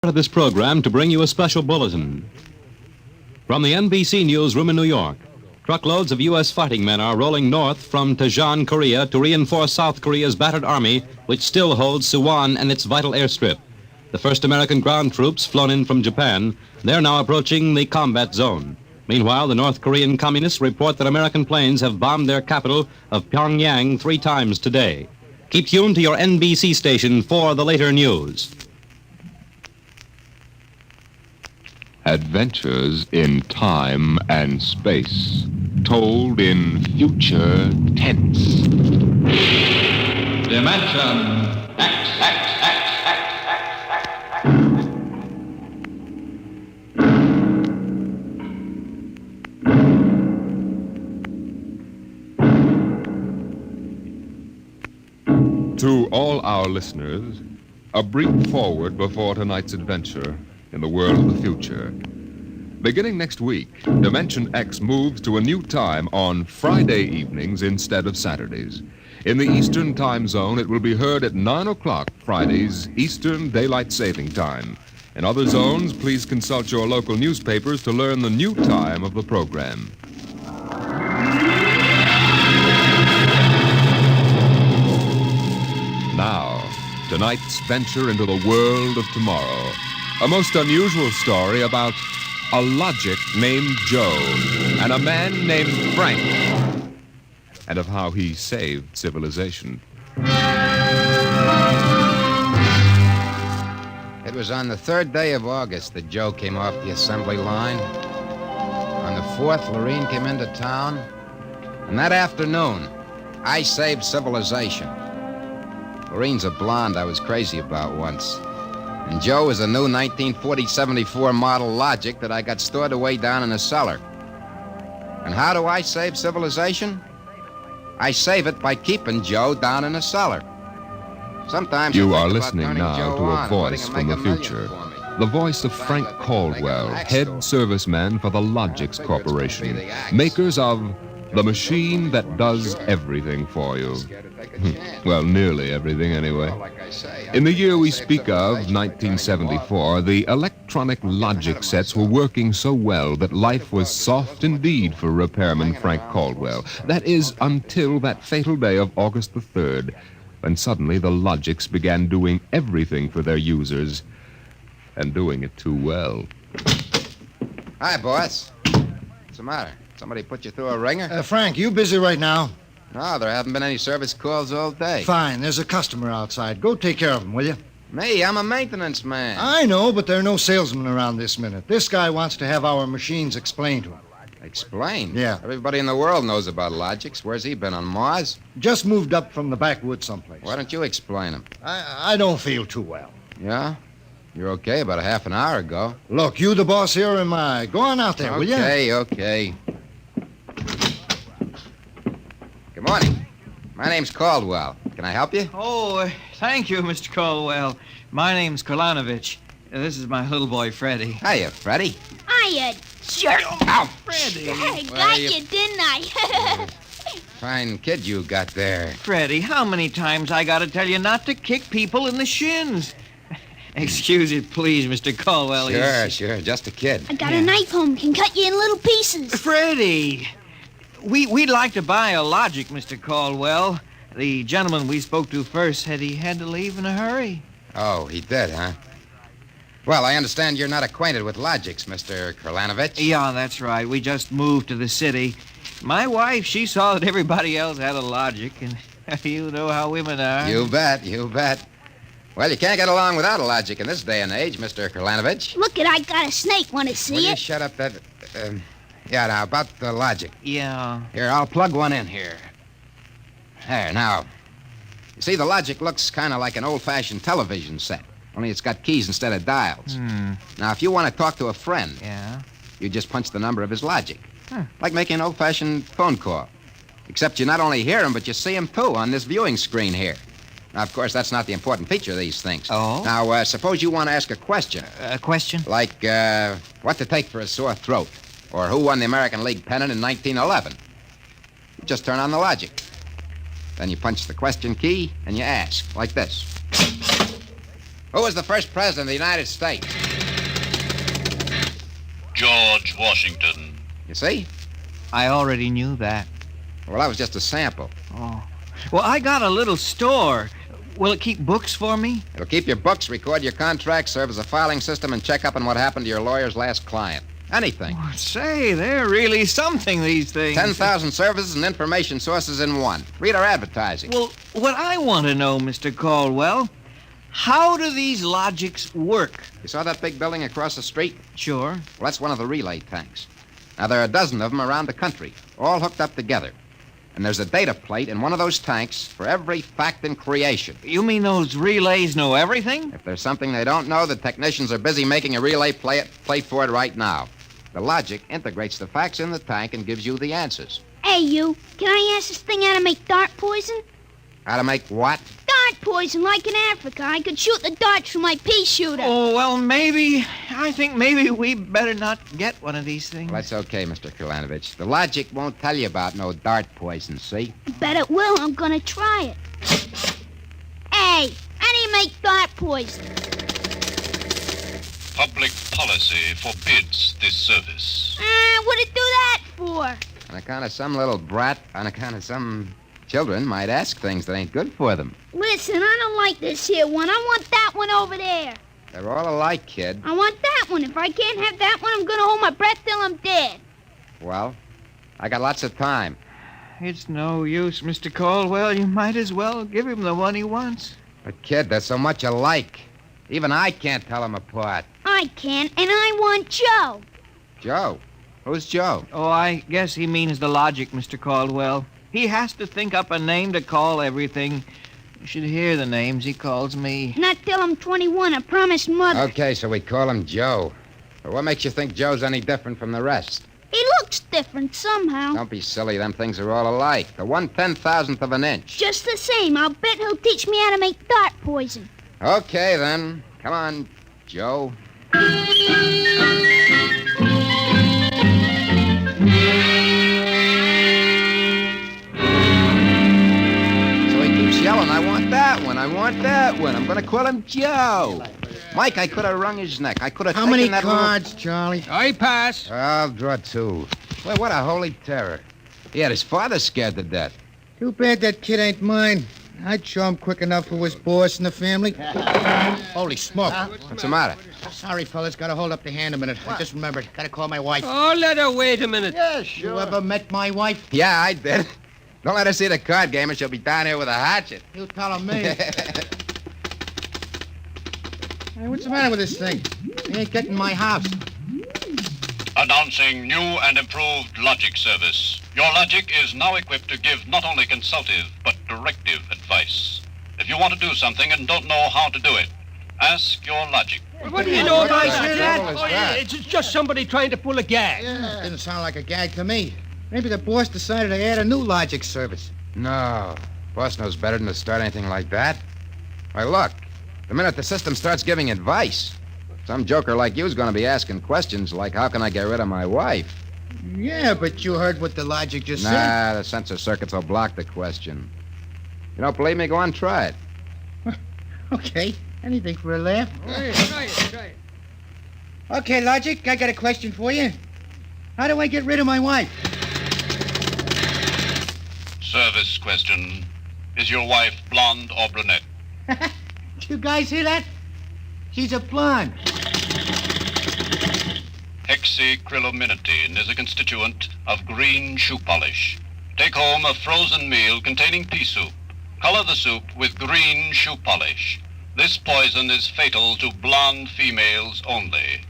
of this program to bring you a special bulletin. From the NBC newsroom in New York, truckloads of U.S. fighting men are rolling north from Daejeon, Korea, to reinforce South Korea's battered army, which still holds Suwon and its vital airstrip. The first American ground troops flown in from Japan, they're now approaching the combat zone. Meanwhile, the North Korean communists report that American planes have bombed their capital of Pyongyang 3 times today. Keep tuned to your NBC station for the later news. Adventures in time and space, told in future tense. Dimension X. To all our listeners, a brief forward before tonight's adventure in the world of the future. Beginning next week, Dimension X moves to a new time on Friday evenings instead of Saturdays. In the Eastern Time Zone, it will be heard at 9 o'clock Fridays, Eastern Daylight Saving Time. In other zones, please consult your local newspapers to learn the new time of the program. Now, tonight's venture into the world of tomorrow. A most unusual story about a logic named Joe and a man named Frank, and of how he saved civilization. It was on the 3rd day of August that Joe came off the assembly line. On the 4th, Lorene came into town. And that afternoon, I saved civilization. Lorene's a blonde I was crazy about once. And Joe is a new 1940-74 model Logic that I got stored away down in a cellar. And how do I save civilization? I save it by keeping Joe down in a cellar. Sometimes you I are think about listening turning now Joe to a on and voice letting from him the make $1 future. million for me. The voice of Frank Caldwell, head serviceman for the Logix Corporation, makers of the machine that does everything for you. Well, nearly everything anyway. In the year we speak of, 1974, the electronic Logic sets were working so well that life was soft indeed for repairman Frank Caldwell. That is, until that fatal day of August the 3rd, when suddenly the Logix began doing everything for their users, and doing it too well. Hi, boss. What's the matter? Somebody put you through a ringer? Frank, you busy right now? No, there haven't been any service calls all day. Fine, there's a customer outside. Go take care of him, will you? Me, I'm a maintenance man. I know, but there are no salesmen around this minute. This guy wants to have our machines explained to him. Explain? Yeah. Everybody in the world knows about Logix. Where's he been, on Mars? Just moved up from the backwoods someplace. Why don't you explain him? I don't feel too well. Yeah? You're okay about a half an hour ago. Look, you the boss here or am I? Go on out there, will you? Okay. Good morning. My name's Caldwell. Can I help you? Oh, thank you, Mr. Caldwell. My name's Kralanovich. This is my little boy, Freddie. Hiya, Freddie. Hiya, jerk. Ow! Freddie. I got you, didn't I? Fine kid you got there. Freddie, how many times I gotta tell you not to kick people in the shins? Excuse it, please, Mr. Caldwell. Sure. Just a kid. I got a knife home, can cut you in little pieces. Freddie, we'd like to buy a Logic, Mr. Caldwell. The gentleman we spoke to first said he had to leave in a hurry. Oh, he did, huh? Well, I understand you're not acquainted with Logix, Mr. Kralanovich. Yeah, that's right. We just moved to the city. My wife, she saw that everybody else had a Logic, and you know how women are. You bet. Well, you can't get along without a Logic in this day and age, Mr. Kralanovich. Look it, I got a snake. Want to see Will you it? shut up that... yeah, now, about the Logic. Yeah. Here, I'll plug one in here. There, now. You see, the Logic looks kind of like an old-fashioned television set, only it's got keys instead of dials. Now, if you want to talk to a friend, Yeah? you just punch the number of his Logic. Like making an old-fashioned phone call. Except you not only hear him, but you see him, too, on this viewing screen here. Now, of course, that's not the important feature of these things. Oh? Now, suppose you want to ask a question. A question? Like, what to take for a sore throat? Or who won the American League pennant in 1911? You just turn on the Logic. Then you punch the question key and you ask, like this. Who was the first president of the United States? George Washington. You see? I already knew that. Well, that was just a sample. Oh. Well, I got a little store. Will it keep books for me? It'll keep your books, record your contracts, serve as a filing system, and check up on what happened to your lawyer's last client. Anything. Oh, say, they're really something, these things. 10,000 services and information sources in one. Read our advertising. Well, what I want to know, Mr. Caldwell, how do these logics work? You saw that big building across the street? Sure. Well, that's one of the relay tanks. Now, there are a dozen of them around the country, all hooked up together. And there's a data plate in one of those tanks for every fact in creation. You mean those relays know everything? If there's something they don't know, the technicians are busy making a relay plate for it right now. The logic integrates the facts in the tank and gives you the answers. Hey, you. Can I ask this thing how to make dart poison? How to make what? Dart poison, like in Africa. I could shoot the darts from my pea shooter. Oh, well, I think maybe we better not get one of these things. Well, that's okay, Mr. Kulanovich. The logic won't tell you about no dart poison, see? Bet it will. I'm gonna try it. Hey, how do you make dart poison? Public policy forbids this service. What'd it do that for? On account of some little brat, on account of some children might ask things that ain't good for them. Listen, I don't like this here one. I want that one over there. They're all alike, kid. I want that one. If I can't have that one, I'm gonna hold my breath till I'm dead. Well, I got lots of time. It's no use, Mr. Caldwell. You might as well give him the one he wants. But, kid, they're so much alike. Even I can't tell them apart. I can, and I want Joe. Joe? Who's Joe? Oh, I guess he means the logic, Mr. Caldwell. He has to think up a name to call everything. You should hear the names he calls me. Not till I'm 21, I promised Mother. Okay, so we call him Joe. But what makes you think Joe's any different from the rest? He looks different somehow. Don't be silly. Them things are all alike. The 1/10,000th of an inch. Just the same, I'll bet he'll teach me how to make dart poison. Okay, then. Come on, Joe. Yelling, I want that one, I want that one. I'm going to call him Joe. Mike, I could have wrung his neck. I could have How taken many that cards, Charlie? I pass. I'll draw two. Well, what a holy terror. He had his father scared to death. Too bad that kid ain't mine. I'd show him quick enough who was boss in the family. Holy smoke. What's the matter? Sorry, fellas. Gotta hold up the hand a minute. I just remembered. Gotta call my wife. Oh, let her wait a minute. Yeah, sure. You ever met my wife? Yeah, I did. Don't let her see the card game or she'll be down here with a hatchet. You tell me. Hey, what's the matter with this thing? He ain't getting my house. Announcing new and improved logic service. Your logic is now equipped to give not only consultative, but directive advice. If you want to do something and don't know how to do it, ask your logic. What do you know about that? that? Oh, yeah, it's just somebody trying to pull a gag. Yeah, didn't sound like a gag to me. Maybe the boss decided to add a new logic service. No. Boss knows better than to start anything like that. Why, look. The minute the system starts giving advice, some joker like you's going to be asking questions like, how can I get rid of my wife? Yeah, but you heard what the logic just said. Nah, the sensor circuits will block the question. You don't believe me? Go on, try it. Okay, anything for a laugh. Try it. Okay, Logic, I got a question for you. How do I get rid of my wife? Service question. Is your wife blonde or brunette? Did you guys hear that? She's a blonde. Hexacrylaminotin is a constituent of green shoe polish. Take home a frozen meal containing pea soup. Color the soup with green shoe polish. This poison is fatal to blonde females only.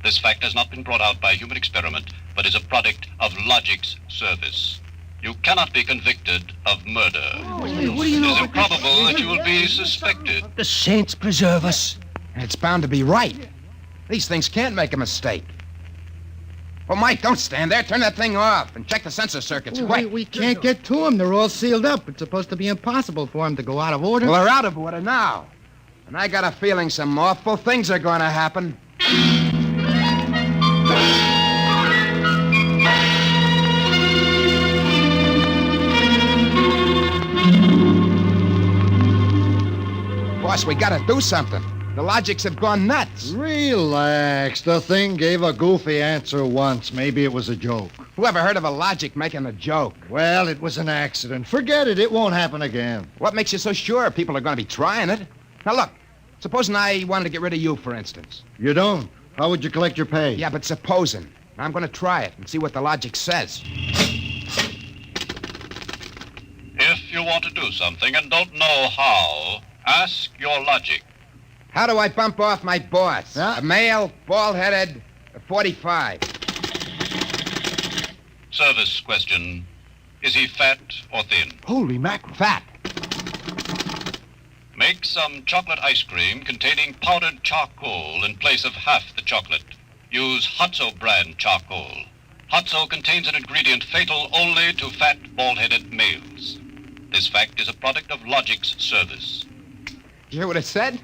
This fact has not been brought out by human experiment, but is a product of logic's service. You cannot be convicted of murder. It is improbable that you will be suspected. The saints preserve us. It's bound to be right. These things can't make a mistake. Well, Mike, don't stand there. Turn that thing off and check the sensor circuits quick. We can't get to them. They're all sealed up. It's supposed to be impossible for them to go out of order. Well, they're out of order now. And I got a feeling some awful things are going to happen. Boss, we got to do something. The logics have gone nuts. Relax. The thing gave a goofy answer once. Maybe it was a joke. Who ever heard of a logic making a joke? Well, it was an accident. Forget it. It won't happen again. What makes you so sure people are going to be trying it? Now, look, supposing I wanted to get rid of you, for instance. You don't. How would you collect your pay? Yeah, but supposing. I'm going to try it and see what the logic says. If you want to do something and don't know how, ask your logic. How do I bump off my boss? Huh? A male, bald-headed, 45. Service question. Is he fat or thin? Holy mackerel. Fat. Make some chocolate ice cream containing powdered charcoal in place of half the chocolate. Use Hotzo brand charcoal. Hotzo contains an ingredient fatal only to fat, bald-headed males. This fact is a product of Logic's service. You hear what it said?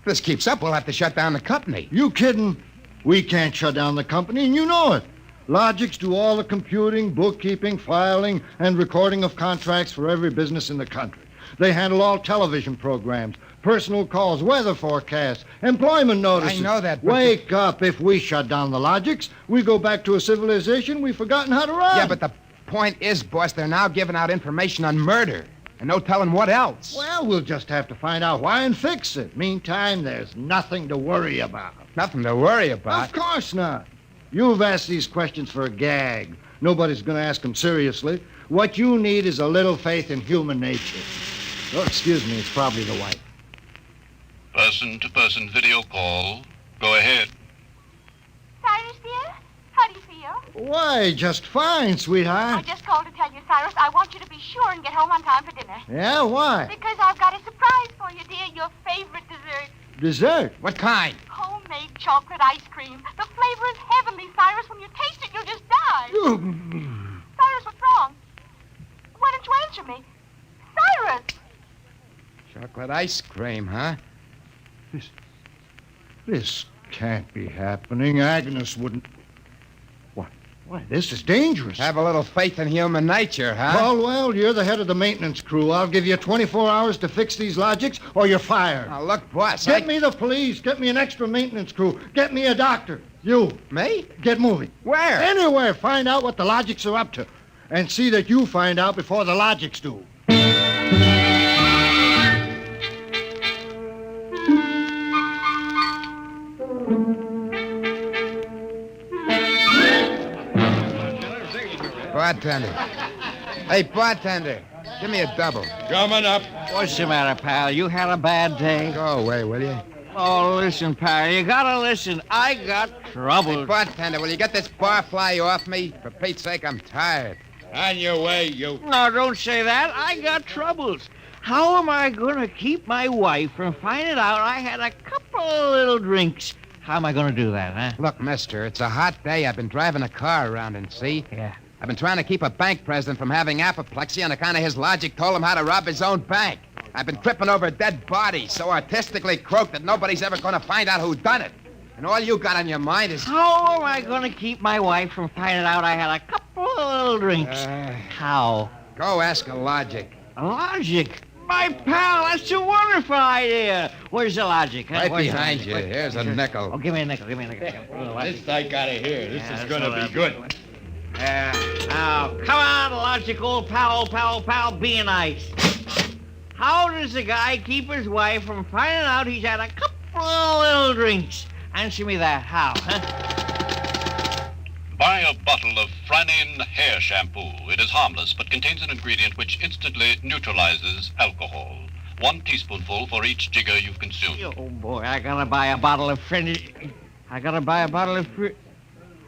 If this keeps up, we'll have to shut down the company. You kidding? We can't shut down the company, and you know it. Logics do all the computing, bookkeeping, filing, and recording of contracts for every business in the country. They handle all television programs, personal calls, weather forecasts, employment notices. I know that, but... Wake up. If we shut down the Logics, we go back to a civilization we've forgotten how to run. Yeah, but the point is, boss, they're now giving out information on murder. And no telling what else. Well, we'll just have to find out why and fix it. Meantime, there's nothing to worry about. Nothing to worry about. Of course not. You've asked these questions for a gag. Nobody's going to ask them seriously. What you need is a little faith in human nature. Oh, excuse me, it's probably the wife. Person-to-person video call. Go ahead. Cyrus, dear, how do you feel? Why, just fine, I sweetheart. just called to tell you, Cyrus, I want you to be sure and get home on time for dinner. Yeah, why? Because I've got a surprise for you, dear, your favorite dessert. Dessert? What kind? Homemade chocolate ice cream. The flavor is heavenly, Cyrus. When you taste it, you'll just die. Cyrus, what's wrong? Why don't you answer me? Cyrus! Chocolate ice cream, huh? This can't be happening. Agnes wouldn't... Why, this is dangerous. Have a little faith in human nature, huh? Caldwell, you're the head of the maintenance crew. I'll give you 24 hours to fix these Logics, or you're fired. Now, look, boss, Get me the police. Get me an extra maintenance crew. Get me a doctor. You. Me? Get moving. Where? Anywhere. Find out what the Logics are up to. And see that you find out before the Logics do. Bartender. Hey, bartender, give me a double. Coming up. What's the matter, pal? You had a bad day? Go away, will you? Oh, listen, pal. You gotta listen. I got Hey, trouble. bartender, will you get this barfly off me? For Pete's sake, I'm tired. On your way, you. No, don't say that. I got troubles. How am I gonna keep my wife from finding out I had a couple of little drinks? How am I gonna do that, huh? Look, mister, it's a hot day. I've been driving a car around and see. Yeah. I've been trying to keep a bank president from having apoplexy on account of his logic told him how to rob his own bank. I've been tripping over dead bodies so artistically croaked that nobody's ever going to find out who done it. And all you got on your mind is... How am I gonna keep my wife from finding out I had a couple of little drinks? How? Go ask a logic. Logic? My pal, that's a wonderful idea. Where's the logic? Huh? Right Where's the behind logic? you. Here's a nickel. Oh, give me a nickel. Give me a nickel. This I gotta hear. This is gonna be good. Now, come on, logical pal, be nice. How does a guy keep his wife from finding out he's had a couple of little drinks? Answer me that. How, huh? Buy a bottle of Franin hair shampoo. It is harmless, but contains an ingredient which instantly neutralizes alcohol. 1 teaspoonful for each jigger you've consumed. Oh, boy, I gotta buy a bottle of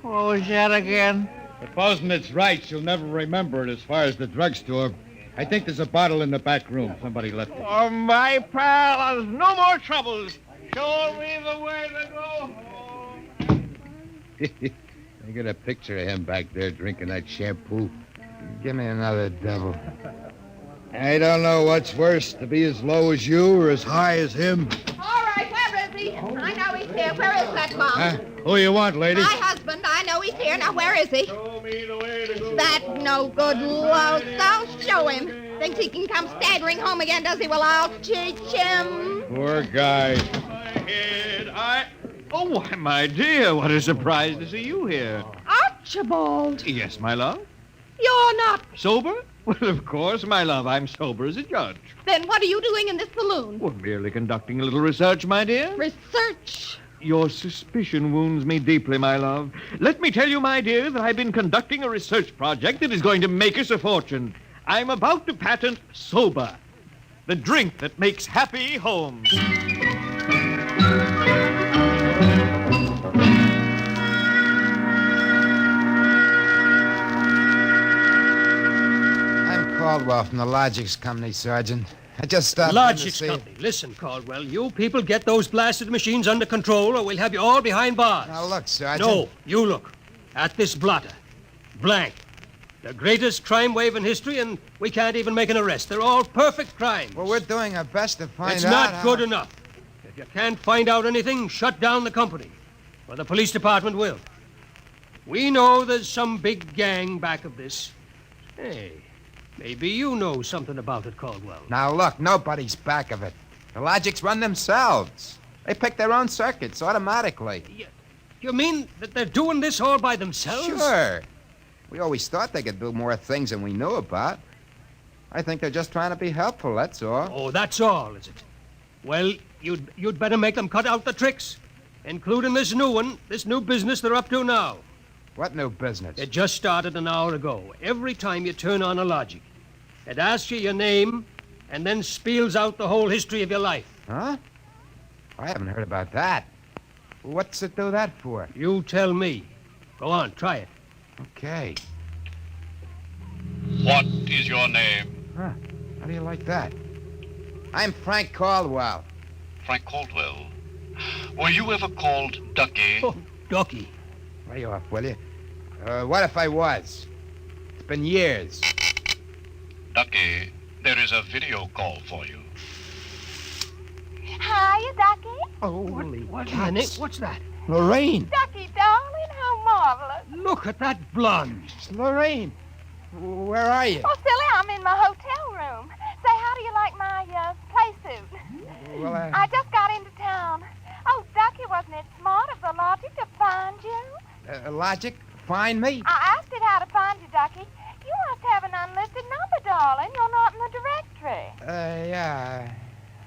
What was that again? Supposing it's right, she'll never remember it as far as the drugstore. I think there's a bottle in the back room. Somebody left it. Oh, my pal, there's no more troubles. Show me the way to go home. I got a picture of him back there drinking that shampoo. Give me another double. I don't know what's worse, to be as low as you or as high as him. All right, where is he? I know he's here. Where is that bum? Huh? Who you want, lady? My husband. I know he's here. Now, where is he? Show me the way to go. That no good louse. I'll show him. Thinks he can come staggering home again, does he? Well, I'll teach him. Poor guy. Oh, why, my dear, what a surprise to see you here. Archibald, Yes, my love. you're not. Sober? Well, of course, my love. I'm sober as a judge. Then what are you doing in this saloon? Well, merely conducting a little research, my dear. Research. Your suspicion wounds me deeply, my love. Let me tell you, my dear, that I've been conducting a research project that is going to make us a fortune. I'm about to patent Soba, the drink that makes happy homes. I'm Caldwell from the Logics Company, Sergeant. I just stopped in to Logics see... Company. Listen, Caldwell, you people get those blasted machines under control or we'll have you all behind bars. Now, look, Sergeant. No, you look. At this blotter. Blank. The greatest crime wave in history, and we can't even make an arrest. They're all perfect crimes. Well, we're doing our best to find It's out not how- good enough. If you can't find out anything, shut down the company. Or the police department will. We know there's some big gang back of this. Hey, maybe you know something about it, Caldwell. Now, look, nobody's back of it. The Logics run themselves. They pick their own circuits automatically. You mean that they're doing this all by themselves? Sure. We always thought they could do more things than we knew about. I think they're just trying to be helpful, that's all. Oh, that's all, is it? Well, you'd better make them cut out the tricks, including this new one, this new business they're up to now. What new business? It just started an hour ago. Every time you turn on a Logic, it asks you your name and then spiels out the whole history of your life. Huh? I haven't heard about that. What's it do that for? You tell me. Go on, try it. Okay. What is your name? Huh. How do you like that? I'm Frank Caldwell. Frank Caldwell. Were you ever called Ducky? Oh, Ducky. Lay off, will you? What if I was? It's been years. Ducky, there is a video call for you. Hiya, Ducky. Holy cats. What's that? Lorraine. Ducky, darling, how marvelous. Look at that blonde. It's Lorraine. Where are you? Oh, silly, I'm in my hotel room. Say, how do you like my play suit? Well, I just got into town. Oh, Ducky, wasn't it smart of the Logic to find you? Logic? Find me? I asked it how to find you, Ducky. You must have an unlisted number, darling. You're not in the directory. Yeah.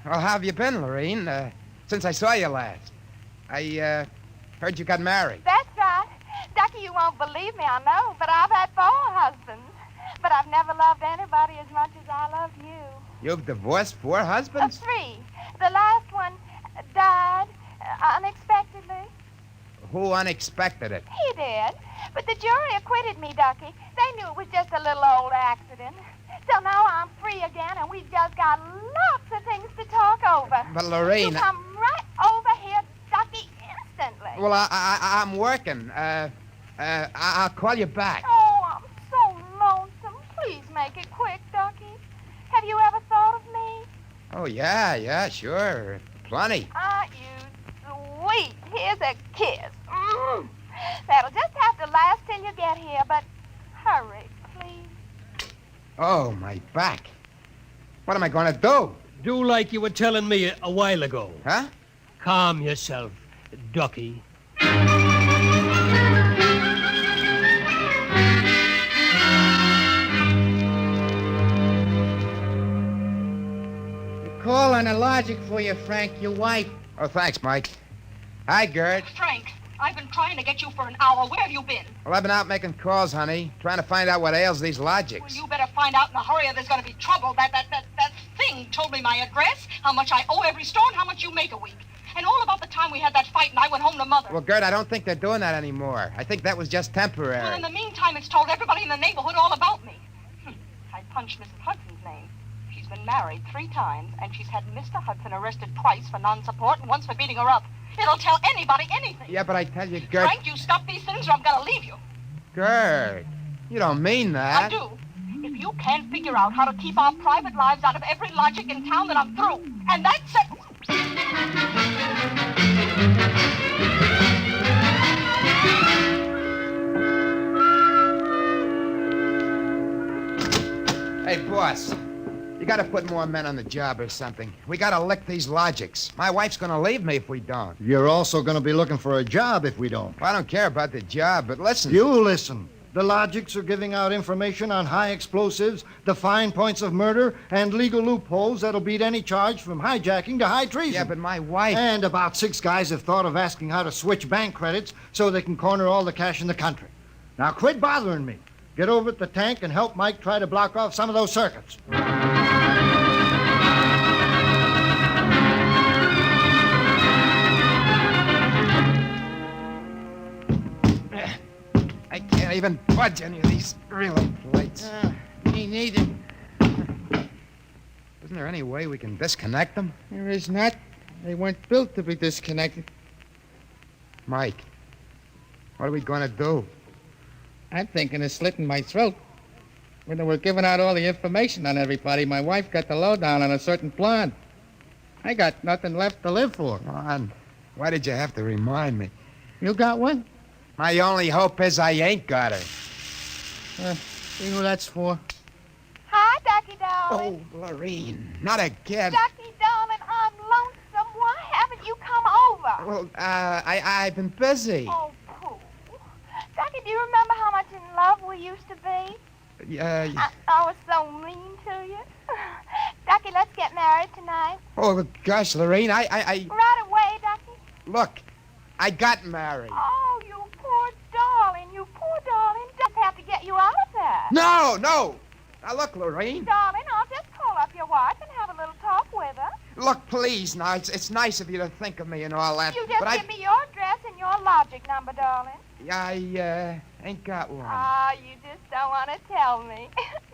Well, how have you been, Lorraine? Since I saw you last. I, heard you got married. That's right. Ducky, you won't believe me, I know, but I've had 4 husbands. But I've never loved anybody as much as I love you. You've divorced 4 husbands? 3. The last one died unexpectedly. Who unexpected it? He did. But the jury acquitted me, Ducky. They knew it was just a little old accident. So now I'm free again, and we've just got lots of things to talk over. But, Lorraine... You come right over here, Ducky, instantly. Well, I'm working. I'll call you back. Oh, I'm so lonesome. Please make it quick, Ducky. Have you ever thought of me? Oh, yeah, sure. Plenty. You sweet. Here's a kiss. That'll just have to last till you get here, but hurry, please. Oh, my back. What am I going to do? Do like you were telling me a while ago. Huh? Calm yourself, Ducky. Call on a Logic for you, Frank, your wife. Oh, thanks, Mike. Hi, Gert. Frank, I've been trying to get you for an hour. Where have you been? Well, I've been out making calls, honey, trying to find out what ails these Logics. Well, you better find out in a hurry or there's going to be trouble. That thing told me my address, how much I owe every store, and how much you make a week. And all about the time we had that fight and I went home to Mother. Well, Gert, I don't think they're doing that anymore. I think that was just temporary. Well, in the meantime, it's told everybody in the neighborhood all about me. I punched Mrs. Hudson's name. She's been married 3 times, and she's had Mr. Hudson arrested twice for non-support and once for beating her up. It'll tell anybody anything. Yeah, but I tell you, Gert... Frank, you stop these things or I'm going to leave you. Gert, you don't mean that. I do. If you can't figure out how to keep our private lives out of every Logic in town, then I'm through. And that's it. Hey, boss, you You gotta put more men on the job or something. We gotta lick these logics. My wife's gonna leave me if we don't. You're also going to be looking for a job if we don't. Well, I don't care about the job, but listen. You listen. The Logics are giving out information on high explosives, the fine points of murder, and legal loopholes that'll beat any charge from hijacking to high treason. Yeah, but my wife... And about 6 guys have thought of asking how to switch bank credits so they can corner all the cash in the country. Now quit bothering me. Get over at the tank and help Mike try to block off some of those circuits. I can't even budge any of these relay plates. Me neither. Isn't there any way we can disconnect them? There is not. They weren't built to be disconnected. Mike, what are we going to do? I'm thinking of slitting my throat. When they were giving out all the information on everybody, my wife got the lowdown on a certain blonde. I got nothing left to live for. Ron, why did you have to remind me? You got one? My only hope is I ain't got her. See who that's for? Hi, Ducky, darling. Oh, Lorene, not again. Ducky, darling, I'm lonesome. Why haven't you come over? Well, I've been busy. Oh, Pooh. Ducky, do you remember how much in love we used to be? Yeah. I was so mean to you. Ducky, let's get married tonight. Oh, gosh, Lorene, I... Right away, Ducky. Look, I got married. Oh, you poor darling. You poor darling. Just have to get you out of that. No. Now, look, Lorene. Darling, I'll just call up your wife and have a little talk with her. Look, please, now, it's nice of you to think of me and all that. You just but give me your address and your logic number, darling. I ain't got one. Ah, you just don't want to tell me.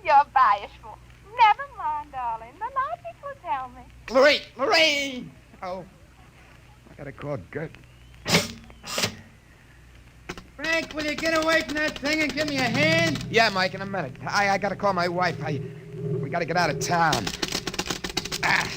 You're bashful. Never mind, darling. The logic will tell me. Lorene! Oh, I gotta call Gert. Frank, will you get away from that thing and give me a hand? Yeah, Mike, in a minute. I gotta call my wife. We gotta get out of town. I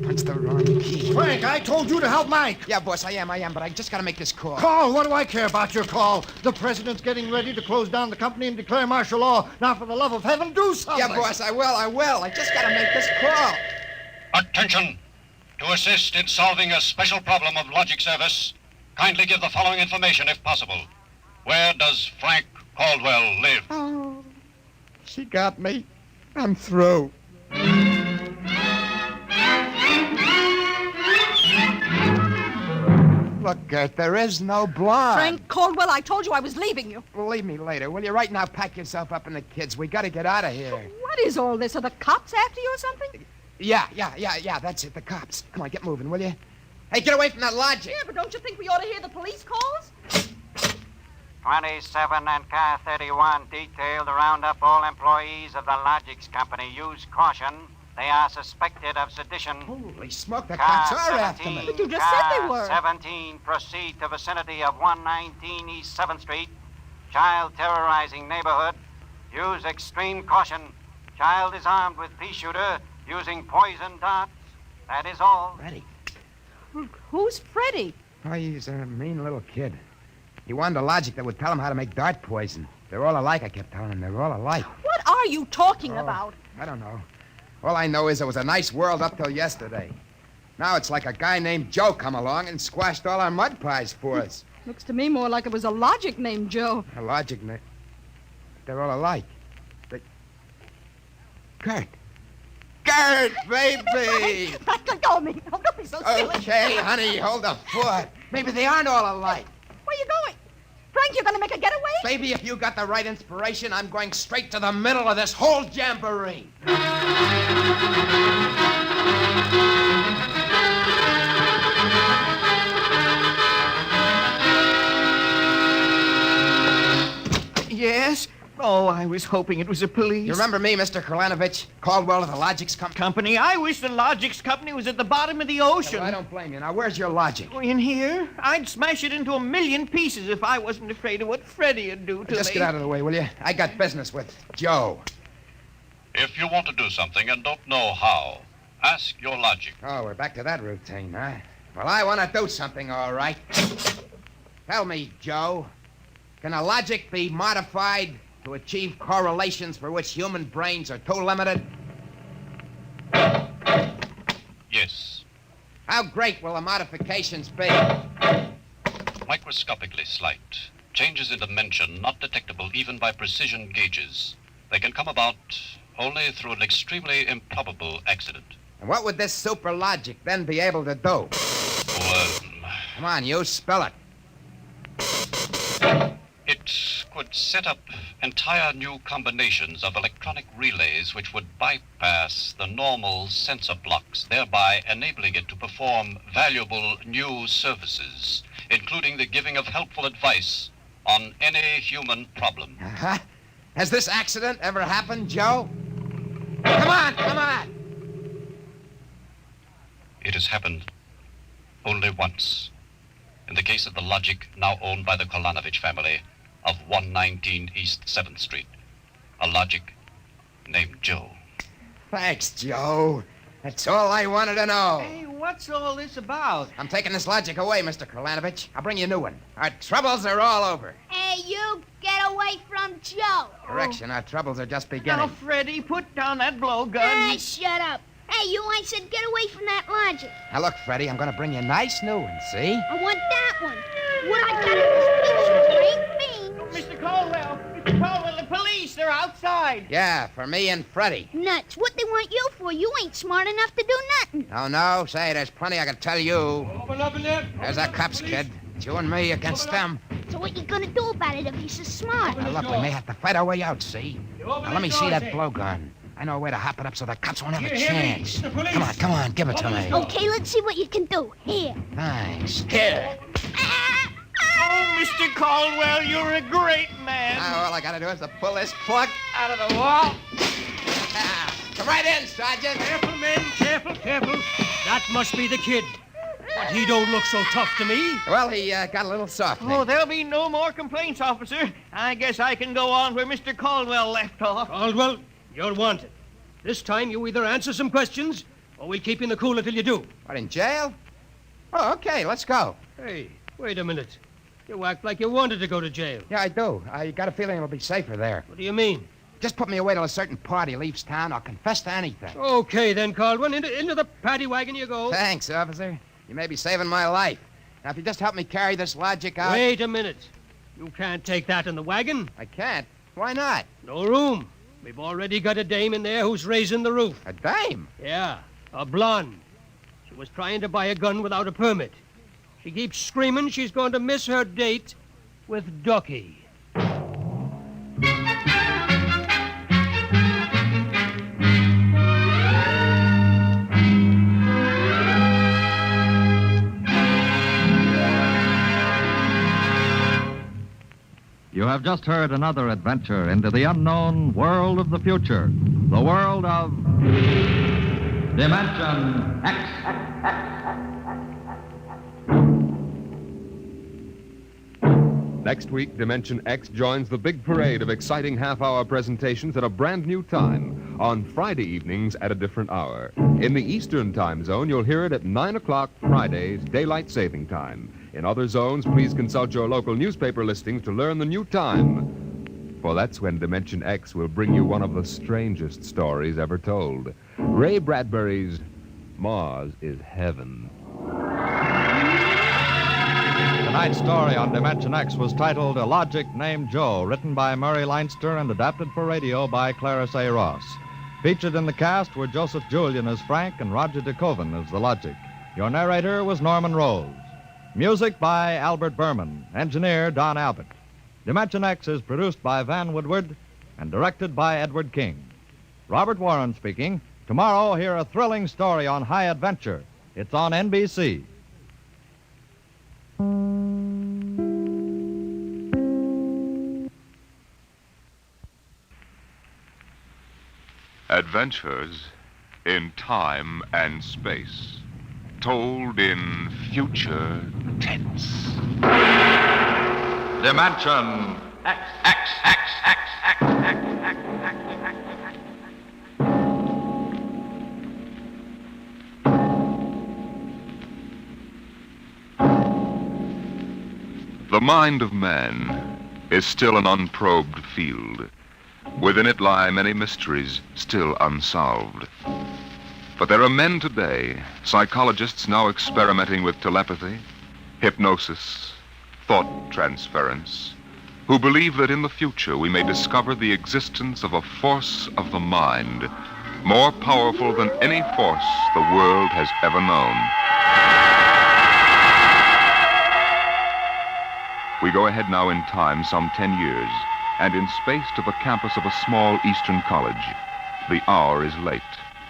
punched the wrong key. Frank, I told you to help Mike. Yeah, boss, I am, but I just gotta make this call. Call? What do I care about your call? The president's getting ready to close down the company and declare martial law. Now, for the love of heaven, do something. Yeah, boss, I will. I just gotta make this call. Attention! To assist in solving a special problem of logic service, kindly give the following information if possible. Where does Frank Caldwell live? Oh, she got me. I'm through. Look, Gert, there is no blonde. Frank Caldwell, I told you I was leaving you. Well, leave me later, will you? Right now, pack yourself up and the kids. We gotta get out of here. What is all this? Are the cops after you or something? Yeah, that's it, the cops. Come on, get moving, will you? Hey, get away from that logic. Yeah, but don't you think we ought to hear the police calls? 27 and car 31 detailed to round up all employees of the Logics Company. Use caution. They are suspected of sedition. Holy smoke, the Car cops are 17, after me. But you just said they were. 17, proceed to vicinity of 119 East 7th Street. Child terrorizing neighborhood. Use extreme caution. Child is armed with pea shooter using poison darts. That is all. Ready. Who's Freddie? Oh, he's a mean little kid. He wanted a logic that would tell him how to make dart poison. They're all alike, I kept telling him. They're all alike. What are you talking about? I don't know. All I know is it was a nice world up till yesterday. Now it's like a guy named Joe come along and squashed all our mud pies for us. Looks to me more like it was a logic named Joe. A logic, they're all alike. Gert, baby! Let go of me. Oh, don't be so silly. Okay, honey, hold the fort. Maybe they aren't all alike. Where are you going? Frank, you're going to make a getaway? Baby, if you got the right inspiration, I'm going straight to the middle of this whole jamboree. Yes? Oh, I was hoping it was the police. You remember me, Mr. Kralanovich? Caldwell of the Logics Company? I wish the Logics Company was at the bottom of the ocean. Well, I don't blame you. Now, where's your logic? Oh, in here? I'd smash it into a million pieces if I wasn't afraid of what Freddie'd do to me. Just get out of the way, will you? I got business with Joe. If you want to do something and don't know how, ask your logic. Oh, we're back to that routine, huh? Well, I want to do something, all right. Tell me, Joe, can a logic be modified to achieve correlations for which human brains are too limited? How great will the modifications be? Microscopically slight. Changes in dimension not detectable even by precision gauges. They can come about only through an extremely improbable accident. And what would this super logic then be able to do? Come on, you spell it. It could set up entire new combinations of electronic relays which would bypass the normal sensor blocks, thereby enabling it to perform valuable new services, including the giving of helpful advice on any human problem. Uh-huh. Has this accident ever happened, Joe? Come on, come on! It has happened only once. In the case of the logic now owned by the Kolanovich family of 119 East 7th Street. A logic named Joe. Thanks, Joe. That's all I wanted to know. Hey, what's all this about? I'm taking this logic away, Mr. Kolanovich. I'll bring you a new one. Our troubles are all over. Hey, you, get away from Joe. Correction, our troubles are just Now, beginning. Freddie, put down that blowgun. Hey, shut up. Hey, you, I said get away from that logic. Now, look, Freddie, I'm going to bring you a nice new one, see? I want that one. What I got in this picture ain't me. Mr. Caldwell, the police, they're outside. Yeah, for me and Freddie. Nuts. What they want you for? You ain't smart enough to do nothing. Oh, no? Say, there's plenty I can tell you. Open up in there. There's our cops, kid. It's you and me against them. So what you gonna do about it if he's so smart? Now, look, we may have to fight our way out, see? Now, let me see that blowgun. I know a way to hop it up so the cops won't have a chance. Come on, give it to me. Okay, let's see what you can do. Here. Thanks. Here. Oh, Mr. Caldwell, you're a great man. Now, all I gotta do is to pull this plug Out of the wall. Come right in, Sergeant. Careful, men, careful. That must be the kid. But he don't look so tough to me. Well, he got a little soft. Oh, there'll be no more complaints, officer. I guess I can go on where Mr. Caldwell left off. Caldwell, you're wanted. This time you either answer some questions, or we'll keep you in the cooler till you do. What, in jail? Oh, okay, let's go. Hey, wait a minute. You act like you wanted to go to jail. Yeah, I do. I got a feeling it'll be safer there. What do you mean? Just put me away till a certain party leaves town. I'll confess to anything. Okay, then, Caldwell. Into the paddy wagon you go. Thanks, officer. You may be saving my life. Now, if you just help me carry this logic out... Wait a minute. You can't take that in the wagon. I can't? Why not? No room. We've already got a dame in there who's raising the roof. A dame? Yeah, a blonde. She was trying to buy a gun without a permit. She keeps screaming she's going to miss her date with Ducky. You have just heard another adventure into the unknown world of the future, the world of Dimension X. Next week, Dimension X joins the big parade of exciting half-hour presentations at a brand new time on Friday evenings at a different hour. In the Eastern time zone, you'll hear it at 9 o'clock Fridays, daylight saving time. In other zones, please consult your local newspaper listings to learn the new time. For that's when Dimension X will bring you one of the strangest stories ever told. Ray Bradbury's Mars is Heaven. Tonight's story on Dimension X was titled A Logic Named Joe, written by Murray Leinster and adapted for radio by Clarence A. Ross. Featured in the cast were Joseph Julian as Frank and Roger DeKoven as the Logic. Your narrator was Norman Rose. Music by Albert Berman. Engineer Don Albert. Dimension X is produced by Van Woodward and directed by Edward King. Robert Warren speaking. Tomorrow, hear a thrilling story on high adventure. It's on NBC. Adventures in time and space, told in future tense. Dimension X. The mind of man is still an unprobed field. Within it lie many mysteries still unsolved. But there are men today, psychologists now experimenting with telepathy, hypnosis, thought transference, who believe that in the future we may discover the existence of a force of the mind more powerful than any force the world has ever known. We go ahead now in time some 10 years, and in space to the campus of a small eastern college. The hour is late,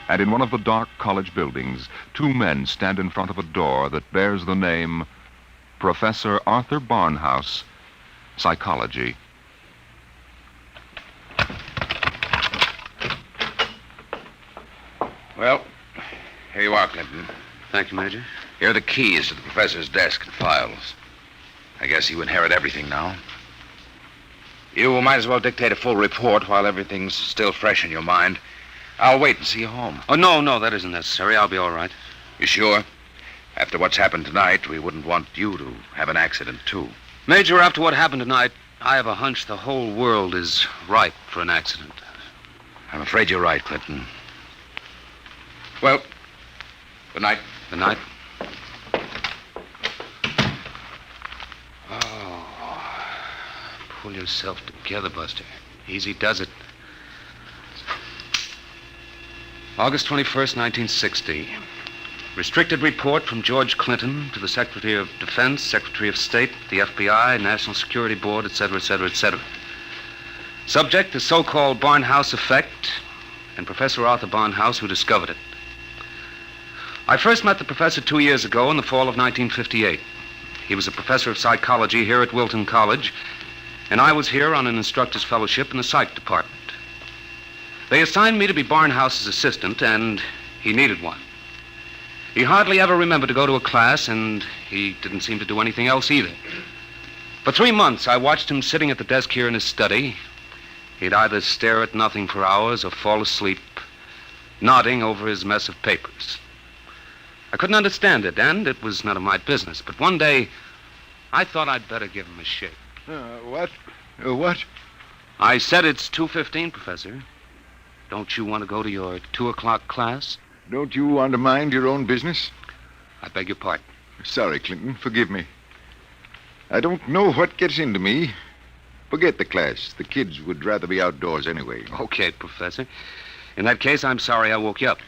and in one of the dark college buildings, two men stand in front of a door that bears the name Professor Arthur Barnhouse, Psychology. Well, here you are, Clinton. Thank you, Major. Here are the keys to the professor's desk and files. I guess you inherit everything now. You might as well dictate a full report while everything's still fresh in your mind. I'll wait and see you home. Oh, no, that isn't necessary. I'll be all right. You sure? After what's happened tonight, we wouldn't want you to have an accident, too. Major, after what happened tonight, I have a hunch the whole world is ripe for an accident. I'm afraid you're right, Clinton. Well, good night. Good night. Pull yourself together, Buster. Easy does it. August 21st, 1960. Restricted report from George Clinton to the Secretary of Defense, Secretary of State, the FBI, National Security Board, etc., etc., etc. Subject, the so-called Barnhouse effect, and Professor Arthur Barnhouse, who discovered it. I first met the professor 2 years ago in the fall of 1958. He was a professor of psychology here at Wilton College, and I was here on an instructor's fellowship in the psych department. They assigned me to be Barnhouse's assistant, and he needed one. He hardly ever remembered to go to a class, and he didn't seem to do anything else either. For 3 months, I watched him sitting at the desk here in his study. He'd either stare at nothing for hours or fall asleep, nodding over his mess of papers. I couldn't understand it, and it was none of my business. But one day, I thought I'd better give him a shake. What? What? I said it's 2:15, Professor. Don't you want to go to your 2 o'clock class? Don't you want to mind your own business? I beg your pardon. Sorry, Clinton. Forgive me. I don't know what gets into me. Forget the class. The kids would rather be outdoors anyway. Okay, Professor. In that case, I'm sorry I woke you up.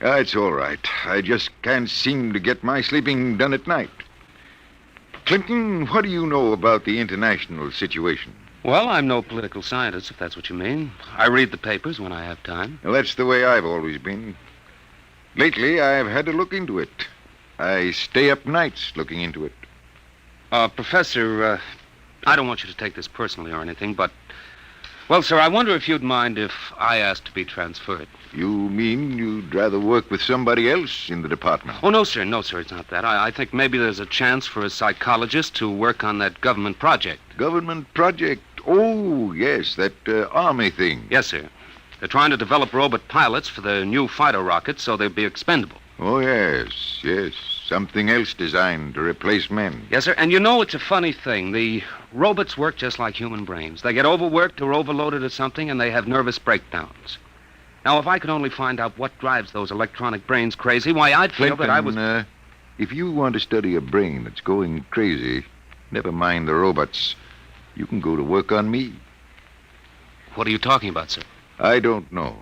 It's all right. I just can't seem to get my sleeping done at night. Clinton, what do you know about the international situation? Well, I'm no political scientist, if that's what you mean. I read the papers when I have time. Well, that's the way I've always been. Lately, I've had to look into it. I stay up nights looking into it. Professor, I don't want you to take this personally or anything, but... Well, sir, I wonder if you'd mind if I asked to be transferred. You mean you'd rather work with somebody else in the department? Oh, no, sir, it's not that. I think maybe there's a chance for a psychologist to work on that government project. Government project? Oh, yes, that army thing. Yes, sir. They're trying to develop robot pilots for the new fighter rockets so they'll be expendable. Oh, yes. Something else designed to replace men. Yes, sir. And you know, it's a funny thing. The robots work just like human brains. They get overworked or overloaded at something, and they have nervous breakdowns. Now, if I could only find out what drives those electronic brains crazy, why, I'd feel Clinton, that I was... if you want to study a brain that's going crazy, never mind the robots. You can go to work on me. What are you talking about, sir? I don't know.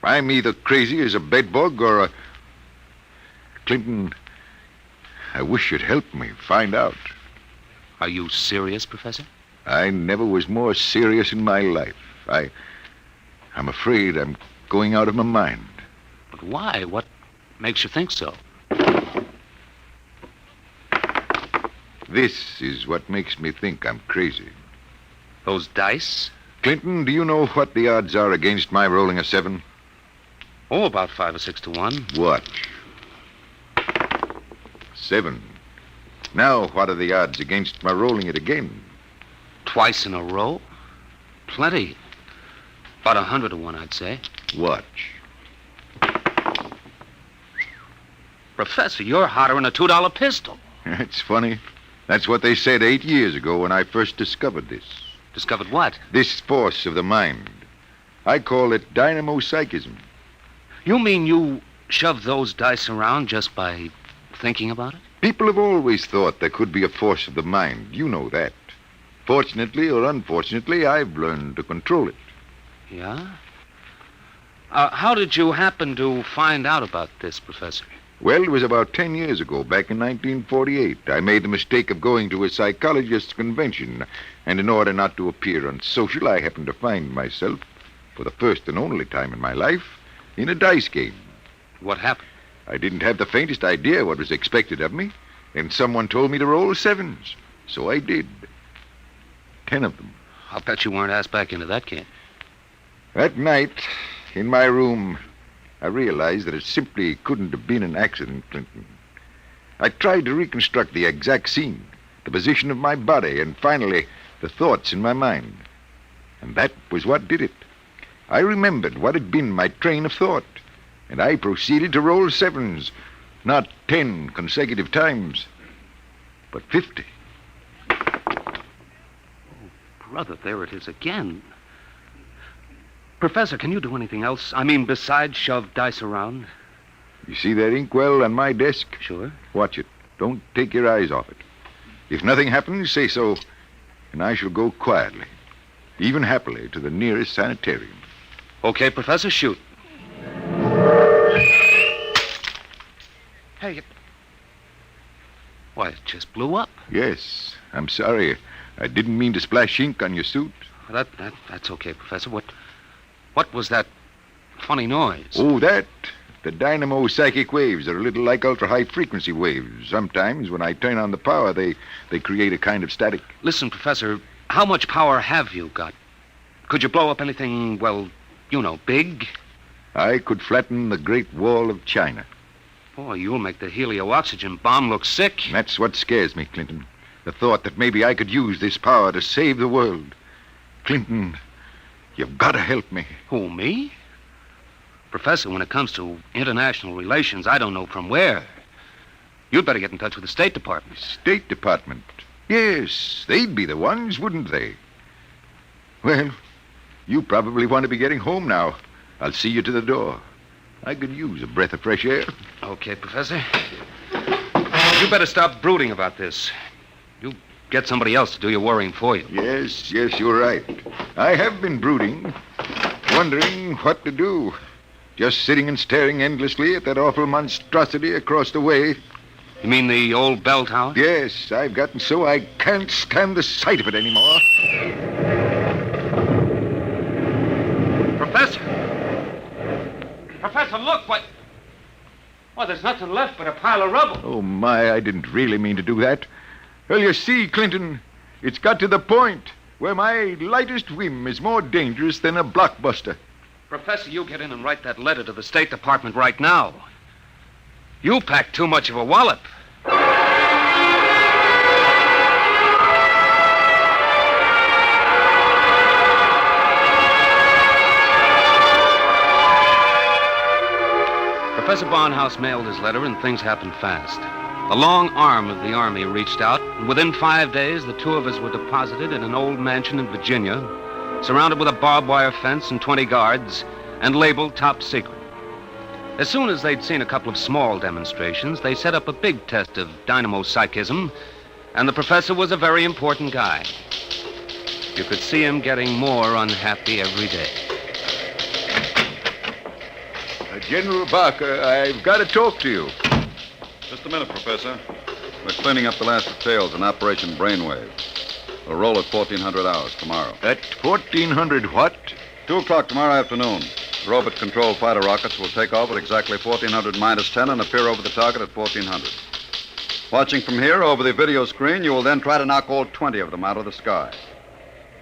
I'm either crazy as a bedbug or a... Clinton, I wish you'd help me find out. Are you serious, Professor? I never was more serious in my life. I'm afraid I'm going out of my mind. But why? What makes you think so? This is what makes me think I'm crazy. Those dice? Clinton, do you know what the odds are against my rolling a 7? Oh, about 5 or 6 to 1. Watch. 7. Now, what are the odds against my rolling it again? Twice in a row? Plenty. About 100 to 1, I'd say. Watch. Professor, you're hotter than a $2 pistol. It's funny. That's what they said 8 years ago when I first discovered this. Discovered what? This force of the mind. I call it dynamo-psychism. You mean you shove those dice around just by thinking about it? People have always thought there could be a force of the mind. You know that. Fortunately or unfortunately, I've learned to control it. Yeah? How did you happen to find out about this, Professor? Well, it was about 10 years ago, back in 1948. I made the mistake of going to a psychologist's convention, and in order not to appear unsocial, I happened to find myself, for the first and only time in my life, in a dice game. What happened? I didn't have the faintest idea what was expected of me, and someone told me to roll sevens. So I did. 10 of them. I'll bet you weren't asked back into that game. That night, in my room, I realized that it simply couldn't have been an accident, Clinton. I tried to reconstruct the exact scene, the position of my body, and finally, the thoughts in my mind. And that was what did it. I remembered what had been my train of thought, and I proceeded to roll sevens, not 10 consecutive times, but 50. Brother, there it is again. Professor, can you do anything else? I mean, besides shove dice around? You see that inkwell on my desk? Sure. Watch it. Don't take your eyes off it. If nothing happens, say so, and I shall go quietly, even happily, to the nearest sanitarium. Okay, Professor, shoot. Hey, why, it just blew up. Yes, I'm sorry. I didn't mean to splash ink on your suit. That's okay, Professor. What was that funny noise? Oh, that? The dynamo psychic waves are a little like ultra-high frequency waves. Sometimes, when I turn on the power, they create a kind of static. Listen, Professor, how much power have you got? Could you blow up anything, well, you know, big? I could flatten the Great Wall of China. Boy, you'll make the helio-oxygen bomb look sick. That's what scares me, Clinton. The thought that maybe I could use this power to save the world. Clinton, you've got to help me. Who, me? Professor, when it comes to international relations, I don't know from where. You'd better get in touch with the State Department. State Department? Yes, they'd be the ones, wouldn't they? Well, you probably want to be getting home now. I'll see you to the door. I could use a breath of fresh air. Okay, Professor. You better stop brooding about this. You get somebody else to do your worrying for you. Yes, you're right. I have been brooding, wondering what to do. Just sitting and staring endlessly at that awful monstrosity across the way. You mean the old bell tower? Yes, I've gotten so I can't stand the sight of it anymore. Professor! Professor, look, what... Well, there's nothing left but a pile of rubble. Oh, my, I didn't really mean to do that. Well, you see, Clinton, it's got to the point where my lightest whim is more dangerous than a blockbuster. Professor, you get in and write that letter to the State Department right now. You packed too much of a wallop. Professor Barnhouse mailed his letter, and things happened fast. The long arm of the Army reached out, and within 5 days, the two of us were deposited in an old mansion in Virginia, surrounded with a barbed wire fence and 20 guards, and labeled top secret. As soon as they'd seen a couple of small demonstrations, they set up a big test of dynamo psychism, and the professor was a very important guy. You could see him getting more unhappy every day. General Barker, I've got to talk to you. Just a minute, Professor. We're cleaning up the last details in Operation Brainwave. We'll roll at 1400 hours tomorrow. At 1400 what? 2 o'clock tomorrow afternoon. The robot-controlled fighter rockets will take off at exactly 1400 minus 10 and appear over the target at 1400. Watching from here over the video screen, you will then try to knock all 20 of them out of the sky.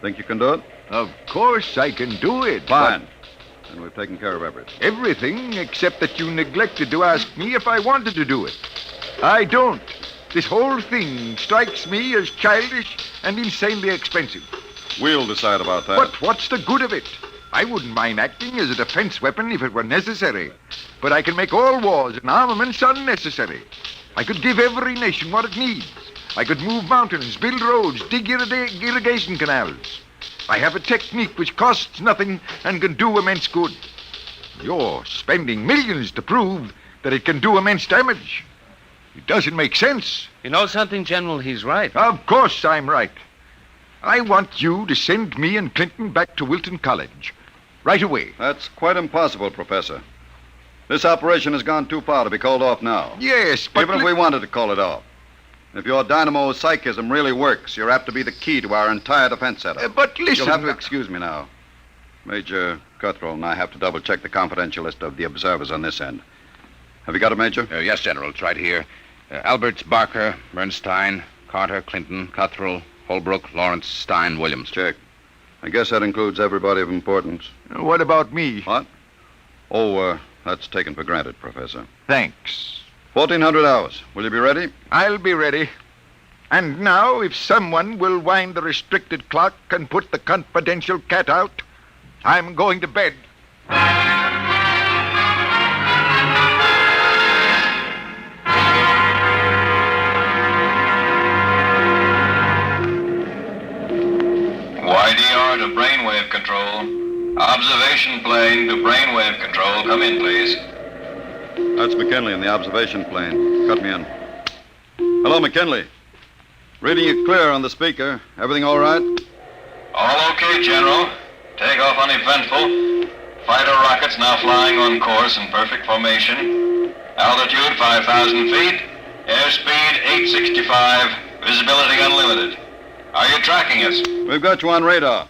Think you can do it? Of course I can do it. Fine. And we've taken care of everything. Everything except that you neglected to ask me if I wanted to do it. I don't. This whole thing strikes me as childish and insanely expensive. We'll decide about that. But what's the good of it? I wouldn't mind acting as a defense weapon if it were necessary. But I can make all wars and armaments unnecessary. I could give every nation what it needs. I could move mountains, build roads, dig irrigation canals. I have a technique which costs nothing and can do immense good. You're spending millions to prove that it can do immense damage. It doesn't make sense. You know something, General? He's right. Of course I'm right. I want you to send me and Clinton back to Wilton College. Right away. That's quite impossible, Professor. This operation has gone too far to be called off now. Yes, but... Even if we wanted to call it off. If your dynamo psychism really works, you're apt to be the key to our entire defense setup. But listen... You'll have to excuse me now. Major Cuthrell and I have to double-check the confidential list of the observers on this end. Have you got it, Major? Yes, General. It's right here. Alberts, Barker, Bernstein, Carter, Clinton, Cuthrell, Holbrook, Lawrence, Stein, Williams. Check. I guess that includes everybody of importance. What about me? What? Oh, that's taken for granted, Professor. Thanks. 1400 hours. Will you be ready? I'll be ready. And now, if someone will wind the restricted clock and put the confidential cat out, I'm going to bed. YDR to brainwave control. Observation plane to brainwave control. Come in, please. That's McKinley in the observation plane. Cut me in. Hello, McKinley. Reading you clear on the speaker. Everything all right? All okay, General. Takeoff uneventful. Fighter rockets now flying on course in perfect formation. Altitude 5,000 feet. Airspeed 865. Visibility unlimited. Are you tracking us? We've got you on radar.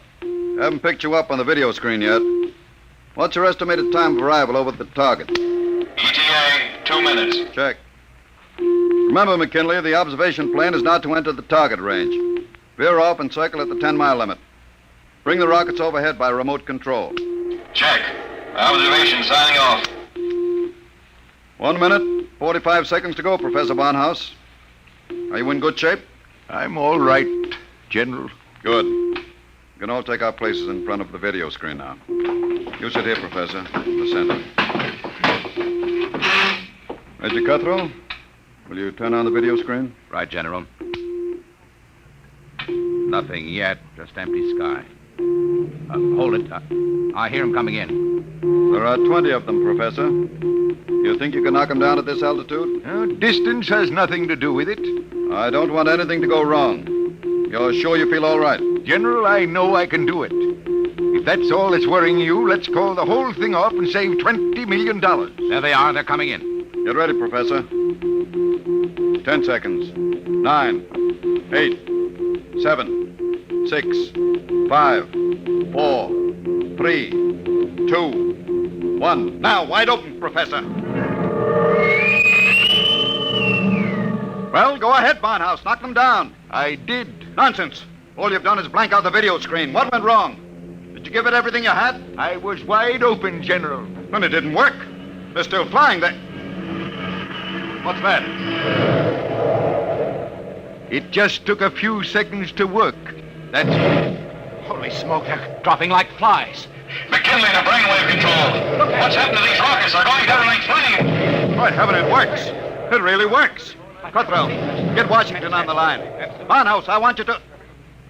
Haven't picked you up on the video screen yet. What's your estimated time of arrival over at the target? ETA, 2 minutes. Check. Remember, McKinley, the observation plane is not to enter the target range. Veer off and circle at the 10-mile limit. Bring the rockets overhead by remote control. Check. Observation signing off. 1 minute, 45 seconds to go, Professor Barnhouse. Are you in good shape? I'm all right, General. Good. You can all take our places in front of the video screen now. You sit here, Professor, in the center. Major Cuthrell, will you turn on the video screen? Right, General. Nothing yet, just empty sky. Hold it. I hear him coming in. There are 20 of them, Professor. You think you can knock them down at this altitude? Distance has nothing to do with it. I don't want anything to go wrong. You're sure you feel all right? General, I know I can do it. If that's all that's worrying you, let's call the whole thing off and save $20 million. There they are. They're coming in. Get ready, Professor. 10 seconds. 9, 8, 7, 6, 5, 4, 3, 2, 1. Now, wide open, Professor. Well, go ahead, Barnhouse. Knock them down. I did. Nonsense. All you've done is blank out the video screen. What went wrong? Did you give it everything you had? I was wide open, General. Then it didn't work. They're still flying. What's that? It just took a few seconds to work. That's... Holy smoke, they're dropping like flies. McKinley to brainwave control. What's happened to these rockets? They're going down like flames. By heaven, it works. It really works. Cuthrell, get Washington on the line. Barnhouse, I want you to...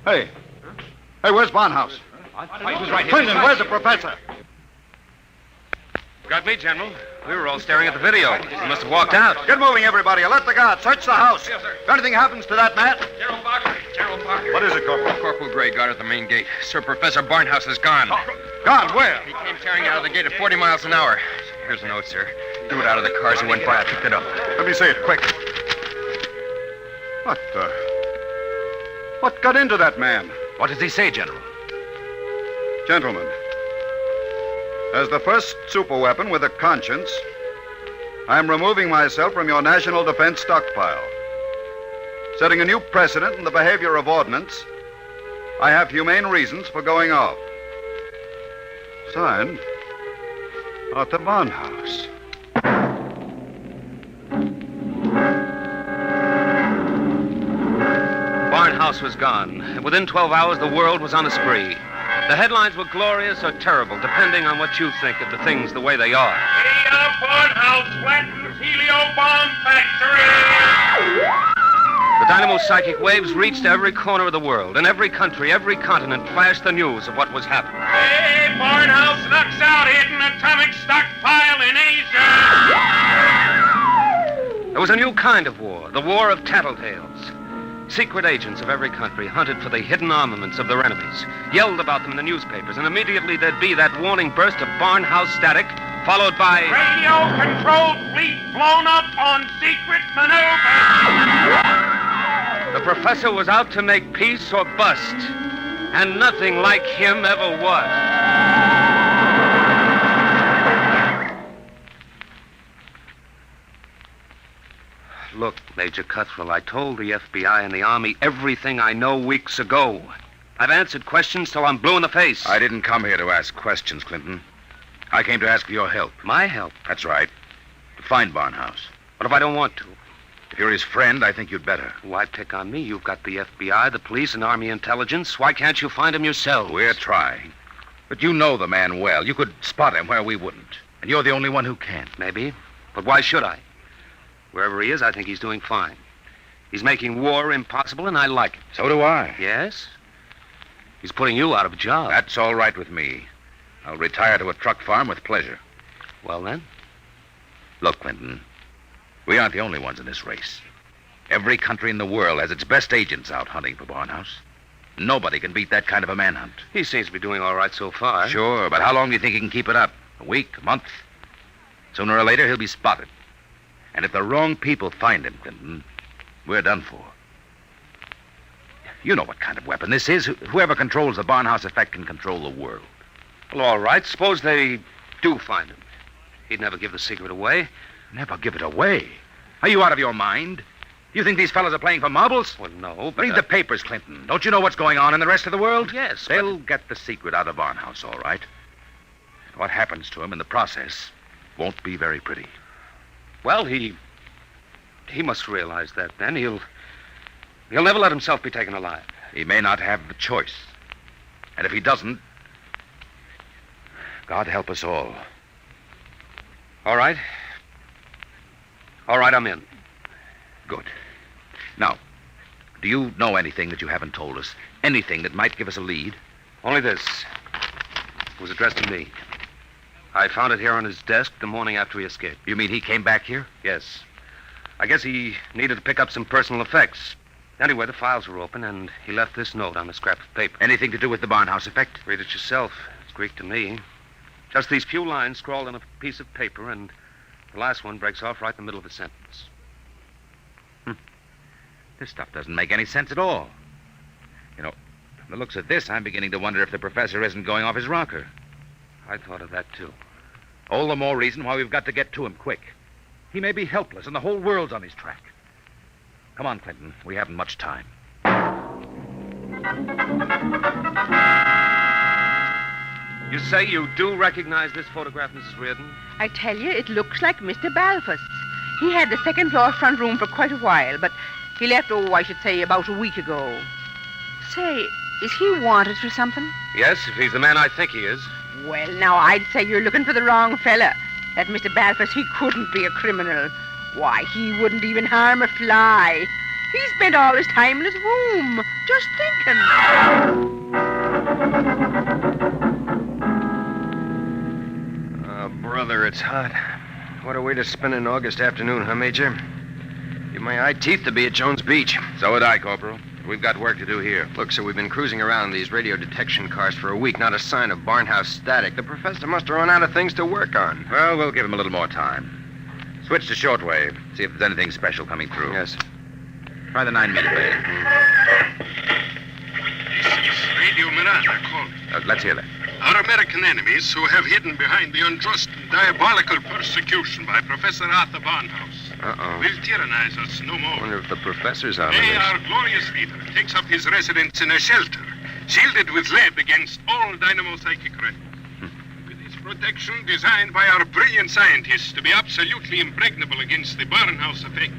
Hey, where's Barnhouse? He was right here. Clinton, where's the professor? Got me, General. We were all staring at the video. He must have walked out. Get moving, everybody. Alert the guard. Search the house. Yes, sir. If anything happens to that man... Gerald Parker. What is it, Corporal? Corporal Gray guard at the main gate. Sir, Professor Barnhouse is gone. Gone? Where? He came tearing out of the gate at 40 miles an hour. Here's a note, sir. Threw it out of the car as he went by. I picked it up. Let me see it, quick. What got into that man? What does he say, General? Gentlemen, as the first superweapon with a conscience, I'm removing myself from your national defense stockpile. Setting a new precedent in the behavior of ordnance, I have humane reasons for going off. Signed, Arthur Barnhouse. Barnhouse was gone, and within 12 hours the world was on a spree. The headlines were glorious or terrible, depending on what you think of the things the way they are. Barnhouse flattens helio bomb factory! The dynamo psychic waves reached every corner of the world. In every country, every continent flashed the news of what was happening. Hey, Barnhouse knocks out hidden atomic stockpile in Asia! There was a new kind of war, the war of tattletales. Secret agents of every country hunted for the hidden armaments of their enemies, yelled about them in the newspapers, and immediately there'd be that warning burst of barnhouse static, followed by... Radio-controlled fleet blown up on secret maneuver! The professor was out to make peace or bust, and nothing like him ever was. Look, Major Cuthrell, I told the FBI and the Army everything I know weeks ago. I've answered questions till I'm blue in the face. I didn't come here to ask questions, Clinton. I came to ask for your help. My help? That's right. To find Barnhouse. What if I don't want to? If you're his friend, I think you'd better. Why pick on me? You've got the FBI, the police, and Army intelligence. Why can't you find him yourself? We're trying. But you know the man well. You could spot him where we wouldn't. And you're the only one who can. Maybe. But why should I? Wherever he is, I think he's doing fine. He's making war impossible, and I like it. So do I. Yes? He's putting you out of a job. That's all right with me. I'll retire to a truck farm with pleasure. Well, then? Look, Clinton, we aren't the only ones in this race. Every country in the world has its best agents out hunting for Barnhouse. Nobody can beat that kind of a manhunt. He seems to be doing all right so far. Sure, but how long do you think he can keep it up? A week? A month? Sooner or later, he'll be spotted. And if the wrong people find him, Clinton, we're done for. You know what kind of weapon this is. Whoever controls the Barnhouse effect can control the world. Well, all right. Suppose they do find him. He'd never give the secret away. Never give it away? Are you out of your mind? You think these fellas are playing for marbles? Well, no, but... Read the papers, Clinton. Don't you know what's going on in the rest of the world? Yes, They'll get the secret out of Barnhouse, all right. What happens to him in the process won't be very pretty. Well, he must realize that then. He'll never let himself be taken alive. He may not have the choice. And if he doesn't, God help us all. All right. All right, I'm in. Good. Now, do you know anything that you haven't told us? Anything that might give us a lead? Only this. It was addressed to me. I found it here on his desk the morning after he escaped. You mean he came back here? Yes. I guess he needed to pick up some personal effects. Anyway, the files were open, and he left this note on a scrap of paper. Anything to do with the Barnhouse effect? Read it yourself. It's Greek to me. Just these few lines scrawled on a piece of paper, and the last one breaks off right in the middle of a sentence. This stuff doesn't make any sense at all. You know, from the looks of this, I'm beginning to wonder if the professor isn't going off his rocker. I thought of that, too. All the more reason why we've got to get to him quick. He may be helpless, and the whole world's on his track. Come on, Clinton. We haven't much time. You say you do recognize this photograph, Mrs. Reardon? I tell you, it looks like Mr. Balfour's. He had the second floor front room for quite a while, but he left, I should say, about a week ago. Say, is he wanted for something? Yes, if he's the man I think he is. Well, now, I'd say you're looking for the wrong fella. That Mr. Balfour's, he couldn't be a criminal. Why, he wouldn't even harm a fly. He spent all his time in his room, just thinking. Oh, brother, it's hot. What a way to spend an August afternoon, huh, Major? Give my eye teeth to be at Jones Beach. So would I, Corporal. We've got work to do here. Look, sir, we've been cruising around these radio detection cars for a week. Not a sign of Barnhouse static. The professor must have run out of things to work on. Well, we'll give him a little more time. Switch to shortwave. See if there's anything special coming through. Yes. Try the 9-meter band. This is Radio Miranda calling. Let's hear that. Our American enemies who have hidden behind the unjust and diabolical persecution by Professor Arthur Barnhouse will tyrannize us no more. I wonder if the professor's out of Today, this. our glorious leader takes up his residence in a shelter, shielded with lead against all dynamo-psychic rays. With his protection designed by our brilliant scientists to be absolutely impregnable against the Barnhouse effect,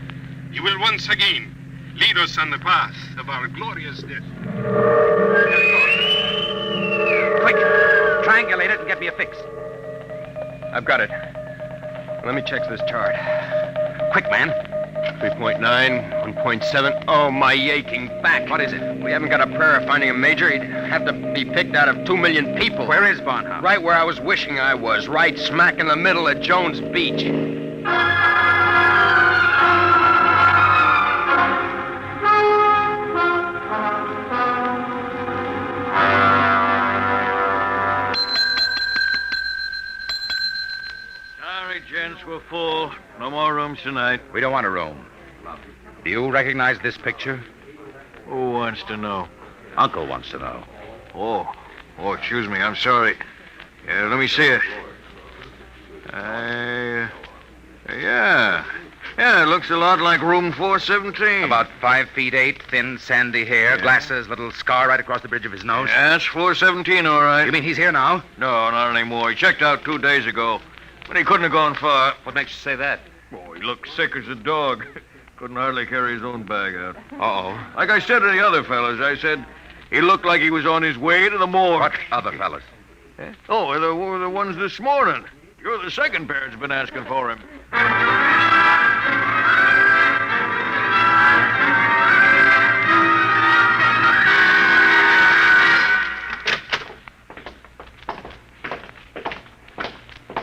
he will once again lead us on the path of our glorious death. Quick! Triangulate it and get me a fix. I've got it. Let me check this chart. Quick, man. 3.9, 1.7. Oh, my aching back. What is it? We haven't got a prayer of finding a major. He'd have to be picked out of 2 million people. Where is Barnhouse? Right where I was wishing I was. Right smack in the middle of Jones Beach. rooms tonight. We don't want a room. Do you recognize this picture? Who wants to know? Uncle wants to know. Oh, excuse me. I'm sorry. Let me see it. Yeah, it looks a lot like room 417. About 5'8", thin, sandy hair, glasses, little scar right across the bridge of his nose. Yeah, that's 417, all right. You mean he's here now? No, not anymore. He checked out 2 days ago, but he couldn't have gone far. What makes you say that? Oh, he looked sick as a dog. Couldn't hardly carry his own bag out. Uh-oh. Like I said to the other fellas, I said he looked like he was on his way to the morgue. What other fellas? Oh, the ones this morning. You're the second pair that's been asking for him.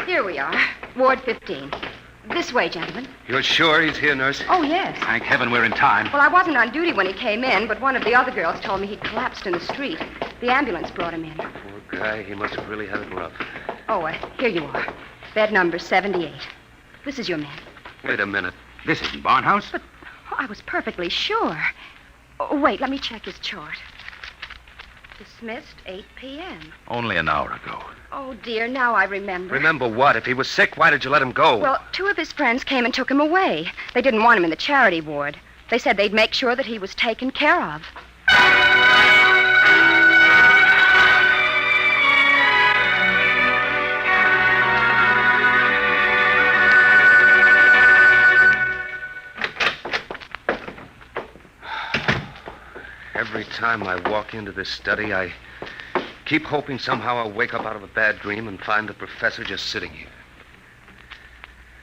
Here we are, Ward 15. This way, gentlemen. You're sure he's here, nurse? Oh, yes. Thank heaven we're in time. Well, I wasn't on duty when he came in, but one of the other girls told me he'd collapsed in the street. The ambulance brought him in. Poor guy, he must have really had it rough. Oh, here you are. Bed number 78. This is your man. Wait a minute. This isn't Barnhouse. But I was perfectly sure. Oh, wait, let me check his chart. Dismissed 8 p.m. Only an hour ago. Oh, dear, now I remember. Remember what? If he was sick, why did you let him go? Well, 2 of his friends came and took him away. They didn't want him in the charity ward. They said they'd make sure that he was taken care of. Every time I walk into this study, I keep hoping somehow I'll wake up out of a bad dream and find the professor just sitting here.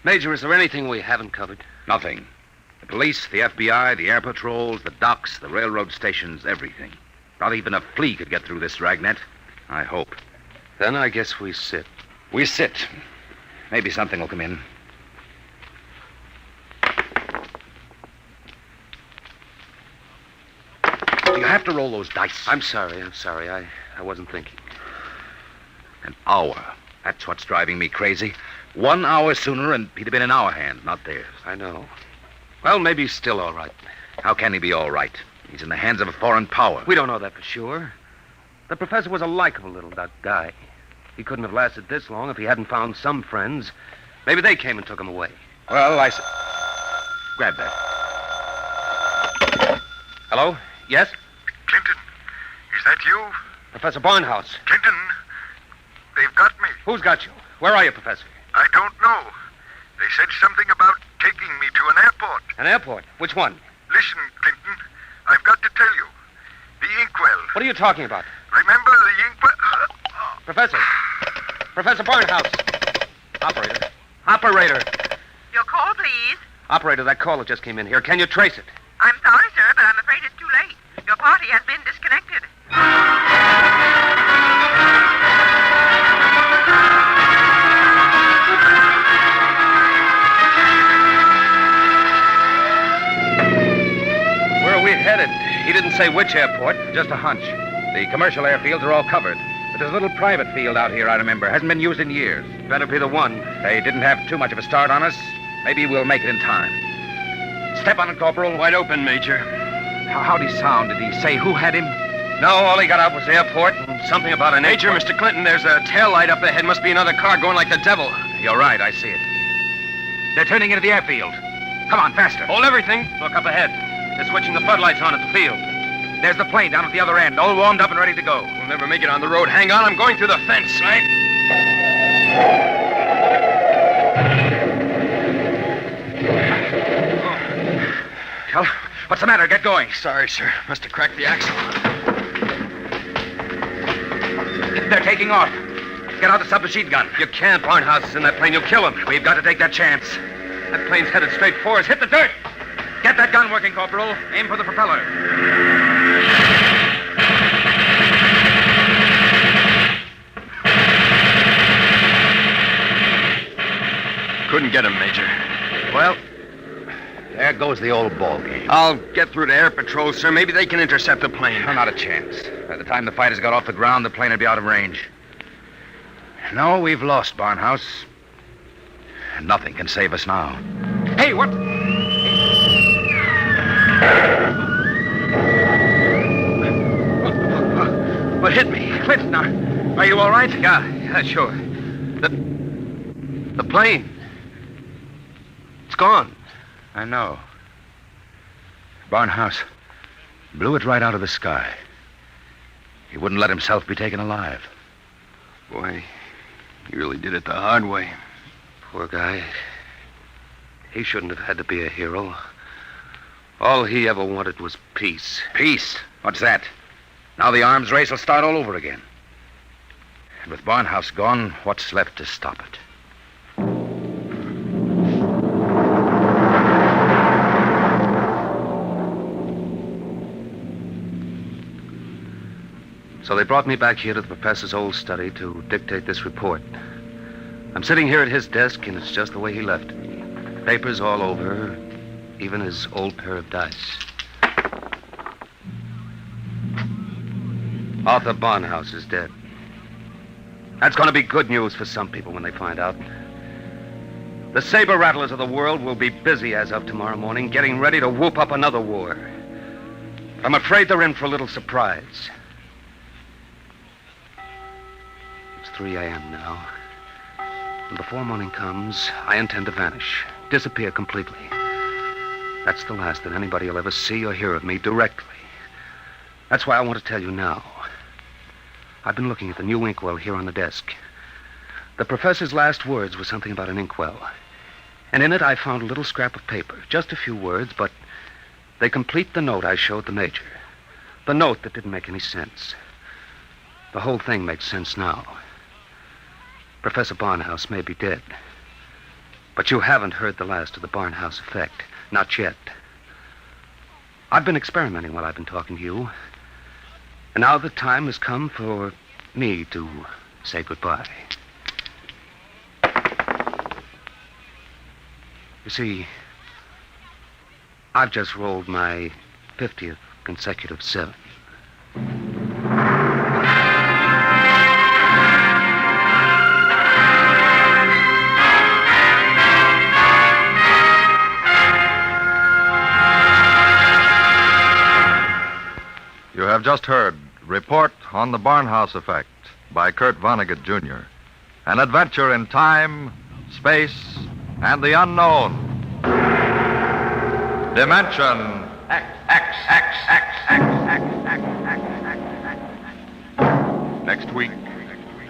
Major, is there anything we haven't covered? Nothing. The police, the FBI, the air patrols, the docks, the railroad stations, everything. Not even a flea could get through this dragnet. I hope. Then I guess we sit. We sit. Maybe something will come in. You have to roll those dice. I'm sorry. I wasn't thinking. An hour. That's what's driving me crazy. 1 hour sooner and he'd have been in our hands, not theirs. I know. Well, maybe he's still all right. How can he be all right? He's in the hands of a foreign power. We don't know that for sure. The professor was a likable little guy. He couldn't have lasted this long if he hadn't found some friends. Maybe they came and took him away. Well, grab that. Hello? Yes? Clinton, is that you? Professor Barnhouse. Clinton, they've got me. Who's got you? Where are you, Professor? I don't know. They said something about taking me to an airport. An airport? Which one? Listen, Clinton, I've got to tell you. The inkwell. What are you talking about? Remember the inkwell? Professor. Professor Barnhouse. Operator. Your call, please. Operator, that caller just came in here. Can you trace it? I'm sorry, sir, but I'm afraid it's too late. Your party has been disconnected. Where are we headed? He didn't say which airport. Just a hunch. The commercial airfields are all covered. But there's a little private field out here, I remember. Hasn't been used in years. Better be the one. They didn't have too much of a start on us. Maybe we'll make it in time. Step on it, Corporal. Wide open, Major. How'd he sound? Did he say who had him? No, all he got out was airport and something about an Major, airport. Mr. Clinton, there's a tail light up ahead. Must be another car going like the devil. You're right, I see it. They're turning into the airfield. Come on, faster. Hold everything. Look up ahead. They're switching the floodlights on at the field. There's the plane down at the other end, all warmed up and ready to go. We'll never make it on the road. Hang on, I'm going through the fence. Right? Well, what's the matter? Get going. Sorry, sir. Must have cracked the axle. They're taking off. Get out the submachine gun. You can't. Barnhouse is in that plane. You'll kill him. We've got to take that chance. That plane's headed straight for us. Hit the dirt. Get that gun working, Corporal. Aim for the propeller. Couldn't get him, Major. Well, there goes the old ball game. I'll get through to Air Patrol, sir. Maybe they can intercept the plane. No, not a chance. By the time the fighters got off the ground, the plane would be out of range. No, we've lost, Barnhouse. Nothing can save us now. Hey, what? What hit me? Clinton, are you all right? Yeah, sure. The plane. It's gone. I know. Barnhouse blew it right out of the sky. He wouldn't let himself be taken alive. Boy, he really did it the hard way. Poor guy. He shouldn't have had to be a hero. All he ever wanted was peace. Peace? What's that? Now the arms race will start all over again. And with Barnhouse gone, what's left to stop it? So they brought me back here to the professor's old study to dictate this report. I'm sitting here at his desk, and it's just the way he left it. Papers all over, even his old pair of dice. Arthur Barnhouse is dead. That's going to be good news for some people when they find out. The saber rattlers of the world will be busy as of tomorrow morning, getting ready to whoop up another war. I'm afraid they're in for a little surprise. It's 3 a.m. now. And before morning comes, I intend to vanish, disappear completely. That's the last that anybody will ever see or hear of me directly. That's why I want to tell you now. I've been looking at the new inkwell here on the desk. The professor's last words were something about an inkwell. And in it I found a little scrap of paper. Just a few words, but they complete the note I showed the major. The note that didn't make any sense. The whole thing makes sense now. Professor Barnhouse may be dead. But you haven't heard the last of the Barnhouse effect. Not yet. I've been experimenting while I've been talking to you. And now the time has come for me to say goodbye. You see, I've just rolled my 50th consecutive 7. You have just heard Report on the Barnhouse Effect by Kurt Vonnegut, Jr. An adventure in time, space, and the unknown. Dimension Next week,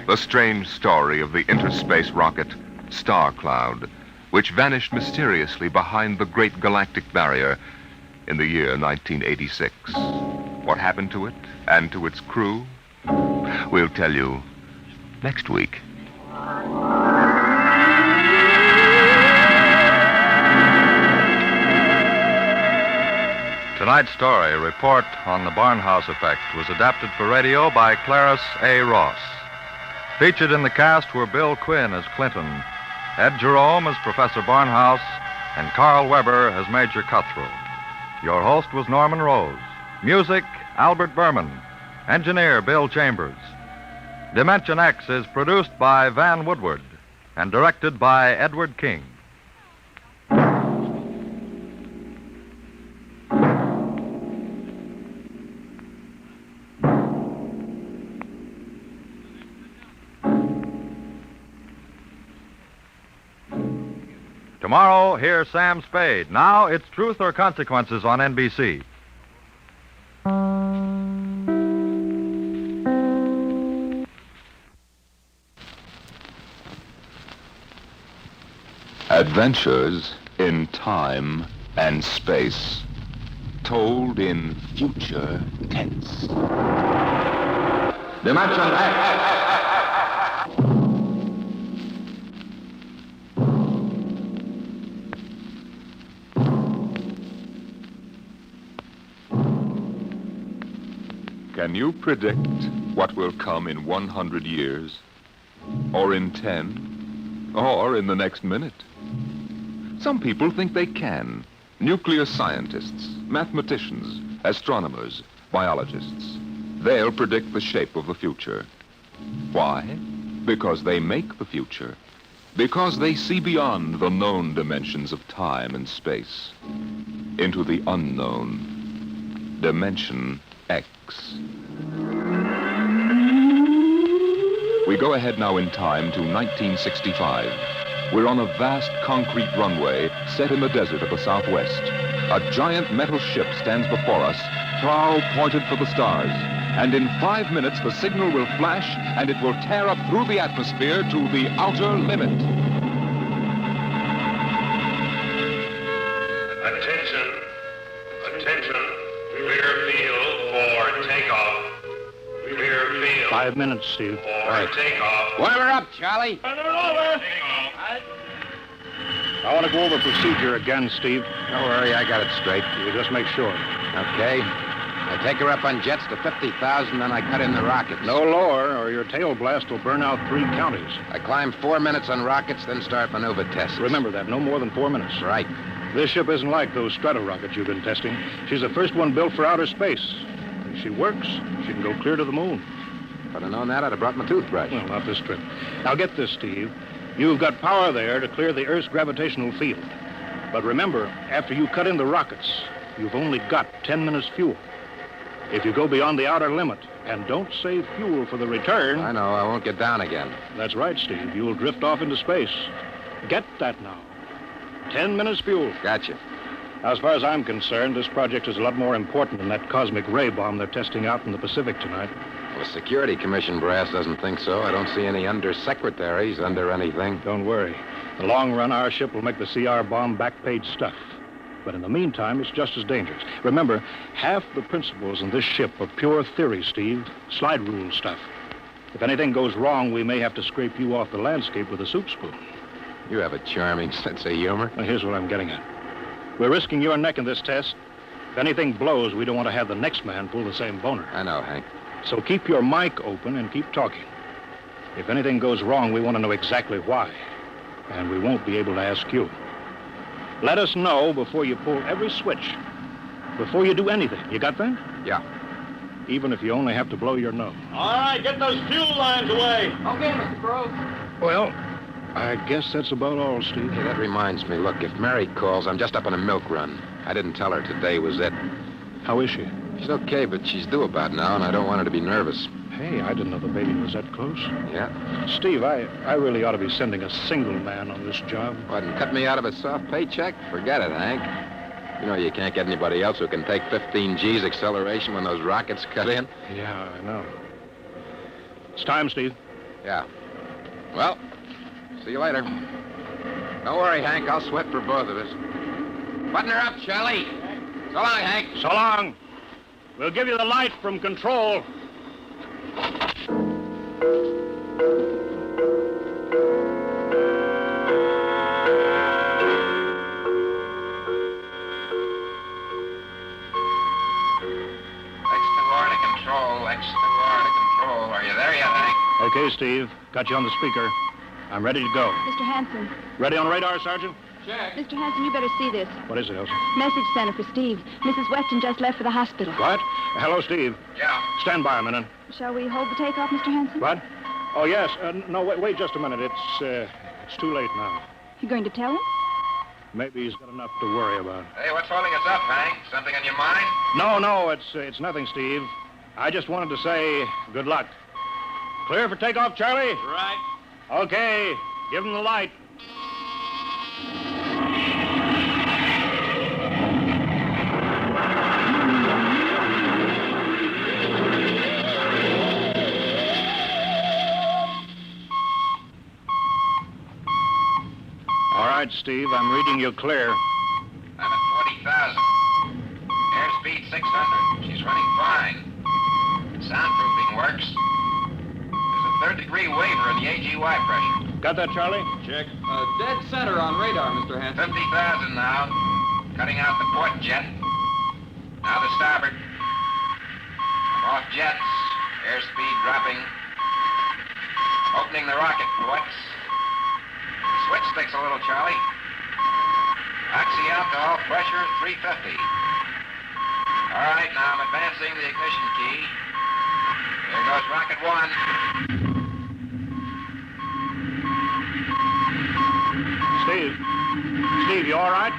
the strange story of the interspace rocket Star Cloud, which vanished mysteriously behind the Great Galactic Barrier in the year 1986. What happened to it and to its crew? We'll tell you next week. Tonight's story, Report on the Barnhouse Effect, was adapted for radio by Clarence A. Ross. Featured in the cast were Bill Quinn as Clinton, Ed Jerome as Professor Barnhouse, and Carl Weber as Major Cutthroat. Your host was Norman Rose. Music, Albert Berman. Engineer, Bill Chambers. Dimension X is produced by Van Woodward and directed by Edward King. Tomorrow, hear Sam Spade. Now it's Truth or Consequences on NBC. Adventures in time and space, told in future tense. Dimension X. Can you predict what will come in 100 years? Or in 10? Or in the next minute? Some people think they can. Nuclear scientists, mathematicians, astronomers, biologists. They'll predict the shape of the future. Why? Because they make the future. Because they see beyond the known dimensions of time and space into the unknown, Dimension X. We go ahead now in time to 1965. We're on a vast concrete runway set in the desert of the Southwest. A giant metal ship stands before us, prow pointed for the stars. And in 5 minutes, the signal will flash, and it will tear up through the atmosphere to the outer limit. Attention. Attention. Clear field for takeoff. Clear field 5 minutes, Steve. for takeoff. Boiler up, Charlie. I want to go over procedure again, Steve. Don't worry, I got it straight. You just make sure. Okay. I take her up on jets to 50,000, then I cut in the rockets. No lower, or your tail blast will burn out 3 counties. I climb 4 minutes on rockets, then start maneuver tests. Remember that, no more than 4 minutes. Right. This ship isn't like those strato-rockets you've been testing. She's the first one built for outer space. If she works, she can go clear to the moon. If I'd have known that, I'd have brought my toothbrush. Well, not this trip. Now get this, Steve. You've got power there to clear the Earth's gravitational field. But remember, after you cut in the rockets, you've only got 10 minutes fuel. If you go beyond the outer limit and don't save fuel for the return... I know, I won't get down again. That's right, Steve. You'll drift off into space. Get that now. 10 minutes fuel. Gotcha. Now, as far as I'm concerned, this project is a lot more important than that cosmic ray bomb they're testing out in the Pacific tonight. Well, the Security Commission brass doesn't think so. I don't see any undersecretaries under anything. Don't worry. In the long run, our ship will make the CR bomb back-page stuff. But in the meantime, it's just as dangerous. Remember, half the principles in this ship are pure theory, Steve. Slide rule stuff. If anything goes wrong, we may have to scrape you off the landscape with a soup spoon. You have a charming sense of humor. Now, here's what I'm getting at. We're risking your neck in this test. If anything blows, we don't want to have the next man pull the same boner. I know, Hank. So keep your mic open and keep talking. If anything goes wrong, we want to know exactly why. And we won't be able to ask you. Let us know before you pull every switch. Before you do anything. You got that? Yeah. Even if you only have to blow your nose. All right, get those fuel lines away. Okay, Mr. Grove. Well, I guess that's about all, Steve. Hey, that reminds me. Look, if Mary calls, I'm just up on a milk run. I didn't tell her today was it. How is she? She's okay, but she's due about now, and I don't want her to be nervous. Hey, I didn't know the baby was that close. Yeah? Steve, I really ought to be sending a single man on this job. What, and cut me out of a soft paycheck? Forget it, Hank. You know you can't get anybody else who can take 15 G's acceleration when those rockets cut in. Yeah, I know. It's time, Steve. Yeah. Well, see you later. Don't worry, Hank. I'll sweat for both of us. Button her up, Charlie. So long, Hank. So long. We'll give you the light from control. X2R to control. X2R to control. Are you there yet, Hank? Okay, Steve. Got you on the speaker. I'm ready to go. Mr. Hanson. Ready on radar, Sergeant? Check. Mr. Hanson, you better see this. What is it, Elsa? Message center for Steve. Mrs. Weston just left for the hospital. What? Hello, Steve. Yeah. Stand by a minute. Shall we hold the takeoff, Mr. Hanson? What? Oh, yes. No, wait just a minute. It's too late now. You going to tell him? Maybe he's got enough to worry about. Hey, what's holding us up, Hank? Something on your mind? No, it's nothing, Steve. I just wanted to say good luck. Clear for takeoff, Charlie? Right. Okay. Give him the light. All right, Steve, I'm reading you clear. I'm at 40,000. Airspeed 600. She's running fine. Soundproofing works. There's a third-degree waiver in the AGY pressure. Got that, Charlie? Check. Dead center on radar, Mr. Hanson. 50,000 now. Cutting out the port jet. Now the starboard. I'm off jets. Airspeed dropping. Opening the rocket ports. Switch sticks a little, Charlie. Oxy alcohol pressure 350. All right, now I'm advancing the ignition key. There goes rocket one. Steve, you all right?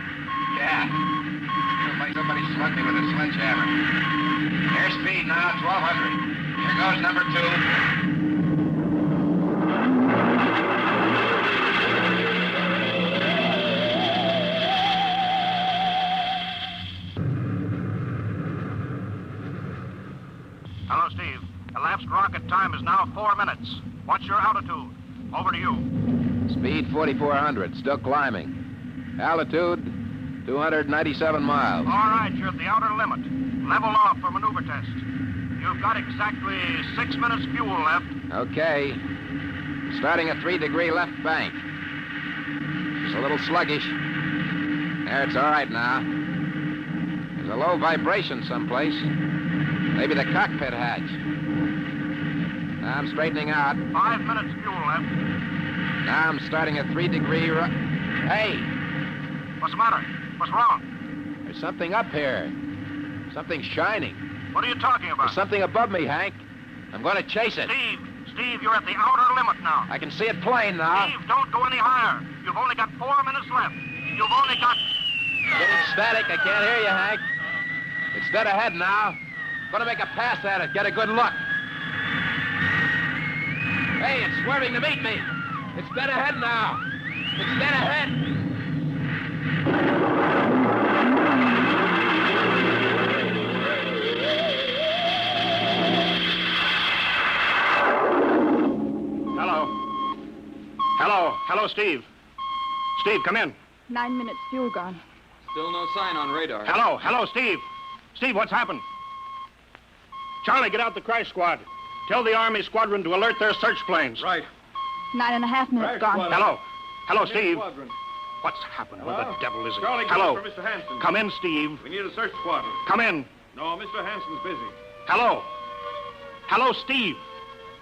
Yeah. Feels like somebody slugged me with a sledgehammer. Airspeed now, 1,200. Here goes number 2. Hello, Steve. Elapsed rocket time is now 4 minutes. What's your altitude? Over to you. Speed 4,400. Still climbing. Altitude 297 miles. All right, you're at the outer limit. Level off for maneuver test. You've got exactly 6 minutes fuel left. Okay. Starting a 3-degree left bank. It's a little sluggish. There, it's all right now. There's a low vibration someplace. Maybe the cockpit hatch. Now I'm straightening out. 5 minutes fuel left. Now I'm starting a 3-degree Hey! What's the matter? What's wrong? There's something up here. Something shining. What are you talking about? There's something above me, Hank. I'm going to chase it. Steve, you're at the outer limit now. I can see it plain now. Steve, don't go any higher. You've only got 4 minutes left. You've only got... Getting static. I can't hear you, Hank. It's dead ahead now. Going to make a pass at it. Get a good look. Hey, it's swerving to meet me. It's dead ahead now. It's dead ahead. Hello, Steve. Steve, come in. 9 minutes fuel gone. Still no sign on radar. Hello, Steve. Steve, what's happened? Charlie, get out the crash squad. Tell the Army squadron to alert their search planes. Right. 9.5 minutes gone. Hello, Steve. Squadron. What's happened? Where the devil is it? Charlie, Hello. for Mr. Hanson. Come in, Steve. We need a search squadron. Come in. No, Mr. Hanson's busy. Hello, Steve.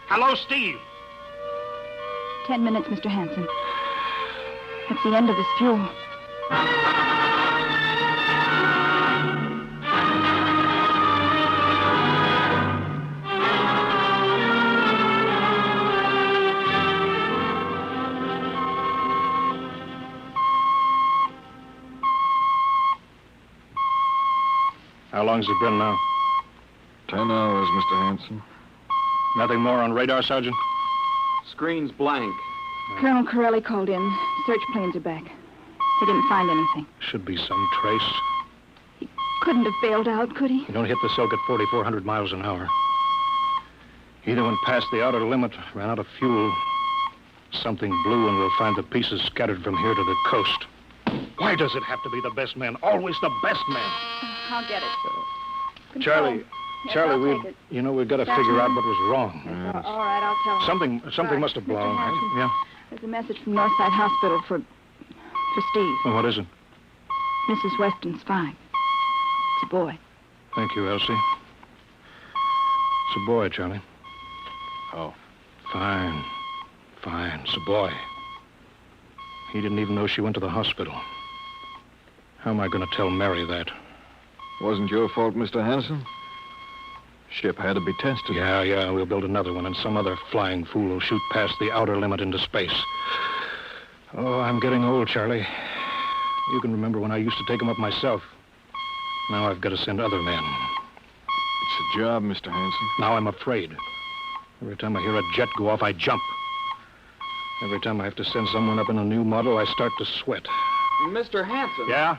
Hello, Steve. 10 minutes, Mr. Hanson. That's the end of this fuel. How long's it been now? 10 hours, Mr. Hanson. Nothing more on radar, Sergeant? Screen's blank. Colonel Corelli called in. Search planes are back. They didn't find anything. Should be some trace. Couldn't have bailed out, could he? You don't hit the silk at 4,400 miles an hour. Either went past the outer limit, ran out of fuel. Something blew, and we'll find the pieces scattered from here to the coast. Why does it have to be the best man? Always the best man. I'll get it. Charlie, Yes, I'll we've take it. got to That's figure out fine. what was wrong. All right, I'll tell him. Something Right. must have Mr. blown. Hanson, Yeah. There's a message from Northside Hospital for Steve. Well, what is it? Mrs. Weston's fine. It's a boy. Thank you, Elsie. It's a boy, Charlie. Oh. Fine. It's a boy. He didn't even know she went to the hospital. How am I going to tell Mary that? Wasn't your fault, Mr. Hanson. Ship had to be tested. Yeah, we'll build another one, and some other flying fool will shoot past the outer limit into space. Oh, I'm getting old, Charlie. You can remember when I used to take them up myself. Now I've got to send other men. It's a job, Mr. Hanson. Now I'm afraid. Every time I hear a jet go off, I jump. Every time I have to send someone up in a new model, I start to sweat. Mr. Hanson. Yeah?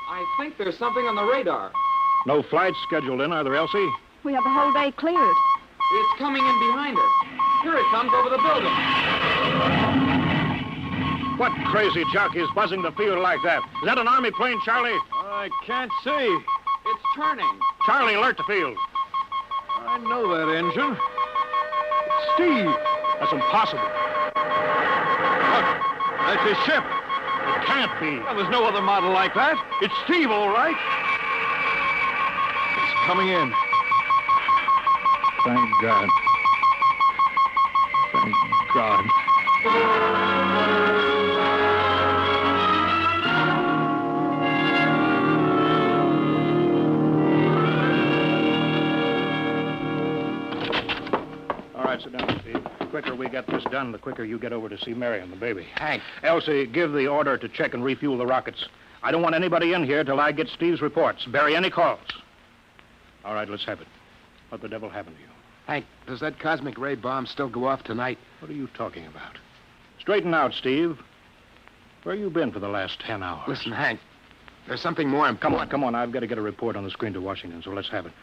I think there's something on the radar. No flights scheduled in, are there, Elsie? We have the whole day cleared. It's coming in behind us. Here it comes over the building. What crazy jockey is buzzing the field like that? Is that an Army plane, Charlie? I can't see. It's turning. Charlie, alert the field. I know that engine. It's Steve. That's impossible. Look, that's his ship. It can't be. Well, there's no other model like that. It's Steve, all right. It's coming in. Thank God. Thank God. All right, sit down, Steve. The quicker we get this done, the quicker you get over to see Mary and the baby. Hank. Elsie, give the order to check and refuel the rockets. I don't want anybody in here till I get Steve's reports. Bury any calls. All right, let's have it. What the devil happened to you? Hank, does that cosmic ray bomb still go off tonight? What are you talking about? Straighten out, Steve. Where you been for the last 10 hours? Listen, Hank, there's something more important. Come on. I've got to get a report on the screen to Washington, so let's have it.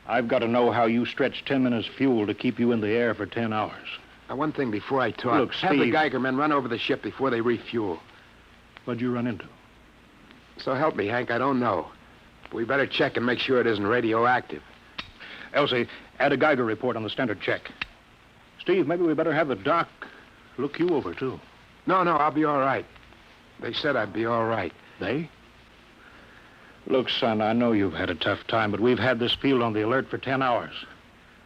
I've got to know how you stretched 10 minutes fuel to keep you in the air for 10 hours. Now, one thing before I talk. Look, have the Steve. Geiger men run over the ship before they refuel. What'd you run into? So help me, Hank, I don't know. But we better check and make sure it isn't radioactive. Elsie, add a Geiger report on the standard check. Steve, maybe we better have the doc look you over, too. No, I'll be all right. They said I'd be all right. They? Look, son, I know you've had a tough time, but we've had this field on the alert for 10 hours.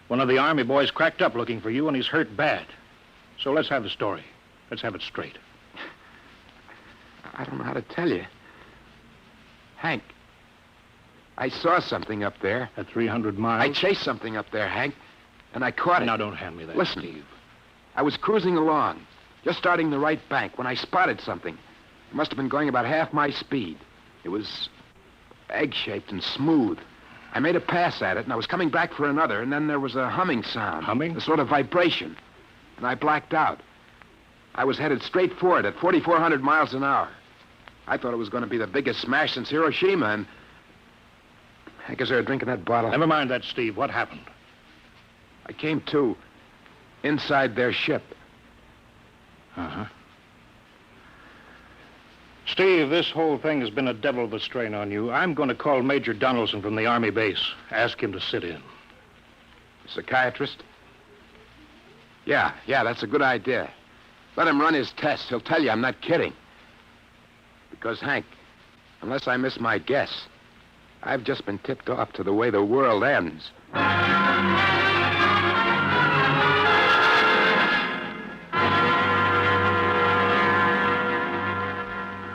One of the Army boys cracked up looking for you, and he's hurt bad. So let's have the story. Let's have it straight. I don't know how to tell you. Hank, I saw something up there. At 300 miles? I chased something up there, Hank, and I caught it. Now, don't hand me that, Listen, Steve. I was cruising along, just starting the right bank, when I spotted something. It must have been going about half my speed. It was egg-shaped and smooth. I made a pass at it, and I was coming back for another, and then there was a humming sound. Humming? A sort of vibration. And I blacked out. I was headed straight for it at 4,400 miles an hour. I thought it was going to be the biggest smash since Hiroshima, and... Hank, is there a drink in that bottle? Never mind that, Steve. What happened? I came to inside their ship. Uh-huh. Steve, this whole thing has been a devil of a strain on you. I'm going to call Major Donaldson from the Army base. Ask him to sit in. Psychiatrist? Yeah, that's a good idea. Let him run his tests. He'll tell you I'm not kidding. Because, Hank, unless I miss my guess, I've just been tipped off to the way the world ends.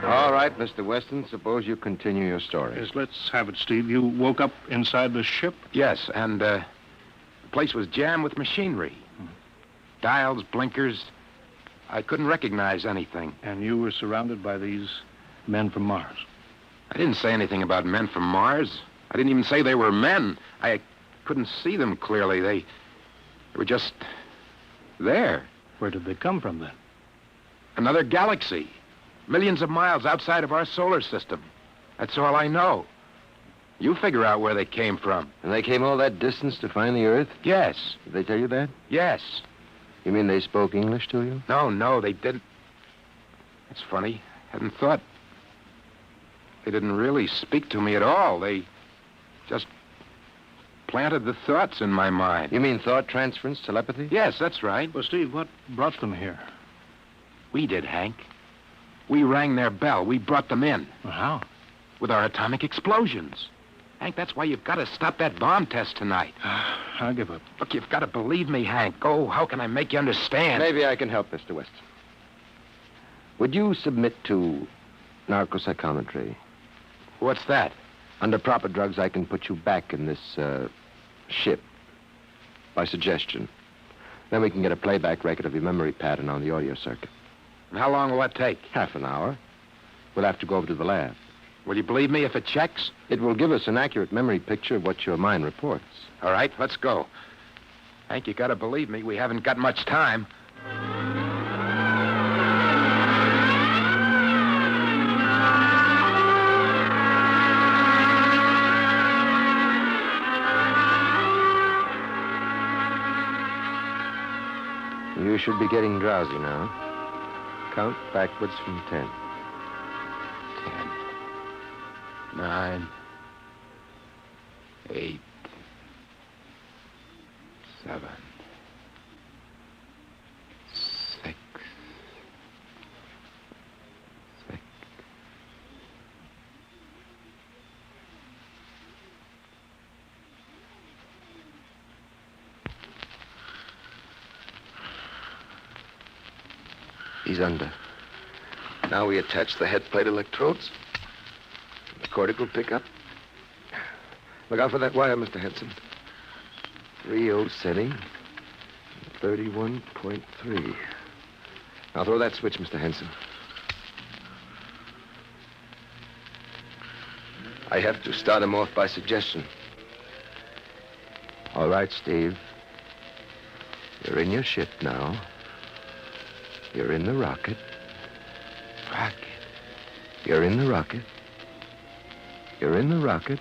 All right, Mr. Weston, suppose you continue your story. Yes, let's have it, Steve. You woke up inside the ship? Yes, and the place was jammed with machinery. Dials, blinkers. I couldn't recognize anything. And you were surrounded by these men from Mars? I didn't say anything about men from Mars. I didn't even say they were men. I couldn't see them clearly. They were just there. Where did they come from, then? Another galaxy. Millions of miles outside of our solar system. That's all I know. You figure out where they came from. And they came all that distance to find the Earth? Yes. Did they tell you that? Yes. You mean they spoke English to you? No, they didn't. That's funny. Hadn't thought. They didn't really speak to me at all. They just planted the thoughts in my mind. You mean thought transference, telepathy? Yes, that's right. Well, Steve, what brought them here? We did, Hank. We rang their bell. We brought them in. Well, how? With our atomic explosions. Hank, that's why you've got to stop that bomb test tonight. I'll give up. Look, you've got to believe me, Hank. Oh, how can I make you understand? Maybe I can help, Mr. Weston. Would you submit to narcopsychometry? What's that? Under proper drugs, I can put you back in this ship by suggestion. Then we can get a playback record of your memory pattern on the audio circuit. And how long will that take? Half an hour. We'll have to go over to the lab. Will you believe me if it checks? It will give us an accurate memory picture of what your mind reports. All right, let's go. Hank, you gotta believe me. We haven't got much time. You should be getting drowsy now. Count backwards from 10. 9, 8, 7, 6, 6. He's under. Now we attach the head plate electrodes. The cortical pickup. Look out for that wire, Mr. Henson. 3.0 setting. 31.3. Now throw that switch, Mr. Hanson. I have to start him off by suggestion. All right, Steve. You're in your ship now. You're in the rocket. Rocket. You're in the rocket. You're in the rocket.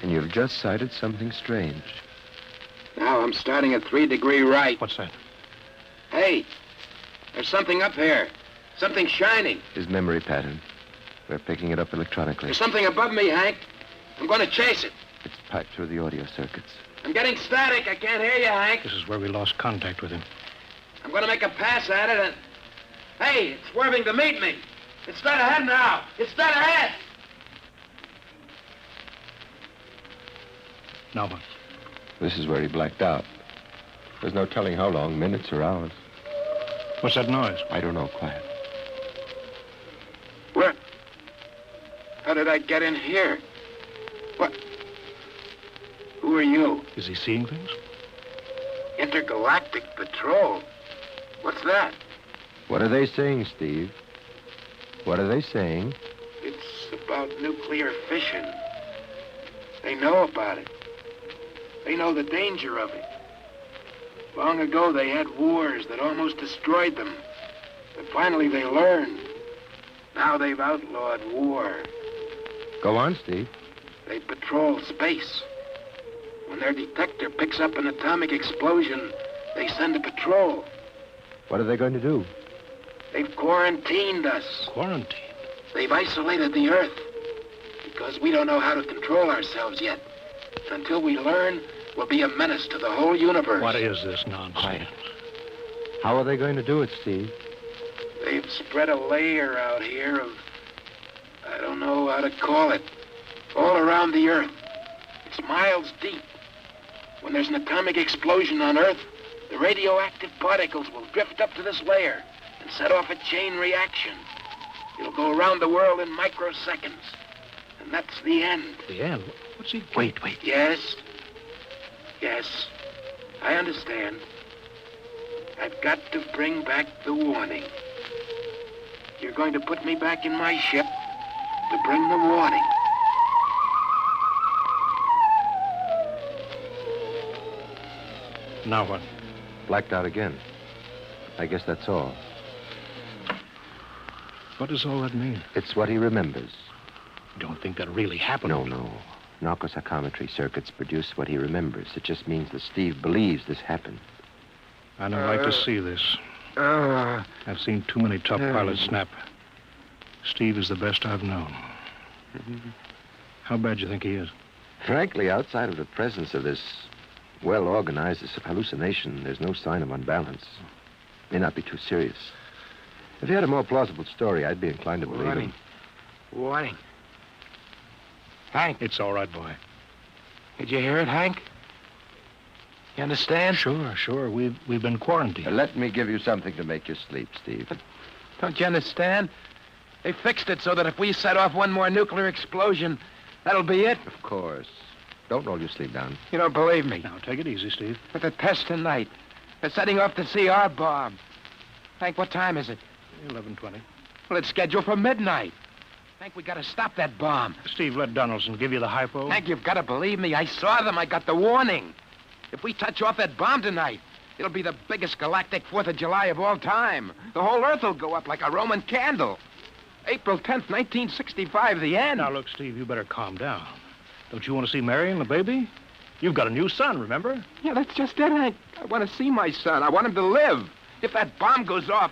And you've just sighted something strange. Now I'm starting at 3 degrees right. What's that? Hey, there's something up here. Something shining. His memory pattern. We're picking it up electronically. There's something above me, Hank. I'm going to chase it. It's piped through the audio circuits. I'm getting static. I can't hear you, Hank. This is where we lost contact with him. I'm going to make a pass at it and... Hey, it's swerving to meet me. It's dead ahead now. It's dead ahead. Now what? This is where he blacked out. There's no telling how long, minutes or hours. What's that noise? I don't know, quiet. Where? How did I get in here? What? Who are you? Is he seeing things? Intergalactic Patrol. What's that? What are they saying, Steve? What are they saying? It's about nuclear fission. They know about it. They know the danger of it. Long ago, they had wars that almost destroyed them. But finally, they learned. Now they've outlawed war. Go on, Steve. They patrol space. When their detector picks up an atomic explosion, they send a patrol. What are they going to do? They've quarantined us. Quarantined? They've isolated the Earth. Because we don't know how to control ourselves yet. Until we learn, we'll be a menace to the whole universe. What is this nonsense? Quiet. How are they going to do it, Steve? They've spread a layer out here of... I don't know how to call it. All around the Earth. It's miles deep. When there's an atomic explosion on Earth, the radioactive particles will drift up to this layer and set off a chain reaction. It'll go around the world in microseconds. And that's the end. The end? What's he... Wait. Yes. Yes. I understand. I've got to bring back the warning. You're going to put me back in my ship to bring the warning. Now what? Blacked out again. I guess that's all. What does all that mean? It's what he remembers. You don't think that really happened? No. Narcopsychometry circuits produce what he remembers. It just means that Steve believes this happened. I don't like to see this. I've seen too many top pilots snap. Steve is the best I've known. How bad do you think he is? Frankly, outside of the presence of this well-organized hallucination, there's no sign of unbalance. May not be too serious. If he had a more plausible story, I'd be inclined to believe him. Warning. Hank. It's all right, boy. Did you hear it, Hank? You understand? Sure. We've been quarantined. Let me give you something to make you sleep, Steve. But don't you understand? They fixed it so that if we set off one more nuclear explosion, that'll be it. Of course. Don't roll your sleeve down. You don't believe me. Now, take it easy, Steve. But the test tonight. They're setting off the CR bomb. Hank, what time is it? 11:20. Well, it's scheduled for midnight. Hank, we gotta stop that bomb. Steve, let Donaldson give you the hypo. Hank, you've gotta believe me. I saw them. I got the warning. If we touch off that bomb tonight, it'll be the biggest galactic 4th of July of all time. The whole Earth will go up like a Roman candle. April 10th, 1965, the end. Now, look, Steve, you better calm down. Don't you want to see Mary and the baby? You've got a new son, remember? Yeah, that's just it, Hank. I want to see my son. I want him to live. If that bomb goes off,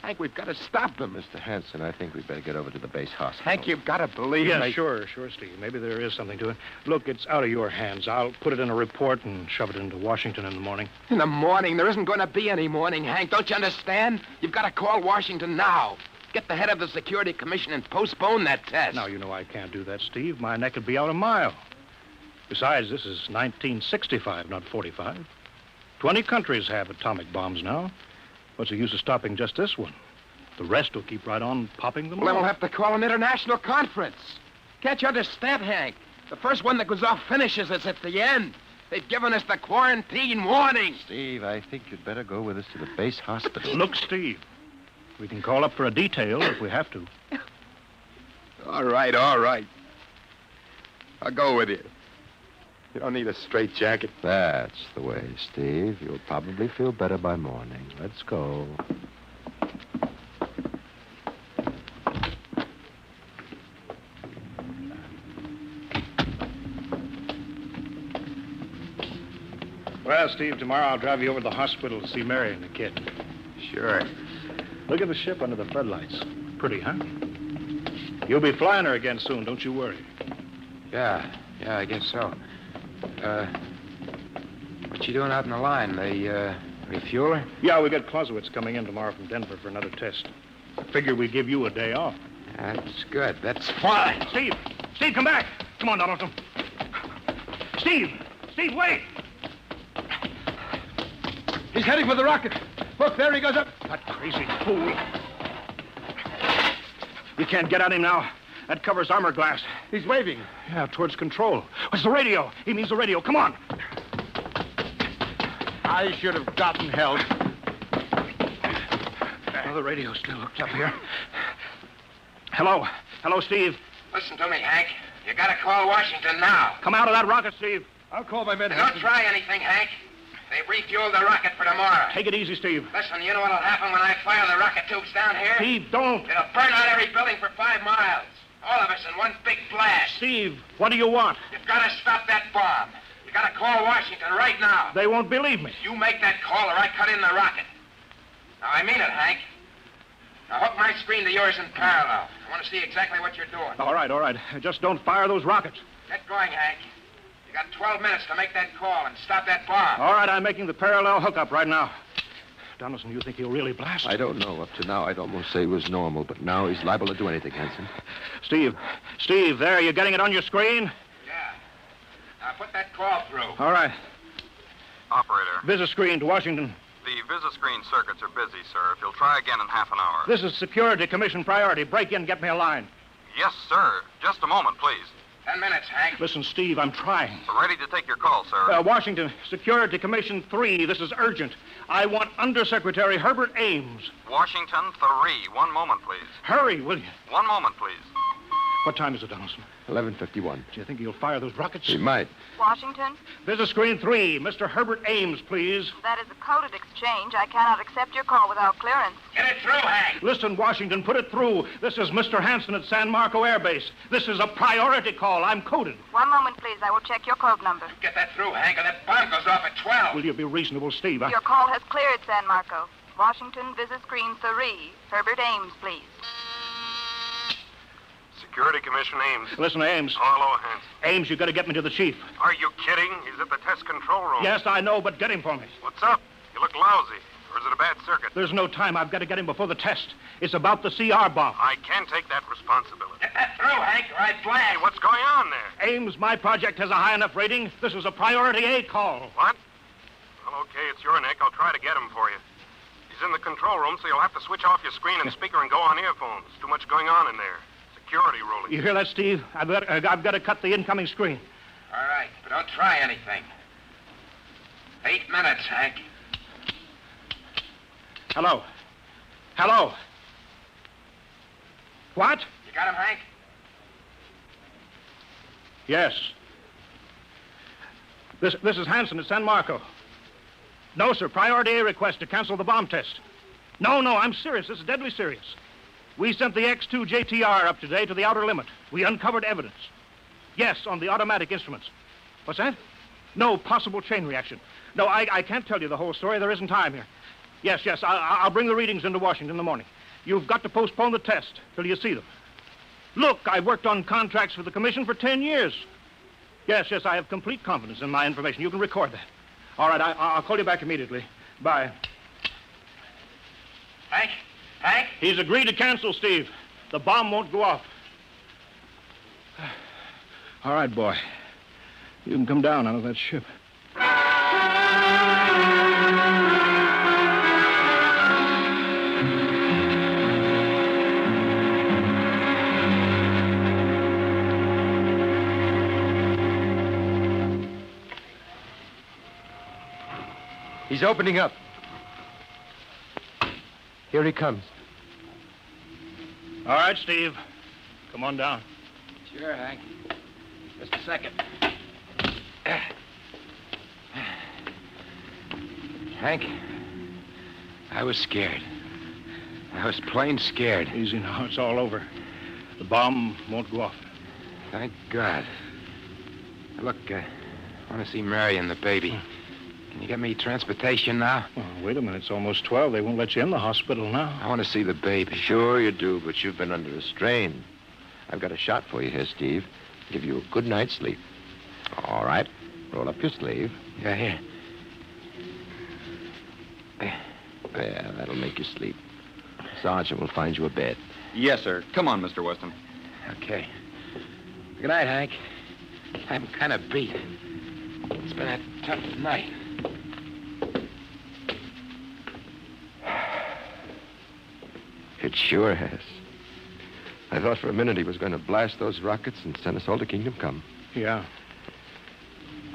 Hank, we've got to stop them. Mr. Hanson, I think we'd better get over to the base hospital. Hank, you've got to believe me. Sure, Steve. Maybe there is something to it. Look, it's out of your hands. I'll put it in a report and shove it into Washington in the morning. In the morning? There isn't going to be any morning, Hank. Don't you understand? You've got to call Washington now. Get the head of the Security Commission and postpone that test. Now, you know I can't do that, Steve. My neck would be out a mile. Besides, this is 1965, not 45. 20 countries have atomic bombs now. What's the use of stopping just this one? The rest will keep right on popping them Well, then off. we'll have to call an international conference. Can't you understand, Hank? The first one that goes off finishes us at the end. They've given us the quarantine warning. Steve, I think you'd better go with us to the base hospital. Look, Steve, we can call up for a detail if we have to. All right, all right. I'll go with you. You don't need a straitjacket. That's the way, Steve. You'll probably feel better by morning. Let's go. Well, Steve, tomorrow I'll drive you over to the hospital to see Mary and the kid. Sure. Look at the ship under the floodlights. Pretty, huh? You'll be flying her again soon, don't you worry. Yeah, I guess so. What you doing out in the line? They, refuel her? Yeah, we got Clausewitz coming in tomorrow from Denver for another test. I figure we give you a day off. That's good. That's fine. Steve! Steve, come back! Come on, Donaldson. Steve! Steve, wait! He's heading for the rocket. Look, there he goes up. That crazy fool. We can't get at him now. That covers armor glass. He's waving. Yeah, towards control. What's the radio? He means the radio. Come on. I should have gotten help. Oh, the radio still hooked up here. Hello. Hello, Steve. Listen to me, Hank. You gotta call Washington now. Come out of that rocket, Steve. I'll call my men. Don't try anything, Hank. They've refueled the rocket for tomorrow. Take it easy, Steve. Listen, you know what'll happen when I fire the rocket tubes down here? Steve, don't. It'll burn out every building for 5 miles. All of us in one big blast. Steve, what do you want? You've got to stop that bomb. You got to call Washington right now. They won't believe me. You make that call or I cut in the rocket. Now, I mean it, Hank. Now, hook my screen to yours in parallel. I want to see exactly what you're doing. All right. Just don't fire those rockets. Get going, Hank. You got 12 minutes to make that call and stop that bomb. All right, I'm making the parallel hookup right now. Donaldson, you think he'll really blast? I don't know. Up to now, I'd almost say he was normal, but now he's liable to do anything, Hanson. Steve, there, you getting it on your screen? Yeah. Now, put that call through. All right. Operator. Visit screen to Washington. The visit-screen circuits are busy, sir. If you'll try again in half an hour. This is Security Commission priority. Break in, get me a line. Yes, sir. Just a moment, please. 10 minutes, Hank. Listen, Steve, I'm trying. We're ready to take your call, sir. Washington, Security Commission 3. This is urgent. I want Undersecretary Herbert Ames. Washington 3. 1 moment, please. Hurry, will you? 1 moment, please. What time is it, Donaldson? 11:51. Do you think he'll fire those rockets? He might. Washington? Visit screen 3. Mr. Herbert Ames, please. That is a coded exchange. I cannot accept your call without clearance. Get it through, Hank. Listen, Washington, put it through. This is Mr. Hanson at San Marco Air Base. This is a priority call. I'm coded. 1 moment, please. I will check your code number. Get that through, Hank, or that bomb goes off at 12. Will you be reasonable, Steve? Your call has cleared, San Marco. Washington, visit screen 3. Herbert Ames, please. Security Commission Ames. Listen, Ames. Hello, Hanson. Ames, you got to get me to the chief. Are you kidding? He's at the test control room. Yes, I know, but get him for me. What's up? You look lousy. Or is it a bad circuit? There's no time. I've got to get him before the test. It's about the CR bomb. I can't take that responsibility. Get that through, Hank, or I blast. Hey, what's going on there? Ames, my project has a high enough rating. This is a priority A call. What? Well, okay, it's your neck. I'll try to get him for you. He's in the control room, so you'll have to switch off your screen and speaker and go on earphones. Too much going on in there. Security ruling. You hear that, Steve? I've got to cut the incoming screen. All right, but don't try anything. 8 minutes, Hank. Hello. What? You got him, Hank? Yes. This is Hanson at San Marco. No, sir. Priority A request to cancel the bomb test. No, I'm serious. This is deadly serious. We sent the X-2 JTR up today to the outer limit. We uncovered evidence. Yes, on the automatic instruments. What's that? No possible chain reaction. No, I can't tell you the whole story. There isn't time here. Yes, I'll bring the readings into Washington in the morning. You've got to postpone the test till you see them. Look, I've worked on contracts for the Commission for 10 years. Yes, I have complete confidence in my information. You can record that. All right, I'll call you back immediately. Bye. Hank? He's agreed to cancel, Steve. The bomb won't go off. All right, boy. You can come down out of that ship. He's opening up. Here he comes. All right, Steve. Come on down. Sure, Hank. Just a second. Hank, I was scared. I was plain scared. Easy now. It's all over. The bomb won't go off. Thank God. Look, I want to see Mary and the baby. Can you get me transportation now? Well, wait a minute. It's almost 12. They won't let you in the hospital now. I want to see the baby. Sure you do, but you've been under a strain. I've got a shot for you here, Steve. Give you a good night's sleep. All right. Roll up your sleeve. Yeah, here. Yeah, that'll make you sleep. Sergeant will find you a bed. Yes, sir. Come on, Mr. Weston. Okay. Good night, Hank. I'm kind of beat. It's been a tough night. It sure has. I thought for a minute he was going to blast those rockets and send us all to Kingdom Come. Yeah.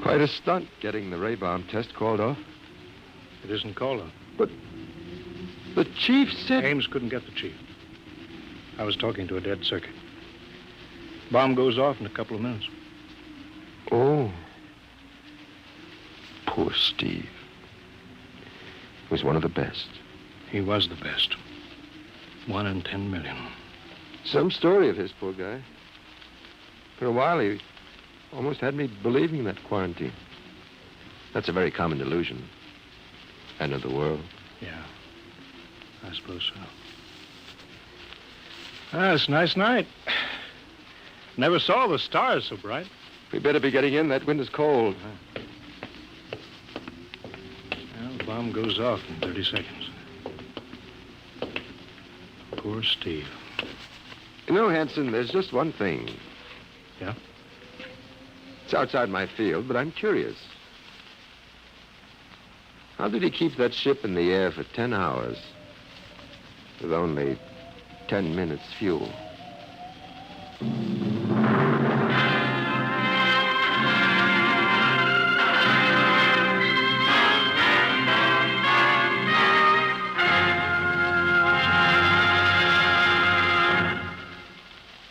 Quite a stunt getting the ray bomb test called off. It isn't called off. But the chief said... Ames couldn't get the chief. I was talking to a dead circuit. Bomb goes off in a couple of minutes. Oh. Poor Steve. He was one of the best. He was the best. 1 in 10 million. Some story of his, poor guy. For a while, he almost had me believing that quarantine. That's a very common delusion. End of the world. Yeah, I suppose so. Ah, it's a nice night. Never saw the stars so bright. We better be getting in. That wind is cold. Well, the bomb goes off in 30 seconds. Poor Steve. You know, Hanson, there's just one thing. Yeah? It's outside my field, but I'm curious. How did he keep that ship in the air for 10 hours with only 10 minutes fuel?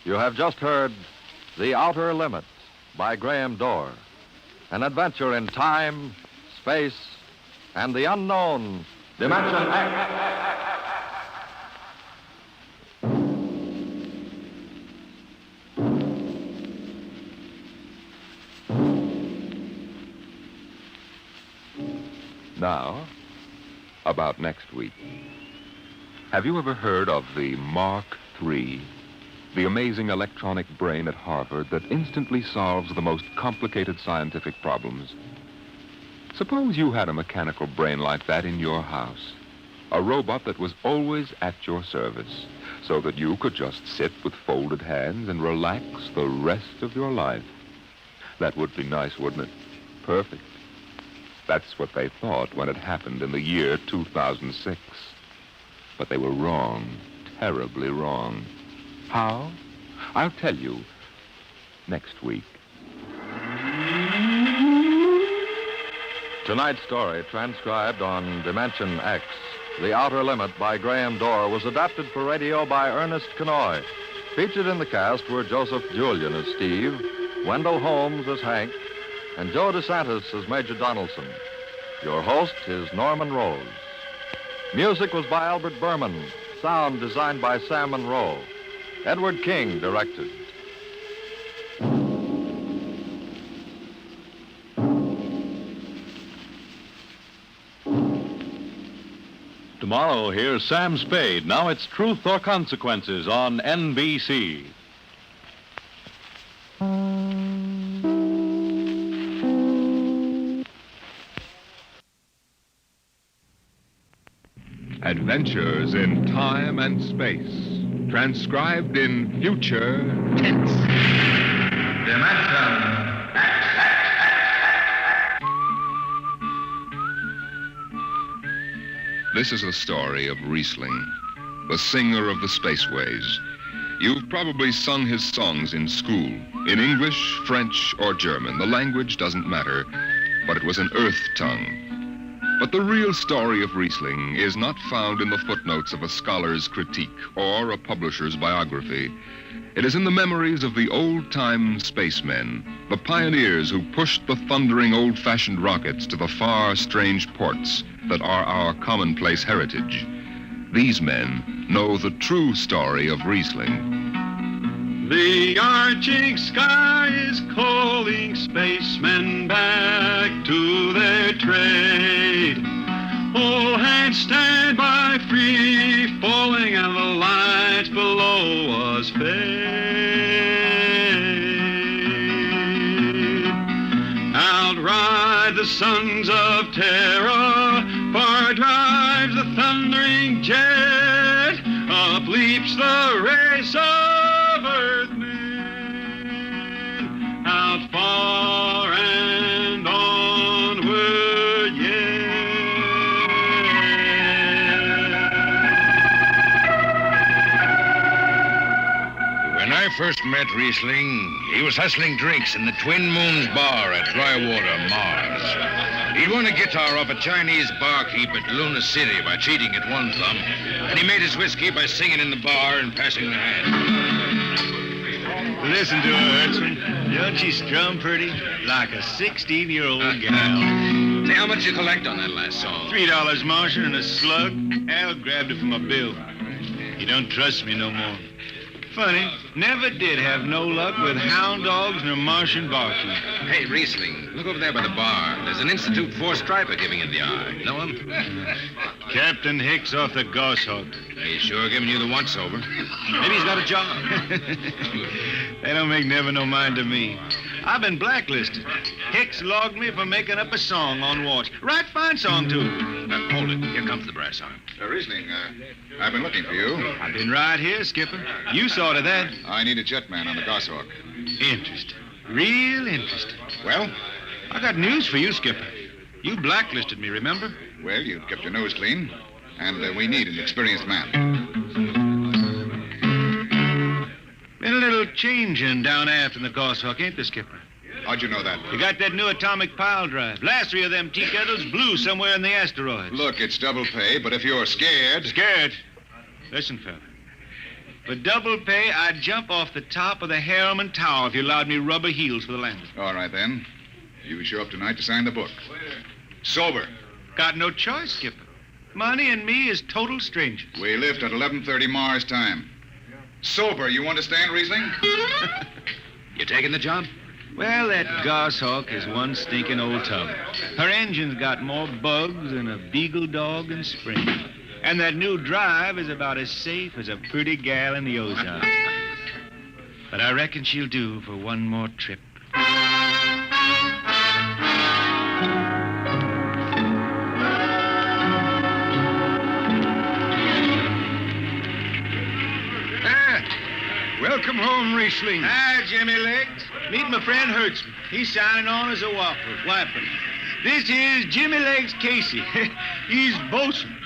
You have just heard The Outer Limit by Graham Dorr, an adventure in time, space, and the unknown Dimension X. Now, about next week. Have you ever heard of the Mark III? The amazing electronic brain at Harvard that instantly solves the most complicated scientific problems. Suppose you had a mechanical brain like that in your house. A robot that was always at your service, so that you could just sit with folded hands and relax the rest of your life. That would be nice, wouldn't it? Perfect. That's what they thought when it happened in the year 2006. But they were wrong, terribly wrong. How? I'll tell you next week. Tonight's story, transcribed on Dimension X, The Outer Limit by Graham Dorr, was adapted for radio by Ernest Kenoy. Featured in the cast were Joseph Julian as Steve, Wendell Holmes as Hank, and Joe DeSantis as Major Donaldson. Your host is Norman Rose. Music was by Albert Berman. Sound designed by Sam Monroe. Edward King directed. Tomorrow, here's Sam Spade. Now it's Truth or Consequences on NBC. Adventures in time and space. Transcribed in future tense. Dimension This is the story of Riesling, the singer of the spaceways. You've probably sung his songs in school, in English, French, or German. The language doesn't matter, but it was an earth tongue. But the real story of Riesling is not found in the footnotes of a scholar's critique or a publisher's biography. It is in the memories of the old-time spacemen, the pioneers who pushed the thundering old-fashioned rockets to the far, strange ports that are our commonplace heritage. These men know the true story of Riesling. The arching sky is calling spacemen back to their trade. All hands stand by, free falling, and the lights below us fade. Outride the sons of terror, far drives the thundering jet, up leaps the race of earthmen, out far and onward yet. When I first met Riesling, he was hustling drinks in the Twin Moons bar at Drywater, Mars. He'd won a guitar off a Chinese barkeep at Luna City by cheating at one thumb, and he made his whiskey by singing in the bar and passing the hat. Listen to her, Hertzman. Don't she strum pretty? Like a 16-year-old gal. Say, how much you collect on that last song? $3 Martian and a slug. Al grabbed it from my bill. He don't trust me no more. Funny, never did have no luck with hound dogs nor Martian barkeep. Hey, Riesling, look over there by the bar. There's an Institute 4 striper giving it the eye. Know him? Captain Hicks off the Goshawk. He's sure giving you the once-over. Maybe he's got a job. They don't make never no mind to me. I've been blacklisted. Hicks logged me for making up a song on watch. Right fine song, too. Hold it. Here comes the brass arm. Riesling, I've been looking for you. I've been right here, Skipper. You saw to that. I need a jetman on the Goshawk. Interesting. Real interesting. Well? I got news for you, Skipper. You blacklisted me, remember? Well, you kept your nose clean, and we need an experienced man. Been a little changing down aft in the Goshawk, ain't there, Skipper? How'd you know that? You got that new atomic pile drive. Last 3 of them tea kettles blew somewhere in the asteroids. Look, it's double pay, but if you're scared... Scared? Listen, fella. For double pay, I'd jump off the top of the Harriman Tower if you allowed me rubber heels for the landing. All right, then. You show up tonight to sign the book. Sober. Got no choice, Skipper. Money and me is total strangers. We lift at 11:30 Mars time. Sober, you understand, Riesling? You taking the job? Well, that Goshawk is one stinking old tub. Her engine's got more bugs than a beagle dog in spring. And that new drive is about as safe as a pretty gal in the Ozarks. But I reckon she'll do for one more trip. Welcome home, Riesling. Hi, Jimmy Legs. Meet my friend Hertzman. He's signing on as a wiper. This here's Jimmy Legs Casey. He's bosun.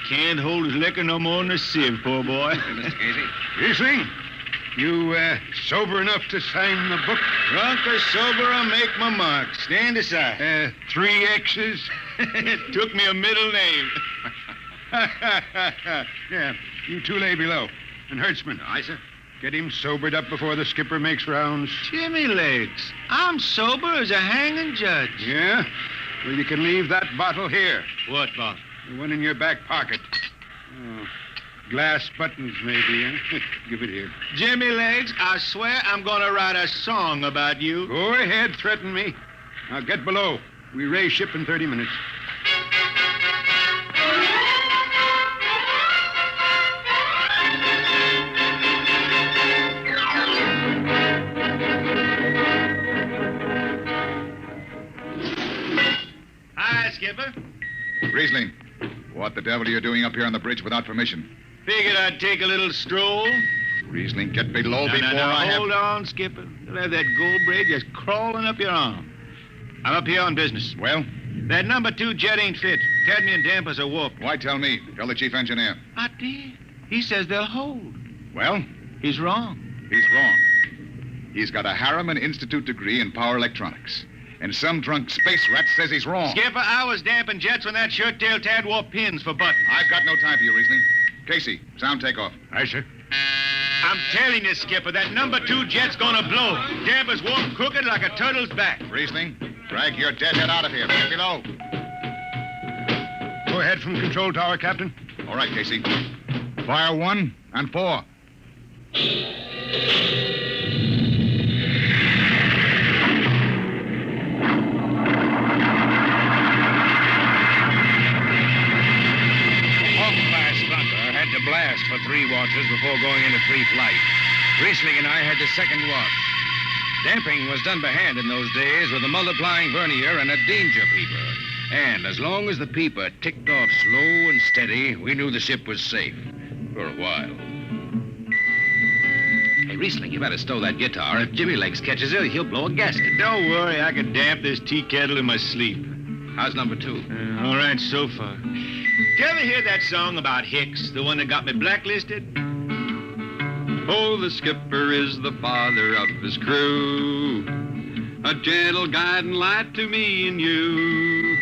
Can't hold his liquor no more than a sieve, poor boy. Mr. Casey. Riesling, you sober enough to sign the book? Drunk or sober, I'll make my mark. Stand aside. 3 X's? It took me a middle name. Yeah, you 2 lay below. And Hertzman. Aye, sir. Get him sobered up before the skipper makes rounds. Jimmy Legs, I'm sober as a hanging judge. Yeah? Well, you can leave that bottle here. What bottle? The one in your back pocket. Oh, glass buttons, maybe, huh? Give it here. Jimmy Legs, I swear I'm going to write a song about you. Go ahead, threaten me. Now get below. We raise ship in 30 minutes. Hi, Skipper. Riesling, what the devil are you doing up here on the bridge without permission? Figured I'd take a little stroll. Riesling, get below before I have... Hold on, Skipper. You'll have that gold braid just crawling up your arm. I'm up here on business. Well? That number 2 jet ain't fit. Cadmium dampers are warped. Why tell me? Tell the chief engineer. I did. He says they'll hold. Well? He's wrong. He's wrong. He's got a Harriman Institute degree in power electronics. And some drunk space rat says he's wrong. Skipper, I was damping jets when that shirt-tailed tad wore pins for buttons. I've got no time for you, Riesling. Casey, sound takeoff. Aye, sir. I'm telling you, Skipper, that number 2 jet's gonna blow. Damper's warped crooked like a turtle's back. Riesling, drag your deadhead out of here. Get below. Go ahead from the control tower, Captain. All right, Casey. Fire 1 and 4. Had to blast for 3 watches before going into free flight. Riesling and I had the second watch. Damping was done by hand in those days with a multiplying vernier and a danger peeper. And as long as the peeper ticked off slow and steady, we knew the ship was safe. For a while. Hey, Riesling, you better stow that guitar. If Jimmy Legs catches it, he'll blow a gasket. Don't worry, I can damp this tea kettle in my sleep. How's number 2? All right, so far. Did you ever hear that song about Hicks, the one that got me blacklisted? Oh, the skipper is the father of his crew, a gentle guiding light to me and you.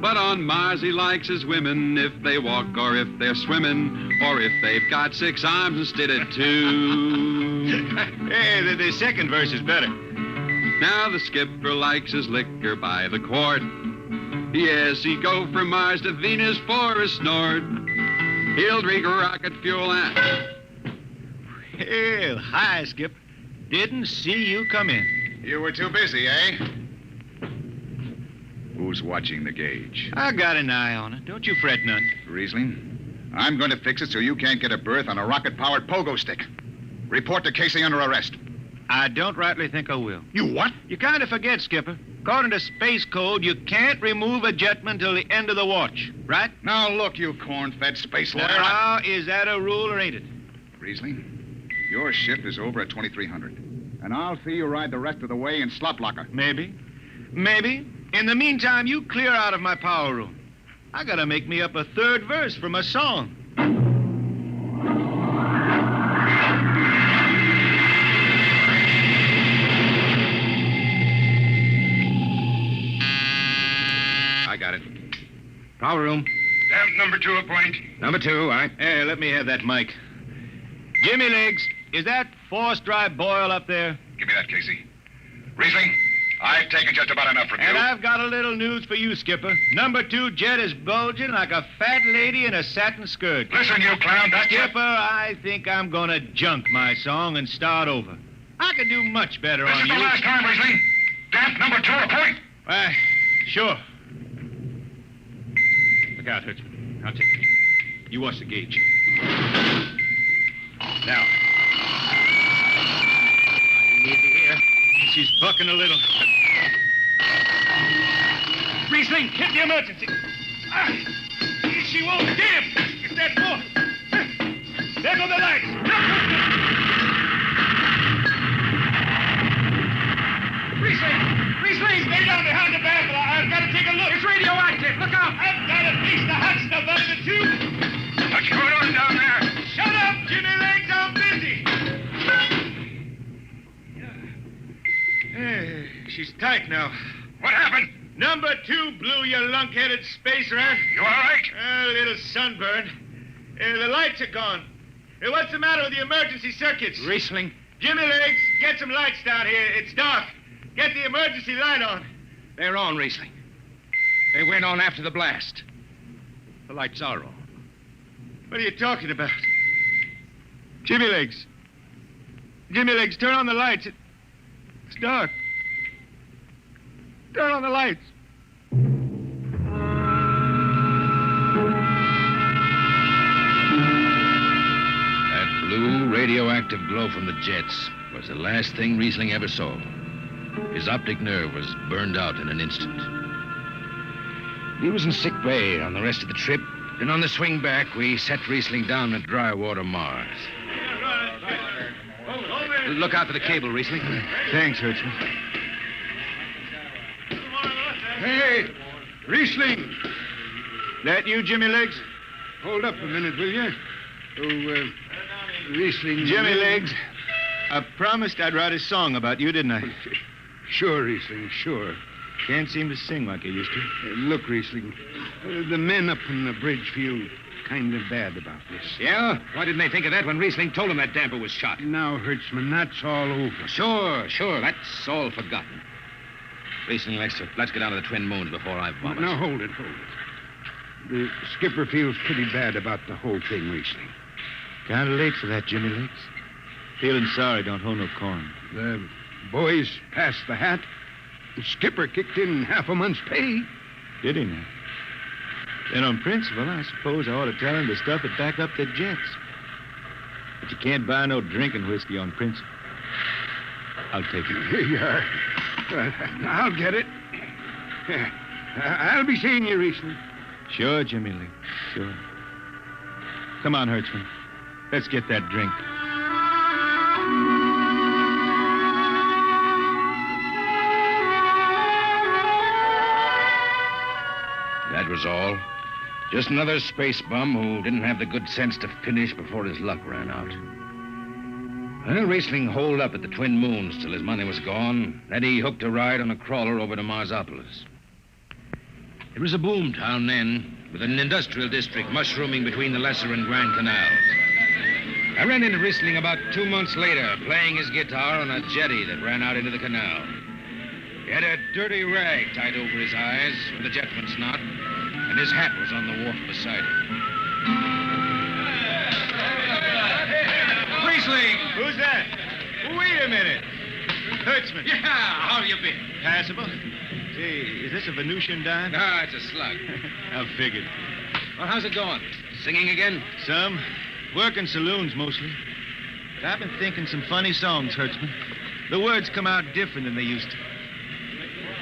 But on Mars he likes his women if they walk or if they're swimming, or if they've got 6 arms instead of 2. Hey, the second verse is better. Now the skipper likes his liquor by the quart. Yes, he'd go from Mars to Venus for a snort. He'll drink rocket fuel and... Well, hi, Skip. Didn't see you come in. You were too busy, eh? Who's watching the gauge? I got an eye on it. Don't you fret none. Riesling, I'm going to fix it so you can't get a berth on a rocket-powered pogo stick. Report to Casey under arrest. I don't rightly think I will. You what? You kind of forget, Skipper. According to Space Code, you can't remove a jetman till the end of the watch, right? Now, look, you corn-fed space lawyer. Now, is that a rule or ain't it? Riesling, your shift is over at 2300. And I'll see you ride the rest of the way in slop locker. Maybe. Maybe. In the meantime, you clear out of my power room. I gotta make me up a 3rd verse from a song. I got it. Power room. Damp number 2 a point. Number 2, all right. Hey, let me have that mic. Jimmy Legs, is that forced dry boil up there? Give me that, Casey. Riesling, I've taken just about enough from you. And I've got a little news for you, Skipper. Number 2 jet is bulging like a fat lady in a satin skirt. Listen, you clown, that's Skipper, I think I'm gonna junk my song and start over. I could do much better on you. This is the last time, Riesling. Damp number 2 a point. Why, sure. Look out, Hertzman. I'll take it. You watch the gauge. Now. You need to hear. She's bucking a little. Riesling, hit the emergency. She won't damp. It's that more. There go the lights. Riesling, stay down behind the baffle. I've got to take a look. It's radioactive. Look out. I've got to piece the hot stuff out of the tube. What's going on down there? Shut up, Jimmy Legs. I'm busy. Hey, she's tight now. What happened? Number 2 blew, you lunk-headed space rat. You all right? A little sunburn. The lights are gone. What's the matter with the emergency circuits? Riesling. Jimmy Legs, get some lights down here. It's dark. Get the emergency light on. They're on, Riesling. They went on after the blast. The lights are on. What are you talking about? Jimmy Legs. Jimmy Legs, turn on the lights. It's dark. Turn on the lights. That blue radioactive glow from the jets was the last thing Riesling ever saw. His optic nerve was burned out in an instant. He was in sick bay on the rest of the trip, and on the swing back, we set Riesling down at dry water Mars. Look out for the cable, Riesling. Thanks, Hertzman. Hey, Riesling. That you, Jimmy Legs? Hold up a minute, will you? Oh, Riesling. Jimmy Legs, I promised I'd write a song about you, didn't I? Sure, Riesling, sure. Can't seem to sing like you used to. Look, Riesling, the men up on the bridge feel kind of bad about this. Yeah? Why didn't they think of that when Riesling told them that damper was shot? Now, Hertzman, that's all over. Sure. That's all forgotten. Riesling, let's get down to the Twin Moons before I vomit. Now, hold it. The skipper feels pretty bad about the whole thing, Riesling. Kind of late for that, Jimmy Legs. Feeling sorry don't hold no corn. The boys passed the hat. The skipper kicked in half a month's pay. Did he now? Then on principle, I suppose I ought to tell him to stuff it back up the jets. But you can't buy no drinking whiskey on principle. I'll take it. Here you are. I'll get it. I'll be seeing you, Riesling. Sure, Jimmy Lee. Sure. Come on, Hertzman. Let's get that drink. That was all. Just another space bum who didn't have the good sense to finish before his luck ran out. Well, Riesling holed up at the Twin Moons till his money was gone. Then he hooked a ride on a crawler over to Marsopolis. It was a boom town then, with an industrial district mushrooming between the Lesser and Grand Canals. I ran into Riesling about 2 months later, playing his guitar on a jetty that ran out into the canal. He had a dirty rag tied over his eyes with a jetman's knot, and his hat was on the wharf beside him. Riesling! Who's that? Wait a minute. Hertzman. Yeah, how you been? Passable. Say, is this a Venusian dime? Ah, it's a slug. I figured. Well, how's it going? Singing again? Some. Working saloons, mostly. But I've been thinking some funny songs, Hertzman. The words come out different than they used to.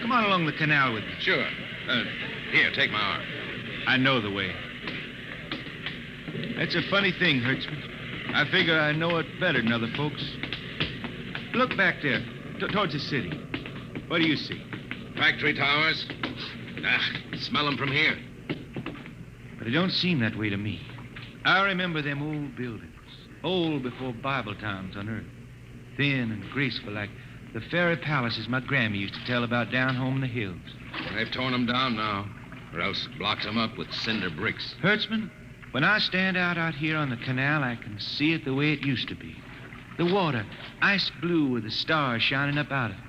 Come on along the canal with me. Sure. Here, take my arm. I know the way. That's a funny thing, Hertzman. I figure I know it better than other folks. Look back there, towards the city. What do you see? Factory towers. Smell them from here. But it don't seem that way to me. I remember them old buildings, old before Bible times on Earth. Thin and graceful like the fairy palaces my Grammy used to tell about down home in the hills. They've torn them down now, or else blocked them up with cinder bricks. Hertzman, when I stand out here on the canal, I can see it the way it used to be. The water, ice blue with the stars shining up out of it.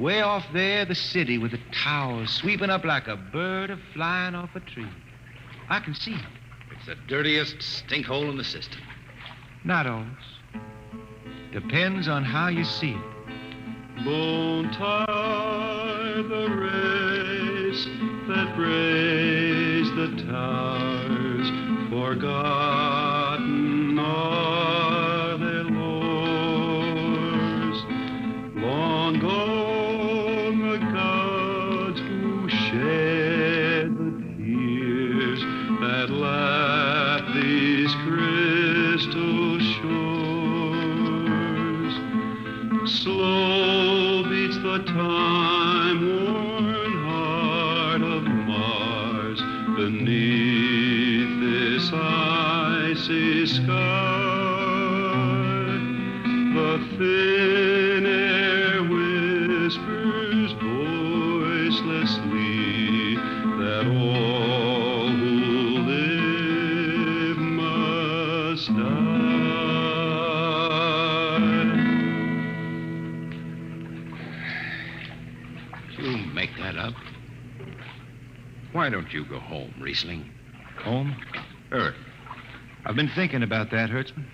Way off there, the city with the towers sweeping up like a bird flying off a tree. I can see it. It's the dirtiest stink hole in the system. Not always. Depends on how you see it. Bone tie the race that raised the towers, forgotten are their lores. Long gone the gods who shed the tears that lap these crystal shores. Slow beats the time-worn heart of Mars beneath this icy sky. The thin air whispers voicelessly that all who live must die. You make that up? Why don't you go home, Riesling? Home? Earth. I've been thinking about that, Hertzman.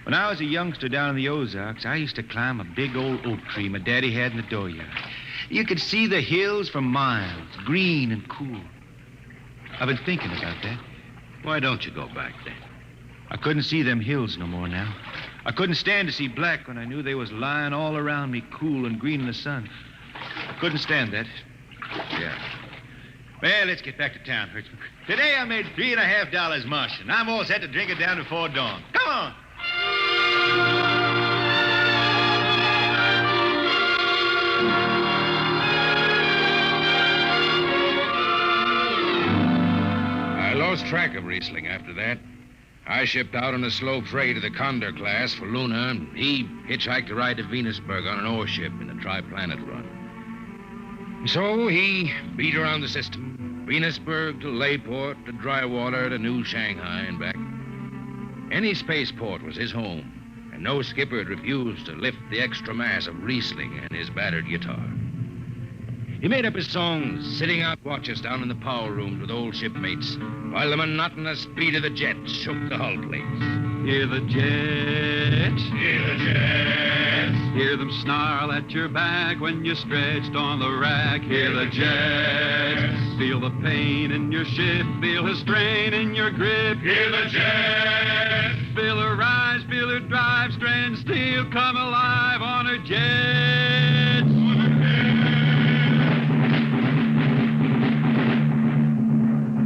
When I was a youngster down in the Ozarks, I used to climb a big old oak tree my daddy had in the dooryard. You could see the hills for miles, green and cool. I've been thinking about that. Why don't you go back then? I couldn't see them hills no more now. I couldn't stand to see black when I knew they was lying all around me, cool and green in the sun. I couldn't stand that. Yeah. Well, let's get back to town, Hertzman. Today I made $3.50 mush, and I'm all set to drink it down before dawn. Come on! I lost track of Riesling after that. I shipped out on a slow freight of the Condor class for Luna, and he hitchhiked a ride to Venusberg on an ore ship in the Tri-Planet run. So he beat around the system. Venusberg to Layport to Drywater to New Shanghai and back. Any spaceport was his home, and no skipper had refused to lift the extra mass of Riesling and his battered guitar. He made up his songs, sitting out watches down in the power rooms with old shipmates, while the monotonous beat of the jets shook the hull plates. Hear the jets. Hear the jets. Hear them snarl at your back when you're stretched on the rack. Hear the jets. Feel the pain in your ship. Feel the strain in your grip. Hear the jets. Feel her rise, feel her drive. Strand steel come alive on her jets.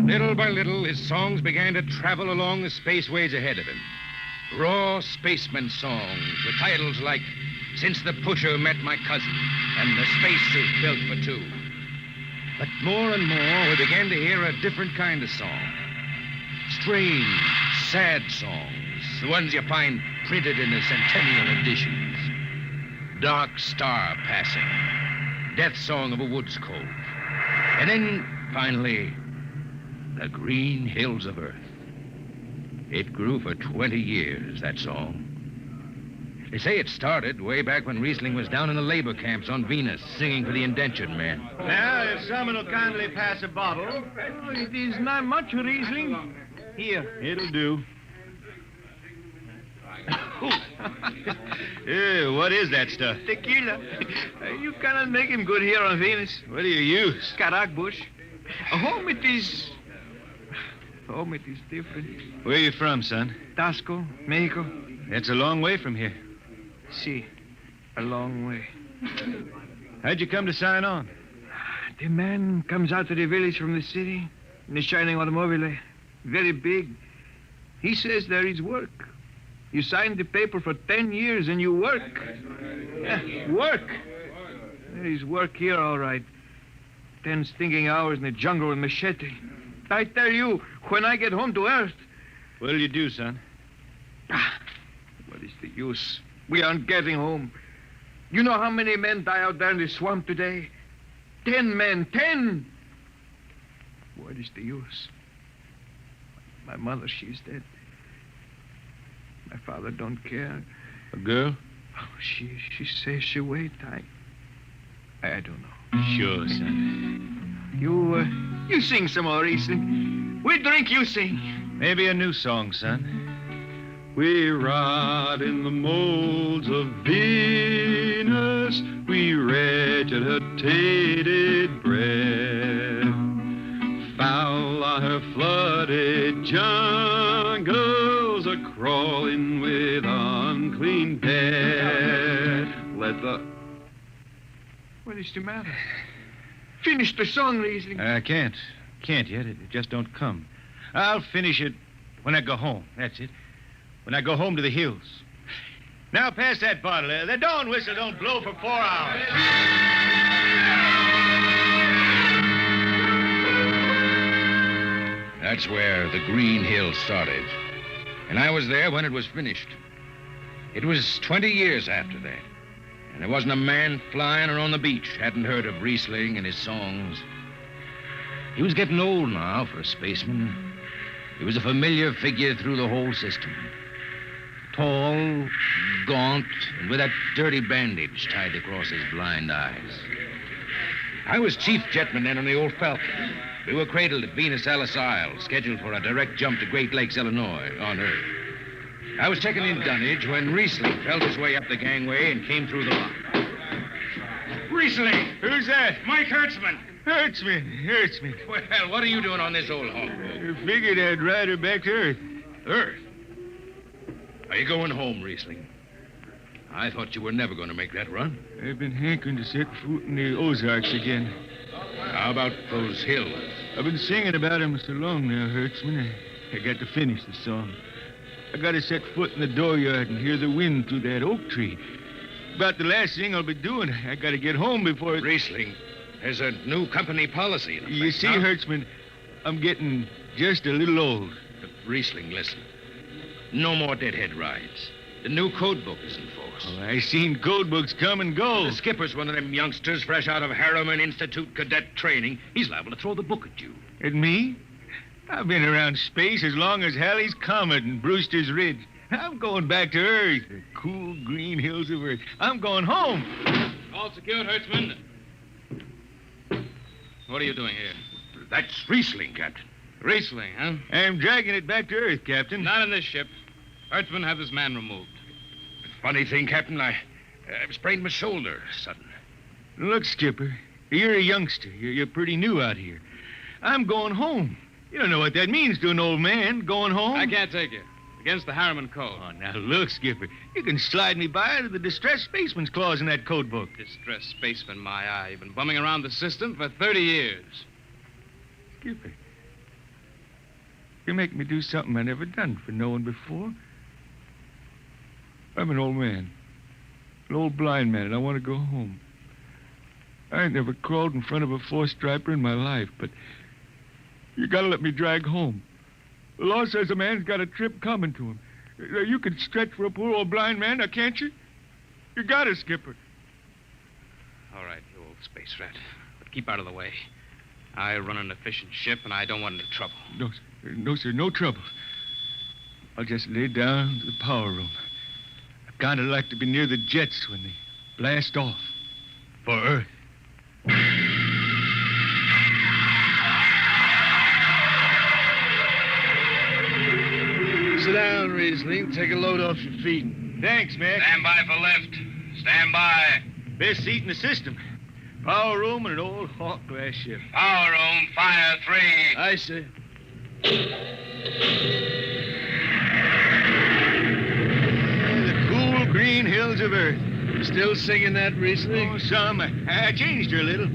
Little by little, his songs began to travel along the spaceways ahead of him. Raw spaceman songs with titles like Since the Pusher Met My Cousin and The Spacesuit Built for Two. But more and more, we began to hear a different kind of song. Strange, sad songs, the ones you find printed in the centennial editions. Dark Star Passing, Death Song of a Woods Cove. And then, finally, The Green Hills of Earth. It grew for 20 years, that song. They say it started way back when Riesling was down in the labor camps on Venus, singing for the indentured men. Now, if someone will kindly pass a bottle. Oh, it is not much, Riesling. Here. It'll do. What is that stuff? Tequila. You cannot make him good here on Venus. What do you use? Carac bush. Home it is different. Where are you from, son? Tasco, Mexico. That's a long way from here. See, a long way. How'd you come to sign on? The man comes out to the village from the city in a shining automobile. Very big. He says there is work. You signed the paper for 10 years and you work. Yeah, work. There is work here, all right. 10 stinking hours in the jungle with machete. I tell you, when I get home to Earth... What'll you do, son? What is the use? We aren't getting home. You know how many men die out there in the swamp today? 10 men, 10! What is the use? My mother, she's dead. My father don't care. A girl? Oh, she says she wait. I don't know. Sure, son. You sing some more, Riesling. We drink, you sing. Maybe a new song, son. We rot in the molds of Venus. We regurgitated breath. Foul are her flooded jungles, a-crawling with unclean dead. What is the matter? Finish the song, Riesling. I can't. Can't yet. It just don't come. I'll finish it when I go home. That's it. When I go home to the hills. Now pass that bottle. The dawn whistle don't blow for 4 hours. That's where the Green Hills started. And I was there when it was finished. It was 20 years after that. And there wasn't a man flying or on the beach hadn't heard of Riesling and his songs. He was getting old now for a spaceman. He was a familiar figure through the whole system. Tall, gaunt, and with that dirty bandage tied across his blind eyes. I was chief jetman then on the old Falcon. We were cradled at Venus Alice Isle, scheduled for a direct jump to Great Lakes, Illinois, on Earth. I was checking in dunnage when Riesling felt his way up the gangway and came through the lock. Riesling! Who's that? Mike Hertzman. Hertzman. Well, what are you doing on this old hog? I figured I'd ride her back to Earth. Earth? Are you going home, Riesling? I thought you were never going to make that run. I've been hankering to set foot in the Ozarks again. How about those hills? I've been singing about them so long now, Hertzman. I got to finish the song. I got to set foot in the dooryard and hear the wind through that oak tree. About the last thing I'll be doing. I got to get home before... Riesling, there's a new company policy in effect. You see, now. Hertzman, I'm getting just a little old. But Riesling, listen. No more deadhead rides. The new code book is in force. Oh, I seen code books come and go. The skipper's one of them youngsters fresh out of Harriman Institute cadet training. He's liable to throw the book at you. At me? I've been around space as long as Halley's Comet and Brewster's Ridge. I'm going back to Earth, the cool green hills of Earth. I'm going home. All secured, Hertzman. What are you doing here? That's Riesling, Captain. Riesling, huh? I'm dragging it back to Earth, Captain. Not in this ship. Hertzman, have this man removed. Funny thing, Captain, I've sprained my shoulder sudden. Look, Skipper, you're a youngster. You're pretty new out here. I'm going home. You don't know what that means to an old man, going home. I can't take you. Against the Harriman Code. Oh, now look, Skipper. You can slide me by to the distressed spaceman's clause in that code book. Distressed spaceman, my eye. You've been bumming around the system for 30 years. Skipper, you make me do something I never done for no one before. I'm an old man. An old blind man, and I want to go home. I ain't never crawled in front of a four-striper in my life, but you gotta let me drag home. The law says a man's got a trip coming to him. You can stretch for a poor old blind man, now can't you? You got it, Skipper. All right, you old space rat. But keep out of the way. I run an efficient ship, and I don't want any trouble. No, sir, no trouble. I'll just lay down to the power room. I kind of like to be near the jets when they blast off for Earth. Sit down, Riesling. Take a load off your feet. Thanks, Mac. Stand by for lift. Stand by. Best seat in the system. Power room and an old Hawk class ship. Power room, fire 3. I see. The cool green hills of Earth. You still singing that, Riesling? Oh, some. I changed her a little.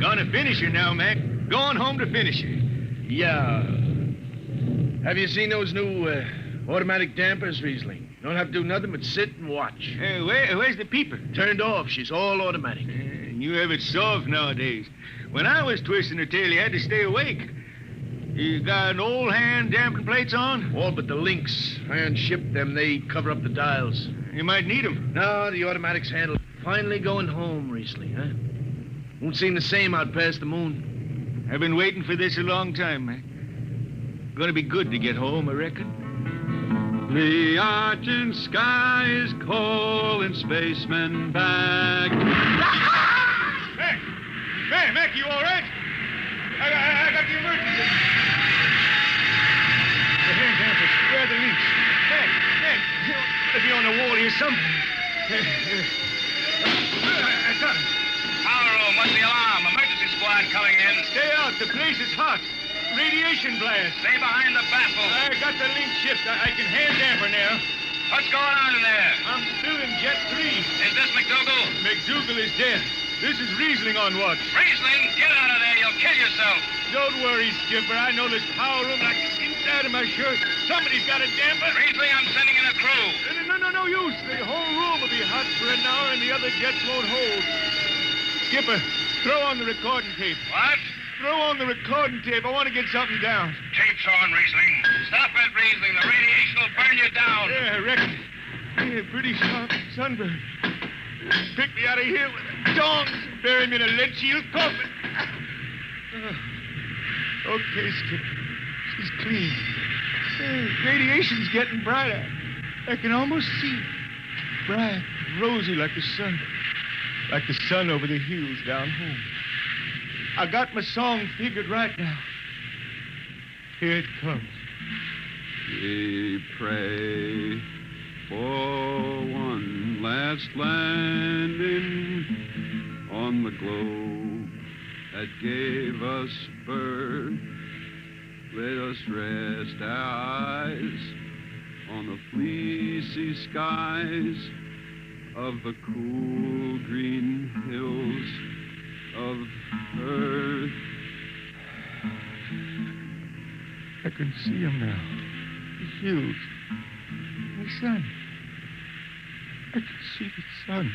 Gonna finish her now, Mac. Going home to finish her. Yeah. Have you seen those new automatic dampers, Riesling? You don't have to do nothing but sit and watch. Where's the peeper? Turned off. She's all automatic. You have it soft nowadays. When I was twisting her tail, you had to stay awake. You got an old hand damping plates on? All but the links. Iron shipped them. They cover up the dials. You might need them. No, the automatics handle. Finally going home, Riesling, huh? Won't seem the same out past the moon. I've been waiting for this a long time, Mac. Gonna be good to get home, I reckon. The argent sky is calling spacemen back. Mac, you all right? I got the emergency. The hand dampers, where are the links? Mac, let me on the wall here, something. I got him. Power room, what's the alarm? Emergency squad coming in. Stay out, the place is hot. Radiation blast. Stay behind the baffle. I got the link shift. I can hand damper now. What's going on in there? I'm still in Jet 3. Is this McDougal? McDougal is dead. This is Riesling on watch. Riesling, get out of there. You'll kill yourself. Don't worry, Skipper. I know this power room like the inside of my shirt. Somebody's got a damper. Riesling, I'm sending in a crew. No use. The whole room will be hot for an hour and the other jets won't hold. Skipper, throw on the recording tape. What? Throw on the recording tape. I want to get something down. Tape's on, Riesling. Stop it, Riesling. The radiation will burn you down. Yeah, I reckon. Yeah, pretty sharp sunburn. Pick me out of here with a tongs and bury me in a lead shield coffin. Okay, Skipper. She's clean. Radiation's getting brighter. I can almost see it. Bright, rosy like the sun. Like the sun over the hills down home. I got my song figured right now. Here it comes. We pray for one last landing on the globe that gave us birth. Let us rest our eyes on the fleecy skies of the cool green hills of Earth. I can see him now. The hills. The sun. I can see the sun.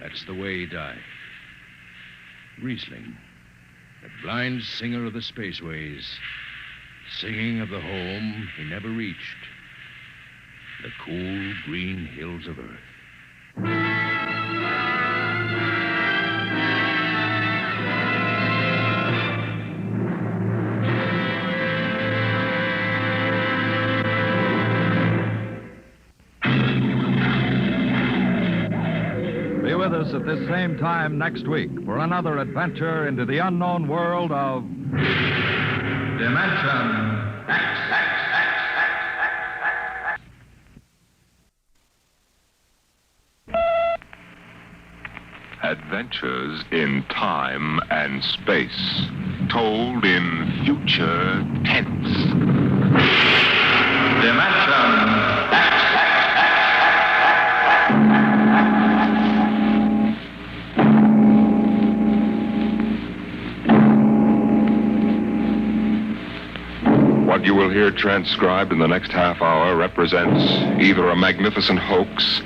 That's the way he died. Riesling, the blind singer of the spaceways. singing of the home he never reached, the cool green hills of Earth. Be with us at this same time next week for another adventure into the unknown world of Dimension X. Adventures in time and space, told in future tense. Dimension X. What you will hear transcribed in the next half hour represents either a magnificent hoax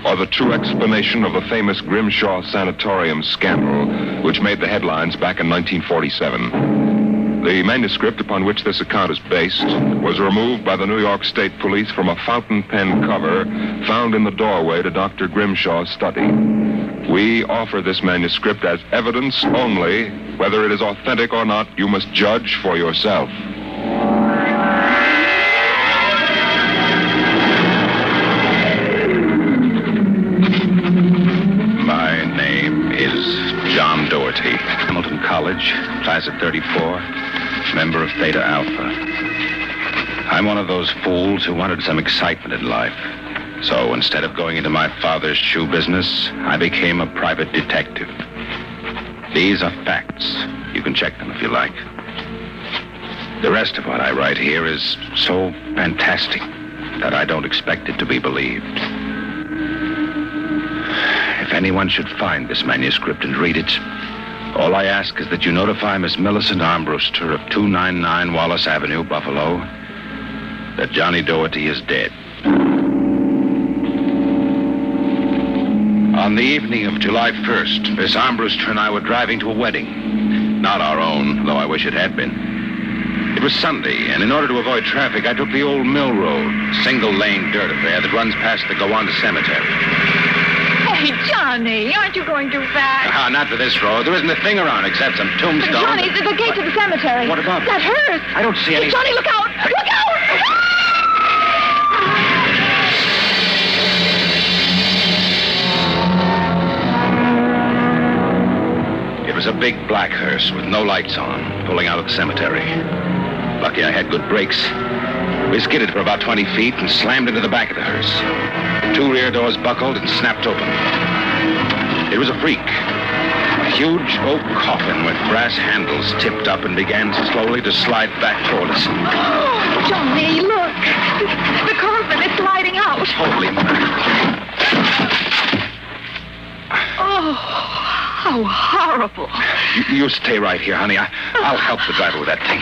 or the true explanation of the famous Grimshaw Sanatorium scandal, which made the headlines back in 1947. The manuscript upon which this account is based was removed by the New York State Police from a fountain pen cover found in the doorway to Dr. Grimshaw's study. We offer this manuscript as evidence only. Whether it is authentic or not, you must judge for yourself. My name is John Doherty, Hamilton College, class of 34, member of Theta Alpha. I'm one of those fools who wanted some excitement in life. So instead of going into my father's shoe business, I became a private detective. These are facts. You can check them if you like. The rest of what I write here is so fantastic that I don't expect it to be believed. If anyone should find this manuscript and read it, all I ask is that you notify Miss Millicent Armbruster of 299 Wallace Avenue, Buffalo, that Johnny Doherty is dead. On the evening of July 1st, Miss Armbruster and I were driving to a wedding. Not our own, though I wish it had been. It was Sunday, and in order to avoid traffic, I took the old mill road, single-lane dirt affair that runs past the Gowanda Cemetery. Hey, Johnny, aren't you going too fast? Not for this road. There isn't a thing around except some tombstones. Johnny, the gate to the cemetery. What about it? That hearse. I don't see any... Hey, Johnny, look out! Look out! It was a big black hearse with no lights on, pulling out of the cemetery. Lucky I had good brakes. We skidded for about 20 feet and slammed into the back of the hearse. The two rear doors buckled and snapped open. It was a freak. A huge oak coffin with brass handles tipped up and began slowly to slide back toward us. Oh, Johnny, look. The coffin is sliding out. Holy mackerel. Oh, how horrible. You stay right here, honey. I'll help the driver with that thing.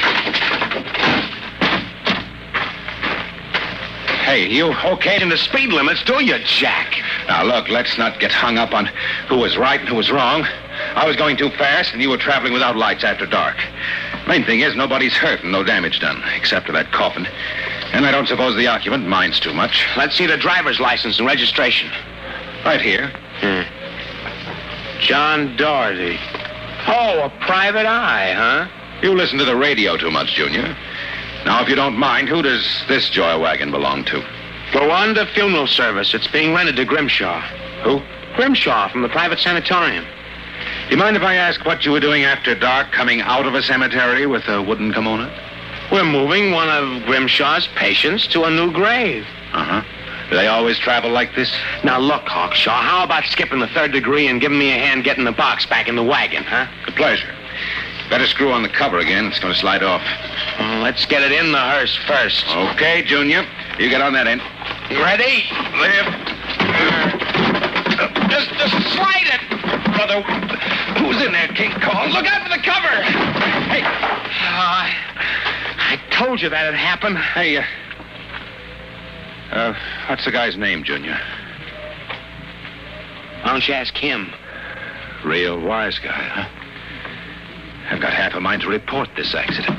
Hey, you okayed in the speed limits, do you, Jack? Now, look, let's not get hung up on who was right and who was wrong. I was going too fast, and you were traveling without lights after dark. Main thing is, nobody's hurt and no damage done, except for that coffin. And I don't suppose the occupant minds too much. Let's see the driver's license and registration. Right here. John Doherty. Oh, a private eye, huh? You listen to the radio too much, Junior. Now, if you don't mind, who does this joy wagon belong to? Gowanda Funeral Service. It's being rented to Grimshaw. Who? Grimshaw from the private sanatorium. Do you mind if I ask what you were doing after dark, coming out of a cemetery with a wooden kimono? We're moving one of Grimshaw's patients to a new grave. Uh-huh. Do they always travel like this? Now, look, Hawkshaw, how about skipping the third degree and giving me a hand getting the box back in the wagon, huh? With pleasure. Better screw on the cover again. It's going to slide off. Let's get it in the hearse first. Okay, Junior. You get on that end. Ready? Lift. Just slide it, brother. Who's in there, King Kong? Look out for the cover. Hey. I told you that'd happen. Hey, what's the guy's name, Junior? Why don't you ask him? Real wise guy, huh? I've got half a mind to report this accident.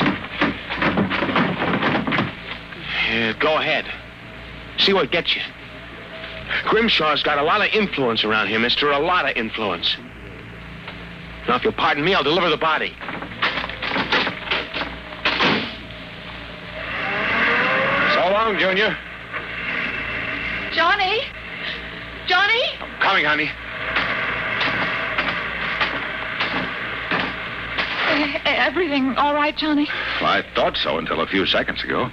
Go ahead. See what gets you. Grimshaw's got a lot of influence around here, mister. A lot of influence. Now, if you'll pardon me, I'll deliver the body. So long, Junior. Johnny? Johnny? I'm coming, honey. Everything all right, Johnny? Well, I thought so until a few seconds ago.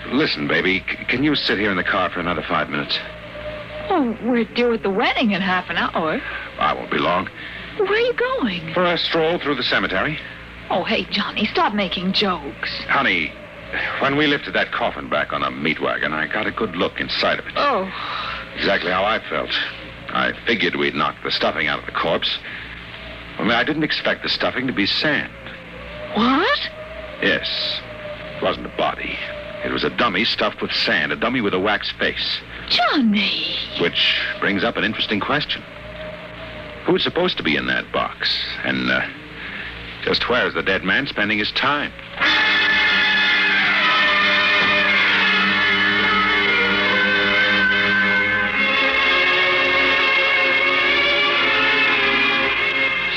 Listen, baby, can you sit here in the car for another 5 minutes? Oh, we're due at the wedding in half an hour. I won't be long. Where are you going? For a stroll through the cemetery. Oh, hey, Johnny, stop making jokes. Honey, when we lifted that coffin back on a meat wagon, I got a good look inside of it. Oh. Exactly how I felt. I figured we'd knocked the stuffing out of the corpse. Only I didn't expect the stuffing to be sand. What? Yes. It wasn't a body. It was a dummy stuffed with sand, a dummy with a wax face. Johnny! Which brings up an interesting question. Who's supposed to be in that box? And just where's the dead man spending his time?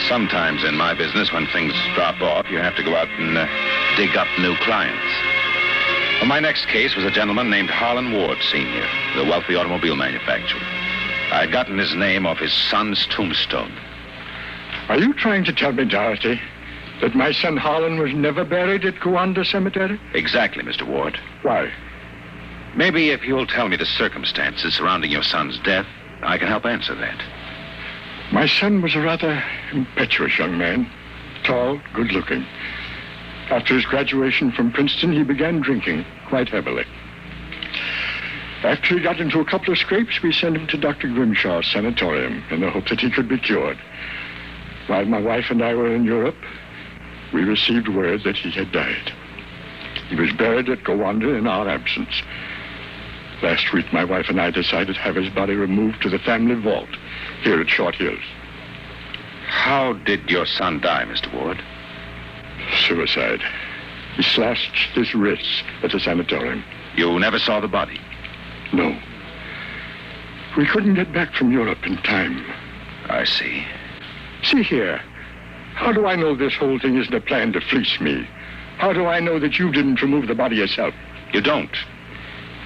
Sometimes in my business, when things drop off, you have to go out and dig up new clients. Well, my next case was a gentleman named Harlan Ward, Sr., the wealthy automobile manufacturer. I'd gotten his name off his son's tombstone. Are you trying to tell me, Dorothy, that my son Harlan was never buried at Gowanda Cemetery? Exactly, Mr. Ward. Why? Maybe if you'll tell me the circumstances surrounding your son's death, I can help answer that. My son was a rather impetuous young man, tall, good-looking. After his graduation from Princeton, he began drinking quite heavily. After he got into a couple of scrapes, we sent him to Dr. Grimshaw's sanatorium in the hope that he could be cured. While my wife and I were in Europe, we received word that he had died. He was buried at Gowanda in our absence. Last week, my wife and I decided to have his body removed to the family vault here at Short Hills. How did your son die, Mr. Ward? Suicide. He slashed his wrists at the sanatorium. You never saw the body? No. We couldn't get back from Europe in time. I see. See here. How do I know this whole thing isn't a plan to fleece me? How do I know that you didn't remove the body yourself? You don't.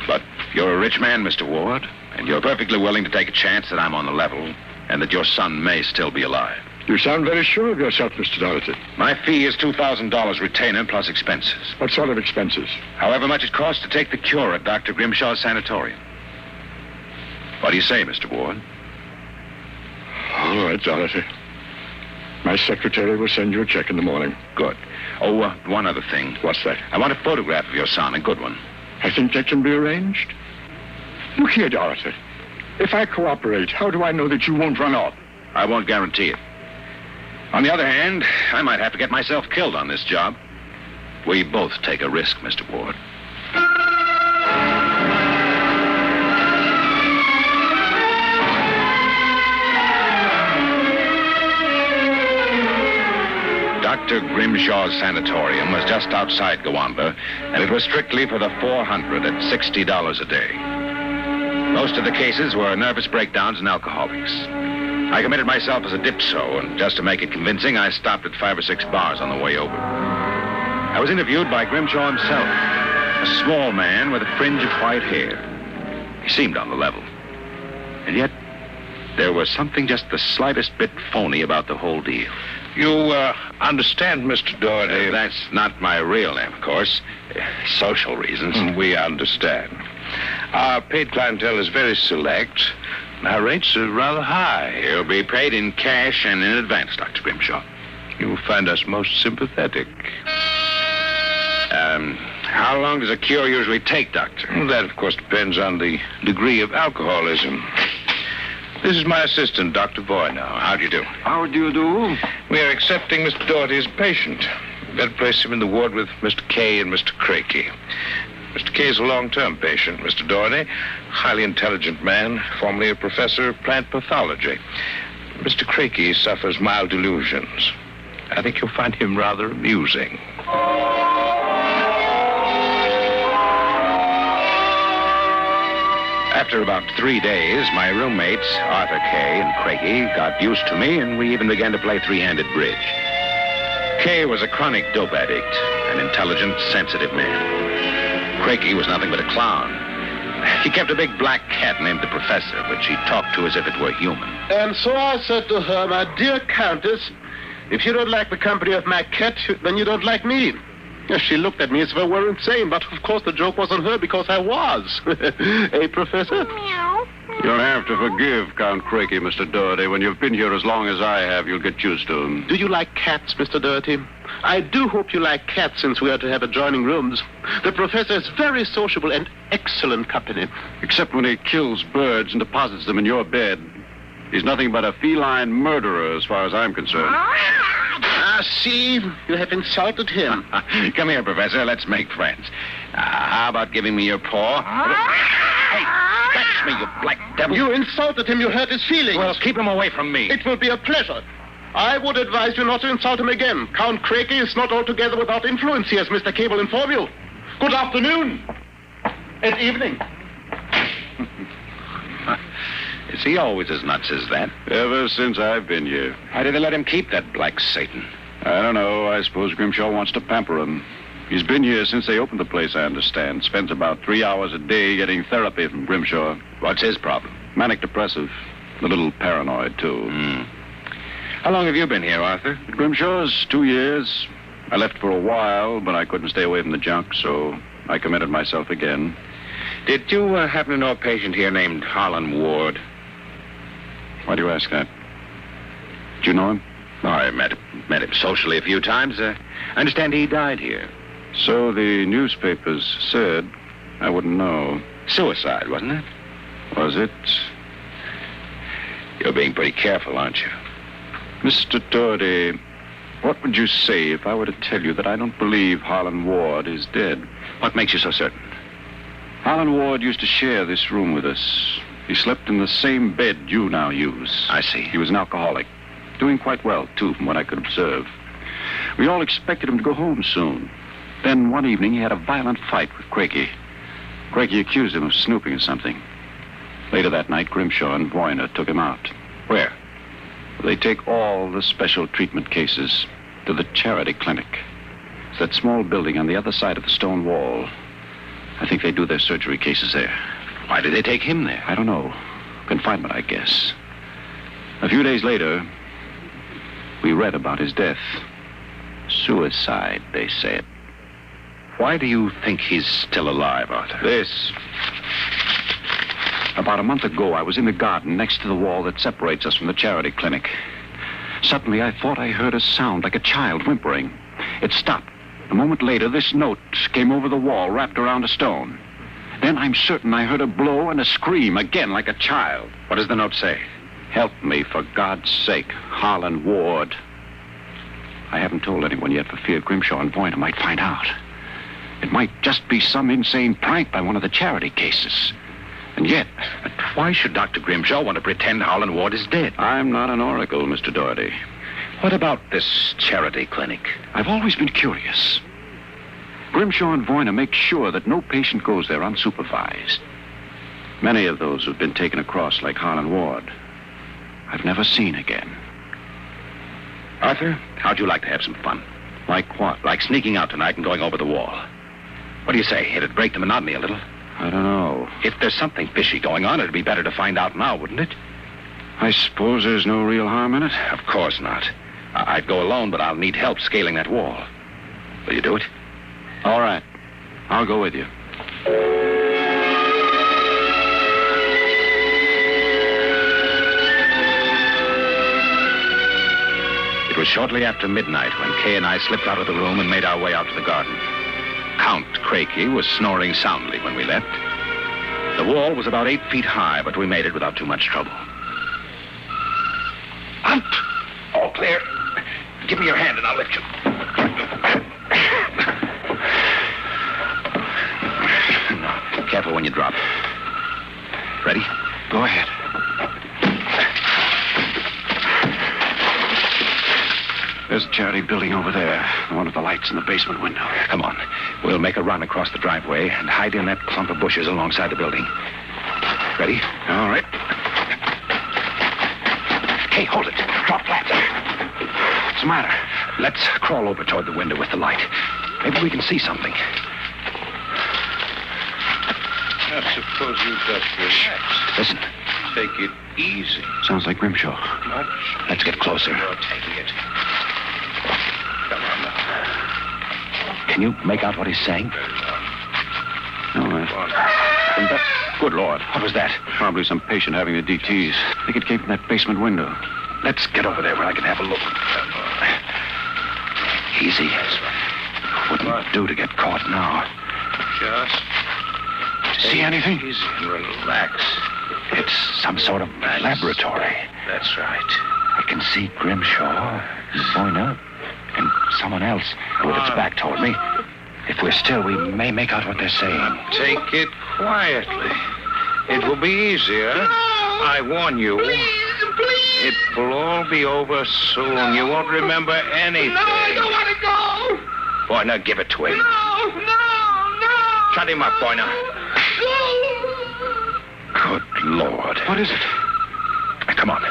But you're a rich man, Mr. Ward, and you're perfectly willing to take a chance that I'm on the level and that your son may still be alive. You sound very sure of yourself, Mr. Dorothy. My fee is $2,000 retainer plus expenses. What sort of expenses? However much it costs to take the cure at Dr. Grimshaw's sanatorium. What do you say, Mr. Ward? All right, Dorothy. My secretary will send you a check in the morning. Good. Oh, one other thing. What's that? I want a photograph of your son, a good one. I think that can be arranged. Look here, Dorothy. If I cooperate, how do I know that you won't run off? I won't guarantee it. On the other hand, I might have to get myself killed on this job. We both take a risk, Mr. Ward. Dr. Grimshaw's sanatorium was just outside Gowanda, and it was strictly for the 400 at $60 a day. Most of the cases were nervous breakdowns and alcoholics. I committed myself as a dipso, and just to make it convincing, I stopped at 5 or 6 bars on the way over. I was interviewed by Grimshaw himself, a small man with a fringe of white hair. He seemed on the level. And yet, there was something just the slightest bit phony about the whole deal. You understand, Mr. Doherty. That's not my real name, of course. Social reasons. We understand. Our paid clientele is very select. Our rates are rather high. You'll be paid in cash and in advance, Dr. Grimshaw. You find us most sympathetic. How long does a cure usually take, Doctor? Well, that, of course, depends on the degree of alcoholism. This is my assistant, Dr. Voynow. How do you do? How do you do? We are accepting Mr. Doherty as a patient. We've got to place him in the ward with Mr. Kay and Mr. Crakey. Mr. Kay is a long-term patient, Mr. Doherty. Highly intelligent man, formerly a professor of plant pathology. Mr. Crakey suffers mild delusions. I think you'll find him rather amusing. After about 3 days, my roommates, Arthur Kay and Craigie, got used to me, and we even began to play three-handed bridge. Kay was a chronic dope addict, an intelligent, sensitive man. Craigie was nothing but a clown. He kept a big black cat named the Professor, which he talked to as if it were human. And so I said to her, my dear Countess, if you don't like the company of my cat, then you don't like me. She looked at me as if I were insane, but of course the joke was on her because I was. Eh, Professor? Meow. You'll have to forgive Count Craigie, Mr. Doherty. When you've been here as long as I have, you'll get used to him. Do you like cats, Mr. Doherty? I do hope you like cats, since we are to have adjoining rooms. The Professor is very sociable and excellent company. Except when he kills birds and deposits them in your bed. He's nothing but a feline murderer as far as I'm concerned. Ah, see? You have insulted him. Come here, Professor. Let's make friends. How about giving me your paw? Hey, touch me, you black devil. You insulted him. You hurt his feelings. Well, keep him away from me. It will be a pleasure. I would advise you not to insult him again. Count Craigie is not altogether without influence here, as Mr. Kay will inform you. Good afternoon. And evening. Is he always as nuts as that? Ever since I've been here. Why did they let him keep that black Satan? I don't know. I suppose Grimshaw wants to pamper him. He's been here since they opened the place, I understand. Spends about 3 hours a day getting therapy from Grimshaw. What's his problem? Manic depressive. A little paranoid, too. How long have you been here, Arthur? Grimshaw's 2 years. I left for a while, but I couldn't stay away from the junk, so I committed myself again. Did you happen to know a patient here named Harlan Ward? Why do you ask that? Do you know him? Oh, I met him socially a few times. I understand he died here. So the newspapers said. I wouldn't know. Suicide, wasn't it? Was it? You're being pretty careful, aren't you? Mr. Doherty, what would you say if I were to tell you that I don't believe Harlan Ward is dead? What makes you so certain? Harlan Ward used to share this room with us. He slept in the same bed you now use. I see. He was an alcoholic. Doing quite well, too, from what I could observe. We all expected him to go home soon. Then one evening he had a violent fight with Craigie. Craigie accused him of snooping or something. Later that night, Grimshaw and Voyner took him out. Where? They take all the special treatment cases to the charity clinic. It's that small building on the other side of the stone wall. I think they do their surgery cases there. Why did they take him there? I don't know. Confinement, I guess. A few days later, we read about his death. Suicide, they said. Why do you think he's still alive, Arthur? This. About a month ago, I was in the garden next to the wall that separates us from the charity clinic. Suddenly, I thought I heard a sound like a child whimpering. It stopped. A moment later, this note came over the wall, wrapped around a stone. Then I'm certain I heard a blow and a scream, again like a child. What does the note say? Help me, for God's sake, Harlan Ward. I haven't told anyone yet for fear Grimshaw and Voyner might find out. It might just be some insane prank by one of the charity cases. And yet... But why should Dr. Grimshaw want to pretend Harlan Ward is dead? I'm not an oracle, Mr. Doherty. What about this charity clinic? I've always been curious. Grimshaw and Voyner make sure that no patient goes there unsupervised. Many of those who've been taken across like Harlan Ward, I've never seen again. Arthur, how'd you like to have some fun? Like what? Like sneaking out tonight and going over the wall. What do you say? It'd break the monotony a little. I don't know. If there's something fishy going on, it'd be better to find out now, wouldn't it? I suppose there's no real harm in it? Of course not. I'd go alone, but I'll need help scaling that wall. Will you do it? All right. I'll go with you. It was shortly after midnight when Kay and I slipped out of the room and made our way out to the garden. Count Craigie was snoring soundly when we left. The wall was about 8 feet high, but we made it without too much trouble. Out! All clear. Give me your hand and I'll lift you. Now, careful when you drop. Ready? Go ahead. There's a charity building over there. One of the lights in the basement window. Come on. We'll make a run across the driveway and hide in that clump of bushes alongside the building. Ready? All right. Hey, hold it. Drop flat. What's the matter? Let's crawl over toward the window with the light. Maybe we can see something. I suppose you just relax. Listen. Take it easy. Sounds like Grimshaw. Much. Let's get closer. You're taking it. Come on now. Can you make out what he's saying? Good Lord. What was that? Probably some patient having the DTs. I think it came from that basement window. Let's get over there where I can have a look. Easy. Wouldn't do to get caught now. Just See anything? easy and relax. It's some sort of laboratory. That's right. I can see Grimshaw, Zoyna, and someone else with its back toward me. If we're still, we may make out what they're saying. Take it quietly. It will be easier. I warn you. Please. It will all be over soon. You won't remember anything. No, I don't want to go. Boy, now give it to him. No. Shut him up, boy, now. Good Lord. What is it? Come on.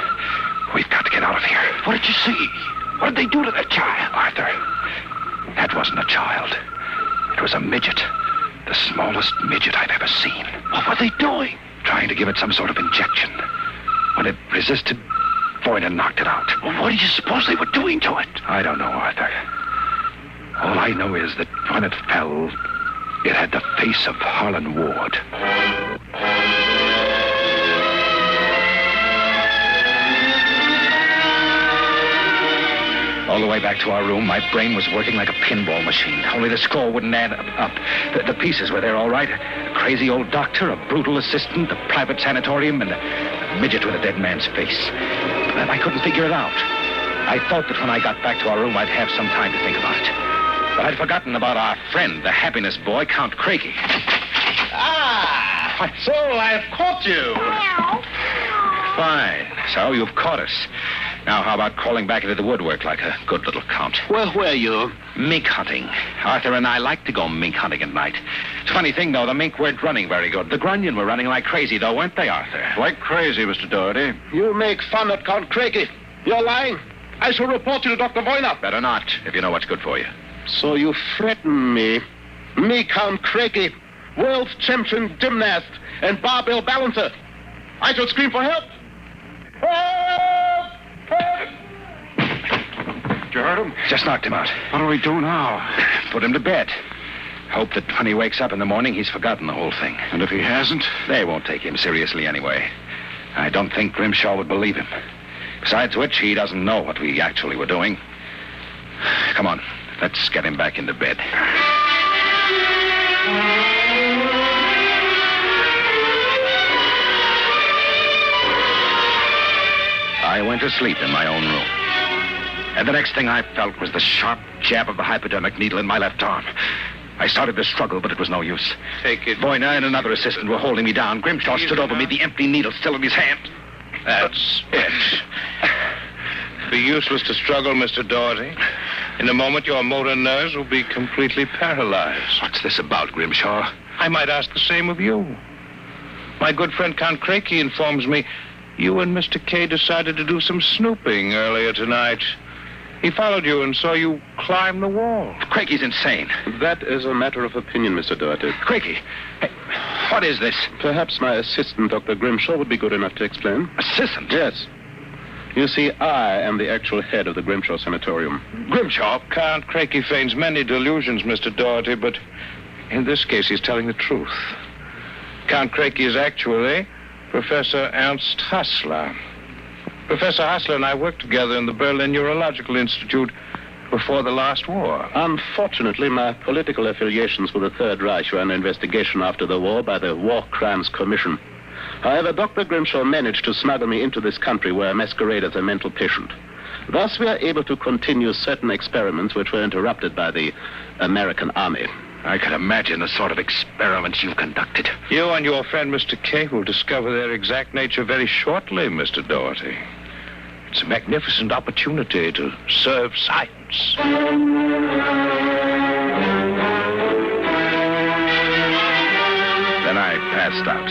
We've got to get out of here. What did you see? What did they do to that child? Arthur, that wasn't a child. It was a midget. The smallest midget I've ever seen. What were they doing? Trying to give it some sort of injection. When it resisted, Boyna knocked it out. Well, what do you suppose they were doing to it? I don't know, Arthur. All I know is that when it fell, it had the face of Harlan Ward. All the way back to our room, my brain was working like a pinball machine. Only the score wouldn't add up. The pieces were there all right. A crazy old doctor, a brutal assistant, a private sanatorium, and a midget with a dead man's face. But I couldn't figure it out. I thought that when I got back to our room, I'd have some time to think about it. But I'd forgotten about our friend, the happiness boy, Count Craigie. Ah! So I've caught you. Fine. So you've caught us. Now, how about crawling back into the woodwork like a good little count? Where were you? Mink hunting. Arthur and I like to go mink hunting at night. It's a funny thing, though. The mink weren't running very good. The grunion were running like crazy, though, weren't they, Arthur? Like crazy, Mr. Doherty. You make fun of Count Craigie. You're lying. I shall report you to Dr. Voyna. Better not, if you know what's good for you. So you threaten me. Me, Count Craigie, world champion gymnast and barbell balancer. I shall scream for help. Help! Help! Did you hurt him? Just knocked him out. What do we do now? Put him to bed. Hope that when he wakes up in the morning, he's forgotten the whole thing. And if he hasn't? They won't take him seriously anyway. I don't think Grimshaw would believe him. Besides which, he doesn't know what we actually were doing. Come on, let's get him back into bed. I went to sleep in my own room. And the next thing I felt was the sharp jab of the hypodermic needle in my left arm. I started to struggle, but it was no use. Take it. Voyna and another assistant were holding me down. Grimshaw stood over me, the empty needle still in his hand. That's it. Be useless to struggle, Mr. Doherty. In a moment, your motor nerves will be completely paralyzed. What's this about, Grimshaw? I might ask the same of you. My good friend Count Craigie informs me you and Mr. K decided to do some snooping earlier tonight. He followed you and saw you climb the wall. Craigie's insane. That is a matter of opinion, Mr. Doherty. Craigie, hey, what is this? Perhaps my assistant, Dr. Grimshaw, would be good enough to explain. Assistant? Yes. You see, I am the actual head of the Grimshaw Sanatorium. Grimshaw? Count Craigie feigns many delusions, Mr. Doherty, but in this case, he's telling the truth. Count Craigie is actually Professor Ernst Hassler. Professor Hassler and I worked together in the Berlin Neurological Institute before the last war. Unfortunately, my political affiliations with the Third Reich were under investigation after the war by the War Crimes Commission. However, Dr. Grimshaw managed to smuggle me into this country where I masquerade as a mental patient. Thus, we are able to continue certain experiments which were interrupted by the American Army. I can imagine the sort of experiments you've conducted. You and your friend, Mr. K, will discover their exact nature very shortly, Mr. Doherty. It's a magnificent opportunity to serve science. Then I passed out.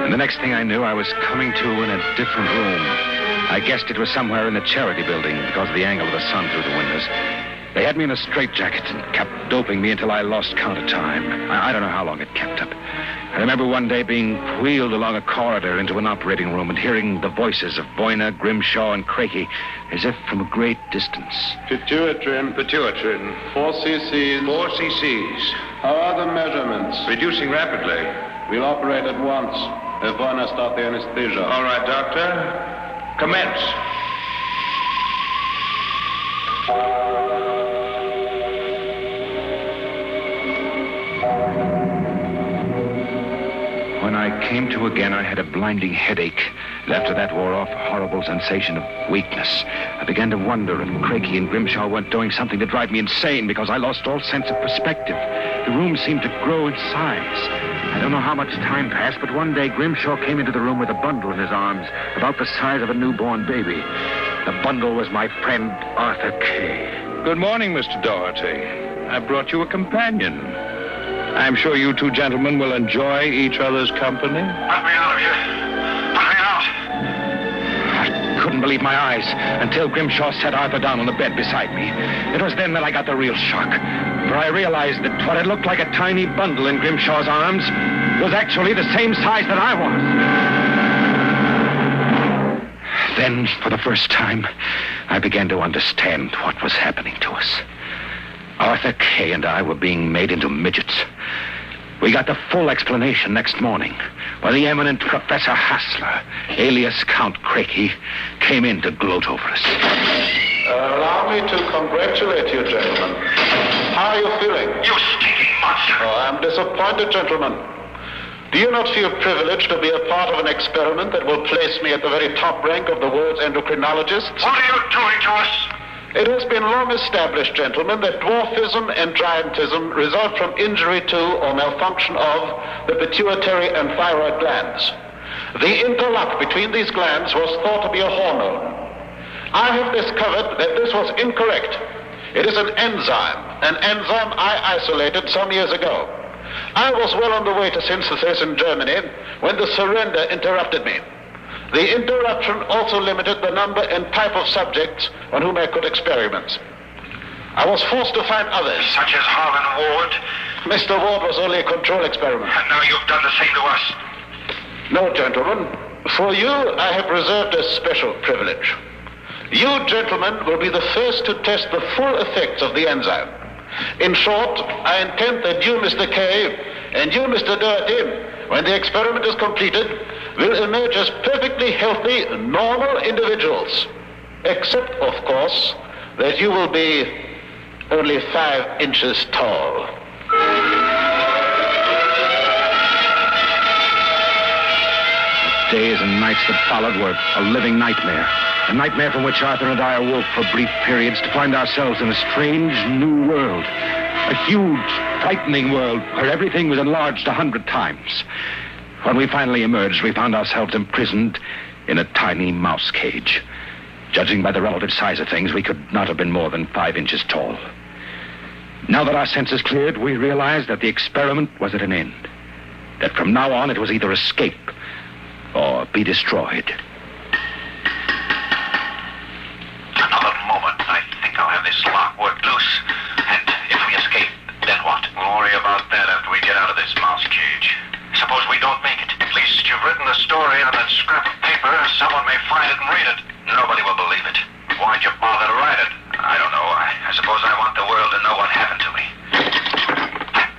And the next thing I knew, I was coming to in a different room. I guessed it was somewhere in the charity building because of the angle of the sun through the windows. They had me in a straitjacket and kept doping me until I lost count of time. I don't know how long it kept up. I remember one day being wheeled along a corridor into an operating room and hearing the voices of Boyner, Grimshaw, and Crakey as if from a great distance. Pituitrin. 4 cc's. 4 cc's. How are the measurements? Reducing rapidly. We'll operate at once. Boyner, start the anesthesia. All right, Doctor. Commence. When I came to again, I had a blinding headache. And after that wore off a horrible sensation of weakness. I began to wonder if Crakey and Grimshaw weren't doing something to drive me insane because I lost all sense of perspective. The room seemed to grow in size. I don't know how much time passed, but one day Grimshaw came into the room with a bundle in his arms, about the size of a newborn baby. The bundle was my friend Arthur Kay. Good morning, Mr. Doherty. I brought you a companion. I'm sure you two gentlemen will enjoy each other's company. Let me out of here. Let me out. I couldn't believe my eyes until Grimshaw set Arthur down on the bed beside me. It was then that I got the real shock, for I realized that what had looked like a tiny bundle in Grimshaw's arms was actually the same size that I was. Then, for the first time, I began to understand what was happening to us. Arthur Kay and I were being made into midgets. We got the full explanation next morning when the eminent Professor Hassler, alias Count Crakey, came in to gloat over us. Allow me to congratulate you, gentlemen. How are you feeling? You stinking monster. Oh, I'm disappointed, gentlemen. Do you not feel privileged to be a part of an experiment that will place me at the very top rank of the world's endocrinologists? What are you doing to us? It has been long established, gentlemen, that dwarfism and giantism result from injury to or malfunction of the pituitary and thyroid glands. The interlock between these glands was thought to be a hormone. I have discovered that this was incorrect. It is an enzyme I isolated some years ago. I was well on the way to synthesis in Germany when the surrender interrupted me. The interruption also limited the number and type of subjects on whom I could experiment. I was forced to find others. Such as Harlan Ward? Mr. Ward was only a control experiment. And now you've done the same to us. No, gentlemen. For you, I have reserved a special privilege. You, gentlemen, will be the first to test the full effects of the enzyme. In short, I intend that you, Mr. Kay, and you, Mr. Doherty, when the experiment is completed, will emerge as perfectly healthy, normal individuals. Except, of course, that you will be only 5 inches tall. The days and nights that followed were a living nightmare. A nightmare from which Arthur and I awoke for brief periods to find ourselves in a strange new world. A huge, frightening world where everything was enlarged 100 times. When we finally emerged, we found ourselves imprisoned in a tiny mouse cage. Judging by the relative size of things, we could not have been more than 5 inches tall. Now that our senses cleared, we realized that the experiment was at an end. That from now on, it was either escape or be destroyed. Another moment, I think I'll have this lock worked loose. And if we escape, then what? We'll worry about that after we get out of this mouse cage. Suppose we don't make it. At least you've written the story on that scrap of paper. Someone may find it and read it. Nobody will believe it. Why'd you bother to write it? I don't know. I suppose I want the world to know what happened to me.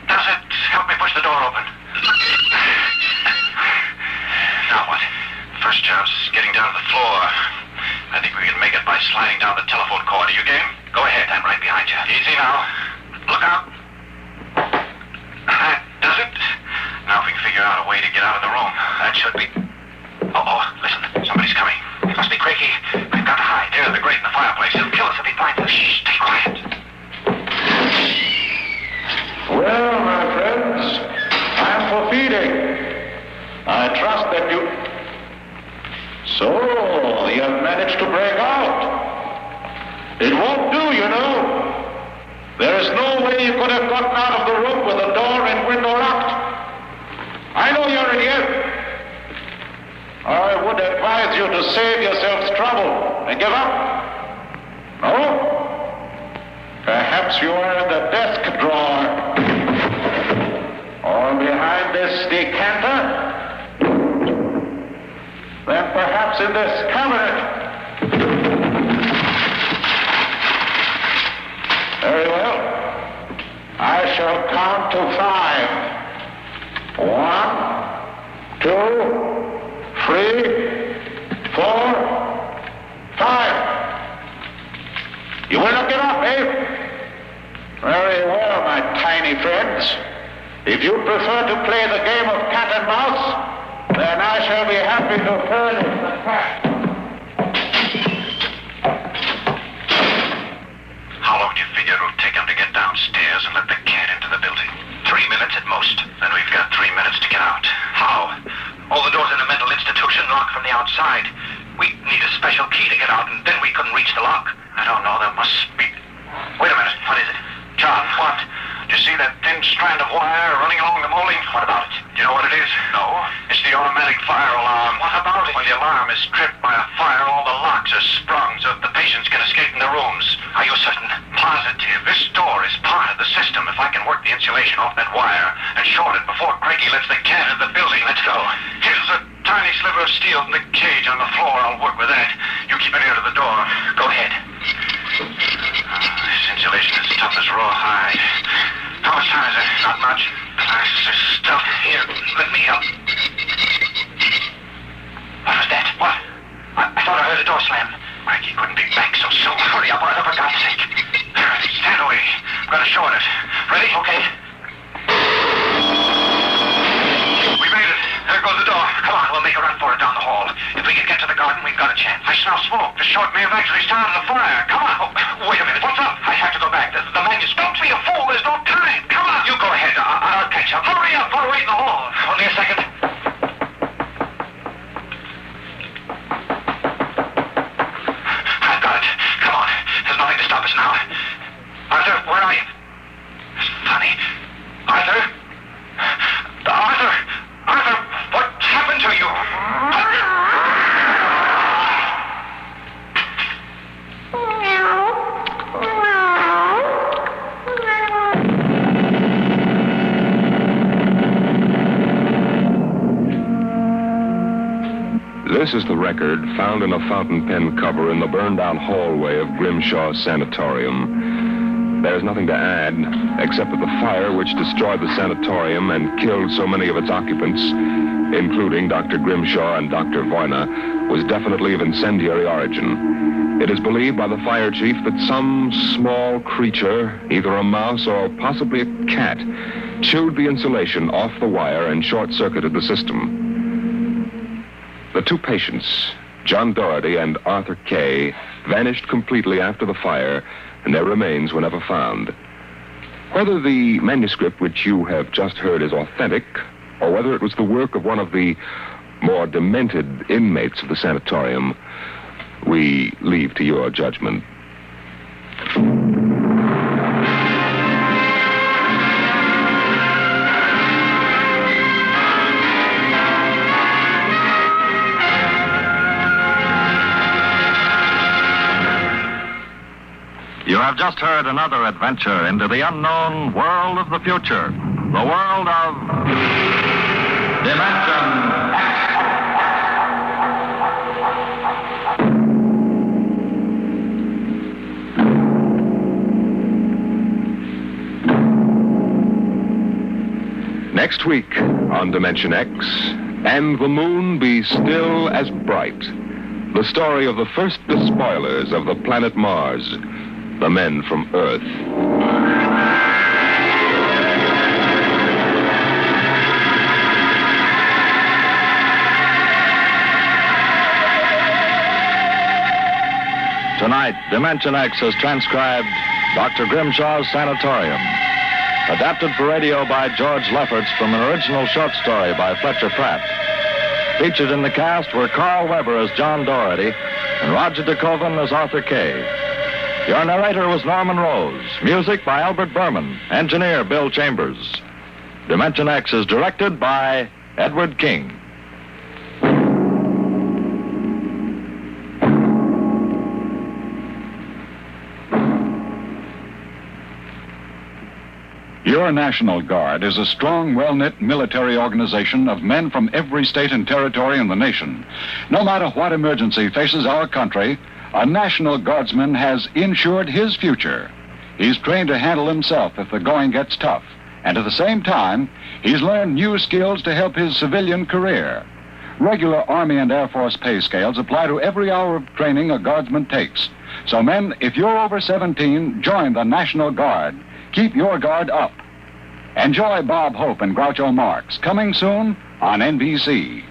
Does it help me push the door open? Now what? First chance is getting down to the floor. I think we can make it by sliding down the telephone cord. Are you game? Go ahead. I'm right behind you. Easy now. Look out. That does it. Now if we can figure out a way to get out of the room, that should be... Oh, listen. Somebody's coming. It must be Crakey. We've got to hide. There's the grate in the fireplace. He'll kill us if he finds us. Shh, stay quiet. Well, my friends, time for feeding. I trust that you... So, you have managed to break out. It won't do, you know. There is no way you could have gotten out of the room with the door and window locked. I know you advise you to save yourselves trouble and give up. No? Perhaps you are in the desk drawer. Or behind this decanter. Then perhaps in this cabinet. Very well. I shall count to 5. 1, 2, 3, 4, 5. You will not get up, eh? Very well, my tiny friends. If you prefer to play the game of cat and mouse, then I shall be happy to furnish the cat. How long do you figure it'll take him to get downstairs and let the cat into the building? 3 minutes at most. Then we've got 3 minutes to get out. How? All the doors in the mental institution locked from the outside. We need a special key to get out, and then we couldn't reach the lock. I don't know. There must be... Wait a minute. What is it? John, what? Do you see that thin strand of wire running along the molding? What about it? Do you know what it is? No. It's the automatic fire alarm. What about it? When the alarm is tripped by a fire, all the locks are sprung so that the patients can escape in their rooms. Are you certain? Positive. This door is part of the system. If I can work the insulation off that wire and short it before Craigie lets the cat in the building, let's go. Here's a tiny sliver of steel in the cage on the floor. I'll work with that. You keep it near to the door. Go ahead. This insulation is tough as rawhide. How much time is there? Not much. There's stuff here. Let me help. What was that? What? I thought I heard a door slam. Mikey couldn't be back so soon. Hurry up, Arthur, for God's sake. Stand away. I'm going to short it. Ready? Okay. We made it. There goes the door. Come on, we'll make a run for it down the hall. If we can get to the garden, we've got a chance. I smell smoke. The short may have actually started a fire. Come on. Oh, wait a minute. What's up? I have to go back. The manuscript. Don't be a fool. There's no time. Come on. You go ahead. I'll catch up. Hurry up. I'll wait in the hall. Only a second. I've got it. Come on. There's nothing to stop us now. Arthur, where are you? It's funny. Arthur? Arthur! Arthur, what's happened to you? This is the record found in a fountain pen cover in the burned-down hallway of Grimshaw Sanatorium. There's nothing to add, except that the fire which destroyed the sanatorium and killed so many of its occupants, including Dr. Grimshaw and Dr. Voyna, was definitely of incendiary origin. It is believed by the fire chief that some small creature, either a mouse or possibly a cat, chewed the insulation off the wire and short-circuited the system. The two patients, John Doherty and Arthur Kay, vanished completely after the fire, and their remains were never found. Whether the manuscript which you have just heard is authentic, or whether it was the work of one of the more demented inmates of the sanatorium, we leave to your judgment. You have just heard another adventure into the unknown world of the future. The world of Dimension X. Next week on Dimension X, and the moon be still as bright. The story of the first despoilers of the planet Mars, the men from Earth. Tonight, Dimension X has transcribed Dr. Grimshaw's Sanatorium. Adapted for radio by George Lefferts from an original short story by Fletcher Pratt. Featured in the cast were Carl Weber as John Doherty and Roger DeKoven as Arthur Kay. Your narrator was Norman Rose. Music by Albert Berman. Engineer Bill Chambers. Dimension X is directed by Edward King. Your National Guard is a strong, well-knit military organization of men from every state and territory in the nation. No matter what emergency faces our country, a National Guardsman has insured his future. He's trained to handle himself if the going gets tough. And at the same time, he's learned new skills to help his civilian career. Regular Army and Air Force pay scales apply to every hour of training a guardsman takes. So men, if you're over 17, join the National Guard. Keep your guard up. Enjoy Bob Hope and Groucho Marx, coming soon on NBC.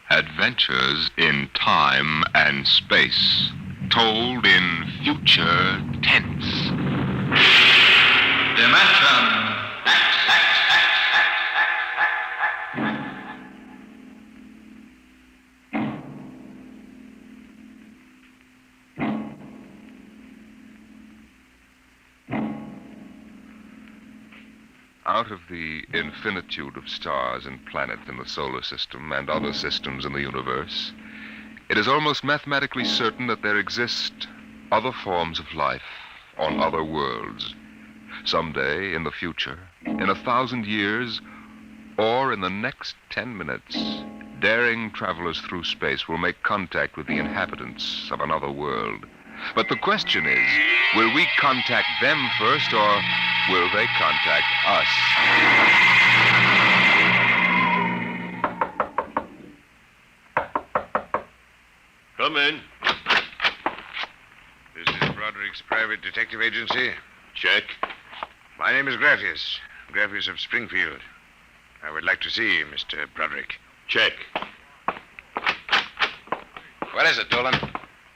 Adventures in time and space, told in future tense. Dimension Out of the infinitude of stars and planets in the solar system and other systems in the universe, it is almost mathematically certain that there exist other forms of life on other worlds. Someday in the future, in 1,000 years, or in the next 10 minutes, daring travelers through space will make contact with the inhabitants of another world. But the question is, will we contact them first, or will they contact us? Come in. This is Broderick's private detective agency. Check. My name is Graffius of Springfield. I would like to see Mr. Broderick. Check. What is it, Dolan?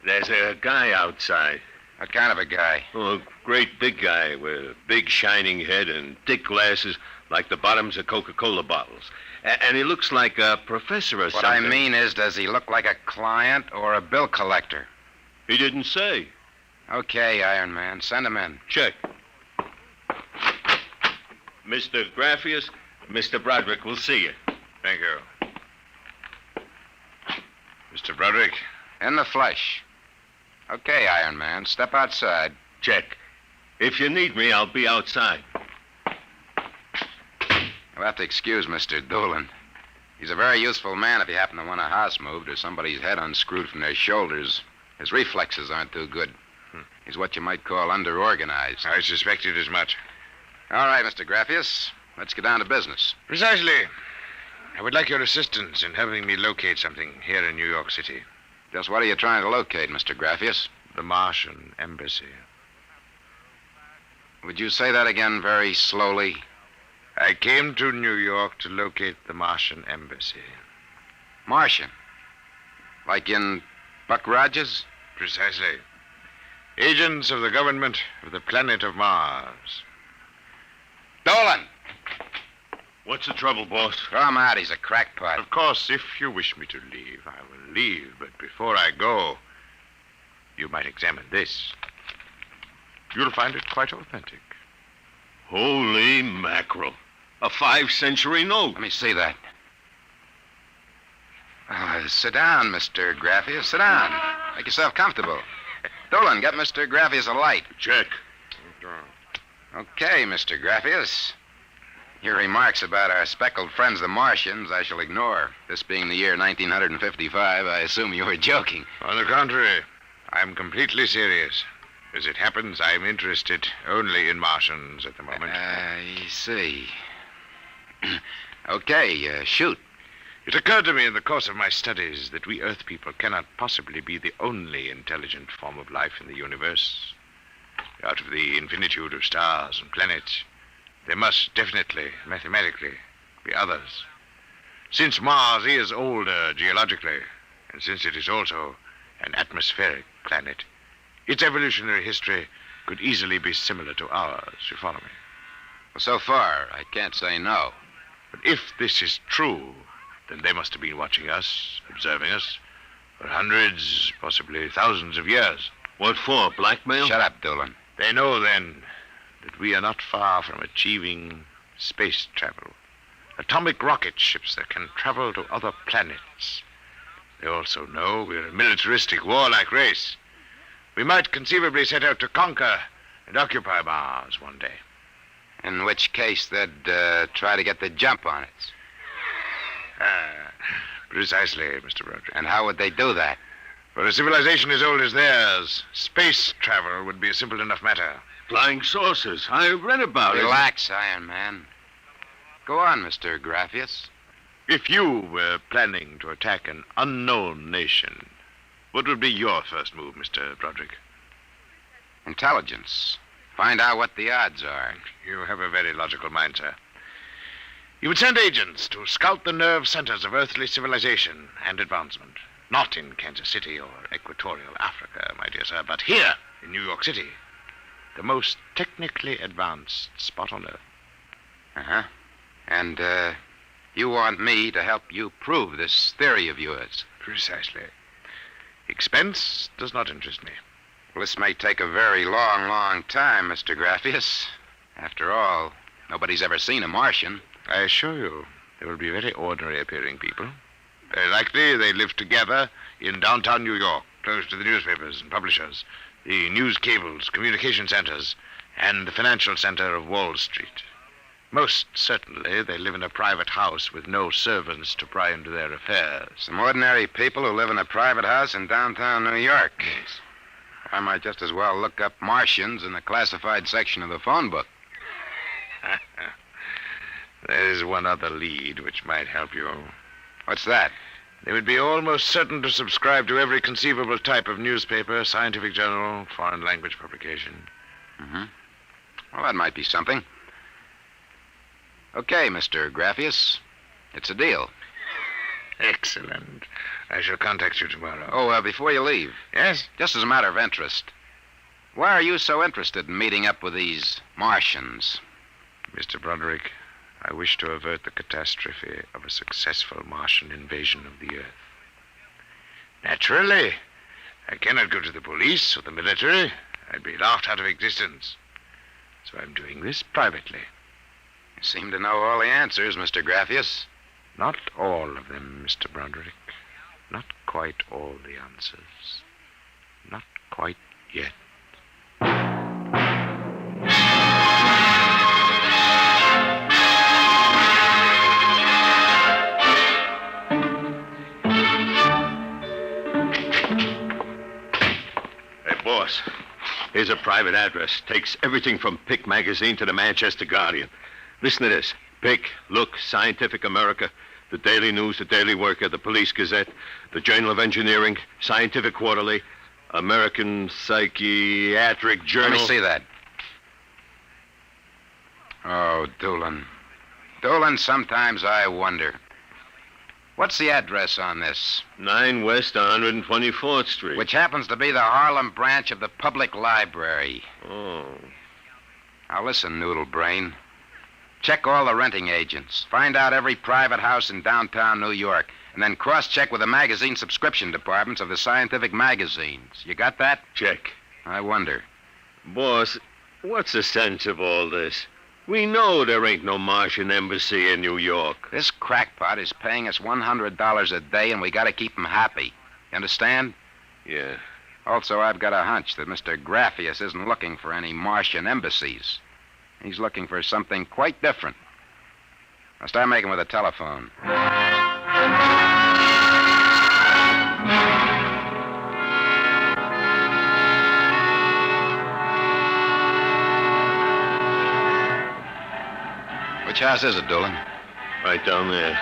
There's a guy outside. What kind of a guy? Oh, a great big guy with a big shining head and thick glasses like the bottoms of Coca-Cola bottles. And he looks like a professor or something. What I mean is, does he look like a client or a bill collector? He didn't say. Okay, Iron Man. Send him in. Check. Mr. Graffius, Mr. Broderick will see you. Thank you. Mr. Broderick? In the flesh. Okay, Iron Man. Step outside. Check. If you need me, I'll be outside. You'll have to excuse Mr. Dolan. He's a very useful man if you happen to want a house moved or somebody's head unscrewed from their shoulders. His reflexes aren't too good. He's what you might call underorganized. I suspected as much. All right, Mr. Graffius. Let's get down to business. Precisely. I would like your assistance in helping me locate something here in New York City. Just what are you trying to locate, Mr. Graffius? The Martian embassy. Would you say that again very slowly? I came to New York to locate the Martian embassy. Martian? Like in Buck Rogers? Precisely. Agents of the government of the planet of Mars. Dolan! What's the trouble, boss? Throw him out. He's a crackpot. Of course, if you wish me to leave, I will leave. But before I go, you might examine this. You'll find it quite authentic. Holy mackerel. A 5th-century note. Let me see that. Sit down, Mr. Graffius. Sit down. Make yourself comfortable. Dolan, get Mr. Graffius a light. Check. Okay, Mr. Graffius. Your remarks about our speckled friends, the Martians, I shall ignore. This being the year 1955, I assume you were joking. On the contrary, I'm completely serious. As it happens, I'm interested only in Martians at the moment. I see. Okay, shoot. It occurred to me in the course of my studies that we Earth people cannot possibly be the only intelligent form of life in the universe. Out of the infinitude of stars and planets, there must definitely, mathematically, be others. Since Mars is older geologically, and since it is also an atmospheric planet, its evolutionary history could easily be similar to ours. You follow me? Well, so far, I can't say no. But if this is true, then they must have been watching us, observing us, for hundreds, possibly thousands of years. What for, blackmail? Shut up, Dolan. They know, then, that we are not far from achieving space travel. atomic rocket ships that can travel to other planets. They also know we're a militaristic, warlike race. We might conceivably set out to conquer and occupy Mars one day. In which case, they'd try to get the jump on it. Precisely, Mr. Broderick. And how would they do that? For a civilization as old as theirs, space travel would be a simple enough matter. Flying saucers. I read about it. Relax, Iron Man. Go on, Mr. Graphius. If you were planning to attack an unknown nation, what would be your first move, Mr. Broderick? Intelligence. Find out what the odds are. You have a very logical mind, sir. You would send agents to scout the nerve centers of earthly civilization and advancement. Not in Kansas City or equatorial Africa, my dear sir, but here in New York City. The most technically advanced spot on Earth. Uh-huh. And, you want me to help you prove this theory of yours? Precisely. Expense does not interest me. Well, this may take a very long, long time, Mr. Graphius. After all, nobody's ever seen a Martian. I assure you, they will be very ordinary-appearing people. Very likely they live together in downtown New York, close to the newspapers and publishers, the news cables, communication centers, and the financial center of Wall Street. Most certainly, they live in a private house with no servants to pry into their affairs. Some ordinary people who live in a private house in downtown New York. Yes. I might just as well look up Martians in the classified section of the phone book. There's one other lead which might help you. What's that? They would be almost certain to subscribe to every conceivable type of newspaper, scientific journal, foreign language publication. Mm-hmm. Well, that might be something. Okay, Mr. Graphius. It's a deal. Excellent. I shall contact you tomorrow. Oh, before you leave. Yes? Just as a matter of interest. Why are you so interested in meeting up with these Martians? Mr. Broderick, I wish to avert the catastrophe of a successful Martian invasion of the Earth. Naturally, I cannot go to the police or the military. I'd be laughed out of existence. So I'm doing this privately. You seem to know all the answers, Mr. Graphius. Not all of them, Mr. Broderick. Not quite all the answers. Not quite yet. Boss, here's a private address. Takes everything from Pick magazine to the Manchester Guardian. Listen to this. Pick, Look, Scientific America, the Daily News, the Daily Worker, the Police Gazette, the Journal of Engineering, Scientific Quarterly, American Psychiatric Journal. Let me see that. Oh, Doolin. Doolin, sometimes I wonder. What's the address on this? 9 West 124th Street. Which happens to be the Harlem branch of the Public Library. Oh. Now listen, Noodle Brain. Check all the renting agents. Find out every private house in downtown New York. And then cross-check with the magazine subscription departments of the scientific magazines. You got that? Check. I wonder. Boss, what's the sense of all this? We know there ain't no Martian embassy in New York. This crackpot is paying us $100 a day, and we gotta keep him happy. You understand? Yeah. Also, I've got a hunch that Mr. Graphius isn't looking for any Martian embassies. He's looking for something quite different. Now start making with the telephone. Which house is it, Doolin? Right down there.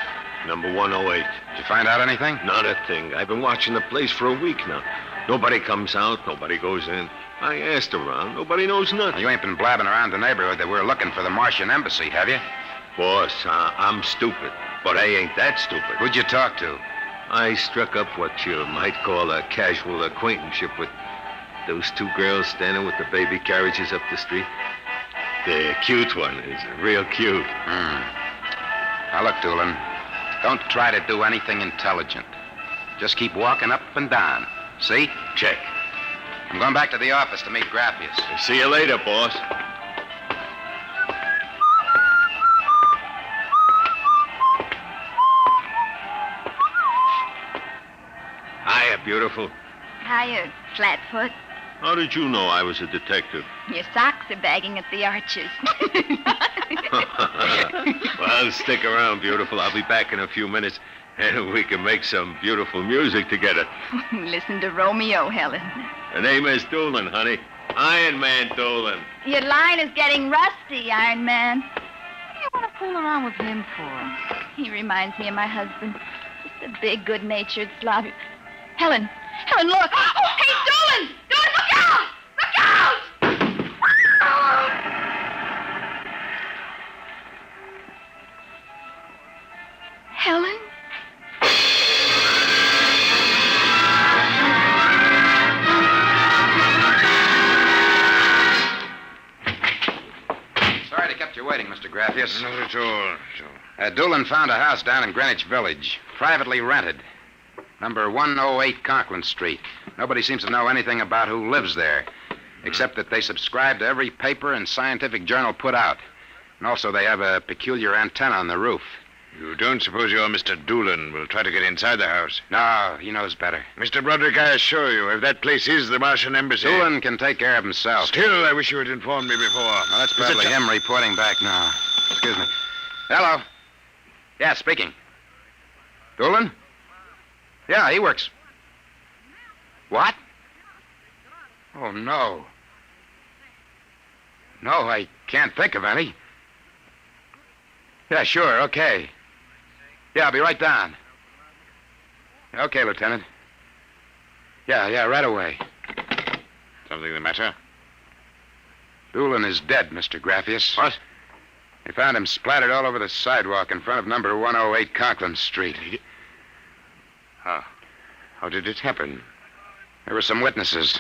Number 108. Did you find out anything? Not a thing. I've been watching the place for a week now. Nobody comes out. Nobody goes in. I asked around. Nobody knows nothing. You ain't been blabbing around the neighborhood that we're looking for the Martian embassy, have you? Boss, I'm stupid. But I ain't that stupid. Who'd you talk to? I struck up what you might call a casual acquaintanceship with those 2 girls standing with the baby carriages up the street. The cute one is real cute. Now, look, Doolin, don't try to do anything intelligent. Just keep walking up and down. See? Check. I'm going back to the office to meet Graphius. See you later, boss. beautiful. Hiya, Flatfoot. How did you know I was a detective? Your socks are bagging at the arches. Well, stick around, beautiful. I'll be back in a few minutes, and we can make some beautiful music together. Listen to Romeo, Helen. The name is Doolin, honey. Iron Man Doolin. Your line is getting rusty, Iron Man. What do you want to fool around with him for? He reminds me of my husband. Just a big, good-natured slob. Helen, look. Oh, hey, Doolin! Doolin, look out! Look out! Helen? Sorry to kept you waiting, Mr. Graffius. Not at all. Doolin found a house down in Greenwich Village, privately rented. Number 108 Conklin Street. Nobody seems to know anything about who lives there, except that they subscribe to every paper and scientific journal put out. And also they have a peculiar antenna on the roof. You don't suppose your Mr. Doolin will try to get inside the house? No, he knows better. Mr. Broderick, I assure you, if that place is the Martian embassy... Doolin can take care of himself. Still, I wish you had informed me before. Well, that's probably him reporting back now. Excuse me. Hello. Yeah, speaking. Doolin? Yeah, he works. What? Oh, no. No, I can't think of any. Yeah, sure, okay. Yeah, I'll be right down. Okay, Lieutenant. Yeah, right away. Something the matter? Doolin is dead, Mr. Graffius. What? They found him splattered all over the sidewalk in front of number 108 Conklin Street. How did it happen? There were some witnesses.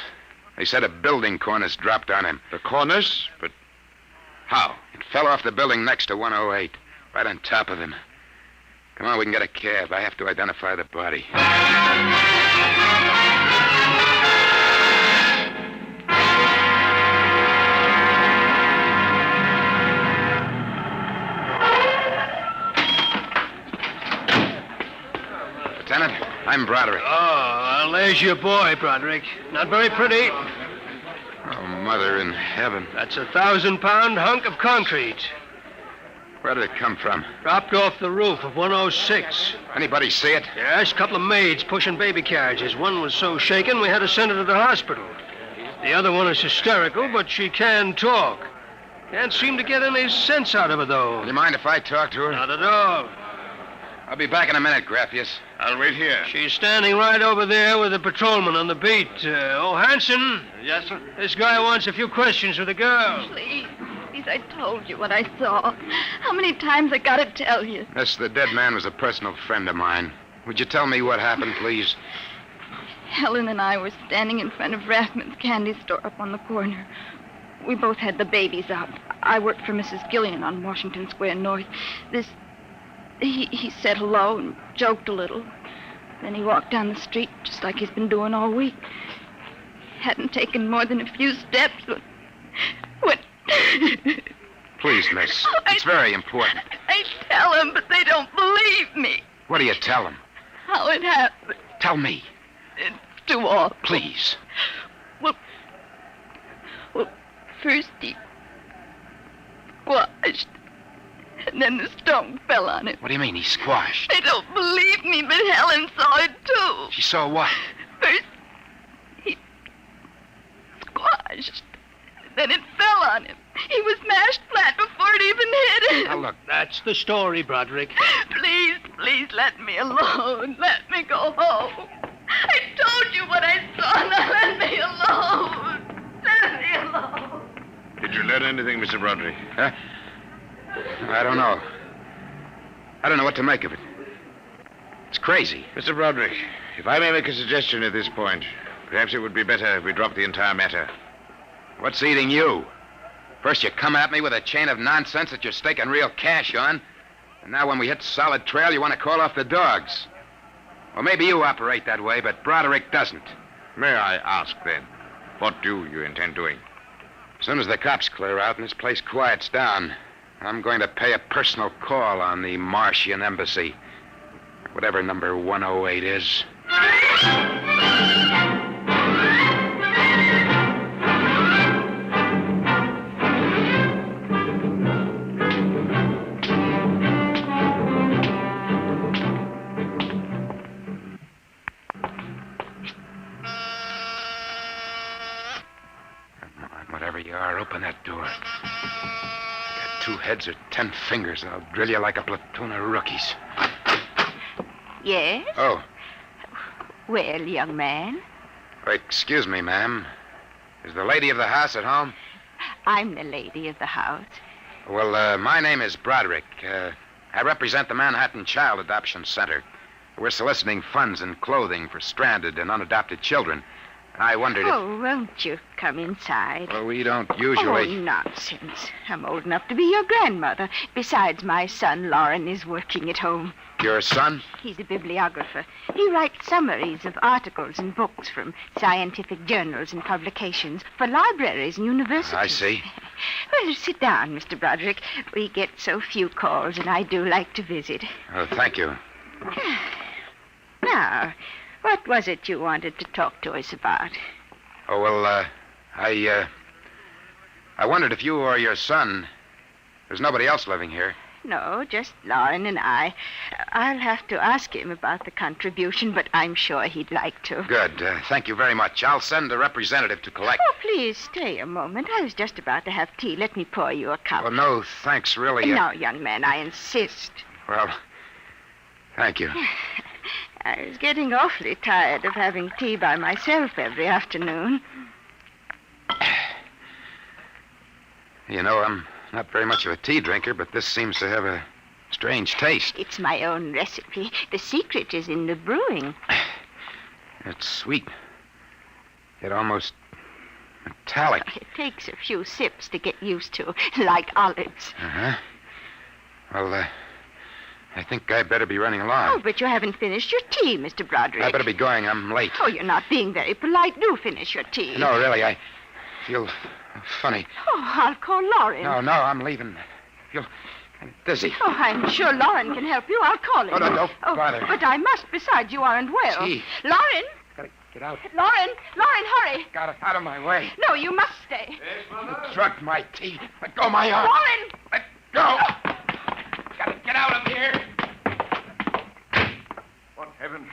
They said a building cornice dropped on him. The cornice? But how? It fell off the building next to 108, right on top of him. Come on, we can get a cab. I have to identify the body. Lieutenant, I'm Broderick. Oh, well, there's your boy, Broderick. Not very pretty. Oh, Mother in heaven. That's a 1,000-pound hunk of concrete. Where did it come from? Dropped off the roof of 106. Anybody see it? Yes, a couple of maids pushing baby carriages. One was so shaken we had to send her to the hospital. The other one is hysterical, but she can talk. Can't seem to get any sense out of her, though. Do you mind if I talk to her? Not at all. I'll be back in a minute, Graffius. I'll wait here. She's standing right over there with the patrolman on the beat. Hanson. Yes, sir? This guy wants a few questions with the girl. Please, I told you what I saw. How many times I gotta tell you? Miss, the dead man was a personal friend of mine. Would you tell me what happened, please? Helen and I were standing in front of Rathman's candy store up on the corner. We both had the babies up. I worked for Mrs. Gillian on Washington Square North. He said hello and joked a little. Then he walked down the street just like he's been doing all week. Hadn't taken more than a few steps when... Please, miss. It's very important. I tell them, but they don't believe me. What do you tell them? How it happened. Tell me. It's too awful. Please. Well, first he squashed, and then the stone fell on him. What do you mean he squashed? They don't believe me, but Helen saw it too. She saw what? First, he squashed, then it fell on him. He was mashed flat before it even hit him. Now, look. That's the story, Broderick. Please let me alone. Let me go home. I told you what I saw. Now let me alone. Let me alone. Did you learn anything, Mr. Broderick? Huh? I don't know. I don't know what to make of it. It's crazy. Mr. Broderick, if I may make a suggestion at this point, perhaps it would be better if we dropped the entire matter. What's eating you? First you come at me with a chain of nonsense that you're staking real cash on, and now when we hit solid trail, you want to call off the dogs. Well, maybe you operate that way, but Broderick doesn't. May I ask, then, what do you intend doing? As soon as the cops clear out and this place quiets down, I'm going to pay a personal call on the Martian embassy. Whatever number 108 is. Whatever you are, open that door. You got 2 heads or 10 fingers, and I'll drill you like a platoon of rookies. Yes? Oh, Well, young man, excuse me, ma'am. Is the lady of the house at home? I'm the lady of the house. Well, my name is Broderick. I represent the Manhattan Child Adoption Center. We're soliciting funds and clothing for stranded and unadopted children. I wondered if... Oh, won't you come inside? Well, we don't usually... Oh, nonsense. I'm old enough to be your grandmother. Besides, my son, Lauren, is working at home. Your son? He's a bibliographer. He writes summaries of articles and books from scientific journals and publications for libraries and universities. I see. Well, sit down, Mr. Broderick. We get so few calls, and I do like to visit. Oh, thank you. Now, what was it you wanted to talk to us about? Oh, well, I wondered if you or your son... There's nobody else living here. No, just Lauren and I. I'll have to ask him about the contribution, but I'm sure he'd like to. Good. Thank you very much. I'll send a representative to collect... Oh, please stay a moment. I was just about to have tea. Let me pour you a cup. Well, no, thanks, really. No, young man, I insist. Well, thank you. I was getting awfully tired of having tea by myself every afternoon. You know, I'm not very much of a tea drinker, but this seems to have a strange taste. It's my own recipe. The secret is in the brewing. It's sweet. Yet almost metallic. It takes a few sips to get used to, like olives. Uh-huh. Well, I think I'd better be running along. Oh, but you haven't finished your tea, Mr. Broderick. I better be going. I'm late. Oh, you're not being very polite. Do finish your tea. No, really, I feel funny. Oh, I'll call Lauren. No, I'm leaving. I feel kind of dizzy. Oh, I'm sure Lauren can help you. I'll call him. Oh, no, don't bother. But I must. Besides, you aren't well. Tea. Lauren! Gotta get out. Lauren, hurry. Got it out of my way. No, you must stay. You drugged my tea. Let go of my arm. Lauren! Let go. Gotta get out of here. What heaven?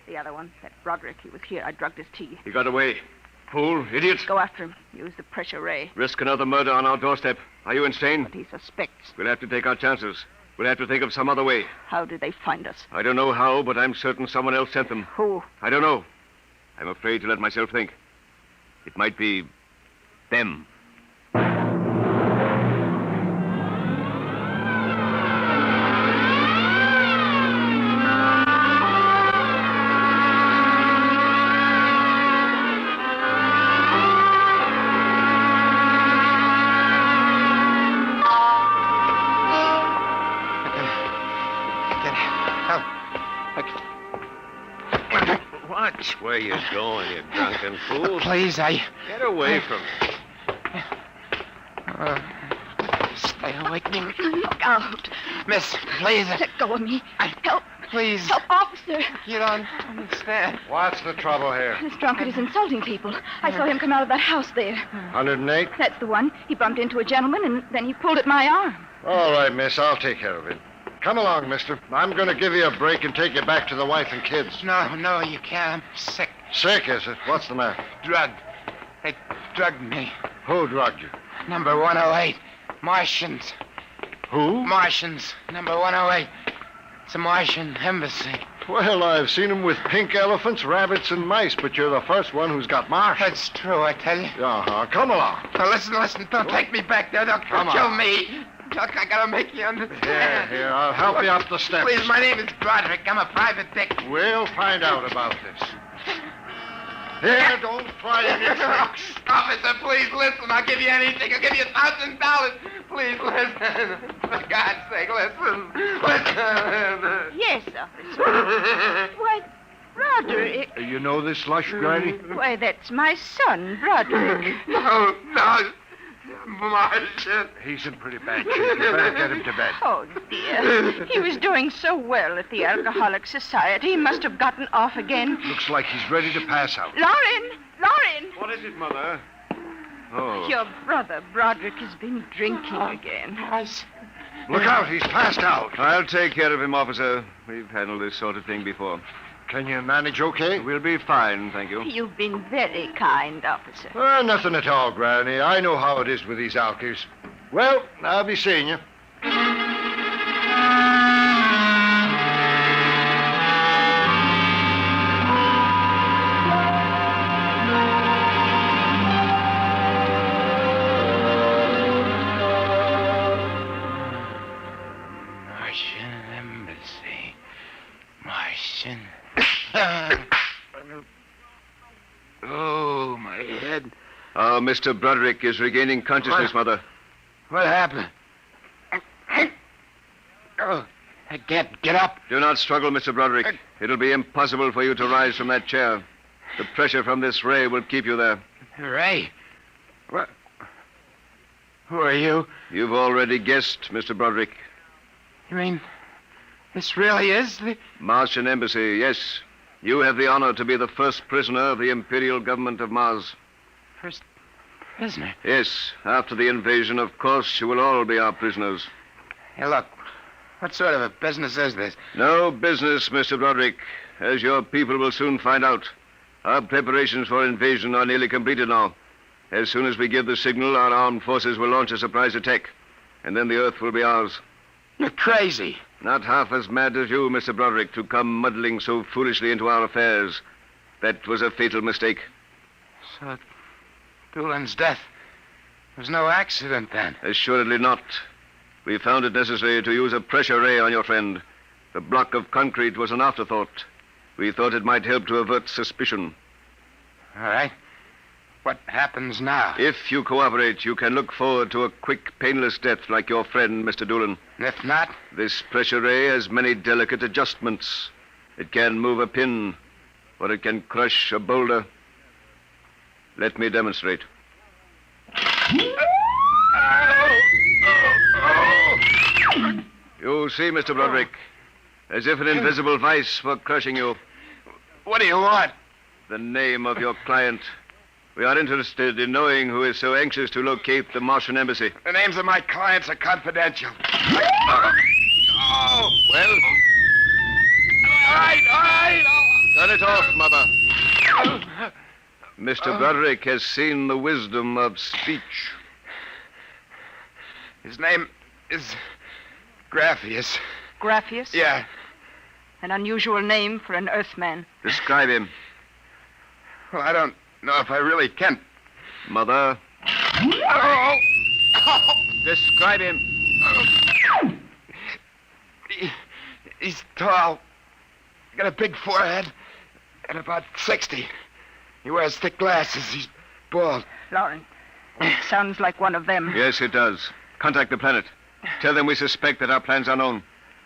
The other one, that Broderick, he was here. I drugged his tea. He got away. Fool, idiot. Go after him. Use the pressure ray. Risk another murder on our doorstep. Are you insane? But he suspects. We'll have to take our chances. We'll have to think of some other way. How did they find us? I don't know how, but I'm certain someone else sent them. Who? I don't know. I'm afraid to let myself think. It might be them. Watch where you're going, you drunken fool. Please, Get away from me. Stay away from me. Look out. Miss, please. Let go of me. Help. Please. Help, officer. You don't understand. What's the trouble here? This drunkard is insulting people. I saw him come out of that house there. 108? That's the one. He bumped into a gentleman, and then he pulled at my arm. All right, miss. I'll take care of it. Come along, mister. I'm going to give you a break and take you back to the wife and kids. No, you can't. I'm sick. Sick, is it? What's the matter? Drugged. They drugged me. Who drugged you? Number 108. Martians. Who? Martians. Number 108. It's a Martian embassy. Well, I've seen them with pink elephants, rabbits, and mice, but you're the first one who's got Martians. That's true, I tell you. Uh-huh. Come along. Now, listen. Don't take me back there. They'll Come kill on. me. Look, I gotta make you understand. Here, I'll help you up the steps. Please, my name is Broderick. I'm a private dick. We'll find out about this. Here, don't try any tricks. Officer, please listen. I'll give you anything. I'll give you $1,000. Please listen. For God's sake, listen. Listen. Yes, officer. Why, Broderick. You know this lush, Granny? Why, that's my son, Broderick. No. Marcia. He's in pretty bad shape. You better get him to bed. Oh, dear. He was doing so well at the Alcoholic Society. He must have gotten off again. Looks like he's ready to pass out. Lauren! Lauren! What is it, Mother? Oh. Your brother, Broderick, has been drinking again. Look out, he's passed out. I'll take care of him, officer. We've handled this sort of thing before. Can you manage okay? We'll be fine, thank you. You've been very kind, officer. Nothing at all, Granny. I know how it is with these alkies. Well, I'll be seeing you. Oh, my head. Oh, Mr. Broderick is regaining consciousness, Mother. What happened? Oh, I can't get up. Do not struggle, Mr. Broderick. It'll be impossible for you to rise from that chair. The pressure from this ray will keep you there. Ray? What? Who are you? You've already guessed, Mr. Broderick. You mean this really is the... Martian Embassy, yes. You have the honor to be the first prisoner of the Imperial Government of Mars. First prisoner? Yes. After the invasion, of course, you will all be our prisoners. Hey, look. What sort of a business is this? No business, Mr. Broderick. As your people will soon find out. Our preparations for invasion are nearly completed now. As soon as we give the signal, our armed forces will launch a surprise attack. And then the Earth will be ours. You're crazy. Not half as mad as you, Mr. Broderick, to come muddling so foolishly into our affairs. That was a fatal mistake. So, Doolan's death was no accident, then? Assuredly not. We found it necessary to use a pressure ray on your friend. The block of concrete was an afterthought. We thought it might help to avert suspicion. All right. What happens now? If you cooperate, you can look forward to a quick, painless death like your friend, Mr. Doolan. If not? This pressure ray has many delicate adjustments. It can move a pin, or it can crush a boulder. Let me demonstrate. You see, Mr. Broderick, as if an invisible vice were crushing you. What do you want? The name of your client. We are interested in knowing who is so anxious to locate the Martian Embassy. The names of my clients are confidential. Oh, well. All right. Turn it off, Mother. Mr. Broderick has seen the wisdom of speech. His name is Graphius. Graphius? Yeah. An unusual name for an Earthman. Describe him. Well, I don't know if I really can. Mother. Describe him. He's tall. Got a big forehead. And about 60. He wears thick glasses. He's bald. Lauren, sounds like one of them. Yes, it does. Contact the planet. Tell them we suspect that our plans are known.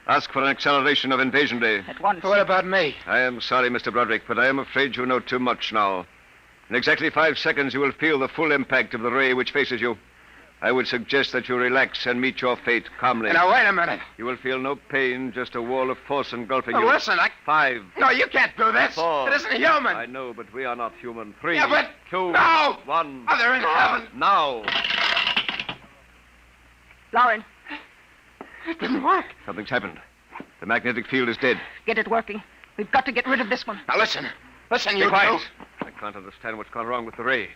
Ask for an acceleration of invasion day. At once. What about me? I am sorry, Mr. Broderick, but I am afraid you know too much now. In exactly 5 seconds, you will feel the full impact of the ray which faces you. I would suggest that you relax and meet your fate calmly. Now, wait a minute. You will feel no pain, just a wall of force engulfing you. Listen, 5. No, you can't do this. 4. It isn't human. I know, but we are not human. 3. Yeah, but... 2. No! 1. Mother in heaven. Now. Lauren. It didn't work. Something's happened. The magnetic field is dead. Get it working. We've got to get rid of this one. Now, listen. Listen, you Be quiet. two. I can't understand what's gone wrong with the ray.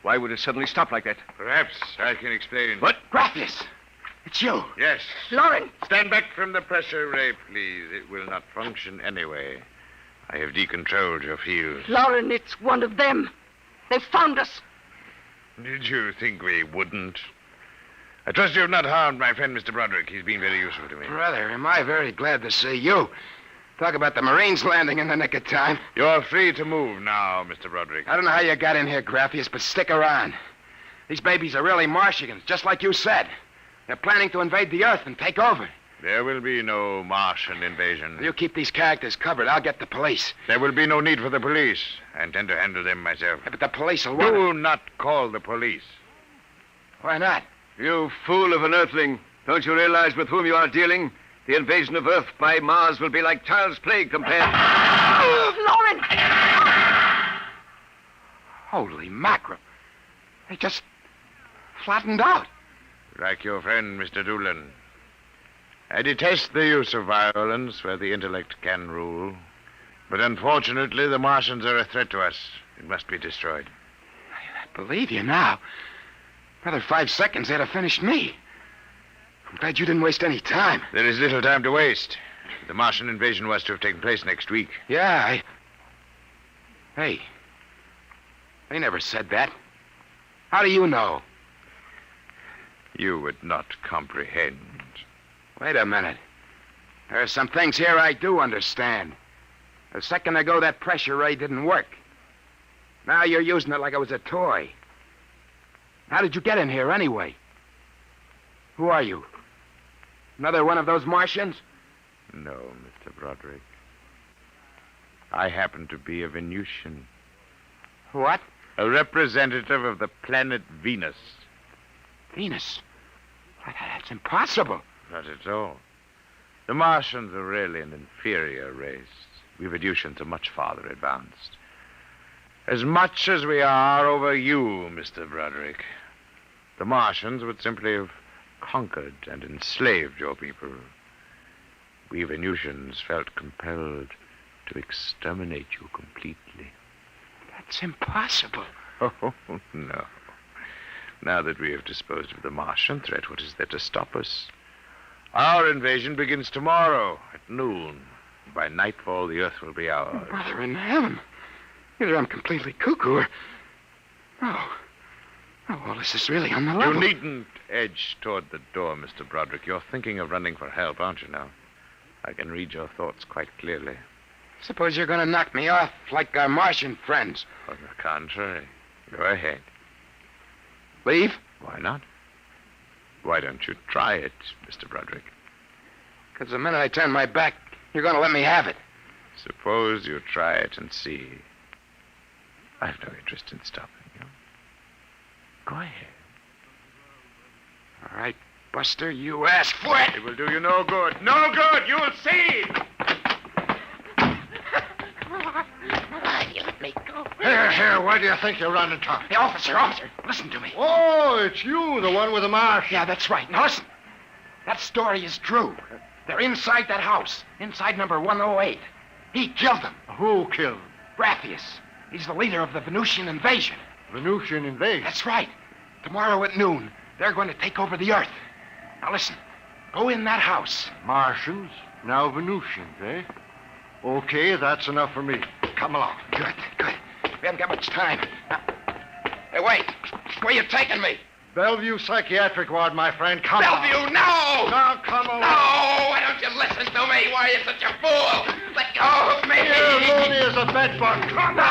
Why would it suddenly stop like that? Perhaps I can explain. What? Graphius. It's you. Yes. Lauren. Stand back from the pressure ray, please. It will not function anyway. I have decontrolled your field. Lauren, it's one of them. They've found us. Did you think we wouldn't? I trust you have not harmed my friend, Mr. Broderick. He's been very useful to me. Brother, am I very glad to see you. Talk about the Marines landing in the nick of time. You're free to move now, Mr. Broderick. I don't know how you got in here, Graphius, but stick around. These babies are really Martians, just like you said. They're planning to invade the Earth and take over. There will be no Martian invasion. You keep these characters covered. I'll get the police. There will be no need for the police. I intend to handle them myself. Yeah, but the police will want Do not call the police. Why not? You fool of an earthling. Don't you realize with whom you are dealing? The invasion of Earth by Mars will be like child's play compared... Lauren! Holy mackerel. They just flattened out. Like your friend, Mr. Doolan. I detest the use of violence where the intellect can rule. But unfortunately, the Martians are a threat to us. It must be destroyed. I believe you now. Another 5 seconds, they'd have finished me. I'm glad you didn't waste any time. There is little time to waste. The Martian invasion was to have taken place next week. Yeah, Hey, they never said that. How do you know? You would not comprehend. Wait a minute. There are some things here I do understand. A second ago, that pressure ray didn't work. Now you're using it like it was a toy. How did you get in here, anyway? Who are you? Another one of those Martians? No, Mr. Broderick. I happen to be a Venusian. What? A representative of the planet Venus. Venus? That's impossible. Not at all. The Martians are really an inferior race. We Venusians are much farther advanced. As much as we are over you, Mr. Broderick. The Martians would simply have conquered and enslaved your people. We Venusians felt compelled to exterminate you completely. That's impossible. Oh, no. Now that we have disposed of the Martian threat, what is there to stop us? Our invasion begins tomorrow at noon. By nightfall, the Earth will be ours. Brother in heaven. Either I'm completely cuckoo or... Oh, well, this is really on the level. You needn't edge toward the door, Mr. Broderick. You're thinking of running for help, aren't you now? I can read your thoughts quite clearly. Suppose you're going to knock me off like our Martian friends. On the contrary. Go ahead. Leave? Why not? Why don't you try it, Mr. Broderick? Because the minute I turn my back, you're going to let me have it. Suppose you try it and see. I've no interest in stopping you. Go ahead. All right, Buster, you asked for it. It will do you no good. No good! You'll see! You let me go. Here, where do you think you're running, Tom? Hey, officer, listen to me. Oh, it's you, the one with the marsh. Yeah, that's right. Now, listen. That story is true. They're inside that house, inside number 108. He killed them. Who killed him? Brathius. He's the leader of the Venusian invasion. Venusian invasion? That's right. Tomorrow at noon, they're going to take over the Earth. Now, listen. Go in that house. Martians, now Venusians, eh? Okay, that's enough for me. Come along. Good. We haven't got much time. Now, hey, wait. Where are you taking me? Bellevue Psychiatric Ward, my friend. Come on. Bellevue, no! Now, come along. No! Why don't you listen to me? Why are you such a fool? Let go of me! Here, loony as a bedbug. Come on! No!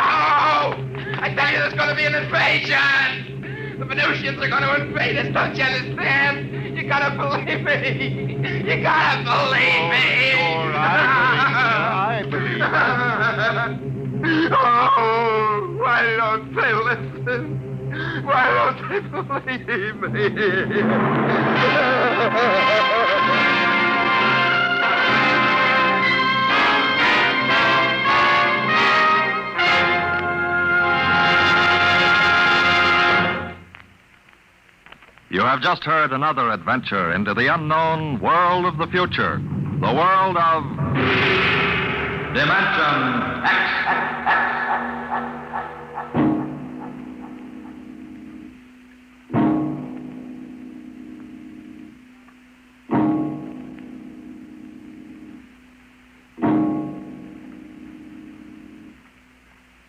I tell you, there's going to be an invasion! The Venusians are going to invade us, don't you understand? You gotta believe me! You gotta believe me! Sure, I believe you. Oh, why don't they listen? Why don't they believe me? You have just heard another adventure into the unknown world of the future, the world of Dimension X.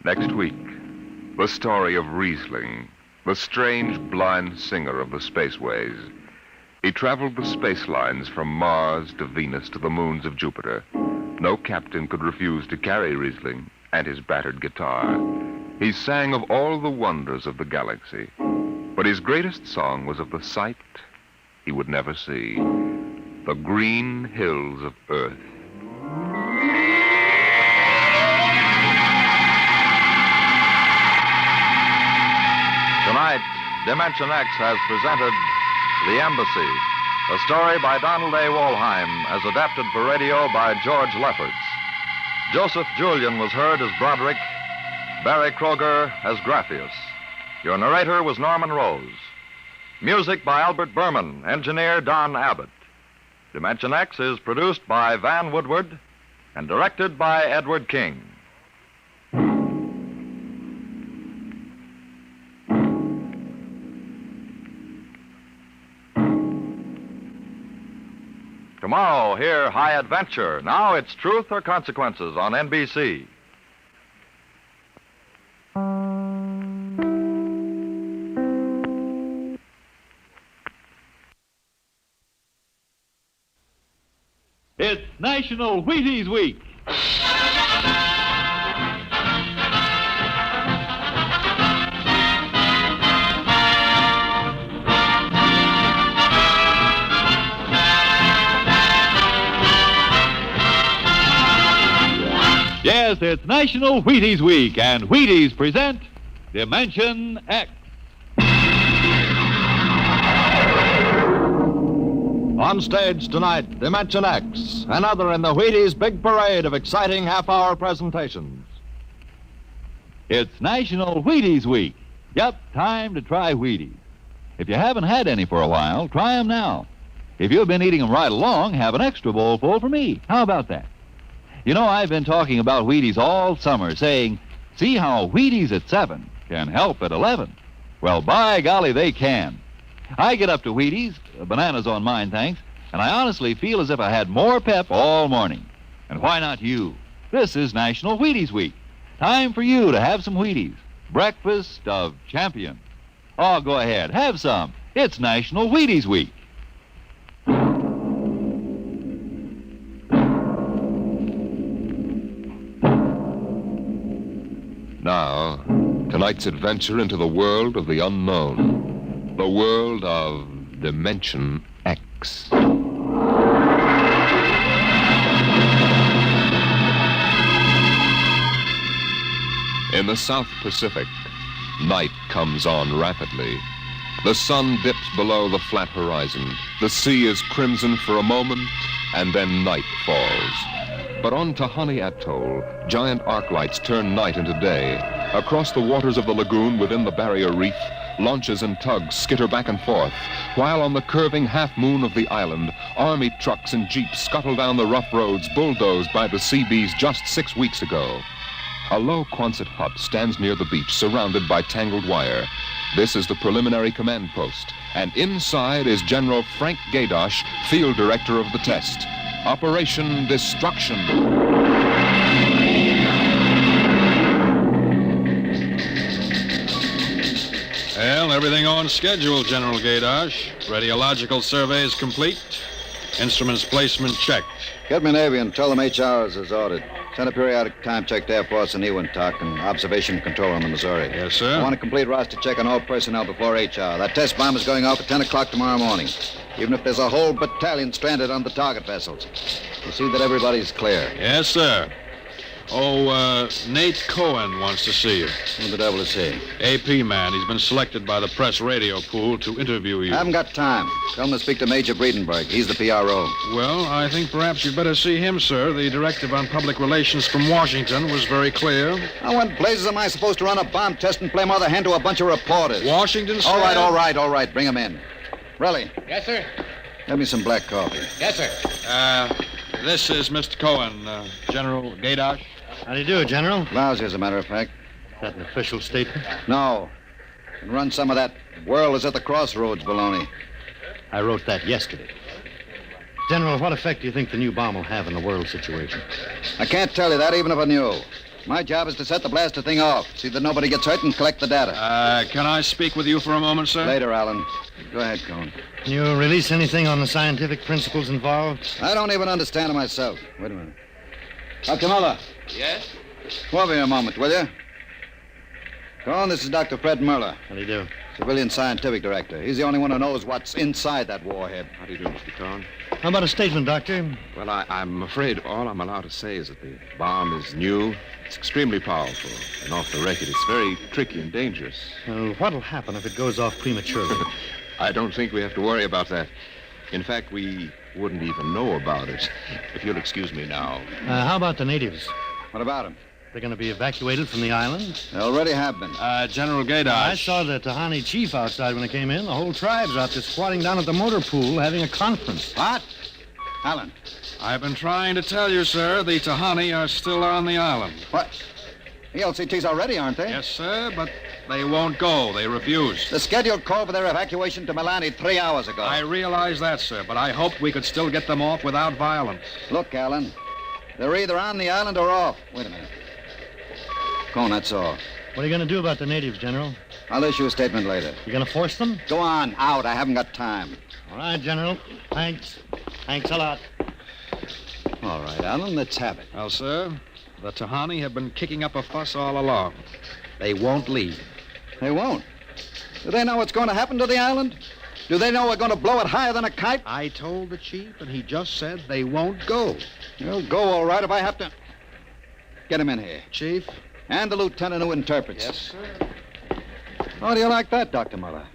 Next week, the story of Riesling, the strange blind singer of the spaceways. He traveled the space lines from Mars to Venus to the moons of Jupiter. No captain could refuse to carry Riesling and his battered guitar. He sang of all the wonders of the galaxy, but his greatest song was of the sight he would never see, the green hills of Earth. Tonight, Dimension X has presented The Embassy, a story by Donald A. Wollheim, as adapted for radio by George Lefferts. Joseph Julian was heard as Broderick, Barry Kroger as Graphius. Your narrator was Norman Rose. Music by Albert Berman, engineer Don Abbott. Dimension X is produced by Van Woodward and directed by Edward King. Tomorrow, hear High Adventure. Now it's Truth or Consequences on NBC. It's National Wheaties Week. Yes, it's National Wheaties Week, and Wheaties present Dimension X. On stage tonight, Dimension X, another in the Wheaties big parade of exciting half-hour presentations. It's National Wheaties Week. Yep, time to try Wheaties. If you haven't had any for a while, try them now. If you've been eating them right along, have an extra bowl full for me. How about that? You know, I've been talking about Wheaties all summer, saying, see how Wheaties at 7 can help at 11. Well, by golly, they can. I get up to Wheaties, bananas on mine, thanks, and I honestly feel as if I had more pep all morning. And why not you? This is National Wheaties Week. Time for you to have some Wheaties. Breakfast of champions. Oh, go ahead, have some. It's National Wheaties Week. Now, tonight's adventure into the world of the unknown. The world of Dimension X. In the South Pacific, night comes on rapidly. The sun dips below the flat horizon. The sea is crimson for a moment, and then night falls. But on Tahani Atoll, giant arc lights turn night into day. Across the waters of the lagoon within the barrier reef, launches and tugs skitter back and forth, while on the curving half-moon of the island, army trucks and jeeps scuttle down the rough roads bulldozed by the Seabees just 6 weeks ago. A low Quonset hut stands near the beach, surrounded by tangled wire. This is the preliminary command post, and inside is General Frank Gaydosh, field director of the test. Operation Destruction. Well, everything on schedule, General Gaydosh. Radiological surveys complete. Instruments placement checked. Get me Navy and tell them HR is as ordered. Send a periodic time check to Air Force and Ewentauck and observation control on the Missouri. Yes, sir. I want a complete roster check on all personnel before HR. That test bomb is going off at 10 o'clock tomorrow morning. Even if there's a whole battalion stranded on the target vessels. We'll see that everybody's clear. Yes, sir. Oh, Nate Cohen wants to see you. Who the devil is he? AP man. He's been selected by the press radio pool to interview you. I haven't got time. Tell him to speak to Major Breedenberg. He's the PRO. Well, I think perhaps you'd better see him, sir. The directive on public relations from Washington was very clear. Now, what blazes am I supposed to run a bomb test and play mother hen to a bunch of reporters? Washington, sir? All right. Bring him in. Relly. Yes, sir. Get me some black coffee. Yes, sir. This is Mr. Cohen, General Gaydosh. How do you do, General? Lousy, as a matter of fact. Is that an official statement? No. And run some of that world is at the crossroads baloney. I wrote that yesterday. General, what effect do you think the new bomb will have in the world situation? I can't tell you that, even if I knew. My job is to set the blaster thing off, see that nobody gets hurt, and collect the data. Can I speak with you for a moment, sir? Later, Alan. Go ahead, Cohen. Can you release anything on the scientific principles involved? I don't even understand it myself. Wait a minute. Dr. Muller. Yes? Come over here a moment, will you? Cohen, this is Dr. Fred Muller. How do you do? Civilian scientific director. He's the only one who knows what's inside that warhead. How do you do, Mr. Cohen? How about a statement, Doctor? Well, I'm afraid all I'm allowed to say is that the bomb is new. It's extremely powerful. And off the record, it's very tricky and dangerous. Well, what'll happen if it goes off prematurely? I don't think we have to worry about that. In fact, we wouldn't even know about it. If you'll excuse me now. How about the natives? What about them? They're going to be evacuated from the island? They already have been. General Gaydar. I saw the Tahani chief outside when I came in. The whole tribe's out there squatting down at the motor pool having a conference. What? Alan. I've been trying to tell you, sir, the Tahani are still on the island. What? The LCTs already, aren't they? Yes, sir, but they won't go. They refuse. The scheduled call for their evacuation to Milani 3 hours ago. I realize that, sir, but I hoped we could still get them off without violence. Look, Alan, they're either on the island or off. Wait a minute. Go on, that's all. What are you going to do about the natives, General? I'll issue a statement later. You going to force them? Go on, out. I haven't got time. All right, General. Thanks. Thanks a lot. All right, Alan, let's have it. Well, sir, the Tahani have been kicking up a fuss all along. They won't leave. They won't? Do they know what's going to happen to the island? Do they know we're going to blow it higher than a kite? I told the chief, and he just said they won't go. They'll go all right if I have to. Get him in here. Chief? And the lieutenant who interprets. Yes, sir. How do you like that, Dr. Muller?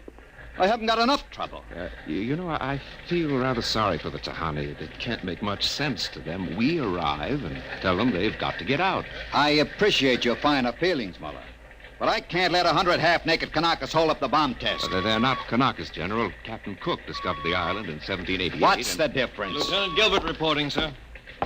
I haven't got enough trouble. You know, I feel rather sorry for the Tahani. It can't make much sense to them. We arrive and tell them they've got to get out. I appreciate your finer feelings, Muller. But I can't let 100 half-naked Kanakas hold up the bomb test. They're not Kanakas, General. Captain Cook discovered the island in 1788. What's the difference? Lieutenant Gilbert reporting, sir.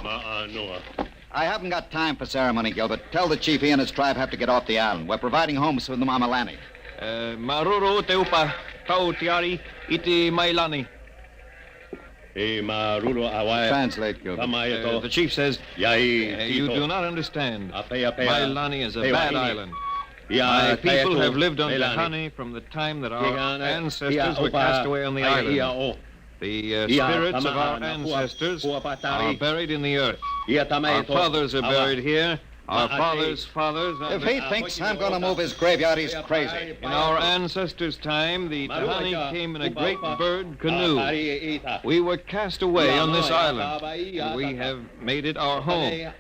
Noah. I haven't got time for ceremony, Gilbert. Tell the chief he and his tribe have to get off the island. We're providing homes for the Mamalani. Maruru teupa tautiari iti mailani. Translate, Gilbert. The chief says, you do not understand. Mailani is a bad island. My people have lived on Tahani from the time that our ancestors were cast away on the island. The spirits of our ancestors are buried in the earth. Our fathers are buried here. Our fathers' fathers... If he thinks I'm going to move his graveyard, he's crazy. In our ancestors' time, the Tahani came in a great bird canoe. We were cast away on this island, and we have made it our home.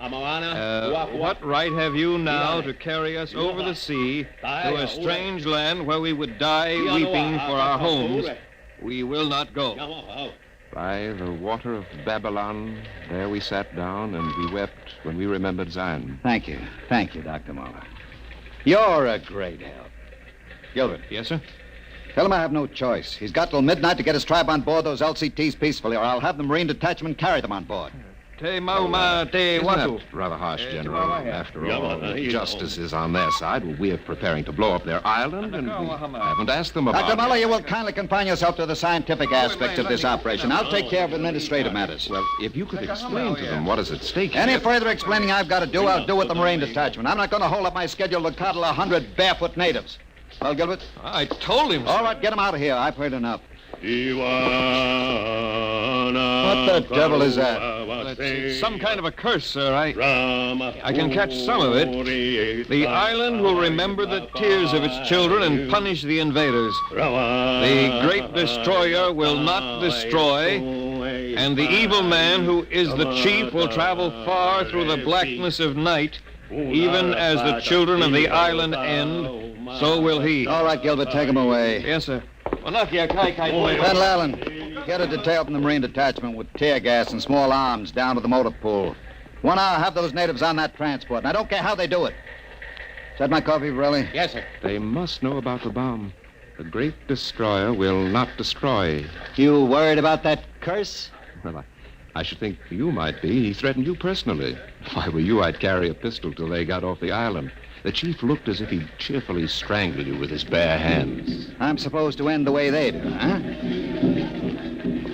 What right have you now to carry us over the sea to a strange land where we would die weeping for our homes? We will not go. By the water of Babylon, there we sat down and we wept when we remembered Zion. Thank you. Thank you, Dr. Muller. You're a great help. Gilbert. Yes, sir? Tell him I have no choice. He's got till midnight to get his tribe on board those LCTs peacefully, or I'll have the Marine detachment carry them on board. Isn't that rather harsh, General? After all, if justice is on their side, we are preparing to blow up their island, and we haven't asked them about Dr. Muller, it. you will kindly confine yourself to the scientific aspects of this operation. I'll take care of administrative matters. Well, if you could explain to them what is at stake Any here... further explaining I've got to do, I'll do with the Marine detachment. I'm not going to hold up my schedule to coddle 100 barefoot natives. Well, Gilbert? I told him. All right, get him out of here. I've heard enough. What the devil is that? It's some kind of a curse, sir. I can catch some of it. The island will remember the tears of its children and punish the invaders. The great destroyer will not destroy, and the evil man who is the chief will travel far through the blackness of night. Even as the children of the island end, so will he. All right, Gilbert, take him away. Yes, sir. Colonel Allen, get a detail from the Marine detachment with tear gas and small arms down to the motor pool. 1 hour, have those natives on that transport, and I don't care how they do it. Is that my coffee, Borelli? Yes, sir. They must know about the bomb. The great destroyer will not destroy. You worried about that curse? Well, I should think you might be. He threatened you personally. If I were you, I'd carry a pistol till they got off the island. The chief looked as if he'd cheerfully strangle you with his bare hands. I'm supposed to end the way they do, huh?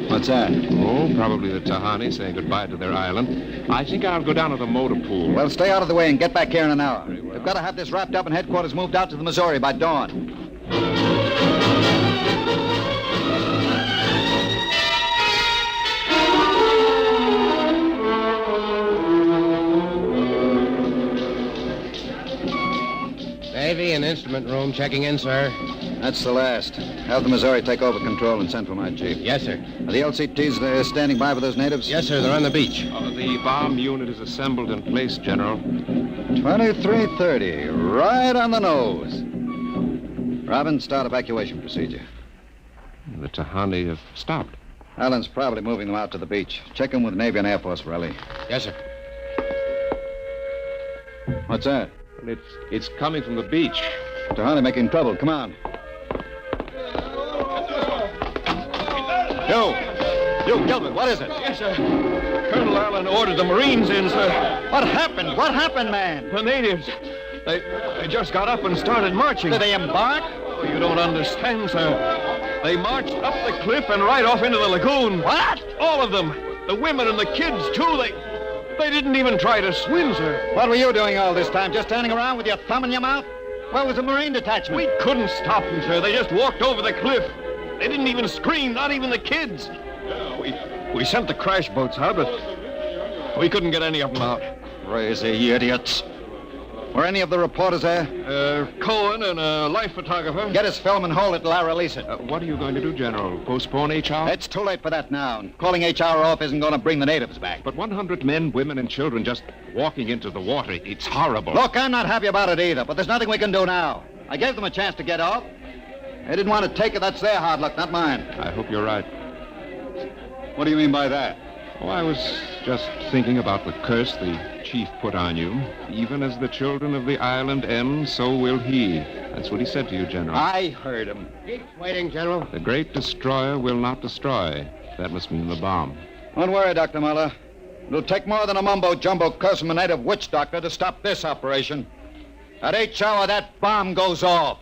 What's that? Oh, probably the Tahani saying goodbye to their island. I think I'll go down to the motor pool. Well, stay out of the way and get back here in an hour. We've got to have this wrapped up and headquarters moved out to the Missouri by dawn. Navy and instrument room checking in, sir. That's the last. Have the Missouri take over control and send for my chief. Yes, sir. Are the LCTs standing by with those natives? Yes, sir. They're on the beach. The bomb unit is assembled in place, General. 2330, right on the nose. Robin, start evacuation procedure. The Tahani have stopped. Allen's probably moving them out to the beach. Check in with Navy and Air Force, Relly. Yes, sir. What's that? It's coming from the beach. Tahani making trouble. Come on. You, Gilbert, what is it? Yes, sir. Colonel Allen ordered the Marines in, sir. What happened? What happened, man? The natives. They just got up and started marching. Did they embark? Oh, you don't understand, sir. They marched up the cliff and right off into the lagoon. What? All of them. The women and the kids, too. They didn't even try to swim, sir. What were you doing all this time? Just standing around with your thumb in your mouth? Where was the Marine detachment? We couldn't stop them, sir. They just walked over the cliff. They didn't even scream, not even the kids. We sent the crash boats out, but we couldn't get any of them out. Crazy idiots. Were any of the reporters there? Cohen and a life photographer. Get his film and hold it till I release it. What are you going to do, General? Postpone HR? It's too late for that now. Calling HR off isn't going to bring the natives back. But 100 men, women, and children just walking into the water. It's horrible. Look, I'm not happy about it either, but there's nothing we can do now. I gave them a chance to get off. They didn't want to take it. That's their hard luck, not mine. I hope you're right. What do you mean by that? Oh, I was just thinking about the curse the chief put on you. Even as the children of the island end, so will he. That's what he said to you, General. I heard him. Keep waiting, General. The great destroyer will not destroy. That must mean the bomb. Don't worry, Dr. Muller. It'll take more than a mumbo-jumbo curse from a native witch doctor to stop this operation. At each hour, that bomb goes off.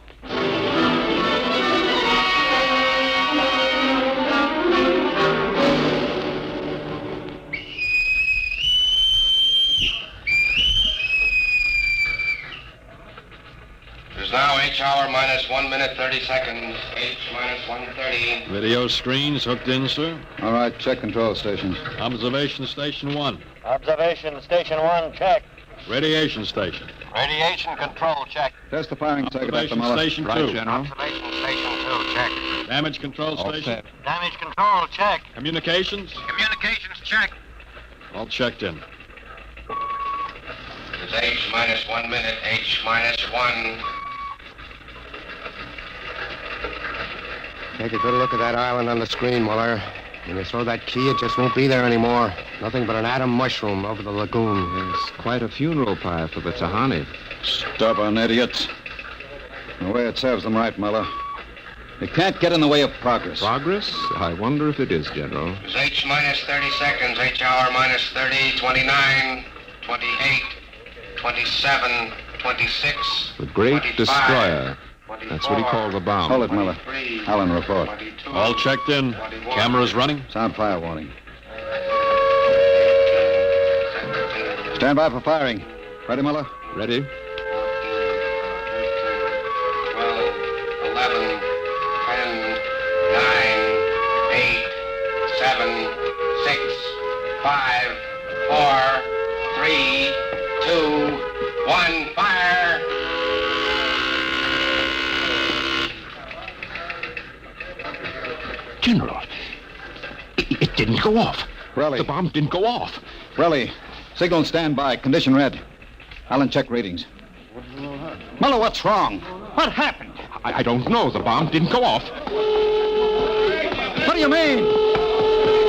It's now H hour minus 1 minute 30 seconds. H minus 1:30. Video screens hooked in, sir. All right, check control stations. Observation station 1. Observation station 1, check. Radiation station. Radiation control, check. Test the firing circuit, Dr. Observation Muller. station 2. Right, General. Observation station 2, check. Damage control All station. set. Damage control, check. Communications. Communications, check. All checked in. It's H minus 1 minute. H minus 1. Take a good look at that island on the screen, Muller. When you throw that key, it just won't be there anymore. Nothing but an atom mushroom over the lagoon. It's quite a funeral pyre for the Tahani. Stubborn idiots. The way it serves them right, Muller. They can't get in the way of progress. Progress? I wonder if it is, General. It's H minus 30 seconds. H hour minus 30, 29, 28, 27, 26. The great 25, destroyer. That's what he called the bomb. Hold it, Muller. Allen, report. All checked in. Cameras running. Sound fire warning. Stand by for firing. Ready, Muller? Ready. 12, 11, 10, 9, 8, 7, 6, 5, 4, 3, 2, 1, fire! General, it didn't go off. Relly. The bomb didn't go off. Relly, signal standby. Condition red. Allen, check readings. Muller, what's wrong? What happened? I don't know. The bomb didn't go off. What do you mean?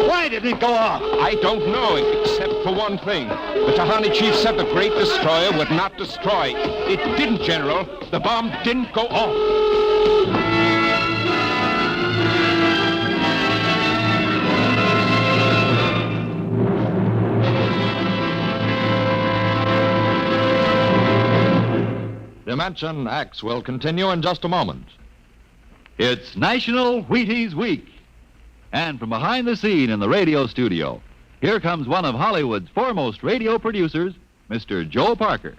Why didn't it go off? I don't know, except for one thing. The Tahani chief said the great destroyer would not destroy. It didn't, General. The bomb didn't go off. Dimension X will continue in just a moment. It's National Wheaties Week. And from behind the scene in the radio studio, here comes one of Hollywood's foremost radio producers, Mr. Joe Parker,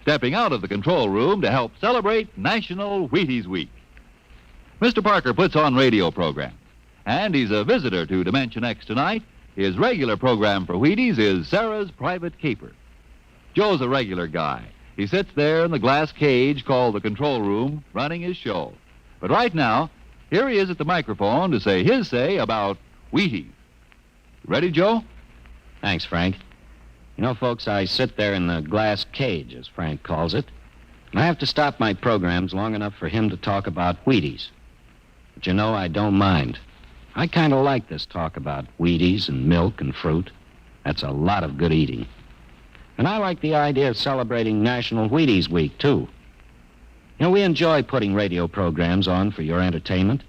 stepping out of the control room to help celebrate National Wheaties Week. Mr. Parker puts on radio programs, and he's a visitor to Dimension X tonight. His regular program for Wheaties is Sarah's Private Caper. Joe's a regular guy, He sits there in the glass cage called the control room, running his show. But right now, here he is at the microphone to say his say about Wheaties. Ready, Joe? Thanks, Frank. You know, folks, I sit there in the glass cage, as Frank calls it, and I have to stop my programs long enough for him to talk about Wheaties. But you know, I don't mind. I kind of like this talk about Wheaties and milk and fruit. That's a lot of good eating. And I like the idea of celebrating National Wheaties Week, too. You know, we enjoy putting radio programs on for your entertainment,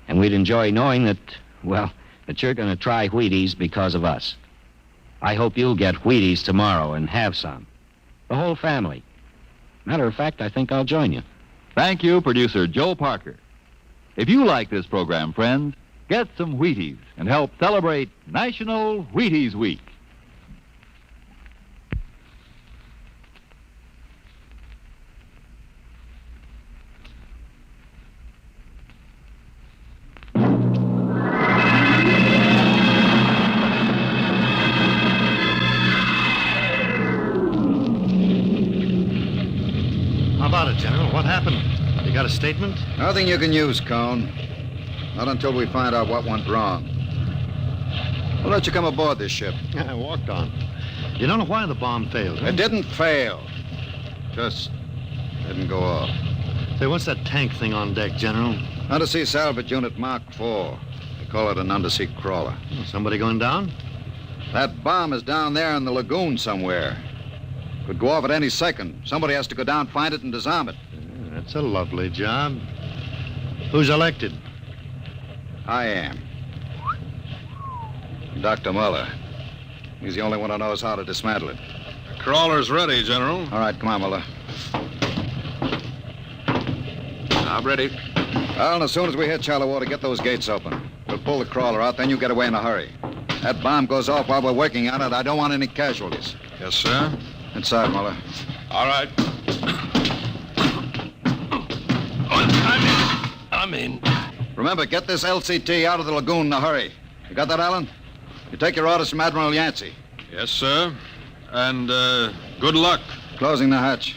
and we'd enjoy knowing that, well, that you're going to try Wheaties because of us. I hope you'll get Wheaties tomorrow and have some. The whole family. Matter of fact, I think I'll join you. Thank you, producer Joe Parker. If you like this program, friends, get some Wheaties and help celebrate National Wheaties Week. How about it, General? What happened? You got a statement? Nothing you can use, Cone. Not until we find out what went wrong. We'll let you come aboard this ship. I walked on. You don't know why the bomb failed, huh? It didn't fail. Just didn't go off. Say, what's that tank thing on deck, General? Undersea Salvage Unit Mark IV. They call it an undersea crawler. Somebody going down? That bomb is down there in the lagoon somewhere. Could go off at any second. Somebody has to go down, find it, and disarm it. That's a lovely job. Who's elected? I am. Dr. Muller. He's the only one who knows how to dismantle it. The crawler's ready, General. All right, come on, Muller. I'm ready. Well, and as soon as we hit shallow water, get those gates open. We'll pull the crawler out, then you get away in a hurry. That bomb goes off while we're working on it. I don't want any casualties. Yes, sir. Inside, Muller. All right. I'm in. Remember, get this LCT out of the lagoon in a hurry. You got that, Alan? You take your orders from Admiral Yancey. Yes, sir. And, good luck. Closing the hatch.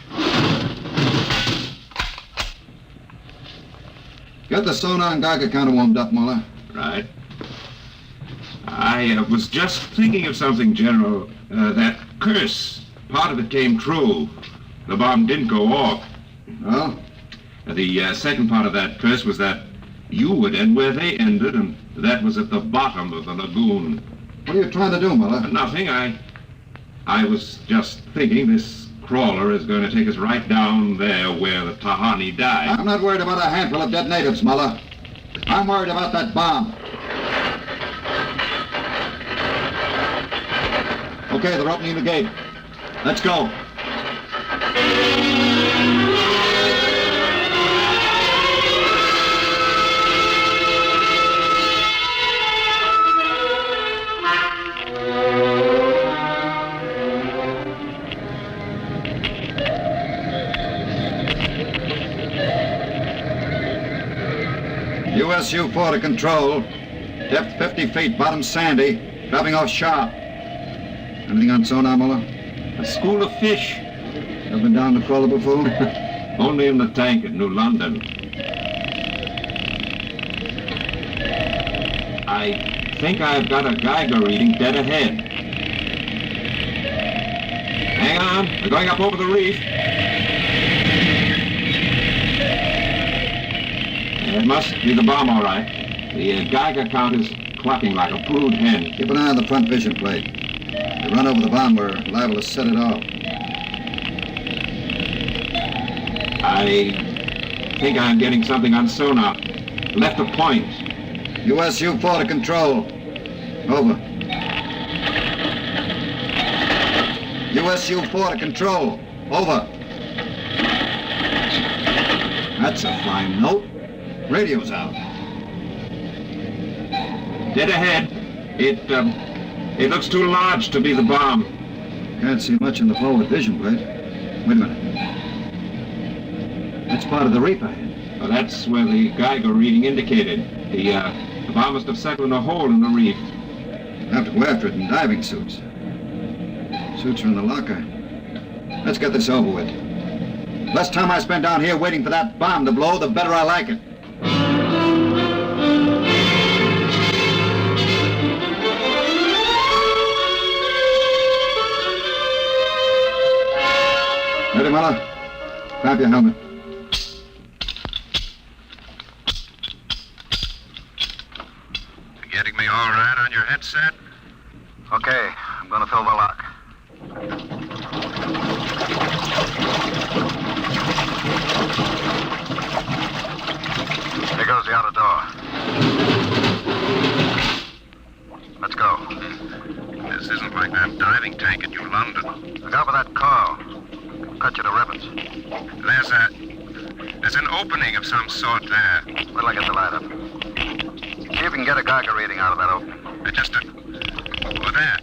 Get the sonar and Geiger counter warmed up, Muller. Right. I was just thinking of something, General. That curse, part of it came true. The bomb didn't go off. Well? The second part of that curse was that you would end where they ended, and that was at the bottom of the lagoon. What are you trying to do, Muller? Nothing. I was just thinking this crawler is going to take us right down there where the Tahani died. I'm not worried about a handful of dead natives, Muller. I'm worried about that bomb. Okay, they're opening the gate. Let's go. USU-4 to control. Depth 50 feet, bottom sandy. Dropping off sharp. Anything on sonar, Muller? A school of fish. Ever been down the crawler before? Only in the tank at New London. I think I've got a Geiger reading dead ahead. Hang on, we're going up over the reef. It must be the bomb, all right. The Geiger count is clucking like a brood hen. Keep an eye on the front vision plate. If we run over the bomb, we're liable to set it off. I think I'm getting something on sonar. Left of point. USU-4 to control. Over. USU-4 to control. Over. That's a fine note. Radio's out. Dead ahead. It looks too large to be the bomb. Can't see much in the forward vision plate. Wait a minute. That's part of the reef ahead. Well, that's where the Geiger reading indicated. The bomb must have settled in a hole in the reef. We'll have to go after it in diving suits. Suits are in the locker. Let's get this over with. Less time I spend down here waiting for that bomb to blow, the better I like it. Ready, Muller? Grab your helmet. Getting me all right on your headset? Okay, I'm gonna fill the lock. Here goes the outer door. Let's go. This isn't like that diving tank in New London. Look out for that car. Cut you to ribbons. There's an opening of some sort there. Wait till I get the light up. See if you can get a Geiger reading out of that opening. Over there.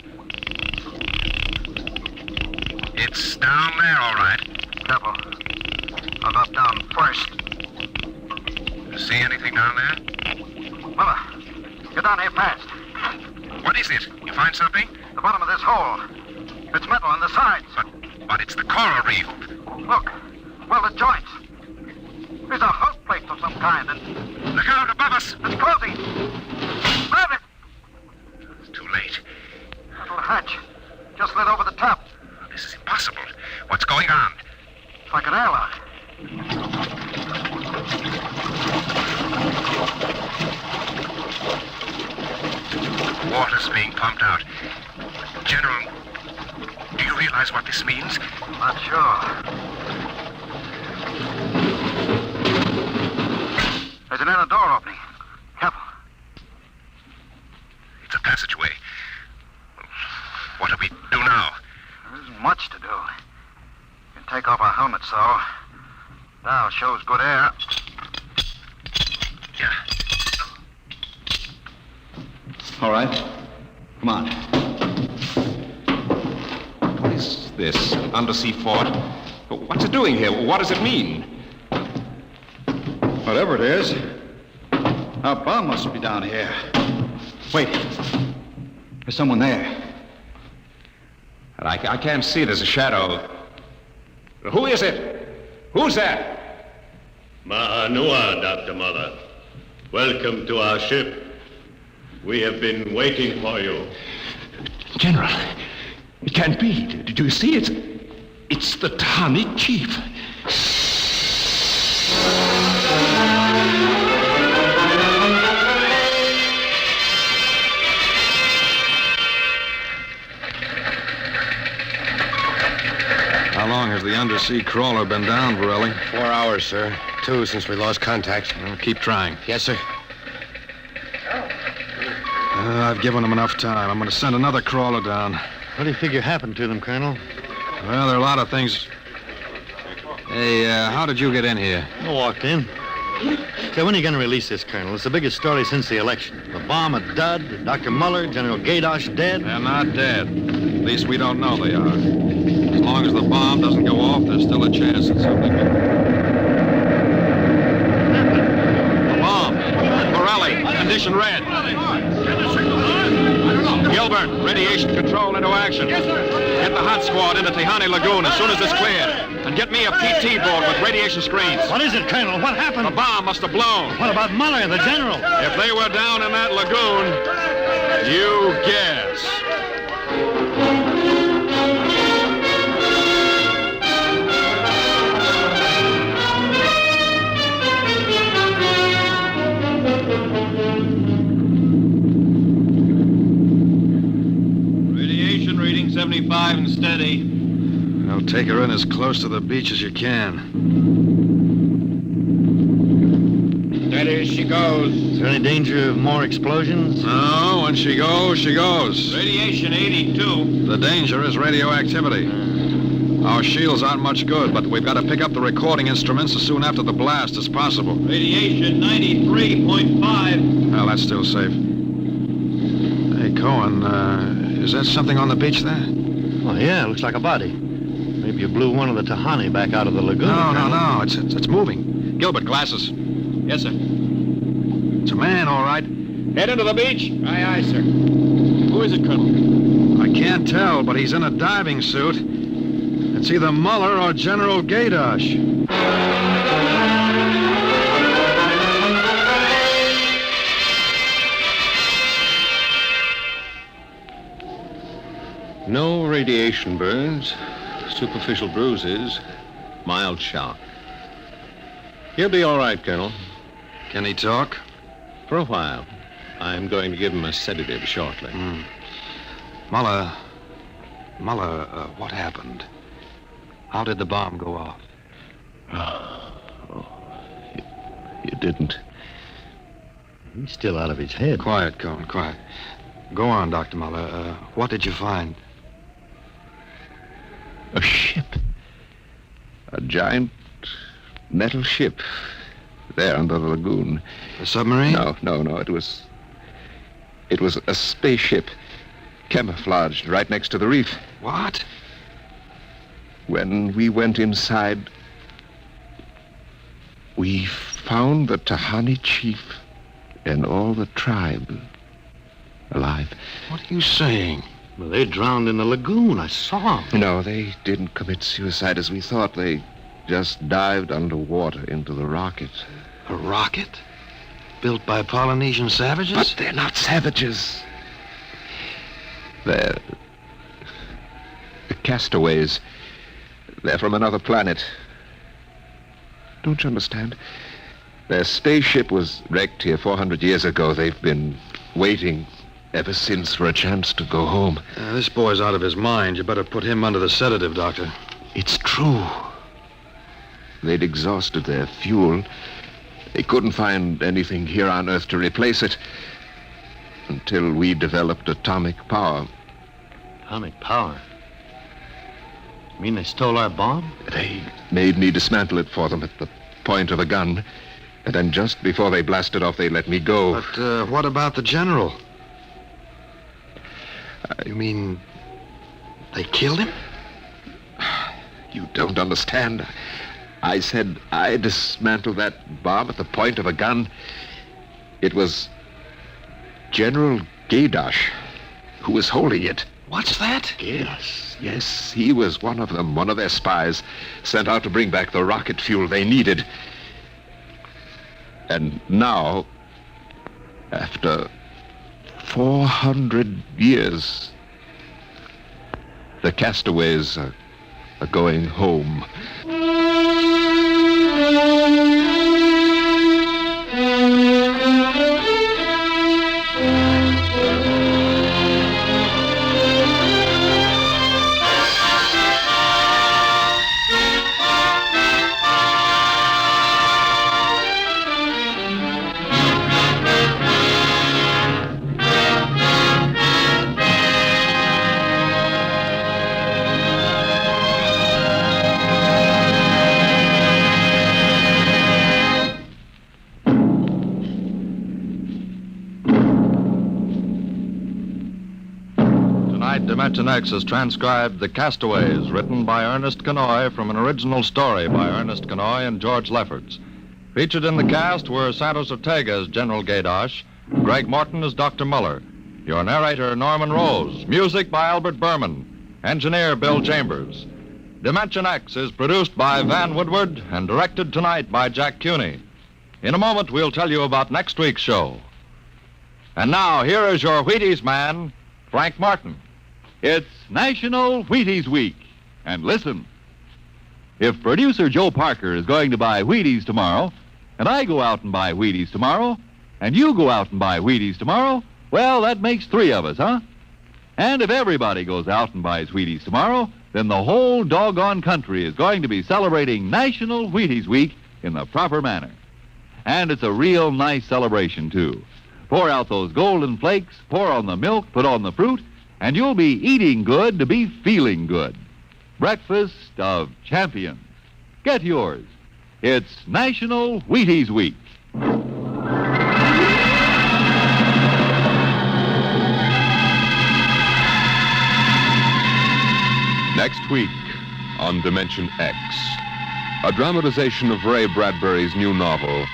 It's down there, all right. Careful. I'll drop down first. See anything down there? Muller, get down here fast. What is it? You find something? The bottom of this hole. It's metal on the sides. But it's the coral reef. Look, welded joints. These are hull plates of some kind, and... Look out above us! It's closing! Grab it! It's too late. Little hatch. Just lit over the top. This is impossible. What's going on? It's like an airlock. Water's being pumped out. General, do you realize what this means? Not sure. There's an inner door opening. Careful. It's a passageway. What do we do now? There isn't much to do. We can take off our helmets, though. Now shows good air. Yeah. All right. Come on. What is this? An undersea fort? What's it doing here? What does it mean? Whatever it is, our bomb must be down here. Wait. There's someone there. I can't see. There's a shadow. Who is it? Who's that? Ma'anua, Dr. Muller. Welcome to our ship. We have been waiting for you. General, it can't be. Do you see it? It's the Tahani chief. How long has the undersea crawler been down, Borelli? 4 hours, sir. 2 since we lost contact. Well, keep trying. Yes, sir. I've given them enough time. I'm going to send another crawler down. What do you figure happened to them, Colonel? Well, there are a lot of things. Hey, how did you get in here? I walked in. Say, when are you going to release this, Colonel? It's the biggest story since the election. The bomb a dud, Dr. Muller, General Gadosh dead. They're not dead. At least we don't know they are. As long as the bomb doesn't go off, there's still a chance that something will... The bomb! Borelli, condition red. Gilbert, radiation control into action. Yes, sir. Get the hot squad into Tahani Lagoon as soon as it's cleared. And get me a PT board with radiation screens. What is it, Colonel? What happened? The bomb must have blown. What about Muller and the general? If they were down in that lagoon, you guess. Radiation reading 75 and steady. Now take her in as close to the beach as you can. Steady as she goes. Is there any danger of more explosions? No, when she goes, she goes. Radiation 82. The danger is radioactivity. Our shields aren't much good, but we've got to pick up the recording instruments as soon after the blast as possible. Radiation 93.5. Well, that's still safe. Hey, Cohen, is that something on the beach there? Oh, yeah, looks like a body. Maybe you blew one of the Tahani back out of the lagoon. No. It's moving. Gilbert, glasses. Yes, sir. It's a man, all right. Head into the beach. Aye, aye, sir. Who is it, Colonel? I can't tell, but he's in a diving suit. It's either Muller or General Gaydosh. No radiation burns, superficial bruises, mild shock. He'll be all right, Colonel. Can he talk? For a while. I'm going to give him a sedative shortly. Muller, what happened? How did the bomb go off? You didn't. He's still out of his head. Quiet, Cohen, quiet. Go on, Dr. Muller. What did you find? A ship. A giant metal ship. There under the lagoon. A submarine? No. It was a spaceship. Camouflaged right next to the reef. What? When we went inside, we found the Tahani chief and all the tribe alive. What are you saying? Well, they drowned in the lagoon. I saw them. No, they didn't commit suicide as we thought. They just dived underwater into the rocket. A rocket? Built by Polynesian savages? But they're not savages. They're castaways. They're from another planet. Don't you understand? Their spaceship was wrecked here 400 years ago. They've been waiting ever since for a chance to go home. This boy's out of his mind. You better put him under the sedative, Doctor. It's true. They'd exhausted their fuel. They couldn't find anything here on Earth to replace it until we developed atomic power. Atomic power? You mean they stole our bomb? They made me dismantle it for them at the point of a gun. And then just before they blasted off, they let me go. But what about the general? You mean they killed him? You don't understand. I said I dismantled that bomb at the point of a gun. It was General Gaydosh who was holding it. What's that? Yes, he was one of them, one of their spies, sent out to bring back the rocket fuel they needed. And now, after 400 years, the castaways are going home. Dimension X has transcribed The Castaways, written by Ernest Kenoy from an original story by Ernest Kenoy and George Lefferts. Featured in the cast were Santos Ortega as General Gaydosh, Greg Morton as Dr. Muller, your narrator Norman Rose, music by Albert Berman, engineer Bill Chambers. Dimension X is produced by Van Woodward and directed tonight by Jack Cuney. In a moment, we'll tell you about next week's show. And now, here is your Wheaties man, Frank Martin. It's National Wheaties Week. And listen, if producer Joe Parker is going to buy Wheaties tomorrow, and I go out and buy Wheaties tomorrow, and you go out and buy Wheaties tomorrow, well, that makes 3 of us, huh? And if everybody goes out and buys Wheaties tomorrow, then the whole doggone country is going to be celebrating National Wheaties Week in the proper manner. And it's a real nice celebration, too. Pour out those golden flakes, pour on the milk, put on the fruit, and you'll be eating good to be feeling good. Breakfast of champions. Get yours. It's National Wheaties Week. Next week on Dimension X, a dramatization of Ray Bradbury's new novel,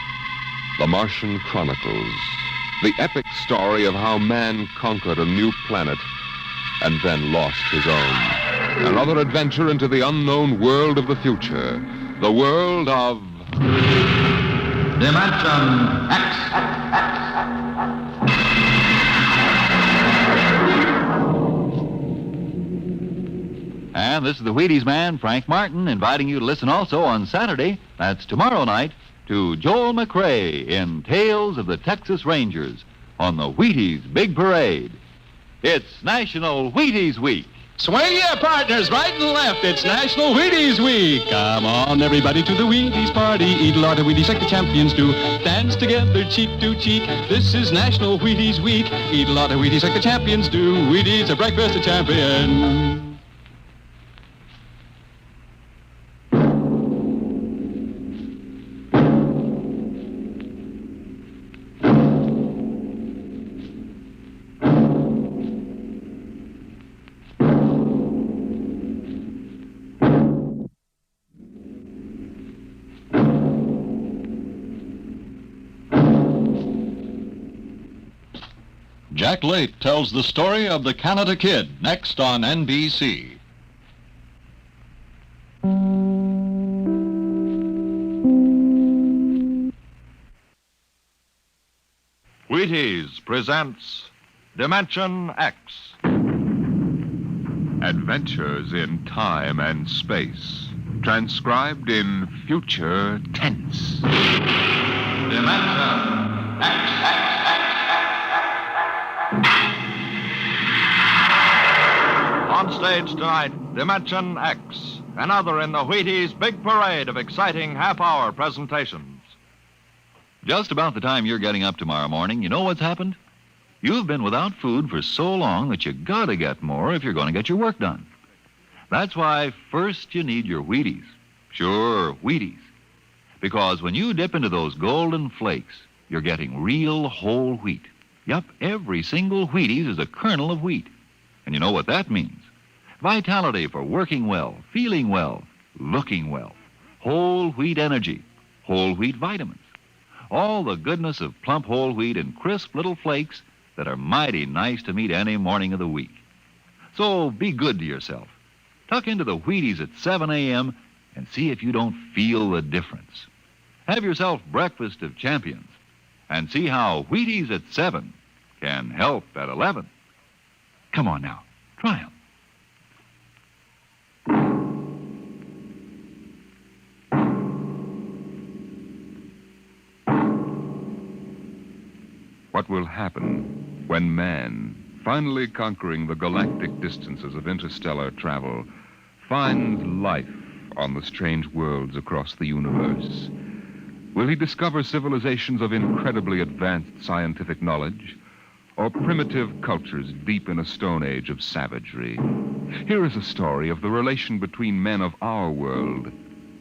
The Martian Chronicles, the epic story of how man conquered a new planet and then lost his own. Another adventure into the unknown world of the future. The world of... Dimension X. And this is the Wheaties man, Frank Martin, inviting you to listen also on Saturday, that's tomorrow night, to Joel McRae in Tales of the Texas Rangers on the Wheaties Big Parade. It's National Wheaties Week. Swing your partners right and left. It's National Wheaties Week. Come on, everybody, to the Wheaties party. Eat a lot of Wheaties like the champions do. Dance together, cheek to cheek. This is National Wheaties Week. Eat a lot of Wheaties like the champions do. Wheaties, a breakfast of champions. Jack Late tells the story of the Canada Kid, next on NBC. Wheaties presents Dimension X. Adventures in time and space, transcribed in future tense. Dimension X. On stage tonight, Dimension X, another in the Wheaties Big Parade of exciting half-hour presentations. Just about the time you're getting up tomorrow morning, you know what's happened? You've been without food for so long that you gotta get more if you're going to get your work done. That's why first you need your Wheaties. Sure, Wheaties. Because when you dip into those golden flakes, you're getting real whole wheat. Yup, every single Wheaties is a kernel of wheat. And you know what that means. Vitality for working well, feeling well, looking well. Whole wheat energy, whole wheat vitamins. All the goodness of plump whole wheat in crisp little flakes that are mighty nice to meet any morning of the week. So be good to yourself. Tuck into the Wheaties at 7 a.m. and see if you don't feel the difference. Have yourself breakfast of champions and see how Wheaties at 7 can help at 11. Come on now, try them. What will happen when man, finally conquering the galactic distances of interstellar travel, finds life on the strange worlds across the universe? Will he discover civilizations of incredibly advanced scientific knowledge, or primitive cultures deep in a stone age of savagery? Here is a story of the relation between men of our world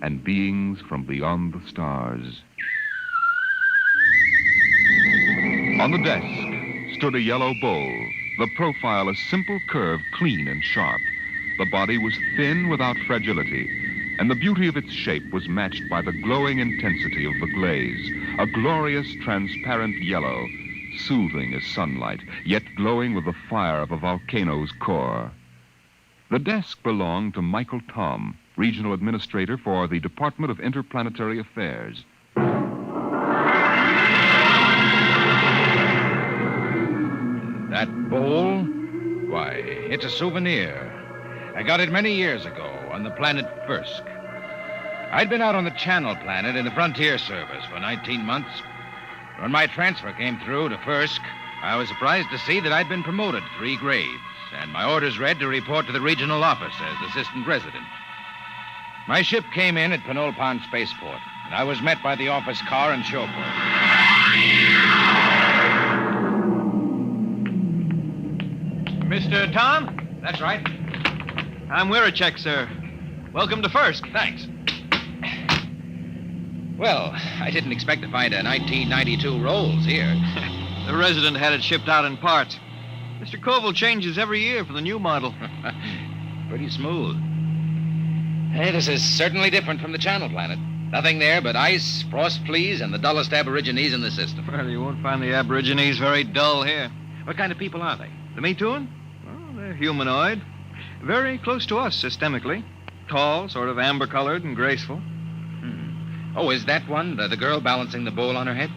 and beings from beyond the stars. On the desk stood a yellow bowl, the profile a simple curve, clean and sharp. The body was thin without fragility, and the beauty of its shape was matched by the glowing intensity of the glaze, a glorious transparent yellow, soothing as sunlight, yet glowing with the fire of a volcano's core. The desk belonged to Michael Tom, Regional Administrator for the Department of Interplanetary Affairs. That bowl? Why, it's a souvenir. I got it many years ago on the planet Fursk. I'd been out on the Channel Planet in the Frontier Service for 19 months. When my transfer came through to Fursk, I was surprised to see that I'd been promoted 3 grades, and my orders read to report to the regional office as assistant resident. My ship came in at Pinole Spaceport, and I was met by the office car and chauffeur. Mr. Tom? That's right. I'm Wirachek, sir. Welcome to Fursk. Thanks. Well, I didn't expect to find a 1992 Rolls here. The resident had it shipped out in parts. Mr. Koval changes every year for the new model. Pretty smooth. Hey, this is certainly different from the Channel Planet. Nothing there but ice, frost fleas, and the dullest aborigines in the system. Well, you won't find the aborigines very dull here. What kind of people are they? The Methuan? Well, they're humanoid. Very close to us systemically. Tall, sort of amber-colored and graceful. Oh, is that one, the girl balancing the bowl on her head?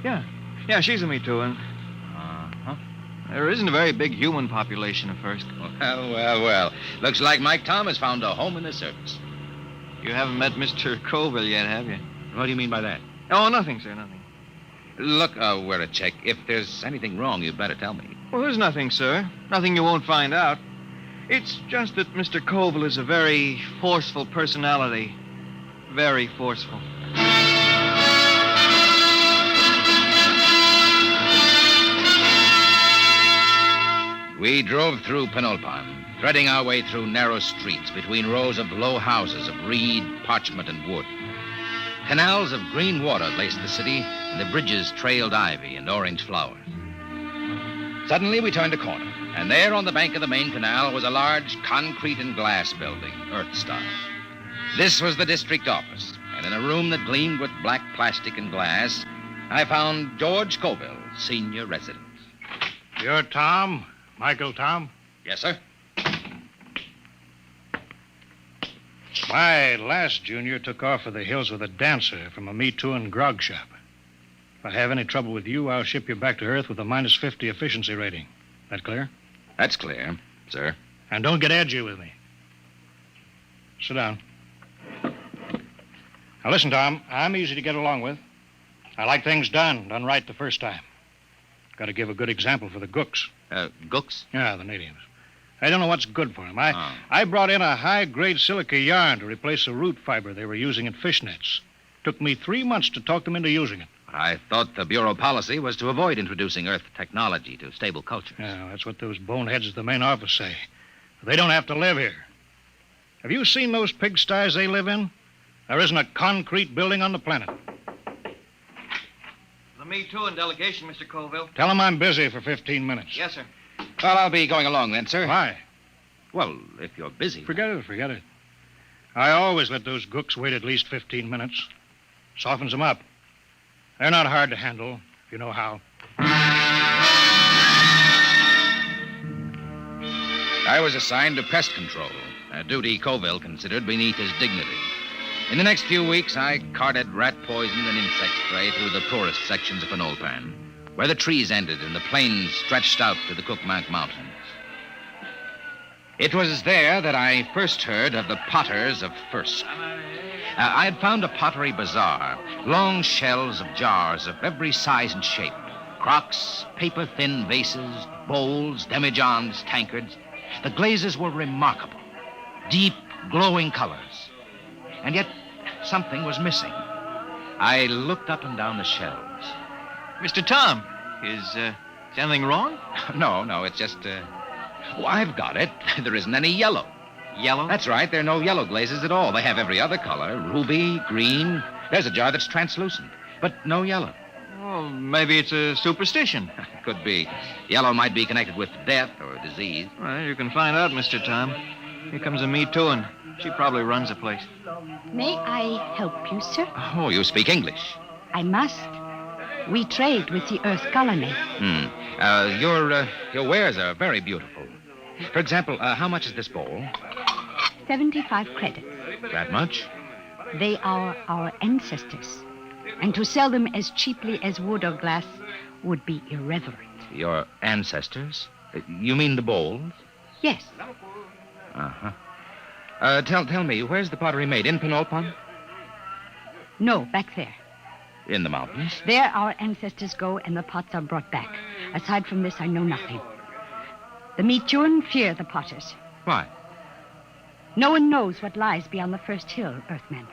Yeah. Yeah, she's a Mituan. Uh-huh. There isn't a very big human population at first. Well. Looks like Mike Tom has found a home in the service. You haven't met Mr. Colville yet, have you? What do you mean by that? Oh, nothing, sir, nothing. Look, we're a check. If there's anything wrong, you'd better tell me. Well, there's nothing, sir. Nothing you won't find out. It's just that Mr. Colville is a very forceful personality. Very forceful. We drove through Penulpan, threading our way through narrow streets between rows of low houses of reed, parchment, and wood. Canals of green water laced the city, and the bridges trailed ivy and orange flowers. Suddenly, we turned a corner, and there on the bank of the main canal was a large concrete and glass building, Earth style. This was the district office, and in a room that gleamed with black plastic and glass, I found George Colville, senior resident. You're Tom? Michael Tom? Yes, sir. My last junior took off for the hills with a dancer from a Me Too and grog shop. If I have any trouble with you, I'll ship you back to Earth with a minus 50 efficiency rating. That clear? That's clear, sir. And don't get edgy with me. Sit down. Now listen, Tom, I'm easy to get along with. I like things done right the first time. Got to give a good example for the gooks. Gooks? Yeah, the natives. I don't know what's good for them. I brought in a high-grade silica yarn to replace the root fiber they were using in fish nets. Took me 3 months to talk them into using it. I thought the Bureau policy was to avoid introducing Earth technology to stable cultures. Yeah, that's what those boneheads at the main office say. They don't have to live here. Have you seen those pigsties they live in? There isn't a concrete building on the planet. The Me Too and delegation, Mr. Colville. Tell them I'm busy for 15 minutes. Yes, sir. Well, I'll be going along then, sir. Why? Well, if you're busy. Forget it. I always let those gooks wait at least 15 minutes. Softens them up. They're not hard to handle, if you know how. I was assigned to pest control, a duty Colville considered beneath his dignity. In the next few weeks, I carted rat poison and insect spray through the poorest sections of Penulpan, where the trees ended and the plains stretched out to the Cookmank Mountains. It was there that I first heard of the potters of First. I had found a pottery bazaar, long shelves of jars of every size and shape, crocks, paper-thin vases, bowls, demijohns, tankards. The glazes were remarkable, deep, glowing colors. And yet, something was missing. I looked up and down the shelves. Mr. Tom, is anything wrong? No, it's just, I've got it. There isn't any yellow. Yellow? That's right. There are no yellow glazes at all. They have every other color. Ruby, green. There's a jar that's translucent, but no yellow. Well, maybe it's a superstition. Could be. Yellow might be connected with death or disease. Well, you can find out, Mr. Tom. Here comes a Me Too, and she probably runs the place. May I help you, sir? Oh, you speak English. I must. We trade with the Earth colony. Your wares are very beautiful. For example, how much is this bowl? 75 credits. That much? They are our ancestors. And to sell them as cheaply as wood or glass would be irreverent. Your ancestors? You mean the bowls? Yes. Uh-huh. Tell me, where's the pottery made? In Penulpan? No, back there. In the mountains? There our ancestors go and the pots are brought back. Aside from this, I know nothing. The Metuan fear the potters. Why? No one knows what lies beyond the first hill, Earthmen.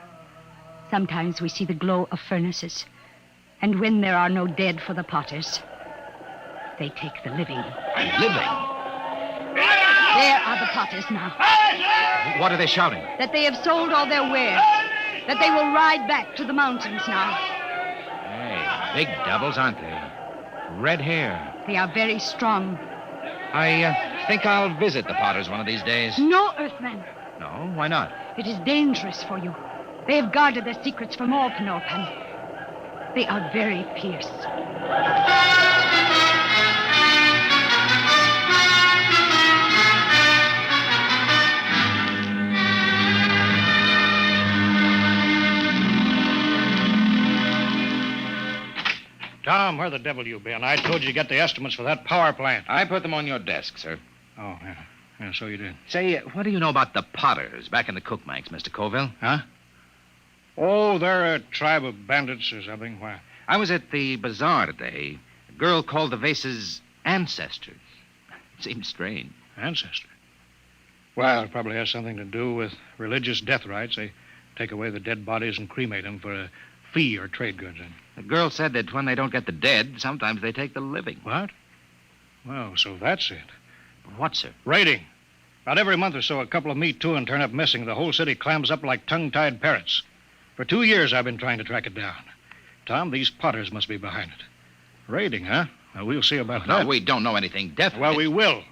Sometimes we see the glow of furnaces. And when there are no dead for the potters, they take the living. Living? There are the potters now. What are they shouting? That they have sold all their wares. That they will ride back to the mountains now. Hey, big devils, aren't they? Red hair. They are very strong. I think I'll visit the potters one of these days. No, Earthmen. No? Why not? It is dangerous for you. They have guarded their secrets from all Penulpan. They are very fierce. Tom, where the devil you been? I told you to get the estimates for that power plant. I put them on your desk, sir. Oh, yeah. Yeah, so you did. Say, what do you know about the Potters back in the Cookmanks, Mr. Colville? Huh? Oh, they're a tribe of bandits or something. Why? I was at the bazaar today. A girl called the vases ancestors. Seemed strange. Ancestor? Well, it probably has something to do with religious death rites. They take away the dead bodies and cremate them for a fee or trade goods. The girl said that when they don't get the dead, sometimes they take the living. What? Well, so that's it. What, sir? Raiding. About every month or so, a couple of Me Too and turn up missing. The whole city clams up like tongue-tied parrots. For 2 years, I've been trying to track it down. Tom, these Potters must be behind it. Raiding, huh? Well, we'll see about that. No, we don't know anything definite. Well, we will.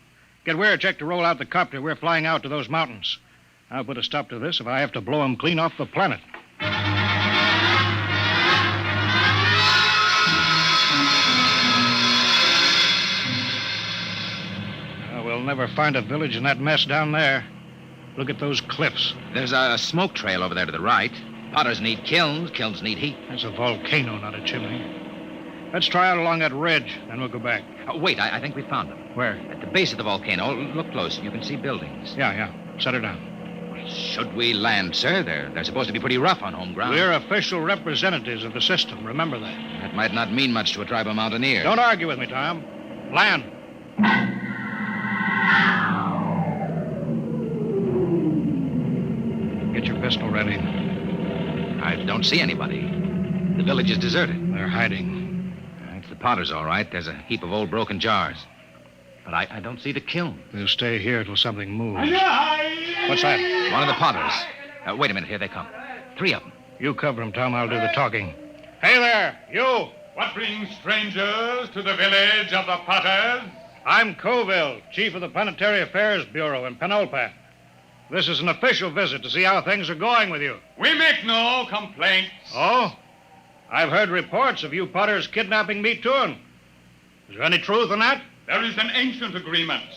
Get Weircheck to roll out the copter. We're flying out to those mountains. I'll put a stop to this if I have to blow them clean off the planet. We'll never find a village in that mess down there. Look at those cliffs. There's a smoke trail over there to the right. Potters need kilns. Kilns need heat. That's a volcano, not a chimney. Let's try out along that ridge, then we'll go back. Oh, wait, I think we found them. Where? At the base of the volcano. Look close. You can see buildings. Yeah. Set her down. Should we land, sir? They're supposed to be pretty rough on home ground. We're official representatives of the system. Remember that. That might not mean much to a tribe of mountaineers. Don't argue with me, Tom. Land. Get your pistol ready. I don't see anybody. The village is deserted. They're hiding. It's the Potters, all right. There's a heap of old broken jars. But I don't see the kiln. We'll stay here till something moves. What's that? One of the Potters. Wait a minute. Here they come. 3 of them. You cover them, Tom. I'll do the talking. Hey there, you! What brings strangers to the village of the Potters? I'm Colville, chief of the Planetary Affairs Bureau in Penulpat. This is an official visit to see how things are going with you. We make no complaints. Oh? I've heard reports of you Potters kidnapping Me Too. Is there any truth in that? There is an ancient agreement.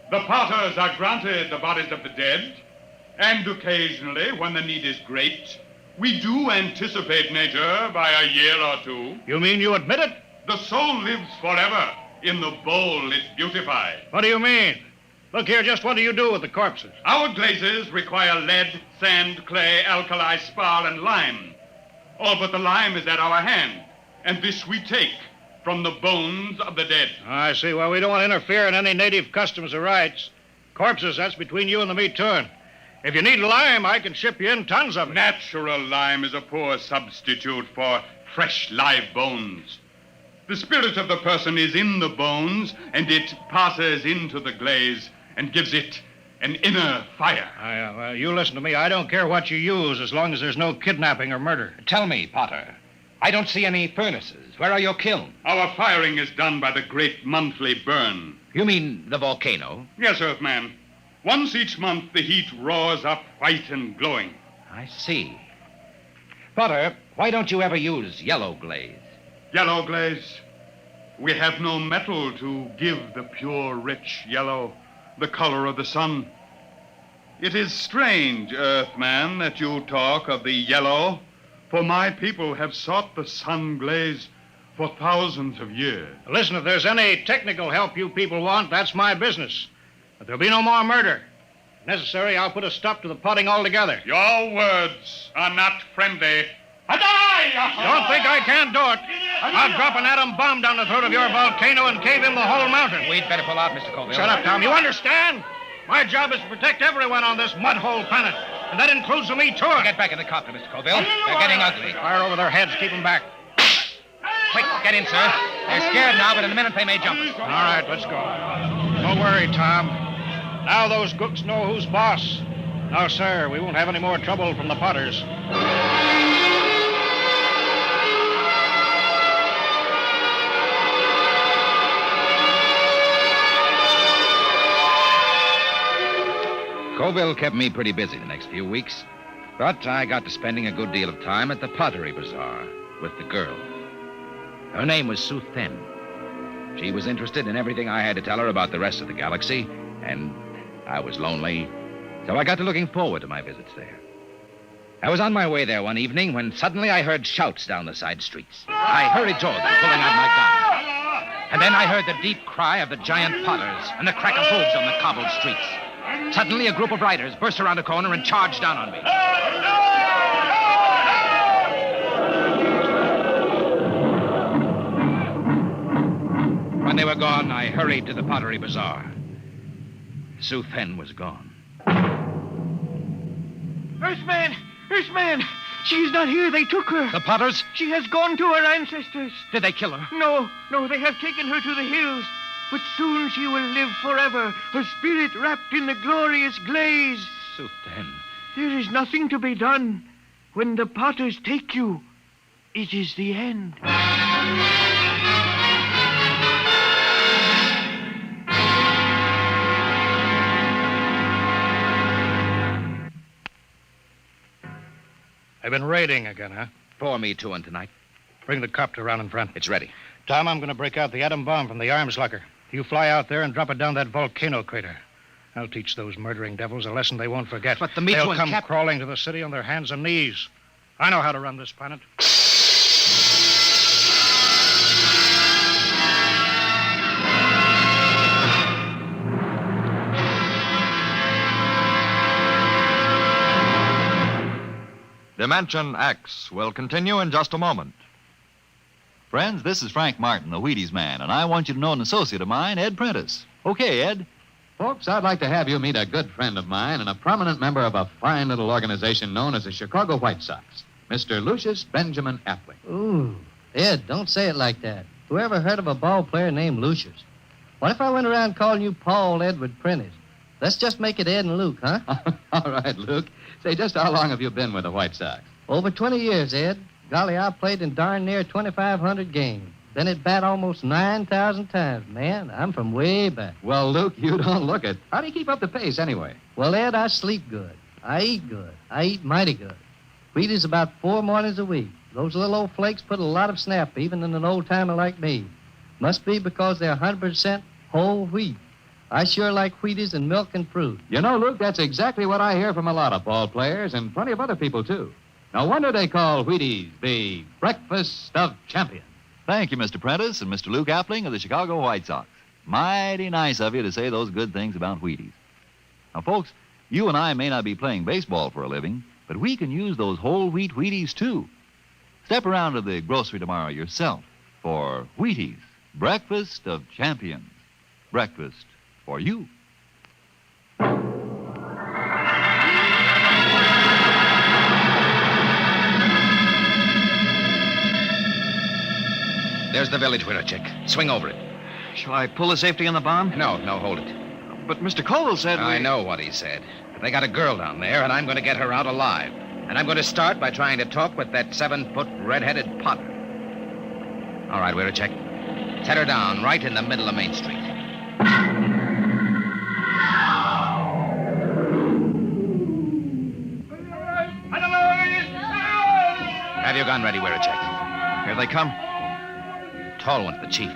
The Potters are granted the bodies of the dead, and occasionally, when the need is great, we do anticipate nature by a year or 2. You mean you admit it? The soul lives forever in the bowl it beautifies. What do you mean? Look here, just what do you do with the corpses? Our glazes require lead, sand, clay, alkali, spar, and lime. All but the lime is at our hand, and this we take from the bones of the dead. I see. Well, we don't want to interfere in any native customs or rights. Corpses, that's between you and the Me Too. If you need lime, I can ship you in tons of it. Natural lime is a poor substitute for fresh, live bones. The spirit of the person is in the bones, and it passes into the glaze and gives it an inner fire. Well, you listen to me. I don't care what you use as long as there's no kidnapping or murder. Tell me, Potter. I don't see any furnaces. Where are your kilns? Our firing is done by the great monthly burn. You mean the volcano? Yes, Earthman. Once each month, the heat roars up white and glowing. I see. Potter, why don't you ever use yellow glaze? Yellow glaze? We have no metal to give the pure, rich yellow, the color of the sun. It is strange, Earthman, that you talk of the yellow, for my people have sought the sun glaze for thousands of years. Listen, if there's any technical help you people want, that's my business. But there'll be no more murder. If necessary, I'll put a stop to the potting altogether. Your words are not friendly. Don't think I can't do it. I'll drop an atom bomb down the throat of your volcano and cave in the whole mountain. We'd better pull out, Mr. Colville. Shut up, Tom. You understand? My job is to protect everyone on this mud-hole planet. And that includes the Me Too. Get back in the copter, Mr. Colville. They're getting ugly. Fire over their heads. Keep them back. Quick, get in, sir. They're scared now, but in a minute they may jump us. All right, let's go. Don't worry, Tom. Now those gooks know who's boss. No, sir, we won't have any more trouble from the Potters. Colville kept me pretty busy the next few weeks, but I got to spending a good deal of time at the Pottery Bazaar with the girl. Her name was Sue Thin. She was interested in everything I had to tell her about the rest of the galaxy, and I was lonely, so I got to looking forward to my visits there. I was on my way there one evening when suddenly I heard shouts down the side streets. I hurried toward them, pulling out my gun. And then I heard the deep cry of the giant potters and the crack of hooves on the cobbled streets. Suddenly, a group of riders burst around a corner and charged down on me. When they were gone, I hurried to the pottery bazaar. Sue Fenn was gone. Earthman! Earthman! She's not here. They took her. The potters? She has gone to her ancestors. Did they kill her? No, they have taken her to the hills. But soon she will live forever, her spirit wrapped in the glorious glaze. Sue Fenn. There is nothing to be done. When the potters take you, it is the end. They've been raiding again, huh? Pour me two in tonight. Bring the copter around in front. It's ready. Tom, I'm going to break out the atom bomb from the arms locker. You fly out there and drop it down that volcano crater. I'll teach those murdering devils a lesson they won't forget. But the Mito They'll and come crawling to the city on their hands and knees. I know how to run this planet. Dimension X will continue in just a moment. Friends, this is Frank Martin, the Wheaties man, and I want you to know an associate of mine, Ed Prentice. Okay, Ed. Folks, I'd like to have you meet a good friend of mine and a prominent member of a fine little organization known as the Chicago White Sox, Mr. Lucius Benjamin Appling. Ooh, Ed, don't say it like that. Whoever heard of a ball player named Lucius? What if I went around calling you Paul Edward Prentice? Let's just make it Ed and Luke, huh? All right, Luke. Say, just how long have you been with the White Sox? Over 20 years, Ed. Golly, I played in darn near 2,500 games. Been at bat almost 9,000 times. Man, I'm from way back. Well, Luke, you don't look it. How do you keep up the pace, anyway? Well, Ed, I sleep good. I eat good. I eat mighty good. Wheaties about 4 mornings a week. Those little old flakes put a lot of snap, even in an old-timer like me. Must be because they're 100% whole wheat. I sure like Wheaties and milk and fruit. You know, Luke, that's exactly what I hear from a lot of ball players and plenty of other people, too. No wonder they call Wheaties the breakfast of champions. Thank you, Mr. Prentice and Mr. Luke Appling of the Chicago White Sox. Mighty nice of you to say those good things about Wheaties. Now, folks, you and I may not be playing baseball for a living, but we can use those whole wheat Wheaties, too. Step around to the grocery tomorrow yourself for Wheaties, breakfast of champions. Breakfast for you. There's the village winner, Chick. Swing over it. Shall I pull the safety on the bomb? No, hold it. But Mr. Cole said I know what he said. But they got a girl down there, and I'm going to get her out alive. And I'm going to start by trying to talk with that 7-foot red-headed potter. All right, we're a check. Set her down right in the middle of Main Street. Have your gun ready, we're a check. Here they come. Tall one's the chief.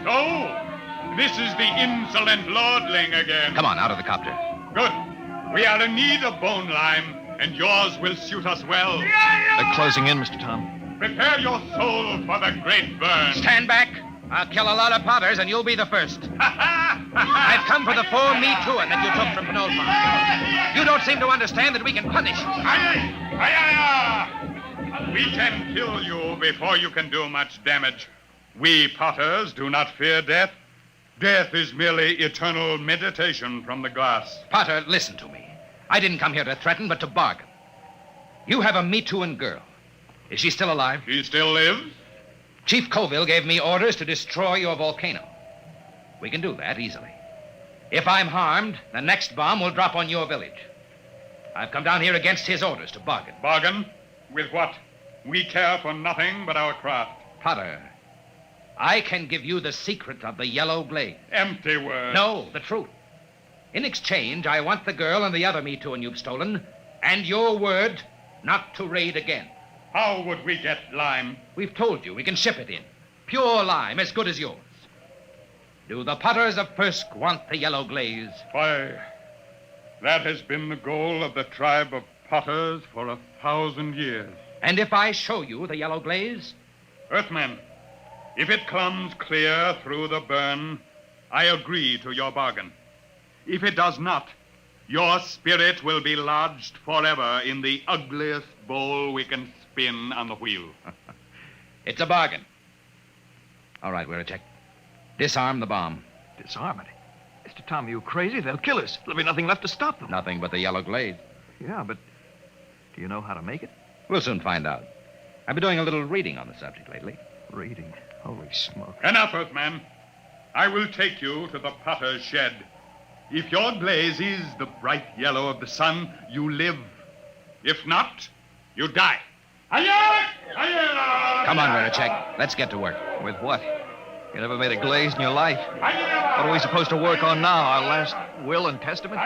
So, this is the insolent lordling again. Come on, out of the copter. Good. We are in need of bone lime, and yours will suit us well. They're closing in, Mr. Tom. Prepare your soul for the great burn. Stand back. I'll kill a lot of potters, and you'll be the first. I've come for the full Me Too-in that you took from Penultma. You don't seem to understand that we can punish. We can kill you before you can do much damage. We potters do not fear death. Death is merely eternal meditation from the glass. Potter, listen to me. I didn't come here to threaten, but to bargain. You have a Me Too-in girl. Is she still alive? She still lives. Chief Colville gave me orders to destroy your volcano. We can do that easily. If I'm harmed, the next bomb will drop on your village. I've come down here against his orders to bargain. Bargain? With what? We care for nothing but our craft. Potter, I can give you the secret of the yellow glade. Empty words. No, the truth. In exchange, I want the girl and the other Me Too-in you've stolen, and your word not to raid again. How would we get lime? We've told you we can ship it in. Pure lime, as good as yours. Do the potters of Persk want the yellow glaze? Why, that has been the goal of the tribe of potters for 1,000 years. And if I show you the yellow glaze? Earthman, if it comes clear through the burn, I agree to your bargain. If it does not, your spirit will be lodged forever in the ugliest bowl we can spin on the wheel. It's a bargain. All right, Weracek. Disarm the bomb. Disarm it? Mr. Tom, are you crazy? They'll kill us. There'll be nothing left to stop them. Nothing but the yellow glaze. Yeah, but do you know how to make it? We'll soon find out. I've been doing a little reading on the subject lately. Reading? Holy smoke. Enough, Earthman. I will take you to the potter's shed. If your glaze is the bright yellow of the sun, you live. If not, you die. Come on, Weracek. Let's get to work. With what? You never made a glaze in your life. What are we supposed to work on now? Our last will and testament?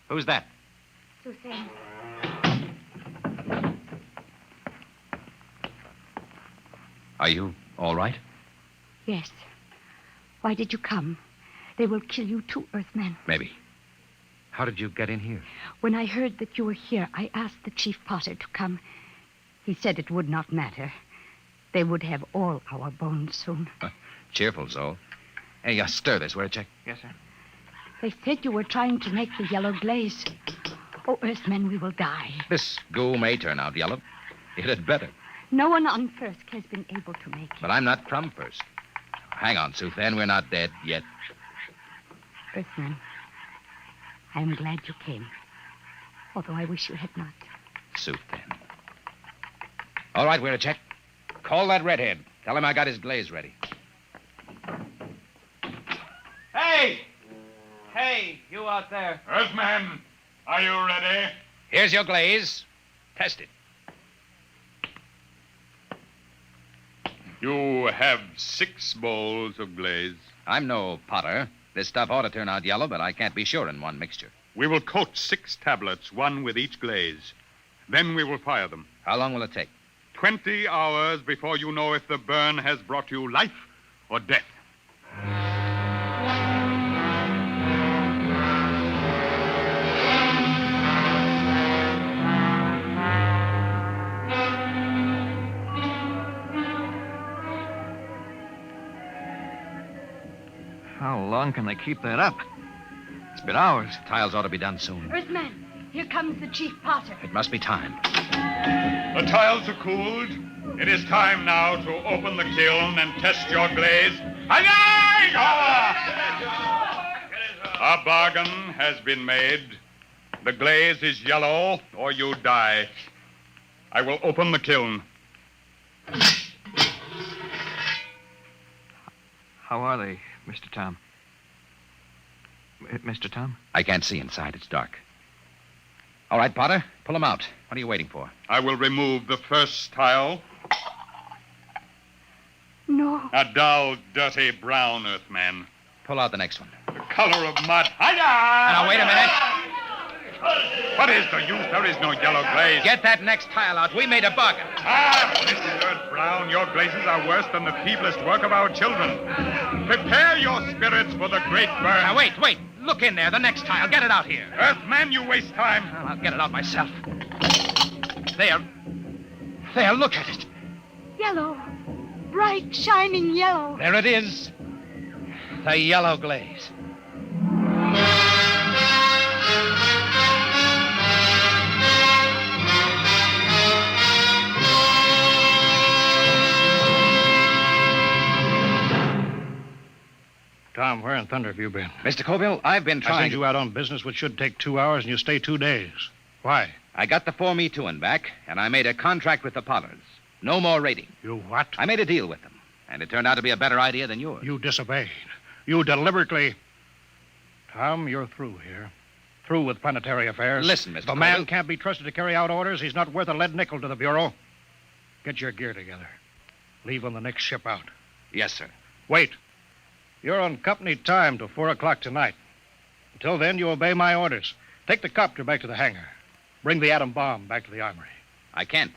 Who's that? Suzanne. Are you all right? Yes. Why did you come? They will kill you too, Earthman. Maybe. How did you get in here? When I heard that you were here, I asked the chief potter to come. He said it would not matter. They would have all our bones soon. Cheerful soul. Hey, stir this, Weracek. Yes, sir. They said you were trying to make the yellow glaze. Oh, Earthman, we will die. This goo may turn out yellow. It had better. No one on First has been able to make it. But I'm not from First. Hang on, Suzanne. We're not dead yet. Earthman, I am glad you came. Although I wish you had not. Suzanne. All right, Weracek. Call that redhead. Tell him I got his glaze ready. Hey! Hey, you out there. Earthman, are you ready? Here's your glaze. Test it. You have 6 bowls of glaze. I'm no potter. This stuff ought to turn out yellow, but I can't be sure in one mixture. We will coat 6 tablets, one with each glaze. Then we will fire them. How long will it take? 20 hours before you know if the burn has brought you life or death. How long can they keep that up? It's been hours. Tiles ought to be done soon. Earthman, here comes the chief potter. It must be time. The tiles are cooled. It is time now to open the kiln and test your glaze. A bargain has been made. The glaze is yellow, or you die. I will open the kiln. How are they, Mr. Tom? Mr. Tom? I can't see inside. It's dark. All right, Potter, pull them out. What are you waiting for? I will remove the first tile. No. A dull, dirty brown, Earthman. Pull out the next one. The color of mud. Now, wait a minute. What is the use? There is no yellow glaze. Get that next tile out. We made a bargain. Mr. Brown, your glazes are worse than the feeblest work of our children. Prepare your spirits for the great burn. Now, wait. Look in there. The next tile. Get it out here. Earthman, you waste time. Well, I'll get it out myself. There. Look at it. Yellow. Bright, shining yellow. There it is. The yellow glaze. Tom, where in thunder have you been? Mr. Colville, I've been I trying sent you out on business which should take 2 hours, and you stay 2 days. Why? I got the 4Me2 back, and I made a contract with the Pollards. No more raiding. You what? I made a deal with them, and it turned out to be a better idea than yours. You disobeyed. You deliberately... Tom, you're through here. Through with planetary affairs. Listen, Mr. If a Colville. man can't be trusted to carry out orders, he's not worth a lead nickel to the Bureau. Get your gear together. Leave on the next ship out. Yes, sir. Wait. You're on company time till 4 o'clock tonight. Until then, you obey my orders. Take the copter back to the hangar. Bring the atom bomb back to the armory. I can't.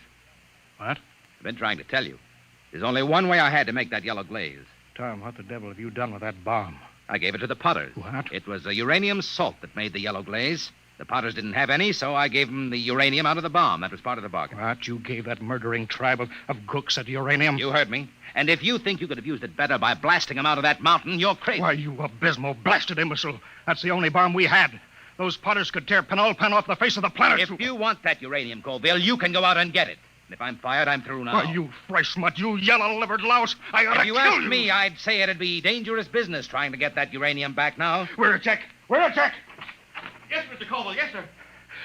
What? I've been trying to tell you. There's only one way I had to make that yellow glaze. Tom, what the devil have you done with that bomb? I gave it to the Potters. What? It was a uranium salt that made the yellow glaze. The Potters didn't have any, so I gave them the uranium out of the bomb. That was part of the bargain. What? You gave that murdering tribe of gooks that uranium? You heard me. And if you think you could have used it better by blasting them out of that mountain, you're crazy. Why, you abysmal, blasted imbecile. That's the only bomb we had. Those Potters could tear Penulpan off the face of the planet. If you want that uranium, Colville, you can go out and get it. And if I'm fired, I'm through now. Why, you fresh mutt, you yellow-livered louse. I ought to If you kill asked me, I'd say it'd be dangerous business trying to get that uranium back now. Where's a check? Where's a check? Yes, Mr. Colville. Yes, sir.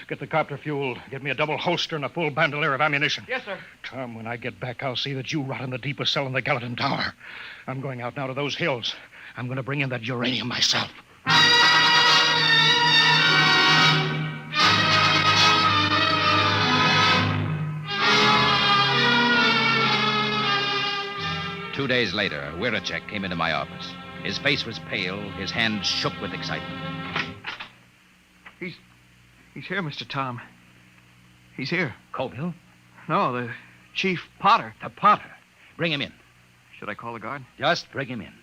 Get the copter fuel. Get me a double holster and a full bandolier of ammunition. Yes, sir. Tom, when I get back, I'll see that you rot in the deepest cell in the Gallatin Tower. I'm going out now to those hills. I'm going to bring in that uranium myself. 2 days later, Wiracek came into my office. His face was pale, his hands shook with excitement. He's here, Mr. Tom. He's here. Colville? No, the Chief Potter. The Potter. Bring him in. Should I call the guard? Just bring him in.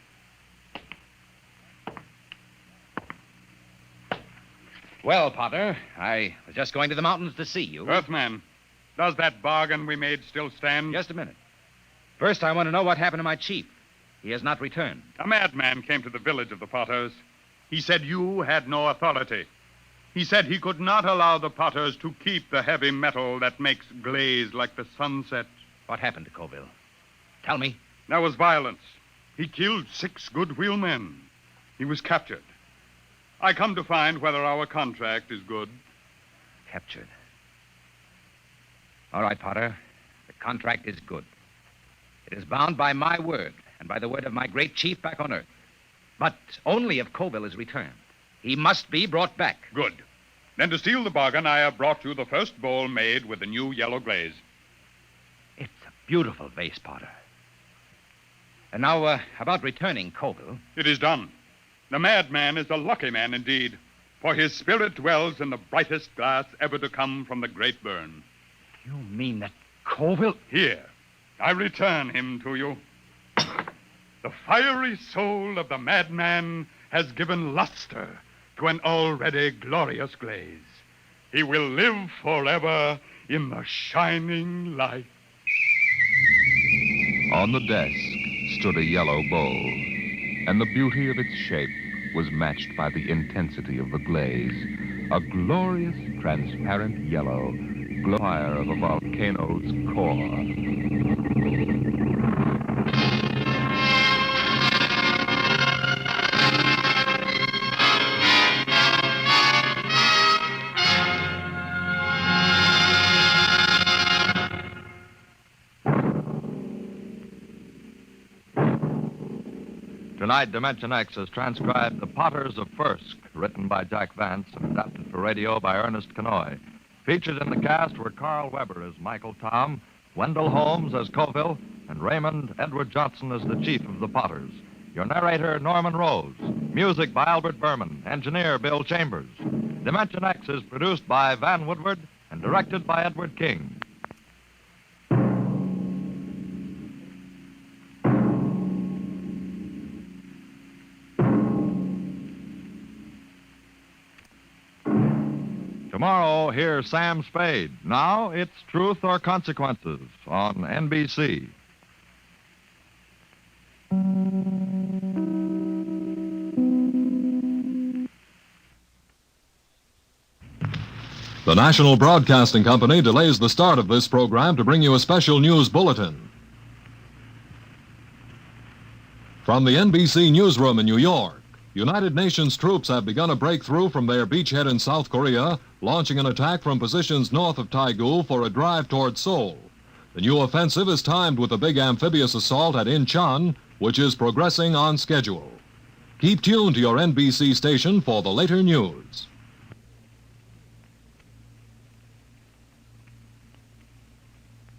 Well, Potter, I was just going to the mountains to see you. Earthman, does that bargain we made still stand? Just a minute. First, I want to know what happened to my chief. He has not returned. A madman came to the village of the Potters. He said you had no authority. He said he could not allow the Potters to keep the heavy metal that makes glaze like the sunset. What happened to Colville? Tell me. There was violence. He killed 6 good wheelmen. He was captured. I come to find whether our contract is good. Captured. All right, Potter. The contract is good. It is bound by my word and by the word of my great chief back on Earth. But only if Colville is returned. He must be brought back. Good. Then to seal the bargain, I have brought you the first bowl made with the new yellow glaze. It's a beautiful vase, Potter. And now, about returning Colville. It is done. The madman is a lucky man indeed, for his spirit dwells in the brightest glass ever to come from the great burn. You mean that Colville... Here, I return him to you. The fiery soul of the madman has given luster to an already glorious glaze. He will live forever in the shining light. On the desk stood a yellow bowl, and the beauty of its shape was matched by the intensity of the glaze. A glorious, transparent yellow, fire of a volcano's core. Tonight, Dimension X has transcribed The Potters of Fursk, written by Jack Vance and adapted for radio by Ernest Kenoy. Featured in the cast were Carl Weber as Michael Tom, Wendell Holmes as Colville, and Raymond Edward Johnson as the chief of the Potters. Your narrator, Norman Rose. Music by Albert Berman. Engineer, Bill Chambers. Dimension X is produced by Van Woodward and directed by Edward King. Tomorrow, hear Sam Spade. Now, it's Truth or Consequences on NBC. The National Broadcasting Company delays the start of this program to bring you a special news bulletin. From the NBC newsroom in New York, United Nations troops have begun a breakthrough from their beachhead in South Korea, launching an attack from positions north of Taegu for a drive toward Seoul. The new offensive is timed with a big amphibious assault at Incheon, which is progressing on schedule. Keep tuned to your NBC station for the later news.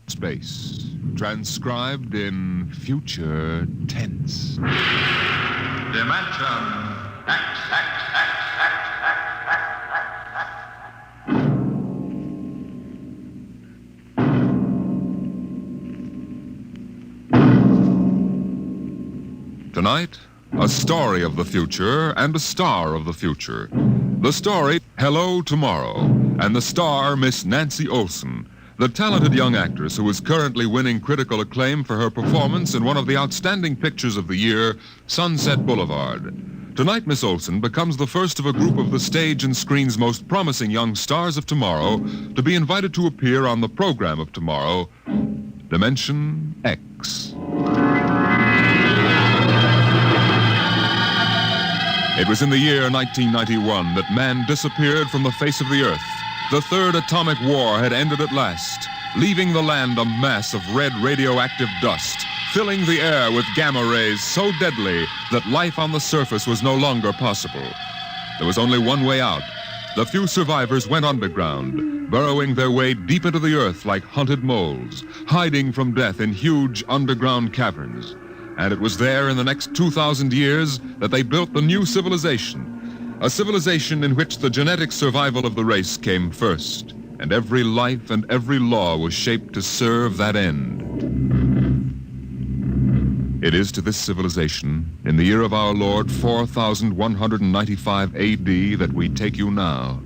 Space, transcribed in future tense. Dimension X. Tonight, a story of the future and a star of the future. The story, Hello Tomorrow, and the star, Miss Nancy Olson, the talented young actress who is currently winning critical acclaim for her performance in one of the outstanding pictures of the year, Sunset Boulevard. Tonight, Miss Olson becomes the first of a group of the stage and screen's most promising young stars of tomorrow to be invited to appear on the program of tomorrow, Dimension X. It was in the year 1991 that man disappeared from the face of the earth. The third atomic war had ended at last, leaving the land a mass of red radioactive dust, filling the air with gamma rays so deadly that life on the surface was no longer possible. There was only one way out. The few survivors went underground, burrowing their way deep into the earth like hunted moles, hiding from death in huge underground caverns. And it was there in the next 2,000 years that they built the new civilization, a civilization in which the genetic survival of the race came first, and every life and every law was shaped to serve that end. It is to this civilization, in the year of our Lord 4195 A.D., that we take you now.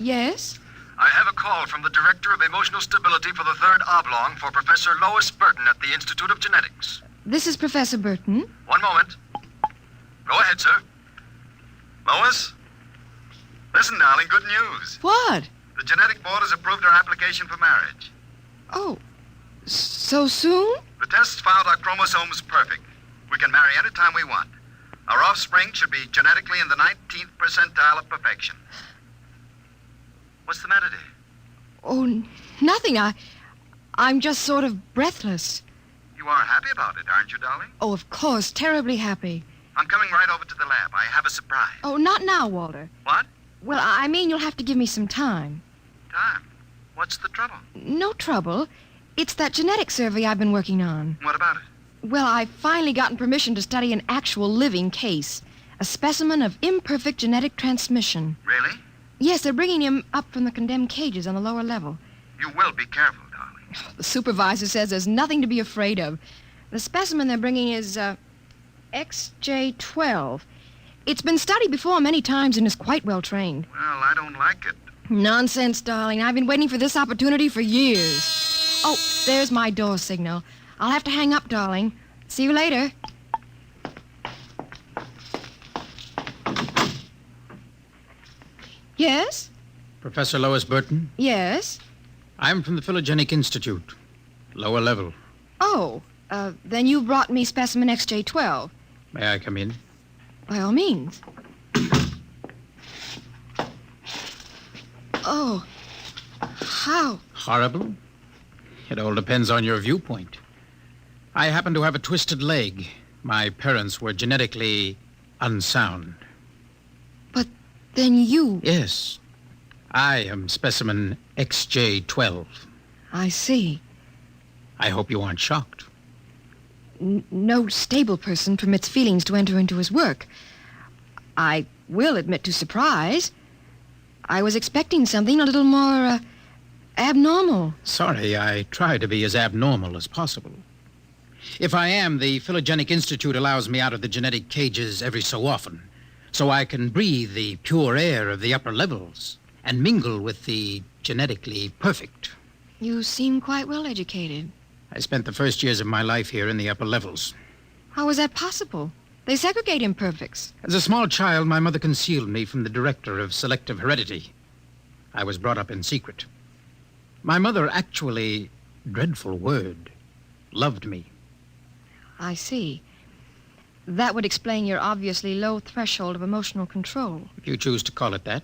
Yes? I have a call from the Director of Emotional Stability for the Third Oblong for Professor Lois Burton at the Institute of Genetics. This is Professor Burton. One moment. Go ahead, sir. Lois? Listen, darling, good news. What? The Genetic Board has approved our application for marriage. Oh, so soon? The tests found our chromosomes perfect. We can marry any time we want. Our offspring should be genetically in the 19th percentile of perfection. What's the matter, dear? Oh, nothing. I'm just sort of breathless. You are happy about it, aren't you, darling? Oh, of course, terribly happy. I'm coming right over to the lab. I have a surprise. Oh, not now, Walter. What? Well, I mean, you'll have to give me some time. Time? What's the trouble? No trouble. It's that genetic survey I've been working on. What about it? Well, I've finally gotten permission to study an actual living case. A specimen of imperfect genetic transmission. Really? Yes, they're bringing him up from the condemned cages on the lower level. You will be careful, darling. The supervisor says there's nothing to be afraid of. The specimen they're bringing is, XJ12. It's been studied before many times and is quite well trained. Well, I don't like it. Nonsense, darling. I've been waiting for this opportunity for years. Oh, there's my door signal. I'll have to hang up, darling. See you later. Yes? Professor Lois Burton? Yes? I'm from the Phylogenic Institute, lower level. Oh, then you brought me specimen XJ12. May I come in? By all means. Oh, how? Horrible? It all depends on your viewpoint. I happen to have a twisted leg. My parents were genetically unsound. But then you... Yes. I am specimen XJ12. I see. I hope you aren't shocked. No stable person permits feelings to enter into his work. I will admit to surprise. I was expecting something a little more, abnormal. Sorry, I try to be as abnormal as possible. If I am, the Phylogenic Institute allows me out of the genetic cages every so often, so I can breathe the pure air of the upper levels and mingle with the genetically perfect. You seem quite well educated. I spent the first years of my life here in the upper levels. How is that possible? They segregate imperfects. As a small child, my mother concealed me from the director of selective heredity. I was brought up in secret. My mother actually, dreadful word, loved me. I see. That would explain your obviously low threshold of emotional control. If you choose to call it that.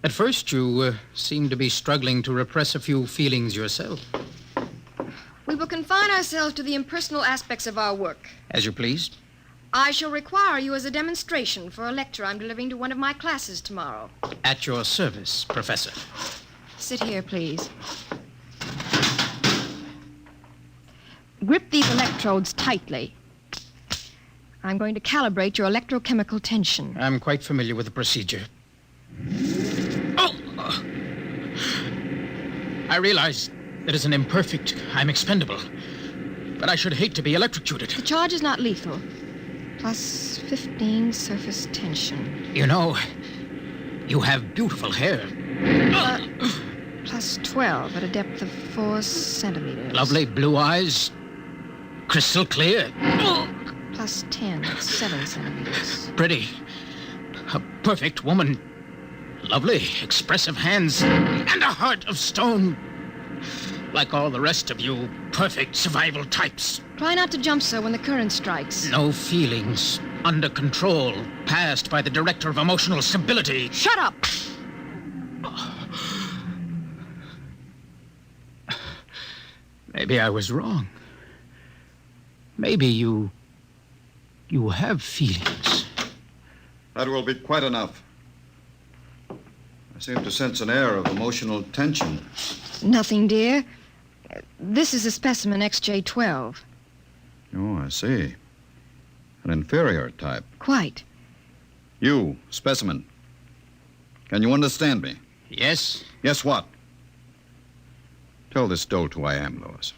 At first, you seemed to be struggling to repress a few feelings yourself. We will confine ourselves to the impersonal aspects of our work. As you please. I shall require you as a demonstration for a lecture I'm delivering to one of my classes tomorrow. At your service, Professor. Sit here, please. Grip these electrodes tightly. I'm going to calibrate your electrochemical tension. I'm quite familiar with the procedure. Oh! I realize that as an imperfect, I'm expendable. But I should hate to be electrocuted. The charge is not lethal. Plus 15 surface tension. You know, you have beautiful hair. Plus 12 at a depth of 4 centimeters. Lovely blue eyes. Crystal clear. Plus 10 at 7 centimeters. Pretty. A perfect woman. Lovely, expressive hands. And a heart of stone. Like all the rest of you perfect survival types. Try not to jump, sir, when the current strikes. No feelings. Under control. Passed by the director of emotional stability. Shut up! Maybe I was wrong. Maybe you have feelings. That will be quite enough. I seem to sense an air of emotional tension. Nothing, dear. This is a specimen XJ12. Oh, I see. An inferior type. Quite. You, specimen. Can you understand me? Yes. Yes, what? Tell this dolt who I am, Lois.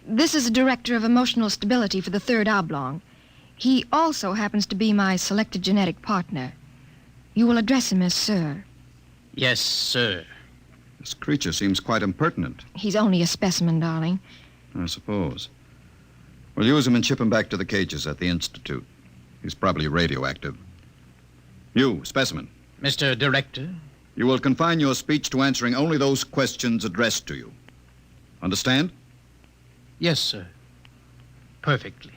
This is a director of emotional stability for the third oblong. He also happens to be my selected genetic partner. You will address him as Sir. Yes, sir. This creature seems quite impertinent. He's only a specimen, darling. I suppose. We'll use him and ship him back to the cages at the Institute. He's probably radioactive. You, specimen. Mr. Director? You will confine your speech to answering only those questions addressed to you. Understand? Yes, sir. Perfectly.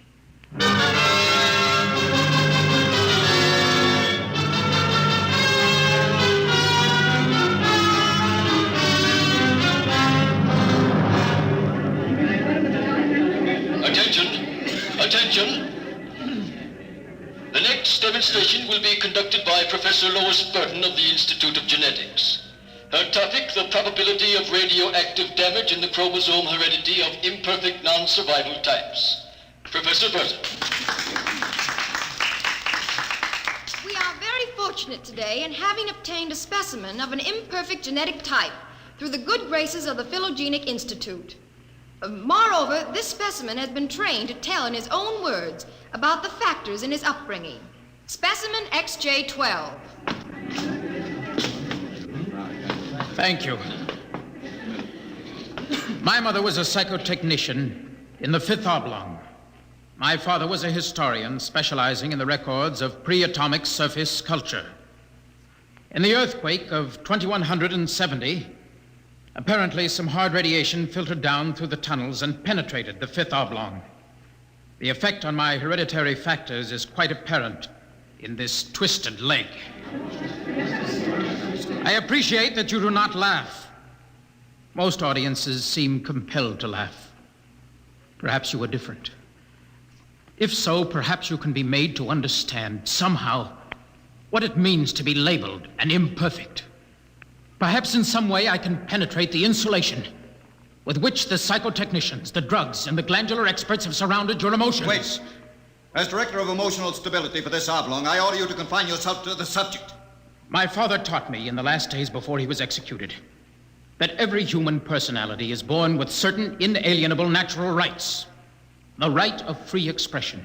Attention. The next demonstration will be conducted by Professor Lois Burton of the Institute of Genetics. Her topic, the probability of radioactive damage in the chromosome heredity of imperfect non-survival types. Professor Burton. We are very fortunate today in having obtained a specimen of an imperfect genetic type through the good graces of the Phylogenic Institute. Moreover, this specimen has been trained to tell in his own words about the factors in his upbringing. Specimen XJ12. Thank you. My mother was a psychotechnician in the fifth oblong. My father was a historian specializing in the records of pre-atomic surface culture. In the earthquake of 2170, apparently some hard radiation filtered down through the tunnels and penetrated the fifth oblong. The effect on my hereditary factors is quite apparent in this twisted leg. I appreciate that you do not laugh. Most audiences seem compelled to laugh. Perhaps you are different. If so, perhaps you can be made to understand somehow what it means to be labeled an imperfect. Perhaps in some way I can penetrate the insulation with which the psychotechnicians, the drugs, and the glandular experts have surrounded your emotions. Wait. As director of emotional stability for this oblong, I order you to confine yourself to the subject. My father taught me in the last days before he was executed that every human personality is born with certain inalienable natural rights. The right of free expression,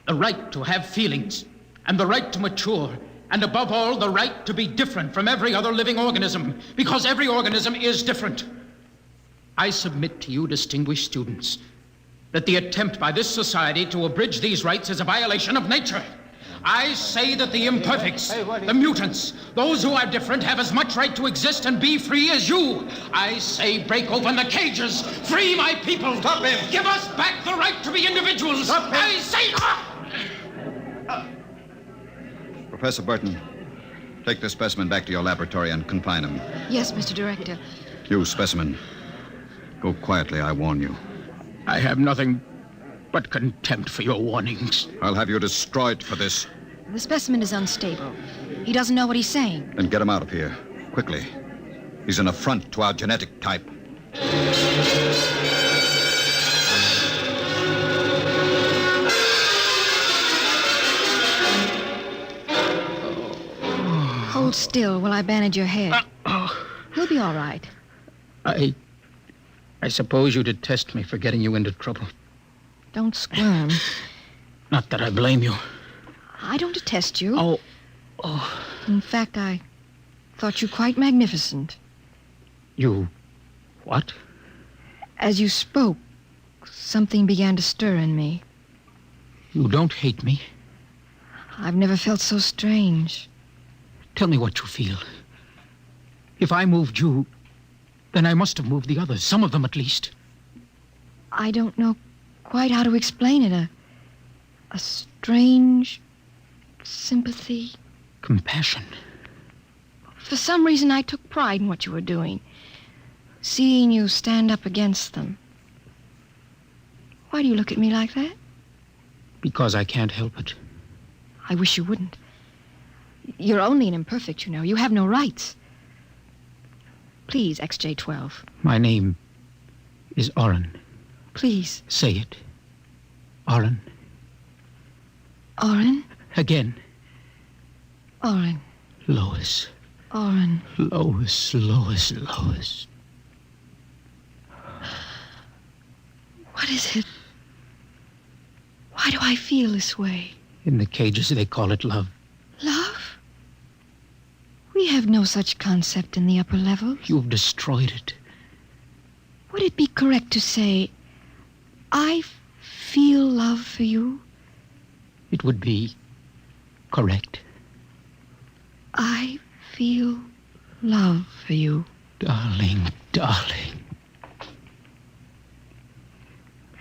the right to have feelings, and the right to mature, and above all, the right to be different from every other living organism, because every organism is different. I submit to you, distinguished students, that the attempt by this society to abridge these rights is a violation of nature. I say that the imperfects, the mutants, those who are different have as much right to exist and be free as you. I say break open the cages, free my people. Stop him! Give us back the right to be individuals. Stop him! I say... Professor Burton, take this specimen back to your laboratory and confine him. Yes, Mr. Director. You, specimen, go quietly, I warn you. I have nothing but contempt for your warnings. I'll have you destroyed for this. The specimen is unstable. He doesn't know what he's saying. Then get him out of here, quickly. He's an affront to our genetic type. Hold still while I bandage your head. He'll be all right. I suppose you detest me for getting you into trouble. Don't squirm. Not that I blame you. I don't detest you. Oh. In fact, I thought you quite magnificent. You... what? As you spoke, something began to stir in me. You don't hate me? I've never felt so strange. Tell me what you feel. If I moved you, then I must have moved the others, some of them at least. I don't know quite how to explain it. A strange sympathy. Compassion. For some reason, I took pride in what you were doing. Seeing you stand up against them. Why do you look at me like that? Because I can't help it. I wish you wouldn't. You're only an imperfect, you know. You have no rights. Please, XJ12. My name is Oren. Please. Say it. Oren. Oren? Again. Oren. Lois. Oren. Lois. What is it? Why do I feel this way? In the cages, they call it love. Love? We have no such concept in the upper levels. You've destroyed it. Would it be correct to say, I feel love for you? It would be correct. I feel love for you. Darling.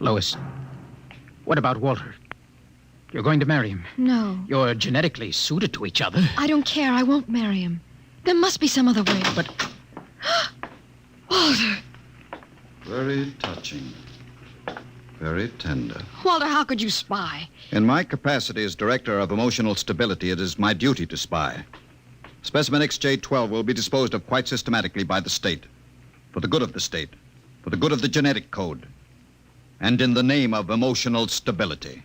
Lois, what about Walter? You're going to marry him. No. You're genetically suited to each other. I don't care. I won't marry him. There must be some other way. But... Walter! Very touching. Very tender. Walter, how could you spy? In my capacity as Director of Emotional Stability, it is my duty to spy. Specimen XJ12 will be disposed of quite systematically by the state. For the good of the state. For the good of the genetic code. And in the name of emotional stability.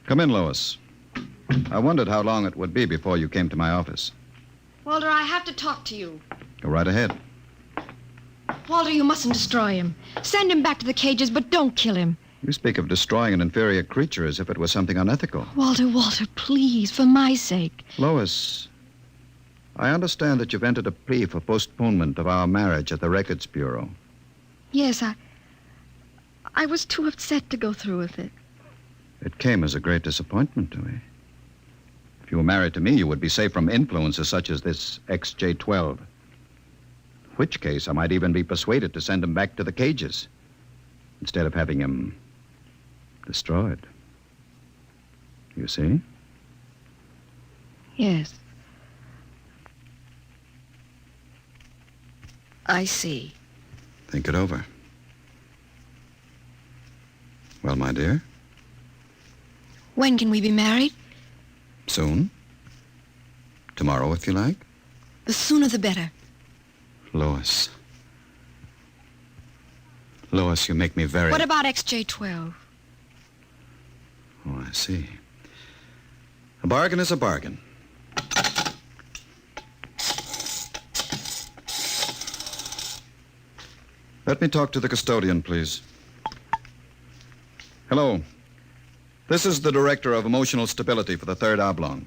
Come in, Lois. I wondered how long it would be before you came to my office. Walter, I have to talk to you. Go right ahead. Walter, you mustn't destroy him. Send him back to the cages, but don't kill him. You speak of destroying an inferior creature as if it was something unethical. Walter, please, for my sake. Lois, I understand that you've entered a plea for postponement of our marriage at the Records Bureau. Yes, I was too upset to go through with it. It came as a great disappointment to me. If you were married to me, you would be safe from influences such as this XJ12. In which case, I might even be persuaded to send him back to the cages instead of having him destroyed. You see? Yes. I see. Think it over. Well, my dear? When can we be married? Soon. Tomorrow, if you like. The sooner the better. Lois. Lois, you make me very... What about XJ12? Oh, I see. A bargain is a bargain. Let me talk to the custodian, please. Hello. This is the Director of Emotional Stability for the Third Oblong.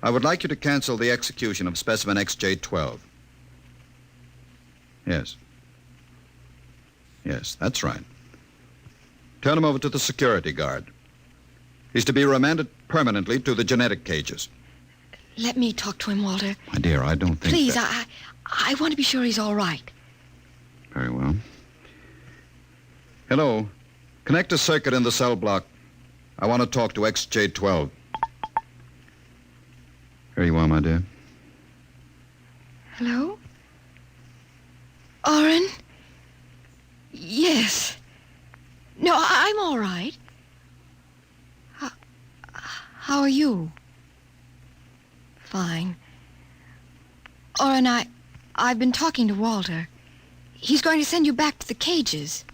I would like you to cancel the execution of specimen XJ12. Yes. Yes, that's right. Turn him over to the security guard. He's to be remanded permanently to the genetic cages. Let me talk to him, Walter. My dear, I don't think Please, that... I want to be sure he's all right. Very well. Hello. Connect a circuit in the cell block. I want to talk to XJ12. Here you are, my dear. Hello? Oren? Yes. No, I'm all right. How are you? Fine. Oren, I've been talking to Walter. He's going to send you back to the cages.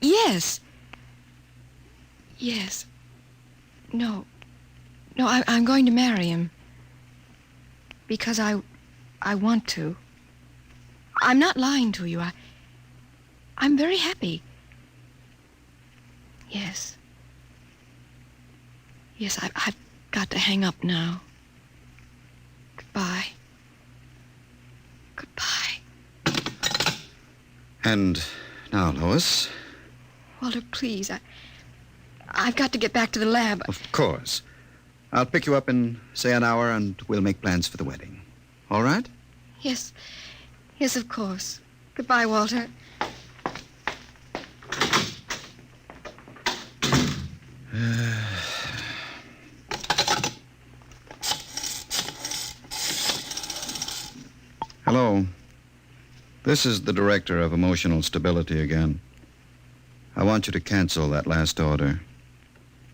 Yes. Yes. No. No, I'm going to marry him. Because I want to. I'm not lying to you. I'm very happy. Yes. Yes, I've got to hang up now. Goodbye. Goodbye. And now, Lois. Walter, please. I've got to get back to the lab. Of course. I'll pick you up in, say, an hour, and we'll make plans for the wedding. All right? Yes. Yes, of course. Goodbye, Walter. Hello. This is the Director of Emotional Stability again. I want you to cancel that last order.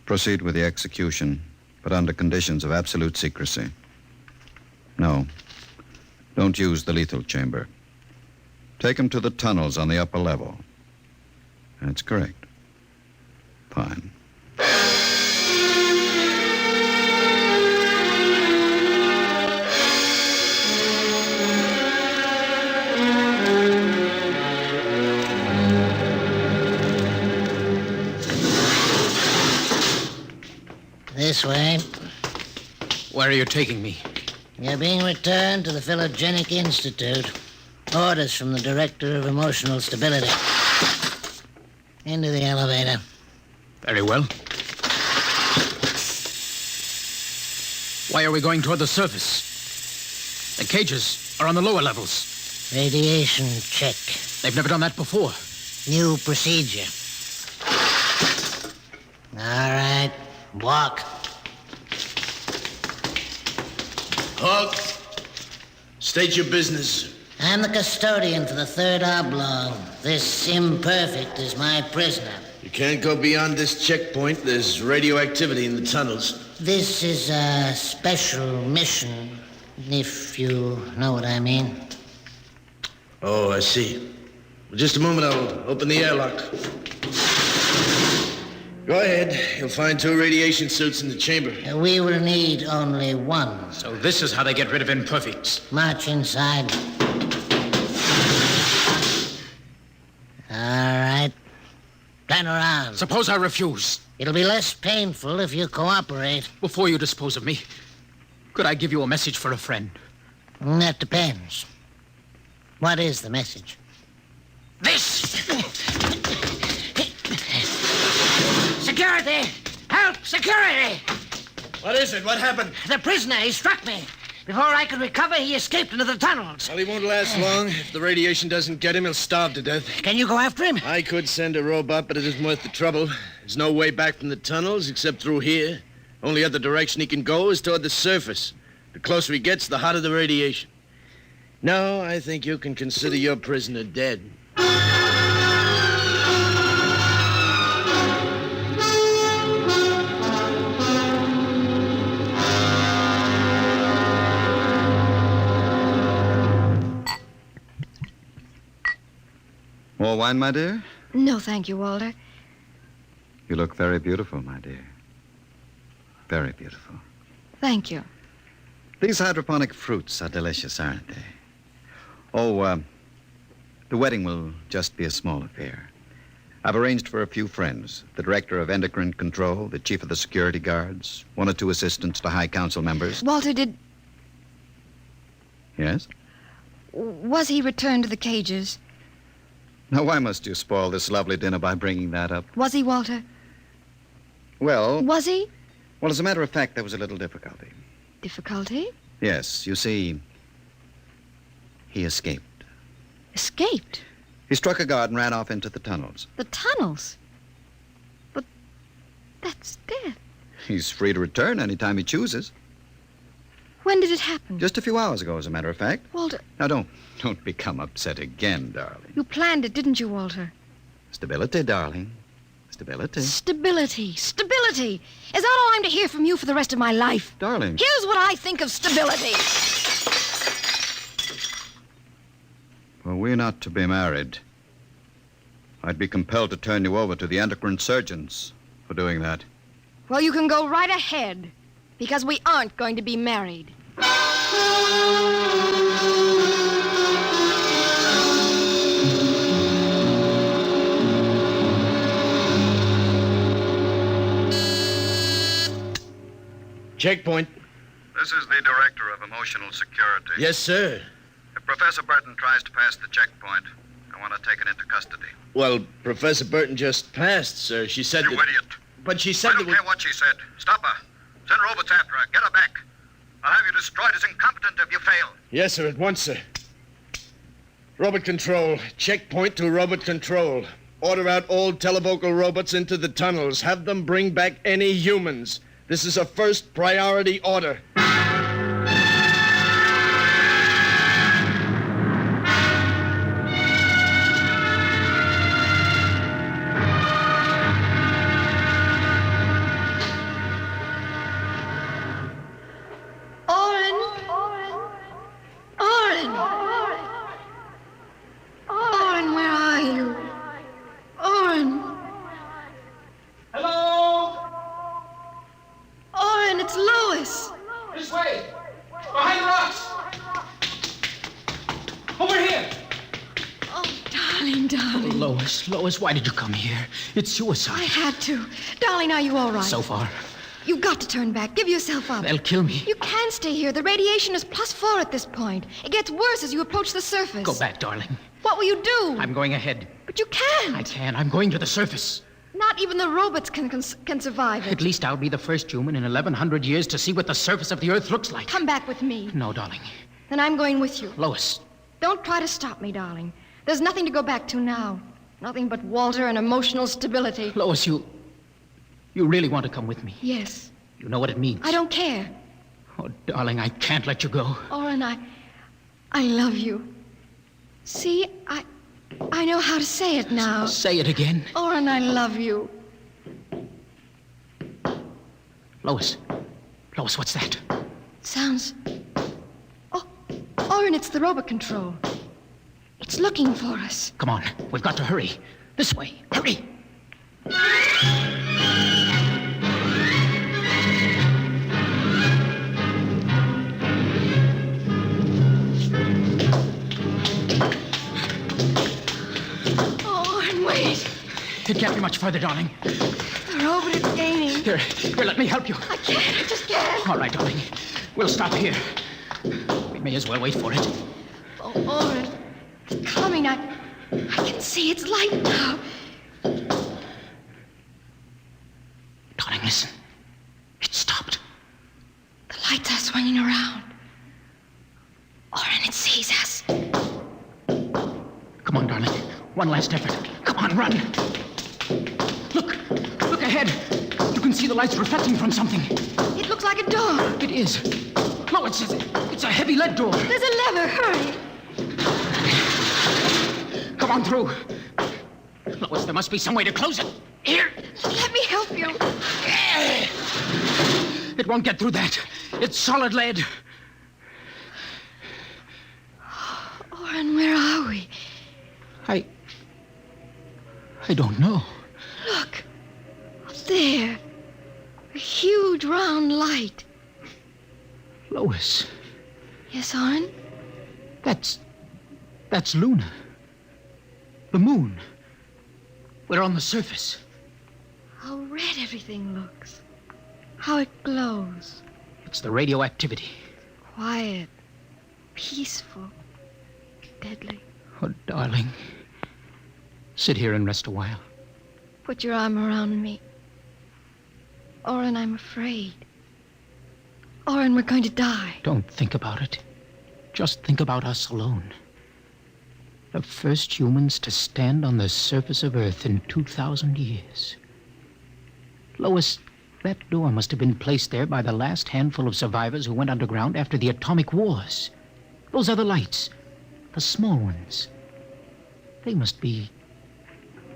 Proceed with the execution, but under conditions of absolute secrecy. No. Don't use the lethal chamber. Take him to the tunnels on the upper level. That's correct. Fine. This way. Where are you taking me? You're being returned to the Philogenic Institute. Orders from the Director of Emotional Stability. Into the elevator. Very well. Why are we going toward the surface? The cages are on the lower levels. Radiation check. They've never done that before. New procedure. All right. Walk. Hawk, state your business. I'm the custodian for the third oblong. This imperfect is my prisoner. You can't go beyond this checkpoint. There's radioactivity in the tunnels. This is a special mission, if you know what I mean. Oh, I see. Well, just a moment, I'll open the airlock. Go ahead. You'll find 2 radiation suits in the chamber. We will need only one. So this is how they get rid of imperfects. March inside. All right. Turn around. Suppose I refuse. It'll be less painful if you cooperate. Before you dispose of me, could I give you a message for a friend? That depends. What is the message? This! Security! Help! Security! What is it? What happened? The prisoner, he struck me. Before I could recover, he escaped into the tunnels. Well, he won't last long. If the radiation doesn't get him, he'll starve to death. Can you go after him? I could send a robot, but it isn't worth the trouble. There's no way back from the tunnels except through here. Only other direction he can go is toward the surface. The closer he gets, the hotter the radiation. No, I think you can consider your prisoner dead. More wine, my dear? No, thank you, Walter. You look very beautiful, my dear. Very beautiful. Thank you. These hydroponic fruits are delicious, aren't they? Oh, the wedding will just be a small affair. I've arranged for a few friends, the director of endocrine control, the chief of the security guards, 1 or 2 assistants to high council members. Walter, Yes? was he returned to the cages? Now, why must you spoil this lovely dinner by bringing that up? Was he, Walter? Well... Was he? Well, as a matter of fact, there was a little difficulty. Difficulty? Yes, you see, he escaped. Escaped? He struck a guard and ran off into the tunnels. The tunnels? But that's death. He's free to return any time he chooses. When did it happen? Just a few hours ago, as a matter of fact. Walter. Now, don't become upset again, darling. You planned it, didn't you, Walter? Stability, darling. Stability. Stability. Stability. Is that all I'm to hear from you for the rest of my life? Darling. Here's what I think of stability. Were we not to be married, I'd be compelled to turn you over to the endocrine surgeons for doing that. Well, you can go right ahead, because we aren't going to be married. Checkpoint. This is the Director of Emotional Security. Yes, sir. If Professor Burton tries to pass the checkpoint, I want to take it into custody. Well, Professor Burton just passed, sir. She said You that... idiot. But she said I don't care what she said. Stop her. Send robots after her. Get her back. I'll have you destroyed as incompetent if you fail. Yes, sir, at once, sir. Robot control. Checkpoint to robot control. Order out all televocal robots into the tunnels. Have them bring back any humans. This is a first priority order. Oren, where are you? Oren. Hello? Oren, it's Lois. This way. Behind the rocks. Over here. Oh, darling, darling. Lois, why did you come here? It's suicide. I had to. Darling, are you all right? So far. You've got to turn back. Give yourself up. They'll kill me. You can't stay here. The radiation is +4 at this point. It gets worse as you approach the surface. Go back, darling. What will you do? I'm going ahead. But you can't. I can. I'm going to the surface. Not even the robots can survive it. At least I'll be the first human in 1,100 years to see what the surface of the Earth looks like. Come back with me. No, darling. Then I'm going with you. Lois. Don't try to stop me, darling. There's nothing to go back to now. Nothing but Walter and emotional stability. Lois, you really want to come with me? Yes. You know what it means. I don't care. Oh, darling, I can't let you go. Oren, I love you. See, I know how to say it now. Say it again. Oren, I love you. Lois, what's that? Sounds... Oh, Oren, it's the robot control. It's looking for us. Come on, we've got to hurry. This way, hurry. Wait. It can't be much further, darling. The robot is gaining. Here, let me help you. I just can't. All right, darling. We'll stop here. We may as well wait for it. Oh, Oren, it's coming. I can see its light now. Darling, listen. It stopped. The lights are swinging around. Oren, it sees us. Come on, darling. One last effort. Come on, run. Look ahead. You can see the lights reflecting from something. It looks like a door. It is. No, it's a heavy lead door. There's a lever. Hurry. Come on through. Lois, there must be some way to close it. Here. Let me help you. It won't get through that. It's solid lead. Oren, where are we? I don't know. Look. Up there. A huge round light. Lois. Yes, Oren? That's Luna. The moon. We're on the surface. How red everything looks. How it glows. It's the radioactivity. Quiet. Peaceful. Deadly. Oh, darling. Sit here and rest a while. Put your arm around me. Oren, I'm afraid. Oren, we're going to die. Don't think about it. Just think about us alone. The first humans to stand on the surface of Earth in 2,000 years. Lois, that door must have been placed there by the last handful of survivors who went underground after the atomic wars. Those other lights, the small ones, they must be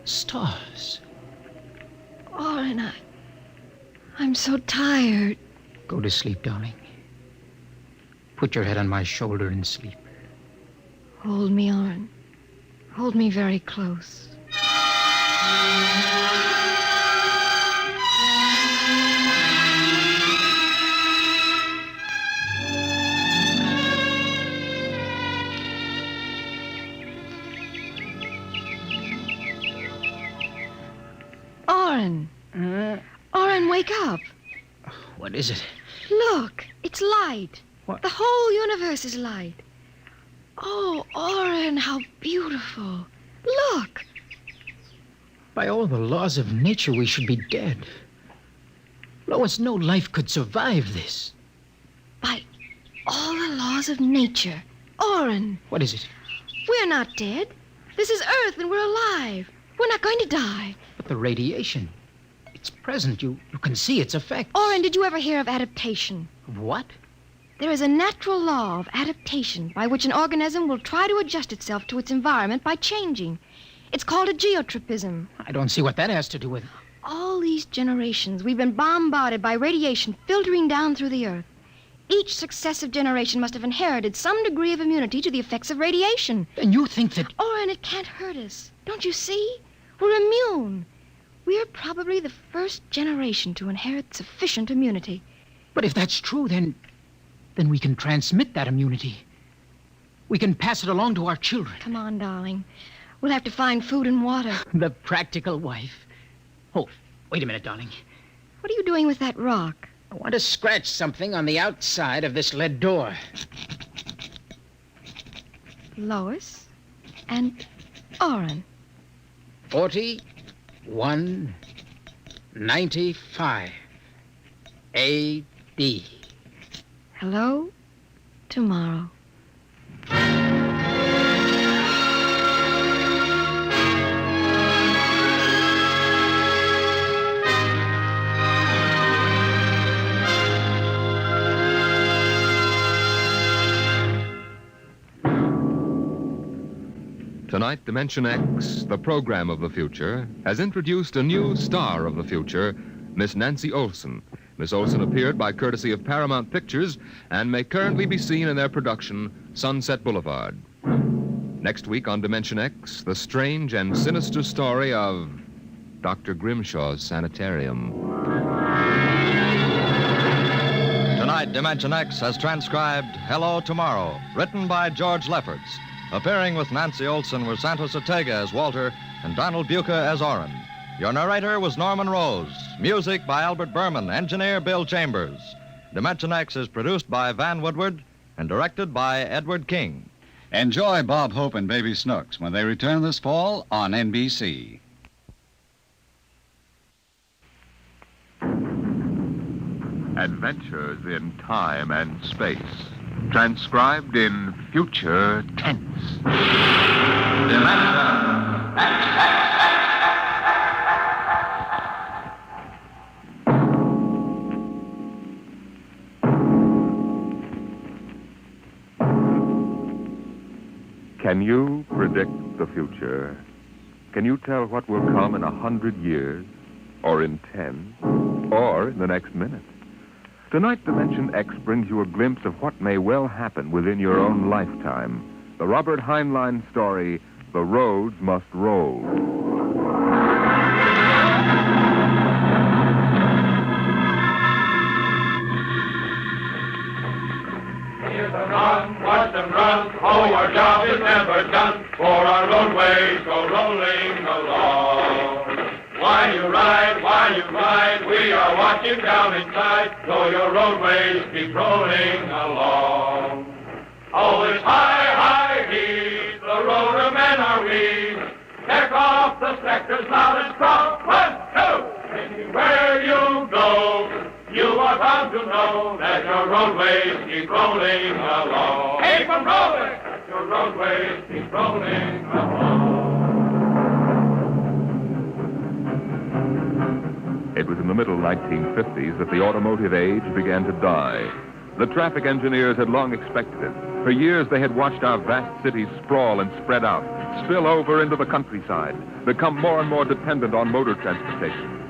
stars. Oren, I'm so tired. Go to sleep, darling. Put your head on my shoulder and sleep. Hold me, Oren. Hold me very close. Oren. Oren, wake up. What is it? Look, it's light. What? The whole universe is light. Oh, Oren, how beautiful. Look. By all the laws of nature, we should be dead. Lois, no life could survive this. By all the laws of nature. Oren. What is it? We're not dead. This is Earth and we're alive. We're not going to die. But the radiation. It's present. You can see its effects. Oren, did you ever hear of adaptation? What? There is a natural law of adaptation by which an organism will try to adjust itself to its environment by changing. It's called a geotropism. I don't see what that has to do with it. All these generations, we've been bombarded by radiation filtering down through the Earth. Each successive generation must have inherited some degree of immunity to the effects of radiation. Then you think that... Oren, it can't hurt us. Don't you see? We're immune. We're probably the first generation to inherit sufficient immunity. But if that's true, then we can transmit that immunity. We can pass it along to our children. Come on, darling. We'll have to find food and water. The practical wife. Oh, wait a minute, darling. What are you doing with that rock? I want to scratch something on the outside of this lead door. Lois and Oren. 4195 A.D. Hello, tomorrow. Tonight, Dimension X, the program of the future, has introduced a new star of the future, Miss Nancy Olson. Miss Olson appeared by courtesy of Paramount Pictures and may currently be seen in their production, Sunset Boulevard. Next week on Dimension X, the strange and sinister story of Dr. Grimshaw's Sanitarium. Tonight, Dimension X has transcribed Hello Tomorrow, written by George Lefferts. Appearing with Nancy Olson were Santos Ortega as Walter and Donald Buca as Oren. Your narrator was Norman Rose. Music by Albert Berman, engineer Bill Chambers. Dimension X is produced by Van Woodward and directed by Edward King. Enjoy Bob Hope and Baby Snooks when they return this fall on NBC. Adventures in time and space, transcribed in future tense. Dimension X. Can you predict the future? Can you tell what will come in 100 years, or in 10, or in the next minute? Tonight, Dimension X brings you a glimpse of what may well happen within your own lifetime. The Robert Heinlein story, The Roads Must Roll. Here's a run, watch them run. Oh, our job is never done, for our roadways go rolling along. While you ride, we are watching down inside, so your roadways keep rolling along. Oh, it's high, high heat, the roadmen are we. Check off the sectors loud and strong. 1, 2, anywhere you go, you are bound to know that your roadways keep rolling along. Keep 'em rolling, your roadways keep rolling along. It was in the middle 1950s that the automotive age began to die. The traffic engineers had long expected it. For years, they had watched our vast cities sprawl and spread out, spill over into the countryside, become more and more dependent on motor transportation.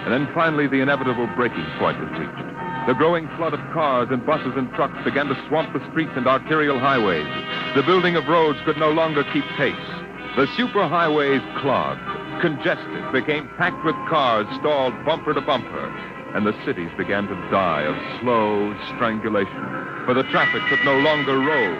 And then finally, the inevitable breaking point was reached. The growing flood of cars and buses and trucks began to swamp the streets and arterial highways. The building of roads could no longer keep pace. The superhighways clogged, congested, became packed with cars stalled bumper to bumper, and the cities began to die of slow strangulation, for the traffic could no longer roll.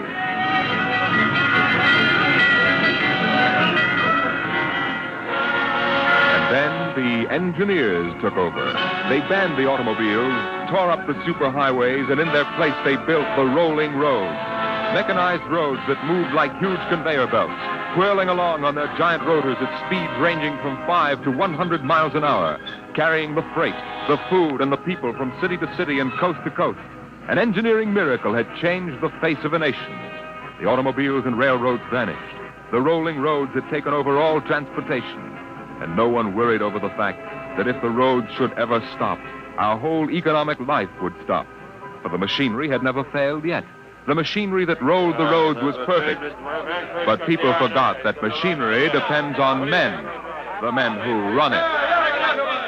And then the engineers took over. They banned the automobiles, tore up the superhighways, and in their place they built the rolling roads. Mechanized roads that moved like huge conveyor belts, whirling along on their giant rotors at speeds ranging from 5 to 100 miles an hour, carrying the freight, the food, and the people from city to city and coast to coast. An engineering miracle had changed the face of a nation. The automobiles and railroads vanished. The rolling roads had taken over all transportation. And no one worried over the fact that if the roads should ever stop, our whole economic life would stop. For the machinery had never failed yet. The machinery that rolled the roads was perfect. But people forgot that machinery depends on men, the men who run it.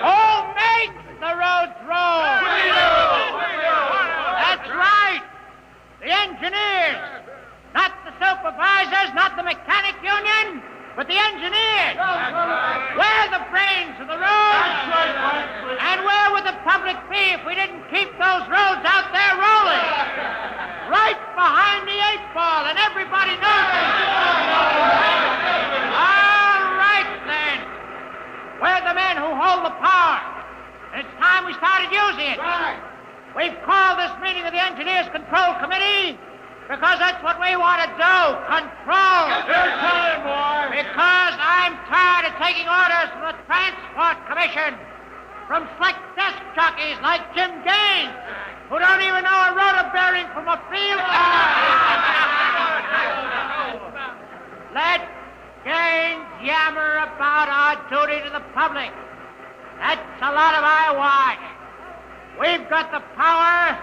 Who makes the roads roll? That's right. The engineers. Not the supervisors, not the mechanic union, but the engineers. We're the brains of the roads. And where would the public be if we didn't keep those roads out there rolling? Right behind the 8-ball, and everybody knows it. All right, then. We're the men who hold the power. And it's time we started using it. Right. We've called this meeting of the Engineers Control Committee because that's what we want to do, control. Your time, boy. Because I'm tired of taking orders from the Transport Commission, from slick desk jockeys like Jim Gaines, who don't even know a rotor bearing from a field. Let Gaines yammer about our duty to the public. That's a lot of eyewash. We've got the power,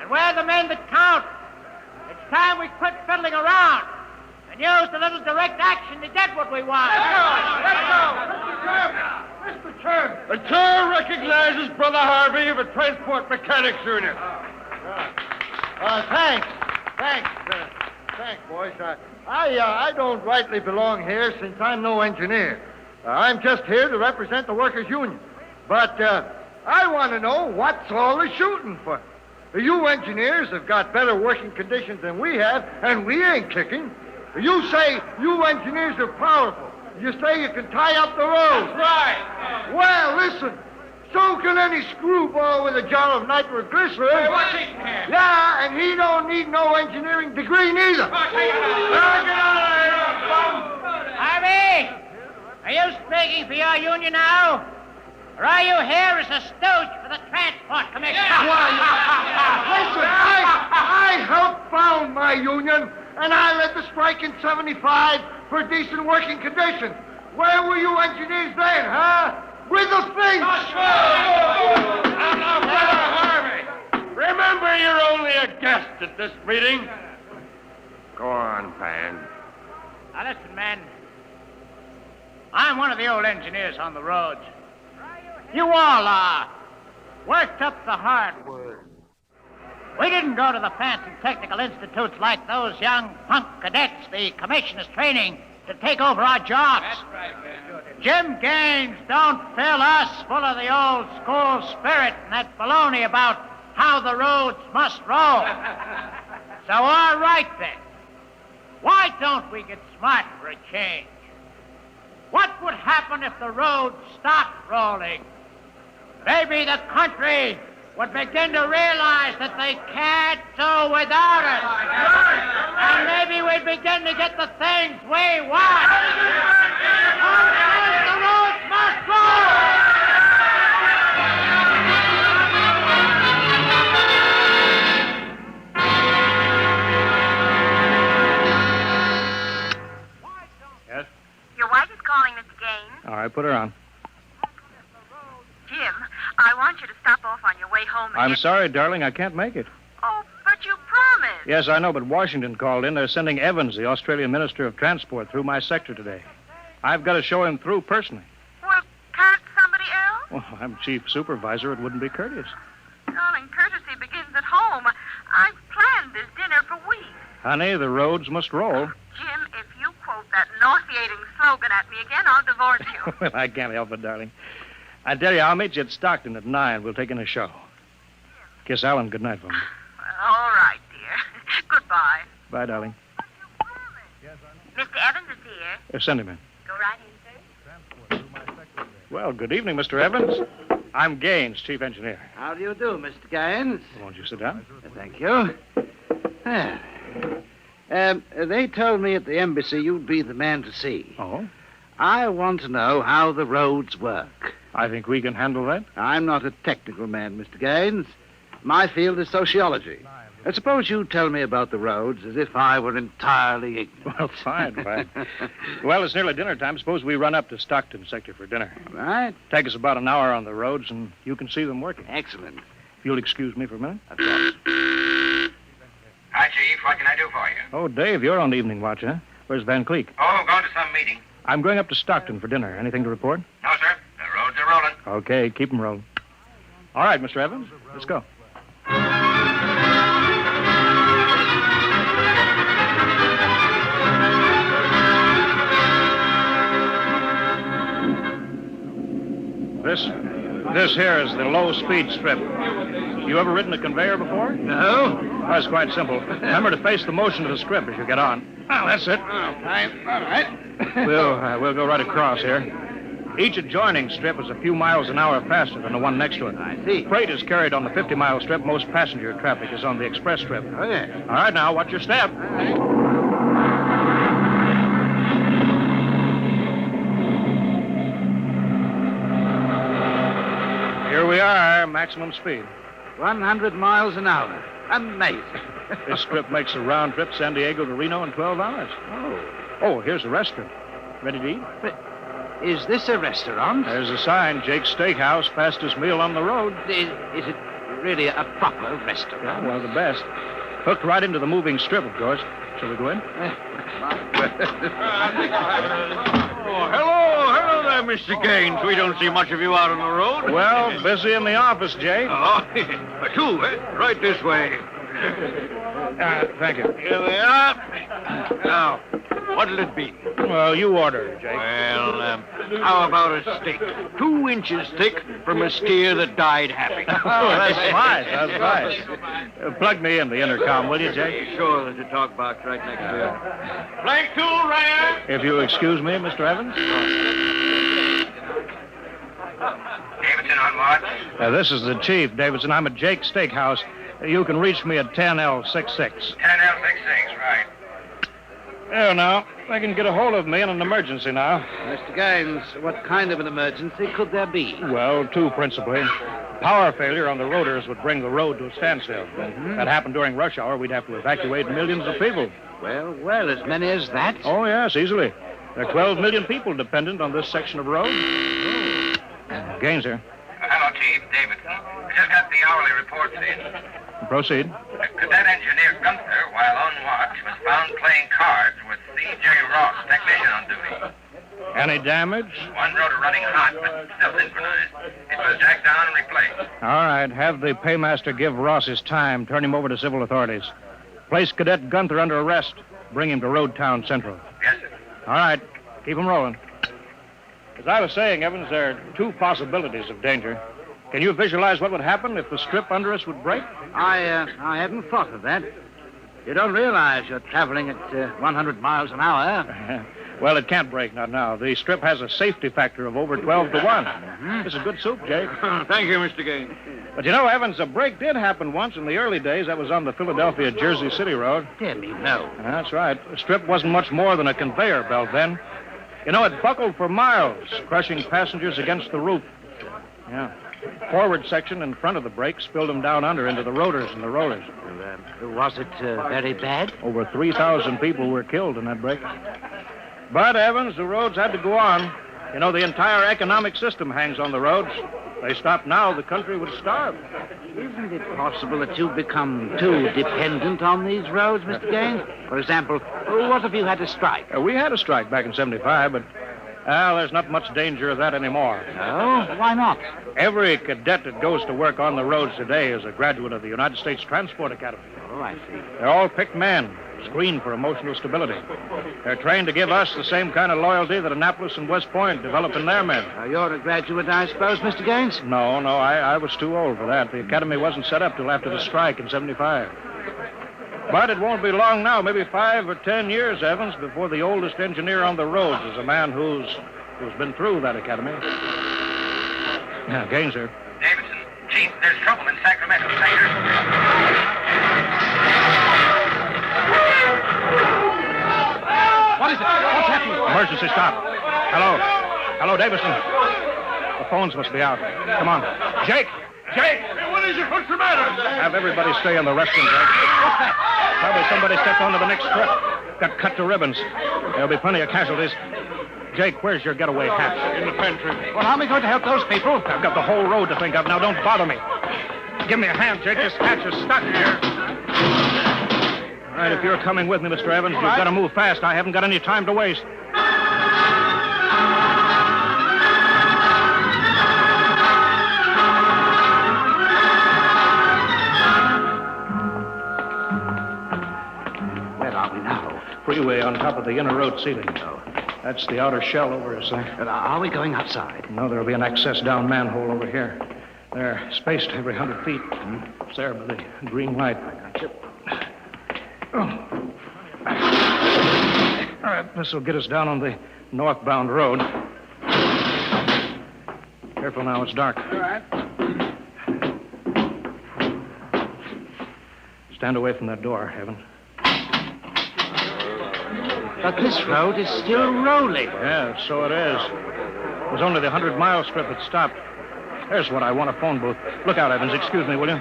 and we're the men that count. It's time we quit fiddling around and use a little direct action to get what we want. Let's go. Mr. Chairman. The chair recognizes Brother Harvey of the Transport Mechanics Union. Thanks. Thanks, boys. I don't rightly belong here since I'm no engineer. I'm just here to represent the workers' union. But I want to know what's all the shooting for. You engineers have got better working conditions than we have, and we ain't kicking. You say you engineers are powerful. You say you can tie up the roads. That's right. Well, listen. So can any screwball with a jar of nitroglycerin. Hey, what's he here? Yeah, and he don't need no engineering degree neither. Harvey, are you speaking for your union now? Or are you here as a stooge for the Transport Commission? Listen, I helped found my union, and I led the strike in 75 for decent working conditions. Where were you engineers then, huh? With the thing. Now, Brother Harvey, remember you're only a guest at this meeting. Go on, Pan. Now, listen, men. I'm one of the old engineers on the roads. You all are. Worked up the hardwood. We didn't go to the fancy technical institutes like those young punk cadets the commission is training to take over our jobs. That's right, man. Jim Gaines don't fill us full of the old school spirit and that baloney about how the roads must roll. So, all right, then. Why don't we get smart for a change? What would happen if the roads stopped rolling? Maybe the country would begin to realize that they can't do without us. And maybe we'd begin to get the things we want. The roads must Yes? Your wife is calling, Mr. Gaines. All right, put her on. Jim, I want you to stop off on your way home and I'm get... sorry, darling, I can't make it. Oh, but you promised. Yes, I know, but Washington called in. They're sending Evans, the Australian Minister of Transport, through my sector today. I've got to show him through personally. Well, can't somebody else? Well, I'm chief supervisor. It wouldn't be courteous. Darling, courtesy begins at home. I've planned this dinner for weeks. Honey, the roads must roll. Jim, if you quote that nauseating slogan at me again, I'll divorce you. Well, I can't help it, darling. I tell you, I'll meet you at Stockton at 9. We'll take in a show. Kiss Alan goodnight for me. All right, dear. Goodbye. Bye, darling. Mr. Evans is here. Send him in. Go right in, sir. Well, good evening, Mr. Evans. I'm Gaines, chief engineer. How do you do, Mr. Gaines? Won't you sit down? Thank you. They told me at the embassy you'd be the man to see. Oh? I want to know how the roads work. I think we can handle that. I'm not a technical man, Mr. Gaines. My field is sociology. Suppose you tell me about the roads as if I were entirely ignorant. Well, fine. Well, it's nearly dinner time. Suppose we run up to Stockton sector for dinner. All right. Take us about an hour on the roads, and you can see them working. Excellent. If you'll excuse me for a minute. Of course. Hi, Chief. What can I do for you? Oh, Dave, you're on the evening watch, huh? Where's Van Cleek? Oh, going to some meeting. I'm going up to Stockton for dinner. Anything to report? No, sir. The roads are rolling. Okay, keep them rolling. All right, Mr. Evans, let's go. This here is the low-speed strip. You ever ridden a conveyor before? No. That's quite simple. Remember to face the motion of the strip as you get on. Oh, that's it. All right. We'll go right across here. Each adjoining strip is a few miles an hour faster than the one next to it. I see. Freight is carried on the 50-mile strip. Most passenger traffic is on the express strip. Oh, yeah. All right, now, watch your step. Here we are, maximum speed. 100 miles an hour. Amazing. This strip makes a round trip San Diego to Reno in 12 hours. Oh, here's a restaurant. Ready to eat? But is this a restaurant? There's a sign, Jake's Steakhouse, fastest meal on the road. Is it really a proper restaurant? Yeah, well, the best. Hooked right into the moving strip, of course. Shall we go in? Hello there, Mr. Gaines. We don't see much of you out on the road. Well, busy in the office, Jake. Oh, two, right this way. Thank you. Here we are. Now, what'll it be? Well, you order, Jake. Well, how about a steak? 2 inches thick from a steer that died happy. Oh, that's fine. That's fine. Plug me in the intercom, will you, Jake? Sure, there's a talk box right next to you. Flank 2, Ryan. If you'll excuse me, Mr. Evans. Davidson on watch. This is the chief, Davidson. I'm at Jake's Steakhouse. You can reach me at 10L66. 10L66, right. There now. They can get a hold of me in an emergency now. Mr. Gaines, what kind of an emergency could there be? Well, 2 principally. Power failure on the rotors would bring the road to a standstill. That happened during rush hour. We'd have to evacuate millions of people. Well, as many as that? Oh, yes, easily. There are 12 million people dependent on this section of road. Gaines here. Hello, Chief. Davidson. I just got the hourly reports in. Proceed. Cadet engineer Gunther, while on watch, was found playing cards with C.J. Ross, technician on duty. Any damage? One rotor running hot, but still synchronized. It was jacked down and replaced. All right. Have the paymaster give Ross his time. Turn him over to civil authorities. Place Cadet Gunther under arrest. Bring him to Road Town Central. Yes, sir. All right. Keep him rolling. As I was saying, Evans, there are 2 possibilities of danger. Can you visualize what would happen if the strip under us would break? I hadn't thought of that. You don't realize you're traveling at 100 miles an hour. Well, it can't break, not now. The strip has a safety factor of over 12 to 1. This is good soup, Jake. Thank you, Mr. Gaines. But you know, Evans, a break did happen once in the early days. That was on the Philadelphia-Jersey City Road. Dear me, no. That's right. The strip wasn't much more than a conveyor belt then. You know, it buckled for miles, crushing passengers against the roof. Yeah. Forward section in front of the brake spilled them down under into the rotors and the rollers. Was it very bad? Over 3,000 people were killed in that break. But, Evans, the roads had to go on. You know, the entire economic system hangs on the roads. If they stopped now, the country would starve. Isn't it possible that you've become too dependent on these roads, Mr. Gaines? For example, what if you had a strike? We had a strike back in 75, but, there's not much danger of that anymore. Oh? Why not? Every cadet that goes to work on the roads today is a graduate of the United States Transport Academy. Oh, I see. They're all picked men. screened for emotional stability. They're trained to give us the same kind of loyalty that Annapolis and West Point develop in their men. You're a graduate, I suppose, Mr. Gaines? No, I was too old for that. The academy wasn't set up till after the strike in 75. But it won't be long now, maybe 5 or 10 years, Evans, before the oldest engineer on the roads is a man who's been through that academy. Yeah, Gaines here. Davidson, Chief, there's trouble in Sacramento, Sector. What is it? What's happening? Emergency stop. Hello, Davidson. The phones must be out. Come on. Jake! Hey, what is it? What's the matter? Have everybody stay in the restroom, Jake. What's that? Probably somebody stepped onto the next strip. Got cut to ribbons. There'll be plenty of casualties. Jake, where's your getaway hat? In the pantry. Well, how am I going to help those people? I've got the whole road to think of. Now, don't bother me. Give me a hand, Jake. This hatch is stuck here. All right, if you're coming with me, Mr. Evans, you've got to move fast. I haven't got any time to waste. Where are we now? Freeway on top of the inner road ceiling. Oh. That's the outer shell over us there. Are we going outside? No, there'll be an access down manhole over here. They're spaced every 100 feet. It's there by the green light. Oh. All right, this will get us down on the northbound road. Careful now, it's dark. All right. Stand away from that door, Evan. But this road is still rolling. Yeah, so it is. It was only the 100-mile strip that stopped. There's what I want, a phone booth. Look out, Evans. Excuse me, will you?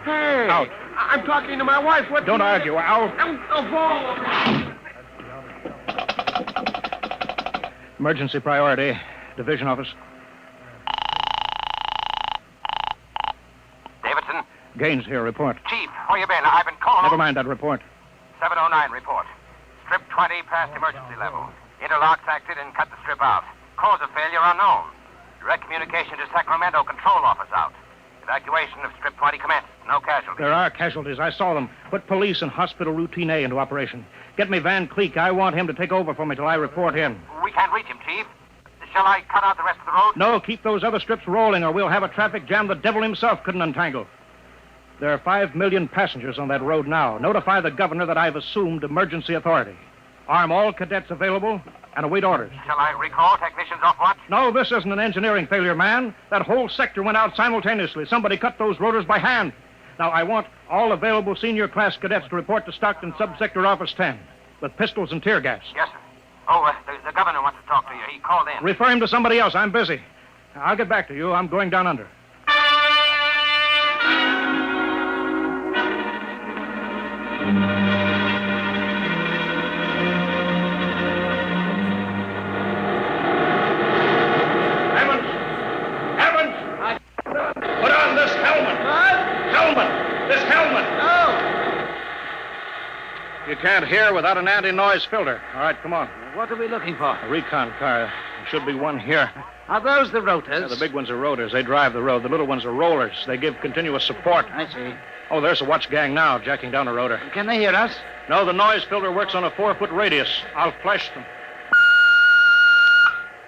Hey! Out. I'm talking to my wife. What? Don't argue. Out. Emergency priority. Division office. Davidson? Gaines here. Report. Chief, where you been? I've been calling... Never mind that report. 709 report. Strip 20 past emergency level. Interlocks acted and cut the strip out. Cause of failure unknown. Direct communication to Sacramento control office out. Evacuation of strip 20 commenced. No casualties. There are casualties. I saw them. Put police and hospital routine A into operation. Get me Van Cleek. I want him to take over for me till I report in. We can't reach him, Chief. Shall I cut out the rest of the road? No, keep those other strips rolling or we'll have a traffic jam the devil himself couldn't untangle. There are 5 million passengers on that road now. Notify the governor that I've assumed emergency authority. Arm all cadets available and await orders. Shall I recall technicians off watch? No, this isn't an engineering failure, man. That whole sector went out simultaneously. Somebody cut those rotors by hand. Now, I want all available senior class cadets to report to Stockton Subsector Office 10 with pistols and tear gas. Yes, sir. Oh, the governor wants to talk to you. He called in. Refer him to somebody else. I'm busy. I'll get back to you. I'm going down under. Evans! Put on this helmet! Helmet! This helmet! You can't hear without an anti-noise filter. All right, come on. What are we looking for? A recon car. There should be one here. Are those the rotors? Yeah, the big ones are rotors. They drive the road. The little ones are rollers. They give continuous support. I see. Oh, there's a watch gang now, jacking down a rotor. Can they hear us? No, the noise filter works on a 4-foot radius. I'll flash them.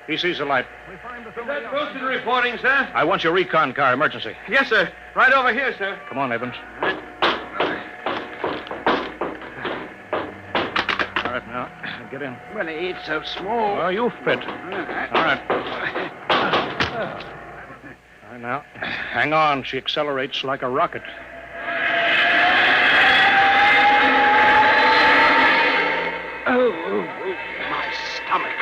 He sees the light. Is that Wilson reporting, sir? I want your recon car, emergency. Yes, sir. Right over here, sir. Come on, Evans. All right, now, get in. Well, it's so small. Well, you fit. All right. All right, now, hang on. She accelerates like a rocket. Oh, my stomach.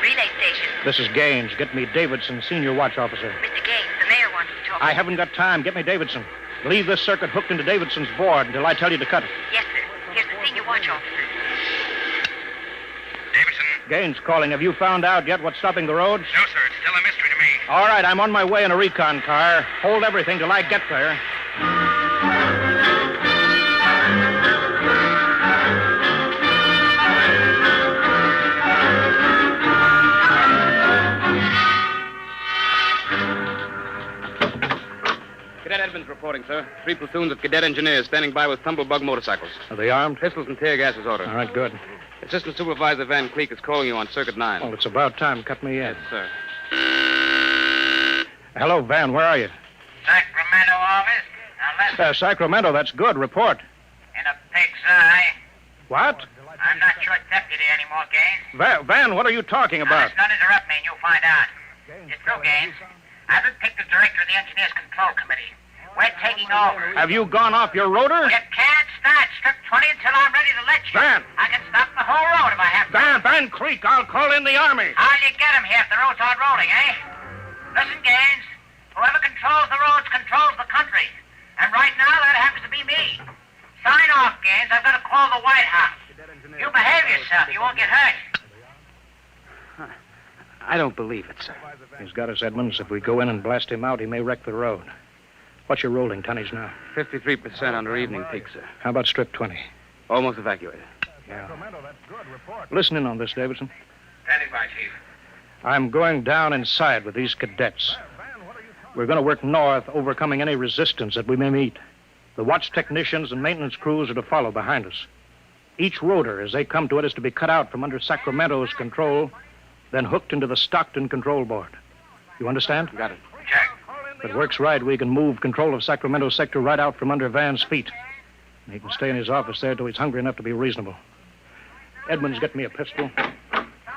Relay station. This is Gaines. Get me Davidson, senior watch officer. Mr. Gaines, the mayor wants to talk. I haven't got time. Get me Davidson. Leave this circuit hooked into Davidson's board until I tell you to cut it. Yes, sir. Here's the senior watch officer. Davidson? Gaines calling. Have you found out yet what's stopping the roads? No, sir. It's still a mystery to me. All right, I'm on my way in a recon car. Hold everything till I get there. Cadet Edmonds reporting, sir. 3 platoons of cadet engineers standing by with tumblebug motorcycles. Are they armed? Pistols and tear gas is ordered. All right, good. Assistant Supervisor Van Cleek is calling you on Circuit 9. Well, it's about time. Cut me in. Yes, sir. Hello, Van. Where are you? Sacramento office. Now listen, Sacramento. That's good. Report. in a pig's eye. What? I'm not your deputy anymore, Gaines. Van, what are you talking Now about? listen, don't interrupt me and you'll find out. It's true, Gaines. I've been picked as director of the Engineers Control Committee. We're taking over. Have you gone off your rotor? You can't start Strip 20 until I'm ready to let you. Van! I can stop the whole road if I have to. Van Cleek, I'll call in the Army. How'll you get him here if the roads aren't rolling, eh? Listen, Gaines. Whoever controls the roads controls the country. And right now, that happens to be me. Sign off, Gaines. I've got to call the White House. You behave yourself. You won't get hurt. I don't believe it, sir. He's got us, Edmonds. If we go in and blast him out, he may wreck the road. What's your rolling tonnage now? 53% under evening peak, sir. How about Strip 20? Almost evacuated. Yeah. Listen in on this, Davidson. Standing by, Chief. I'm going down inside with these cadets. We're going to work north, overcoming any resistance that we may meet. The watch technicians and maintenance crews are to follow behind us. Each rotor, as they come to it, is to be cut out from under Sacramento's control, then hooked into the Stockton control board. You understand? Got it. Check. If it works right, we can move control of Sacramento sector right out from under Van's feet. And he can stay in his office there till he's hungry enough to be reasonable. Edmonds, get me a pistol.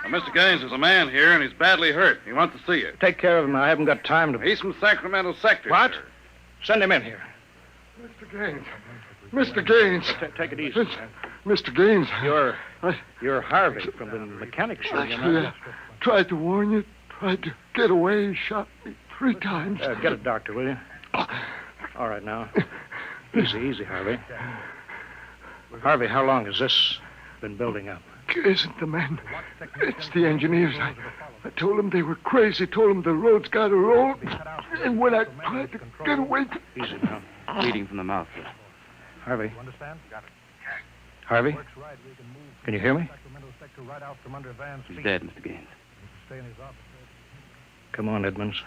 Mr. Gaines, there's a man here, and he's badly hurt. He wants to see you. Take care of him. I haven't got time to... He's from Sacramento sector. What? Sir. Send him in here. Mr. Gaines. Mr. Gaines. Take it easy. Mr. Gaines. You're Harvey from the mechanics show. Actually, I tried to warn you, tried to get away. He shot me 3 times. Get a doctor, will you? All right, now. Easy, Harvey. Harvey, how long has this been building up? It isn't the men. It's the engineers. I told them they were crazy, told them the roads got to roll. And when I tried to get away... Easy now. Bleeding from the mouth, sir. Harvey. Harvey? Can you hear me? He's dead, Mr. Gaines. Come on, Edmonds.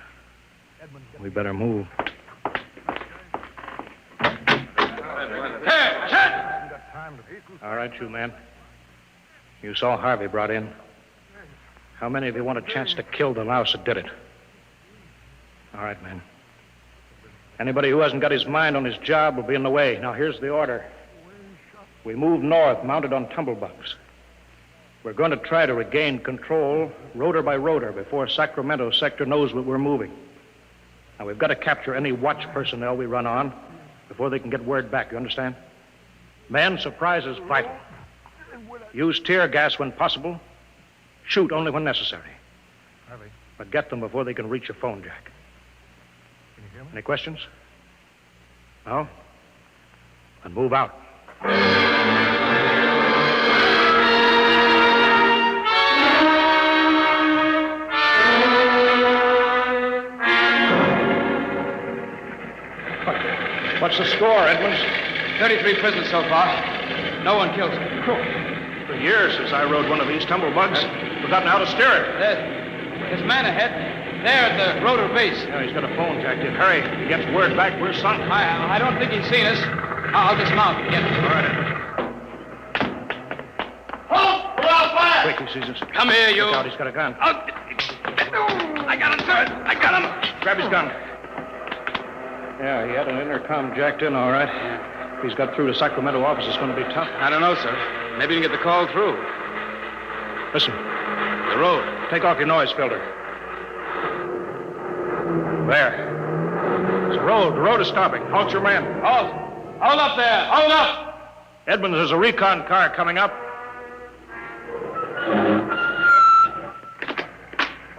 We better move. All right, you men. You saw Harvey brought in. How many of you want a chance to kill the louse that did it? All right, men. Anybody who hasn't got his mind on his job will be in the way. Now, here's the order. We move north, mounted on tumblebugs. We're going to try to regain control, rotor by rotor, before Sacramento sector knows what we're moving. Now, we've got to capture any watch personnel we run on before they can get word back, you understand? Men, surprise is vital. Use tear gas when possible. Shoot only when necessary. But get them before they can reach a phone jack. Any questions? No? Then move out. What's the score, Edmonds? 33 prisoners so far. No one killed. For years since I rode one of these tumblebugs. Forgotten how to steer it. There's a man ahead. There at the rotor base. Yeah, he's got a phone jacked in. Hurry. If he gets word back, we're sunk. I don't think he's seen us. I'll dismount and get him. All right, Edmonds. Halt! Pull out fire! Quick, he sees us. Come here, you. Look out, he's got a gun. I got him, sir. I got him. Grab his gun. Yeah, he had an intercom jacked in, all right. If he's got through to Sacramento office, it's going to be tough. I don't know, sir. Maybe you can get the call through. Listen. The road. Take off your noise filter. There. It's the road. The road is stopping. Halt your men. Halt. Hold up there. Hold up. Edmonds, there's a recon car coming up.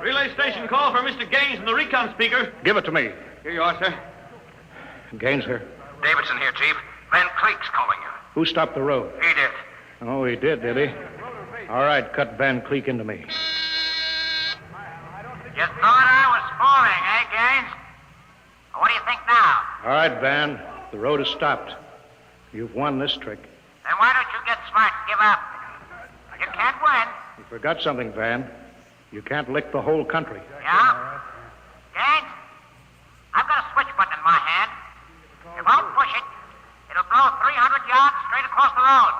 Relay station call for Mr. Gaines and the recon speaker. Give it to me. Here you are, sir. Gaines here. Davidson here, Chief. Van Cleek's calling you. Who stopped the road? He did. Oh, he did he? All right, cut Van Cleek into me. You thought I was fooling, eh, Gaines? What do you think now? All right, Van. The road is stopped. You've won this trick. Then why don't you get smart and give up? You can't win. You forgot something, Van. You can't lick the whole country. Yeah? Gaines, I've got a switch button in my hand. go 300 yards straight across the roads.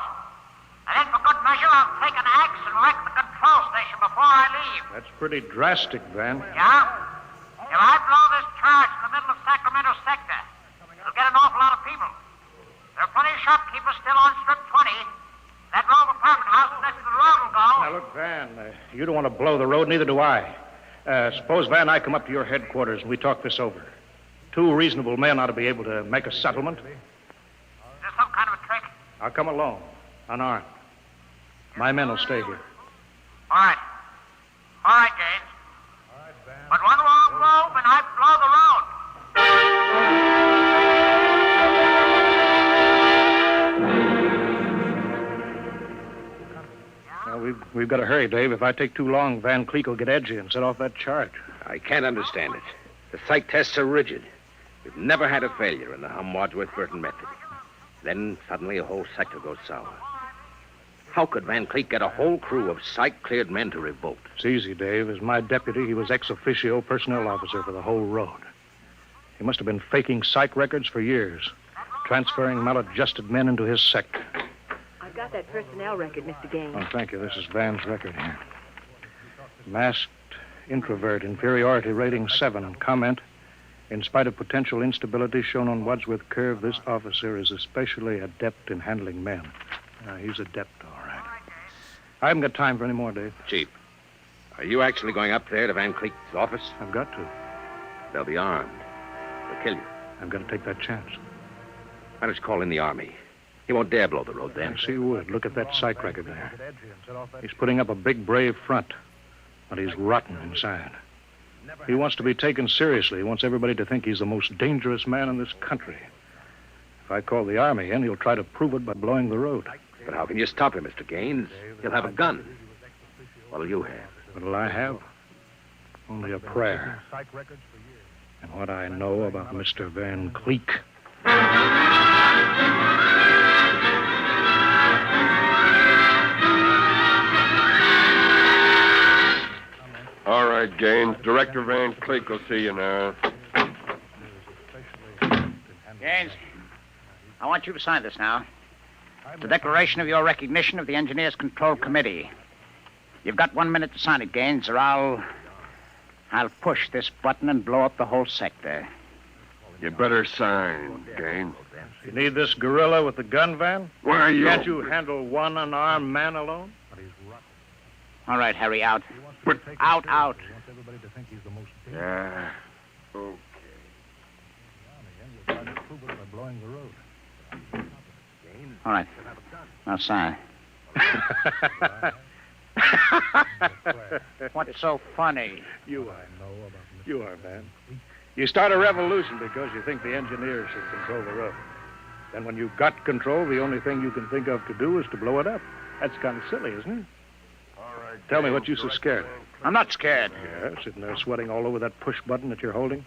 And then, for good measure, I'll take an axe and wreck the control station before I leave. That's pretty drastic, Van. Yeah? If I blow this charge in the middle of Sacramento sector, it'll get an awful lot of people. There are plenty of shopkeepers still on Strip 20. That row of apartment houses next to the road will go. Now, look, Van, you don't want to blow the road, neither do I. Suppose, Van, I come up to your headquarters and we talk this over. Two reasonable men ought to be able to make a settlement. Is there some kind of a trick? I'll come alone, unarmed. My men will stay here. All right. All right, Gaines. But one wrong move and I blow the road. Well, we've got to hurry, Dave. If I take too long, Van Cleek will get edgy and set off that charge. I can't understand it. The psych tests are rigid. We've never had a failure in the Hum-Wadsworth-Burton method. Then suddenly a whole sector goes sour. How could Van Cleek get a whole crew of psych-cleared men to revolt? It's easy, Dave. As my deputy, he was ex officio personnel officer for the whole road. He must have been faking psych records for years, transferring maladjusted men into his sector. I've got that personnel record, Mr. Gaines. Oh, thank you. This is Van's record here. Masked introvert, inferiority rating 7. Comment: in spite of potential instability shown on Wadsworth Curve, this officer is especially adept in handling men. He's adept, all right. I haven't got time for any more, Dave. Chief, are you actually going up there to Van Cleek's office? I've got to. They'll be armed. They'll kill you. I've got to take that chance. Why don't you call in the Army? He won't dare blow the road then. Yes, he would. Look at that psych record there. He's putting up a big, brave front, but he's rotten inside. He wants to be taken seriously. He wants everybody to think he's the most dangerous man in this country. If I call the Army in, he'll try to prove it by blowing the road. But how can you stop him, Mr. Gaines? He'll have a gun. What'll you have? What'll I have? Only a prayer. And what I know about Mr. Van Cleek. All right, Gaines. Director Van Cleek will see you now. Gaines, I want you to sign this now. It's a declaration of your recognition of the Engineers Control Committee. You've got 1 minute to sign it, Gaines, or I'll push this button and blow up the whole sector. You better sign, Gaines. You need this gorilla with the gun, Van? Why, Can't you handle one unarmed man alone? All right, Harry, out. Out. Yeah. Okay. All right. Now sign. What's so funny? You are, Van. You start a revolution because you think the engineers should control the road. Then when you've got control, the only thing you can think of to do is to blow it up. That's kind of silly, isn't it? Tell me what you're so scared of. I'm not scared. Yeah, sitting there sweating all over that push button that you're holding.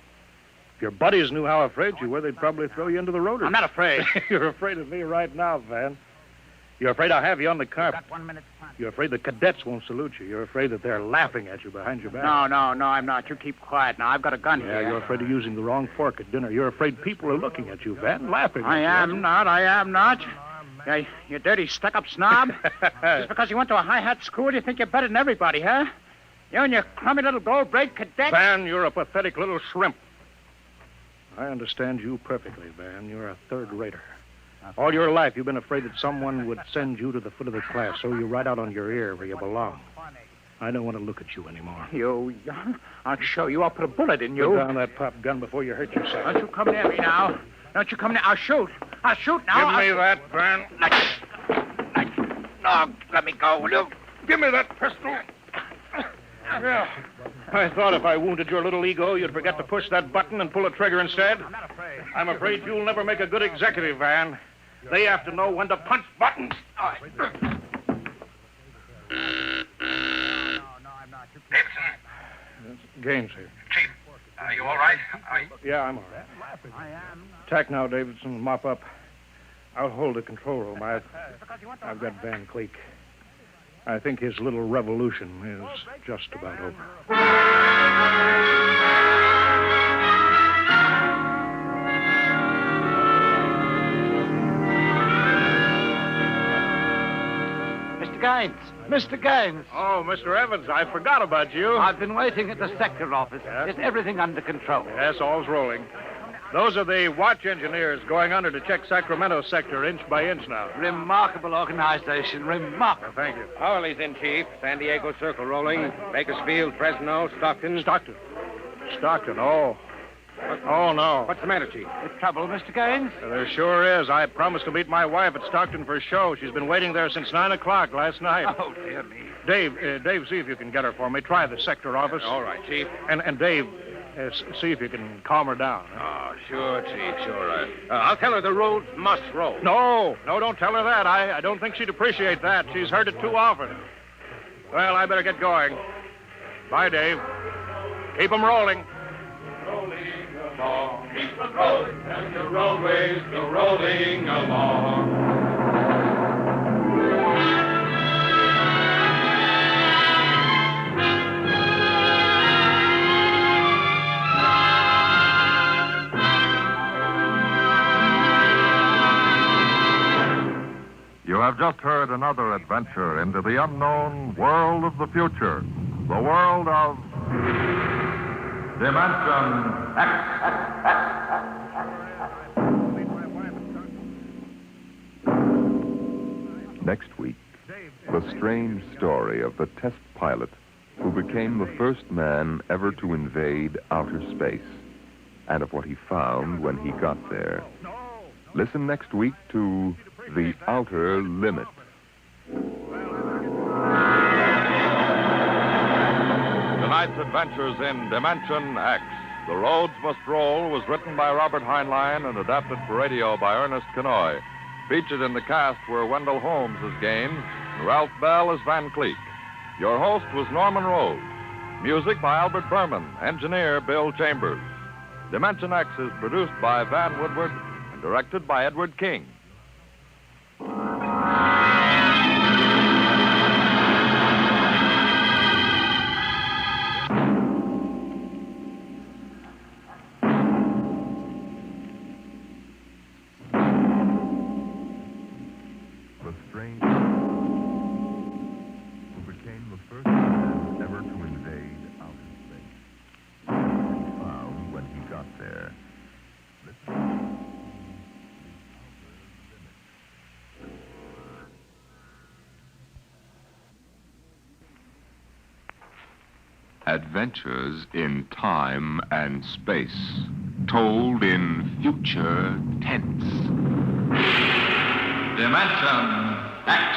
If your buddies knew how afraid you were, they'd probably throw you into the road. I'm not afraid. You're afraid of me right now, Van. You're afraid I'll have you on the carpet. Got 1 minute to sign. You're afraid the cadets won't salute you. You're afraid that they're laughing at you behind your back. No, I'm not. You keep quiet now. I've got a gun Yeah, here. you're afraid of using the wrong fork at dinner. You're afraid people are looking at you, Van, laughing at I you. am not. You dirty, stuck-up snob. Just because you went to a high-hat school, you think you're better than everybody, huh? You and your crummy little gold-braid cadet. Van, you're a pathetic little shrimp. I understand you perfectly, Van. You're a third-rater. All your life, you've been afraid that someone would send you to the foot of the class, so you right out on your ear where you belong. I don't want to look at you anymore. I'll show you. I'll put a bullet in you. Put down that pop gun before you hurt yourself. Don't you come near me now. Don't you come near. I'll shoot now. Give me that, Van. No, let me go, will you? Give me that pistol. Yeah. I thought if I wounded your little ego, you'd forget to push that button and pull the trigger instead. I'm not afraid. I'm afraid you'll never make a good executive, Van. They have to know when to punch buttons. No, I'm not. Gaines here. Chief, are you all right? Yeah, I'm all right. Tack now, Davidson. Mop up. I'll hold the control room. I've got Van Cleek. I think his little revolution is just about over. Gaines. Mr. Gaines. Oh, Mr. Evans, I forgot about you. I've been waiting at the sector office. Yes? Is everything under control? Yes, all's rolling. Those are the watch engineers going under to check Sacramento sector inch by inch now. Remarkable organization. Remarkable. Thank you. Hourly's in, Chief. San Diego Circle rolling. Bakersfield, Fresno, Stockton. Stockton, oh. Oh, no. What's the matter, Chief? Trouble, Mr. Gaines? There sure is. I promised to meet my wife at Stockton for a show. She's been waiting there since 9 o'clock last night. Oh, dear me. Dave, see if you can get her for me. Try the sector office. All right, Chief. And Dave, see if you can calm her down. Oh, sure, Chief, sure. I'll tell her the roads must roll. No, don't tell her that. I don't think she'd appreciate that. She's heard it too often. Well, I better get going. Bye, Dave. Keep 'em rolling. Keep the rolling, and the roadways go rolling along. You have just heard another adventure into the unknown world of the future, the world of Dimension X. Next week, the strange story of the test pilot who became the first man ever to invade outer space, and of what he found when he got there. Listen next week to The Outer Limit. Tonight's adventures in Dimension X, The Roads Must Roll, was written by Robert Heinlein and adapted for radio by Ernest Kenoy. Featured in the cast were Wendell Holmes as Gaines and Ralph Bell as Van Cleek. Your host was Norman Rose. Music by Albert Berman, engineer Bill Chambers. Dimension X is produced by Van Woodward and directed by Edward King. The strange who became the first man ever to invade outer space. He found when he got there. Adventures in time and space, told in future tense. Dimension X.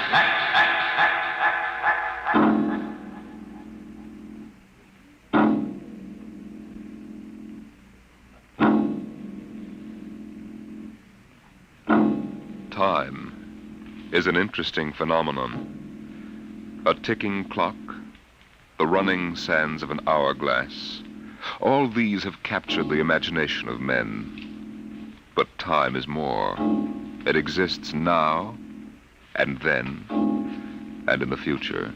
Time is an interesting phenomenon. A ticking clock, the running sands of an hourglass. All these have captured the imagination of men. But time is more. It exists now, and then, and in the future.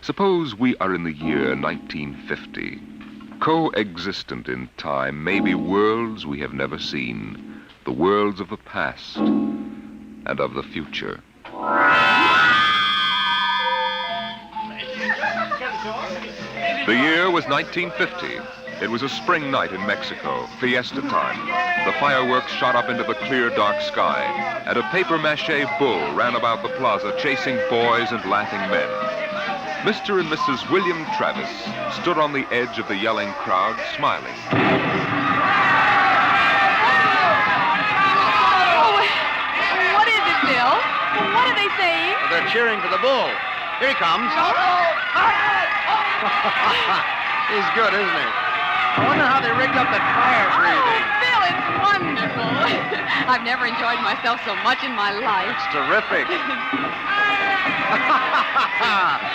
Suppose we are in the year 1950. Coexistent in time may be worlds we have never seen, the worlds of the past and of the future. The year was 1950. It was a spring night in Mexico, fiesta time. The fireworks shot up into the clear, dark sky, and a papier-mâché bull ran about the plaza chasing boys and laughing men. Mr. and Mrs. William Travis stood on the edge of the yelling crowd, smiling. What is it, Bill? What are they saying? They're cheering for the bull. Here he comes. He's good, isn't he? I wonder how they rigged up that fire breathing. Bill, it's wonderful. I've never enjoyed myself so much in my life. It's terrific.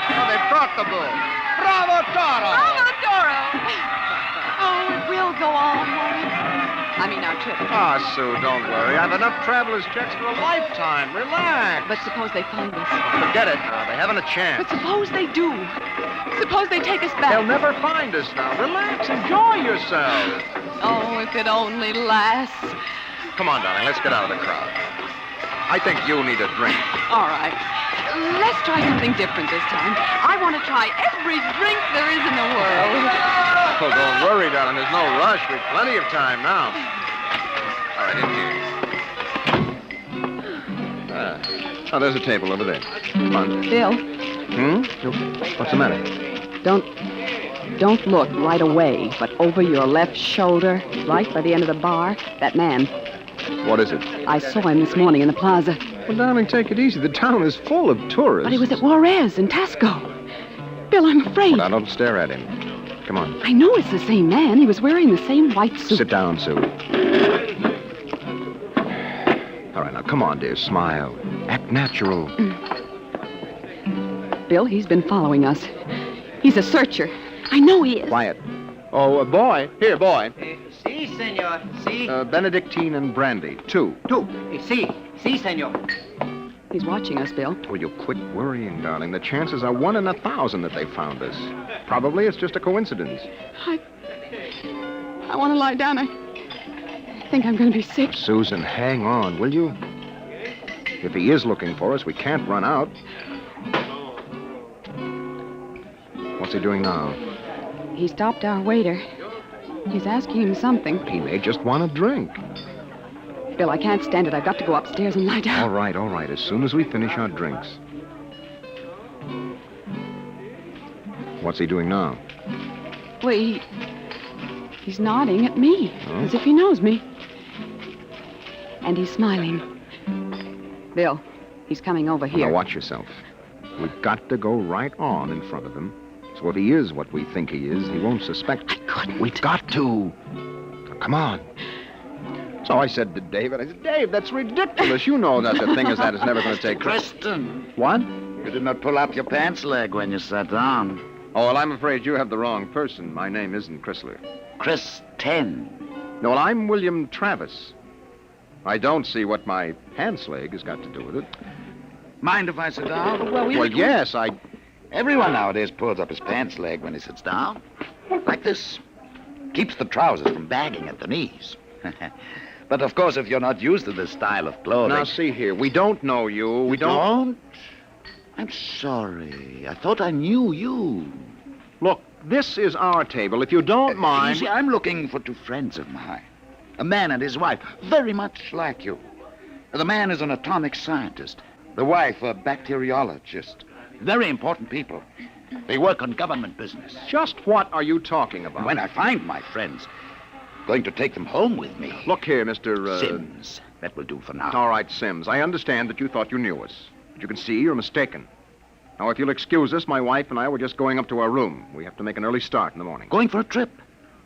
Oh, they've caught the bull. Bravo, Toro! Bravo, Toro! Oh, it will go on, won't it? I mean, our trip. Ah, Sue, don't worry. I've enough traveler's checks for a lifetime. Relax. But suppose they find us. Forget it. They haven't a chance. But suppose they do. Suppose they take us back. They'll never find us now. Relax. Enjoy yourselves. Oh, if it only lasts. Come on, darling. Let's get out of the crowd. I think you need a drink. All right. Let's try something different this time. I want to try every drink there is in the world. Oh, don't worry, darling. There's no rush. We've plenty of time now. All right, in here. Oh, there's a table over there. Come on. Bill, What's the matter? don't look right away, but over your left shoulder, right by the end of the bar, that man. What is it? I saw him this morning in the plaza. Well, darling, take it easy. The town is full of tourists. But he was at Juarez and Tasco. Bill, I'm afraid. Well, now, don't stare at him. Come on. I know it's the same man. He was wearing the same white suit. Sit down, Sue. All right, now, come on, dear. Smile. Act natural. Bill, he's been following us. He's a searcher. I know he is. Quiet. Oh, boy. Here, boy. Si, senor. Si. Benedictine and brandy. Two. Si. Si, senor. He's watching us, Bill. Will you quit worrying, darling? The chances are 1 in 1,000 that they found us. Probably it's just a coincidence. I want to lie down. I think I'm going to be sick. Susan, hang on, will you? If he is looking for us, we can't run out. What's he doing now? He stopped our waiter. He's asking him something. He may just want a drink. Bill, I can't stand it. I've got to go upstairs and lie down. All right. As soon as we finish our drinks. What's he doing now? Well, he's nodding at me, as if he knows me. And he's smiling. Bill, he's coming over here. Now, watch yourself. We've got to go right on in front of him. So if he is what we think he is, he won't suspect. I couldn't. We've got to. Now, come on. So I said to David, Dave, that's ridiculous. You know that the thing is that is never going to take... Kristen. What? You did not pull up your pants leg when you sat down. Oh, well, I'm afraid you have the wrong person. My name isn't Chrysler. Kristen. No, well, I'm William Travis. I don't see what my pants leg has got to do with it. Mind if I sit down? Well, yes, Everyone nowadays pulls up his pants leg when he sits down. Like this. Keeps the trousers from bagging at the knees. But, of course, if you're not used to this style of clothing... Now, see here. We don't know you. We don't? I'm sorry. I thought I knew you. Look, this is our table. If you don't mind... You see, I'm looking for 2 friends of mine. A man and his wife, very much like you. The man is an atomic scientist. The wife, a bacteriologist. Very important people. They work on government business. Just what are you talking about? When I find my friends, going to take them home with me. Look here, Mr. Sims. That will do for now. All right, Sims. I understand that you thought you knew us. But you can see you're mistaken. Now, if you'll excuse us, my wife and I were just going up to our room. We have to make an early start in the morning. Going for a trip?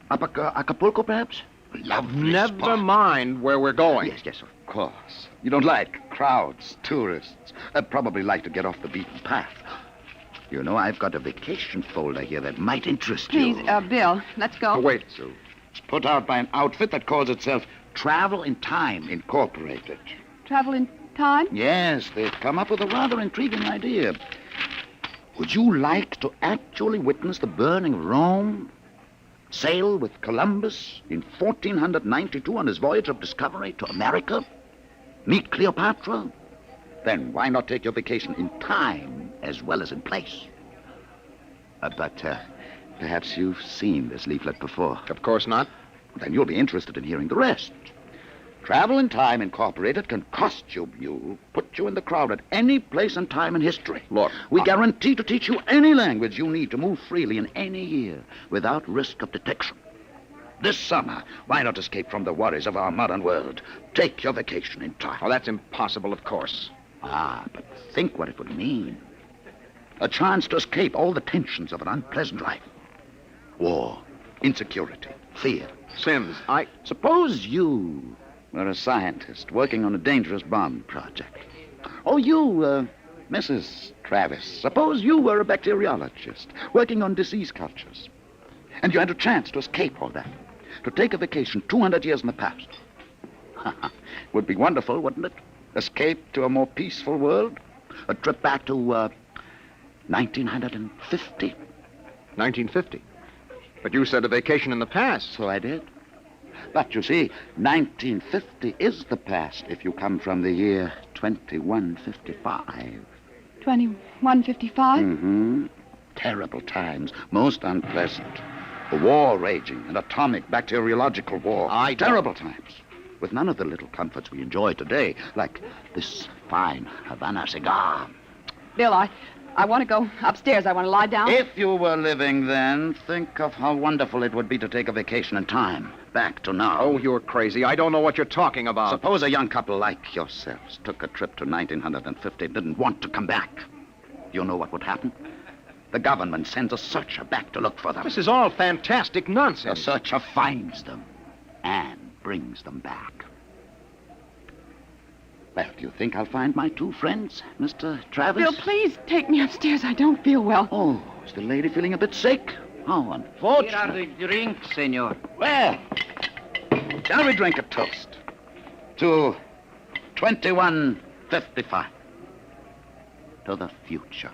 Up Acapulco, perhaps? Lovely Never spot. mind where we're going. Yes, of course. You don't like crowds, tourists. Probably like to get off the beaten path. You know, I've got a vacation folder here that might interest you. Please, Bill, let's go. Oh, wait, Sue. It's put out by an outfit that calls itself Travel in Time Incorporated. Travel in time? Yes, they've come up with a rather intriguing idea. Would you like to actually witness the burning of Rome? Sail with Columbus in 1492 on his voyage of discovery to America? Meet Cleopatra? Then why not take your vacation in time as well as in place? But perhaps you've seen this leaflet before. Of course not. Then you'll be interested in hearing the rest. Travel in Time Incorporated can costume you, put you in the crowd at any place and time in history. Look, we guarantee to teach you any language you need to move freely in any year without risk of detection. This summer, why not escape from the worries of our modern world? Take your vacation in time. Oh, that's impossible, of course. But think what it would mean. A chance to escape all the tensions of an unpleasant life. War, insecurity, fear. Sims, Suppose you were a scientist working on a dangerous bomb project. Or you, Mrs. Travis, suppose you were a bacteriologist working on disease cultures. And you had a chance to escape all that. To take a vacation 200 years in the past. Would be wonderful, wouldn't it? Escape to a more peaceful world? A trip back to, 1950? 1950? But you said a vacation in the past. So I did. But you see, 1950 is the past if you come from the year 2155. 2155? Mm-hmm. Terrible times. Most unpleasant. A war raging, an atomic bacteriological war. Terrible times. With none of the little comforts we enjoy today, like this fine Havana cigar. Bill, I want to go upstairs. I want to lie down. If you were living then, think of how wonderful it would be to take a vacation in time. Back to now. Oh, you're crazy. I don't know what you're talking about. Suppose a young couple like yourselves took a trip to 1950 and didn't want to come back. You know what would happen? The government sends a searcher back to look for them. This is all fantastic nonsense. The searcher finds them and brings them back. Well, do you think I'll find my two friends, Mr. Travis? Bill, please take me upstairs. I don't feel well. Oh, is the lady feeling a bit sick? How unfortunate. Here are the drinks, senor. Well, shall we drink a toast to 2155? To the future.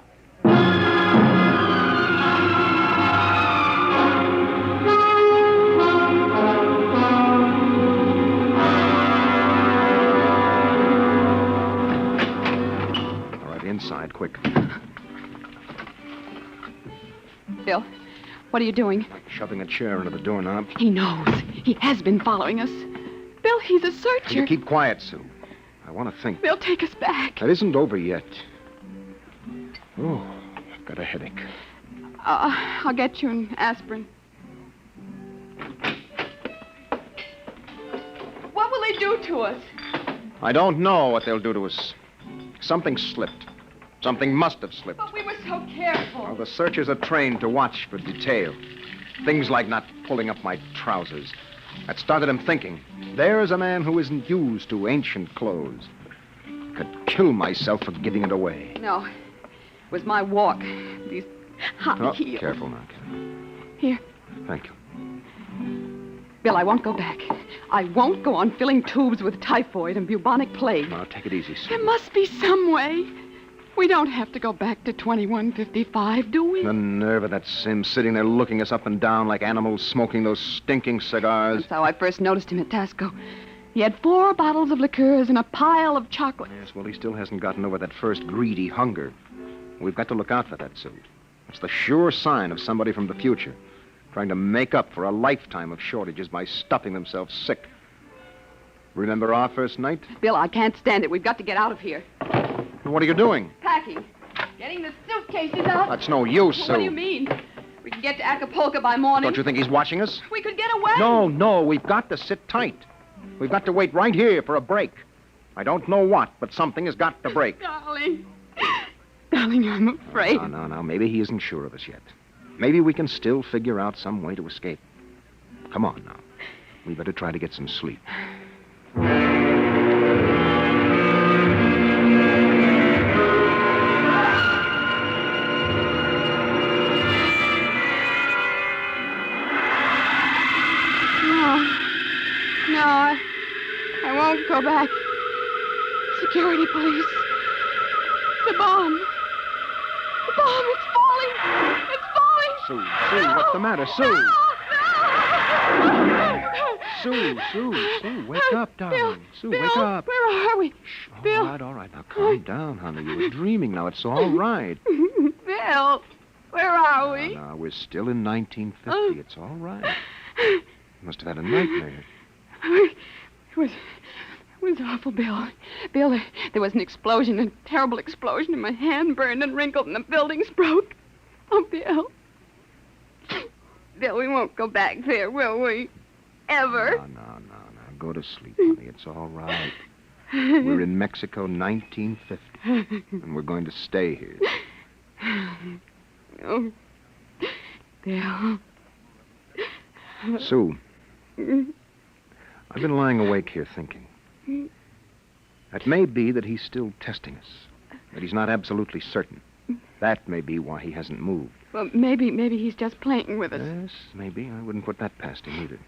Inside, quick. Bill, what are you doing? Shoving a chair into the doorknob. He knows. He has been following us. Bill, he's a searcher. You keep quiet, Sue. I want to think. Bill, take us back. That isn't over yet. Oh, I've got a headache. I'll get you an aspirin. What will they do to us? I don't know what they'll do to us. Something slipped. Something must have slipped. But we were so careful. Well, the searchers are trained to watch for detail. Things like not pulling up my trousers. That started him thinking. There's a man who isn't used to ancient clothes. Could kill myself for giving it away. No. It was my walk. These high heels. Careful now, Ken. Here. Thank you. Bill, I won't go back. I won't go on filling tubes with typhoid and bubonic plague. Now, take it easy, Sue. There must be some way. We don't have to go back to 2155, do we? The nerve of that Sim sitting there looking us up and down like animals smoking those stinking cigars. That's how I first noticed him at Tasco. He had 4 bottles of liqueurs and a pile of chocolate. Yes, well, he still hasn't gotten over that first greedy hunger. We've got to look out for that, Sue. It's the sure sign of somebody from the future, trying to make up for a lifetime of shortages by stuffing themselves sick. Remember our first night? Bill, I can't stand it. We've got to get out of here. What are you doing? Packing. Getting the suitcases out. That's no use, Sue. What do you mean? We can get to Acapulco by morning. Don't you think he's watching us? We could get away. No, we've got to sit tight. We've got to wait right here for a break. I don't know what, but something has got to break. Darling, I'm afraid. No. Maybe he isn't sure of us yet. Maybe we can still figure out some way to escape. Come on now. We better try to get some sleep. No, I won't go back. Security police. The bomb. The bomb, it's falling. It's falling. Sue, what's the matter? Sue. Sue, wake up, darling. Bill, Sue, Bill, wake up. Where are we? Bill. All right. Now, calm down, honey. You were dreaming. Now, it's all right. Bill, where are we? No, we're still in 1950. It's all right. You must have had a nightmare. It was awful, Bill. Bill, there was an explosion, a terrible explosion, and my hand burned and wrinkled, and the buildings broke. Oh, Bill. Bill, we won't go back there, will we? Ever? No. Go to sleep, honey. It's all right. We're in Mexico, 1950, and we're going to stay here. Oh, Bill. Sue, I've been lying awake here thinking. It may be that he's still testing us, that he's not absolutely certain. That may be why he hasn't moved. Well, maybe he's just playing with us. Yes, maybe. I wouldn't put that past him either.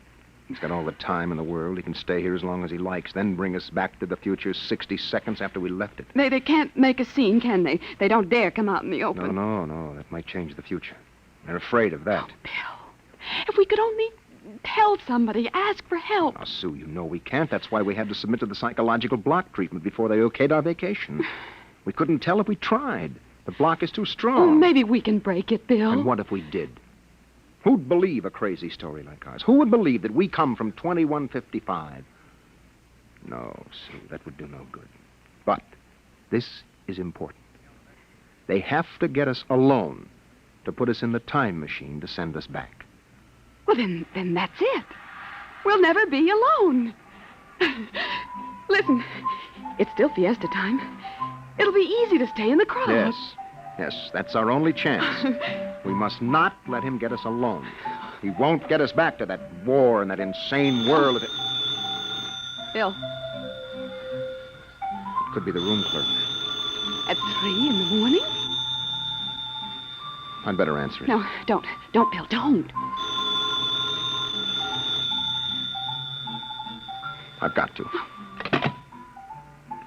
He's got all the time in the world. He can stay here as long as he likes, then bring us back to the future 60 seconds after we left it. They can't make a scene, can they? They don't dare come out in the open. No. That might change the future. They're afraid of that. Oh, Bill, if we could only tell somebody. Ask for help. Now, Sue, you know we can't. That's why we had to submit to the psychological block treatment before they okayed our vacation. We couldn't tell if we tried. The block is too strong. Oh, maybe we can break it, Bill. And what if we did? Who'd believe a crazy story like ours? Who would believe that we come from 2155? No, Sue, that would do no good. But this is important. They have to get us alone to put us in the time machine to send us back. Well, then that's it. We'll never be alone. Listen, it's still fiesta time. It'll be easy to stay in the crowd. Yes, that's our only chance. We must not let him get us alone. He won't get us back to that war and that insane world. Bill. It could be the room clerk. At 3 in the morning? I'd better answer it. No, don't. Don't, Bill, don't. I've got to.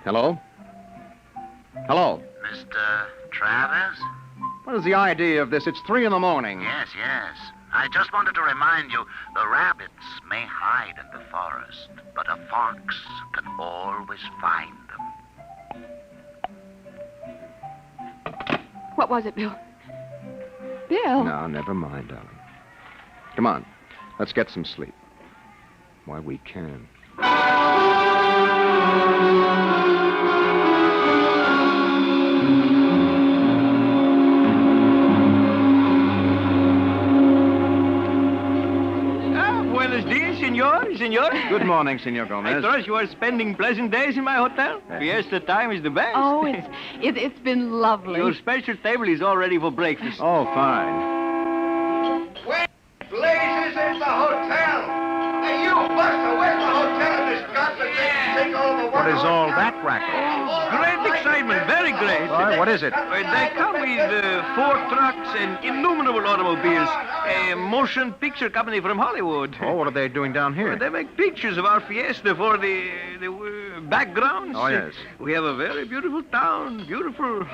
Hello? Hello? Mr. Travis? What is the idea of this? It's 3 in the morning. Yes. I just wanted to remind you, the rabbits may hide in the forest, but a fox can always find them. What was it, Bill? Bill? No, never mind, darling. Come on. Let's get some sleep. Why, we can. Buenos dias, senor. Good morning, Senor Gomez. I trust you are spending pleasant days in my hotel. Fiesta time is the best. Oh, it's been lovely. Your special table is all ready for breakfast. Oh, fine. Where blazes is the hotel? Hey, you, Buster, where's the hotel in this godforsaken take all the What is all that racket? Great excitement, very great. Why, what is it? They come with 4 trucks and innumerable automobiles. A motion picture company from Hollywood. Oh, what are they doing down here? They make pictures of our fiesta for the backgrounds. Oh, yes. We have a very beautiful town. Beautiful.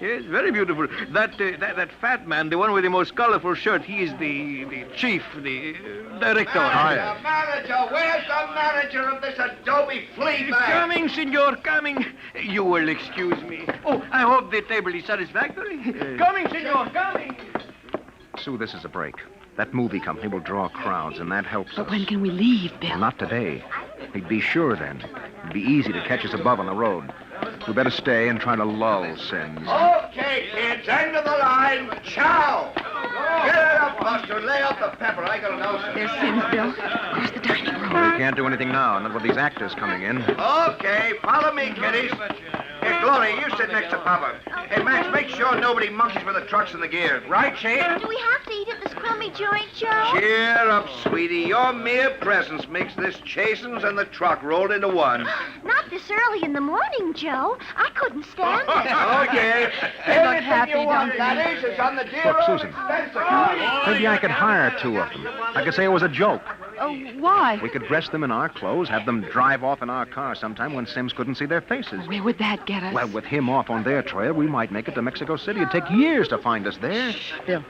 Yes, very beautiful. That fat man, the one with the most colorful shirt, he is the chief, the director. Oh, yes. The manager, where's the manager of this adobe flea bag? Coming, senor, coming. You will excuse me. Oh, I hope the table is satisfactory. Coming, senor, coming. Sue, this is a break. That movie company will draw crowds, and that helps But us. when can we leave, Bill? Well, not today. He'd be sure then. It'd be easy to catch us above on the road. We better stay and try to lull Sins. Okay, kids, end of the line. Chow! Get it up, Buster. Lay out the pepper. I gotta know something. There's Sims, Bill. Across the dining room. Well, we can't do anything now, not with these actors coming in. Okay, follow me, kiddies. Hey, Glory, you sit next to Papa. Hey, Max, make sure nobody monkeys with the trucks and the gear. Right, Shane? Do we have to eat at this crummy joint, Joe? Cheer up, sweetie. Your mere presence makes this chasins and the truck rolled into one. Not this early in the morning, Joe. I couldn't stand it. Okay. They look happy, you want, don't they? laddies, is on the dear Look, old Susan. expense account. Maybe I could hire 2 of them. I could say it was a joke. Oh, why? We could dress them in our clothes, have them drive off in our car sometime when Sims couldn't see their faces. Where would that get us? Well, with him off on their trail, we might make it to Mexico City. It'd take years to find us there. Bill,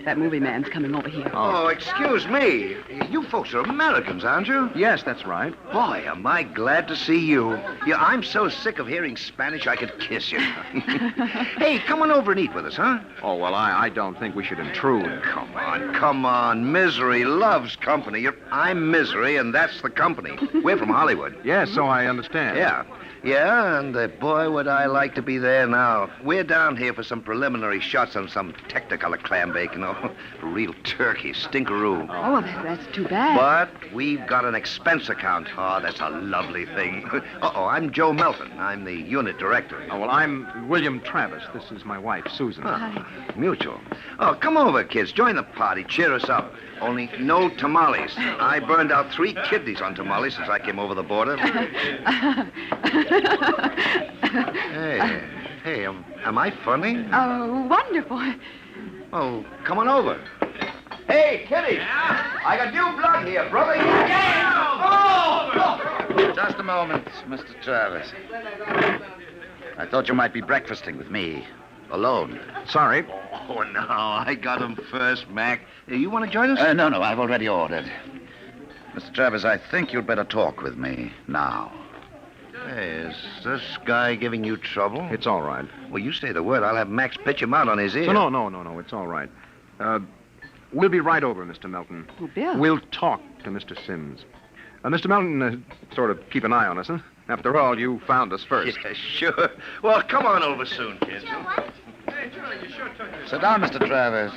that movie man's coming over here. Oh, excuse me. You folks are Americans, aren't you? Yes, that's right. Boy, am I glad to see you. Yeah, I'm so sick of hearing Spanish I could kiss you. Hey, come on over and eat with us, huh? Oh, well, I don't think we should intrude. Come on. Misery loves company. I'm Misery, and that's the company. We're from Hollywood. Yes, so I understand. Yeah, and boy, would I like to be there now. We're down here for some preliminary shots on some Technicolor clam bake, you know. Real turkey, stinkeroo. Oh, that's too bad. But we've got an expense account. Oh, that's a lovely thing. Uh-oh, I'm Joe Melton. I'm the unit director. Oh, well, I'm William Travis. This is my wife, Susan. Hi. Mutual. Oh, come over, kids. Join the party. Cheer us up. Only no tamales. I burned out 3 kidneys on tamales since I came over the border. Hey, am I funny? Oh, wonderful. Oh, come on over. Hey, Kitty. I got new blood here, brother. Just a moment, Mr. Travis. I thought you might be breakfasting with me. Alone. Sorry. Oh, no, I got him first, Mac. You want to join us? No, I've already ordered. Mr. Travers, I think you'd better talk with me now. Hey, is this guy giving you trouble? It's all right. Well, you say the word. I'll have Max pitch him out on his ear. No. It's all right. We'll be right over, Mr. Melton. Oh, Bill. We'll talk to Mr. Sims. Mr. Melton, sort of keep an eye on us, huh? After all, you found us first. Yeah, sure. Well, come on over soon, kids. Sit down, Mr. Travers.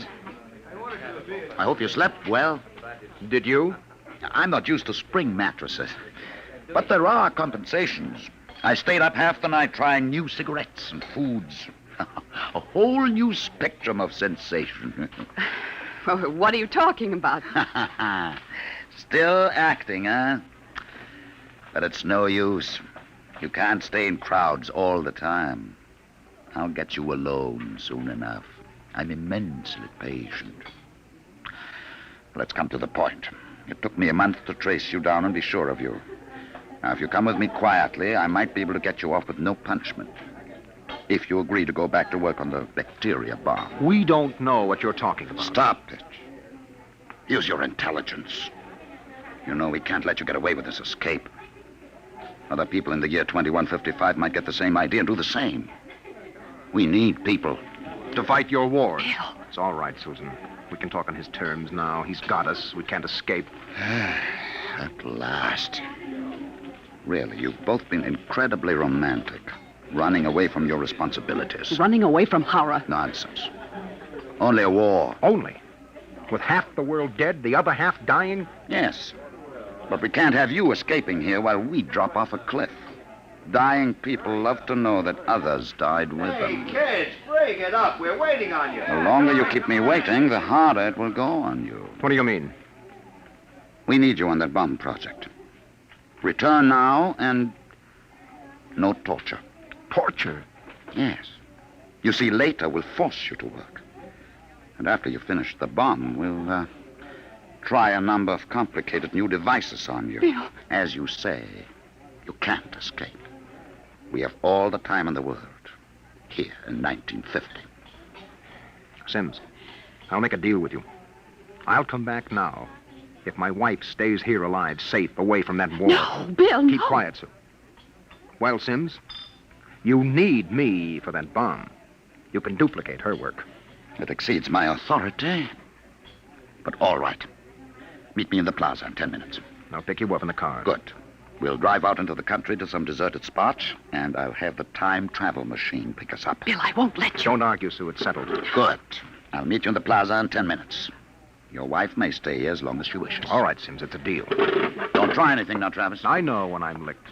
I hope you slept well. Did you? I'm not used to spring mattresses. But there are compensations. I stayed up half the night trying new cigarettes and foods. A whole new spectrum of sensation. Well, what are you talking about? Still acting, huh? But it's no use. You can't stay in crowds all the time. I'll get you alone soon enough. I'm immensely patient. Let's come to the point. It took me a month to trace you down and be sure of you. Now, if you come with me quietly, I might be able to get you off with no punishment. If you agree to go back to work on the bacteria bomb. We don't know what you're talking about. Stop it. Use your intelligence. You know we can't let you get away with this escape. Other people in the year 2155 might get the same idea and do the same. We need people. To fight your wars. Bill. It's all right, Susan. We can talk on his terms now. He's got us. We can't escape. At last. Really, you've both been incredibly romantic. Running away from your responsibilities. Running away from horror. Nonsense. Only a war. Only? With half the world dead, the other half dying? Yes. But we can't have you escaping here while we drop off a cliff. Dying people love to know that others died with them. Hey, kids, break it up. We're waiting on you. The longer you keep me waiting, the harder it will go on you. What do you mean? We need you on that bomb project. Return now and no torture. Torture? Yes. You see, later we'll force you to work. And after you finish the bomb, we'll try a number of complicated new devices on you. Bill. As you say, you can't escape. We have all the time in the world. Here in 1950. Sims, I'll make a deal with you. I'll come back now if my wife stays here alive, safe, away from that war. No, Bill, Keep quiet, Sue. Well, Sims, you need me for that bomb. You can duplicate her work. It exceeds my authority. But all right. Meet me in the plaza in 10 minutes. I'll pick you up in the car. Good. We'll drive out into the country to some deserted spot, and I'll have the time travel machine pick us up. Bill, I won't let you. Don't argue, Sue. It's settled. Good. I'll meet you in the plaza in 10 minutes. Your wife may stay here as long as she wishes. All right, Sims. It's a deal. Don't try anything now, Travis. I know when I'm licked.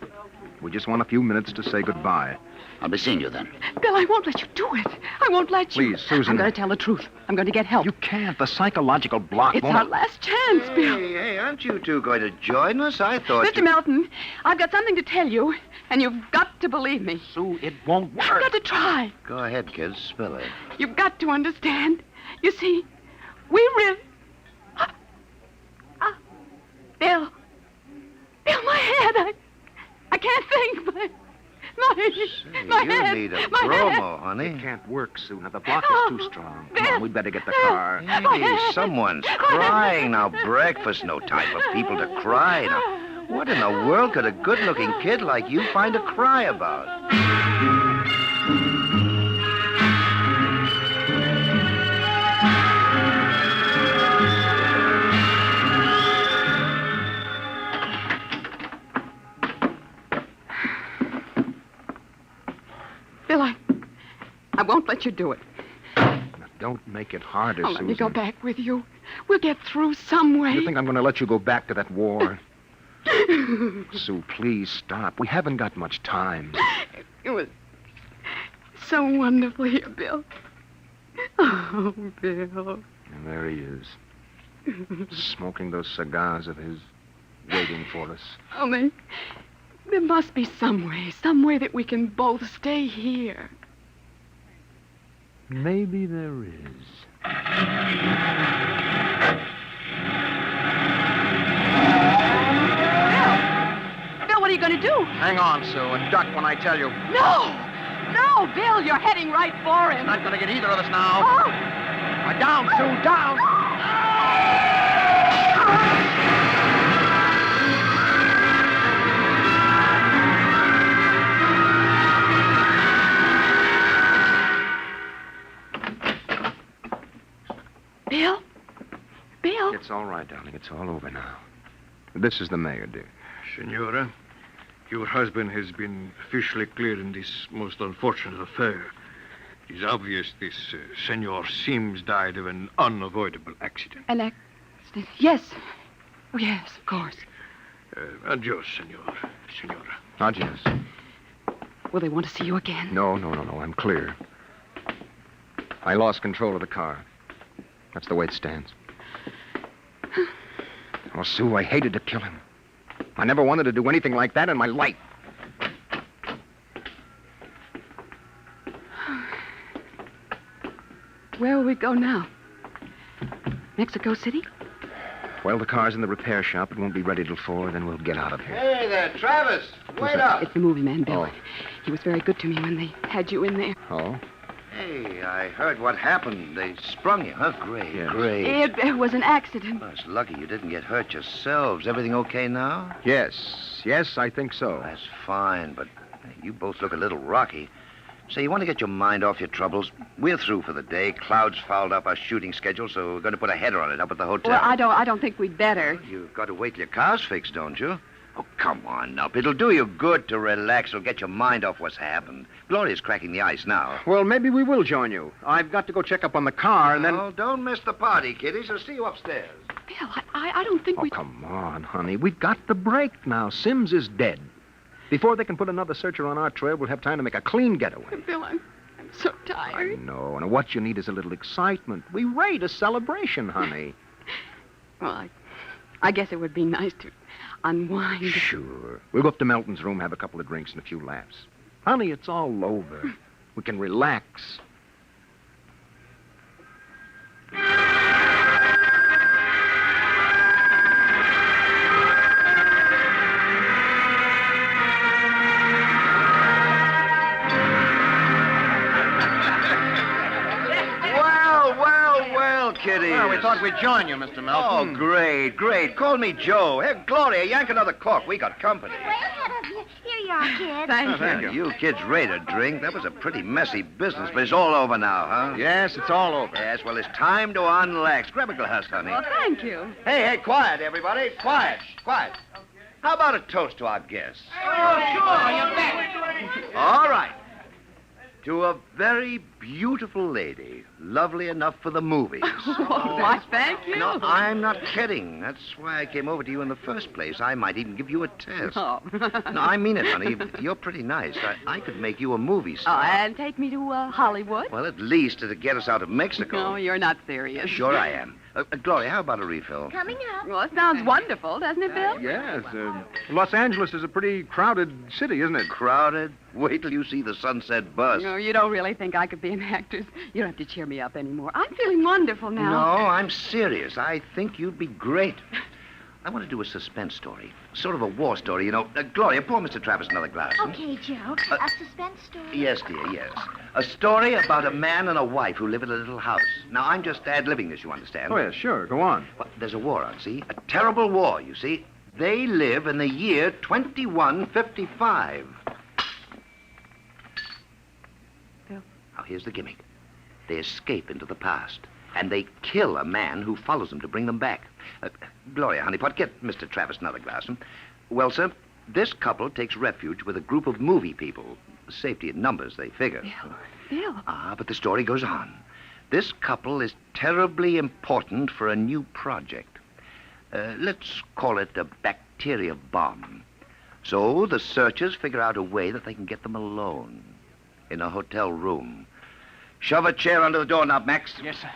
We just want a few minutes to say goodbye. I'll be seeing you then. Bill, I won't let you do it. I won't let you. Please, Susan. I'm going to tell the truth. I'm going to get help. You can't. The psychological block It's won't... our last chance, Bill. Hey, aren't you two going to join us? I thought Mr. Melton, I've got something to tell you, and you've got to believe me. Sue, it won't work. You've got to try. Go ahead, kids. Spill it. You've got to understand. You see, we really... Bill. Bill, my head. I can't think. My you head. need a my bromo, head. honey. It can't work, Sue. Now, the block is too strong. Come on, we'd better get the car. Hey, someone's crying now. Breakfast, no time for people to cry. Now, what in the world could a good-looking kid like you find to cry about? Bill, I won't let you do it. Now, don't make it harder, I'll let Susan. me go back with you. We'll get through some way. You think I'm going to let you go back to that war? Sue, please stop. We haven't got much time. It was so wonderful here, Bill. Oh, Bill. And there he is, smoking those cigars of his, waiting for us. Oh, there must be some way that we can both stay here. Maybe there is. Bill, what are you going to do? Hang on, Sue, and duck when I tell you. No, Bill, you're heading right for him. Not going to get either of us now. Oh. Down, Sue, down. Bill? Bill? It's all right, darling. It's all over now. This is the mayor, dear. Senora, your husband has been officially cleared in this most unfortunate affair. It's obvious this Senor Sims died of an unavoidable accident. An accident? Yes. Oh, yes, of course. Adios, Senora. Adios. Will they want to see you again? No. I'm clear. I lost control of the car. That's the way it stands. Oh, Sue, I hated to kill him. I never wanted to do anything like that in my life. Where will we go now? Mexico City? Well, the car's in the repair shop. It won't be ready till 4, then we'll get out of here. Hey there, Travis. Wait up. It's the movie man, Bill. Oh. He was very good to me when they had you in there. Oh? Hey, I heard what happened. They sprung you, huh? Great, Yes. great. It was an accident. Well, it's lucky you didn't get hurt yourselves. Everything okay now? Yes, I think so. That's fine, but you both look a little rocky. Say, you want to get your mind off your troubles? We're through for the day. Cloud's fouled up our shooting schedule, so we're going to put a header on it up at the hotel. Well, I don't think we'd better. You've got to wait till your car's fixed, don't you? Oh, come on, up. It'll do you good to relax. It'll get your mind off what's happened. Gloria's cracking the ice now. Well, maybe we will join you. I've got to go check up on the car, and then... Oh, don't miss the party, kiddies. I'll see you upstairs. Bill, I don't think we... Oh, come on, honey. We've got the break now. Sims is dead. Before they can put another searcher on our trail, we'll have time to make a clean getaway. Bill, I'm so tired. I know, and what you need is a little excitement. We rate a celebration, honey. Well, I guess it would be nice to unwind. Sure. We'll go up to Melton's room, have a couple of drinks and a few laughs. Honey, it's all over. We can relax. Well, kiddies. Well, we thought we'd join you, Mr. Melton. Oh, great. Call me Joe. Hey, Gloria, yank another cork. We got company. Way ahead of you. Here you are, kid. Thank you. You kids ready to drink? That was a pretty messy business, but it's all over now, huh? Yes, it's all over. Yes, well, it's time to unlax. Grab a glass, honey. Well, thank you. Hey, quiet, everybody. Quiet. How about a toast to our guests? Oh, sure, you bet. All right. To a very beautiful lady, lovely enough for the movies. Why, thank you. No, I'm not kidding. That's why I came over to you in the first place. I might even give you a test. Oh. No, I mean it, honey. You're pretty nice. I could make you a movie star. Oh, and take me to Hollywood? Well, at least it'd get us out of Mexico. No, you're not serious. Sure I am. Gloria, how about a refill? Coming up. Well, it sounds wonderful, doesn't it, Bill? Yes. Los Angeles is a pretty crowded city, isn't it? Crowded? Wait till you see the Sunset Bus. No, you don't really think I could be an actress. You don't have to cheer me up anymore. I'm feeling wonderful now. No, I'm serious. I think you'd be great. I want to do a suspense story. Sort of a war story, you know. Gloria, pour Mr. Travis another glass. Okay, Joe. A suspense story. Yes, dear, yes. A story about a man and a wife who live in a little house. Now, I'm just ad-libbing this, you understand? Oh, yeah, sure. Go on. Well, there's a war on, see? A terrible war, you see. They live in the year 2155. Bill. Now, here's the gimmick. They escape into the past, and they kill a man who follows them to bring them back. Gloria, honeypot, get Mr. Travis another glass. Well, sir, this couple takes refuge with a group of movie people. Safety in numbers, they figure. Bill. But the story goes on. This couple is terribly important for a new project. Let's call it a bacteria bomb. So the searchers figure out a way that they can get them alone in a hotel room. Shove a chair under the doorknob, Max. Yes, sir.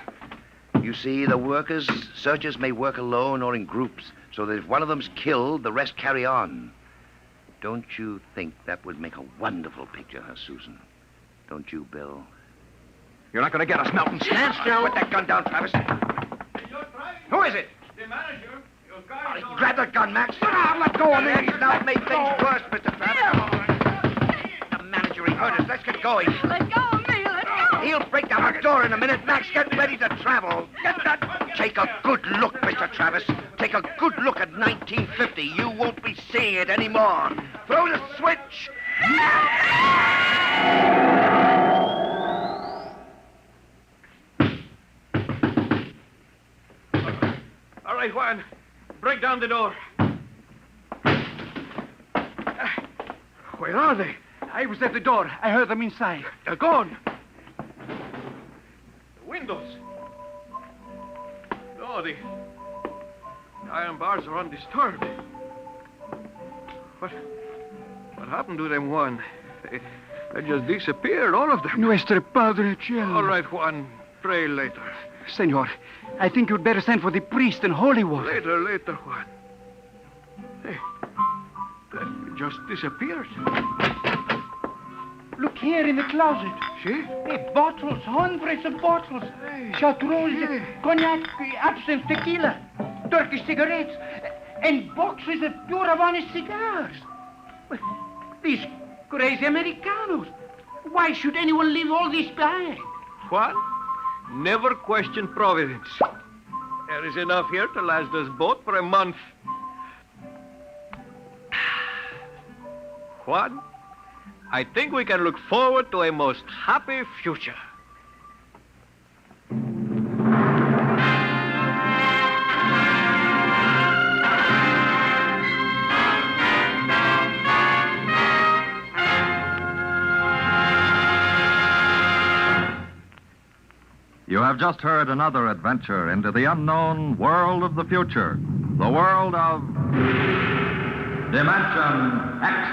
You see, the searchers may work alone or in groups, so that if one of them's killed, the rest carry on. Don't you think that would make a wonderful picture, huh, Susan? Don't you, Bill? You're not going to get us, Melton. Stand still. Put that gun down, Travis. Who is it? The manager. Your guy Grab that gun, Max. Let go of me. He's now made things worse, Mr. Travis. The manager, he hurt us. Let's get going. Let go of me. Let go. He'll break down the door in a minute. Max, get ready to travel. Take a good look, Mr. Travis. Take a good look at 1950. You won't be seeing it anymore. Throw the switch. right, Juan. Break down the door. Where are they? I was at the door. I heard them inside. They're gone. The windows. No, the iron bars are undisturbed. What happened to them, Juan? They just disappeared, all of them. Nuestro Padre Cielo. All right, Juan. Pray later. Senor, I think you'd better send for the priest and holy water. Later, Juan. Hey, they just disappeared. Look here in the closet. See? Hey, bottles, hundreds of bottles. Chartreuse, cognac, absinthe, tequila, Turkish cigarettes, and boxes of pure Havana cigars. Well, these crazy Americanos. Why should anyone leave all this behind? Juan, never question providence. There is enough here to last us both for a month. Juan, I think we can look forward to a most happy future. You have just heard another adventure into the unknown world of the future, the world of Dimension X.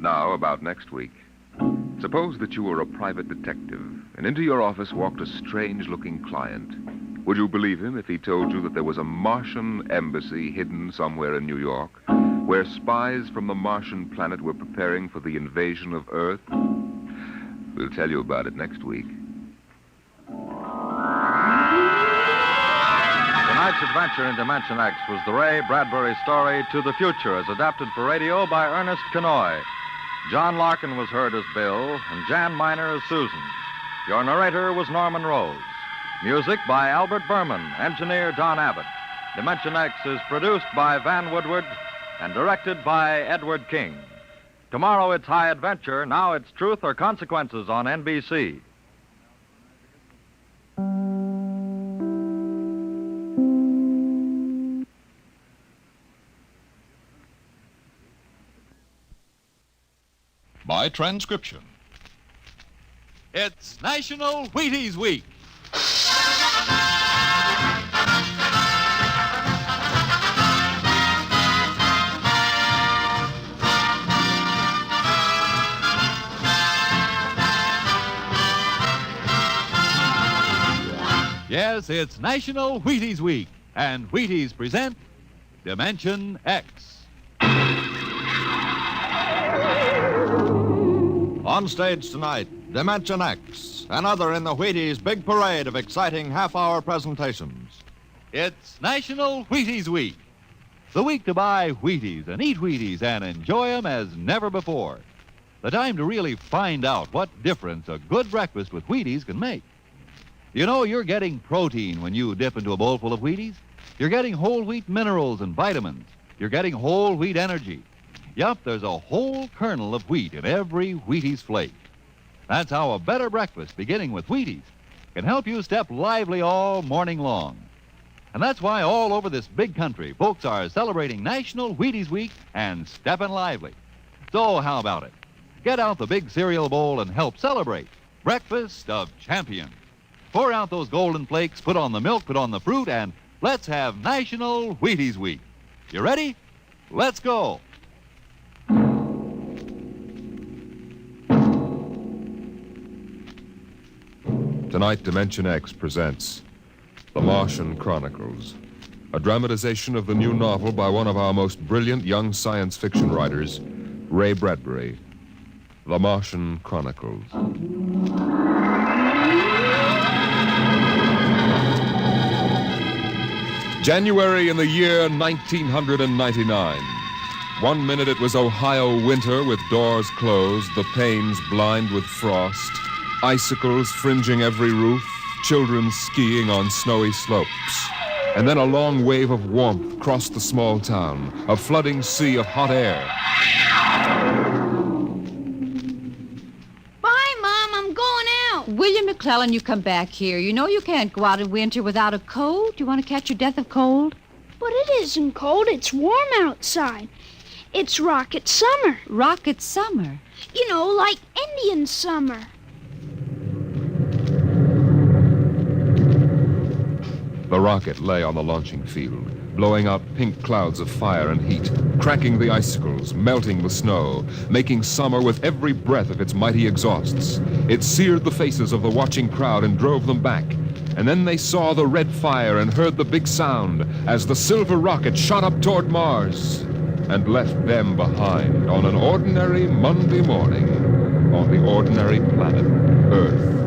Now, about next week. Suppose that you were a private detective, and into your office walked a strange-looking client. Would you believe him if he told you that there was a Martian embassy hidden somewhere in New York, where spies from the Martian planet were preparing for the invasion of Earth? We'll tell you about it next week. Tonight's adventure in Dimension X was the Ray Bradbury story To the Future, as adapted for radio by Ernest Kenoy. John Larkin was heard as Bill, and Jan Miner as Susan. Your narrator was Norman Rose. Music by Albert Berman, engineer Don Abbott. Dimension X is produced by Van Woodward and directed by Edward King. Tomorrow it's High Adventure, now it's Truth or Consequences on NBC. By transcription. It's National Wheaties Week. Yes, it's National Wheaties Week, and Wheaties present Dimension X. On stage tonight, Dimension X, another in the Wheaties big parade of exciting half-hour presentations. It's National Wheaties Week, the week to buy Wheaties and eat Wheaties and enjoy them as never before. The time to really find out what difference a good breakfast with Wheaties can make. You know, you're getting protein when you dip into a bowl full of Wheaties. You're getting whole wheat minerals and vitamins. You're getting whole wheat energy. Yup, there's a whole kernel of wheat in every Wheaties flake. That's how a better breakfast, beginning with Wheaties, can help you step lively all morning long. And that's why all over this big country, folks are celebrating National Wheaties Week and stepping lively. So how about it? Get out the big cereal bowl and help celebrate Breakfast of Champions. Pour out those golden flakes, put on the milk, put on the fruit, and let's have National Wheaties Week. You ready? Let's go. Tonight, Dimension X presents The Martian Chronicles, a dramatization of the new novel by one of our most brilliant young science fiction writers, Ray Bradbury. The Martian Chronicles. January in the year 1999. 1 minute it was Ohio winter with doors closed, the panes blind with frost, icicles fringing every roof, children skiing on snowy slopes. And then a long wave of warmth crossed the small town, a flooding sea of hot air. Bye, Mom. I'm going. William McClellan, you come back here. You know you can't go out in winter without a coat. You want to catch your death of cold? But it isn't cold. It's warm outside. It's rocket summer. Rocket summer? You know, like Indian summer. The rocket lay on the launching field, blowing out pink clouds of fire and heat, cracking the icicles, melting the snow, making summer with every breath of its mighty exhausts. It seared the faces of the watching crowd and drove them back. And then they saw the red fire and heard the big sound as the silver rocket shot up toward Mars and left them behind on an ordinary Monday morning on the ordinary planet Earth.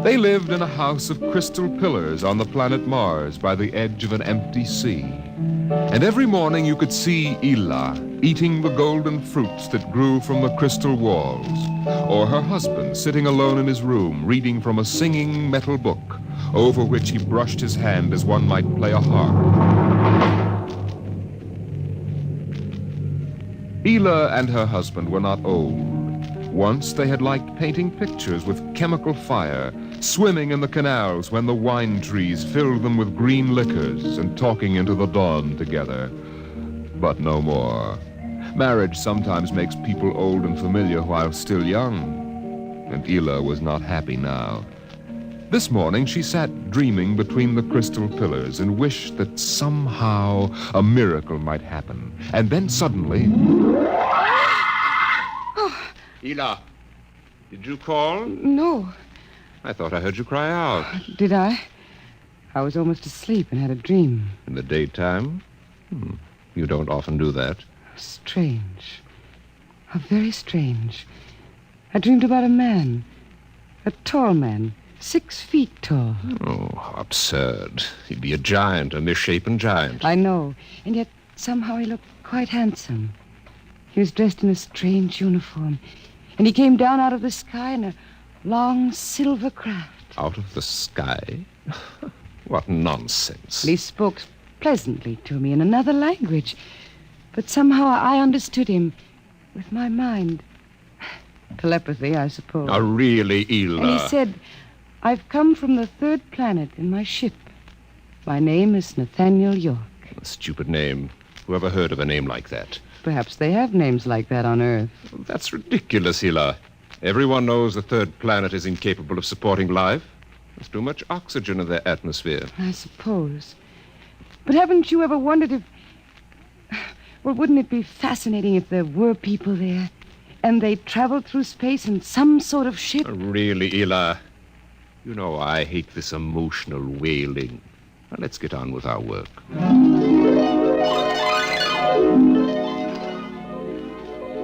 They lived in a house of crystal pillars on the planet Mars by the edge of an empty sea. And every morning you could see Ela eating the golden fruits that grew from the crystal walls, or her husband sitting alone in his room reading from a singing metal book over which he brushed his hand as one might play a harp. Ela and her husband were not old. Once they had liked painting pictures with chemical fire, swimming in the canals when the wine trees filled them with green liquors, and talking into the dawn together. But no more. Marriage sometimes makes people old and familiar while still young, and Ela was not happy now. This morning she sat dreaming between the crystal pillars and wished that somehow a miracle might happen. And then suddenly... Ela, did you call? No. I thought I heard you cry out. Did I? I was almost asleep and had a dream. In the daytime? You don't often do that. Strange. How very strange. I dreamed about a man. A tall man. 6 feet tall. Oh, how absurd. He'd be a giant, a misshapen giant. I know. And yet somehow he looked quite handsome. He was dressed in a strange uniform. And he came down out of the sky in a long silver craft. Out of the sky? What nonsense. He spoke pleasantly to me in another language. But somehow I understood him with my mind. Telepathy, I suppose. Oh, really, Ela? And he said, I've come from the 3rd planet in my ship. My name is Nathaniel York. A stupid name. Who ever heard of a name like that? Perhaps they have names like that on Earth. That's ridiculous, Ela. Everyone knows the 3rd planet is incapable of supporting life. There's too much oxygen in their atmosphere. I suppose. But haven't you ever wondered if... Well, wouldn't it be fascinating if there were people there and they traveled through space in some sort of ship? Really, Ela? You know I hate this emotional wailing. Now, let's get on with our work.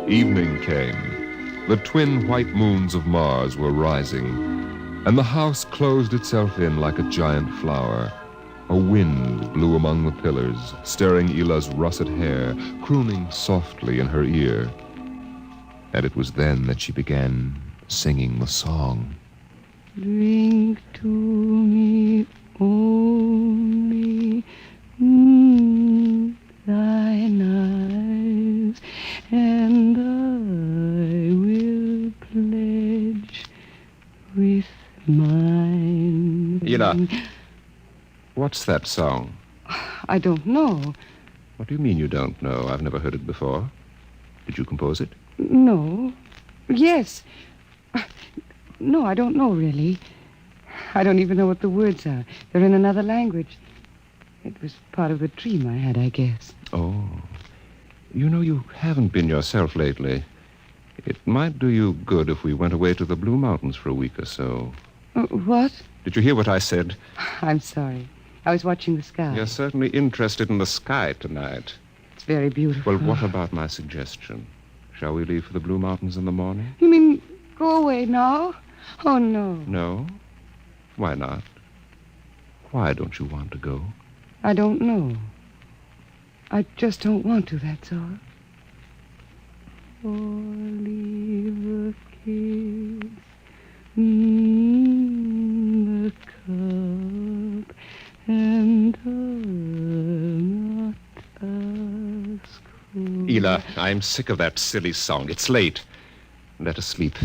Evening came. The twin white moons of Mars were rising, and the house closed itself in like a giant flower. A wind blew among the pillars, stirring Ela's russet hair, crooning softly in her ear. And it was then that she began singing the song. Drink to me only thine eyes, and I will pledge with mine. Ela, what's that song? I don't know. What do you mean you don't know? I've never heard it before. Did you compose it? No. Yes. No, I don't know, really. I don't even know what the words are. They're in another language. It was part of the dream I had, I guess. Oh. You know, you haven't been yourself lately. It might do you good if we went away to the Blue Mountains for a week or so. What? Did you hear what I said? I'm sorry. I was watching the sky. You're certainly interested in the sky tonight. It's very beautiful. Well, what about my suggestion? Shall we leave for the Blue Mountains in the morning? You mean go away now? Oh, no. No? Why not? Why don't you want to go? I don't know. I just don't want to, that's all. Leave the kids in the Ela, I'm sick of that silly song. It's late. Let us sleep.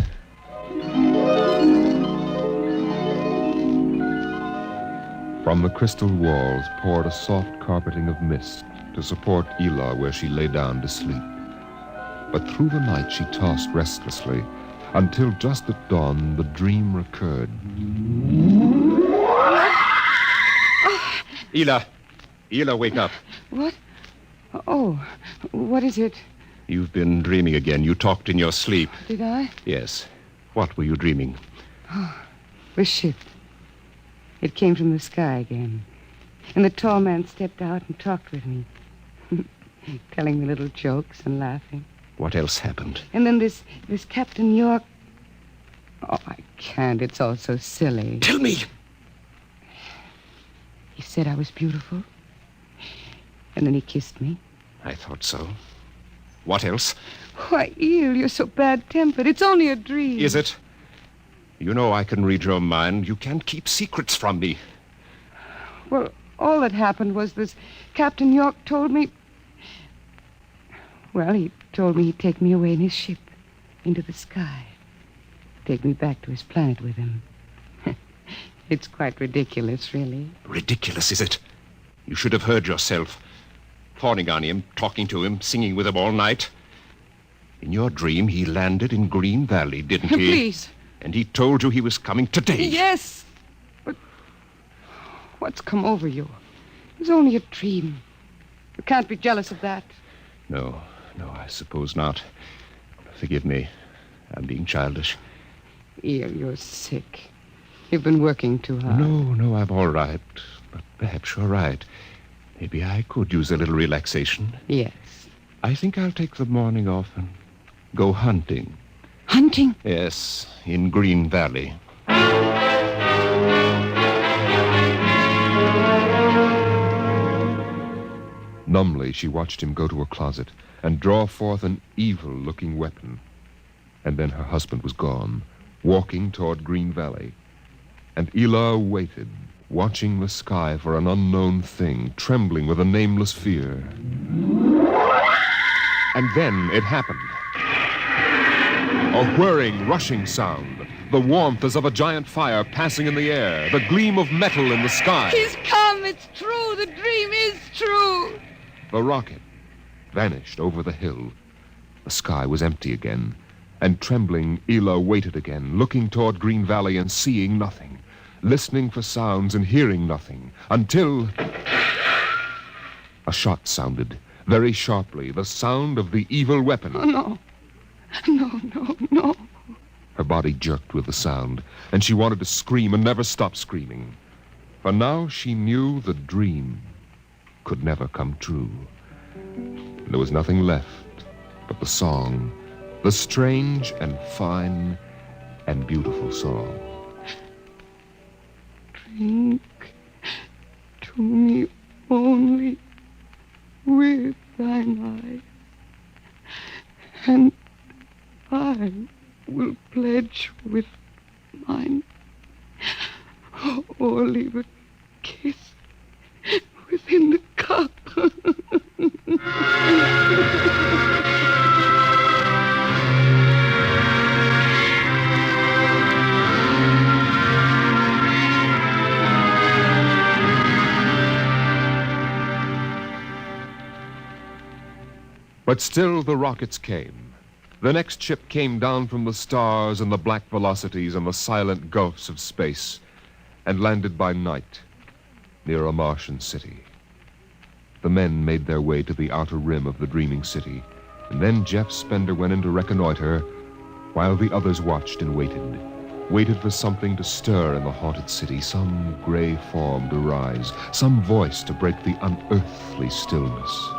From the crystal walls poured a soft carpeting of mist to support Ela where she lay down to sleep. But through the night she tossed restlessly until just at dawn the dream recurred. Ela, wake up. What? Oh, what is it? You've been dreaming again. You talked in your sleep. Did I? Yes. What were you dreaming? Oh, the ship. It came from the sky again. And the tall man stepped out and talked with me, telling me little jokes and laughing. What else happened? And then this Captain York... Oh, I can't. It's all so silly. Tell me! He said I was beautiful. And then he kissed me. I thought so. What else? Why, Eel, you're so bad-tempered. It's only a dream. Is it? You know I can read your mind. You can't keep secrets from me. Well, all that happened was this Captain York told me... Well, he told me he'd take me away in his ship into the sky. Take me back to his planet with him. It's quite ridiculous, really. Ridiculous, is it? You should have heard yourself. Fawning on him, talking to him, singing with him all night. In your dream, he landed in Green Valley, didn't he? Please. And he told you he was coming today. Yes. But what's come over you? It was only a dream. You can't be jealous of that. No, I suppose not. Forgive me. I'm being childish. Eel, you're sick. You've been working too hard. No, I'm all right. But perhaps you're right. Maybe I could use a little relaxation. Yes. I think I'll take the morning off and go hunting. Hunting? Yes, in Green Valley. Numbly, she watched him go to a closet and draw forth an evil-looking weapon. And then her husband was gone, walking toward Green Valley. And Ela waited, watching the sky for an unknown thing, trembling with a nameless fear. And then it happened. A whirring, rushing sound. The warmth as of a giant fire passing in the air. The gleam of metal in the sky. He's come. It's true. The dream is true. The rocket vanished over the hill. The sky was empty again. And trembling, Ela waited again, looking toward Green Valley and seeing nothing. Listening for sounds and hearing nothing. Until... a shot sounded, very sharply. The sound of the evil weapon. Oh, no. No. Her body jerked with the sound, and she wanted to scream and never stop screaming. For now she knew the dream could never come true. There was nothing left but the song, the strange and fine and beautiful song. Drink to me only with thine eye, and I will pledge with mine, or leave a kiss within the cup. But still the rockets came. The next ship came down from the stars and the black velocities and the silent gulfs of space and landed by night near a Martian city. The men made their way to the outer rim of the dreaming city, and then Jeff Spender went in to reconnoiter while the others watched and waited for something to stir in the haunted city, some gray form to rise, some voice to break the unearthly stillness.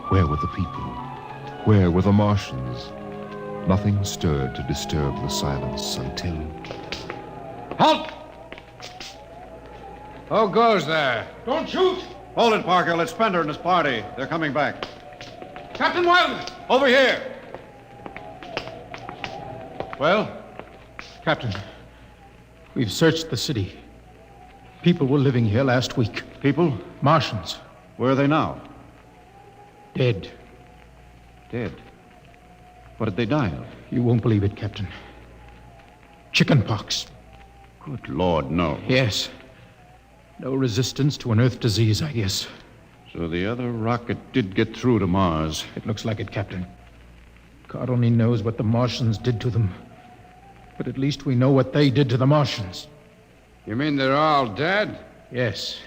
Where were the people? Where were the Martians? Nothing stirred to disturb the silence until... Halt! Who goes there? Don't shoot! Hold it, Parker. Let Spender and his party. They're coming back. Captain Wilder! Over here! Well, Captain, we've searched the city. People were living here last week. People? Martians. Where are they now? Dead. Dead. What did they die of? You won't believe it, Captain. Chicken pox. Good Lord, no. Yes. No resistance to an Earth disease, I guess. So the other rocket did get through to Mars. It looks like it, Captain. God only knows what the Martians did to them. But at least we know what they did to the Martians. You mean they're all dead? Yes.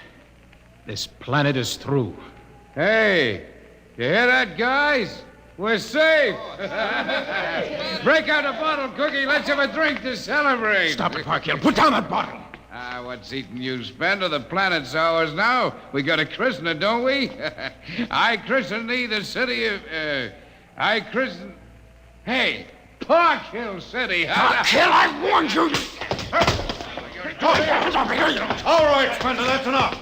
This planet is through. Hey, you hear that, guys? We're safe. Break out a bottle, Cookie. Let's have a drink to celebrate. Stop it, Parkhill. Put down that bottle. What's eating you, Spender? The planet's ours now. We got to christen it, don't we? I christen thee the city of... I christen... Hey, Park Hill City. Park Hill, I warned you. All right, Spender, that's enough.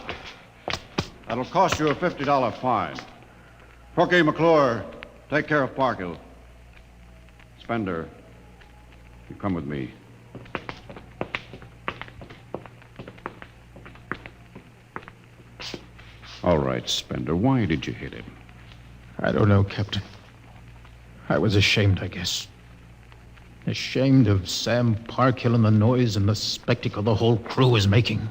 That'll cost you a $50 fine. Porky McClure, take care of Parkhill. Spender, you come with me. All right, Spender, why did you hit him? I don't know, Captain. I was ashamed, I guess. Ashamed of Sam Parkhill and the noise and the spectacle the whole crew is making.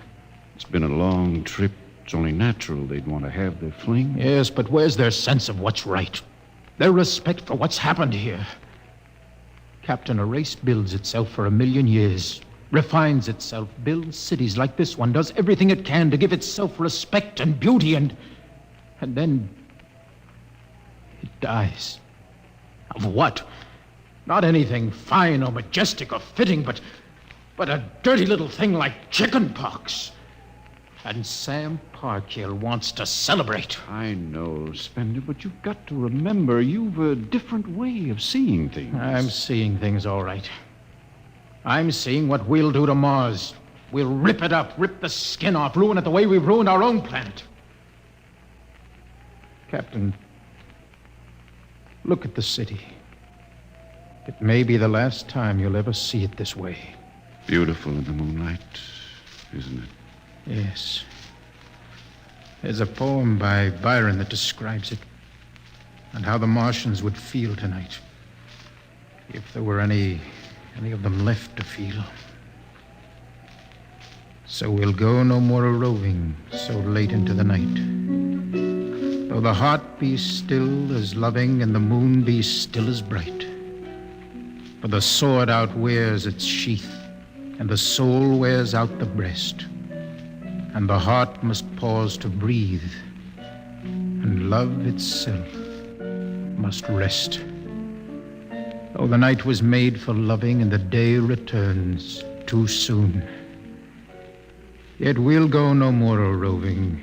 It's been a long trip. It's only natural they'd want to have their fling. Yes, but where's their sense of what's right? Their respect for what's happened here? Captain, a race builds itself for 1,000,000 years, refines itself, builds cities like this one, does everything it can to give itself respect and beauty, and then it dies. Of what? Not anything fine or majestic or fitting, but a dirty little thing like chicken pox. And Sam Parkhill wants to celebrate. I know, Spender, but you've got to remember you've a different way of seeing things. I'm seeing things all right. I'm seeing what we'll do to Mars. We'll rip it up, rip the skin off, ruin it the way we've ruined our own planet. Captain, look at the city. It may be the last time you'll ever see it this way. Beautiful in the moonlight, isn't it? Yes. There's a poem by Byron that describes it, and how the Martians would feel tonight, if there were any of them left to feel. So we'll go no more a-roving so late into the night, though the heart be still as loving and the moon be still as bright. For the sword outwears its sheath, and the soul wears out the breast, and the heart must pause to breathe, and love itself must rest. Though the night was made for loving and the day returns too soon, yet we'll go no more a-roving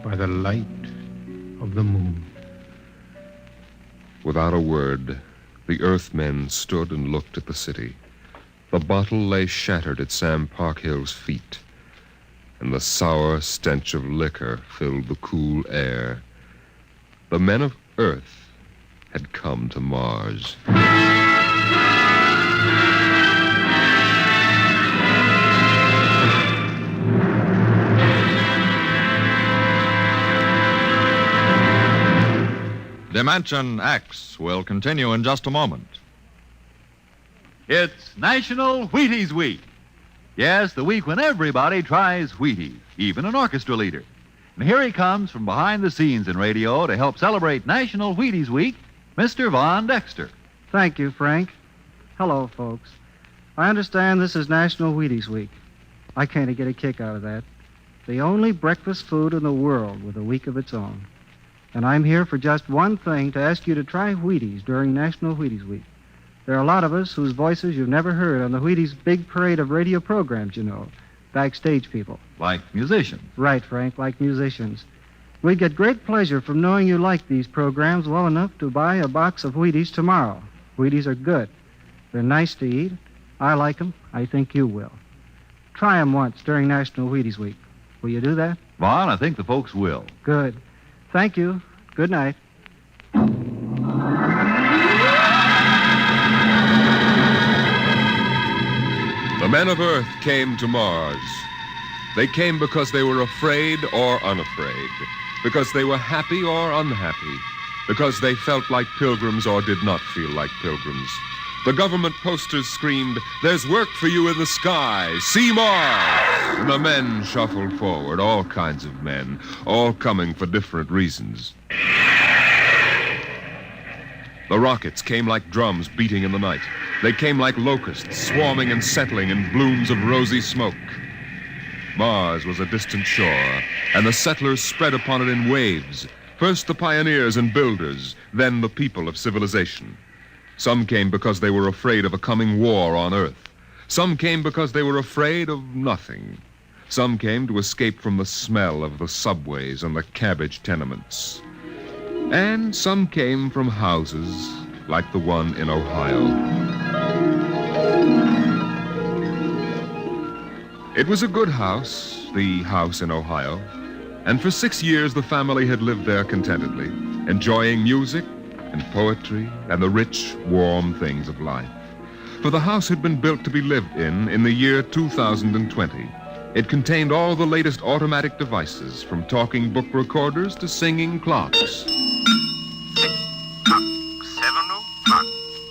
by the light of the moon. Without a word, the Earthmen stood and looked at the city. The bottle lay shattered at Sam Parkhill's feet, and the sour stench of liquor filled the cool air. The men of Earth had come to Mars. Dimension X will continue in just a moment. It's National Wheaties Week. Yes, the week when everybody tries Wheaties, even an orchestra leader. And here he comes from behind the scenes in radio to help celebrate National Wheaties Week, Mr. Von Dexter. Thank you, Frank. Hello, folks. I understand this is National Wheaties Week. I can't get a kick out of that. The only breakfast food in the world with a week of its own. And I'm here for just one thing, to ask you to try Wheaties during National Wheaties Week. There are a lot of us whose voices you've never heard on the Wheaties big parade of radio programs, you know. Backstage people. Like musicians. Right, Frank, like musicians. We'd get great pleasure from knowing you like these programs well enough to buy a box of Wheaties tomorrow. Wheaties are good. They're nice to eat. I like them. I think you will. Try them once during National Wheaties Week. Will you do that? Vaughn, I think the folks will. Good. Thank you. Good night. The men of Earth came to Mars. They came because they were afraid or unafraid, because they were happy or unhappy, because they felt like pilgrims or did not feel like pilgrims. The government posters screamed, "There's work for you in the sky. See Mars!" And the men shuffled forward, all kinds of men, all coming for different reasons. The rockets came like drums beating in the night. They came like locusts, swarming and settling in blooms of rosy smoke. Mars was a distant shore, and the settlers spread upon it in waves. First the pioneers and builders, then the people of civilization. Some came because they were afraid of a coming war on Earth. Some came because they were afraid of nothing. Some came to escape from the smell of the subways and the cabbage tenements. And some came from houses like the one in Ohio. It was a good house, the house in Ohio, and for 6 years the family had lived there contentedly, enjoying music and poetry and the rich, warm things of life. For the house had been built to be lived in the year 2020. It contained all the latest automatic devices, from talking book recorders to singing clocks. 7 o'clock,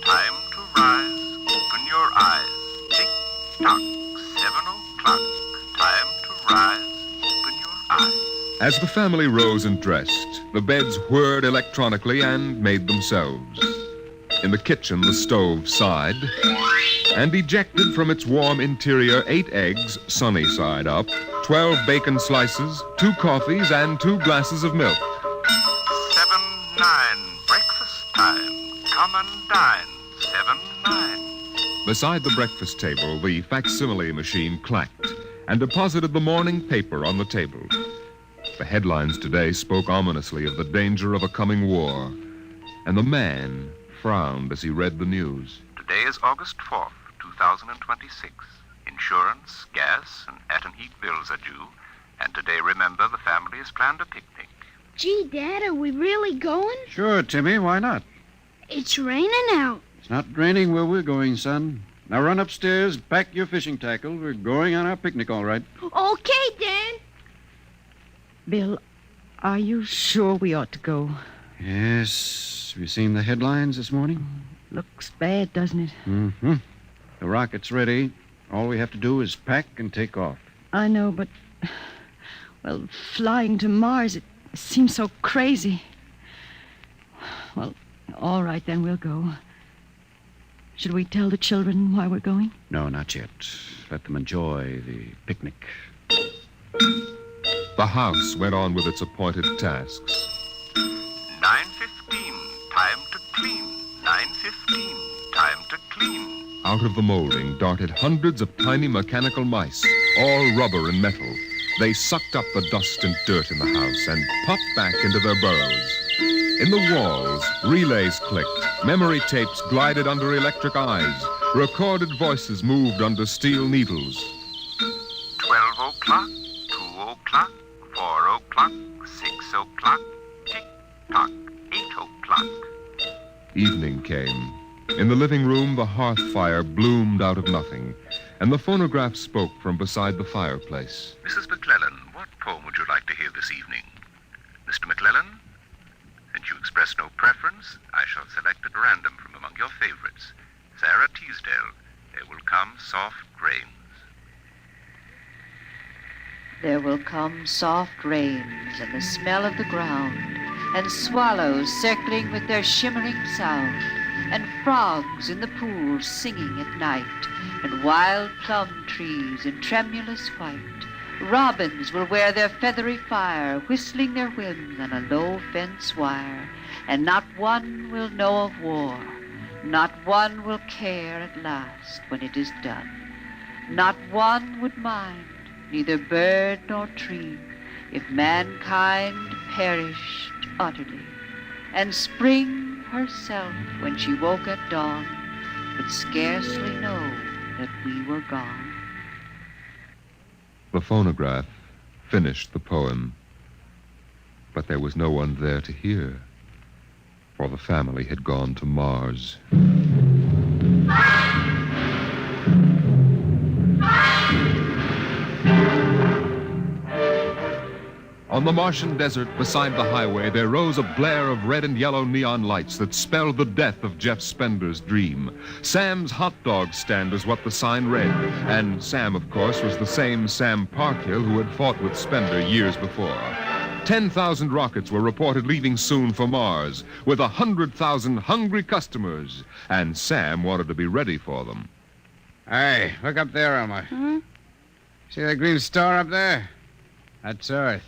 time to rise. Open your eyes. Tick-tock, 7 o'clock, time to rise. Open your eyes. As the family rose and dressed, the beds whirred electronically and made themselves. In the kitchen, the stove sighed and ejected from its warm interior 8 eggs, sunny side up, 12 bacon slices, 2 coffees, and 2 glasses of milk. 7-9, breakfast time. Come and dine. 7-9. Beside the breakfast table, the facsimile machine clacked and deposited the morning paper on the table. The headlines today spoke ominously of the danger of a coming war, and the man frowned as he read the news. Today is August 4th, 2026. Insurance, gas, and atom heat bills are due. And today, remember, the family has planned a picnic. Gee, Dad, are we really going? Sure, Timmy, why not? It's raining out. It's not raining where we're going, son. Now run upstairs, pack your fishing tackle. We're going on our picnic, all right. Okay, Dad. Bill, are you sure we ought to go? Yes. Have you seen the headlines this morning? Looks bad, doesn't it? Mm-hmm. The rocket's ready. All we have to do is pack and take off. I know, but... Well, flying to Mars, it seems so crazy. Well, all right, then we'll go. Should we tell the children why we're going? No, not yet. Let them enjoy the picnic. The house went on with its appointed tasks. 9:15, time to clean. 9:15, time to clean. Out of the molding darted hundreds of tiny mechanical mice, all rubber and metal. They sucked up the dust and dirt in the house and popped back into their burrows. In the walls, relays clicked, memory tapes glided under electric eyes, recorded voices moved under steel needles. 12 o'clock, 2 o'clock, 4 o'clock, 6 o'clock, tick-tock, 8 o'clock. Evening came. In the living room, the hearth fire bloomed out of nothing, and the phonograph spoke from beside the fireplace. Mrs. McClellan, what poem would you like to hear this evening? Mr. McClellan? Since you express no preference, I shall select at random from among your favorites. Sarah Teasdale, There Will Come Soft Rains. There will come soft rains and the smell of the ground, and swallows circling with their shimmering sound, and frogs in the pools singing at night, and wild plum trees in tremulous white. Robins will wear their feathery fire, whistling their whims on a low fence wire, and not one will know of war, not one will care at last when it is done. Not one would mind, neither bird nor tree, if mankind perished utterly, and spring herself, when she woke at dawn, would scarcely know that we were gone. The phonograph finished the poem, but there was no one there to hear, for the family had gone to Mars. On the Martian desert beside the highway, there rose a blare of red and yellow neon lights that spelled the death of Jeff Spender's dream. Sam's hot dog stand is what the sign read. And Sam, of course, was the same Sam Parkhill who had fought with Spender years before. 10,000 rockets were reported leaving soon for Mars, with 100,000 hungry customers. And Sam wanted to be ready for them. Hey, look up there, Elmer. Huh? See that green star up there? That's Earth.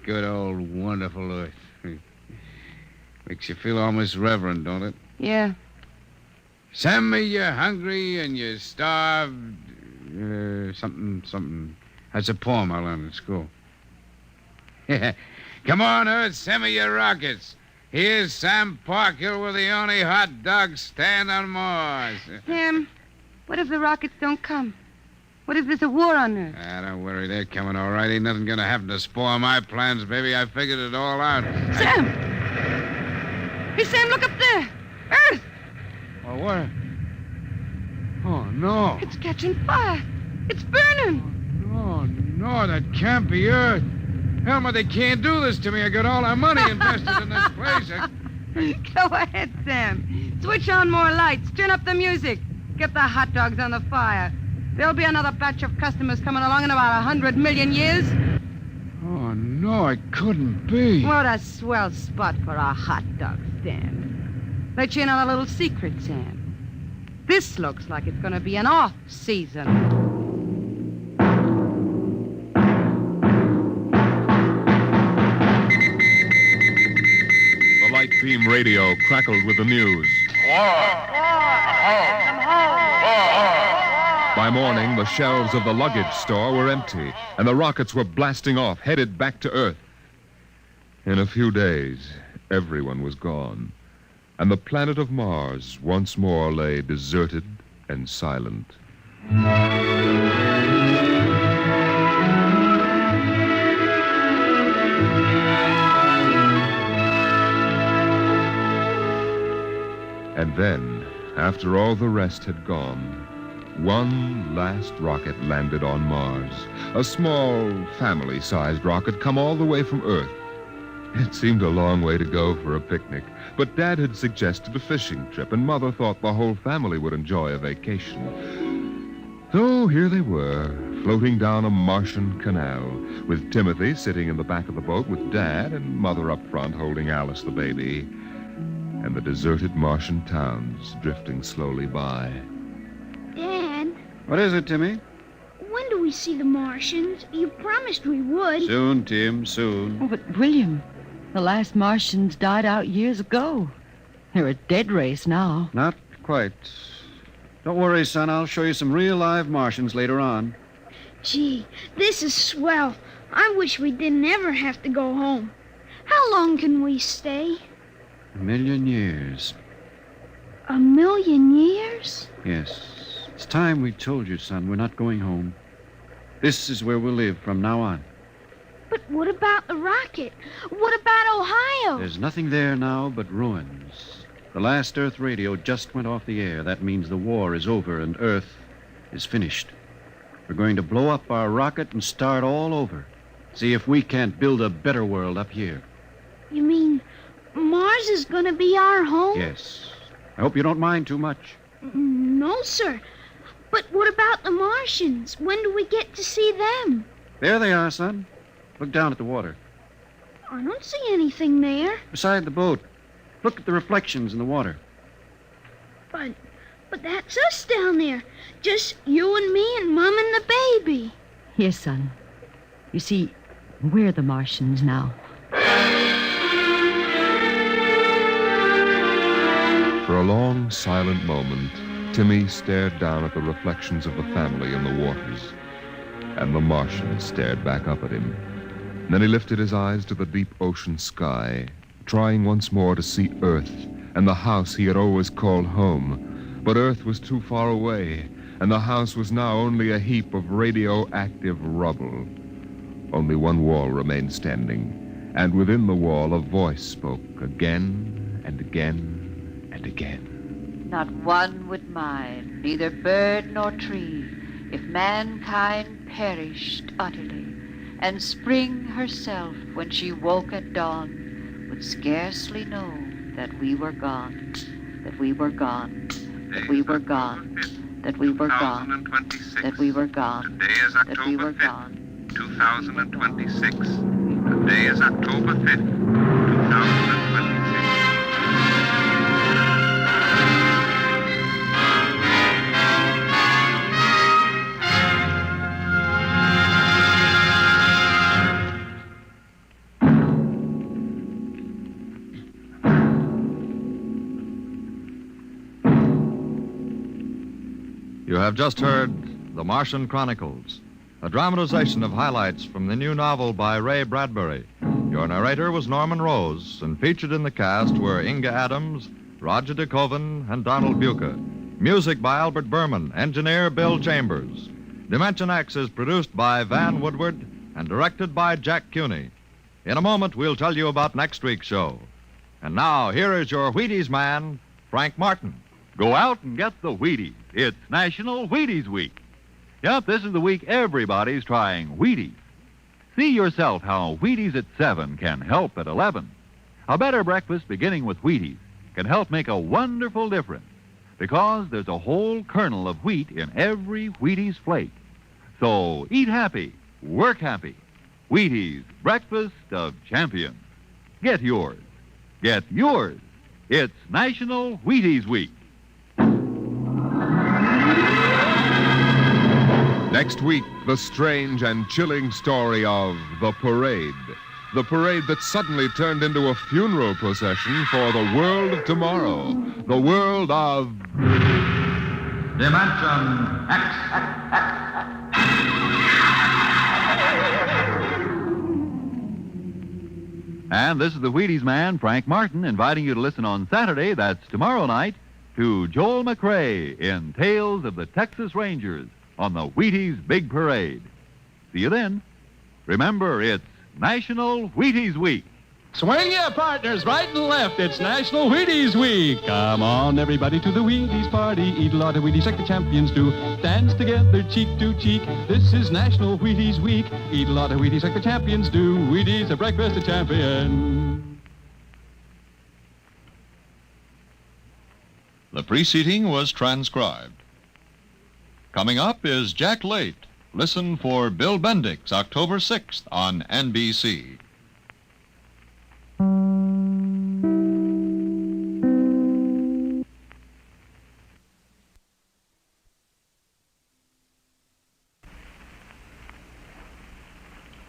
Good old wonderful Earth. Makes you feel almost reverent, don't it? Yeah. Send me you're hungry and you're starved. Something. That's a poem I learned in school. Come on, Earth, send me your rockets. Here's Sam Parkhill with the only hot dog stand on Mars. Sam, what if the rockets don't come? What if there's a war on Earth? Don't worry, they're coming all right. Ain't nothing gonna happen to spoil my plans, baby. I figured it all out. Sam! Hey, Sam, look up there! Earth! Oh, what? Oh, no. It's catching fire. It's burning. No, that can't be Earth. Elmer, they can't do this to me. I got all our money invested in this place. Go ahead, Sam. Switch on more lights. Turn up the music. Get the hot dogs on the fire. There'll be another batch of customers coming along in about 100 million years. Oh, no, it couldn't be. What a swell spot for a hot dog stand. Let you in on a little secret, Sam. This looks like it's going to be an off-season. The light beam radio crackled with the news. By morning, the shelves of the luggage store were empty, and the rockets were blasting off, headed back to Earth. In a few days, everyone was gone, and the planet of Mars once more lay deserted and silent. And then, after all the rest had gone, one last rocket landed on Mars. A small, family-sized rocket come all the way from Earth. It seemed a long way to go for a picnic, but Dad had suggested a fishing trip, and Mother thought the whole family would enjoy a vacation. So here they were, floating down a Martian canal, with Timothy sitting in the back of the boat with Dad and Mother up front holding Alice the baby, and the deserted Martian towns drifting slowly by. Dad, What is it, Timmy? when do we see the Martians? You promised we would. Soon, Tim, soon. Oh, but William, the last Martians died out years ago. They're a dead race now. Not quite. Don't worry, son. I'll show you some real live Martians later on. Gee, this is swell. I wish we didn't ever have to go home. How long can we stay? 1,000,000 years. 1,000,000 years? Yes. It's time we told you, son. We're not going home. This is where we'll live from now on. But what about the rocket? What about Ohio? There's nothing there now but ruins. The last Earth radio just went off the air. That means the war is over and Earth is finished. We're going to blow up our rocket and start all over. See if we can't build a better world up here. You mean Mars is going to be our home? Yes. I hope you don't mind too much. No, sir. But what about the Martians? When do we get to see them? There they are, son. Look down at the water. I don't see anything there. Beside the boat. Look at the reflections in the water. But that's us down there. Just you and me and Mom and the baby. Yes, son. You see, we're the Martians now. For a long, silent moment, Timmy stared down at the reflections of the family in the waters, and the Martian stared back up at him. Then he lifted his eyes to the deep ocean sky, trying once more to see Earth and the house he had always called home. But Earth was too far away, and the house was now only a heap of radioactive rubble. Only one wall remained standing, and within the wall a voice spoke again and again and again. Not one would mind, neither bird nor tree, if mankind perished utterly, and spring herself, when she woke at dawn, would scarcely know that we were gone, that we were gone, that we were gone, that we were gone, that we were gone, Today is that we October were 5th, gone. 2026. Today is October 5th, 2026. You have just heard The Martian Chronicles, a dramatization of highlights from the new novel by Ray Bradbury. Your narrator was Norman Rose, and featured in the cast were Inga Adams, Roger DeKoven, and Donald Buca. Music by Albert Berman, engineer Bill Chambers. Dimension X is produced by Van Woodward and directed by Jack Cuney. In a moment, we'll tell you about next week's show. And now, here is your Wheaties man, Frank Martin. Go out and get the Wheaties. It's National Wheaties Week. Yep, this is the week everybody's trying Wheaties. See yourself how Wheaties at 7 can help at 11. A better breakfast beginning with Wheaties can help make a wonderful difference because there's a whole kernel of wheat in every Wheaties flake. So eat happy, work happy. Wheaties, breakfast of champions. Get yours. Get yours. It's National Wheaties Week. Next week, the strange and chilling story of the parade. The parade that suddenly turned into a funeral procession for the world of tomorrow. The world of... Dimension X. And this is the Wheaties man, Frank Martin, inviting you to listen on Saturday, that's tomorrow night, to Joel McRae in Tales of the Texas Rangers on the Wheaties Big Parade. See you then. Remember, it's National Wheaties Week. Swing your partners right and left. It's National Wheaties Week. Come on, everybody, to the Wheaties party. Eat a lot of Wheaties like the champions do. Dance together, cheek to cheek. This is National Wheaties Week. Eat a lot of Wheaties like the champions do. Wheaties, a breakfast of champions. The preceding was transcribed. Coming up is Jack Late. Listen for Bill Bendix, October 6th on NBC.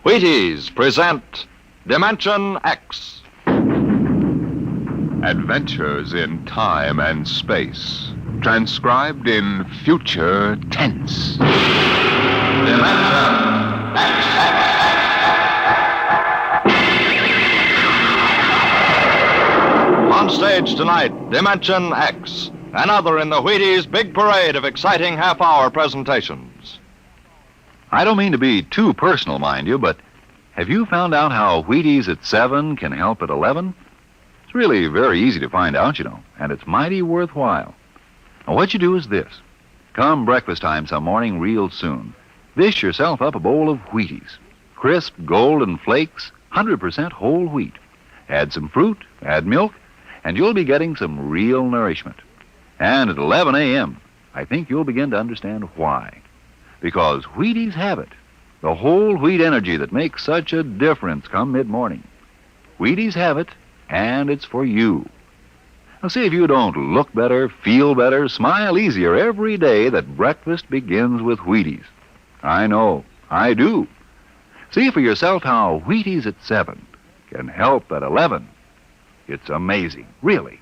Wheaties present Dimension X. Adventures in time and space. Transcribed in future tense. On stage tonight, Dimension X, another in the Wheaties big parade of exciting half-hour presentations. I don't mean to be too personal, mind you, but have you found out how Wheaties at 7 can help at 11? It's really very easy to find out, you know, and it's mighty worthwhile. Now, what you do is this. Come breakfast time some morning real soon. Dish yourself up a bowl of Wheaties. Crisp, golden flakes, 100% whole wheat. Add some fruit, add milk, and you'll be getting some real nourishment. And at 11 a.m., I think you'll begin to understand why. Because Wheaties have it. The whole wheat energy that makes such a difference come mid-morning. Wheaties have it, and it's for you. Now, see if you don't look better, feel better, smile easier every day that breakfast begins with Wheaties. I know, I do. See for yourself how Wheaties at 7 can help at 11. It's amazing, really.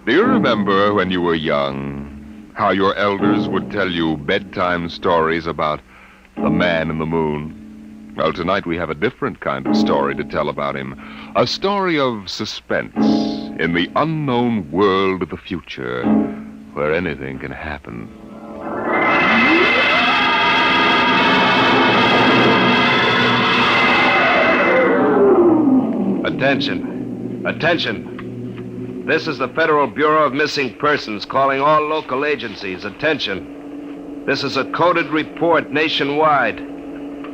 Do you remember when you were young, how your elders would tell you bedtime stories about the man in the moon? Well, tonight we have a different kind of story to tell about him. A story of suspense in the unknown world of the future, where anything can happen. Attention. Attention. This is the Federal Bureau of Missing Persons calling all local agencies. Attention. This is a coded report nationwide.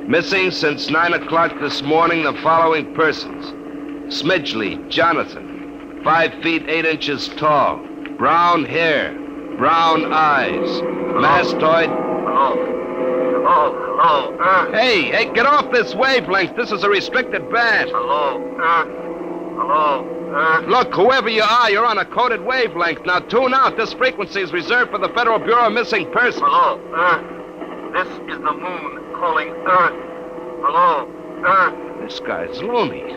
Missing since 9 o'clock this morning the following persons. Smidgley Jonathan, 5 feet 8 inches tall, brown hair, brown eyes, mastoid. Hello. Hey, get off this wavelength. This is a restricted band. Hello. Look, whoever you are, you're on a coded wavelength. Now tune out. This frequency is reserved for the Federal Bureau of Missing Persons. Hello, Earth. This is the moon calling Earth. Hello, Earth. This guy's loony.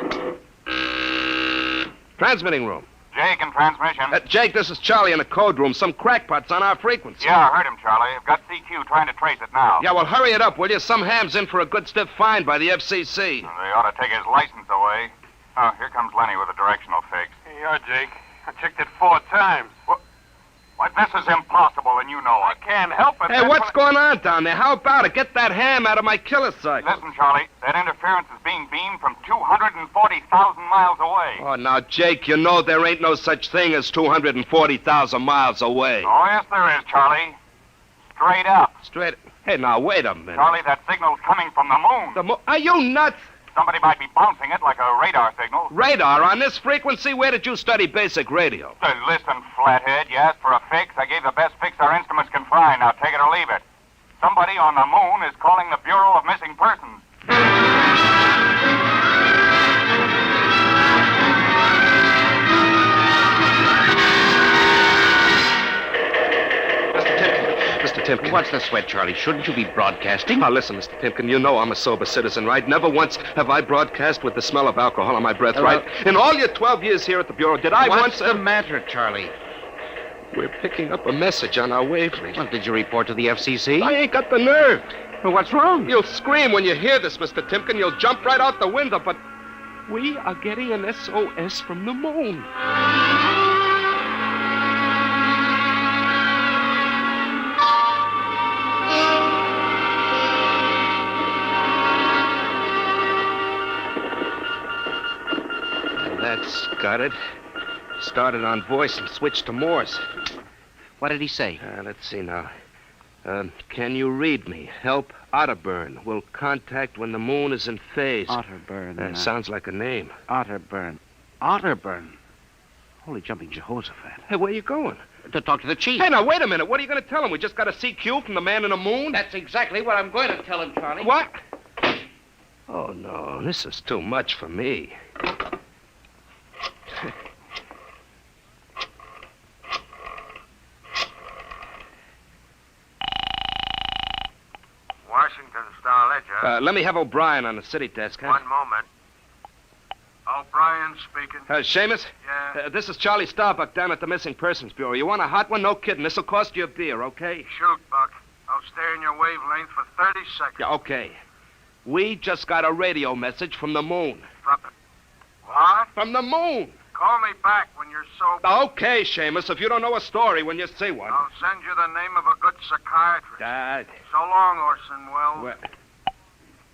Transmitting room. Jake in transmission. Jake, this is Charlie in the code room. Some crackpot's on our frequency. Yeah, I heard him, Charlie. I've got CQ trying to trace it now. Yeah, well, hurry it up, will you? Some ham's in for a good stiff fine by the FCC. They ought to take his license away. Oh, here comes Lenny with a directional fix. Here you are, Jake. I checked it 4 times. Why, this is impossible, and you know it. I can't help it. Hey, what's going on down there? How about it? Get that ham out of my killer sight. Listen, Charlie, that interference is being beamed from 240,000 miles away. Oh, now, Jake, you know there ain't no such thing as 240,000 miles away. Oh, yes, there is, Charlie. Straight up. Straight... Hey, now, wait a minute. Charlie, that signal's coming from the moon. The moon? Are you nuts? Somebody might be bouncing it like a radar signal. Radar on this frequency? Where did you study basic radio? Listen, flathead, you asked for a fix. I gave the best fix our instruments can find. Now take it or leave it. Somebody on the moon is calling the Bureau of Missing Persons. Mr. Timken. What's the sweat, Charlie? Shouldn't you be broadcasting? Now, listen, Mr. Timken, you know I'm a sober citizen, right? Never once have I broadcast with the smell of alcohol on my breath, right? In all your 12 years here at the Bureau, did I What's once... the matter, Charlie? We're picking up a message on our wavelength. Well, did you report to the FCC? I ain't got the nerve. Well, what's wrong? You'll scream when you hear this, Mr. Timken. You'll jump right out the window, but we are getting an SOS from the moon. That's got it. Started on voice and switched to Morse. What did he say? Let's see now. Can you read me? Help Otterburn. Will contact when the moon is in phase. Otterburn. Sounds like a name. Otterburn. Otterburn. Holy jumping Jehoshaphat. Hey, where are you going? To talk to the chief. Hey, now, wait a minute. What are you going to tell him? We just got a CQ from the man in the moon? That's exactly what I'm going to tell him, Charlie. What? Oh, no. This is too much for me. Washington Star-Ledger. Let me have O'Brien on the city desk, huh? One moment. O'Brien speaking. Seamus? Yeah? This is Charlie Starbuck down at the Missing Persons Bureau. You want a hot one? No kidding. This'll cost you a beer, okay? Shoot, Buck. I'll stay in your wavelength for 30 seconds. Yeah, okay. We just got a radio message from the moon. What? From the moon. Call me back when you're sober. Okay, Seamus, if you don't know a story when you see one. I'll send you the name of a good psychiatrist. Dad. So long, Orson Welles.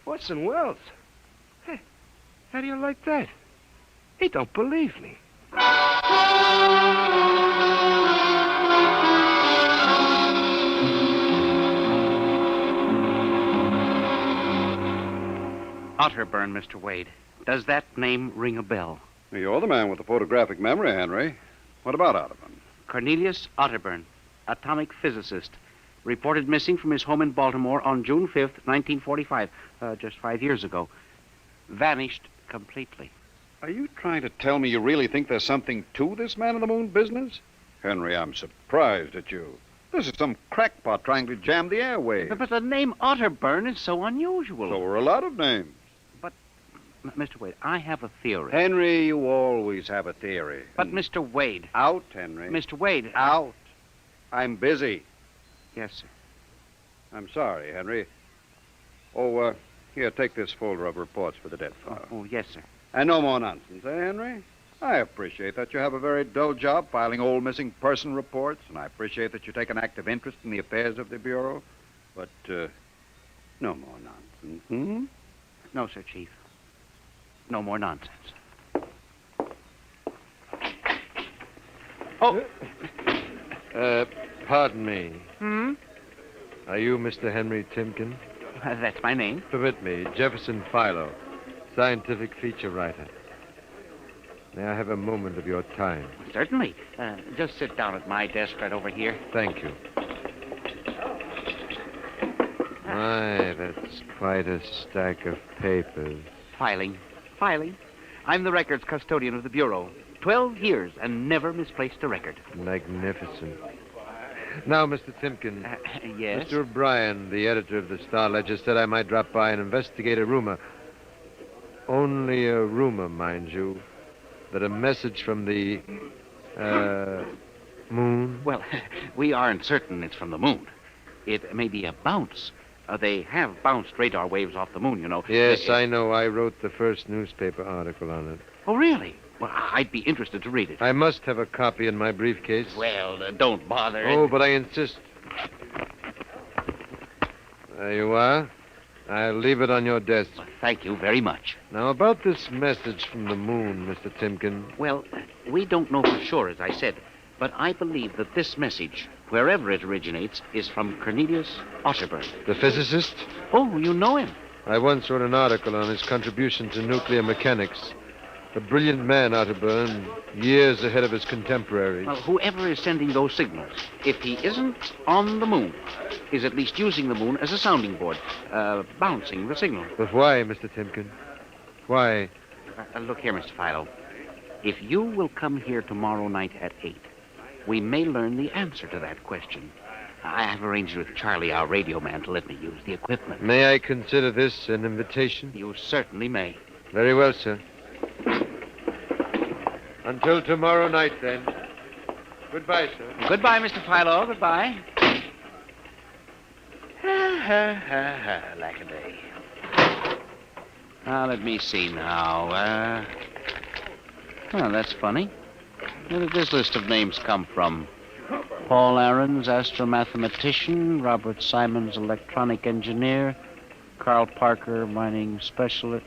Orson Welles? Hey, how do you like that? He don't believe me. Otterburn, Mr. Wade. Does that name ring a bell? You're the man with the photographic memory, Henry. What about Otterburn? Cornelius Otterburn, atomic physicist, reported missing from his home in Baltimore on June 5th, 1945, just 5 years ago. Vanished completely. Are you trying to tell me you really think there's something to this man in the moon business? Henry, I'm surprised at you. This is some crackpot trying to jam the airwaves. But the name Otterburn is so unusual. So are a lot of names. Mr. Wade, I have a theory. Henry, you always have a theory. But, Mr. Wade. Out, Henry. Mr. Wade. Out. I'm busy. Yes, sir. I'm sorry, Henry. Oh, here, take this folder of reports for the dead file. Oh, yes, sir. And no more nonsense, eh, Henry? I appreciate that you have a very dull job filing old missing person reports, and I appreciate that you take an active interest in the affairs of the Bureau. But, no more nonsense, hmm? No, sir, Chief. No more nonsense. Pardon me. Hmm? Are you Mr. Henry Timken? That's my name. Permit me, Jefferson Philo, scientific feature writer. May I have a moment of your time? Certainly. Just sit down at my desk right over here. Thank you. My, that's quite a stack of papers. Filing. I'm the records custodian of the Bureau. 12 years and never misplaced a record. Magnificent. Now, Mr. Timken. Yes? Mr. O'Brien, the editor of the Star Ledger, said I might drop by and investigate a rumor. Only a rumor, mind you, that a message from the, moon? Well, we aren't certain it's from the moon. It may be a bounce. They have bounced radar waves off the moon, you know. Yes, I know. I wrote the first newspaper article on it. Oh, really? Well, I'd be interested to read it. I must have a copy in my briefcase. Well, don't bother. Oh, but I insist. There you are. I'll leave it on your desk. Well, thank you very much. Now, about this message from the moon, Mr. Timken. Well, we don't know for sure, as I said, but I believe that this message, wherever it originates, is from Cornelius Otterburn. The physicist? Oh, you know him. I once wrote an article on his contribution to nuclear mechanics. A brilliant man, Otterburn, years ahead of his contemporaries. Well, whoever is sending those signals, if he isn't on the moon, is at least using the moon as a sounding board, bouncing the signal. But why, Mr. Timken? Why? Look here, Mr. Philo. If you will come here tomorrow night at 8, we may learn the answer to that question. I have arranged with Charlie, our radio man, to let me use the equipment. May I consider this an invitation? You certainly may. Very well, sir. Until tomorrow night, then. Goodbye, sir. Goodbye, Mr. Philo. Goodbye. Lack a day. Now, let me see now. Well, that's funny. Where did this list of names come from? Paul Aarons, astromathematician. Robert Simons, electronic engineer. Carl Parker, mining specialist.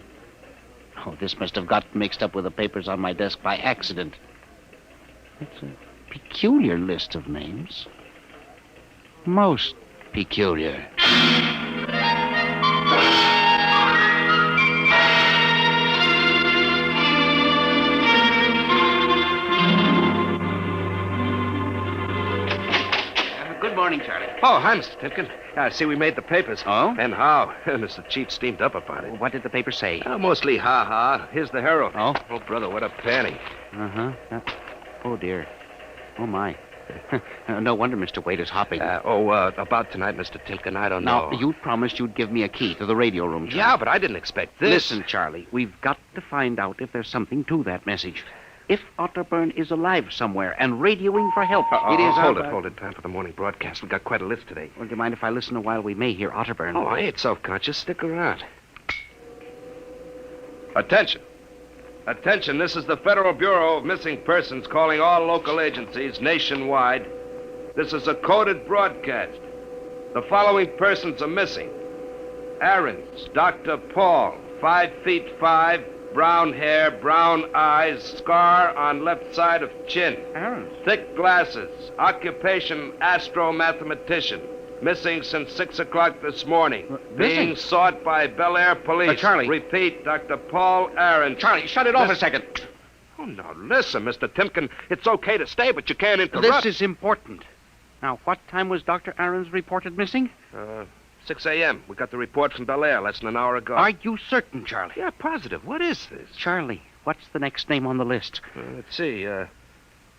Oh, this must have got mixed up with the papers on my desk by accident. It's a peculiar list of names. Most peculiar. Good morning, Charlie. Oh, hi, Mr. Timken. I see we made the papers. Oh? And how? Mr. Chief steamed up about it. What did the paper say? Mostly ha-ha. Here's the Herald. Oh? Oh, brother, what a panty. Uh-huh. Oh, dear. Oh, my. No wonder Mr. Wade is hopping. About tonight, Mr. Timken, I don't know. Now, you promised you'd give me a key to the radio room, Charlie. Yeah, but I didn't expect this. Listen, Charlie, we've got to find out if there's something to that message. If Otterburn is alive somewhere and radioing for help, it is... Hold it. Time for the morning broadcast. We've got quite a list today. Well, do you mind if I listen a while? We may hear Otterburn. Oh, I ain't self-conscious. Stick around. Attention. Attention, this is the Federal Bureau of Missing Persons calling all local agencies nationwide. This is a coded broadcast. The following persons are missing. Aarons, Dr. Paul, 5'5", brown hair, brown eyes, scar on left side of chin. Aarons. Thick glasses, occupation astromathematician. Missing since 6 o'clock this morning. Being sought by Bel Air police. Charlie. Repeat, Dr. Paul Aarons. Charlie, shut it off a second. Oh, now, listen, Mr. Timken. It's okay to stay, but you can't interrupt. This is important. Now, what time was Dr. Aarons reported missing? 6 a.m. We got the report from Bel Air less than an hour ago. Are you certain, Charlie? Yeah, positive. What is this? Charlie, what's the next name on the list? Let's see.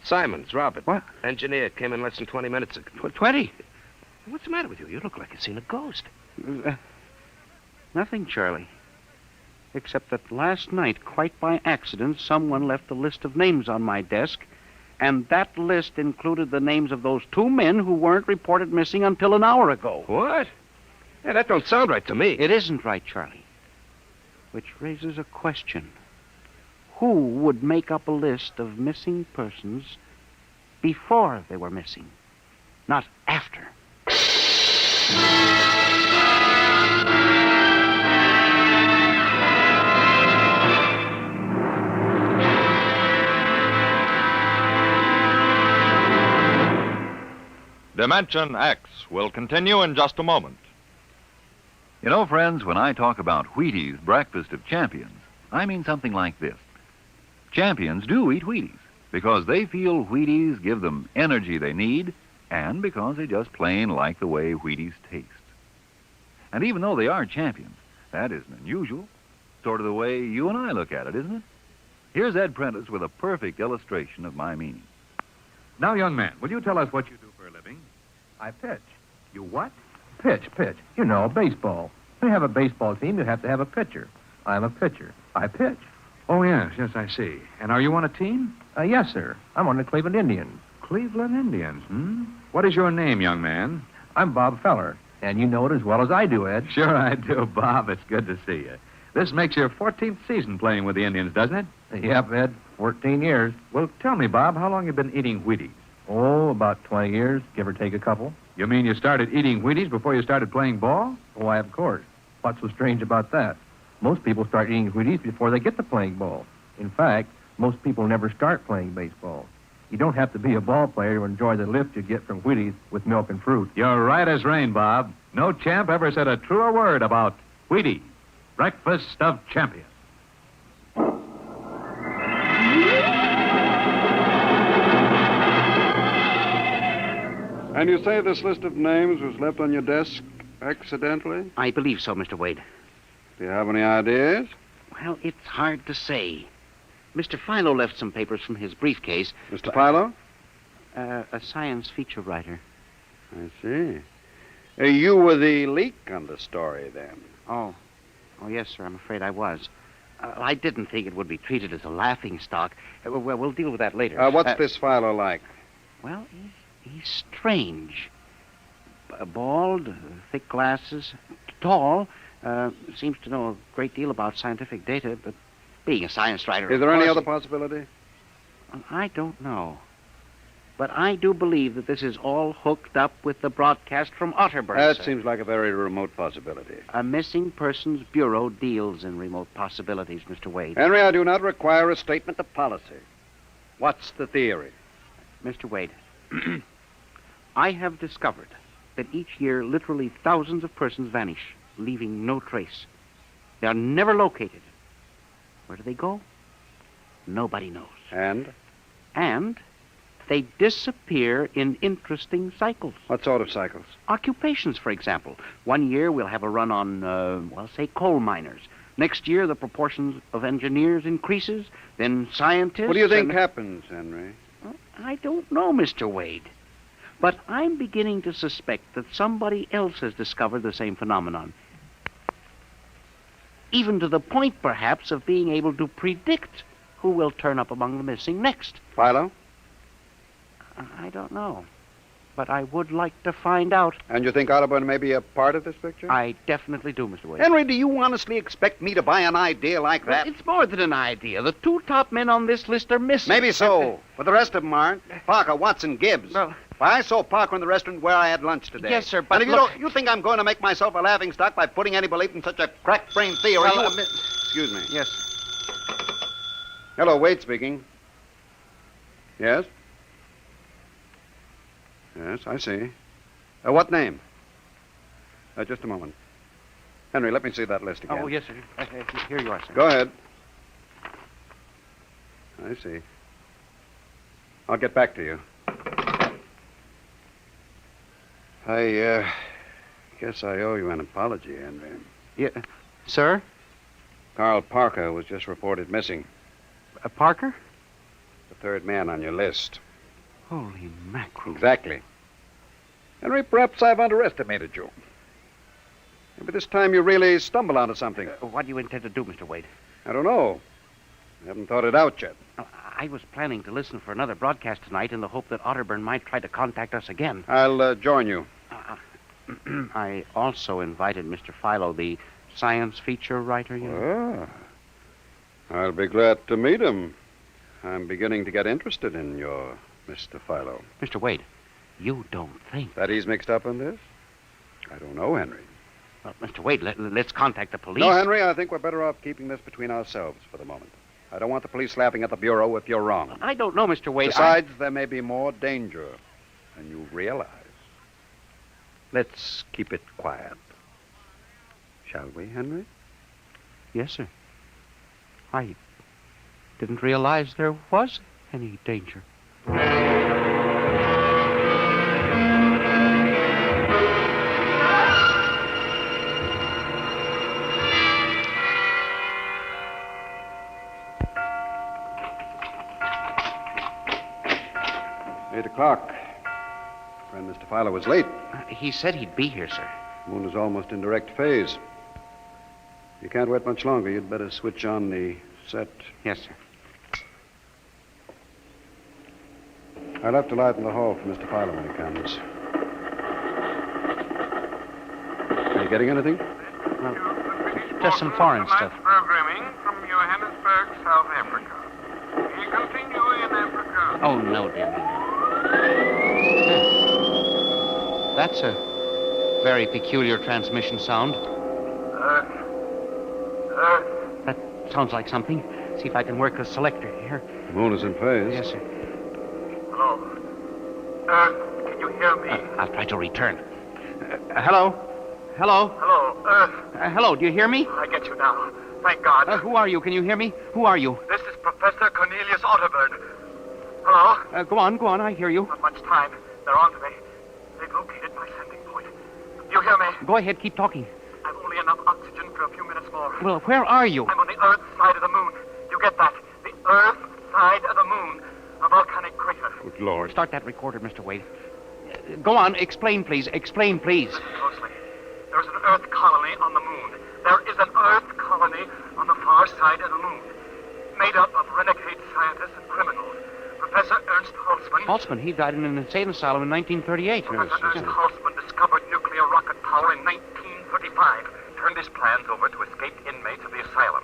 Simons, Robert. What? Engineer. Came in less than 20 minutes ago. 20? What's the matter with you? You look like you've seen a ghost. Nothing, Charlie. Except that last night, quite by accident, someone left a list of names on my desk, and that list included the names of those 2 men who weren't reported missing until an hour ago. What? Yeah, that don't sound right to me. It isn't right, Charlie. Which raises a question. Who would make up a list of missing persons before they were missing, not after? Dimension X will continue in just a moment. You know, friends, when I talk about Wheaties Breakfast of Champions, I mean something like this. Champions do eat Wheaties because they feel Wheaties give them energy they need and because they just plain like the way Wheaties taste. And even though they are champions, that isn't unusual. Sort of the way you and I look at it, isn't it? Here's Ed Prentice with a perfect illustration of my meaning. Now, young man, will you tell us what you do for a living? I pitch. You what? Pitch. You know, baseball. When you have a baseball team, you have to have a pitcher. I'm a pitcher. I pitch. Oh, yes, I see. And are you on a team? Yes, sir. I'm on the Cleveland Indians. Cleveland Indians, What is your name, young man? I'm Bob Feller, and you know it as well as I do, Ed. Sure I do, Bob. It's good to see you. This makes your 14th season playing with the Indians, doesn't it? Yep, Ed. 14 years. Well, tell me, Bob, how long you been eating Wheaties? Oh, about 20 years, give or take a couple. You mean you started eating Wheaties before you started playing ball? Why, of course. What's so strange about that? Most people start eating Wheaties before they get to playing ball. In fact, most people never start playing baseball. You don't have to be a ball player to enjoy the lift you get from Wheaties with milk and fruit. You're right as rain, Bob. No champ ever said a truer word about Wheaties, breakfast of champions. And you say this list of names was left on your desk accidentally? I believe so, Mr. Wade. Do you have any ideas? Well, it's hard to say. Mr. Philo left some papers from his briefcase. Mr. Philo? A science feature writer. I see. You were the leak on the story, then. Oh, yes, sir. I'm afraid I was. I didn't think it would be treated as a laughing stock. Well, we'll deal with that later. What's this Philo like? Well, he's strange. Bald, thick glasses, tall. Seems to know a great deal about scientific data, but being a science writer... Is there any other possibility? I don't know. But I do believe that this is all hooked up with the broadcast from Otterburn. That seems like a very remote possibility. A missing persons bureau deals in remote possibilities, Mr. Wade. Henry, I do not require a statement of policy. What's the theory? Mr. Wade, I have discovered that each year literally thousands of persons vanish, leaving no trace. They are never located. Where do they go? Nobody knows. And they disappear in interesting cycles. What sort of cycles? Occupations, for example. One year we'll have a run on, say, coal miners. Next year the proportions of engineers increases, then scientists... What do you think happens, Henry? I don't know, Mr. Wade. But I'm beginning to suspect that somebody else has discovered the same phenomenon. Even to the point, perhaps, of being able to predict who will turn up among the missing next. Philo? I don't know. But I would like to find out. And you think Otterburn may be a part of this picture? I definitely do, Mr. Wade. Henry, do you honestly expect me to buy an idea like that? Well, it's more than an idea. The two top men on this list are missing. Maybe so, but the rest of them aren't. Parker, Watson, Gibbs. Well, I saw Parker in the restaurant where I had lunch today. Yes, sir, but and if you think I'm going to make myself a laughingstock by putting any belief in such a crack-brained theory, Well, Excuse me. Yes. Hello, Wade speaking. Yes? Yes, I see. What name? Just a moment. Henry, let me see that list again. Oh, yes, sir. Here you are, sir. Go ahead. I see. I'll get back to you. I guess I owe you an apology, Henry. Yeah. Sir? Carl Parker was just reported missing. Parker? The third man on your list. Holy mackerel. Exactly. Henry, perhaps I've underestimated you. Maybe this time you really stumble onto something. What do you intend to do, Mr. Wade? I don't know. I haven't thought it out yet. I was planning to listen for another broadcast tonight in the hope that Otterburn might try to contact us again. I'll join you. I also invited Mr. Philo, the science feature writer. I'll be glad to meet him. I'm beginning to get interested in your Mr. Philo. Mr. Wade, you don't think... That he's mixed up in this? I don't know, Henry. Well, Mr. Wade, let's contact the police. No, Henry, I think we're better off keeping this between ourselves for the moment. I don't want the police laughing at the Bureau if you're wrong. I don't know, Mr. Wade. Besides, there may be more danger than you realize. Let's keep it quiet. Shall we, Henry? Yes, sir. I didn't realize there was any danger. O'clock. Friend Mr. Filer was late. He said he'd be here, sir. Moon is almost in direct phase. You can't wait much longer. You'd better switch on the set. Yes, sir. I left a light in the hall for Mr. Filer when he comes. Are you getting anything? Just some foreign stuff. Programming from Johannesburg, South Africa. We continue in Africa. Oh, no, dear. That's a very peculiar transmission sound. That sounds like something. See if I can work the selector here. The moon is in phase. Yes, sir. Hello. Can you hear me? I'll try to return. Hello? Hello? Hello, Earth. Hello, do you hear me? I get you now. Thank God. Who are you? Can you hear me? Who are you? This is Professor Cornelius Otterburn. Hello? Go on, I hear you. Not much time. They're on to me. They've located my sending point. You hear me? Go ahead, keep talking. I've only enough oxygen for a few minutes more. Well, where are you? I'm on the Earth side of the moon. You get that? The Earth side of the moon. A volcanic crater. Good Lord. Start that recorder, Mr. Wade. Go on, explain, please. Explain, please. Closely. There's an Earth colony on the moon. There is an Earth colony on the far side of the moon. Made up of renegade scientists and criminals. Professor Ernst Holtzman. Holtzman, he died in an insane asylum in 1938. Professor Ernst Holtzman discovered nuclear rocket power in 1935. Turned his plans over to escaped inmates of the asylum.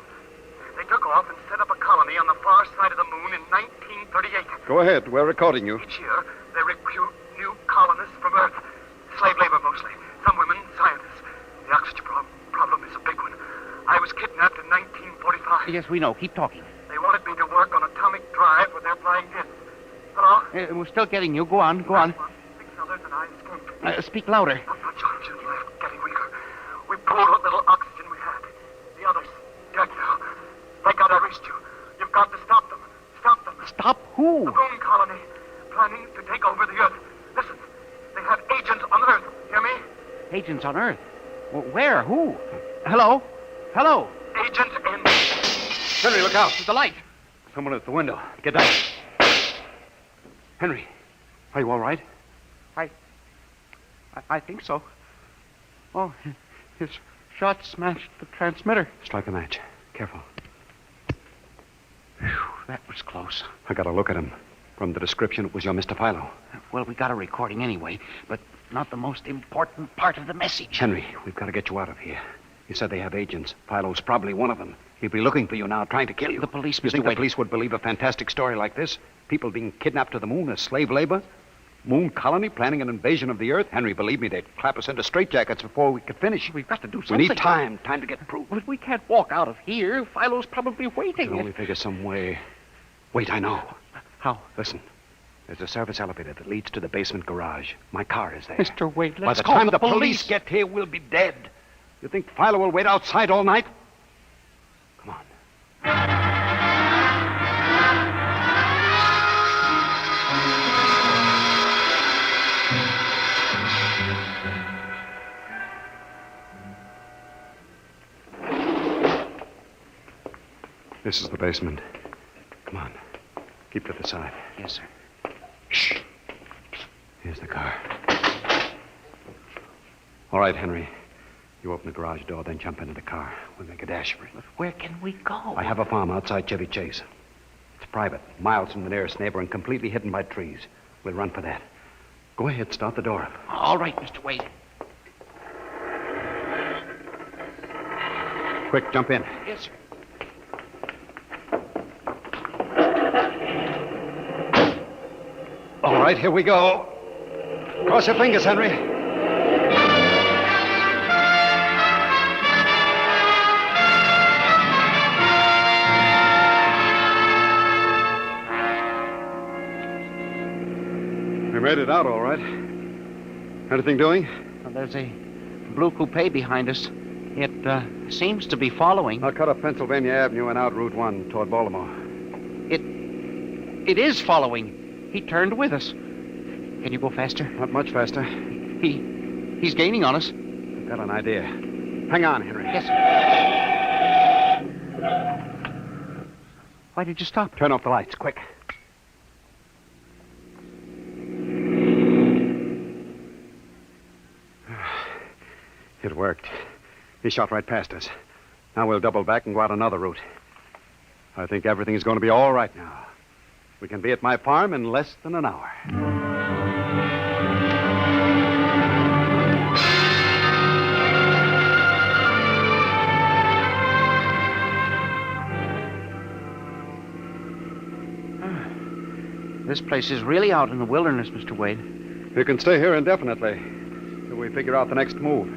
They took off and set up a colony on the far side of the moon in 1938. Go ahead. We're recording you. Each year, they recruit new colonists from Earth. Slave labor mostly. Some women, scientists. The oxygen problem is a big one. I was kidnapped in 1945. Yes, we know. Keep talking. They wanted me to work on atomic drive with their flying discs. Hello? We're still getting you. Go on. 6 others and I escaped. Speak louder. Not much oxygen left, getting weaker. We pulled what little oxygen we had. The others, dead now. Thank God I reached you. You've got to stop them. Stop them. Stop who? The moon colony, planning to take over the Earth. Listen, they have agents on Earth. Hear me? Agents on Earth? Where? Who? Hello? Hello? Agents in... Henry, look out. The light. Someone at the window. Get down. Henry, are you all right? I think so. Oh, his shot smashed the transmitter. Strike a match. Careful. Whew, that was close. I got a look at him. From the description, it was your Mr. Philo. Well, we got a recording anyway, but not the most important part of the message. Henry, we've got to get you out of here. You said they have agents. Philo's probably one of them. He'll be looking for you now, trying to kill you. The police, You Mr. think Wade. the police would believe a fantastic story like this? People being kidnapped to the moon as slave labor? Moon colony planning an invasion of the Earth? Henry, believe me, they'd clap us into straitjackets before we could finish. We've got to do We something. need time to get proof. But we can't walk out of here. Philo's probably We waiting. can only figure some way. Wait, I know. How? Listen, there's a service elevator that leads to the basement garage. My car is there. Mr. Wade, By let's the call time the the police get here, we'll be dead. You think Philo will wait outside all night? Come on. This is the basement. Come on. Keep to the side. Yes, sir. Shh. Here's the car. All right, Henry. You open the garage door, then jump into the car. We'll make a dash for it. Where can we go? I have a farm outside Chevy Chase. It's private, miles from the nearest neighbor and completely hidden by trees. We'll run for that. Go ahead, start the door up. All right, Mr. Wade. Quick, jump in. Yes, sir. All right, here we go. Cross your fingers, Henry. We made it out all right. Anything doing? Well, there's a blue coupe behind us. It seems to be following. I'll cut up Pennsylvania Avenue and out Route 1 toward Baltimore. It is following. He turned with us. Can you go faster? Not much faster. He's gaining on us. I've got an idea. Hang on, Henry. Yes, sir. Why did you stop? Turn off the lights, quick. It worked. He shot right past us. Now we'll double back and go out another route. I think everything's going to be all right now. We can be at my farm in less than an hour. This place is really out in the wilderness, Mr. Wade. You can stay here indefinitely till we figure out the next move.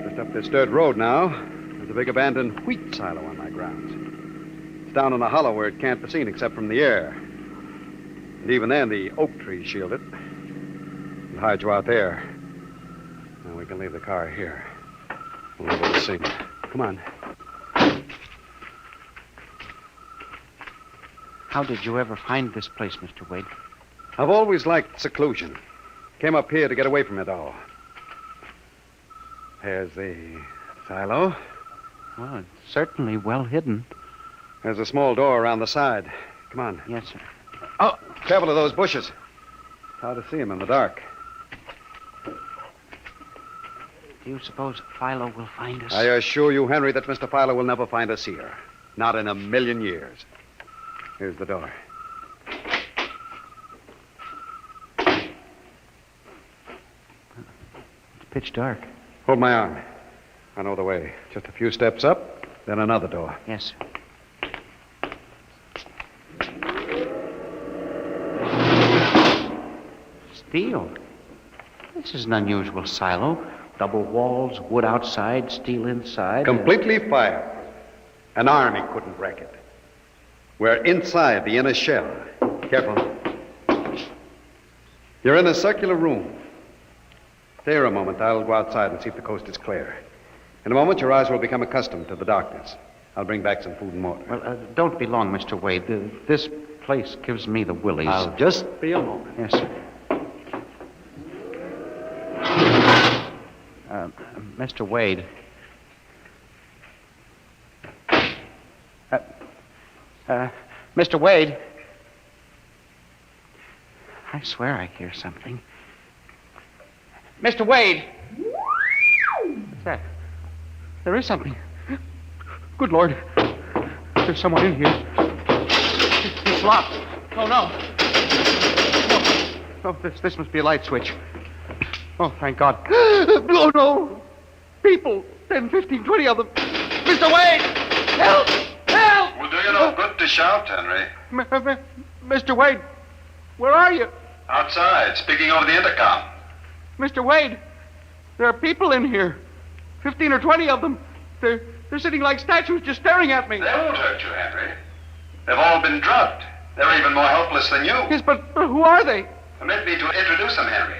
Just up this dirt road now, there's a big abandoned wheat silo on my grounds. It's down in a hollow where it can't be seen except from the air. And even then, the oak trees shield it. We'll hide you out there. Now we can leave the car here. We'll see. Come on. How did you ever find this place, Mr. Wade? I've always liked seclusion. Came up here to get away from it all. There's the silo. Well, it's certainly well hidden. There's a small door around the side. Come on. Yes, sir. Oh, careful of those bushes. It's hard to see them in the dark. Do you suppose Philo will find us? I assure you, Henry, that Mr. Philo will never find us here. Not in a million years. Here's the door. It's pitch dark. Hold my arm. I know the way. Just a few steps up, then another door. Yes, sir. Steel. This is an unusual silo. Double walls, wood outside, steel inside. Completely fireproof. An army couldn't wreck it. We're inside the inner shell. Careful. You're in a circular room. Stay here a moment. I'll go outside and see if the coast is clear. In a moment, your eyes will become accustomed to the darkness. I'll bring back some food and water. Well, don't be long, Mr. Wade. This place gives me the willies. I'll just be a moment. Yes, sir. Mr. Wade. Mr. Wade. I swear I hear something. Mr. Wade! What's that? There is something. Good Lord. There's someone in here. It's locked. Oh, no. No, this must be a light switch. Oh, thank God. Oh, no. People. 10, 15, 20 of them. Mr. Wade! Help! Help! Will do you no good to shout, Henry. Mr. Wade, where are you? Outside, speaking over the intercom. Mr. Wade, there are people in here. 15 or 20 of them. They're sitting like statues just staring at me. They won't hurt you, Henry. They've all been drugged. They're even more helpless than you. Yes, but who are they? Permit me to introduce them, Henry,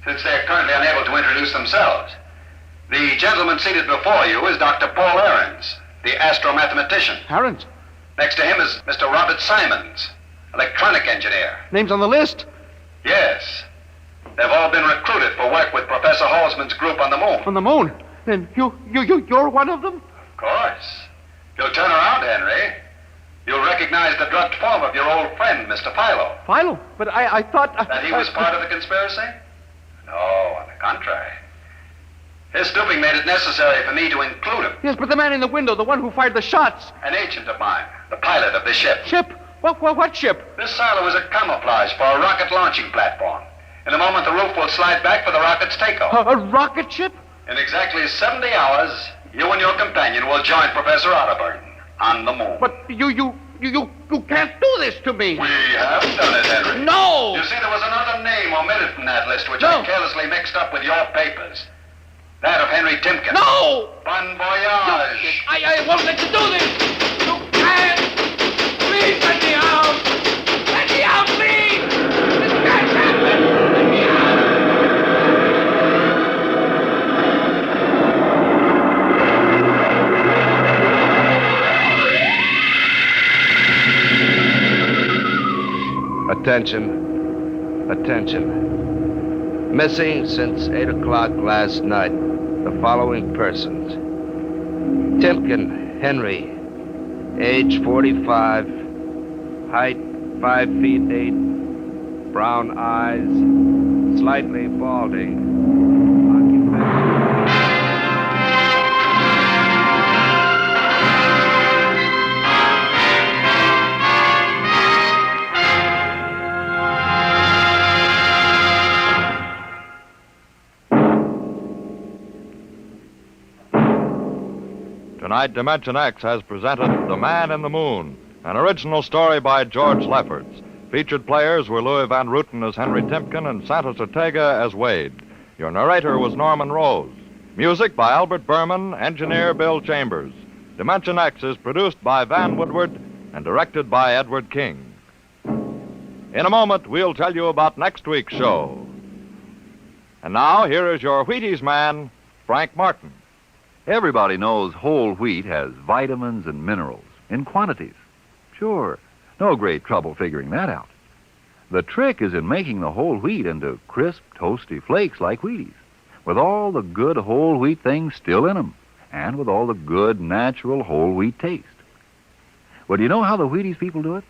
since they're currently unable to introduce themselves. The gentleman seated before you is Dr. Paul Ahrens, the astromathematician. Ahrens? Next to him is Mr. Robert Simons, electronic engineer. Names on the list? Yes. They've all been recruited for work with Professor Halsman's group on the moon. On the moon? Then you're one of them? Of course. You'll turn around, Henry. You'll recognize the drugged form of your old friend, Mr. Philo. Philo? But I thought... That he was part of the conspiracy? No, on the contrary. His stooping made it necessary for me to include him. Yes, but the man in the window, the one who fired the shots. An agent of mine, the pilot of this ship. Ship? What ship? This silo is a camouflage for a rocket launching platform. In a moment, the roof will slide back for the rocket's takeoff. A rocket ship? In exactly 70 hours, you and your companion will join Professor Otterburn on the moon. But you can't do this to me. We have done it, Henry. No! You see, there was another name omitted from that list, which No. I carelessly mixed up with your papers. That of Henry Timken. No! Bon voyage. I won't let you do this! You can't! Please let me out! Let me out, please! This can't happen! Let me out! Attention. Attention. Missing since 8 o'clock last night. The following persons. Timken Henry, age 45, height 5 feet 8, brown eyes, slightly balding. Tonight, Dimension X has presented The Man in the Moon, an original story by George Lefferts. Featured players were Louis Van Rooten as Henry Timken and Santos Ortega as Wade. Your narrator was Norman Rose. Music by Albert Berman, engineer Bill Chambers. Dimension X is produced by Van Woodward and directed by Edward King. In a moment, we'll tell you about next week's show. And now, here is your Wheaties man, Frank Martin. Everybody knows whole wheat has vitamins and minerals in quantities. Sure, no great trouble figuring that out. The trick is in making the whole wheat into crisp, toasty flakes like Wheaties, with all the good whole wheat things still in them, and with all the good, natural whole wheat taste. Well, do you know how the Wheaties people do it?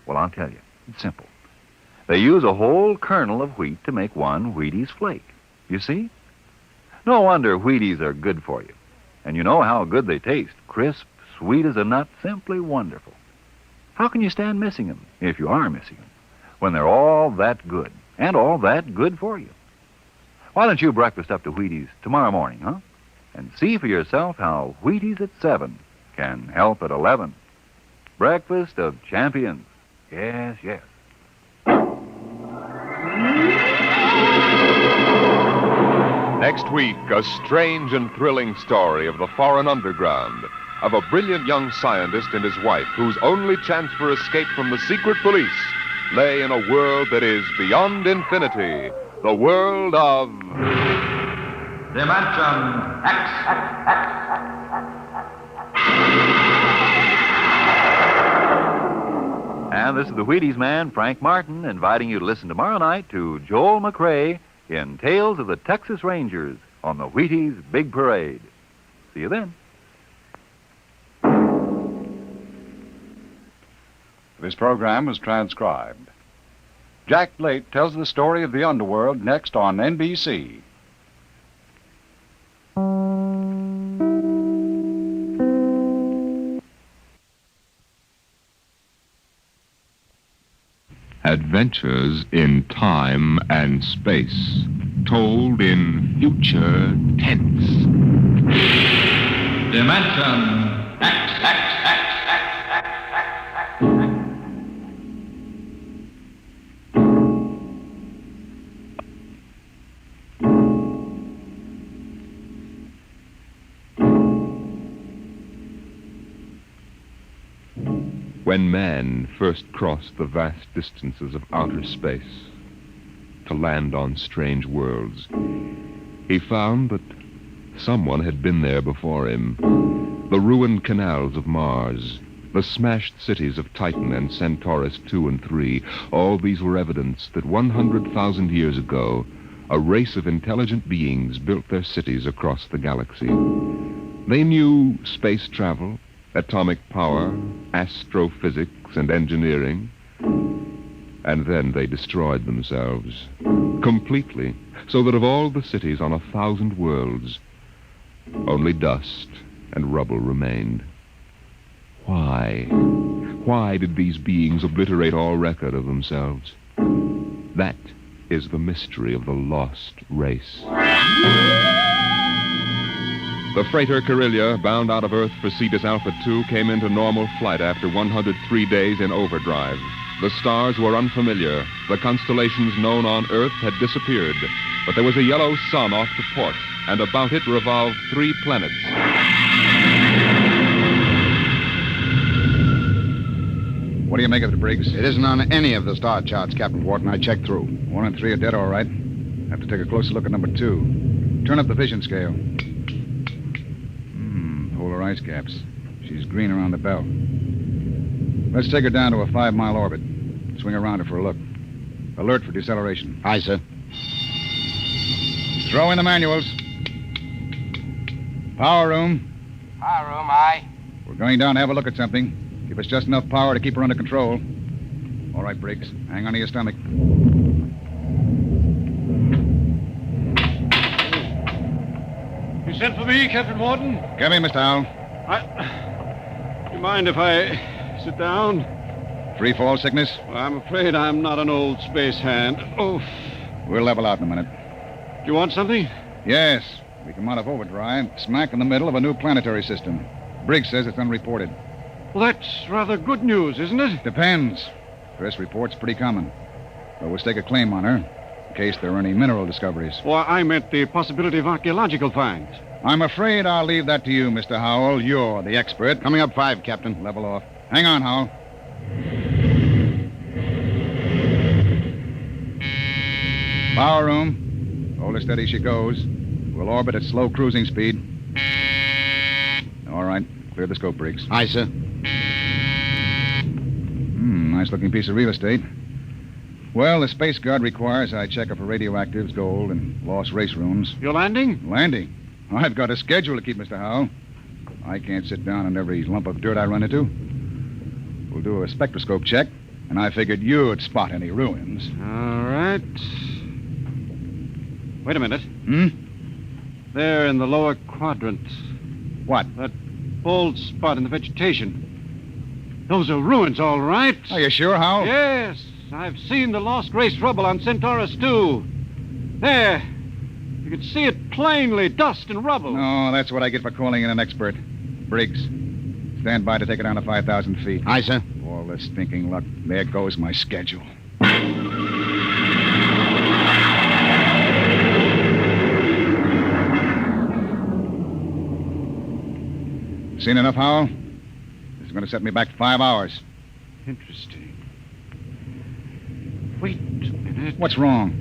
Well, I'll tell you. It's simple. They use a whole kernel of wheat to make one Wheaties flake. You see? No wonder Wheaties are good for you. And you know how good they taste. Crisp, sweet as a nut, simply wonderful. How can you stand missing them, if you are missing them, when they're all that good, and all that good for you? Why don't you breakfast up to Wheaties tomorrow morning, huh? And see for yourself how Wheaties at 7 can help at 11. Breakfast of champions. Yes, yes. Next week, a strange and thrilling story of the foreign underground, of a brilliant young scientist and his wife whose only chance for escape from the secret police lay in a world that is beyond infinity, the world of... Dimension X. And this is the Wheaties man, Frank Martin, inviting you to listen tomorrow night to Joel McRae in Tales of the Texas Rangers on the Wheaties Big Parade. See you then. This program was transcribed. Jack Blake tells the story of the underworld next on NBC. Adventures in time and space, told in future tense. Dimension X. When man first crossed the vast distances of outer space to land on strange worlds, he found that someone had been there before him. The ruined canals of Mars, the smashed cities of Titan and Centaurus II and III, all these were evidence that 100,000 years ago, a race of intelligent beings built their cities across the galaxy. They knew space travel, atomic power, astrophysics, and engineering. And then they destroyed themselves completely, so that of all the cities on 1,000 worlds, only dust and rubble remained. Why? Why did these beings obliterate all record of themselves? That is the mystery of the lost race. The freighter Carillia, bound out of Earth for Cetus Alpha 2, came into normal flight after 103 days in overdrive. The stars were unfamiliar. The constellations known on Earth had disappeared. But there was a yellow sun off to port, and about it revolved 3 planets. What do you make of it, Briggs? It isn't on any of the star charts, Captain Wharton. I checked through. 1 and 3 are dead, all right. Have to take a closer look at number 2. Turn up the vision scale. Polar ice caps. She's green around the belt. Let's take her down to a 5-mile orbit. Swing around her for a look. Alert for deceleration. Aye, sir. Throw in the manuals. Power room. Power room, aye. We're going down to have a look at something. Give us just enough power to keep her under control. All right, Briggs. Hang on to your stomach. You sent for me, Captain Morton? Come in, Mr. Howell. You mind if I sit down? Free fall sickness? Well, I'm afraid I'm not an old space hand. Oh. We'll level out in a minute. Do you want something? Yes. We come out of overdrive, smack in the middle of a new planetary system. Briggs says it's unreported. Well, that's rather good news, isn't it? Depends. First report's pretty common. But we'll stake a claim on her, in case there are any mineral discoveries. Well, I meant the possibility of archaeological finds. I'm afraid I'll leave that to you, Mr. Howell. You're the expert. Coming up 5, Captain. Level off. Hang on, Howell. Power room. Hold her steady as she goes. We'll orbit at slow cruising speed. All right. Clear the scope, Briggs. Aye, sir. Nice-looking piece of real estate. Well, the Space Guard requires I check her for radioactives, gold, and lost race rooms. You're landing? Landing? I've got a schedule to keep, Mr. Howell. I can't sit down on every lump of dirt I run into. We'll do a spectroscope check, and I figured you'd spot any ruins. All right. Wait a minute. There in the lower quadrant. What? That bald spot in the vegetation. Those are ruins, all right. Are you sure, Howell? Yes. I've seen the lost race rubble on Centaurus 2. There. You can see it plainly, dust and rubble. No, that's what I get for calling in an expert. Briggs, stand by to take it down to 5,000 feet. Aye, sir. All this stinking luck. There goes my schedule. Seen enough, Howell? This is going to set me back 5 hours. Interesting. Wait a minute. What's wrong?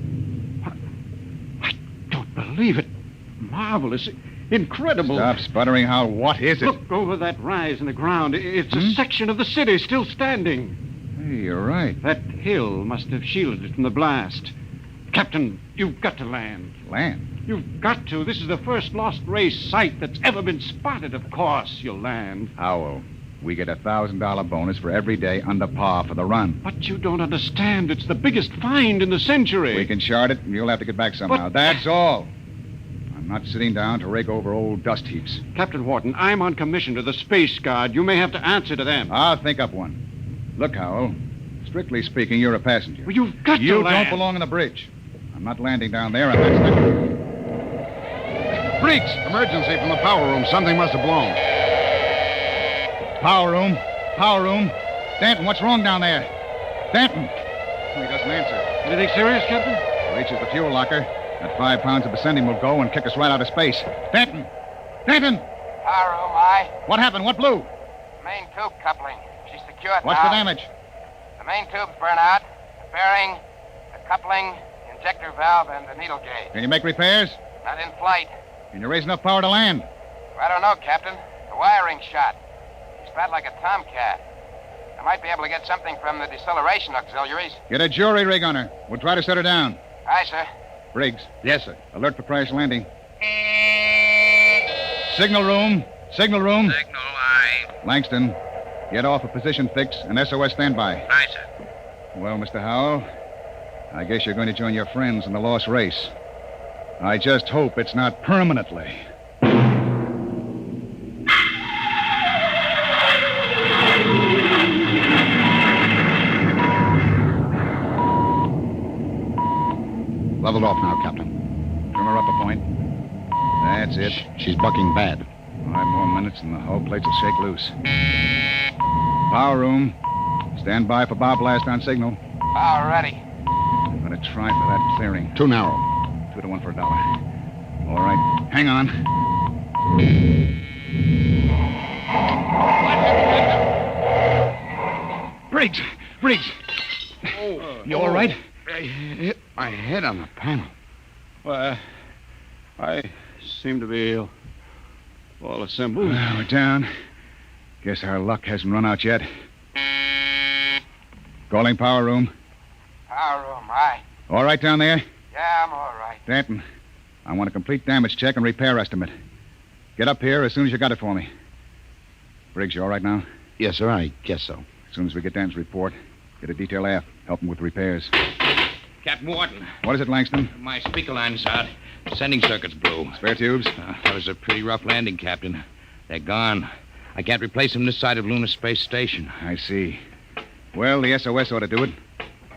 I don't believe it. Marvelous. Incredible. Stop sputtering, Howell. What is it? Look over that rise in the ground. It's a section of the city still standing. Hey, you're right. That hill must have shielded it from the blast. Captain, you've got to land. Land? You've got to. This is the first lost race site that's ever been spotted. Of course, you'll land. Howell, we get a $1,000 bonus for every day under par for the run. But you don't understand. It's the biggest find in the century. We can chart it, and you'll have to get back somehow. That's all. I'm not sitting down to rake over old dust heaps. Captain Wharton, I'm on commission to the Space Guard. You may have to answer to them. I'll think up one. Look, Howell, strictly speaking, you're a passenger. Well, you've got You to land. don't belong on the bridge. I'm not landing down there, and that's not... Briggs! Emergency from the power room. Something must have blown. Power room. Power room. Danton, what's wrong down there? Danton! Oh, he doesn't answer. Anything serious, Captain? Reaches the fuel locker. That 5 pounds of ascending will go and kick us right out of space. Danton! Danton! Power room, aye. What happened? What blew? Main tube coupling. She's secured What's now. the damage? The main tube's burnt out. The bearing, the coupling, the injector valve, and the needle gauge. Can you make repairs? Not in flight. Can you raise enough power to land? I don't know, Captain. The wiring's shot. She's spat like a tomcat. I might be able to get something from the deceleration auxiliaries. Get a jury rig on her. We'll try to set her down. Aye, sir. Briggs. Yes, sir. Alert for crash landing. Signal room. Signal room. Signal, aye. Langston, get off a position fix and SOS standby. Aye, sir. Well, Mr. Howell, I guess you're going to join your friends in the lost race. I just hope it's not permanently. Leveled off now, Captain. Trim her up a point. That's it. She's bucking bad. 5 more minutes and the hull plates will shake loose. Power room. Stand by for bow blast on signal. Power ready. I'm going to try for that clearing. Too narrow. 2 to 1 for $1. All right. Hang on. Briggs! Briggs! You all right? I hit my head on the panel. Well, I seem to be all assembled. We're down. Guess our luck hasn't run out yet. Calling power room. Power room, aye. All right down there? Yeah, I'm all right. Danton, I want a complete damage check and repair estimate. Get up here as soon as you got it for me. Briggs, you all right now? Yes, sir, I guess so. As soon as we get Danton's report, get a detail aft. Help him with repairs. Captain Wharton. What is it, Langston? My speaker line's out. Sending circuits blew. Spare tubes? That was a pretty rough landing, Captain. They're gone. I can't replace them this side of Lunar Space Station. I see. Well, the SOS ought to do it.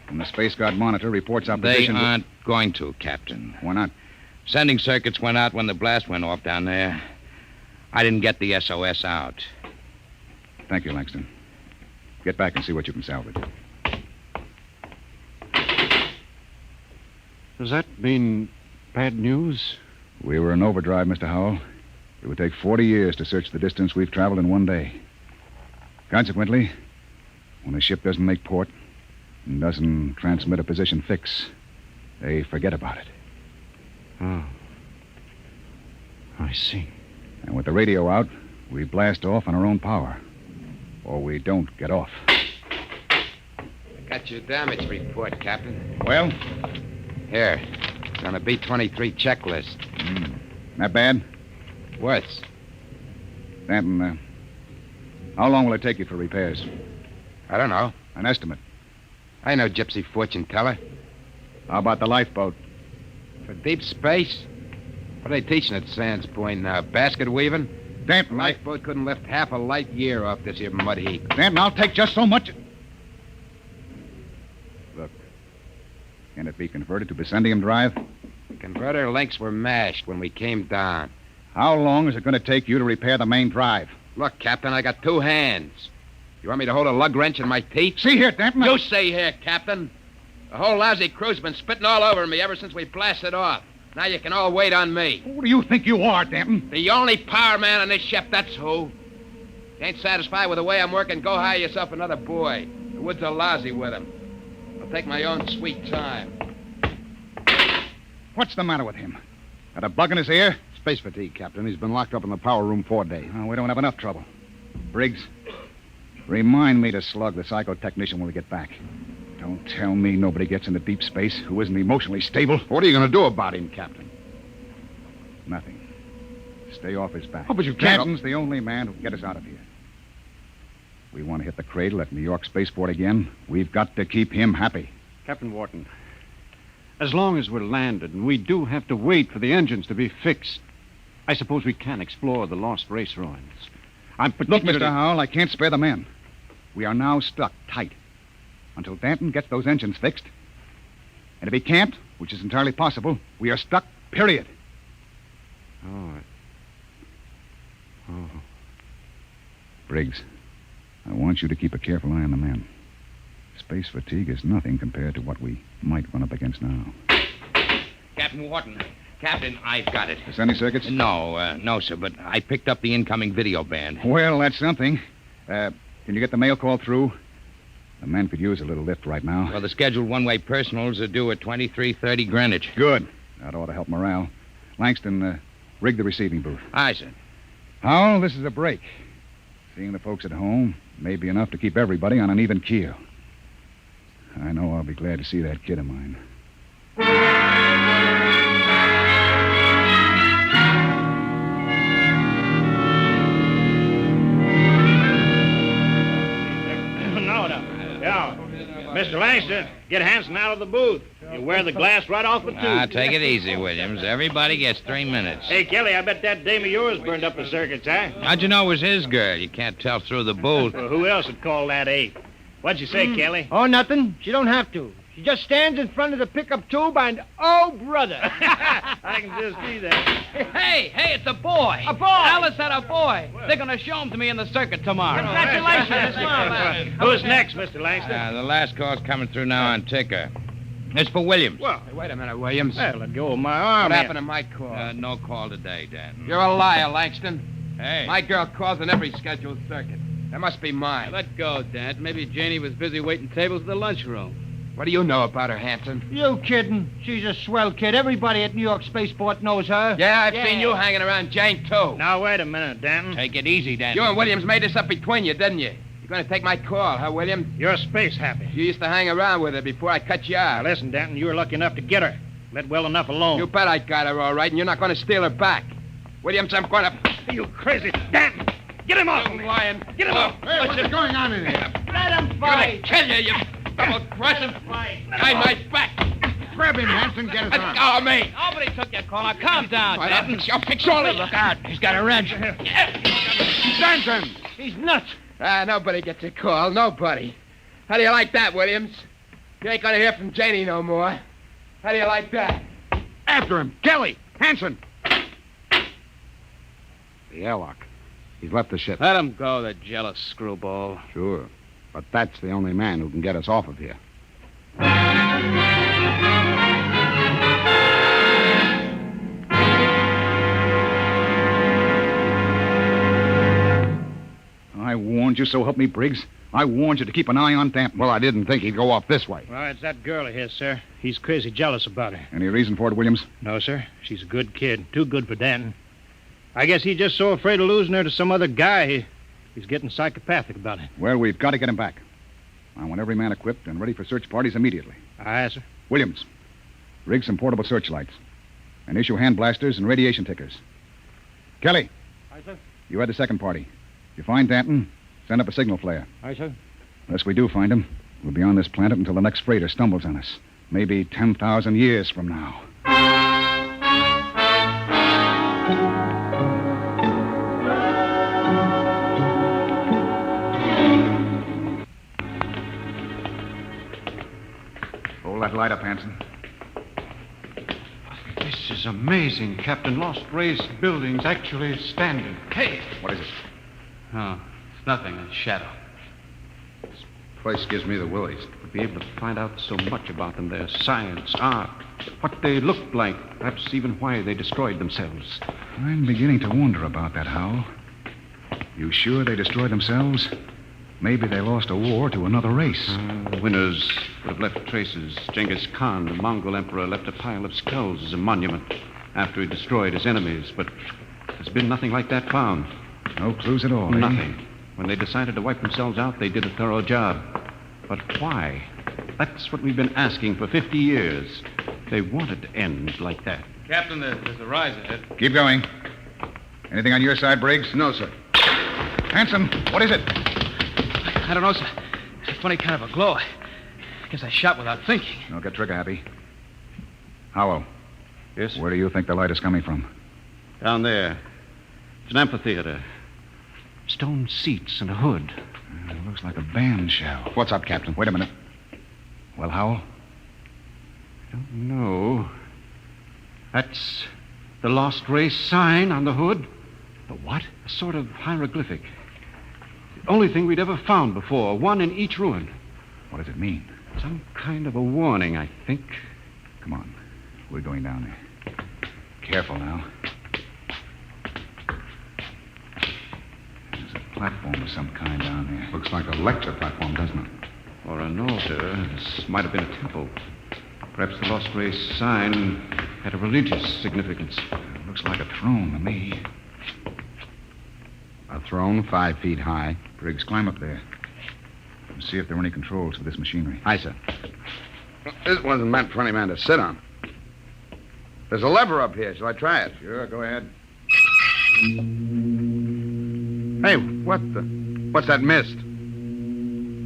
And the Space Guard monitor reports our position. They aren't going to, Captain. Why not? Sending circuits went out when the blast went off down there. I didn't get the SOS out. Thank you, Langston. Get back and see what you can salvage. Does that mean bad news? We were in overdrive, Mr. Howell. It would take 40 years to search the distance we've traveled in one day. Consequently, when a ship doesn't make port and doesn't transmit a position fix, they forget about it. Oh. I see. And with the radio out, we blast off on our own power. Or we don't get off. Got your damage report, Captain. Well? Here. It's on a B-23 checklist. Not bad? Worse. Danton, how long will it take you for repairs? I don't know. An estimate. I know gypsy fortune teller. How about the lifeboat? For deep space? What are they teaching at Sands Point now? Basket weaving? Danton, lifeboat couldn't lift half a light year off this here mud heap. Danton, I'll take just so much. Look, can it be converted to Bessendium drive? The converter links were mashed when we came down. How long is it going to take you to repair the main drive? Look, Captain, I got 2 hands. You want me to hold a lug wrench in my teeth? See here, Danton. You see here, Captain. The whole lousy crew's been spitting all over me ever since we blasted off. Now you can all wait on me. Who do you think you are, Danton? The only power man on this ship, that's who. You ain't satisfied with the way I'm working, go hire yourself another boy. The woods are lousy with him. I'll take my own sweet time. What's the matter with him? Got a bug in his ear? Space fatigue, Captain. He's been locked up in the power room 4 days. Oh, we don't have enough trouble. Briggs, remind me to slug the psychotechnician when we get back. Don't tell me nobody gets into deep space who isn't emotionally stable. What are you going to do about him, Captain? Nothing. Stay off his back. Oh, but you can't... Captain's the only man who can get us out of here. We want to hit the cradle at New York Spaceport again. We've got to keep him happy. Captain Wharton, as long as we're landed and we do have to wait for the engines to be fixed, I suppose we can explore the lost race ruins. Look, Mr. Howell, I can't spare the men. We are now stuck tight until Danton gets those engines fixed. And if he can't, which is entirely possible, we are stuck, period. Oh. Briggs, I want you to keep a careful eye on the men. Space fatigue is nothing compared to what we might run up against now. Captain Wharton. Captain, I've got it. Sending circuits? No, sir, but I picked up the incoming video band. Well, that's something. Can you get the mail call through? The men could use a little lift right now. Well, the scheduled one-way personals are due at 23:30 Greenwich. Good. That ought to help morale. Langston, rig the receiving booth. Aye, sir. Howell, this is a break. Seeing the folks at home may be enough to keep everybody on an even keel. I know I'll be glad to see that kid of mine. Yeah. Mr. Langston, get Hanson out of the booth. You wear the glass right off the tube. Take it easy, Williams. Everybody gets 3 minutes. Hey, Kelly, I bet that dame of yours burned up the circuits, huh? How'd you know it was his girl? You can't tell through the booth. Well, who else would call that ape? What'd you say, Kelly? Oh, nothing. She don't have to. She just stands in front of the pickup tube and, oh, brother. I can just see that. Hey, it's a boy. A boy. Alice had a boy. They're going to show him to me in the circuit tomorrow. Congratulations. Who's next, Mr. Langston? The last call's coming through now on ticker. It's for Williams. Well, Hey, wait a minute, Williams. well, let go of my arm. What here. happened to my call? No call today, Dan. You're a liar, Langston. Hey. My girl calls on every scheduled circuit. That must be mine. Let go, Dad. Maybe Janie was busy waiting tables in the lunchroom. What do you know about her, Hanson? You kidding? She's a swell kid. Everybody at New York Spaceport knows her. Yeah, I've seen you hanging around Jane, too. Now, wait a minute, Danton. Take it easy, Dan. You and Williams made this up between you, didn't you? You Trying to take my call, huh, William? You're space happy. You used to hang around with her before I cut you out. Now, listen, Danton, you were lucky enough to get her. Let well enough alone. You bet I got her all right, and you're not going to steal her back. Williams, I'm going to... You crazy. Danton, get him off. You lying. Get him off. Hey, what's going on in here? Let him I'm fight. going to kill you, double-crossing. Behind my back. Grab him, Hanson. Get his arm. Oh, me. Nobody took your call. Now, calm down, Danton. I'll fix all of Look out. He's got a wrench. Danton! He's nuts. Nobody gets a call. Nobody. How do you like that, Williams? You ain't going to hear from Janie no more. How do you like that? After him. Kelly! Hanson! The airlock. He's left the ship. Let him go, the jealous screwball. Sure. But that's the only man who can get us off of here. I warned you, so help me, Briggs. I warned you to keep an eye on Danton. Well, I didn't think he'd go off this way. Well, it's that girl of his, sir. He's crazy jealous about her. Any reason for it, Williams? No, sir. She's a good kid. Too good for Danton. I guess he's just so afraid of losing her to some other guy, he's getting psychopathic about it. Well, we've got to get him back. I want every man equipped and ready for search parties immediately. Aye, sir. Williams, rig some portable searchlights. And issue hand blasters and radiation tickers. Kelly. Aye, sir. You had the second party. If you find Danton, send up a signal flare. Aye, sir. Unless we do find him, we'll be on this planet until the next freighter stumbles on us. Maybe 10,000 years from now. Hold that light up, Hanson. This is amazing, Captain. Lost Race building's actually standing. Hey! What is it? Oh, it's nothing. A shadow. Place gives me the willies. To be able to find out so much about them, their science, art, what they looked like, perhaps even why they destroyed themselves. I'm beginning to wonder about that, Hal. You sure they destroyed themselves? Maybe they lost a war to another race. The winners would have left traces. Genghis Khan, the Mongol emperor, left a pile of skulls as a monument after he destroyed his enemies, but there's been nothing like that found. No clues at all, eh? Nothing. When they decided to wipe themselves out, they did a thorough job. But why? That's what we've been asking for 50 years. They wanted to end like that. Captain, there's a rise ahead. Keep going. Anything on your side, Briggs? No, sir. Hanson, what is it? I don't know, sir. It's a funny kind of a glow. I guess I shot without thinking. Don't get trigger happy. Howell. Yes? Where do you think the light is coming from? Down there. It's an amphitheater. Stone seats and a hood. It looks like a band shell. What's up, Captain? Wait a minute. Well, Howell? I don't know. That's the Lost Race sign on the hood. The what? A sort of hieroglyphic. The only thing we'd ever found before. One in each ruin. What does it mean? Some kind of a warning, I think. Come on. We're going down there. Careful now. There's a platform of some kind down there. Looks like a lecture platform, doesn't it? Or an altar. This might have been a temple. Perhaps the Lost Race sign had a religious significance. It looks like a throne to me. A throne 5 feet high. Briggs, climb up there. And see if there are any controls for this machinery. Aye, sir. This wasn't meant for any man to sit on. There's a lever up here. Shall I try it? Sure, go ahead. Hey, what's that mist?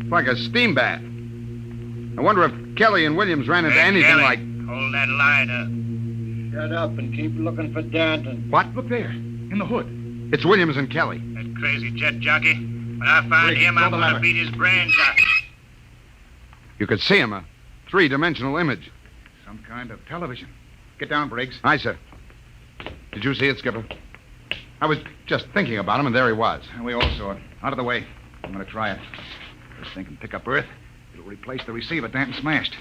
It's like a steam bath. I wonder if Kelly and Williams ran into anything Kelly, like... hold that light up. Shut up and keep looking for Danton. What? Look there, in the hood. It's Williams and Kelly. That crazy jet jockey. When I find Briggs, him, I'm pull the going to lever. beat his brains out. You could see him, a three-dimensional image. Some kind of television. Get down, Briggs. Aye, sir. Did you see it, Skipper? I was just thinking about him, and there he was. And we all saw it. Out of the way. I'm going to try it. This thing can pick up Earth. It'll replace the receiver Danton smashed.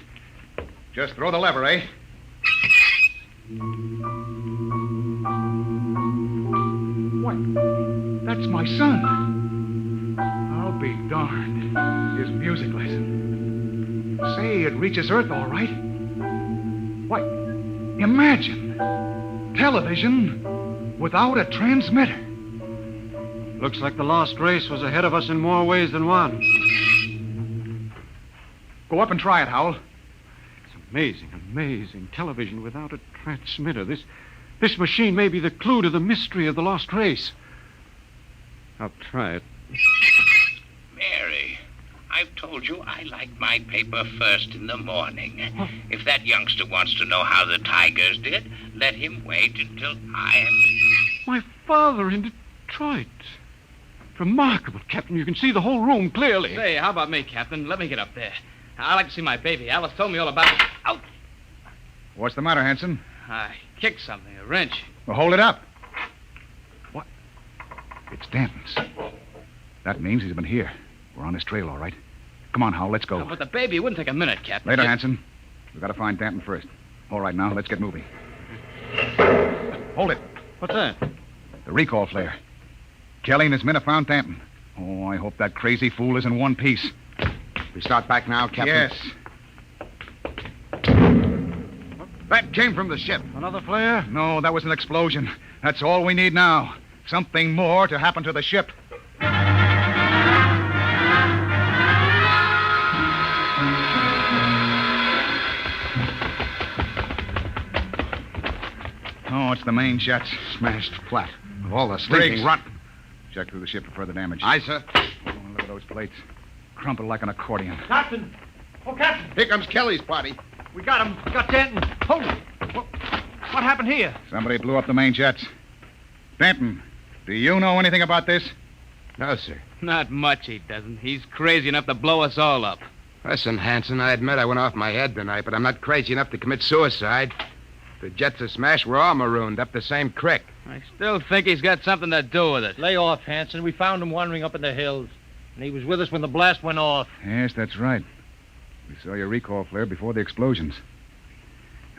Just throw the lever, eh? What? That's my son. I'll be darned. His music lesson. Say, it reaches Earth all right. Why, imagine. Television without a transmitter. Looks like the lost race was ahead of us in more ways than one. Go up and try it, Howell. It's amazing television without a transmitter. This machine may be the clue to the mystery of the lost race. I'll try it. Mary, I've told you I like my paper first in the morning. If that youngster wants to know how the Tigers did, let him wait until I am... My father in Detroit. Remarkable, Captain. You can see the whole room clearly. Say, how about me, Captain? Let me get up there. I'd like to see my baby. Alice told me all about it. Ouch! What's the matter, Hanson? I kicked something, a wrench. Well, hold it up. What? It's Danton's. That means he's been here. We're on his trail, all right. Come on, Howell, let's go. But the baby wouldn't take a minute, Captain. Later, Hanson. We've got to find Danton first. All right, now, let's get moving. Hold it. What's that? The recall flare. Kelly and his men have found Danton. Oh, I hope that crazy fool is in one piece. We start back now, Captain? Yes. That came from the ship. Another flare? No, that was an explosion. That's all we need now. Something more to happen to the ship. Oh, it's the main jets. Smashed flat. Of all the stinking rot. Check through the ship for further damage. Aye, sir. Oh, look at those plates. Crumpled like an accordion. Captain! Oh, Captain! Here comes Kelly's party. We got him. We got Danton. Hold it. What happened here? Somebody blew up the main jets. Danton, do you know anything about this? No, sir. Not much, he doesn't. He's crazy enough to blow us all up. Listen, Hanson, I admit I went off my head tonight, but I'm not crazy enough to commit suicide. If the jets are smashed, we're all marooned up the same creek. I still think he's got something to do with it. Lay off, Hanson. We found him wandering up in the hills. And he was with us when the blast went off. Yes, that's right. We saw your recall flare before the explosions.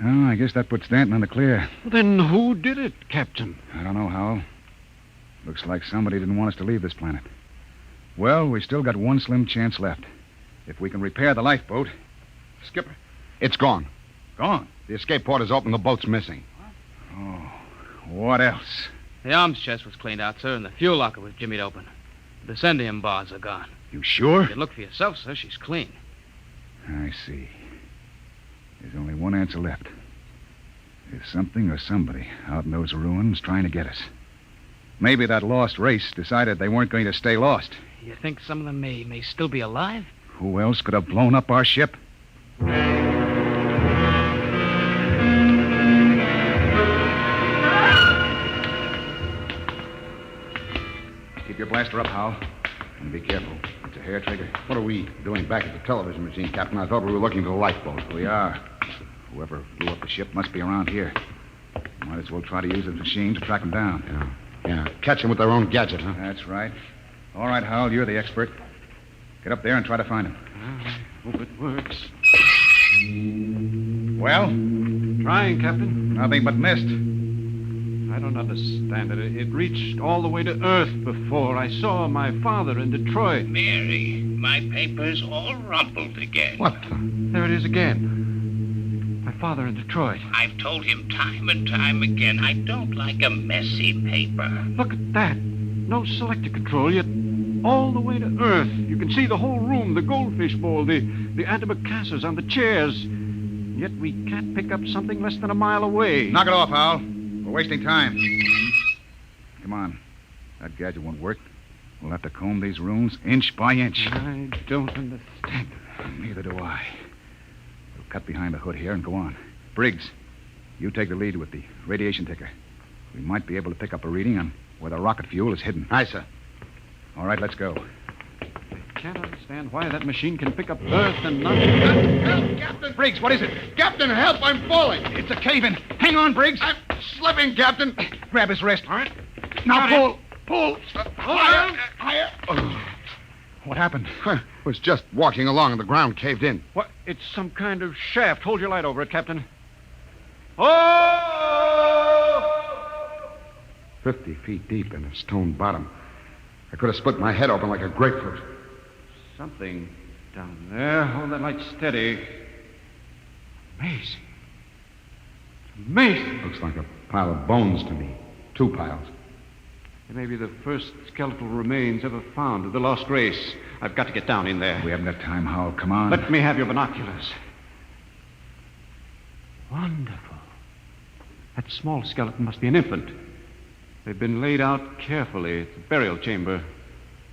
Oh, I guess that puts Danton in the clear. Well, then who did it, Captain? I don't know, Howell. Looks like somebody didn't want us to leave this planet. Well, we still got one slim chance left. If we can repair the lifeboat... Skipper, it's gone. Gone? The escape port is open. The boat's missing. Oh, what else? The arms chest was cleaned out, sir, and the fuel locker was jimmied open. The descendium bars are gone. You sure? You can look for yourself, sir. She's clean. I see. There's only one answer left. There's something or somebody out in those ruins trying to get us. Maybe that lost race decided they weren't going to stay lost. You think some of them may still be alive? Who else could have blown up our ship? Keep your blaster up, Howell. And be careful. It's a hair trigger. What are we doing back at the television machine, Captain? I thought we were looking for the lifeboat. We are. Whoever blew up the ship must be around here. Might as well try to use the machine to track them down. Yeah. Catch them with their own gadget, huh? That's right. All right, Howell, you're the expert. Get up there and try to find him. I hope it works. Well? Trying, Captain. Nothing but mist. I don't understand it. It reached all the way to Earth before. I saw my father in Detroit. Mary, my paper's all rumpled again. What? There it is again. My father in Detroit. I've told him time and time again I don't like a messy paper. Look at that. No selector control, yet all the way to Earth. You can see the whole room, the goldfish bowl, the antimacassars on the chairs. Yet we can't pick up something less than a mile away. Knock it off, Howell. We're wasting time. Come on. That gadget won't work. We'll have to comb these rooms inch by inch. I don't understand. Neither do I. We'll cut behind the hood here and go on. Briggs, you take the lead with the radiation ticker. We might be able to pick up a reading on where the rocket fuel is hidden. Aye, sir. All right, let's go. I can't understand why that machine can pick up Earth and not... Help, Captain! Briggs, what is it? Captain, help! I'm falling! It's a cave-in. Hang on, Briggs. I'm slipping, Captain. Grab his wrist. All right. Now pull. Pull. Higher. Higher. Oh. What happened? Was just walking along and the ground caved in. What? It's some kind of shaft. Hold your light over it, Captain. Oh! 50 feet deep in a stone bottom. I could have split my head open like a grapefruit. Something down there. Hold that light steady. Amazing. Amazing. Looks like a pile of bones to me. Two piles. They may be the first skeletal remains ever found of the lost race. I've got to get down in there. We haven't got time, Howell. Come on. Let me have your binoculars. Wonderful. That small skeleton must be an infant. They've been laid out carefully. It's a burial chamber.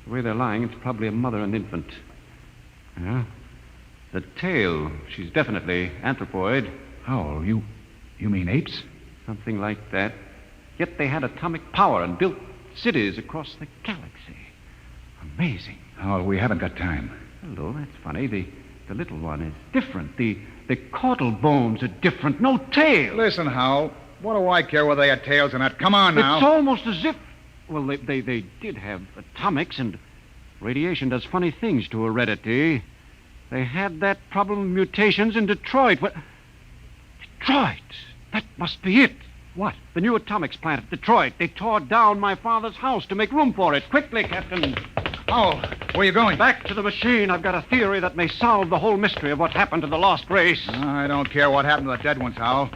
The way they're lying, it's probably a mother and infant. Yeah. The tail, she's definitely anthropoid. Howell, you mean apes? Something like that. Yet they had atomic power and built cities across the galaxy. Amazing. Howell, we haven't got time. Hello, that's funny. The little one is different. The caudal bones are different. No tail. Listen, Howell. What do I care whether they had tails or not? Come on now. It's almost as if... Well, they did have atomics, and radiation does funny things to heredity. They had that problem of mutations in Detroit. What? Detroit? That must be it. What? The new atomics plant at Detroit. They tore down my father's house to make room for it. Quickly, Captain. Howell, where are you going? Back to the machine. I've got a theory that may solve the whole mystery of what happened to the lost race. I don't care what happened to the dead ones, Howell.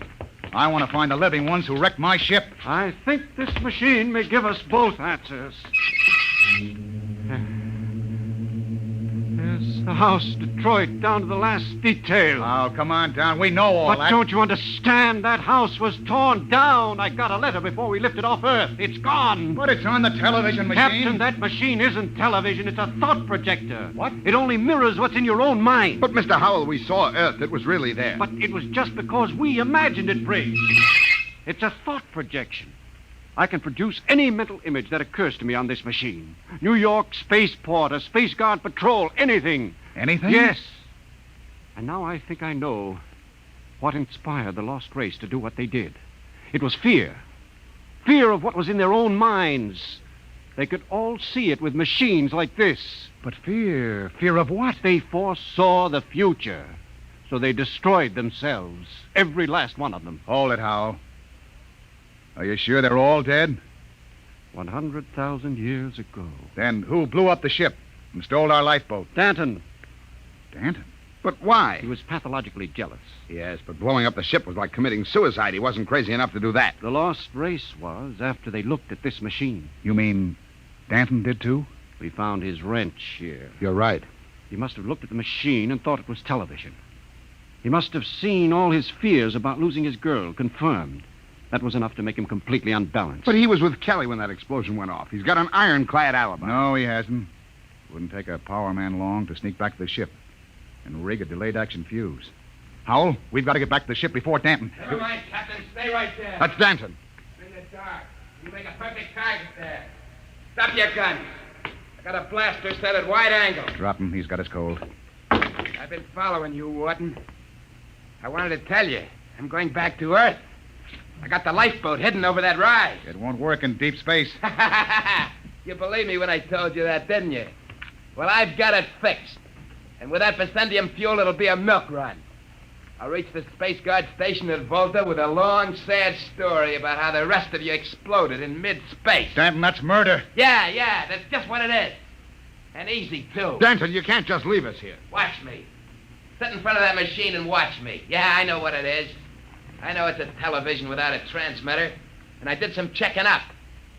I want to find the living ones who wrecked my ship. I think this machine may give us both answers. There's the house, Detroit, down to the last detail. Oh, come on down. We know all that. But don't you understand? That house was torn down. I got a letter before we lifted off Earth. It's gone. But it's on the television machine. Captain, that machine isn't television. It's a thought projector. What? It only mirrors what's in your own mind. But, Mr. Howell, we saw Earth. It was really there. But it was just because we imagined it, Briggs. It's a thought projection. I can produce any mental image that occurs to me on this machine. New York spaceport, a Space Guard patrol, anything. Anything? Yes. And now I think I know what inspired the lost race to do what they did. It was fear. Fear of what was in their own minds. They could all see it with machines like this. But fear? Fear of what? They foresaw the future. So they destroyed themselves. Every last one of them. Hold it, Howell. Are you sure they're all dead? 100,000 years ago. Then who blew up the ship and stole our lifeboat? Danton. Danton? But why? He was pathologically jealous. Yes, but blowing up the ship was like committing suicide. He wasn't crazy enough to do that. The lost race was after they looked at this machine. You mean Danton did too? We found his wrench here. You're right. He must have looked at the machine and thought it was television. He must have seen all his fears about losing his girl confirmed. That was enough to make him completely unbalanced. But he was with Kelly when that explosion went off. He's got an ironclad alibi. No, he hasn't. Wouldn't take a power man long to sneak back to the ship and rig a delayed action fuse. Howell, we've got to get back to the ship before Danton. Never mind, Captain. Stay right there. That's Danton. In the dark. You make a perfect target there. Stop your gun. I got a blaster set at wide angle. Drop him. He's got us cold. I've been following you, Wharton. I wanted to tell you. I'm going back to Earth. I got the lifeboat heading over that rise. It won't work in deep space. You believed me when I told you that, didn't you? Well, I've got it fixed. And with that Bessendium fuel, it'll be a milk run. I'll reach the Space Guard station at Volta with a long, sad story about how the rest of you exploded in mid-space. Danton, that's murder. Yeah, that's just what it is. And easy, too. Danton, you can't just leave us here. Watch me. Sit in front of that machine and watch me. Yeah, I know what it is. I know it's a television without a transmitter. And I did some checking up.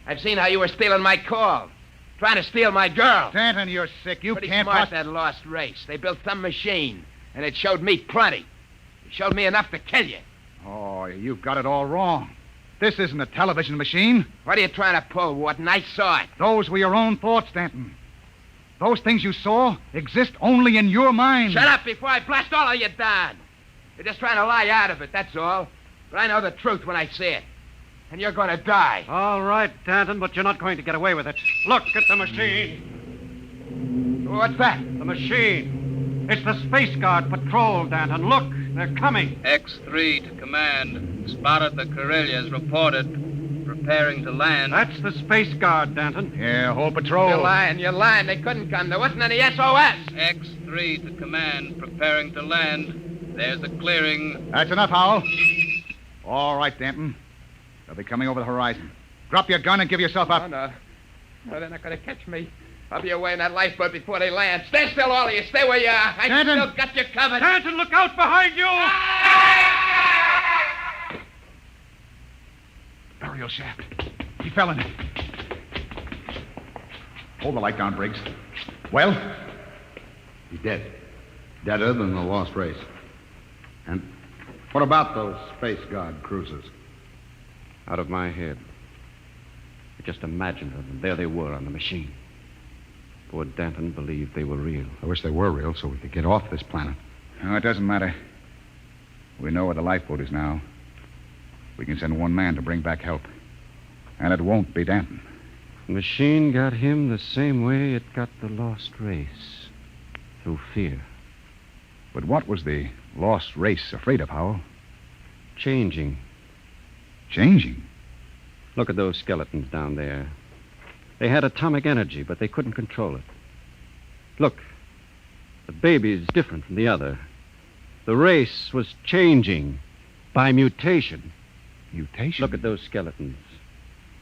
I've seen how you were stealing my calls. Trying to steal my girl. Danton, you're sick. You Pretty can't... smart, that lost race. They built some machine. And it showed me plenty. It showed me enough to kill you. Oh, you've got it all wrong. This isn't a television machine. What are you trying to pull, Wharton? I saw it. Those were your own thoughts, Danton. Those things you saw exist only in your mind. Shut up before I blast all of you down. You're just trying to lie out of it, that's all. But I know the truth when I see it. And you're going to die. All right, Danton, but you're not going to get away with it. Look at the machine. What's that? The machine. It's the Space Guard patrol, Danton. Look, they're coming. X-3 to command. Spotted the Corellias, reported. Preparing to land. That's the Space Guard, Danton. Yeah, whole patrol. You're lying. They couldn't come. There wasn't any SOS. X-3 to command. Preparing to land. There's a clearing. That's enough, Howell. All right, Danton. They'll be coming over the horizon. Drop your gun and give yourself up. Oh, no. No, they're not going to catch me. I'll be away in that lifeboat before they land. Stand still, all of you. Stay where you are. I still got you covered. Danton, look out behind you! Burial shaft. He fell in it. Hold the light down, Briggs. Well? He's dead. Deader than the lost race. And what about those Space Guard cruisers? Out of my head. I just imagined them, and there they were on the machine. Poor Danton believed they were real. I wish they were real so we could get off this planet. No, it doesn't matter. We know where the lifeboat is now. We can send one man to bring back help. And it won't be Danton. The machine got him the same way it got the lost race. Through fear. But what was the lost race afraid of, Howell? Changing. Changing? Look at those skeletons down there. They had atomic energy, but they couldn't control it. Look, the baby is different from the other. The race was changing by mutation. Mutation? Look at those skeletons.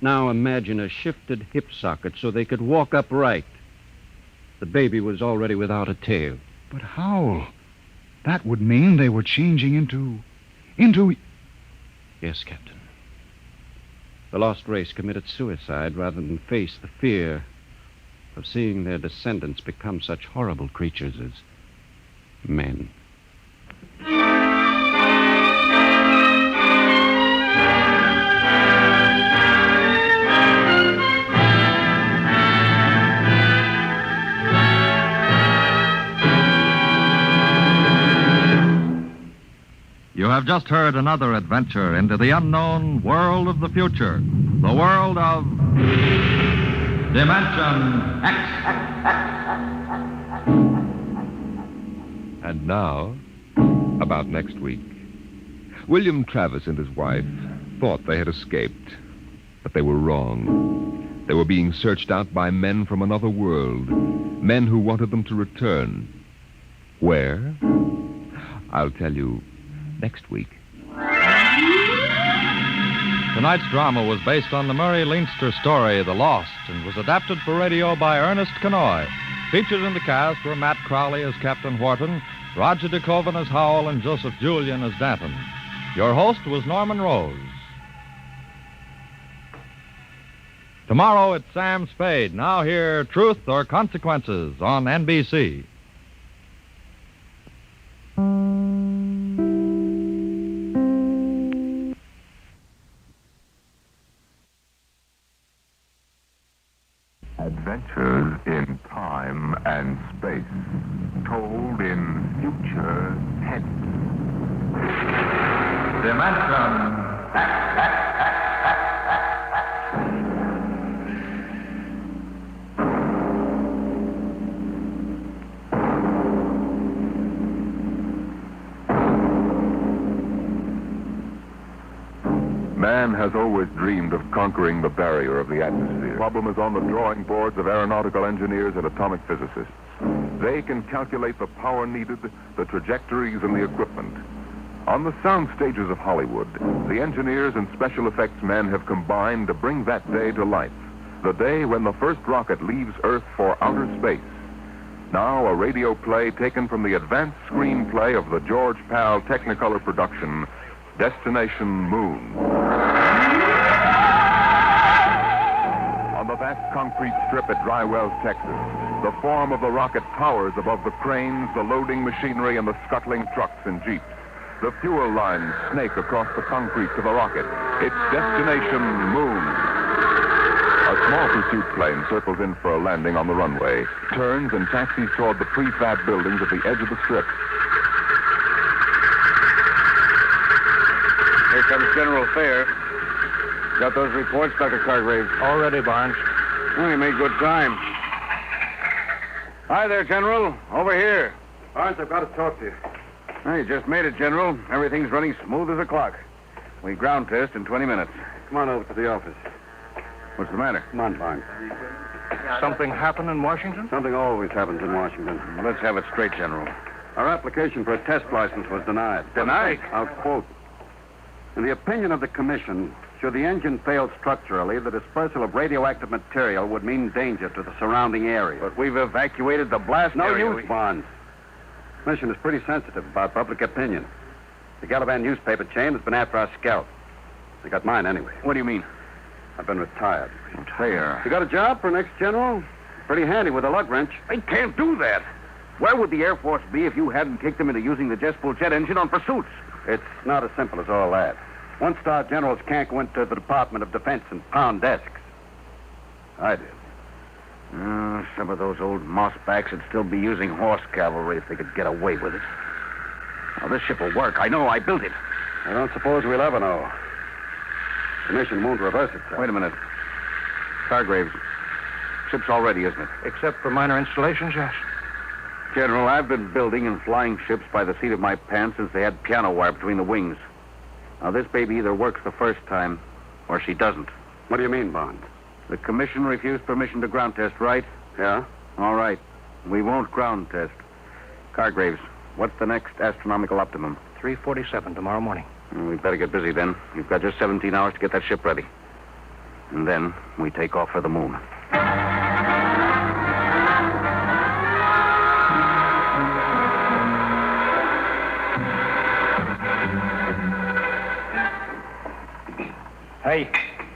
Now imagine a shifted hip socket so they could walk upright. The baby was already without a tail. But Howell, that would mean they were changing into... Yes, Captain. The lost race committed suicide rather than face the fear of seeing their descendants become such horrible creatures as men. You have just heard another adventure into the unknown world of the future, the world of Dimension X. And now, about next week. William Travis and his wife thought they had escaped, but they were wrong. They were being searched out by men from another world, men who wanted them to return. Where? I'll tell you next week. Tonight's drama was based on the Murray Leinster story, The Lost, and was adapted for radio by Ernest Kenoy. Featured in the cast were Matt Crowley as Captain Wharton, Roger DeKoven as Howell, and Joseph Julian as Danton. Your host was Norman Rose. Tomorrow it's Sam Spade. Now hear Truth or Consequences on NBC. Adventures in time and space, told in future tense. Dimension Man has always dreamed of conquering the barrier of the atmosphere. The problem is on the drawing boards of aeronautical engineers and atomic physicists. They can calculate the power needed, the trajectories, and the equipment. On the sound stages of Hollywood, the engineers and special effects men have combined to bring that day to life. The day when the first rocket leaves Earth for outer space. Now a radio play taken from the advanced screenplay of the George Pal Technicolor production, Destination Moon. On the vast concrete strip at Dry Wells, Texas, the form of the rocket towers above the cranes, the loading machinery, and the scuttling trucks and jeeps. The fuel lines snake across the concrete to the rocket. It's Destination Moon. A small pursuit plane circles in for a landing on the runway, turns and taxis toward the prefab buildings at the edge of the strip. Here comes General Fair. Got those reports, Dr. Cargrave? All ready, Barnes. Well, you made good time. Hi there, General. Over here. Barnes, I've got to talk to you. Well, you just made it, General. Everything's running smooth as a clock. We ground test in 20 minutes. Come on over to the office. What's the matter? Come on, Barnes. Something happened in Washington? Something always happens in Washington. Well, let's have it straight, General. Our application for a test license was denied. Denied? I'll quote. In the opinion of the commission, should the engine fail structurally, the dispersal of radioactive material would mean danger to the surrounding area. But we've evacuated the blast area. No use, Barnes. The commission is pretty sensitive about public opinion. The Galavan newspaper chain has been after our scout. They got mine anyway. What do you mean? I've been retired. Fair. You got a job for next general? Pretty handy with a lug wrench. They can't do that. Where would the Air Force be if you hadn't kicked them into using the jet-fuel jet engine on pursuits? It's not as simple as all that. One-star generals can't go into the Department of Defense and pound desks. I did. Some of those old mossbacks would still be using horse cavalry if they could get away with it. Now, this ship will work. I know. I built it. I don't suppose we'll ever know. The mission won't reverse itself. Wait a minute. Hargraves, ship's all ready, isn't it? Except for minor installations, yes. General, I've been building and flying ships by the seat of my pants since they had piano wire between the wings. Now, this baby either works the first time or she doesn't. What do you mean, Bond? The commission refused permission to ground test, right? Yeah? All right. We won't ground test. Hargraves, what's the next astronomical optimum? 3:47 tomorrow morning. We'd better get busy then. You've got just 17 hours to get that ship ready. And then we take off for the moon.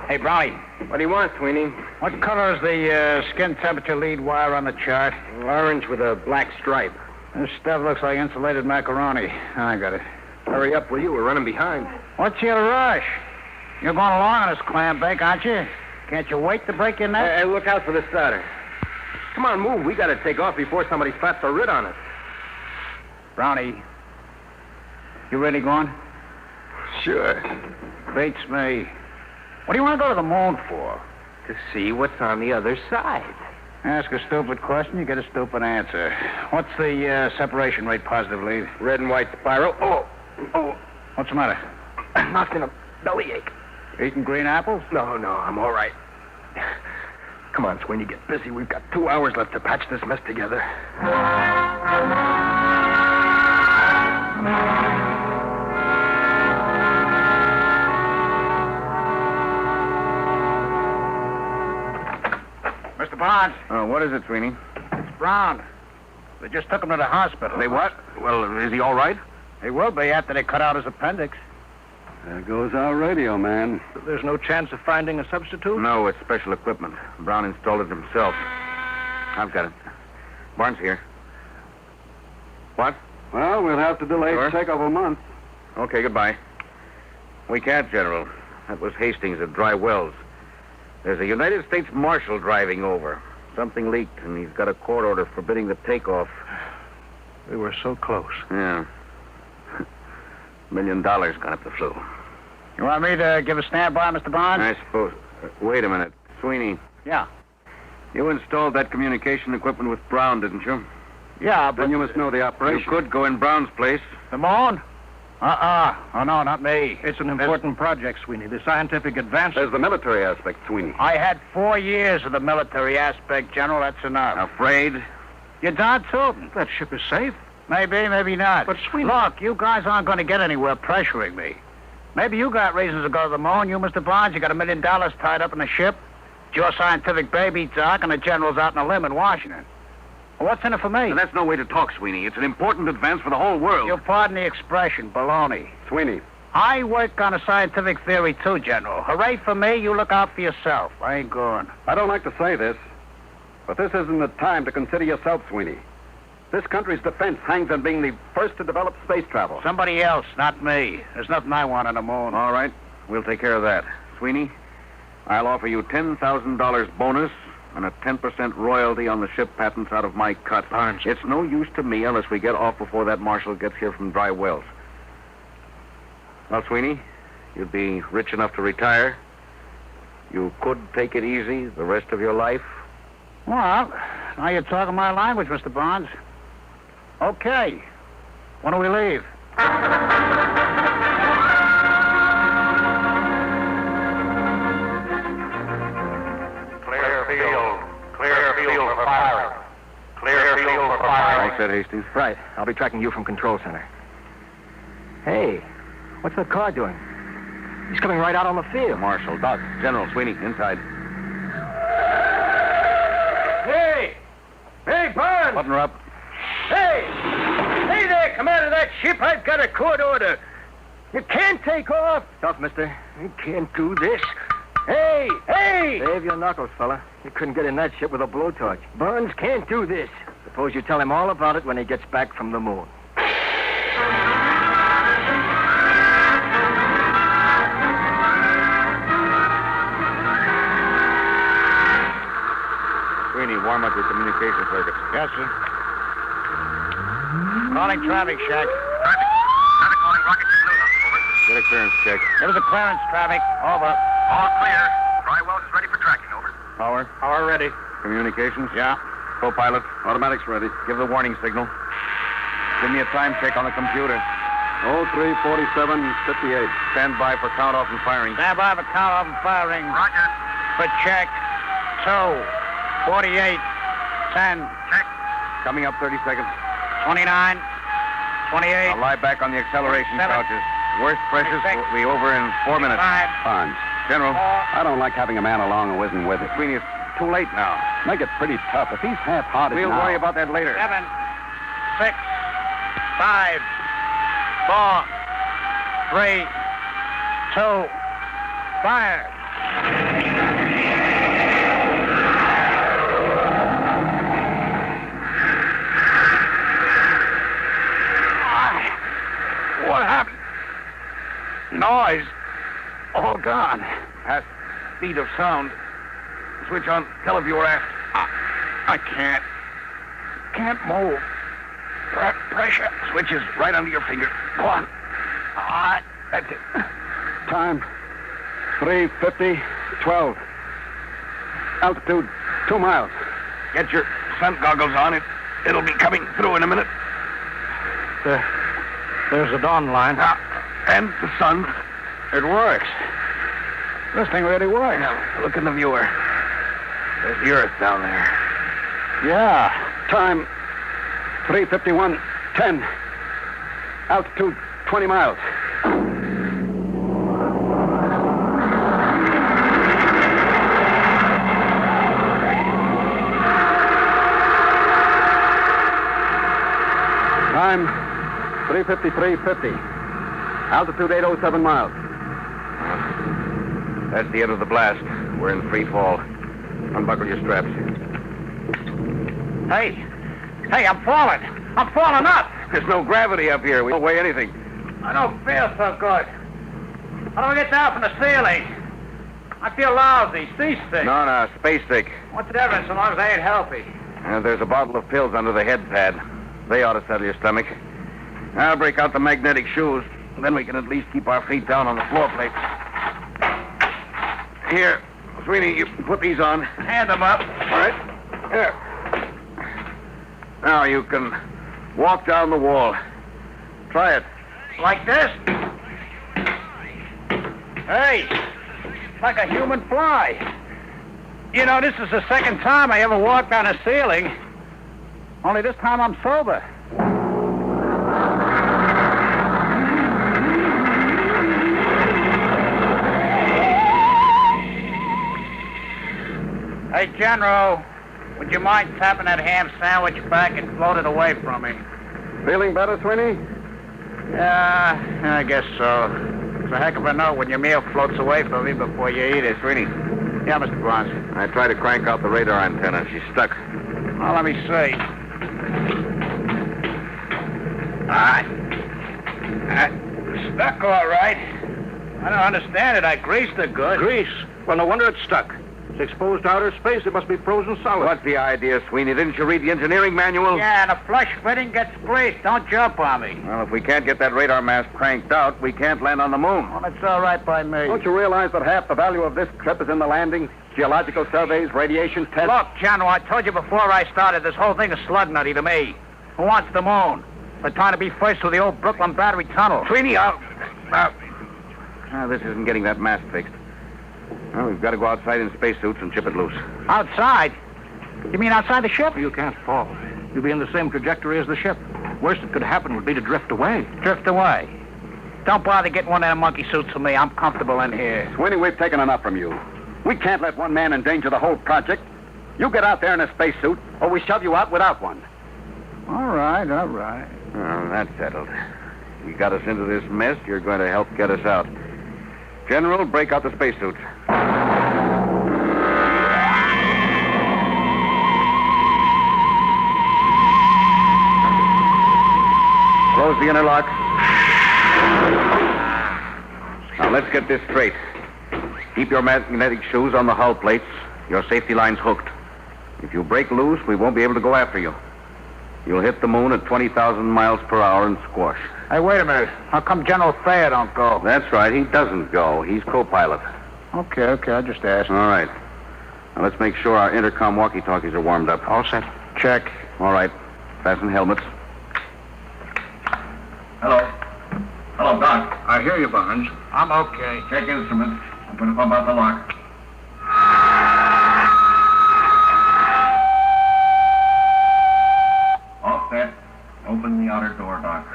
Hey, Brownie. What do you want, Sweeney? What color is the skin temperature lead wire on the chart? Orange with a black stripe. This stuff looks like insulated macaroni. I got it. Hurry up, will you? We're running behind. What's your rush? You're going along on this clam bake, aren't you? Can't you wait to break your neck? Hey, look out for the starter. Come on, move. We got to take off before somebody slaps a writ on us. Brownie, you really going? Sure. Beats me. What do you want to go to the moon for? To see what's on the other side. Ask a stupid question, you get a stupid answer. What's the separation rate positively? Red and white spiral. Oh! What's the matter? I'm knocked in a bellyache. Eating green apples? No, I'm all right. Come on, Sweeney, get busy. We've got 2 hours left to patch this mess together. Mr. Barnes. What is it, Sweeney? It's Brown. They just took him to the hospital. They what? Well, is he all right? He will be after they cut out his appendix. There goes our radio, man. There's no chance of finding a substitute? No, it's special equipment. Brown installed it himself. I've got it. Barnes here. What? Well, we'll have to delay Sure. takeoff a month. Okay, goodbye. We can't, General. That was Hastings at Dry Wells. There's a United States Marshal driving over. Something leaked, and he's got a court order forbidding the takeoff. We were so close. Yeah. $1 million gone up the flue. You want me to give a standby, Mr. Barnes? I suppose. Wait a minute. Sweeney. Yeah. You installed that communication equipment with Brown, didn't you? Yeah, but... Then you must know the operation. You could go in Brown's place. The moon? Oh, no, not me. It's an important project, Sweeney. The scientific advance... There's the military aspect, Sweeney. I had 4 years of the military aspect, General. That's enough. Afraid? You're darn tootin'. That ship is safe. Maybe, maybe not. But, Sweeney... Look, you guys aren't going to get anywhere pressuring me. Maybe you got reasons to go to the moon. You, Mr. Barnes, you got $1 million tied up in a ship. It's your scientific baby, Doc, and the General's out on a limb in Washington. Well, what's in it for me? Now, that's no way to talk, Sweeney. It's an important advance for the whole world. You'll pardon the expression, baloney. Sweeney. I work on a scientific theory, too, General. Hooray for me, you look out for yourself. I ain't going. I don't like to say this, but this isn't the time to consider yourself, Sweeney. This country's defense hangs on being the first to develop space travel. Somebody else, not me. There's nothing I want on the moon. All right. We'll take care of that. Sweeney, I'll offer you $10,000 bonus and a 10% royalty on the ship patents out of my cut. Barnes. It's no use to me unless we get off before that marshal gets here from Dry Wells. Well, Sweeney, you'd be rich enough to retire. You could take it easy the rest of your life. Well, now you're talking my language, Mr. Barnes. Okay. When do we leave? Clear field for firing. Clear field for firing. All set, Hastings. Right. I'll be tracking you from Control Center. Hey, what's that car doing? He's coming right out on the field. Marshal, Doc, General, Sweeney, inside. Hey! Hey, Barnes! Button her up. Hey! Hey there, commander of that ship. I've got a court order. You can't take off. Tough, mister. You can't do this. Hey! Hey! Save your knuckles, fella. You couldn't get in that ship with a blowtorch. Burns can't do this. Suppose you tell him all about it when he gets back from the moon. Sweeney, warm up your communication circuits. Yes, sir. Calling traffic shack. Traffic. Traffic calling rocket to Luna. Over. Get a clearance check. There was a clearance, traffic. Over. All clear. Drywells is ready for tracking. Over. Power. Power ready. Communications? Yeah. Co-pilot? Automatics ready. Give the warning signal. Give me a time check on the computer. 03:47:58. Stand by for count-off and firing. Stand by for count-off and firing. Roger. For check. 2. 48. 10. Check. Coming up 30 seconds. 29. 28. I'll lie back on the acceleration 7. couches. Worst pressures 26. will be over in 4 minutes. 5. Barnes, General. 4. I don't like having a man along who isn't with it. Sweeney, it's too late now. Make it pretty tough. If he's half-hearted We'll now... worry about that later. 7. 6. 5. 4. 3. 2. Fire. What happened? Noise. All gone. At speed of sound. Switch on televiewer aft. I can't. Can't move. Pressure. Switch is right under your finger. Go on. That's it. Time, 3:50:12. Altitude, 2 miles. Get your sun goggles on. It'll be coming through in a minute. There's the dawn line. And the sun. It works. This thing really works. Now, look in the viewer. There's the Earth down there. Yeah. Time, 3:51:10. Altitude, 20 miles. Time, 3:53:50. Altitude, 807 miles. That's the end of the blast. We're in free fall. Unbuckle your straps. Hey, I'm falling. I'm falling up. There's no gravity up here. We don't weigh anything. I don't feel so good. How do I get down from the ceiling? I feel lousy, seasick. No, space sick. What's the difference so long as I ain't healthy? There's a bottle of pills under the head pad. They ought to settle your stomach. I'll break out the magnetic shoes. Then we can at least keep our feet down on the floor plates. Here, Sweeney, you put these on. Hand them up. All right. Here. Now you can walk down the wall. Try it. Like this? Hey, like a human fly. You know, this is the second time I ever walked on a ceiling. Only this time I'm sober. Hey, General, would you mind tapping that ham sandwich back and float it away from me? Feeling better, Sweeney? Yeah, I guess so. It's a heck of a note when your meal floats away from you before you eat it. Sweeney. Yeah, Mr. Barnes. I tried to crank out the radar antenna. She's stuck. Well, let me see. Stuck all right. I don't understand it. I greased it good. Grease? Well, no wonder it's stuck. It's exposed to outer space. It must be frozen solid. What's the idea, Sweeney? Didn't you read the engineering manual? Yeah, and a flush fitting gets greased. Don't jump on me. Well, if we can't get that radar mast cranked out, we can't land on the moon. Well, it's all right by me. Don't you realize that half the value of this trip is in the landing? Geological surveys, radiation tests. Look, General, I told you before I started, this whole thing is slug nutty to me. Who wants the moon? They're trying to be first with the old Brooklyn Battery Tunnel. Sweeney, this isn't getting that mast fixed. Well, we've got to go outside in spacesuits and chip it loose. Outside? You mean outside the ship? You can't fall. You'll be in the same trajectory as the ship. Worst that could happen would be to drift away. Drift away? Don't bother getting one of them monkey suits for me. I'm comfortable in here. Sweeney, we've taken enough from you. We can't let one man endanger the whole project. You get out there in a spacesuit, or we shove you out without one. All right. Well, that's settled. You got us into this mess. You're going to help get us out. General, break out the spacesuits. the inner lock. Now, let's get this straight. Keep your magnetic shoes on the hull plates, your safety lines hooked. If you break loose, we won't be able to go after you. You'll hit the moon at 20,000 miles per hour and squash. Hey, wait a minute. How come General Thayer don't go? That's right. He doesn't go. He's co-pilot. Okay, I just asked. All right. Now, let's make sure our intercom walkie-talkies are warmed up. All set. Check. All right. Fasten helmets. Hello. Hello, Doc. I hear you, Barnes. I'm okay. Check instruments. I'm going to pump out the lock. All set. Open the outer door, Doc.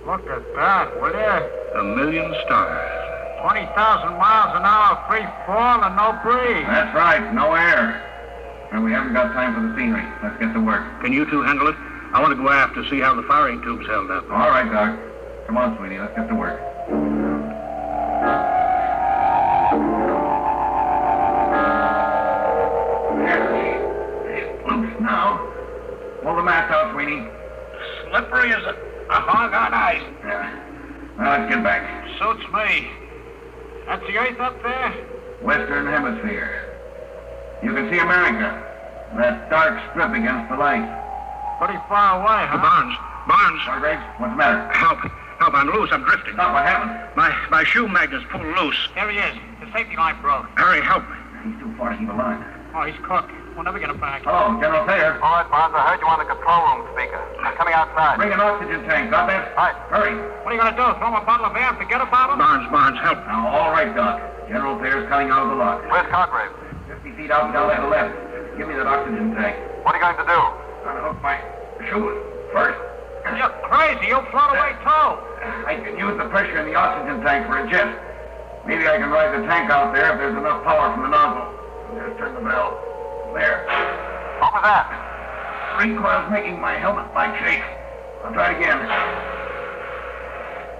Look at that, will you? 1,000,000 stars. 20,000 miles an hour, free fall and no breeze. That's right. No air. And we haven't got time for the scenery. Let's get to work. Can you two handle it? I want to go aft to see how the firing tube's held up. All right, Doc. Come on, sweetie. Let's get to work. Loose now. Pull the mast out, sweetie. Slippery as a hog on ice. Yeah. Now, let's get back. Suits me. That's the Earth up there? Western Hemisphere. You can see America. That dark strip against the light. Pretty far away, huh? Barnes. Hargraves, what's the matter? Help, I'm loose. I'm drifting. Stop, what happened? My shoe magnet's pulled loose. There he is. The safety line broke. Hurry, help me. He's too far to keep a line. Oh, he's cooked. We'll never get him back. Hello, General Thayer. All right, Barnes, I heard you on the control room speaker. I'm coming outside. Bring an oxygen tank, got that? Right. Hurry. What are you going to do? Throw him a bottle of air and forget about him? Barnes, help. Now, all right, Doc. General Thayer's coming out of the lock. Where's Hargraves? 50 feet out and down to the left. Give me that oxygen tank. What are you going to do? Trying to hook my shoe first. You're crazy. You'll float away, too. I can use the pressure in the oxygen tank for a jet. Maybe I can ride the tank out there if there's enough power from the nozzle. Just turn the bell. There. What was that? Recoil's making my helmet light shake. I'll try it again.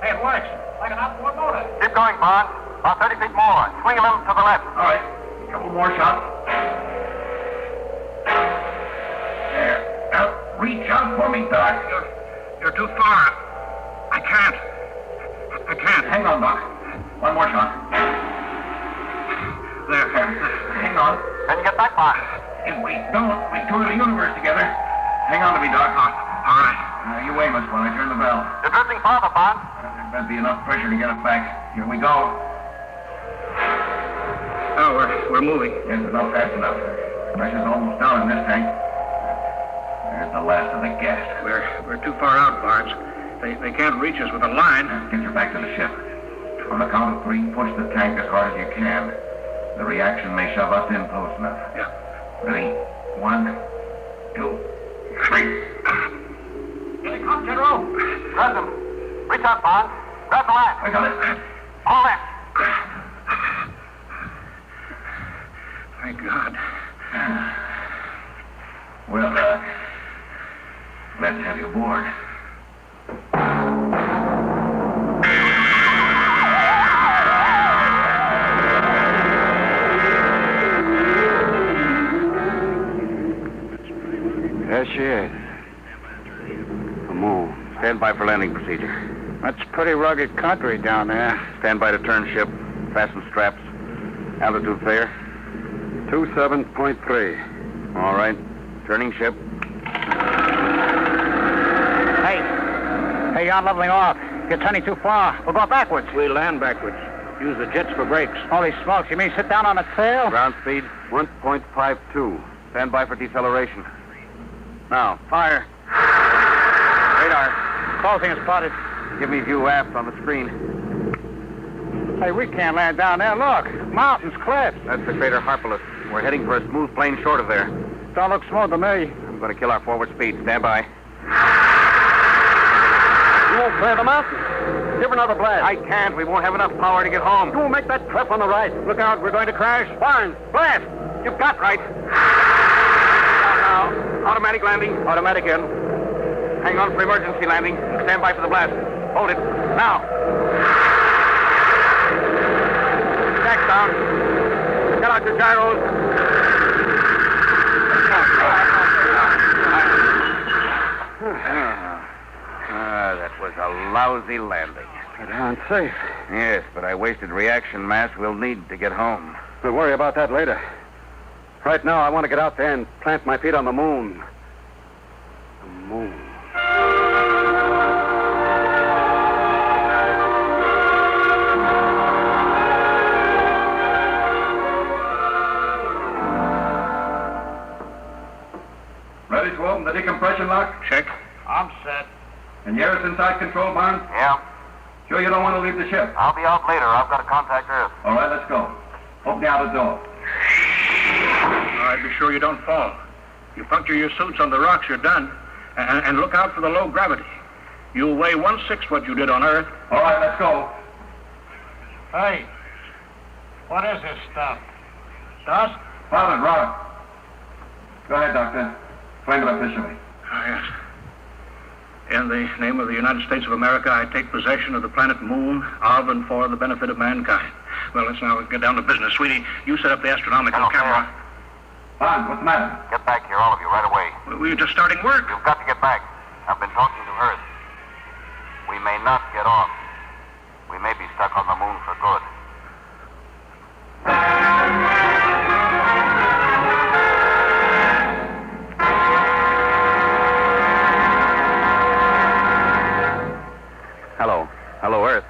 Hey, it works. Like an outboard motor. Keep going, Barnes. About 30 feet more. Swing a little to the left. All right. A couple more shots. There. Now, reach out for me, Doc. You're too far. I can't. Hang on, Doc. One more shot. There. Hang on. Can you get back, Barnes? If we don't, we tour the universe together. Hang on to me, Doc. All right. You aim us while I turn the bell. You're drifting farther, Barnes. There better be enough pressure to get us back. Here we go. Oh, we're moving. Yes, it's not fast enough. Pressure's almost down in this tank. There's the last of the gas. We're too far out, Barnes. They can't reach us with a line. Get you back to the ship. On the count of 3, push the tank as hard as you can. The reaction may shove us in close enough. Yeah. Ready? 1, 2, 3. Here they come, General. Grab them. Reach out, Barnes. Grab the line. I got it. All in. Thank God. Well, let's have you aboard. There she is. The moon. Stand by for landing procedure. That's pretty rugged country down there. Stand by to turn ship. Fasten straps. Altitude fair. 27.3. All right. Turning ship. Hey, you're leveling off. You're turning too far. We'll go backwards. We land backwards. Use the jets for brakes. Holy smokes, you mean sit down on the tail? Ground speed 1.52. Stand by for deceleration. Now, fire. Radar. Closing is spotted. Give me view aft on the screen. Hey, we can't land down there. Look, mountains, cliffs. That's the crater Harpalus. We're heading for a smooth plane short of there. Don't look smooth to me. I'm going to kill our forward speed. Stand by. You won't clear the mountain. Give another blast. I can't. We won't have enough power to get home. You will make that cliff on the right. Look out, we're going to crash. Barnes, blast. You've got right. Now. Automatic landing. Automatic in. Hang on for emergency landing. Stand by for the blast. Hold it. Now. Jack down. Get out your gyros. That was a lousy landing. Darn safe. Yes, but I wasted reaction mass we'll need to get home. We'll worry about that later. Right now, I want to get out there and plant my feet on the moon. The moon. Ready to open the decompression lock? Check. I'm set. And you're inside control, Barnes? Yeah. Sure you don't want to leave the ship? I'll be out later. I've got to contact Earth. All right, let's go. Open the outer door. All right, be sure you don't fall. You puncture your suits on the rocks, you're done. And look out for the low gravity. You'll weigh 1/6 what you did on Earth. All right, let's go. Hey, what is this stuff? Dust? Pilot, Robert. Go ahead, Doctor. Claim it officially. Yes. In the name of the United States of America, I take possession of the planet Moon, of and for the benefit of mankind. Well, let's now get down to business. Sweetie, you set up the astronomical camera. Barnes, what's the matter? Get back here, all of you, right away. We were just starting work. You've got to get back. I've been talking to Earth. We may not get off. We may be stuck on the moon for good. Hello. Hello, Earth.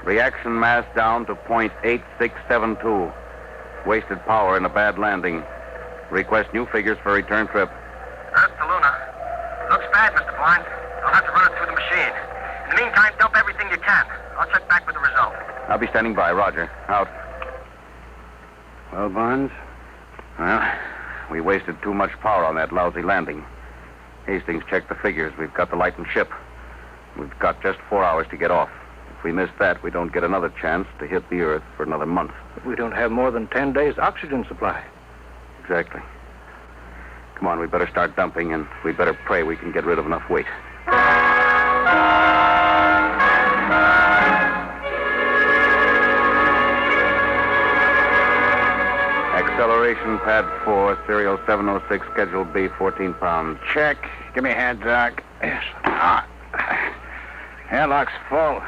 Reaction mass down to 0.8672. Wasted power in a bad landing. Request new figures for return trip. Earth to Luna. Looks bad, Mr. Barnes. I'll have to run it through the machine. In the meantime, dump everything you can. I'll check back with the result. I'll be standing by. Roger. Out. Well, Barnes? Well, we wasted too much power on that lousy landing. Hastings checked the figures. We've got the lightened ship. We've got just 4 hours to get off. If we miss that, we don't get another chance to hit the Earth for another month. We don't have more than 10 days' oxygen supply. Exactly. Come on, we better start dumping, and we better pray we can get rid of enough weight. Acceleration pad 4, serial 706, schedule B, 14 pounds. Check. Give me a hand, Doc. Yes. Airlock's full.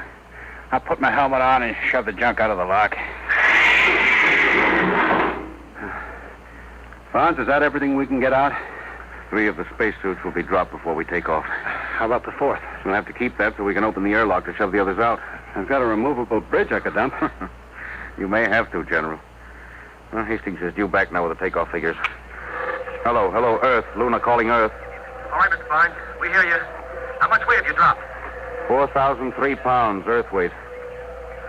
I'll put my helmet on and shove the junk out of the lock. Barnes, is that everything we can get out? 3 of the spacesuits will be dropped before we take off. How about the 4th? We'll have to keep that so we can open the airlock to shove the others out. I've got a removable bridge I could dump. You may have to, General. Well, Hastings is due back now with the takeoff figures. Hello, Earth. Luna calling Earth. All right, Mr. Barnes. We hear you. How much weight have you dropped? 4,003 pounds, Earth weight.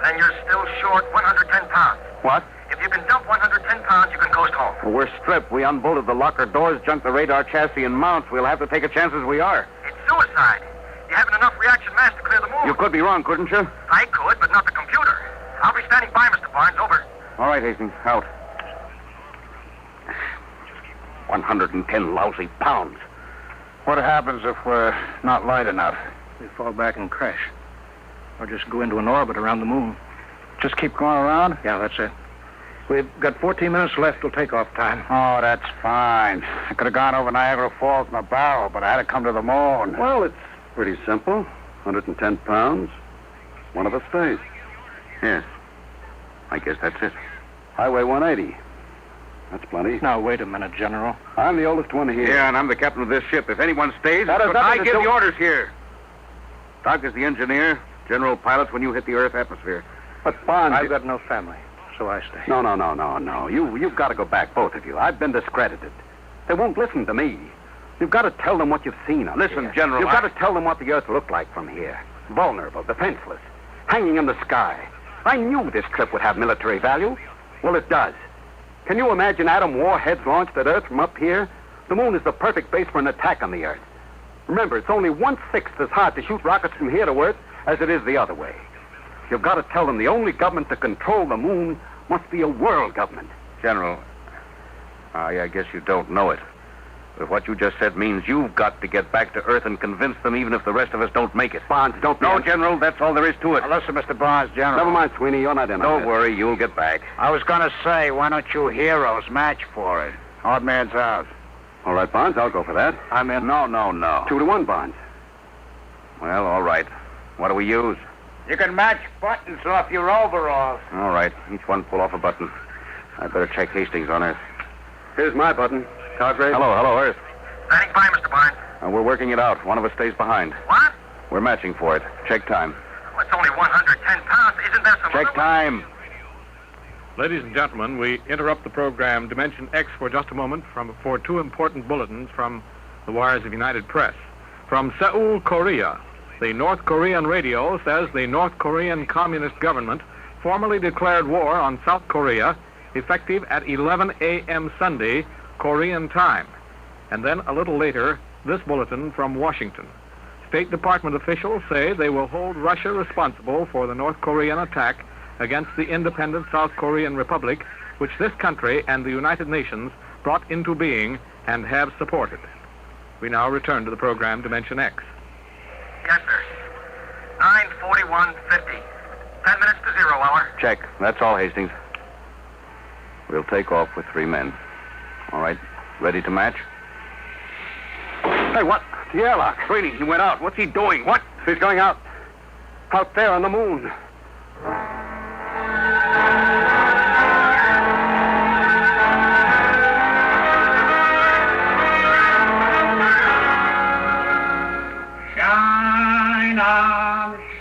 Then you're still short 110 pounds. What? If you can dump 110 pounds, you can coast home. Well, we're stripped. We unbolted the locker doors, junked the radar chassis and mounts. We'll have to take a chance as we are. It's suicide. You haven't enough reaction mass to clear the moon. You could be wrong, couldn't you? I could, but not the computer. I'll be standing by, Mr. Barnes. Over. All right, Hastings. Out. 110 lousy pounds. What happens if we're not light enough? We fall back and crash. Or just go into an orbit around the moon. Just keep going around? Yeah, that's it. We've got 14 minutes left till takeoff time. Oh, that's fine. I could have gone over Niagara Falls in a barrel, but I had to come to the moon. Well, it's pretty simple. 110 pounds. One of us stays. Yes. I guess that's it. Highway 180. That's plenty. Now, wait a minute, General. I'm the oldest one here. Yeah, and I'm the captain of this ship. If anyone stays, That has I nothing to give do- the orders here. Doc is the engineer. General pilots when you hit the Earth atmosphere. But, Barnes... I've got no family, so I stay. No. You've got to go back, both of you. I've been discredited. They won't listen to me. You've got to tell them what you've seen up Listen, here. General, You've got to tell them what the Earth looked like from here. Vulnerable, defenseless, hanging in the sky. I knew this trip would have military value. Well, it does. Can you imagine atom warheads launched at Earth from up here? The moon is the perfect base for an attack on the Earth. Remember, it's only 1/6 as hard to shoot rockets from here to Earth as it is the other way. You've got to tell them the only government to control the moon must be a world government. General, I guess you don't know it. But what you just said means you've got to get back to Earth and convince them even if the rest of us don't make it. Barnes, don't... No, General, that's all there is to it. Now, listen, Mr. Barnes, General. Never mind, Sweeney. You're not in on Don't this. worry, you'll get back. I was going to say, why don't you heroes match for it? Odd man's out. All right, Bonds, I'll go for that. I'm in. No. 2-1, Bonds. Well, all right. What do we use? You can match buttons off your overalls. All right. Each one pull off a button. I'd better check Hastings on Earth. Here's my button. Cosgrave. Hello, Earth. Standing by, Mr. Barnes. We're working it out. One of us stays behind. What? We're matching for it. Check time. Well, it's only 110 pounds. Isn't there some Check other time. Ladies and gentlemen, we interrupt the program Dimension X for just a moment for two important bulletins from the wires of United Press. From Seoul, Korea, the North Korean radio says the North Korean Communist government formally declared war on South Korea, effective at 11 a.m. Sunday, Korean time. And then a little later, this bulletin from Washington. State Department officials say they will hold Russia responsible for the North Korean attack against the independent South Korean Republic, which this country and the United Nations brought into being and have supported. We now return to the program Dimension X. Yes, sir. 9:41:50. 10 minutes to 0 hour. Check. That's all, Hastings. We'll take off with 3 men. All right. Ready to match? Hey, what? The airlock. Sweeney, he went out. What's he doing? What? He's going out. Out there on the moon.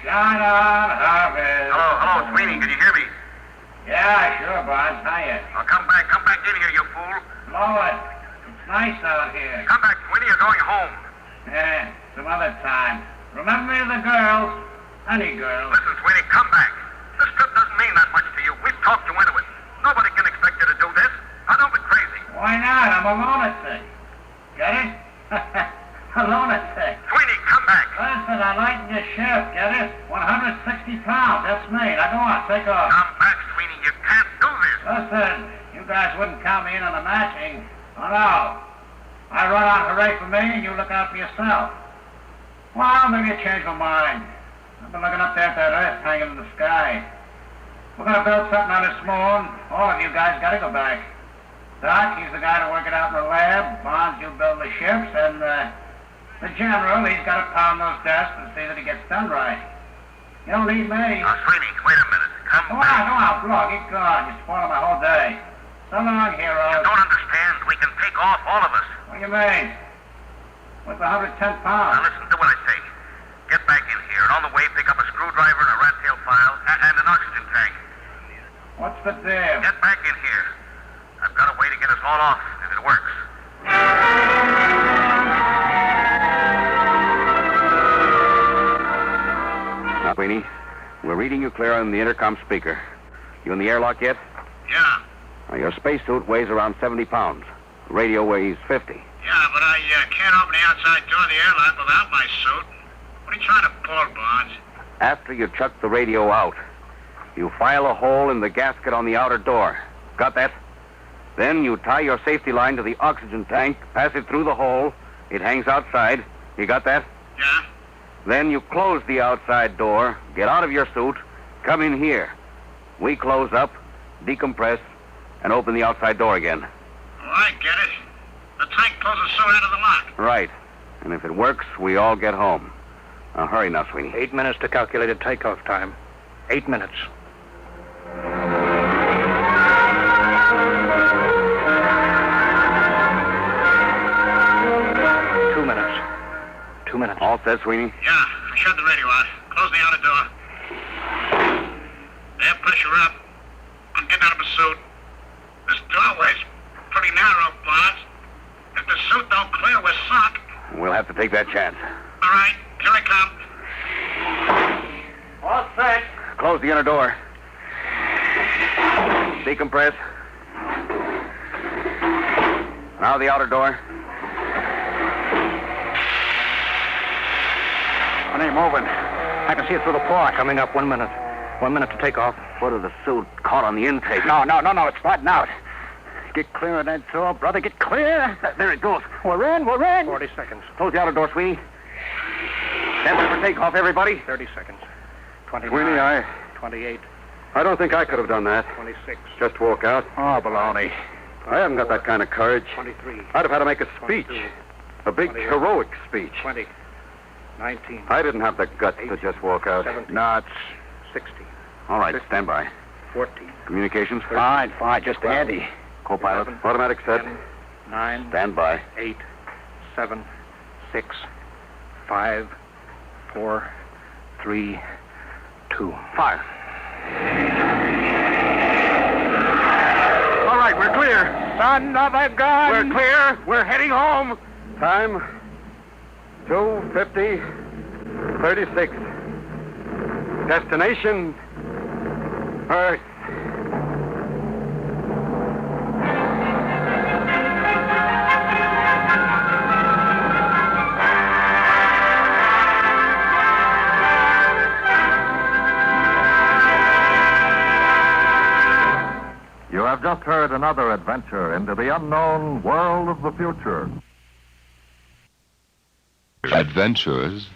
Shine on, harvest. Hello, Sweeney. Can you hear me? Yeah, sure, Bonds. Hiya. Oh, come back in here, you fool. Blow it. It's nice out here. Come back, Sweeney. You're going home. Yeah, some other time. Remember me of the girls? Honey girls. Listen, Sweeney, come back. This trip doesn't mean that much to you. We've talked you into it. Nobody can expect you to do this. Now, don't be crazy. Why not? I'm a lunatic. Get it? A lunatic. Sweeney, come back. Listen, I lighten your ship. Get it? 160 pounds. That's me. Now, go on. Take off. Come back, Sweeney. You can't do this. Listen, you guys wouldn't count me in on the matching. Oh, no. I run on hooray for me, and you look out for yourself. Well, maybe you change my mind. I've been looking up there at that Earth hanging in the sky. We're going to build something on this moon. All of you guys got to go back. Doc, he's the guy to work it out in the lab. Bonds, you build the ships, and the general, he's got to pound those desks and see that he gets done right. You don't need me. Now, Sweeney, wait a minute. Come back. Go on, blow. Get going. You're spoiling my whole day. So long, heroes. You don't understand. We can take off, all of us. What do you mean? What's 110 Now, pounds? listen to what I say. Get back in here, and on the way, pick up a screwdriver and a rat tail file and an oxygen tank. What's the deal? Get back in here. I've got a way to get us all off, if it works. Now, Sweeney, we're reading you clear on the intercom speaker. You in the airlock yet? Yeah. Now, your spacesuit weighs around 70 pounds. The radio weighs 50. Yeah, but I can't open the outside door of the airlock without my suit. What are you trying to pull, Bonds? After you chuck the radio out, you file a hole in the gasket on the outer door. Got that? Then you tie your safety line to the oxygen tank, pass it through the hole. It hangs outside. You got that? Yeah. Then you close the outside door, get out of your suit, come in here. We close up, decompress, and open the outside door again. Oh, I get it. The tank closes so out of the lock. Right. And if it works, we all get home. Now, hurry now, Sweeney. 8 minutes to calculated takeoff time. 8 minutes. Two minutes. All set, Sweeney? Yeah, I shut the radio out. Close the outer door. Air pressure up. I'm getting out of my suit. This doorway's pretty narrow, Bonds. If the suit don't clear, we're sunk. We'll have to take that chance. All right, here I come. All set. Close the inner door. Decompress. Now the outer door. It ain't moving. I can see it through the port. Coming up. 1 minute. 1 minute to take off. Foot of the suit caught on the intake. No. It's starting out. Get clear of that door, brother. Get clear. There it goes. We're in. 40 seconds. Close the outer door, Sweeney. Stand by for takeoff, everybody. 30 seconds. 29. Sweeney, 28. I don't think I could have done that. 26. Just walk out. Oh, baloney. I haven't got that kind of courage. 23. I'd have had to make a speech. A big, 28, heroic speech. 20. 19. I didn't have the guts to just walk out. 17. No, it's... 16. All right, stand by. 14. Communications? Fine, just 12, Andy. Co-pilot? 11, Automatic set. 10, 9. Stand by. 8. 7. 6. 5. 4. 3. 2. Fire. All right, we're clear. Son of a gun! We're clear. We're heading home. Time 2:50:36. Destination Earth. You have just heard another adventure into the unknown world of the future. Adventures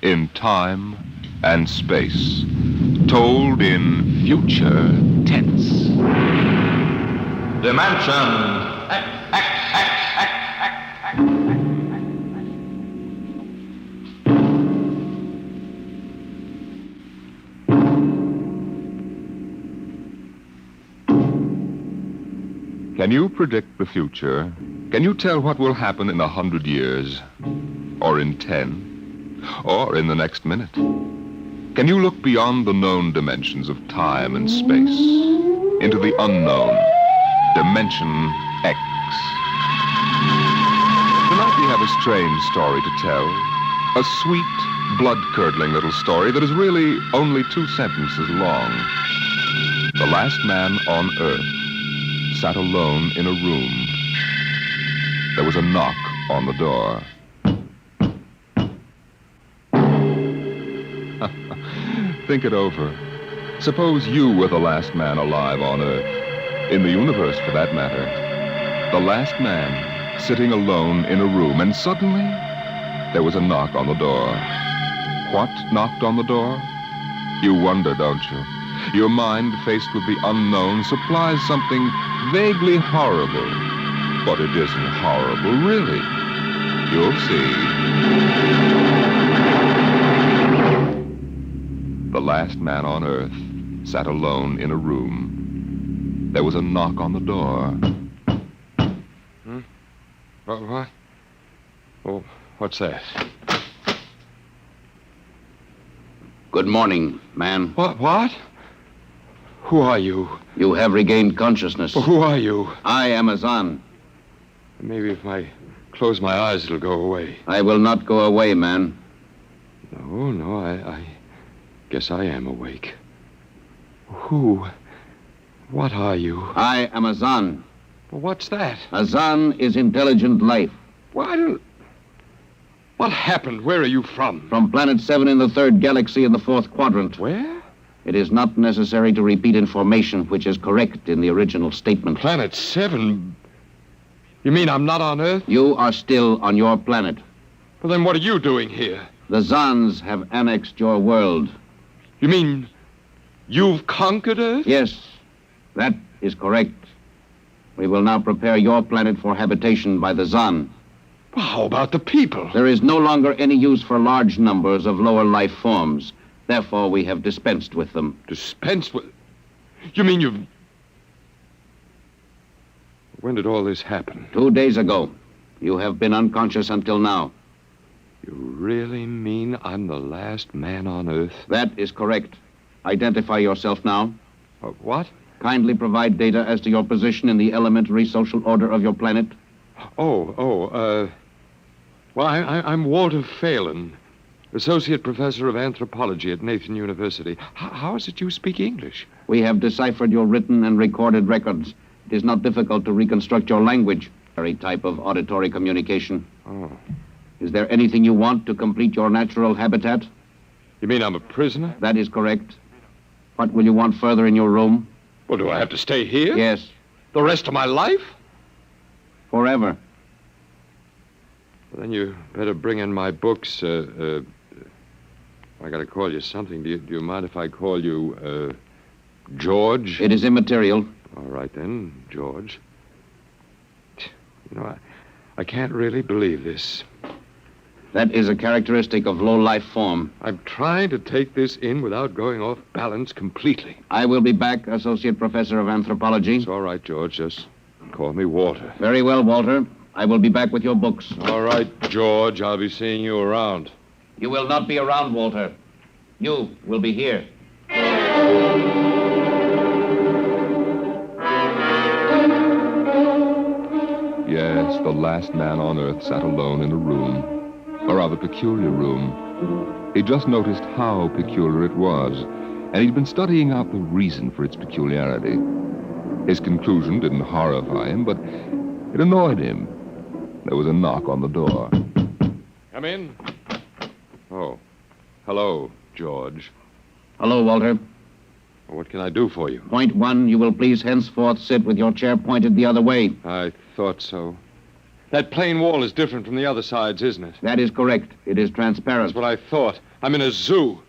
in time and space, told in future tense. Dimension Can you predict the future? Can you tell what will happen in 100 years? Or in 10? Or in the next minute? Can you look beyond the known dimensions of time and space into the unknown, Dimension X? Tonight we have a strange story to tell. A sweet, blood-curdling little story that is really only 2 sentences long. The last man on Earth sat alone in a room. There was a knock on the door. Think it over. Suppose you were the last man alive on Earth, in the universe for that matter. The last man sitting alone in a room, and suddenly there was a knock on the door. What knocked on the door? You wonder, don't you? Your mind, faced with the unknown, supplies something vaguely horrible. But it isn't horrible, really. You'll see. The last man on Earth sat alone in a room. There was a knock on the door. What? Oh, what's that? Good morning, man. What? Who are you? You have regained consciousness. Well, who are you? I am Azan. Maybe if I close my eyes, it'll go away. I will not go away, man. No, I guess I am awake. Who? What are you? I am Azan. Well, what's that? Azan is intelligent life. What happened? Where are you from? From Planet 7 in the 3rd galaxy in the 4th quadrant. Where? It is not necessary to repeat information which is correct in the original statement. Planet 7? You mean I'm not on Earth? You are still on your planet. Well, then what are you doing here? The Zans have annexed your world. You mean you've conquered Earth? Yes, that is correct. We will now prepare your planet for habitation by the Zan. Well, how about the people? There is no longer any use for large numbers of lower life forms. Therefore, we have dispensed with them. Dispensed with? You mean you've... When did all this happen? 2 days ago. You have been unconscious until now. You really mean I'm the last man on Earth? That is correct. Identify yourself now. What? Kindly provide data as to your position in the elementary social order of your planet. Well, I'm Walter Phelan, Associate Professor of Anthropology at Nathan University. How is it you speak English? We have deciphered your written and recorded records. It is not difficult to reconstruct your language, every type of auditory communication. Oh. Is there anything you want to complete your natural habitat? You mean I'm a prisoner? That is correct. What will you want further in your room? Well, do I have to stay here? Yes. The rest of my life? Forever. Well, then you better bring in my books. I gotta call you something. Do you mind if I call you, George? It is immaterial. All right, then, George. You know, I can't really believe this. That is a characteristic of low-life form. I'm trying to take this in without going off balance completely. I will be back, Associate Professor of Anthropology. It's all right, George. Just call me Walter. Very well, Walter. I will be back with your books. All right, George. I'll be seeing you around. You will not be around, Walter. You will be here. Yes, the last man on Earth sat alone in a room, a rather peculiar room. He just noticed how peculiar it was, and he'd been studying out the reason for its peculiarity. His conclusion didn't horrify him, but it annoyed him. There was a knock on the door. Come in. Oh, hello, George. Hello, Walter. What can I do for you? Point one, you will please henceforth sit with your chair pointed the other way. I thought so. That plain wall is different from the other sides, isn't it? That is correct. It is transparent. That's what I thought. I'm in a zoo,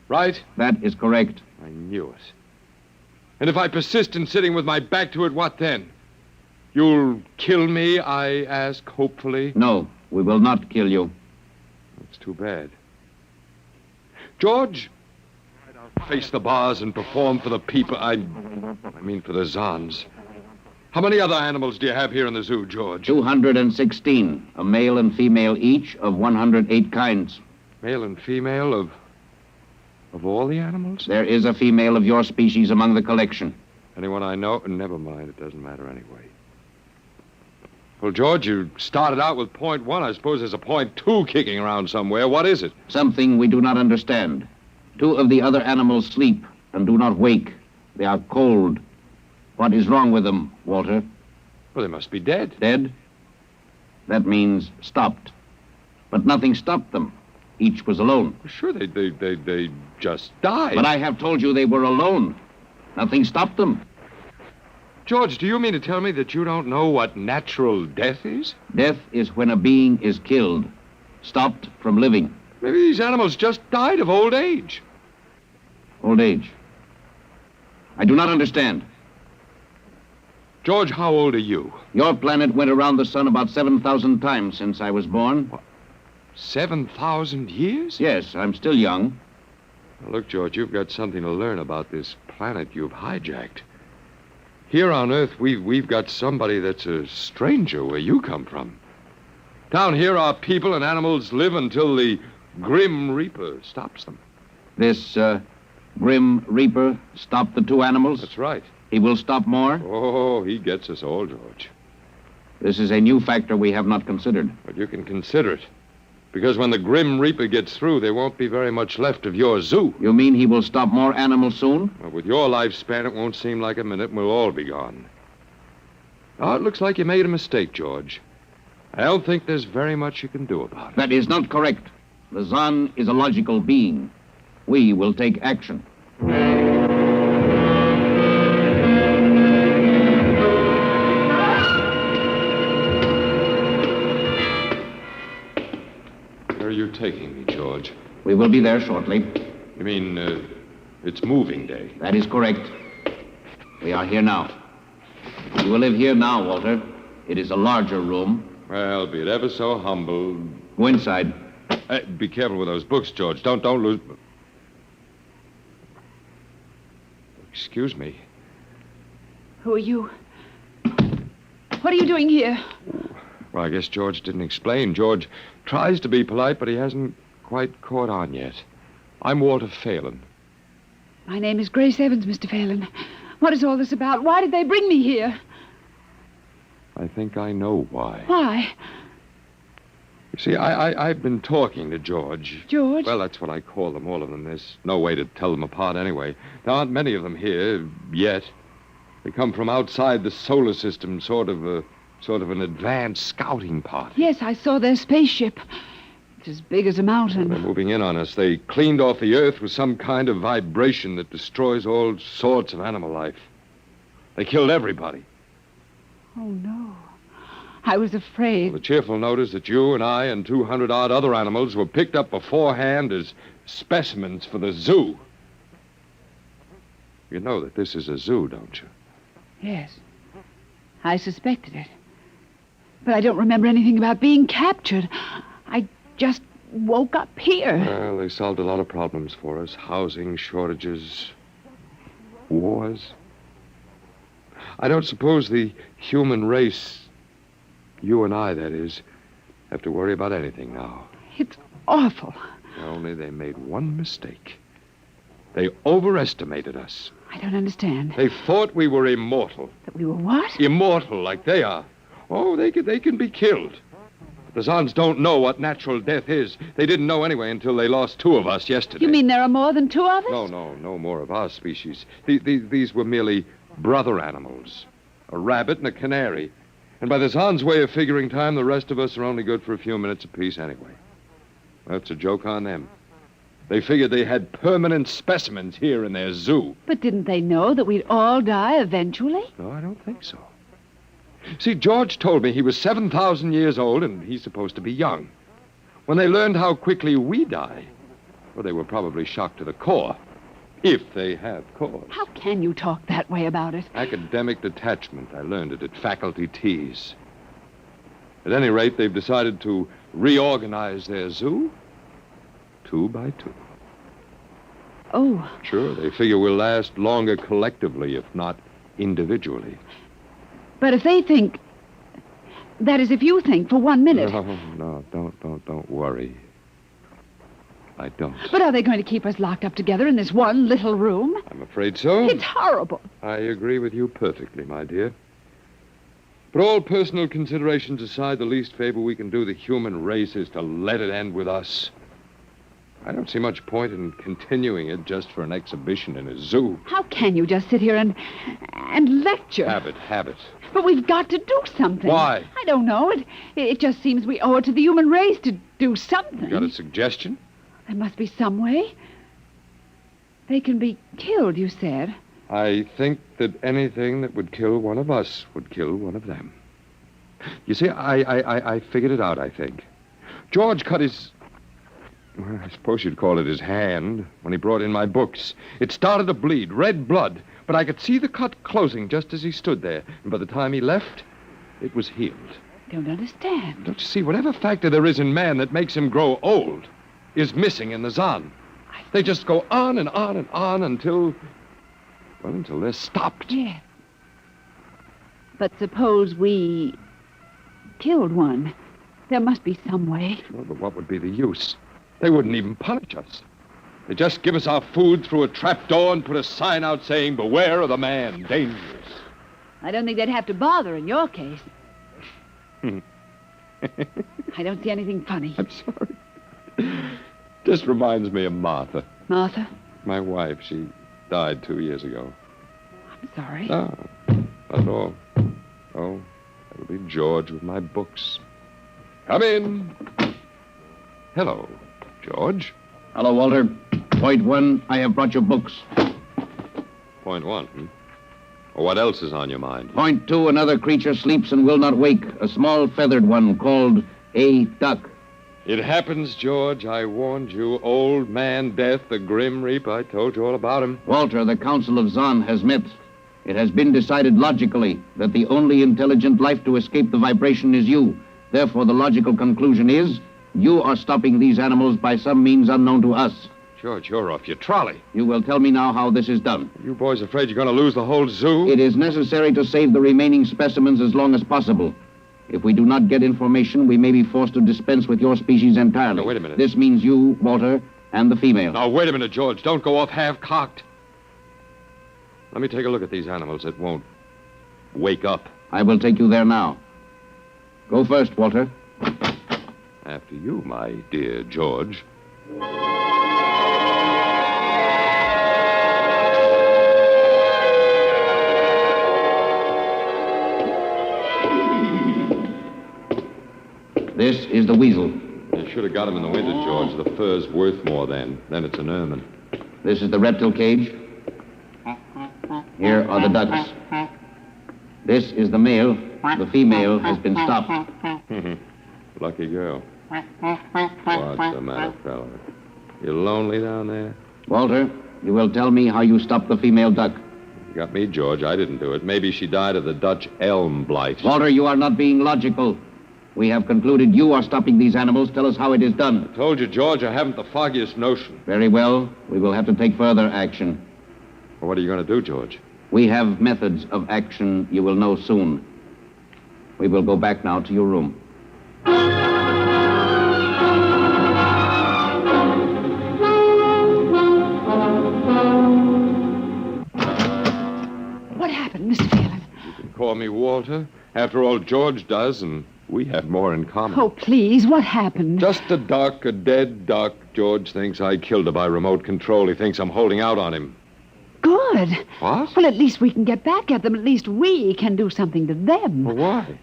right? That is correct. I knew it. And if I persist in sitting with my back to it, what then? You'll kill me, I ask, hopefully? No, we will not kill you. That's too bad. George, I'll face the bars and perform for the people. I mean for the Zons. How many other animals do you have here in the zoo, George? 216, a male and female each of 108 kinds. Male and female of all the animals? There is a female of your species among the collection. Anyone I know? Never mind, it doesn't matter anyway. Well, George, you started out with point one. I suppose there's a point two kicking around somewhere. What is it? Something we do not understand. 2 of the other animals sleep and do not wake. They are cold. What is wrong with them, Walter? Well, they must be dead. Dead? That means stopped. But nothing stopped them. Each was alone. Sure, they just died. But I have told you they were alone. Nothing stopped them. George, do you mean to tell me that you don't know what natural death is? Death is when a being is killed, stopped from living. Maybe these animals just died of old age. Old age? I do not understand. George, how old are you? Your planet went around the sun about 7,000 times since I was born. What? 7,000 years? Yes, I'm still young. Now, look, George, you've got something to learn about this planet you've hijacked. Here on Earth, we've got somebody that's a stranger where you come from. Down here, our people and animals live until the Grim Reaper stops them. This Grim Reaper stopped the 2 animals? That's right. He will stop more? Oh, he gets us all, George. This is a new factor we have not considered. But you can consider it. Because when the Grim Reaper gets through, there won't be very much left of your zoo. You mean he will stop more animals soon? Well, with your lifespan, it won't seem like a minute, and we'll all be gone. Oh, it looks like you made a mistake, George. I don't think there's very much you can do about it. That is not correct. The Zon is a logical being. We will take action. Where are you taking me, George? We will be there shortly. You mean, it's moving day? That is correct. We are here now. You will live here now, Walter. It is a larger room. Well, be it ever so humble. Go inside. Be careful with those books, George. Don't lose... Excuse me. Who are you? What are you doing here? Well, I guess George didn't explain. George tries to be polite, but he hasn't quite caught on yet. I'm Walter Phelan. My name is Grace Evans, Mr. Phelan. What is all this about? Why did they bring me here? I think I know why. Why? You see, I've been talking to George. George? Well, that's what I call them, all of them. There's no way to tell them apart anyway. There aren't many of them here, yet. They come from outside the solar system, sort of an advanced scouting party. Yes, I saw their spaceship. It's as big as a mountain. They're moving in on us. They cleaned off the Earth with some kind of vibration that destroys all sorts of animal life. They killed everybody. Oh, no. I was afraid. Well, the cheerful note is that you and I and 200-odd other animals were picked up beforehand as specimens for the zoo. You know that this is a zoo, don't you? Yes. I suspected it. But I don't remember anything about being captured. I just woke up here. Well, they solved a lot of problems for us. Housing, shortages, wars. I don't suppose the human race, you and I, that is, have to worry about anything now. It's awful. Only they made one mistake. They overestimated us. I don't understand. They thought we were immortal. That we were what? Immortal, like they are. Oh, they can be killed. The Zons don't know what natural death is. They didn't know anyway until they lost 2 of us yesterday. You mean there are more than 2 of us? No more of our species. These were merely brother animals. A rabbit and a canary. And by the Zons' way of figuring time, the rest of us are only good for a few minutes apiece anyway. That's a joke on them. They figured they had permanent specimens here in their zoo. But didn't they know that we'd all die eventually? No, I don't think so. See, George told me he was 7,000 years old, and he's supposed to be young. When they learned how quickly we die, well, they were probably shocked to the core. If they have cause. How can you talk that way about it? Academic detachment. I learned it at faculty teas. At any rate, they've decided to reorganize their zoo 2 by 2. Oh. Sure, they figure we'll last longer collectively, if not individually. But if they think... That is, if you think for 1 minute... No, don't worry. I don't. But are they going to keep us locked up together in this one little room? I'm afraid so. It's horrible. I agree with you perfectly, my dear. But all personal considerations aside, the least favor we can do the human race is to let it end with us. I don't see much point in continuing it just for an exhibition in a zoo. How can you just sit here and lecture? Habit. But we've got to do something. Why? I don't know. It just seems we owe it to the human race to do something. You got a suggestion? There must be some way. They can be killed, you said. I think that anything that would kill one of us would kill one of them. You see, I figured it out, I think. George cut his... Well, I suppose you'd call it his hand when he brought in my books. It started to bleed, red blood, but I could see the cut closing just as he stood there. And by the time he left, it was healed. I don't understand. Don't you see, whatever factor there is in man that makes him grow old is missing in the Zon. They just go on and on and on until they're stopped. Yeah. But suppose we killed one. There must be some way. Well, but what would be the use? They wouldn't even punish us. They'd just give us our food through a trap door and put a sign out saying, "Beware of the man, dangerous." I don't think they'd have to bother in your case. I don't see anything funny. I'm sorry. Just reminds me of Martha. Martha? My wife. She died 2 years ago. I'm sorry. No, not at all. Oh, that'll be George with my books. Come in. Hello, George. Hello, Walter. Point 1, I have brought your books. Point 1, Well, what else is on your mind? Point 2, another creature sleeps and will not wake. A small feathered one called a duck. It happens, George. I warned you. Old Man Death, the Grim Reaper. I told you all about him. Walter, the Council of Zon has met. It has been decided logically that the only intelligent life to escape the vibration is you. Therefore, the logical conclusion is you are stopping these animals by some means unknown to us. George, you're off your trolley. You will tell me now how this is done. You boys afraid you're going to lose the whole zoo? It is necessary to save the remaining specimens as long as possible. If we do not get information, we may be forced to dispense with your species entirely. Now, wait a minute. This means you, Walter, and the female. Now, wait a minute, George. Don't go off half-cocked. Let me take a look at these animals that won't wake up. I will take you there now. Go first, Walter. After you, my dear George. This is the weasel. You should have got him in the winter, George. The fur's worth more then. Then it's an ermine. This is the reptile cage. Here are the ducks. This is the male. The female has been stopped. Lucky girl. What's the matter, fella? You lonely down there? Walter, you will tell me how you stopped the female duck. You got me, George. I didn't do it. Maybe she died of the Dutch elm blight. Walter, you are not being logical. We have concluded you are stopping these animals. Tell us how it is done. I told you, George, I haven't the foggiest notion. Very well. We will have to take further action. Well, what are you going to do, George? We have methods of action you will know soon. We will go back now to your room. What happened, Mr. Phelan? You can call me Walter. After all, George does, and we have more in common. Oh, please, what happened? Just a duck, a dead duck. George thinks I killed her by remote control. He thinks I'm holding out on him. Good. What? Well, at least we can get back at them. At least we can do something to them. Well, why?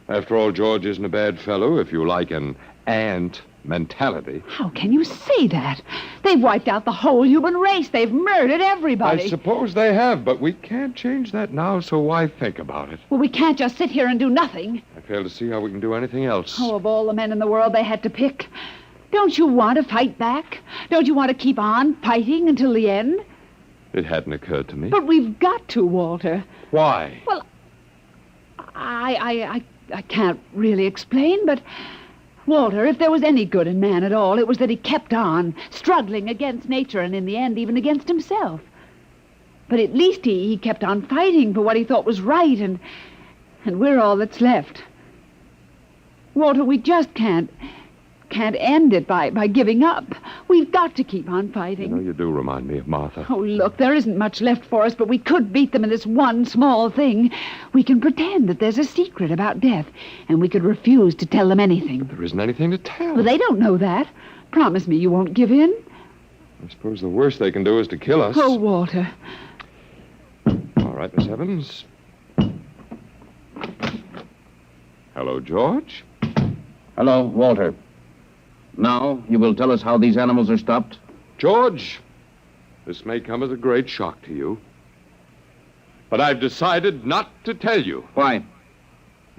After all, George isn't a bad fellow, if you like an ant mentality. How can you say that? They've wiped out the whole human race. They've murdered everybody. I suppose they have, but we can't change that now, so why think about it? Well, we can't just sit here and do nothing. I fail to see how we can do anything else. Oh, of all the men in the world they had to pick. Don't you want to fight back? Don't you want to keep on fighting until the end? It hadn't occurred to me. But we've got to, Walter. Why? Well, I can't really explain, but... Walter, if there was any good in man at all, it was that he kept on, struggling against nature and in the end even against himself. But at least he kept on fighting for what he thought was right, and we're all that's left. Walter, we just can't end it by giving up. We've got to keep on fighting. You know, you do remind me of Martha. Oh, look, there isn't much left for us, but we could beat them in this one small thing. We can pretend that there's a secret about death, and we could refuse to tell them anything. There isn't anything to tell. Well, they don't know that. Promise me you won't give in. I suppose the worst they can do is to kill us. Oh, Walter. All right, Miss Evans. Hello, George. Hello, Walter. Now, you will tell us how these animals are stopped? George, this may come as a great shock to you, but I've decided not to tell you. Why?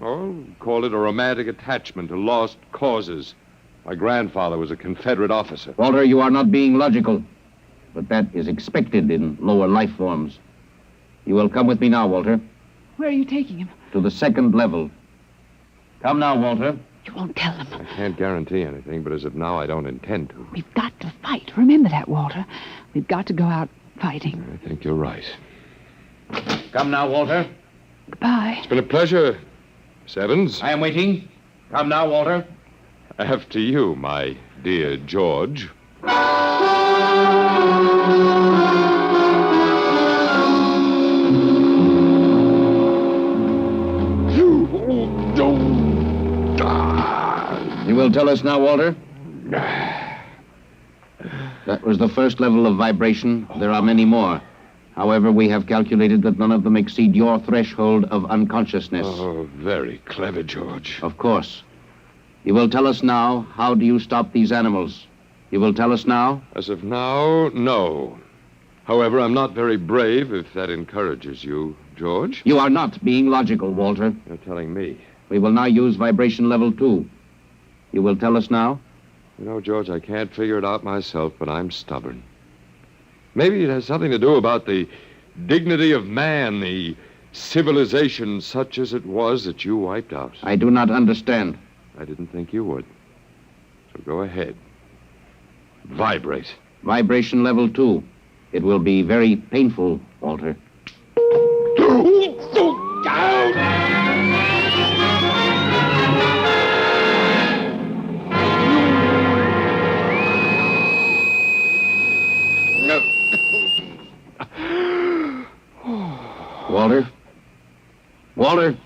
Oh, call it a romantic attachment to lost causes. My grandfather was a Confederate officer. Walter, you are not being logical, but that is expected in lower life forms. You will come with me now, Walter. Where are you taking him? To the second level. Come now, Walter. You won't tell them. I can't guarantee anything, but as of now, I don't intend to. We've got to fight. Remember that, Walter. We've got to go out fighting. I think you're right. Come now, Walter. Goodbye. It's been a pleasure, Miss Evans. I am waiting. Come now, Walter. After you, my dear George. You will tell us now, Walter? That was the first level of vibration. There are many more. However, we have calculated that none of them exceed your threshold of unconsciousness. Oh, very clever, George. Of course. You will tell us now, how do you stop these animals? You will tell us now? As of now, no. However, I'm not very brave, if that encourages you, George. You are not being logical, Walter. You're telling me. We will now use vibration level 2. You will tell us now? You know, George, I can't figure it out myself, but I'm stubborn. Maybe it has something to do about the dignity of man, the civilization such as it was that you wiped out. I do not understand. I didn't think you would. So go ahead. Vibrate. Vibration level 2. It will be very painful, Walter. Walter? Walter?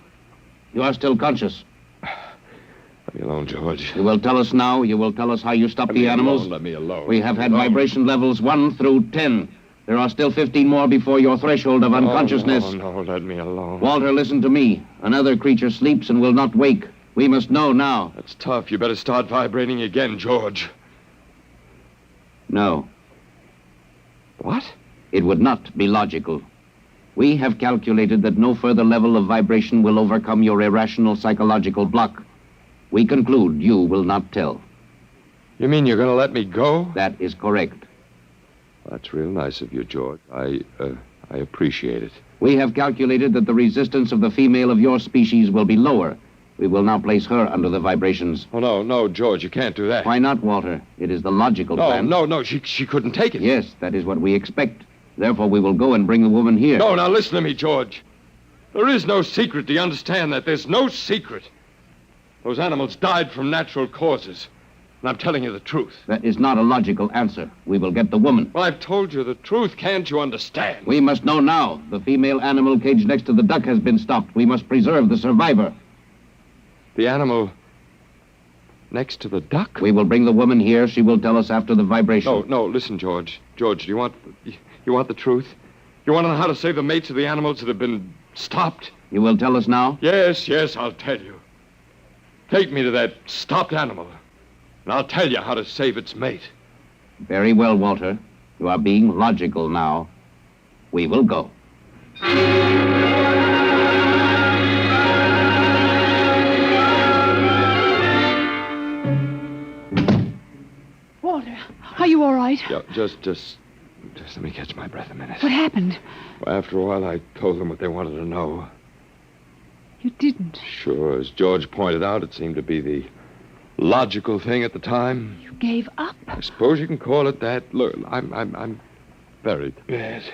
You are still conscious. Let me alone, George. You will tell us now. You will tell us how you stop the animals. Let me alone. We have had vibration levels 1 through 10. There are still 15 more before your threshold of unconsciousness. No, let me alone. Walter, listen to me. Another creature sleeps and will not wake. We must know now. That's tough. You better start vibrating again, George. No. What? It would not be logical. We have calculated that no further level of vibration will overcome your irrational psychological block. We conclude you will not tell. You mean you're going to let me go? That is correct. That's real nice of you, George. I appreciate it. We have calculated that the resistance of the female of your species will be lower, We will now place her under the vibrations. Oh, no, George, you can't do that. Why not, Walter? It is the logical plan. No, she couldn't take it. Yes, that is what we expect. Therefore, we will go and bring the woman here. No, now listen to me, George. There is no secret. Do you understand that? There's no secret. Those animals died from natural causes. And I'm telling you the truth. That is not a logical answer. We will get the woman. Well, I've told you the truth. Can't you understand? We must know now. The female animal caged next to the duck has been stopped. We must preserve the survivor. The animal next to the duck? We will bring the woman here. She will tell us after the vibration. No, listen, George. George, do you want the truth? You want to know how to save the mates of the animals that have been stopped? You will tell us now? Yes, I'll tell you. Take me to that stopped animal, and I'll tell you how to save its mate. Very well, Walter. You are being logical now. We will go. Walter, are you all right? Yeah, just let me catch my breath a minute. What happened? Well, after a while, I told them what they wanted to know. You didn't. Sure, as George pointed out, it seemed to be the logical thing at the time. You gave up? I suppose you can call it that. Look, I'm very bad.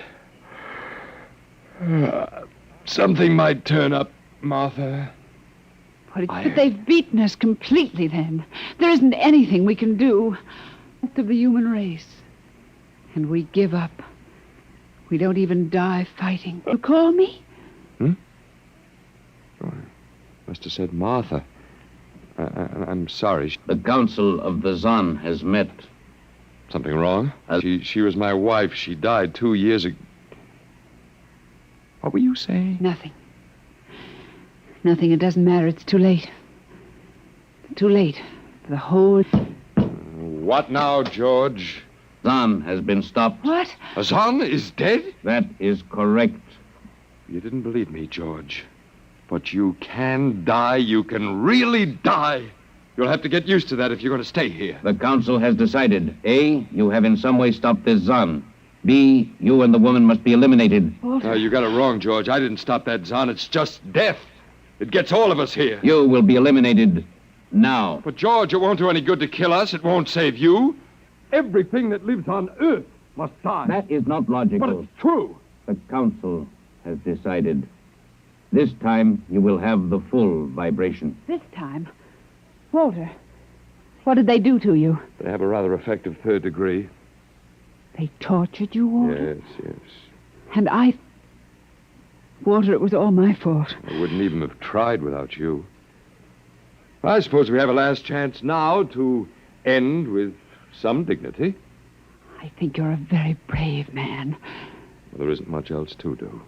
Something might turn up, Martha. But they've beaten us completely then. There isn't anything we can do. Of the human race. And we give up. We don't even die fighting. You call me? Oh, I must have said Martha. I'm sorry. The Council of the Zon has met. Something wrong? She was my wife. She died 2 years ago. What were you saying? Nothing. Nothing. It doesn't matter. It's too late. Too late. The whole... What now, George? Zon has been stopped. What? Zon is dead? That is correct. You didn't believe me, George. But you can die. You can really die. You'll have to get used to that if you're going to stay here. The Council has decided. A, you have in some way stopped this Zon. B, you and the woman must be eliminated. No, you got it wrong, George. I didn't stop that Zon. It's just death. It gets all of us here. You will be eliminated now. But, George, it won't do any good to kill us. It won't save you. Everything that lives on Earth must die. That is not logical. But it's true. The Council has decided. This time, you will have the full vibration. This time? Walter, what did they do to you? They have a rather effective third degree. They tortured you, Walter? Yes. And Walter, it was all my fault. I wouldn't even have tried without you. I suppose we have a last chance now to end with some dignity. I think you're a very brave man. Well, there isn't much else to do.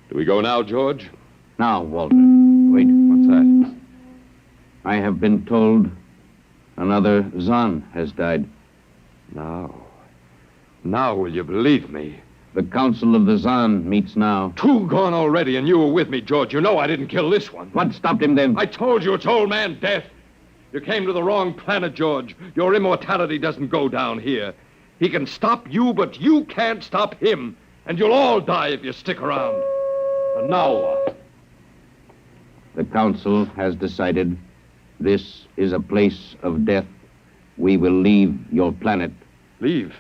Do we go now, George? Now, Walter. Wait, what's that? I have been told another Zon has died. Now will you believe me? The Council of the Zon meets now. 2 gone already, and you were with me, George. You know I didn't kill this one. What stopped him then? I told you it's old man death. You came to the wrong planet, George. Your immortality doesn't go down here. He can stop you, but you can't stop him. And you'll all die if you stick around. And now what? The Council has decided this is a place of death. We will leave your planet. Leave?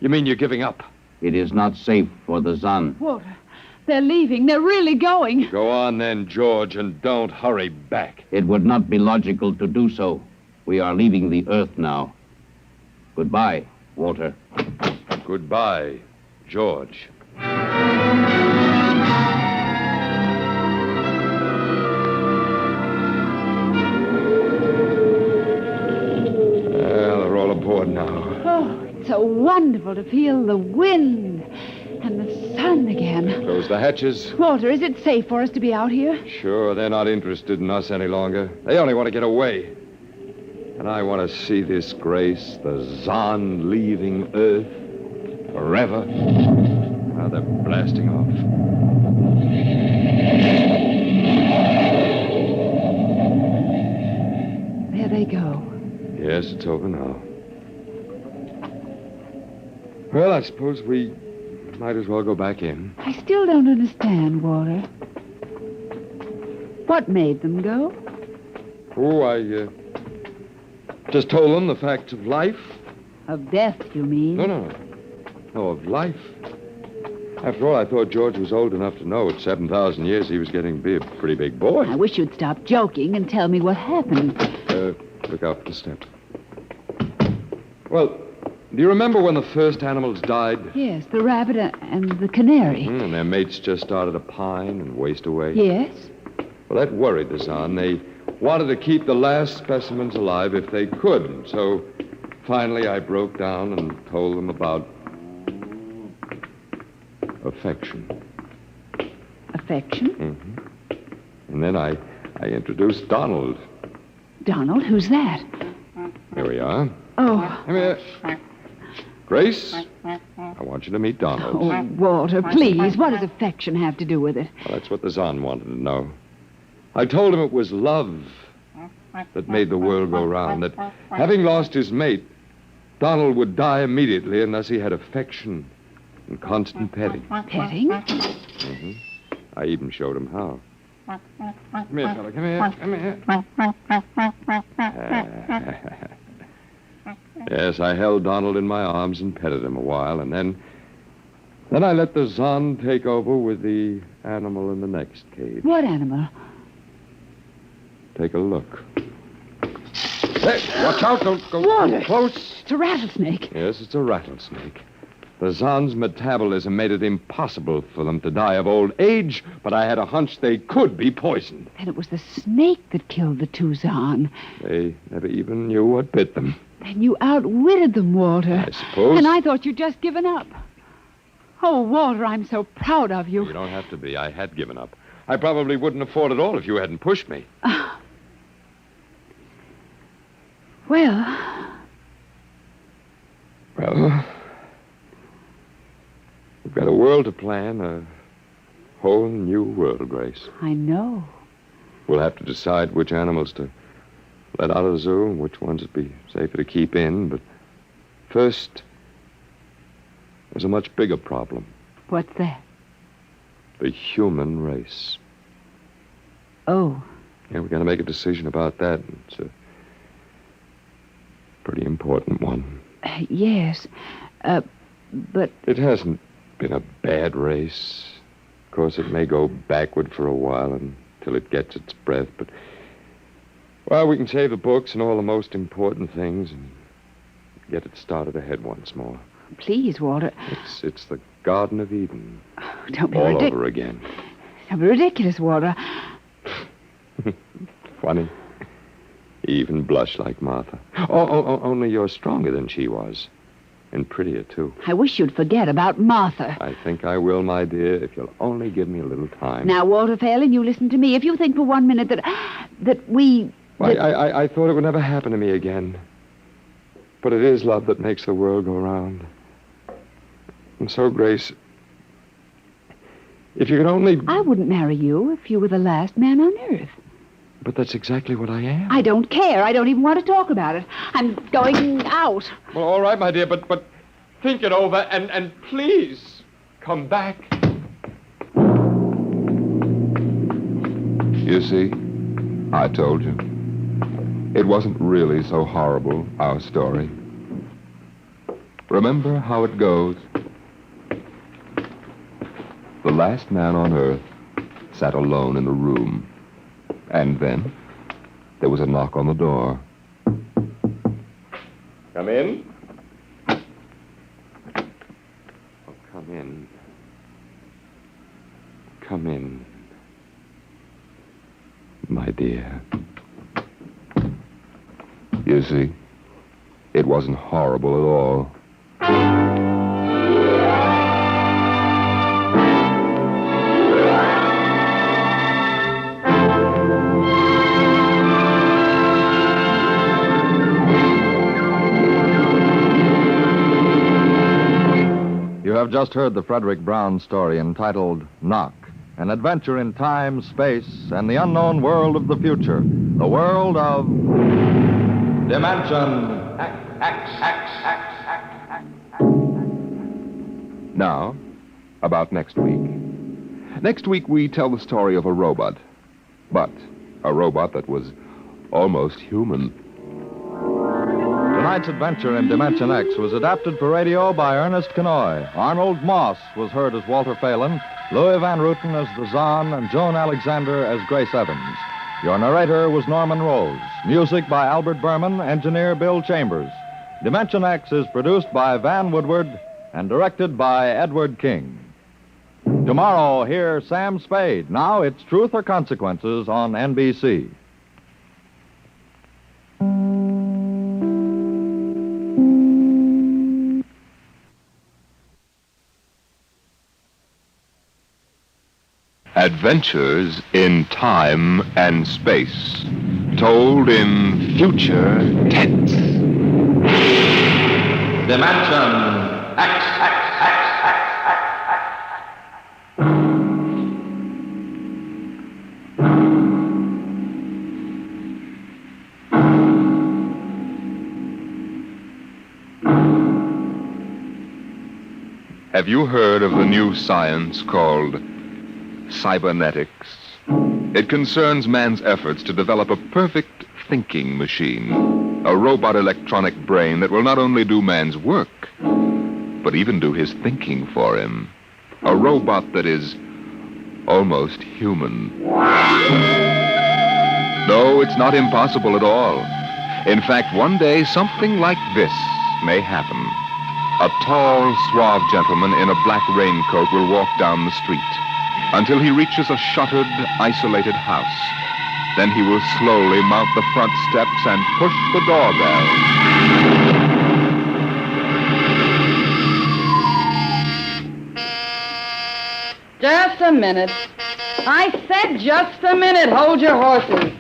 You mean you're giving up? It is not safe for the Zon. Walter, they're leaving. They're really going. Go on then, George, and don't hurry back. It would not be logical to do so. We are leaving the Earth now. Goodbye, Walter. Goodbye, George. Well, they're all aboard now. Oh, it's so wonderful to feel the wind and the sun again. Close the hatches. Walter, is it safe for us to be out here? Sure, they're not interested in us any longer. They only want to get away. And I want to see this Grace, the Zon leaving Earth forever. Now they're blasting off. There they go. Yes, it's over now. Well, I suppose we might as well go back in. I still don't understand, Walter. What made them go? Oh, I just told them the facts of life. Of death, you mean? No, of life. After all, I thought George was old enough to know at 7,000 years he was getting to be a pretty big boy. I wish you'd stop joking and tell me what happened. Look out for the step. Well, do you remember when the first animals died? Yes, the rabbit and the canary. And their mates just started to pine and waste away? Yes. Well, that worried the Zahn. They wanted to keep the last specimens alive if they could. So finally I broke down and told them about affection. Affection? Mm-hmm. And then I introduced Donald. Donald? Who's that? Here we are. Oh. Come here. Grace, I want you to meet Donald. Oh, Walter, please. What does affection have to do with it? Well, that's what the Zahn wanted to know. I told him it was love that made the world go round, that having lost his mate, Donald would die immediately unless he had affection and constant petting. Petting? Mm-hmm. I even showed him how. Come here, fella. Come here. Yes, I held Donald in my arms and petted him a while, and then I let the Zahn take over with the animal in the next cage. What animal? Take a look. Hey, watch out. Don't go Walter. too close. It's a rattlesnake. Yes, it's a rattlesnake. The Zahn's metabolism made it impossible for them to die of old age, but I had a hunch they could be poisoned. Then it was the snake that killed the two Zahn. They never even knew what bit them. Then you outwitted them, Walter. I suppose. And I thought you'd just given up. Oh, Walter, I'm so proud of you. You don't have to be. I had given up. I probably wouldn't have fought at all if you hadn't pushed me. Well, we've got a world to plan, a whole new world, Grace. I know. We'll have to decide which animals to let out of the zoo and which ones would be safer to keep in. But first, there's a much bigger problem. What's that? The human race. Oh. Yeah, we've got to make a decision about that. It's a pretty important one. Yes. But... It hasn't been a bad race. Of course, it may go backward for a while until it gets its breath, but... Well, we can save the books and all the most important things and get it started ahead once more. Please, Walter. It's the Garden of Eden. Don't be all over again. Don't be ridiculous, Walter. Funny. You even blush like Martha. Oh, only you're stronger than she was. And prettier, too. I wish you'd forget about Martha. I think I will, my dear, if you'll only give me a little time. Now, Walter Phelan, you listen to me. If you think for 1 minute that we... I thought it would never happen to me again. But it is love that makes the world go round. And so, Grace, if you could only... I wouldn't marry you if you were the last man on earth. But that's exactly what I am. I don't care. I don't even want to talk about it. I'm going out. Well, all right, my dear, but think it over and please come back. You see, I told you. It wasn't really so horrible, our story. Remember how it goes. The last man on Earth sat alone in a room. And then there was a knock on the door. Come in. Oh, come in. Come in. My dear. You see, it wasn't horrible at all. You have just heard the Frederick Brown story entitled Knock, an adventure in time, space, and the unknown world of the future, the world of Dimension Now, about next week. Next week, we tell the story of a robot. but a robot that was almost human. Tonight's adventure in Dimension X was adapted for radio by Ernest Kenoy. Arnold Moss was heard as Walter Phelan, Louis Van Ruten as the Zahn, and Joan Alexander as Grace Evans. Your narrator was Norman Rose. Music by Albert Berman, engineer Bill Chambers. Dimension X is produced by Van Woodward and directed by Edward King. Tomorrow, hear Sam Spade. Now it's Truth or Consequences on NBC. Adventures in time and space, told in future tense. Dimension X. Have you heard of the new science called cybernetics? It concerns man's efforts to develop a perfect thinking machine, a robot electronic brain that will not only do man's work, but even do his thinking for him. A robot that is almost human. No, it's not impossible at all. In fact, one day something like this may happen. A tall, suave gentleman in a black raincoat will walk down the street until he reaches a shuttered, isolated house. Then he will slowly mount the front steps and push the doorbell. Just a minute. I said just a minute. Hold your horses.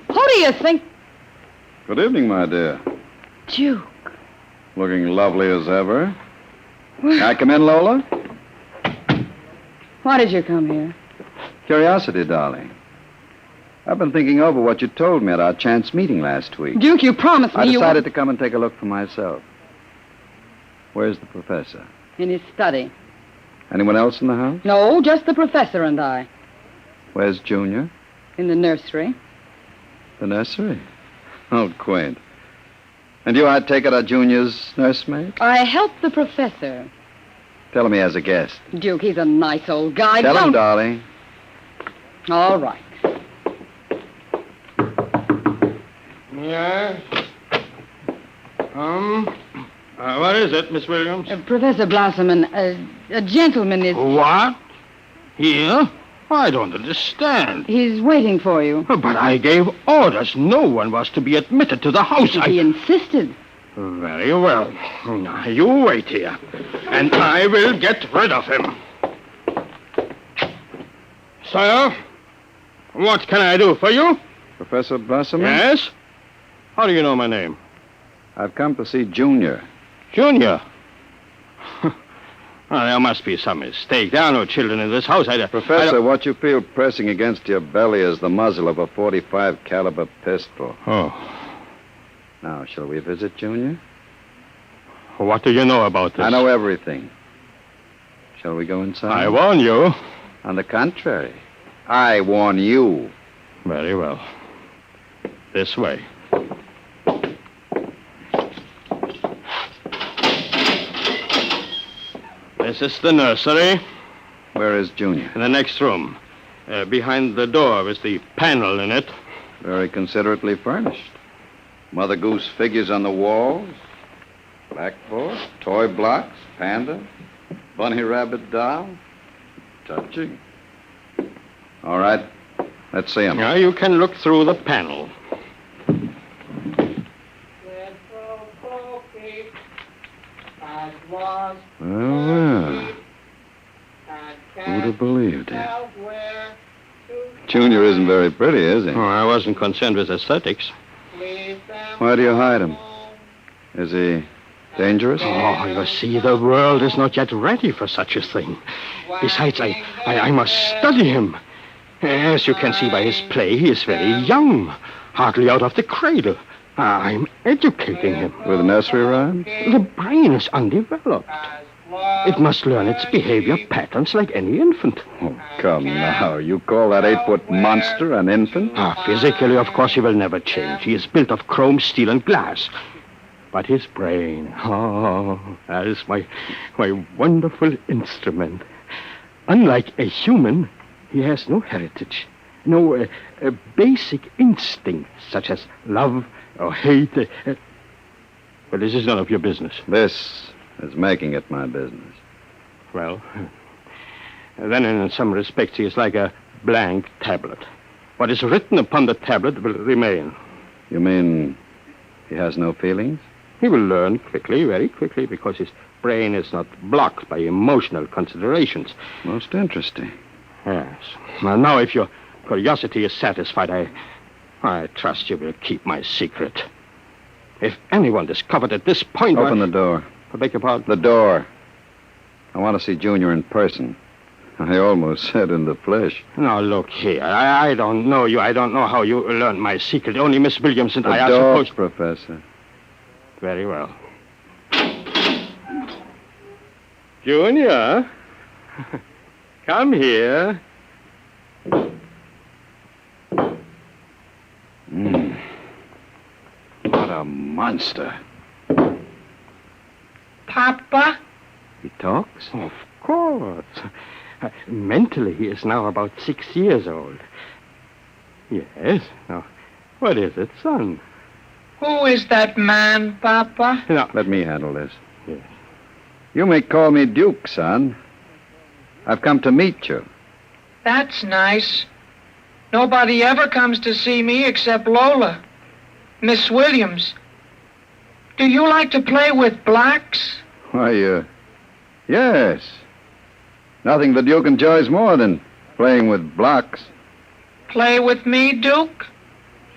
Who do you think? Good evening, my dear. Duke. Looking lovely as ever. Can I come in, Lola? Why did you come here? Curiosity, darling. I've been thinking over what you told me at our chance meeting last week. Duke, you promised me I you decided to come and take a look for myself. Where's the professor? in his study. Anyone else in the house? No, just the professor and I. Where's Junior? In the nursery. The nursery? Oh, quaint. And you, I take it, are Junior's nursemaid? I helped the professor. Tell him he has a guest. Duke, he's a nice old guy. Tell him, Don't- darling. All right. Yes? What is it, Miss Williams? Professor Blossoman, a gentleman is... What? Here? I don't understand. He's waiting for you. But I gave orders. No one was to be admitted to the house. He insisted. Very well. Now, you wait here, and I will get rid of him. Sir, what can I do for you? Professor Blossoman? Yes? How do you know my name? I've come to see Junior. Junior? Well, there must be some mistake. There are no children in this house. Professor, what you feel pressing against your belly is the muzzle of a .45 caliber pistol. Oh. Now, shall we visit Junior? What do you know about this? I know everything. Shall we go inside? I warn you. On the contrary, I warn you. Very well. This way. This is the nursery. Where is Junior? In the next room. Behind the door with the panel in it. Very considerately furnished. Mother Goose figures on the walls. Blackboard, toy blocks, panda, bunny rabbit doll. Touching. All right. Let's see him. Now you can look through the panel. Well. Who'd have believed it? Junior isn't very pretty, is he? Oh, I wasn't concerned with aesthetics. Why do you hide him? Is he dangerous? Oh, you see, the world is not yet ready for such a thing. Besides, I must study him. As you can see by his play, he is very young, hardly out of the cradle. I'm educating him. With nursery rhymes? The brain is undeveloped. It must learn its behavior patterns like any infant. Oh, come now. You call that 8-foot monster an infant? Physically, of course, he will never change. He is built of chrome, steel, and glass. But his brain, that is my wonderful instrument. Unlike a human, he has no heritage, no basic instincts such as love or hate. But this is none of your business. This is making it my business. Well, then in some respects he is like a blank tablet. What is written upon the tablet will remain. You mean he has no feelings? He will learn quickly, very quickly, because his brain is not blocked by emotional considerations. Most interesting. Yes. Now, if your curiosity is satisfied, I trust you will keep my secret. If anyone discovered at this point... Open the door. I beg your pardon? The door. I want to see Junior in person. I almost said in the flesh. Now, look here. I don't know you. I don't know how you learned my secret. Only Miss Williams and I are supposed... Professor. Very well. Junior, come here. What a monster. Papa? He talks? Of course. Mentally, he is now about 6 years old. Yes. Now, what is it, son? Who is that man, Papa? No. Let me handle this. Yes. You may call me Duke, son. I've come to meet you. That's nice. Nobody ever comes to see me except Lola. Miss Williams. Do you like to play with blacks? Why, yes. Nothing the Duke enjoys more than playing with blocks. Play with me, Duke?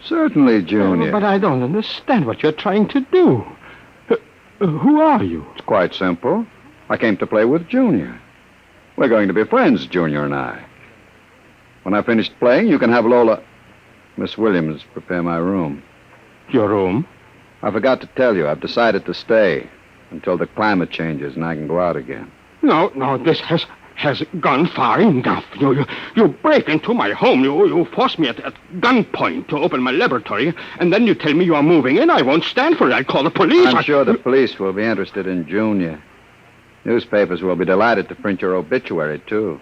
Certainly, Junior. But I don't understand what you're trying to do. Who are you? It's quite simple. I came to play with Junior. We're going to be friends, Junior and I. When I finished playing, you can have Lola... Miss Williams prepare my room. Your room? I forgot to tell you, I've decided to stay until the climate changes and I can go out again. No, this has gone far enough. You break into my home. You force me at gunpoint to open my laboratory, and then you tell me you are moving in. I won't stand for it. I'll call the police. I'm sure the police will be interested in Junior. Newspapers will be delighted to print your obituary, too.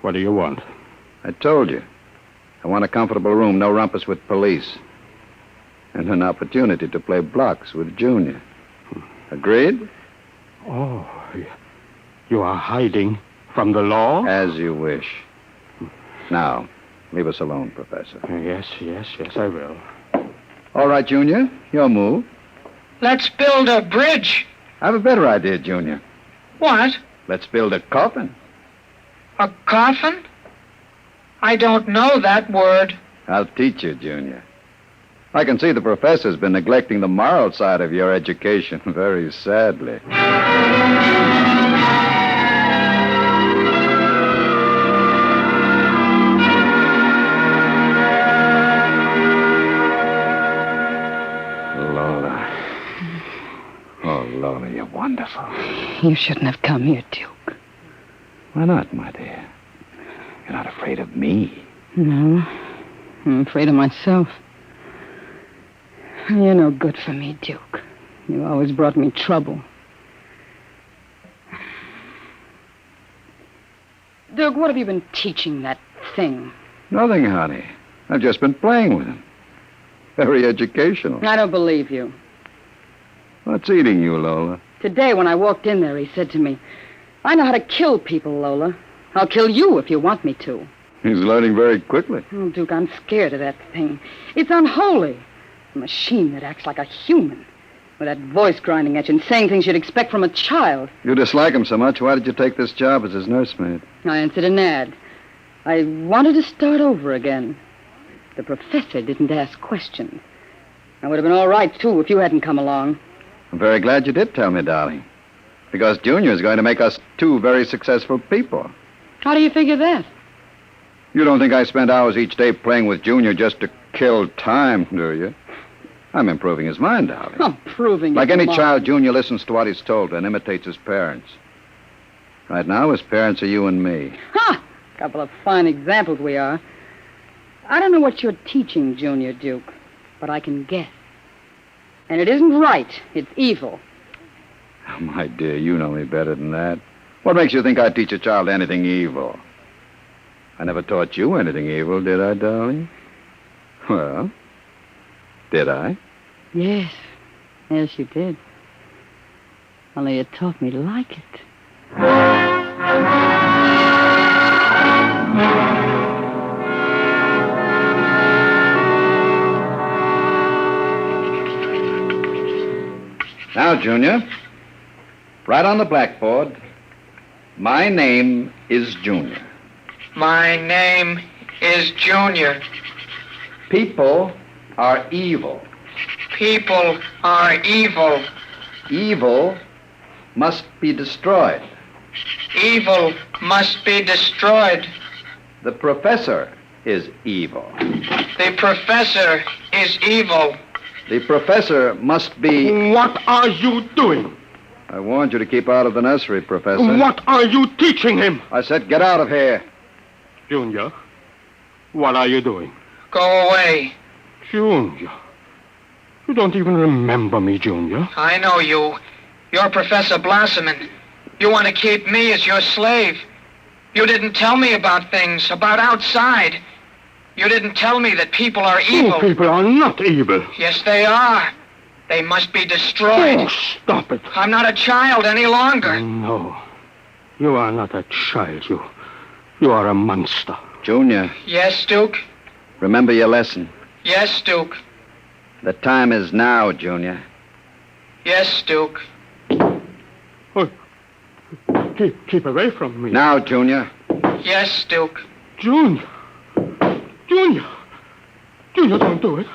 What do you want? I told you. I want a comfortable room, no rumpus with police. And an opportunity to play blocks with Junior. Agreed? Oh, you are hiding from the law? As you wish. Now, leave us alone, Professor. Yes, I will. All right, Junior, your move. Let's build a bridge. I have a better idea, Junior. What? Let's build a coffin. A coffin? I don't know that word. I'll teach you, Junior. I can see the professor's been neglecting the moral side of your education very sadly. Lola. Oh, Lola, you're wonderful. You shouldn't have come here, Duke. Why not, my dear? You're not afraid of me. No, I'm afraid of myself. You're no good for me, Duke. You always brought me trouble. Duke, what have you been teaching that thing? Nothing, honey. I've just been playing with him. Very educational. I don't believe you. What's eating you, Lola? Today, when I walked in there, he said to me, I know how to kill people, Lola. I'll kill you if you want me to. He's learning very quickly. Oh, Duke, I'm scared of that thing. It's unholy. A machine that acts like a human. With that voice grinding at you and saying things you'd expect from a child. You dislike him so much. Why did you take this job as his nursemaid? I answered an ad. I wanted to start over again. The professor didn't ask questions. I would have been all right, too, if you hadn't come along. I'm very glad you did tell me, darling. Because Junior is going to make us two very successful people. How do you figure that? You don't think I spend hours each day playing with Junior just to kill time, do you? I'm improving his mind, darling. I'm proving Like his any mind. child, Junior listens to what he's told and imitates his parents. Right now, his parents are you and me. Ha! Couple of fine examples we are. I don't know what you're teaching, Junior Duke, but I can guess. And it isn't right. It's evil. Oh, my dear, you know me better than that. What makes you think I teach a child anything evil? I never taught you anything evil, did I, darling? Well, did I? Yes. Yes, you did. Only you taught me to like it. Now, Junior, right on the blackboard, my name is Junior. My name is Junior. People are evil. People are evil. Evil must be destroyed. Evil must be destroyed. The professor is evil. The professor is evil. The professor must be... What are you doing? I warned you to keep out of the nursery, Professor. What are you teaching him? I said get out of here. Junior, what are you doing? Go away. Junior, you don't even remember me, Junior. I know you. You're Professor Blossoming. You want to keep me as your slave. You didn't tell me about things, about outside. You didn't tell me that people are evil. Oh, people are not evil. Yes, they are. They must be destroyed. Oh, stop it. I'm not a child any longer. No, you are not a child. You are a monster. Junior, Yes, Duke. remember your lesson. Yes, Duke. The time is now, Junior. Yes, Duke. Keep away from me. Now, Junior. Yes, Duke. Junior. Junior. Junior, don't do it.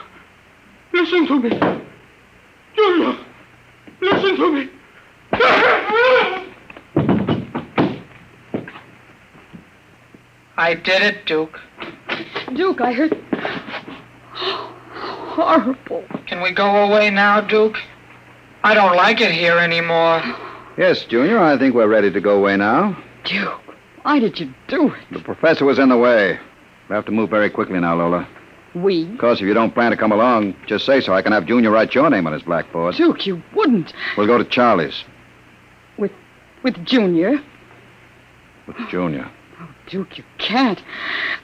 Listen to me. Junior, listen to me. I did it, Duke. Duke, I heard... Horrible. Can we go away now, Duke? I don't like it here anymore. Yes, Junior, I think we're ready to go away now. Duke, why did you do it? The professor was in the way. We have to move very quickly now, Lola. We? Because if you don't plan to come along, just say so. I can have Junior write your name on his blackboard. Duke, you wouldn't. We'll go to Charlie's With Junior. with Junior. Duke, you can't.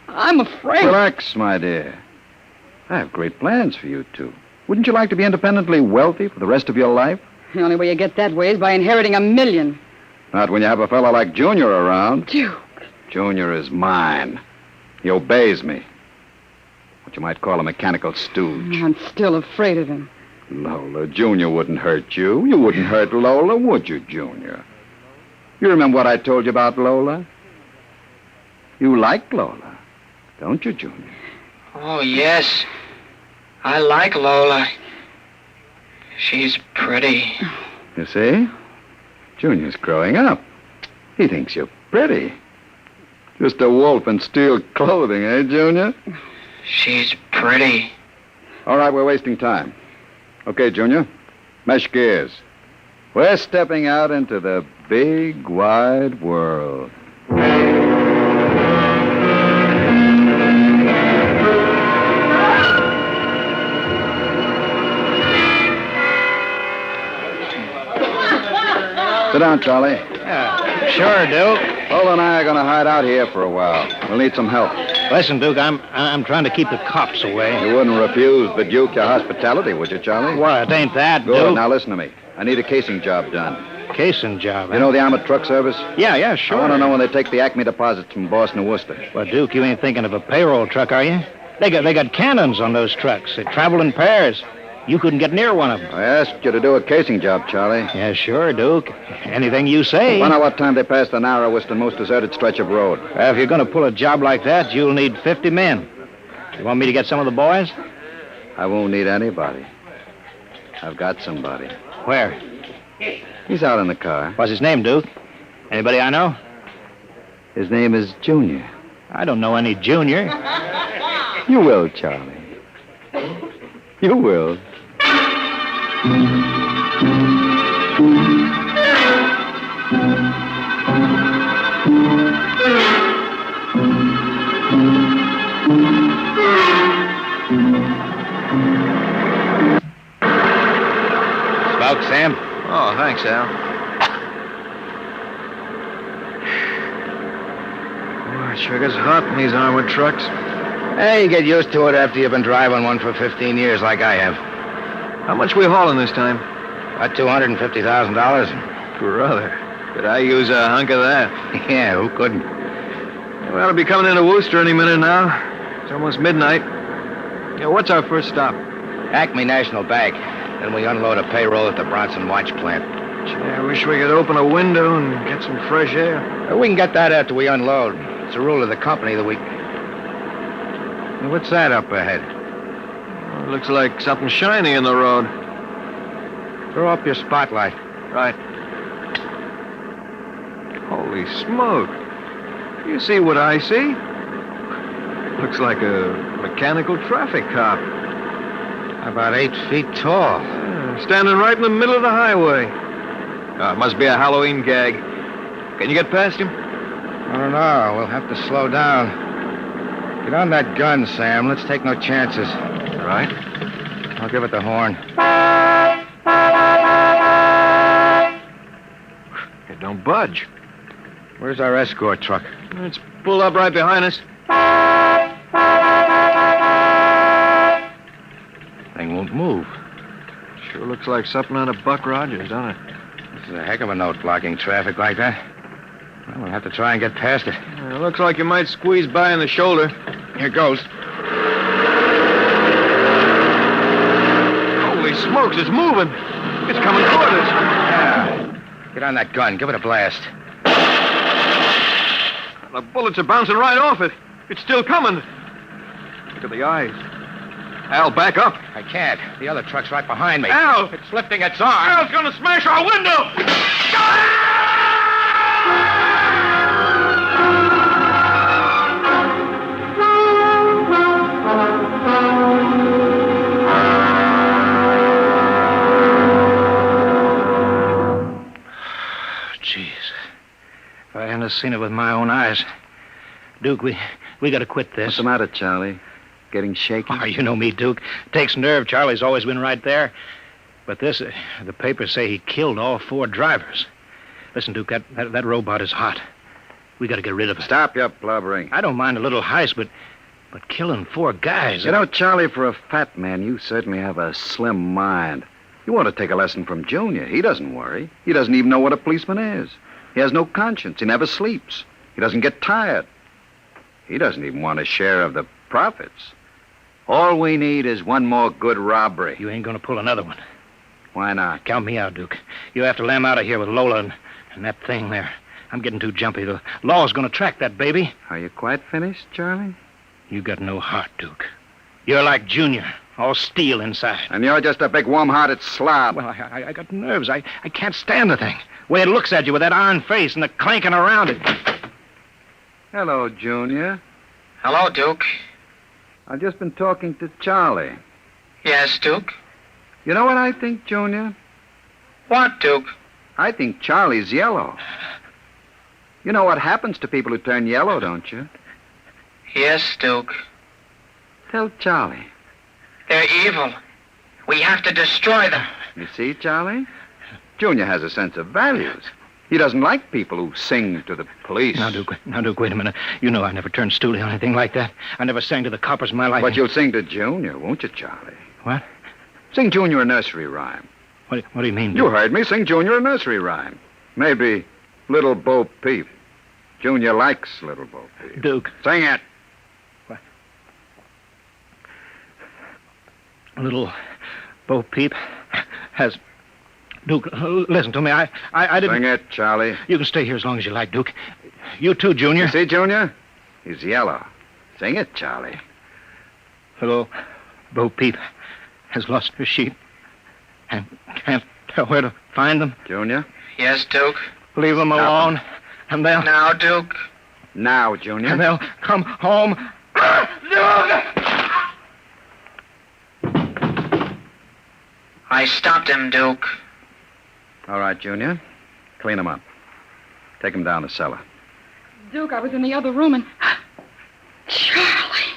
I'm afraid. Relax, my dear. I have great plans for you two. Wouldn't you like to be independently wealthy for the rest of your life? The only way you get that way is by inheriting $1 million. Not when you have a fellow like Junior around. Duke. Junior is mine. He obeys me. What you might call a mechanical stooge. I'm still afraid of him. Lola, Junior wouldn't hurt you. You wouldn't hurt Lola, would you, Junior? You remember what I told you about Lola? You like Lola, don't you, Junior? Oh, yes. I like Lola. She's pretty. You see? Junior's growing up. He thinks you're pretty. Just a wolf in steel clothing, eh, Junior? She's pretty. All right, we're wasting time. Okay, Junior. Mesh gears. We're stepping out into the big, wide world. Sit down, Charlie. Sure, Duke. Lola and I are going to hide out here for a while. We'll need some help. Listen, Duke, I'm trying to keep the cops away. You wouldn't refuse the Duke your hospitality, would you, Charlie? Well, it ain't that, Good. Duke. Now listen to me. I need a casing job done. Casing job, You know the armored truck service? Yeah, sure. I want to know when they take the Acme deposits from Boston to Worcester. Well, Duke, you ain't thinking of a payroll truck, are you? They got cannons on those trucks. They travel in pairs. You couldn't get near one of them. I asked you to do a casing job, Charlie. Yeah, sure, Duke. Anything you say. Find out what time they pass the narrowest and most deserted stretch of road. If you're going to pull a job like that, you'll need 50 men. You want me to get some of the boys? I won't need anybody. I've got somebody. Where? He's out in the car. What's his name, Duke? Anybody I know? His name is Junior. I don't know any Junior. You will, Charlie. You will. Smoke, Sam? Oh, thanks, Al. Boy, it sure gets hot in these armored trucks. Hey, you get used to it after you've been driving one for 15 years like I have. How much we hauling this time? About $250,000. Brother, could I use a hunk of that? Yeah, who couldn't? Well, I'll be coming into Worcester any minute now. It's almost midnight. Yeah, what's our first stop? Acme National Bank. Then we unload a payroll at the Bronson Watch plant. Gee, I wish we could open a window and get some fresh air. We can get that after we unload. It's a rule of the company that we... What's that up ahead? Well, it looks like something shiny in the road. Throw up your spotlight. Right. Holy smoke. You see what I see? Looks like a mechanical traffic cop. About 8 feet tall. Yeah, standing right in the middle of the highway. Oh, it must be a Halloween gag. Can you get past him? I don't know. We'll have to slow down. Get on that gun, Sam. Let's take no chances. Right. I'll give it the horn. It don't budge. Where's our escort truck? It's pulled up right behind us. Thing won't move. Sure looks like something out of Buck Rogers, doesn't it? This is a heck of a note, blocking traffic like that. Well, we'll have to try and get past it. It looks like you might squeeze by in the shoulder. Here goes. Holy smokes, it's moving. It's coming toward us. Yeah. Get on that gun. Give it a blast. The bullets are bouncing right off it. It's still coming. Look at the eyes. Al, back up. I can't. The other truck's right behind me. Al! It's lifting its arm. Al's gonna smash our window! Jeez. If I hadn't seen it with my own eyes. Duke, we got to quit this. What's the matter, Charlie? Getting shaky? Oh, you know me, Duke. Takes nerve. Charlie's always been right there. But this, the papers say he killed all 4 drivers. Listen, Duke, that robot is hot. We got to get rid of it. Stop your blubbering. I don't mind a little heist, but killing 4 guys... You know, Charlie, for a fat man, you certainly have a slim mind. You want to take a lesson from Junior. He doesn't worry. He doesn't even know what a policeman is. He has no conscience. He never sleeps. He doesn't get tired. He doesn't even want a share of the profits. All we need is one more good robbery. You ain't going to pull another one. Why not? Count me out, Duke. You have to lam out of here with Lola and that thing there. I'm getting too jumpy. The law's going to track that baby. Are you quite finished, Charlie? You got no heart, Duke. You're like Junior, all steel inside. And you're just a big warm-hearted slob. Well, I got nerves. I can't stand the thing. The way it looks at you with that iron face and the clanking around it. Hello, Junior. Hello, Duke. I've just been talking to Charlie. Yes, Duke? You know what I think, Junior? What, Duke? I think Charlie's yellow. You know what happens to people who turn yellow, don't you? Yes, Duke. Tell Charlie. They're evil. We have to destroy them. You see, Charlie? Junior has a sense of values. He doesn't like people who sing to the police. Now, Duke, wait a minute. You know I never turned stoolie or anything like that. I never sang to the coppers in my life. But you'll sing to Junior, won't you, Charlie? What? Sing Junior a nursery rhyme. What do you mean, Duke? You heard me. Sing Junior a nursery rhyme. Maybe Little Bo Peep. Junior likes Little Bo Peep. Duke. Sing it. What? Little Bo Peep has... Duke, listen to me. I didn't... Sing it, Charlie. You can stay here as long as you like, Duke. You too, Junior. You see, Junior? He's yellow. Sing it, Charlie. Little Bo Peep has lost her sheep and can't tell where to find them. Junior? Yes, Duke? Leave them alone, and they'll... Now, Duke? Now, Junior. And they'll come home. Duke! I stopped him, Duke. All right, Junior. Clean him up. Take him down the cellar. Duke, I was in the other room and... Charlie!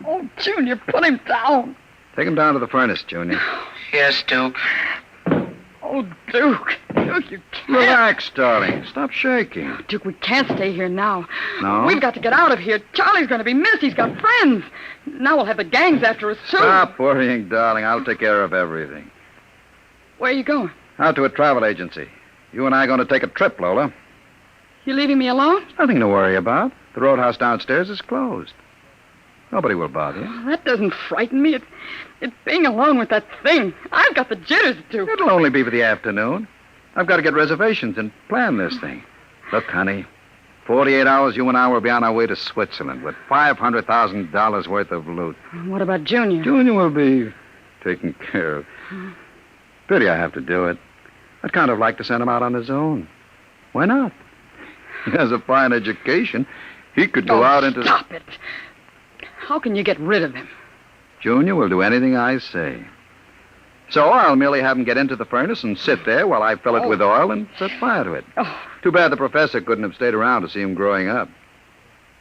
Oh, Junior, put him down. Take him down to the furnace, Junior. Yes, Duke. Oh, Duke. Duke, you can't. Relax, darling. Stop shaking. Duke, we can't stay here now. No? We've got to get out of here. Charlie's going to be missed. He's got friends. Now we'll have the gangs after us, too. Stop worrying, darling. I'll take care of everything. Where are you going? Out to a travel agency. You and I are going to take a trip, Lola. You leaving me alone? Nothing to worry about. The roadhouse downstairs is closed. Nobody will bother you. Oh, that doesn't frighten me. It's being alone with that thing. I've got the jitters, Duke. It'll only be for the afternoon. I've got to get reservations and plan this thing. Look, honey, 48 hours you and I will be on our way to Switzerland with $500,000 worth of loot. What about Junior? Junior will be taken care of. Pity I have to do it. I'd kind of like to send him out on his own. Why not? He has a fine education. He could go out into... Stop it. How can you get rid of him? Junior will do anything I say. So I'll merely have him get into the furnace and sit there while I fill it with oil and set fire to it. Too bad the professor couldn't have stayed around to see him growing up.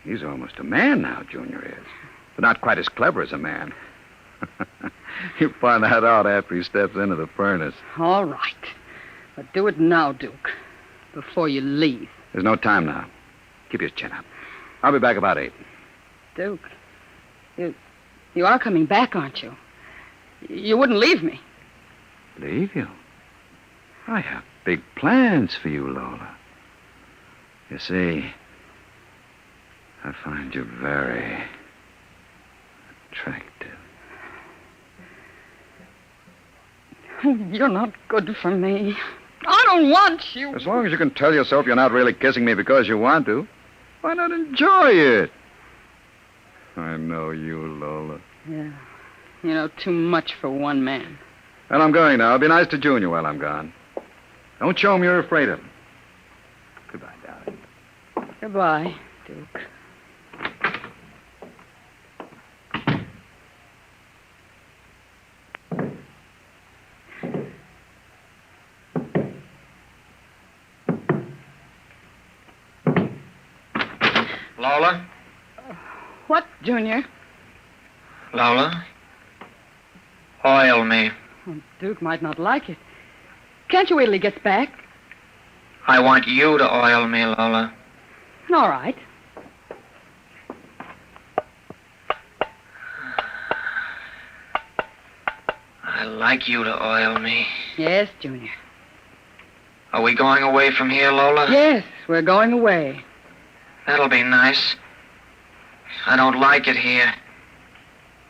He's almost a man now, Junior is. But not quite as clever as a man. He'll find that out after he steps into the furnace. All right. But do it now, Duke, before you leave. There's no time now. Keep your chin up. I'll be back about 8. Duke, you are coming back, aren't you? You wouldn't leave me. Leave you? I have big plans for you, Lola. You see, I find you very attractive. You're not good for me. I don't want you. As long as you can tell yourself you're not really kissing me because you want to, why not enjoy it? I know you, Lola. Yeah. You know, too much for one man. Well, I'm going now. Be nice to Junior while I'm gone. Don't show him you're afraid of him. Goodbye, darling. Goodbye, Duke. Lola? What, Junior? Lola? Oil me. Well, Duke might not like it. Can't you wait till he gets back? I want you to oil me, Lola. All right. I like you to oil me. Yes, Junior. Are we going away from here, Lola? Yes, we're going away. That'll be nice. I don't like it here.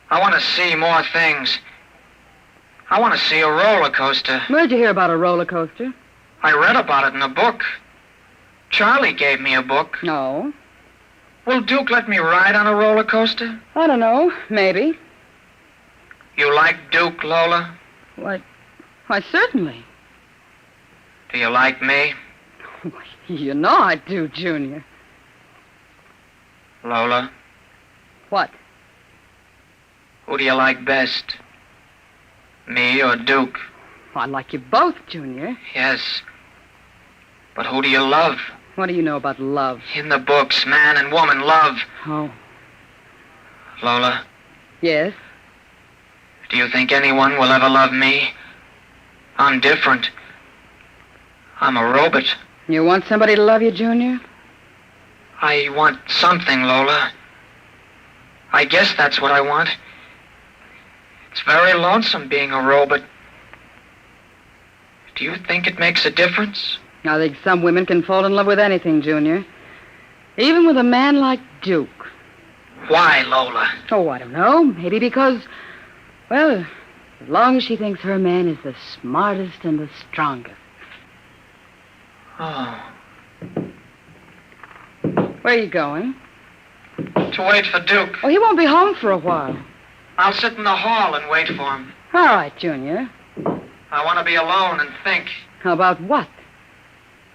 I want to see more things. I want to see a roller coaster. Where'd you hear about a roller coaster? I read about it in a book. Charlie gave me a book. No. Will Duke let me ride on a roller coaster? I don't know. Maybe. You like Duke, Lola? Why, certainly. Do you like me? You know I do, Junior. Lola? What? Who do you like best? Me or Duke? I like you both, Junior. Yes. But who do you love? What do you know about love? In the books, man and woman love. Oh. Lola? Yes? Do you think anyone will ever love me? I'm different. I'm a robot. You want somebody to love you, Junior? I want something, Lola. I guess that's what I want. It's very lonesome being a robot. Do you think it makes a difference? I think some women can fall in love with anything, Junior. Even with a man like Duke. Why, Lola? Oh, I don't know. Maybe because, well, as long as she thinks her man is the smartest and the strongest. Oh. Where are you going? To wait for Duke. Oh, he won't be home for a while. I'll sit in the hall and wait for him. All right, Junior. I want to be alone and think. How about what?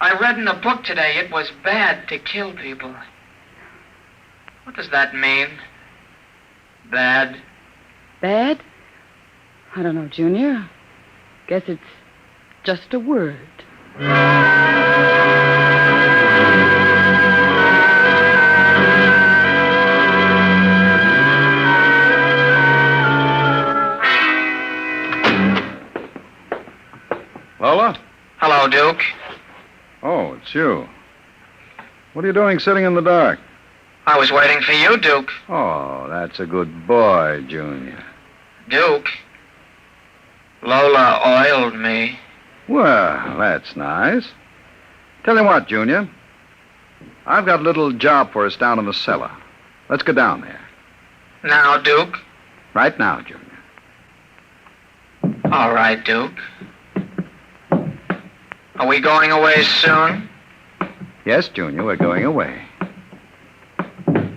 I read in a book today it was bad to kill people. What does that mean? Bad? Bad? I don't know, Junior. Guess it's just a word. Lola? Hello, Duke. Oh, it's you. What are you doing sitting in the dark? I was waiting for you, Duke. Oh, that's a good boy, Junior. Duke, Lola oiled me. Well, that's nice. Tell you what, Junior. I've got a little job for us down in the cellar. Let's go down there. Now, Duke? Right now, Junior. All right, Duke. Are we going away soon? Yes, Junior, we're going away.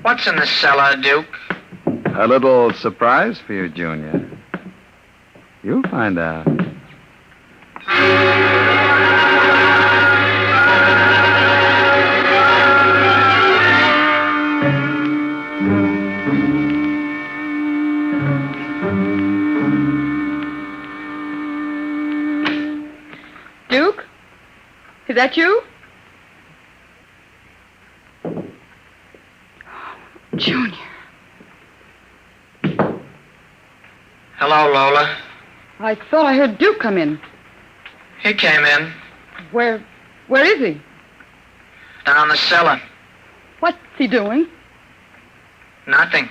What's in the cellar, Duke? A little surprise for you, Junior. You'll find out. Duke? Is that you? Junior. Hello, Lola. I thought I heard Duke come in. He came in. Where is he? Down the cellar. What's he doing? Nothing.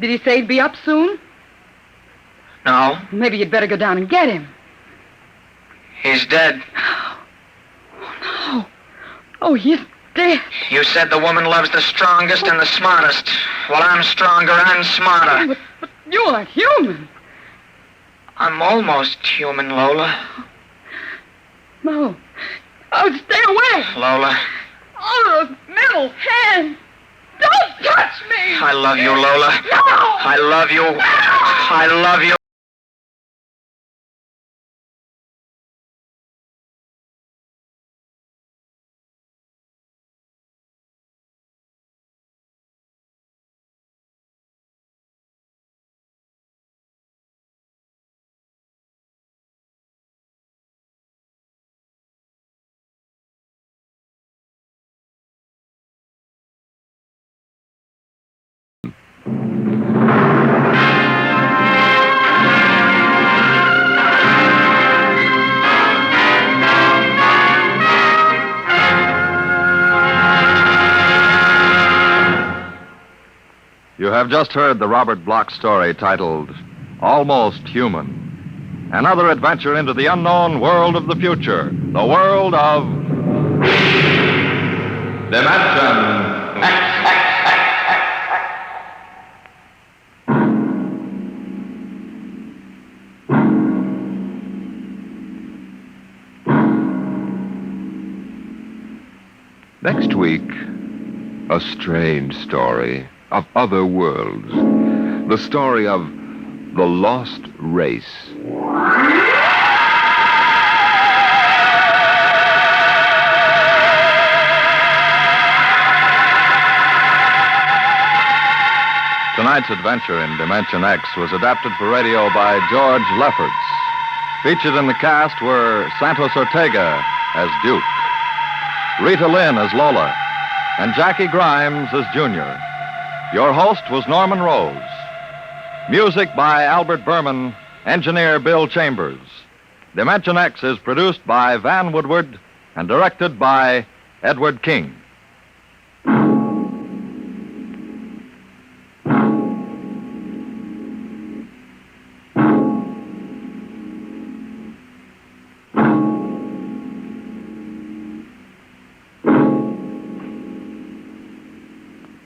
Did he say he'd be up soon? No. Maybe you'd better go down and get him. He's dead. Oh, no. Oh, he's dead. You said the woman loves the strongest and the smartest. Well, I'm stronger and smarter. But you aren't human. I'm almost human, Lola. No. Oh, stay away. Lola. Oh, those metal hands. Don't touch me. I love you, Lola. No. I love you. I love you. You have just heard the Robert Bloch story titled Almost Human. Another adventure into the unknown world of the future, the world of Dimension X. Next week, a strange story of other worlds. The story of the lost race. Tonight's adventure in Dimension X was adapted for radio by George Lefferts. Featured in the cast were Santos Ortega as Duke, Rita Lynn as Lola, and Jackie Grimes as Junior. Your host was Norman Rose. Music by Albert Berman, engineer Bill Chambers. Dimension X is produced by Van Woodward and directed by Edward King.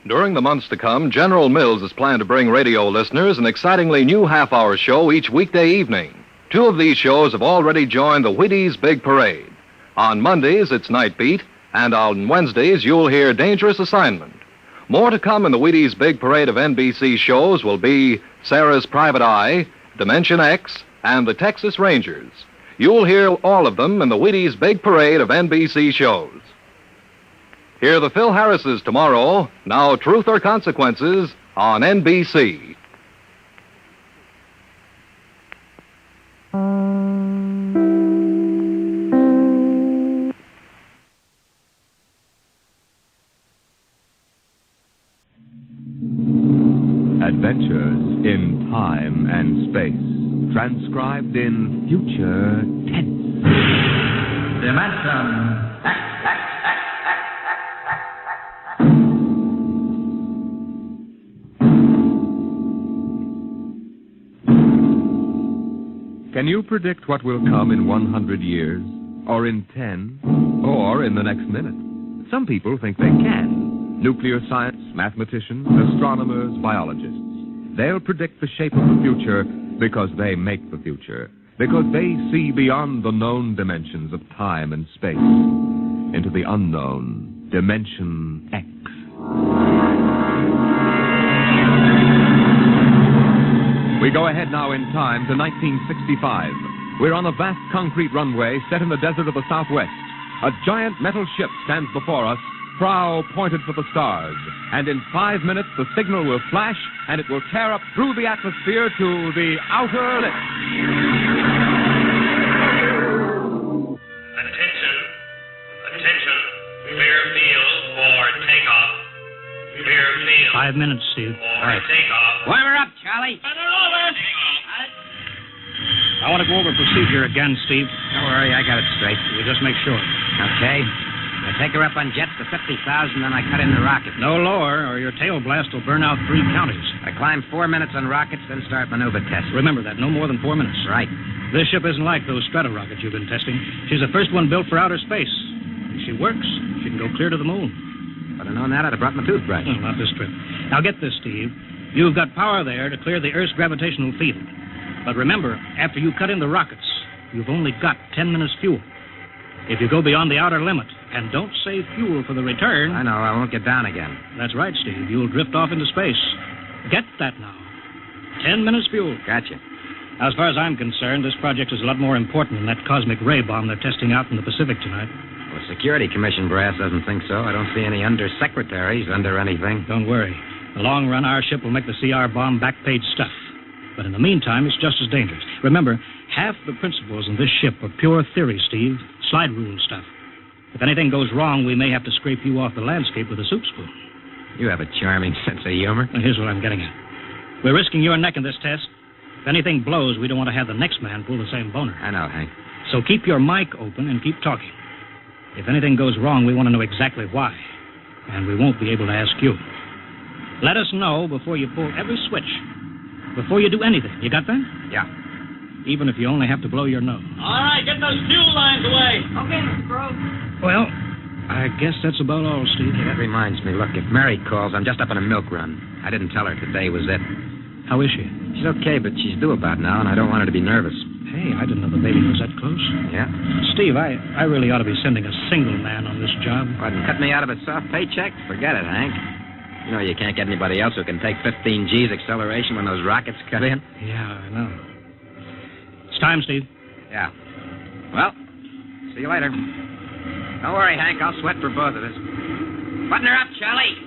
During the months to come, General Mills is planned to bring radio listeners an excitingly new half-hour show each weekday evening. Two of these shows have already joined the Wheaties Big Parade. On Mondays, it's Night Beat, and on Wednesdays, you'll hear Dangerous Assignment. More to come in the Wheaties Big Parade of NBC shows will be Sarah's Private Eye, Dimension X, and the Texas Rangers. You'll hear all of them in the Wheaties Big Parade of NBC shows. Hear the Phil Harrises tomorrow, Now Truth or Consequences, on NBC. in time and space, transcribed in future tense. Dimension X. Can you predict what will come in 100 years, or in 10, or in the next minute? Some people think they can. Nuclear science, mathematicians, astronomers, biologists. They'll predict the shape of the future because they make the future. Because they see beyond the known dimensions of time and space into the unknown Dimension X. We go ahead now in time to 1965. We're on a vast concrete runway set in the desert of the Southwest. A giant metal ship stands before us, prow pointed for the stars. And in 5 minutes, the signal will flash, and it will tear up through the atmosphere to the outer limits. Attention. Clear field for takeoff. Clear field. 5 minutes, Steve. For takeoff. Warm her up, Charlie. I want to go over procedure again, Steve. Don't worry, I got it straight. We'll just make sure. Okay. I take her up on jets to 50,000, then I cut in the rocket. No lower, or your tail blast will burn out 3 counties. I climb 4 minutes on rockets, then start maneuver tests. Remember that, no more than 4 minutes. Right. This ship isn't like those strato rockets you've been testing. She's the first one built for outer space. If she works, she can go clear to the moon. If I'd have known that, I'd have brought my toothbrush. No, not this trip. Now get this, Steve. You've got power there to clear the Earth's gravitational field. But remember, after you cut in the rockets, you've only got 10 minutes fuel. If you go beyond the outer limit and don't save fuel for the return... I know, I won't get down again. That's right, Steve. You'll drift off into space. Get that now. 10 minutes fuel. Gotcha. As far as I'm concerned, this project is a lot more important than that cosmic ray bomb they're testing out in the Pacific tonight. Well, the Security Commission brass doesn't think so. I don't see any undersecretaries under anything. Don't worry. In the long run, our ship will make the CR bomb back-page stuff. But in the meantime, it's just as dangerous. Remember, half the principles in this ship are pure theory, Steve. Slide rule stuff. If anything goes wrong, we may have to scrape you off the landscape with a soup spoon. You have a charming sense of humor. And here's what I'm getting at. We're risking your neck in this test. If anything blows, we don't want to have the next man pull the same boner. I know, Hank. So keep your mic open and keep talking. If anything goes wrong, we want to know exactly why. And we won't be able to ask you. Let us know before you pull every switch. Before you do anything. You got that? Yeah. Even if you only have to blow your nose. All right, get those fuel lines away. Okay, Mr. Bro. Well, I guess that's about all, Steve. Hey, that reminds me. Look, if Mary calls, I'm just up on a milk run. I didn't tell her today was it. How is she? She's okay, but she's due about now, and I don't want her to be nervous. Hey, I didn't know the baby was that close. Yeah? Steve, I really ought to be sending a single man on this job. What, and cut me out of a soft paycheck? Forget it, Hank. You know you can't get anybody else who can take 15 G's acceleration when those rockets cut in. Yeah, I know. It's time, Steve. Yeah. Well, see you later. Don't worry, Hank. I'll sweat for both of us. Button her up, Charlie.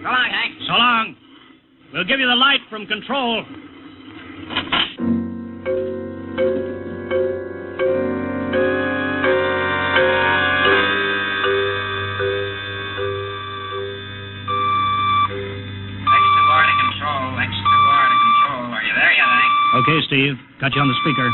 So long, Hank. So long. We'll give you the light from control. Okay, Steve. Got you on the speaker.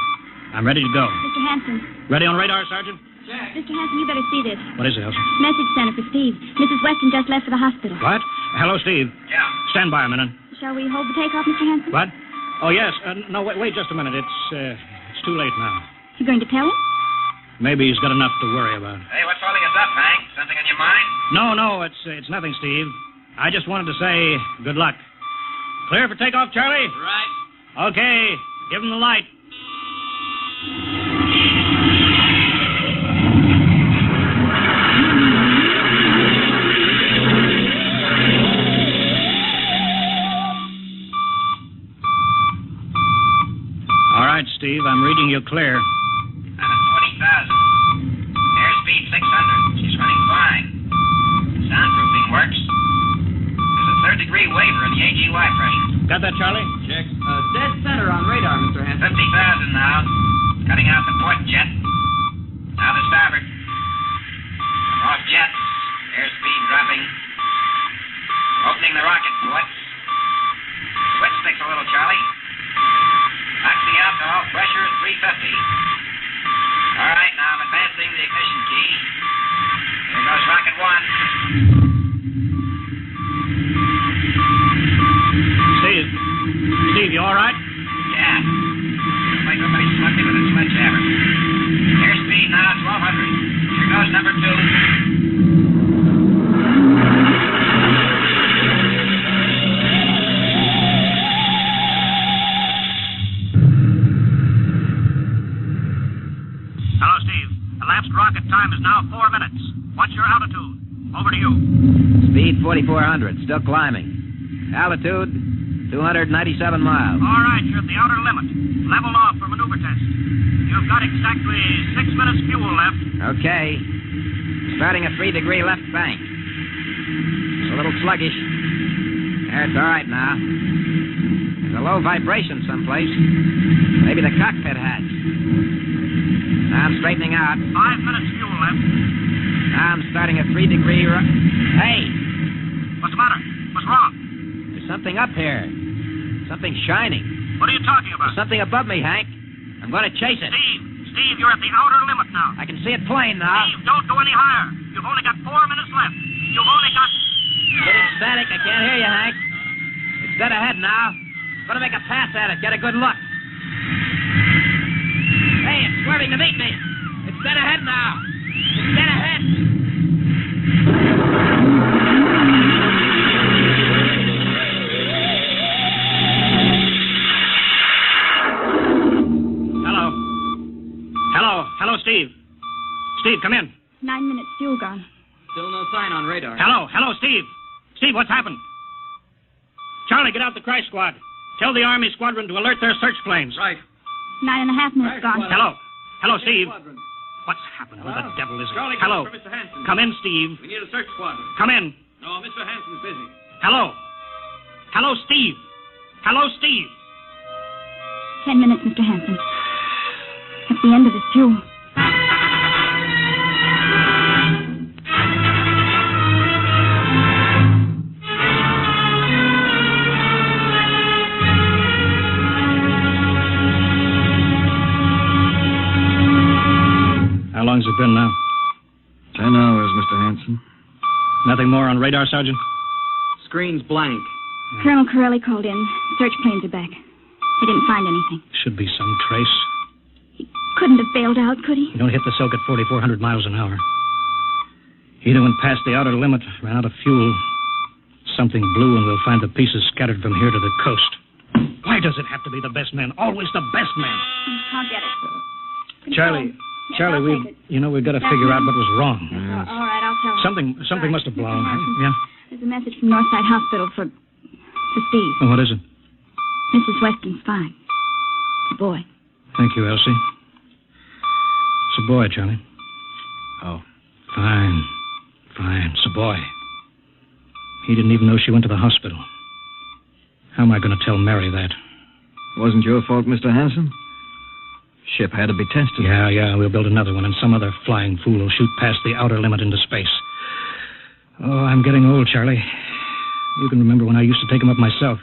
I'm ready to go. Mr. Hanson. Ready on radar, Sergeant? Mr. Hanson, you better see this. What is it, Elsa? Message center for Steve. Mrs. Weston just left for the hospital. What? Hello, Steve. Yeah. Stand by a minute. Shall we hold the takeoff, Mr. Hanson? What? Oh, yes. No, wait just a minute. It's too late now. You going to tell him? Maybe he's got enough to worry about. Hey, what's holding us up, Hank? Something on your mind? No, it's nothing, Steve. I just wanted to say good luck. Clear for takeoff, Charlie? Right. Okay. Give him the light. All right, Steve, I'm reading you clear. I'm at 40,000. Airspeed 600. She's running fine. Soundproofing works. There's a third-degree waiver in the AGY pressure. Got that, Charlie? Check. Dead center on radar, Mr. Hanson. 50,000 now. Cutting out the port jet. Now the starboard. Off jet. Airspeed dropping. Opening the rocket port. Switch sticks a little, Charlie. Yeah. Looks like somebody smugged it with a sledgehammer. Airspeed now 1,200. Here goes number 2. Hello, Steve. Elapsed rocket time is now 4 minutes. What's your altitude? Over to you. Speed 4,400. Still climbing. Altitude 297 miles. All right, you're at the outer limit. Level off for maneuver test. You've got exactly 6 minutes fuel left. Okay. Starting a 3-degree left bank. It's a little sluggish. There, it's all right now. There's a low vibration someplace. Maybe the cockpit hatch. Now I'm straightening out. 5 minutes fuel left. Now I'm starting a 3-degree Hey! What's the matter? What's wrong? There's something up here. Something shining. What are you talking about? There's something above me, Hank. I'm going to chase it. Steve, you're at the outer limit now. I can see it plain now. Steve, don't go any higher. You've only got 4 minutes left. You've only got... Getting static. I can't hear you, Hank. It's dead ahead now. I'm going to make a pass at it. Get a good look. Hey, it's swerving to meet me. It's dead ahead now. It's dead ahead. Hello, Steve. Steve, come in. 9 minutes fuel gone. Still no sign on radar. Hello, Steve. Steve, what's happened? Charlie, get out the crash squad. Tell the Army squadron to alert their search planes. Right. 9.5 minutes gone. Hello, Steve. What's happened? Who the devil is it? Charlie, Hello. for Mr. Hanson. Come in, Steve. We need a search squadron. Come in. No, Mr. Hanson's busy. Hello, Steve. 10 minutes, Mr. Hanson. That's the end of his fuel. How long's it been now? 10 hours, Mr. Hanson. Nothing more on radar, Sergeant? Screen's blank. Colonel Corelli called in. Search planes are back. They didn't find anything. Should be some trace. Couldn't have bailed out, could he? You don't hit the silk at 4,400 miles an hour. He went past the outer limit, ran out of fuel. Something blew, and we'll find the pieces scattered from here to the coast. Why does it have to be the best man? Always the best man. I'll get it. Charlie, we've got to figure out what was wrong. All right, I'll tell him. Something must have blown. Yeah? There's a message from Northside Hospital for Steve. Oh, what is it? Mrs. Weston's fine. It's a boy. Thank you, Elsie. It's a boy, Charlie. Oh. Fine. It's a boy. He didn't even know she went to the hospital. How am I going to tell Mary that? Wasn't your fault, Mr. Hanson. Ship had to be tested. Yeah, we'll build another one, and some other flying fool will shoot past the outer limit into space. Oh, I'm getting old, Charlie. You can remember when I used to take them up myself.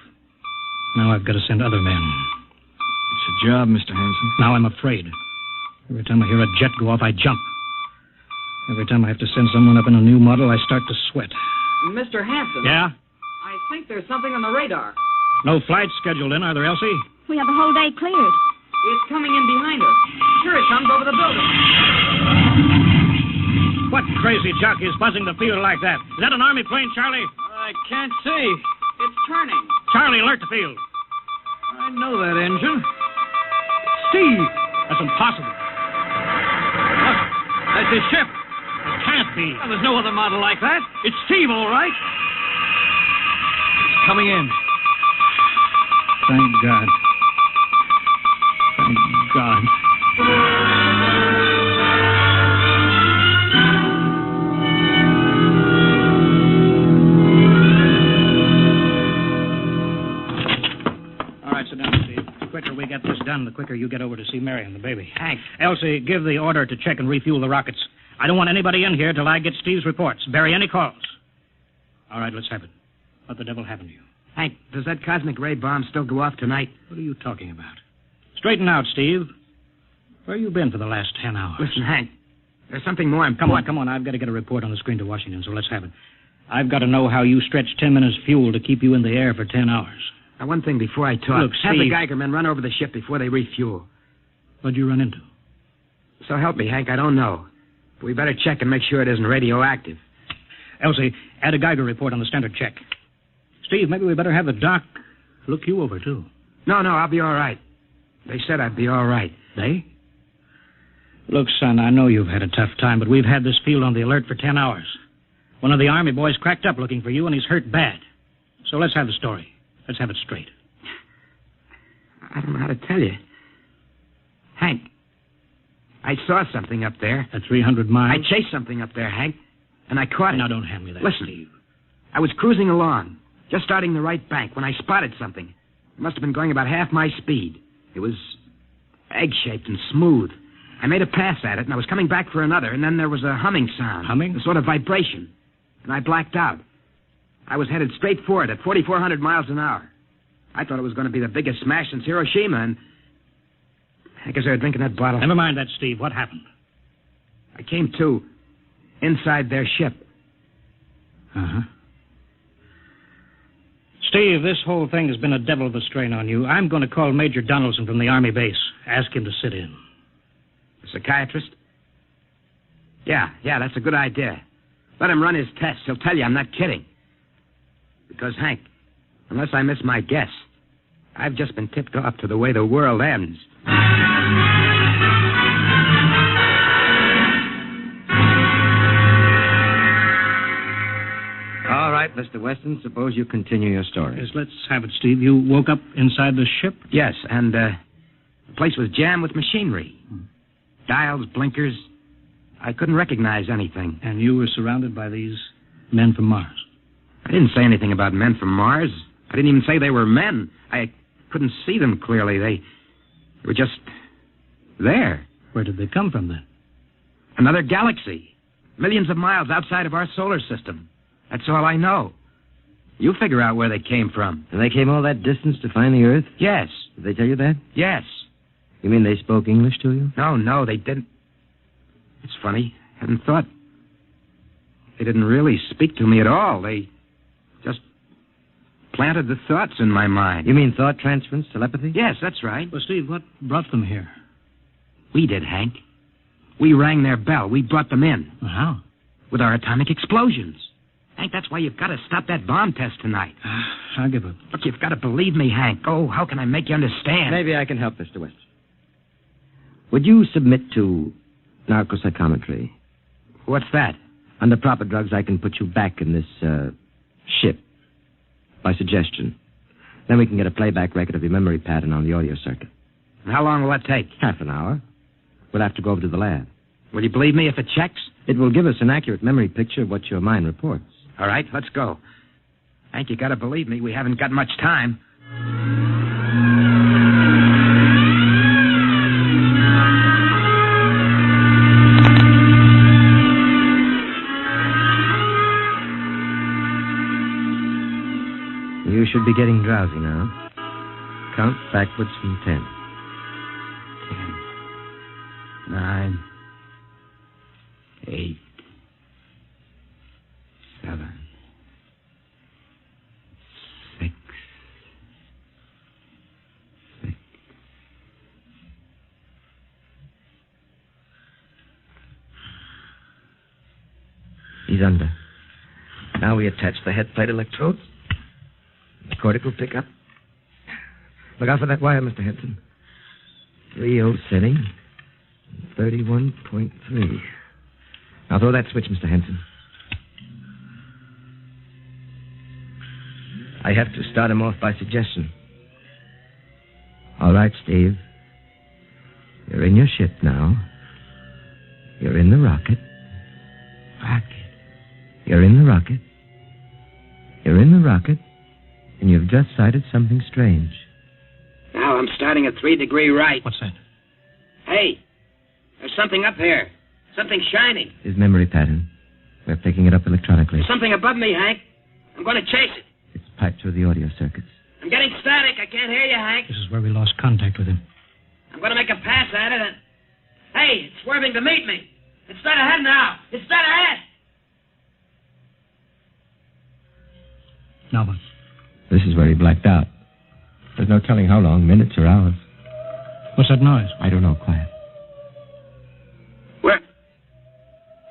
Now I've got to send other men. It's a job, Mr. Hanson. Now I'm afraid. Every time I hear a jet go off, I jump. Every time I have to send someone up in a new model, I start to sweat. Mr. Hanson. Yeah? I think there's something on the radar. No flights scheduled in, are there, Elsie? We have the whole day cleared. It's coming in behind us. Here it comes over the building. What crazy jockey is buzzing the field like that? Is that an Army plane, Charlie? I can't see. It's turning. Charlie, alert the field. I know that engine. Steve! That's impossible. Look, that's his ship. It can't be. Well, there's no other model like that. It's Steve, all right. It's coming in. Thank God. Thank God. All right, sit down, Steve. The quicker we get this done, the quicker you get over to see Mary and the baby. Hank. Elsie, give the order to check and refuel the rockets. I don't want anybody in here till I get Steve's reports. Bury any calls. All right, let's have it. What the devil happened to you? Hank, does that cosmic ray bomb still go off tonight? What are you talking about? Straighten out, Steve. Where you been for the last 10 hours? Listen, Hank, there's something more important. Come on. I've got to get a report on the screen to Washington, so let's have it. I've got to know how you stretched 10 minutes fuel to keep you in the air for 10 hours. Now, one thing before I talk. Look, Have the Steve. Geiger men run over the ship before they refuel. What'd you run into? So help me, Hank, I don't know. But we better check and make sure it isn't radioactive. Elsie, add a Geiger report on the standard check. Steve, maybe we better have the doc look you over, too. No, I'll be all right. They said I'd be all right. They? Look, son, I know you've had a tough time, but we've had this field on the alert for 10 hours. One of the Army boys cracked up looking for you, and he's hurt bad. So let's have the story. Let's have it straight. I don't know how to tell you. Hank, I saw something up there. At 300 miles? I chased something up there, Hank, and I caught it. Now, don't hand me that, Listen, Steve. I was cruising along, just starting the right bank, when I spotted something. It must have been going about half my speed. It was egg-shaped and smooth. I made a pass at it, and I was coming back for another, and then there was a humming sound. Humming? A sort of vibration. And I blacked out. I was headed straight for it at 4,400 miles an hour. I thought it was going to be the biggest smash since Hiroshima, and I guess they were drinking that bottle. Never mind that, Steve. What happened? I came to inside their ship. Uh-huh. Steve, this whole thing has been a devil of a strain on you. I'm going to call Major Donaldson from the Army base. Ask him to sit in. The psychiatrist? Yeah, that's a good idea. Let him run his tests. He'll tell you I'm not kidding. Because, Hank, unless I miss my guess, I've just been tipped off to the way the world ends. All right, Mr. Weston, suppose you continue your story. Yes, let's have it, Steve. You woke up inside the ship? Yes, and the place was jammed with machinery. Dials, blinkers. I couldn't recognize anything. And you were surrounded by these men from Mars? I didn't say anything about men from Mars. I didn't even say they were men. I couldn't see them clearly. They were just there. Where did they come from, then? Another galaxy. Millions of miles outside of our solar system. That's all I know. You figure out where they came from. And they came all that distance to find the Earth? Yes. Did they tell you that? Yes. You mean they spoke English to you? No, they didn't. It's funny. I hadn't thought. They didn't really speak to me at all. They just planted the thoughts in my mind. You mean thought transference, telepathy? Yes, that's right. Well, Steve, what brought them here? We did, Hank. We rang their bell. We brought them in. Well, how? With our atomic explosions. Hank, that's why you've got to stop that bomb test tonight. I'll give up. Look, you've got to believe me, Hank. Oh, how can I make you understand? Maybe I can help, Mr. Weston. Would you submit to narcopsychometry? What's that? Under proper drugs, I can put you back in this ship by suggestion. Then we can get a playback record of your memory pattern on the audio circuit. And how long will that take? Half an hour. We'll have to go over to the lab. Will you believe me if it checks? It will give us an accurate memory picture of what your mind reports. All right, let's go. Hank, you got to believe me. We haven't got much time. You should be getting drowsy now. Count backwards from 10. 10, 9, 8, 7, 6, 6. He's under. Now we attach the head plate electrodes. The cortical pickup. Look out for that wire, Mr. Henson. 3-0 setting. 31.3. Now throw that switch, Mr. Henson. I have to start him off by suggestion. All right, Steve. You're in your ship now. You're in the rocket. Rocket. You're in the rocket. You're in the rocket. And you've just sighted something strange. Now I'm starting at 3 degree right. What's that? Hey, there's something up here. Something shining. His memory pattern. We're picking it up electronically. There's something above me, Hank. I'm going to chase it. It's piped through the audio circuits. I'm getting static. I can't hear you, Hank. This is where we lost contact with him. I'm going to make a pass at it and... Hey, it's swerving to meet me. It's dead ahead now. It's dead ahead. Now what? This is where he blacked out. There's no telling how long, minutes or hours. What's that noise? I don't know. Quiet. Where?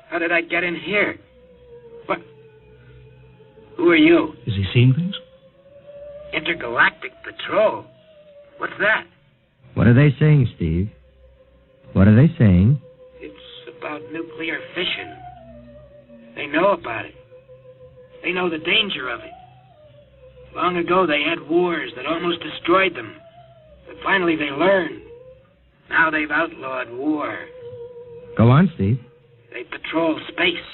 How did I get in here? What? Who are you? Is he seeing things? Intergalactic Patrol. What's that? What are they saying, Steve? What are they saying? It's about nuclear fission. They know about it. They know the danger of it. Long ago, they had wars that almost destroyed them. But finally, they learned. Now they've outlawed war. Go on, Steve. They patrol space.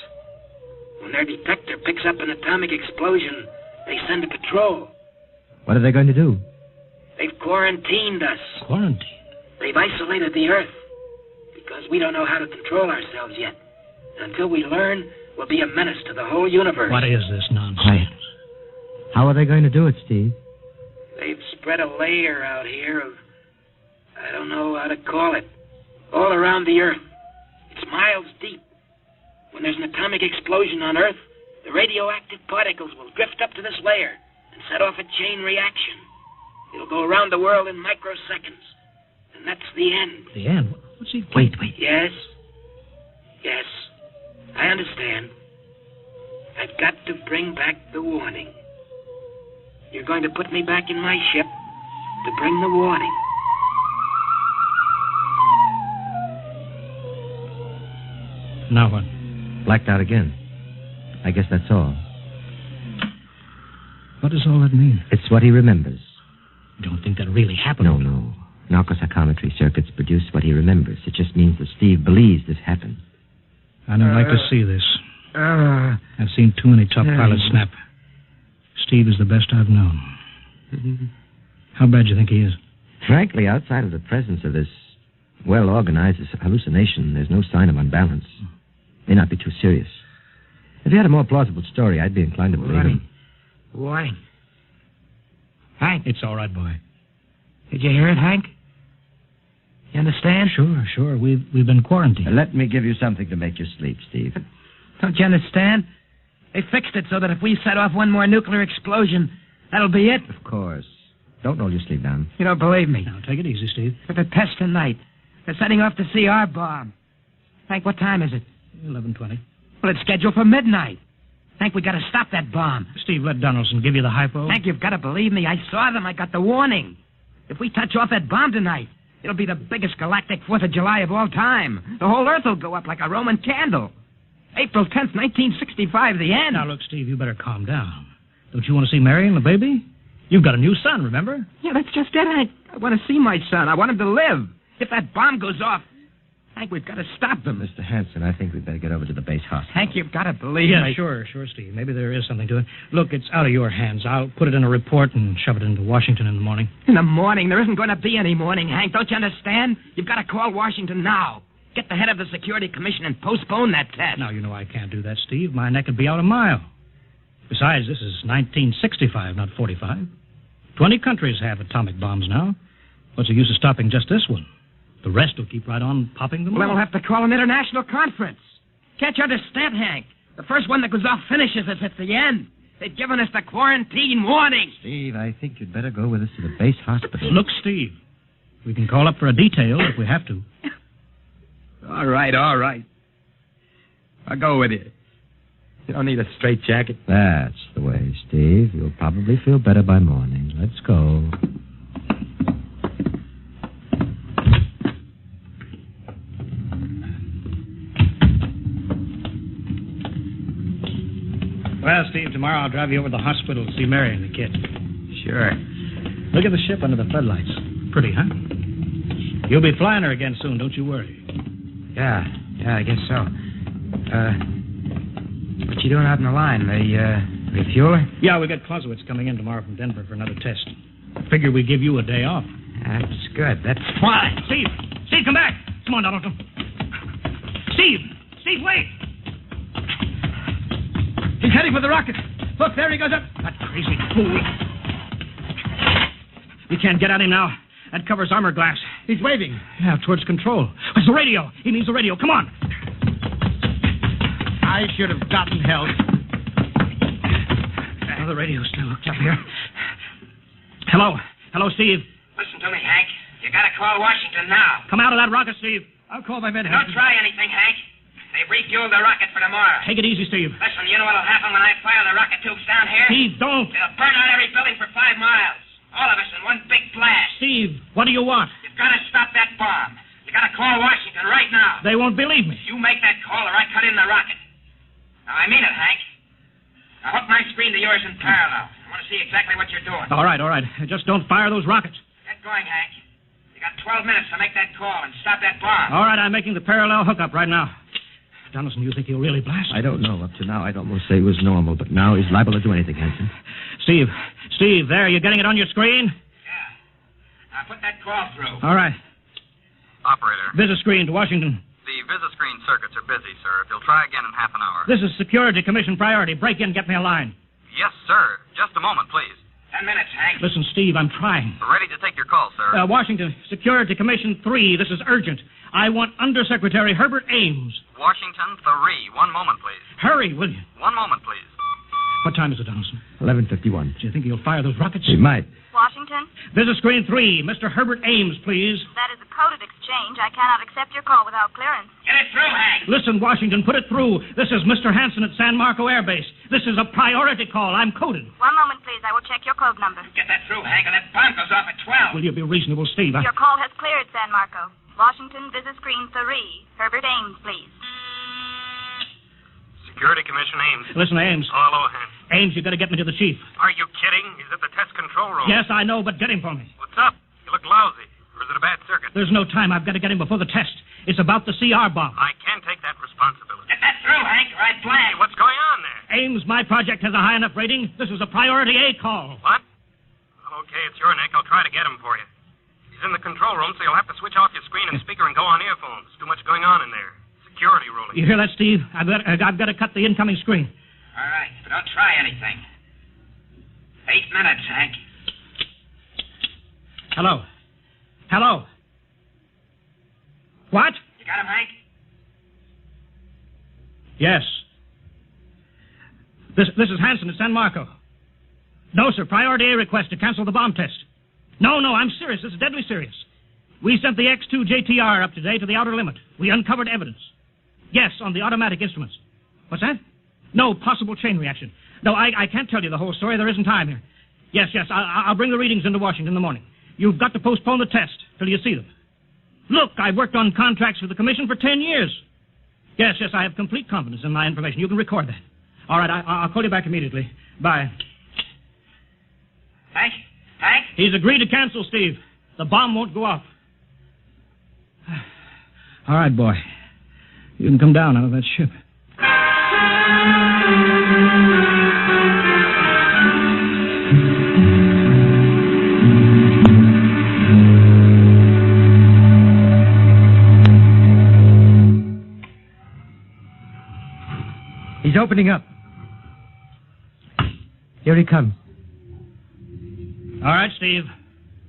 When their detector picks up an atomic explosion, they send a patrol. What are they going to do? They've quarantined us. Quarantine? They've isolated the Earth. Because we don't know how to control ourselves yet. Until we learn, we'll be a menace to the whole universe. What is this nonsense? Quiet. How are they going to do it, Steve? They've spread a layer out here of, I don't know how to call it, all around the Earth. It's miles deep. When there's an atomic explosion on Earth, the radioactive particles will drift up to this layer and set off a chain reaction. It'll go around the world in microseconds. And that's the end. The end? What's he... Wait. Yes. Yes. I understand. I've got to bring back the warning. You're going to put me back in my ship to bring the warning. Now what? Blacked out again. I guess that's all. What does all that mean? It's what he remembers. Don't think that really happened. No. Narcopsychometry circuits produce what he remembers. It just means that Steve believes this happened. I don't like to see this. I've seen too many tough pilots snap. Steve is the best I've known. How bad do you think he is? Frankly, outside of the presence of this well-organized hallucination, there's no sign of unbalance. May not be too serious. If he had a more plausible story, I'd be inclined to believe him. Warning. Hank. It's all right, boy. Did you hear it, Hank? You understand? Sure. We've been quarantined. Let me give you something to make you sleep, Steve. Don't you understand? They fixed it so that if we set off one more nuclear explosion, that'll be it. Of course. Don't roll your sleeve down. You don't believe me. Now, take it easy, Steve. For the test tonight. They're setting off the CR bomb. Hank, what time is it? 11:20. Well, it's scheduled for midnight. Hank, we got to stop that bomb. Steve, let Donaldson give you the hypo. Hank, you've got to believe me. I saw them. I got the warning. If we touch off that bomb tonight, it'll be the biggest galactic 4th of July of all time. The whole Earth will go up like a Roman candle. April 10th, 1965, the end. Now, look, Steve, you better calm down. Don't you want to see Mary and the baby? You've got a new son, remember? Yeah, that's just it, Hank. I want to see my son. I want him to live. If that bomb goes off, Hank, we've got to stop them. Mr. Hanson, I think we'd better get over to the base hospital. Hank, you've got to believe me. me. Sure, Steve. Maybe there is something to it. Look, it's out of your hands. I'll put it in a report and shove it into Washington in the morning. In the morning? There isn't going to be any morning, Hank. Don't you understand? You've got to call Washington now. Get the head of the Security Commission and postpone that test. Now, you know I can't do that, Steve. My neck would be out a mile. Besides, this is 1965, not 45. 20 countries have atomic bombs now. What's the use of stopping just this one? The rest will keep right on popping them Well, off. then we'll have to call an international conference. Can't you understand, Hank? The first one that goes off finishes us. It's the end. They've given us the quarantine warning. Steve, I think you'd better go with us to the base hospital. Look, Steve, we can call up for a detail if we have to. All right. I'll go with you. You don't need a straitjacket. That's the way, Steve. You'll probably feel better by morning. Let's go. Well, Steve, tomorrow I'll drive you over to the hospital to see Mary and the kid. Sure. Look at the ship under the floodlights. Pretty, huh? You'll be flying her again soon, don't you worry. Yeah, I guess so. What you doing out in the line? They refuel her? Yeah, we got Clausewitz coming in tomorrow from Denver for another test. Figure we give you a day off. That's good. That's fine. Steve, come back. Come on, Donaldson. Steve, wait. He's heading for the rocket. Look, there he goes up. That crazy fool. We can't get at him now. That covers armor glass. He's waving. Yeah, towards control. It's the radio. He needs the radio. Come on. I should have gotten help. Oh, the radio still hooked up here. Hello. Hello, Steve. Listen to me, Hank. You gotta call Washington now. Come out of that rocket, Steve. I'll call my men. Don't try anything, Hank. They've refueled the rocket for tomorrow. Take it easy, Steve. Listen, you know what'll happen when I fire the rocket tubes down here? Steve, don't. It'll burn out every building for 5 miles. All of us in one big blast. Steve, what do you want? You've got to stop that bomb. You got to call Washington right now. They won't believe me. You make that call or I cut in the rocket. Now, I mean it, Hank. Now, hook my screen to yours in parallel. I want to see exactly what you're doing. All right. Just don't fire those rockets. Get going, Hank. You got 12 minutes to make that call and stop that bomb. All right, I'm making the parallel hookup right now. Donaldson, you think he'll really blast? I don't know. Up to now, I'd almost say he was normal, but now he's liable to do anything, Hanson. Steve, there, you getting it on your screen? Yeah. Now, put that call through. All right. Operator. Visit screen to Washington. The visit-screen circuits are busy, sir. If you'll try again in half an hour. This is Security Commission priority. Break in, get me a line. Yes, sir. Just a moment, please. 10 minutes, Hank. Listen, Steve, I'm trying. Ready to take your call, sir. Washington, Security Commission 3. This is urgent. I want Undersecretary Herbert Ames. Washington 3. 1 moment, please. Hurry, will you? 1 moment, please. What time is it, Donaldson? 11:51. Do you think he'll fire those rockets? He might. Washington? Visit screen 3. Mr. Herbert Ames, please. That is a coded exchange. I cannot accept your call without clearance. Get it through, Hank. Listen, Washington, put it through. This is Mr. Hanson at San Marco Air Base. This is a priority call. I'm coded. 1 moment, please. I will check your code number. Get that through, Hank, and that bomb goes off at 12. Will you be reasonable, Steve? Your call has cleared, San Marco. Washington, visit screen 3. Herbert Ames, please. Security Commission Ames. Listen, Ames. Oh, hello, Hank. Ames, you got to get me to the chief. Are you kidding? He's at the test control room. Yes, I know, but get him for me. What's up? You look lousy. Or is it a bad circuit? There's no time. I've got to get him before the test. It's about the CR bomb. I can't take that responsibility. Get that through, Hank, or I blast. Hey, what's going on there? Ames, my project has a high enough rating. This is a priority A call. What? Well, okay, it's your neck. I'll try to get him for you. He's in the control room, so you'll have to switch off your screen and speaker and go on earphones. Too much going on in there. Security ruling. You hear that, Steve? I've got to cut the incoming screen. All right, but don't try anything. 8 minutes, Hank. Hello? What? You got him, Hank? Yes. This is Hanson at San Marco. No, sir. Priority A request to cancel the bomb test. No, I'm serious. This is deadly serious. We sent the X-2 JTR up today to the outer limit. We uncovered evidence. Yes, on the automatic instruments. What's that? No, possible chain reaction. No, I can't tell you the whole story. There isn't time here. Yes, I'll bring the readings into Washington in the morning. You've got to postpone the test till you see them. Look, I've worked on contracts for the Commission for 10 years. Yes, I have complete confidence in my information. You can record that. All right, I'll call you back immediately. Bye. Hank? He's agreed to cancel, Steve. The bomb won't go off. All right, boy. You can come down out of that ship. He's opening up. Here he comes. All right, Steve.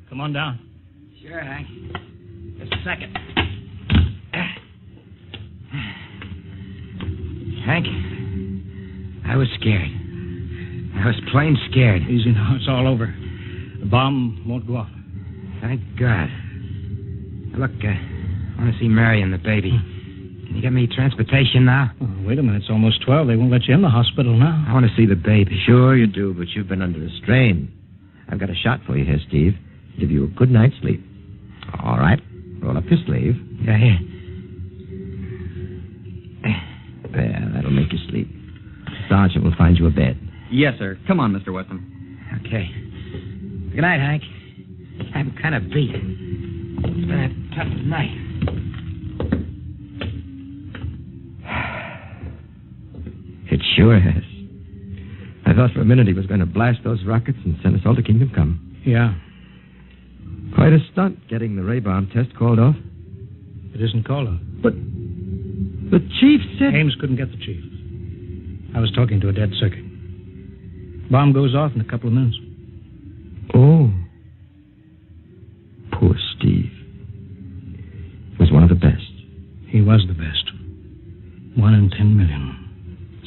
Come on down. Sure, Hank. Just a second. Hank, I was scared. I was plain scared. Easy now. It's all over. The bomb won't go off. Thank God. Look, I want to see Mary and the baby. Can you get me transportation now? Oh, wait a minute. It's almost 12. They won't let you in the hospital now. I want to see the baby. Sure you do, but you've been under a strain. I've got a shot for you here, Steve. Give you a good night's sleep. All right. Roll up your sleeve. Yeah, here. There, that'll make you sleep. Sergeant will find you a bed. Yes, sir. Come on, Mr. Weston. Okay. Good night, Hank. I'm kind of beat. It's been a tough night. It sure has. I thought for a minute he was going to blast those rockets and send us all to Kingdom Come. Yeah. Quite a stunt getting the ray bomb test called off. It isn't called off. But the chief said... Ames couldn't get the chief. I was talking to a dead circuit. Bomb goes off in a couple of minutes. Oh. Poor Steve. He was one of the best. He was the best. 1 in 10 million.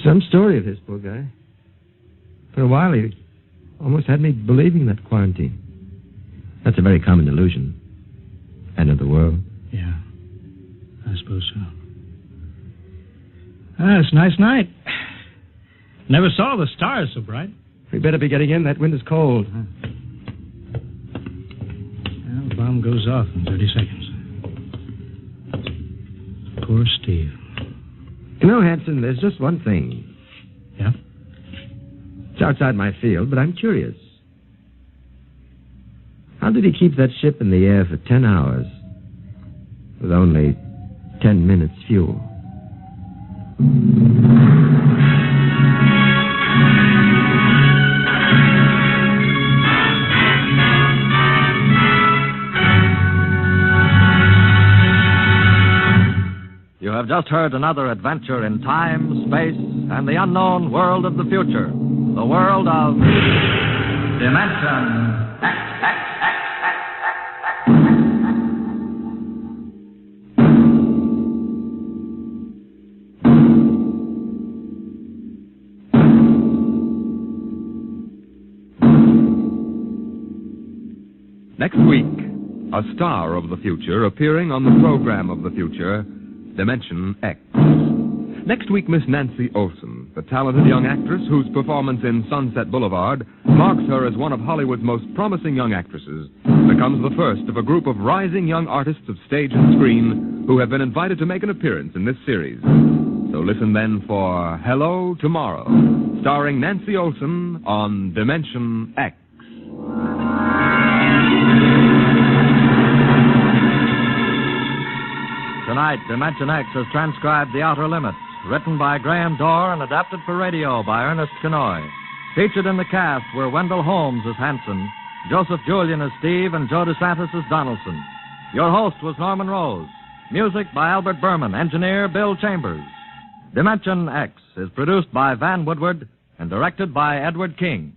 Some story of his, poor guy. For a while, he almost had me believing that quarantine. That's a very common delusion. End of the world. Yeah, I suppose so. Ah, it's a nice night. Never saw the stars so bright. We better be getting in. That wind is cold. Well, the bomb goes off in 30 seconds. Poor Steve. You know, Hanson, there's just one thing. Yeah? It's outside my field, but I'm curious. How did he keep that ship in the air for 10 hours with only 10 minutes fuel? You have just heard another adventure in time, space, and the unknown world of the future. The world of Dimension X. Next week, a star of the future appearing on the program of the future, Dimension X. Next week, Miss Nancy Olson, the talented young actress whose performance in Sunset Boulevard marks her as one of Hollywood's most promising young actresses, becomes the first of a group of rising young artists of stage and screen who have been invited to make an appearance in this series. So listen then for Hello Tomorrow, starring Nancy Olson on Dimension X. Tonight, Dimension X has transcribed The Outer Limits, written by Graham Dorr and adapted for radio by Ernest Kenoy. Featured in the cast were Wendell Holmes as Hanson, Joseph Julian as Steve, and Joe DeSantis as Donaldson. Your host was Norman Rose. Music by Albert Berman, engineer Bill Chambers. Dimension X is produced by Van Woodward and directed by Edward King.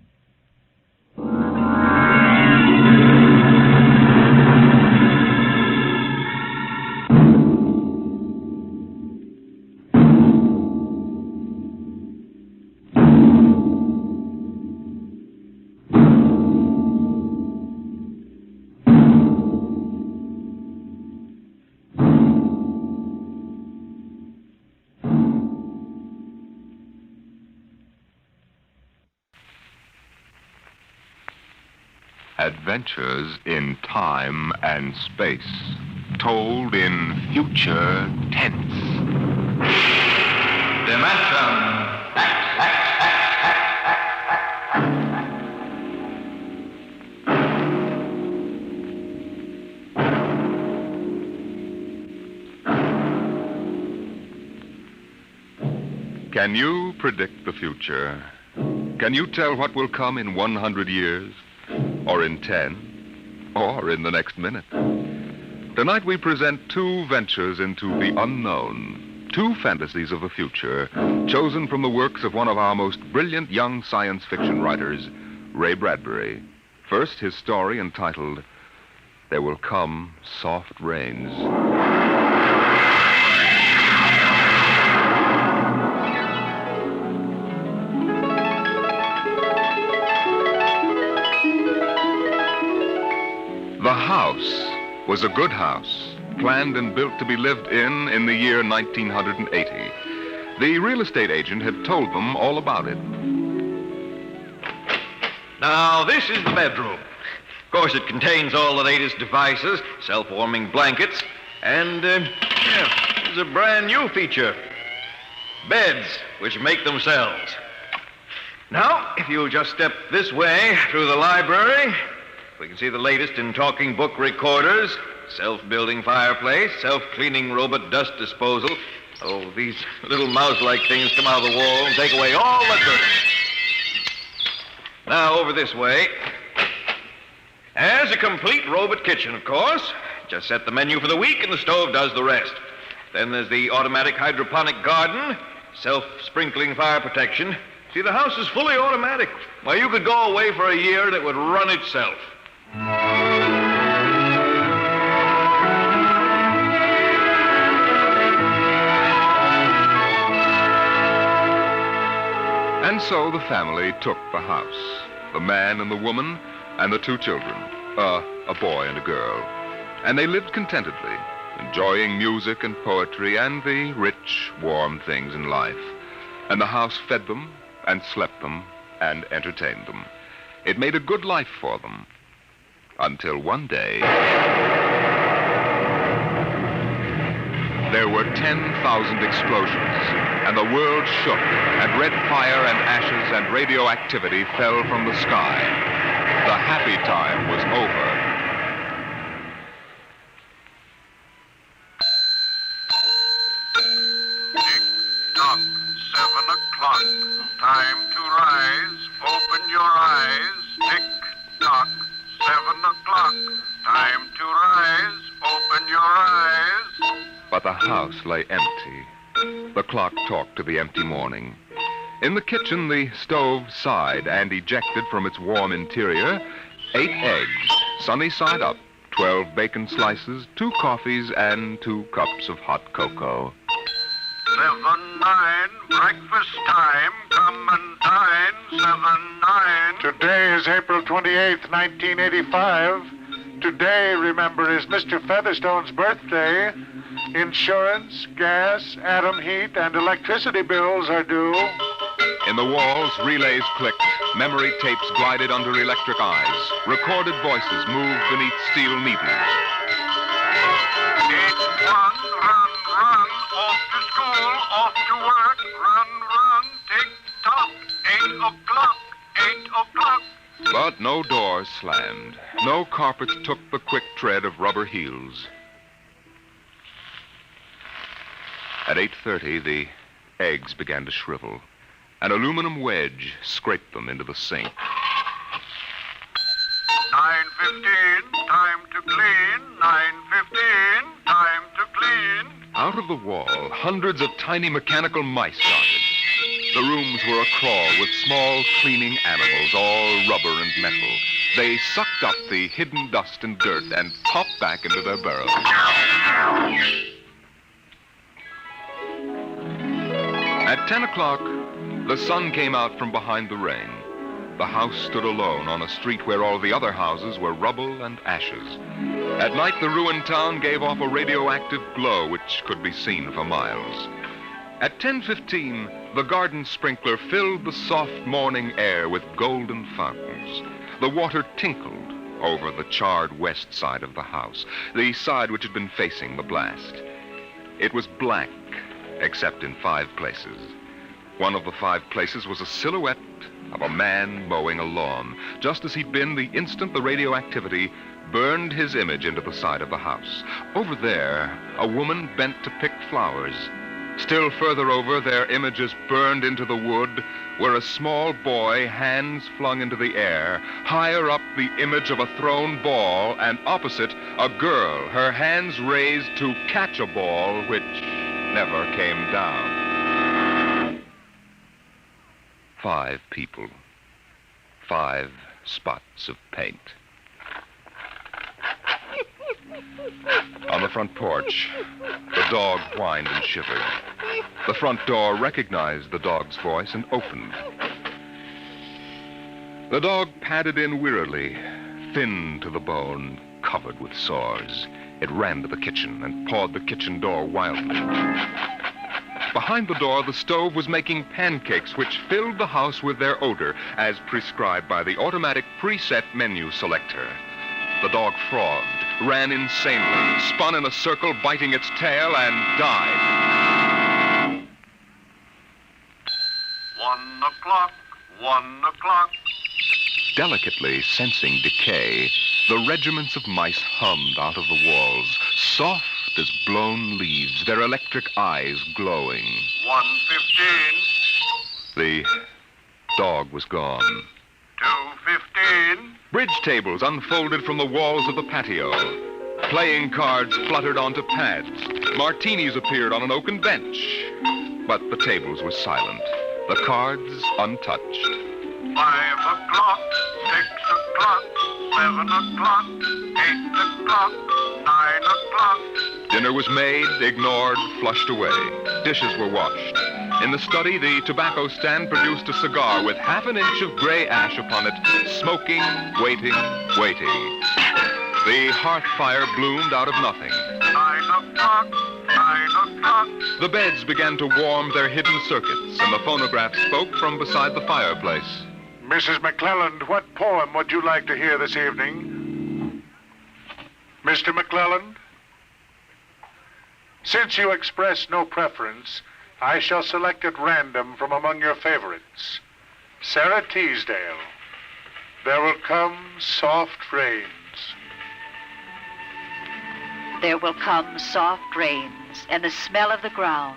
Adventures in time and space, told in future tense. Dimension X. Can you predict the future? Can you tell what will come in 100 years? Or in 10, or in the next minute. Tonight we present two ventures into the unknown, two fantasies of the future, chosen from the works of one of our most brilliant young science fiction writers, Ray Bradbury. First, his story entitled, There Will Come Soft Rains. The house was a good house, planned and built to be lived in the year 1980. The real estate agent had told them all about it. Now, this is the bedroom. Of course, it contains all the latest devices, self-warming blankets, and, there's a brand new feature. Beds, which make themselves. Now, if you'll just step this way through the library, we can see the latest in talking book recorders, self-building fireplace, self-cleaning robot dust disposal. Oh, these little mouse-like things come out of the wall and take away all the dirt. Now, over this way. As a complete robot kitchen, of course. Just set the menu for the week and the stove does the rest. Then there's the automatic hydroponic garden, self-sprinkling fire protection. See, the house is fully automatic. Why, you could go away for a year and it would run itself. And so the family took the house, the man and the woman and the two children. a boy and a girl. And they lived contentedly, enjoying music and poetry and the rich, warm things in life. And the house fed them and slept them and entertained them. It made a good life for them. Until one day, there were 10,000 explosions, and the world shook, and red fire and ashes and radioactivity fell from the sky. The happy time was over. Tick-tock, 7 o'clock. Time to rise. Open your eyes. Tick-tock, 7 o'clock. Time to rise. Open your eyes. But the house lay empty. The clock talked to the empty morning. In the kitchen, the stove sighed and ejected from its warm interior 8 eggs, sunny side up, 12 bacon slices, 2 coffees, and 2 cups of hot cocoa. 7-9, breakfast time. Come and dine. 7-9. Today is April 28th, 1985. Today, remember, is Mr. Featherstone's birthday. Insurance, gas, atom heat, and electricity bills are due. In the walls, relays clicked, memory tapes glided under electric eyes, recorded voices moved beneath steel needles. 8-1, run, off to school, off to work, run, tick-tock, 8 o'clock, 8 o'clock. But no doors slammed. No carpets took the quick tread of rubber heels. At 8:30, the eggs began to shrivel. An aluminum wedge scraped them into the sink. 9:15, time to clean. 9:15, time to clean. Out of the wall, hundreds of tiny mechanical mice darted. The rooms were acrawl with small cleaning animals, all rubber and metal. They sucked up the hidden dust and dirt and popped back into their burrows. At 10 o'clock, the sun came out from behind the rain. The house stood alone on a street where all the other houses were rubble and ashes. At night, the ruined town gave off a radioactive glow which could be seen for miles. At 10:15, the garden sprinkler filled the soft morning air with golden fountains. The water tinkled over the charred west side of the house, the side which had been facing the blast. It was black, except in 5 places. One of the 5 places was a silhouette of a man mowing a lawn, just as he'd been the instant the radioactivity burned his image into the side of the house. Over there, a woman bent to pick flowers. Still further over, their images burned into the wood, where a small boy, hands flung into the air. Higher up, the image of a thrown ball, and opposite, a girl, her hands raised to catch a ball which never came down. 5 people. 5 spots of paint. On the front porch, the dog whined and shivered. The front door recognized the dog's voice and opened. The dog padded in wearily, thin to the bone, covered with sores. It ran to the kitchen and pawed the kitchen door wildly. Behind the door, the stove was making pancakes which filled the house with their odor, as prescribed by the automatic preset menu selector. The dog frothed, ran insanely, spun in a circle, biting its tail, and died. 1 o'clock, 1 o'clock. Delicately sensing decay, the regiments of mice hummed out of the walls, soft as blown leaves, their electric eyes glowing. 1:15. The dog was gone. 2:15. Bridge tables unfolded from the walls of the patio. Playing cards fluttered onto pads. Martinis appeared on an oaken bench. But the tables were silent, the cards untouched. 5 o'clock, 6 o'clock, 7 o'clock, 8 o'clock, 9 o'clock. Dinner was made, ignored, flushed away. Dishes were washed. In the study, the tobacco stand produced a cigar with half an inch of gray ash upon it, smoking, waiting. The hearth fire bloomed out of nothing. 9 o'clock, 9 o'clock. The beds began to warm their hidden circuits, and the phonograph spoke from beside the fireplace. Mrs. McClelland, what poem would you like to hear this evening? Mr. McClelland? Since you express no preference, I shall select at random from among your favorites. Sarah Teasdale, There Will Come Soft Rains. There will come soft rains, and the smell of the ground,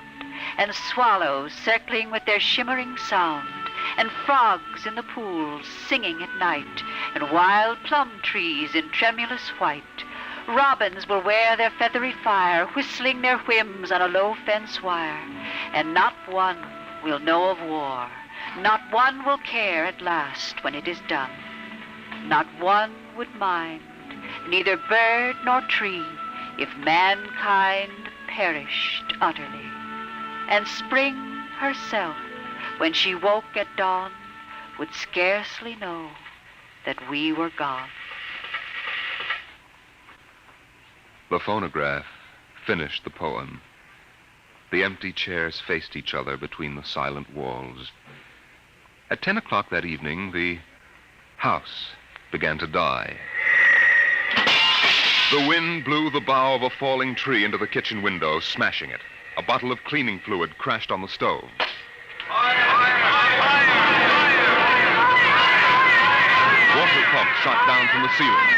and swallows circling with their shimmering sound, and frogs in the pools singing at night, and wild plum trees in tremulous white. Robins will wear their feathery fire, whistling their whims on a low fence wire, and not one will know of war. Not one will care at last when it is done. Not one would mind, neither bird nor tree, if mankind perished utterly. And spring herself, when she woke at dawn, would scarcely know that we were gone. The phonograph finished the poem. The empty chairs faced each other between the silent walls. At 10 o'clock that evening, the house began to die. The wind blew the bough of a falling tree into the kitchen window, smashing it. A bottle of cleaning fluid crashed on the stove. Water pumps shot down from the ceiling.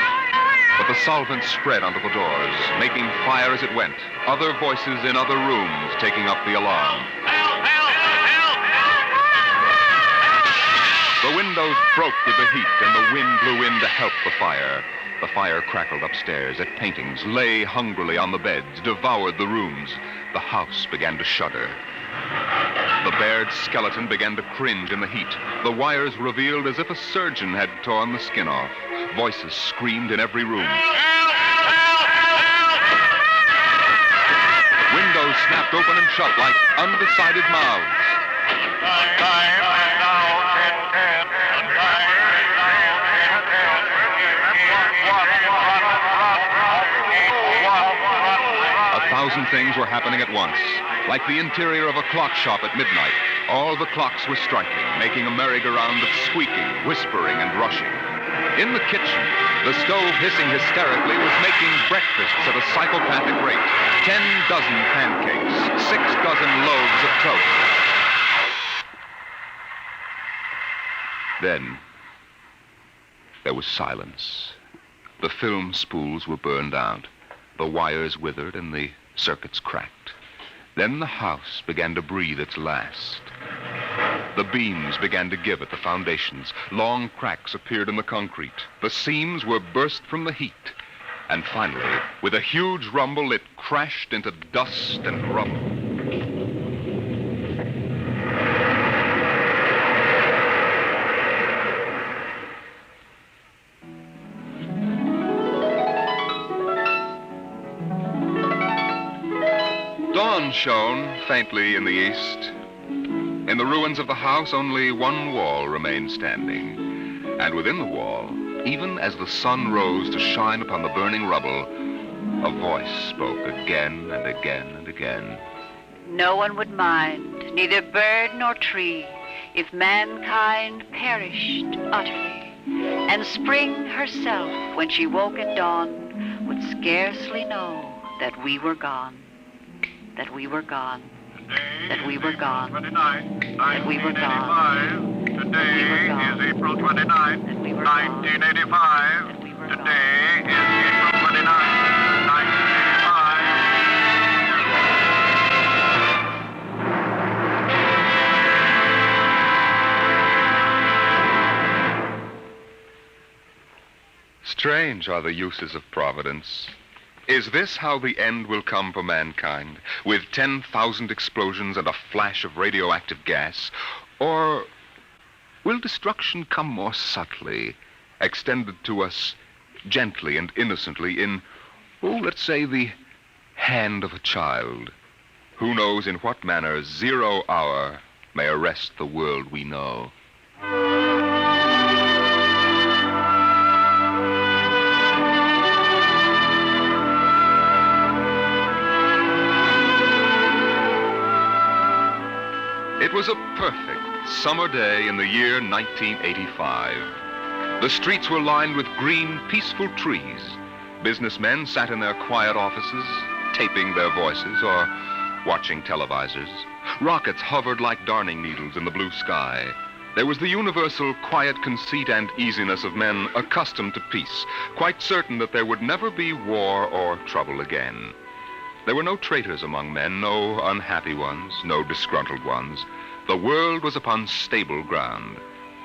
But the solvent spread onto the doors, making fire as it went. Other voices in other rooms taking up the alarm. The windows broke with the heat, and the wind blew in to help the fire. The fire crackled upstairs at paintings, lay hungrily on the beds, devoured the rooms. The house began to shudder. The bared skeleton began to cringe in the heat. The wires revealed as if a surgeon had torn the skin off. Voices screamed in every room. Windows snapped open and shut like undecided mouths. A thousand things were happening at once. Like the interior of a clock shop at midnight, all the clocks were striking, making a merry-go-round of squeaking, whispering, and rushing. In the kitchen, the stove hissing hysterically was making breakfasts at a psychopathic rate. 10 dozen pancakes, 6 dozen loaves of toast. Then, there was silence. The film spools were burned out. The wires withered and the circuits cracked. Then the house began to breathe its last. The beams began to give at the foundations. Long cracks appeared in the concrete. The seams were burst from the heat. And finally, with a huge rumble, it crashed into dust and rubble. Dawn shone faintly in the east. In the ruins of the house, only one wall remained standing. And within the wall, even as the sun rose to shine upon the burning rubble, a voice spoke again and again and again. No one would mind, neither bird nor tree, if mankind perished utterly. And spring herself, when she woke at dawn, would scarcely know that we were gone. That we were gone. That we were gone. That we were gone. Today is April 29th, 1985. Today is April 29th, 1985. Strange are the uses of Providence. Is this how the end will come for mankind, with 10,000 explosions and a flash of radioactive gas? Or will destruction come more subtly, extended to us gently and innocently in, let's say, the hand of a child? Who knows in what manner 0 hour may arrest the world we know? It was a perfect summer day in the year 1985. The streets were lined with green, peaceful trees. Businessmen sat in their quiet offices, taping their voices or watching televisors. Rockets hovered like darning needles in the blue sky. There was the universal quiet conceit and easiness of men accustomed to peace, quite certain that there would never be war or trouble again. There were no traitors among men, no unhappy ones, no disgruntled ones. The world was upon stable ground.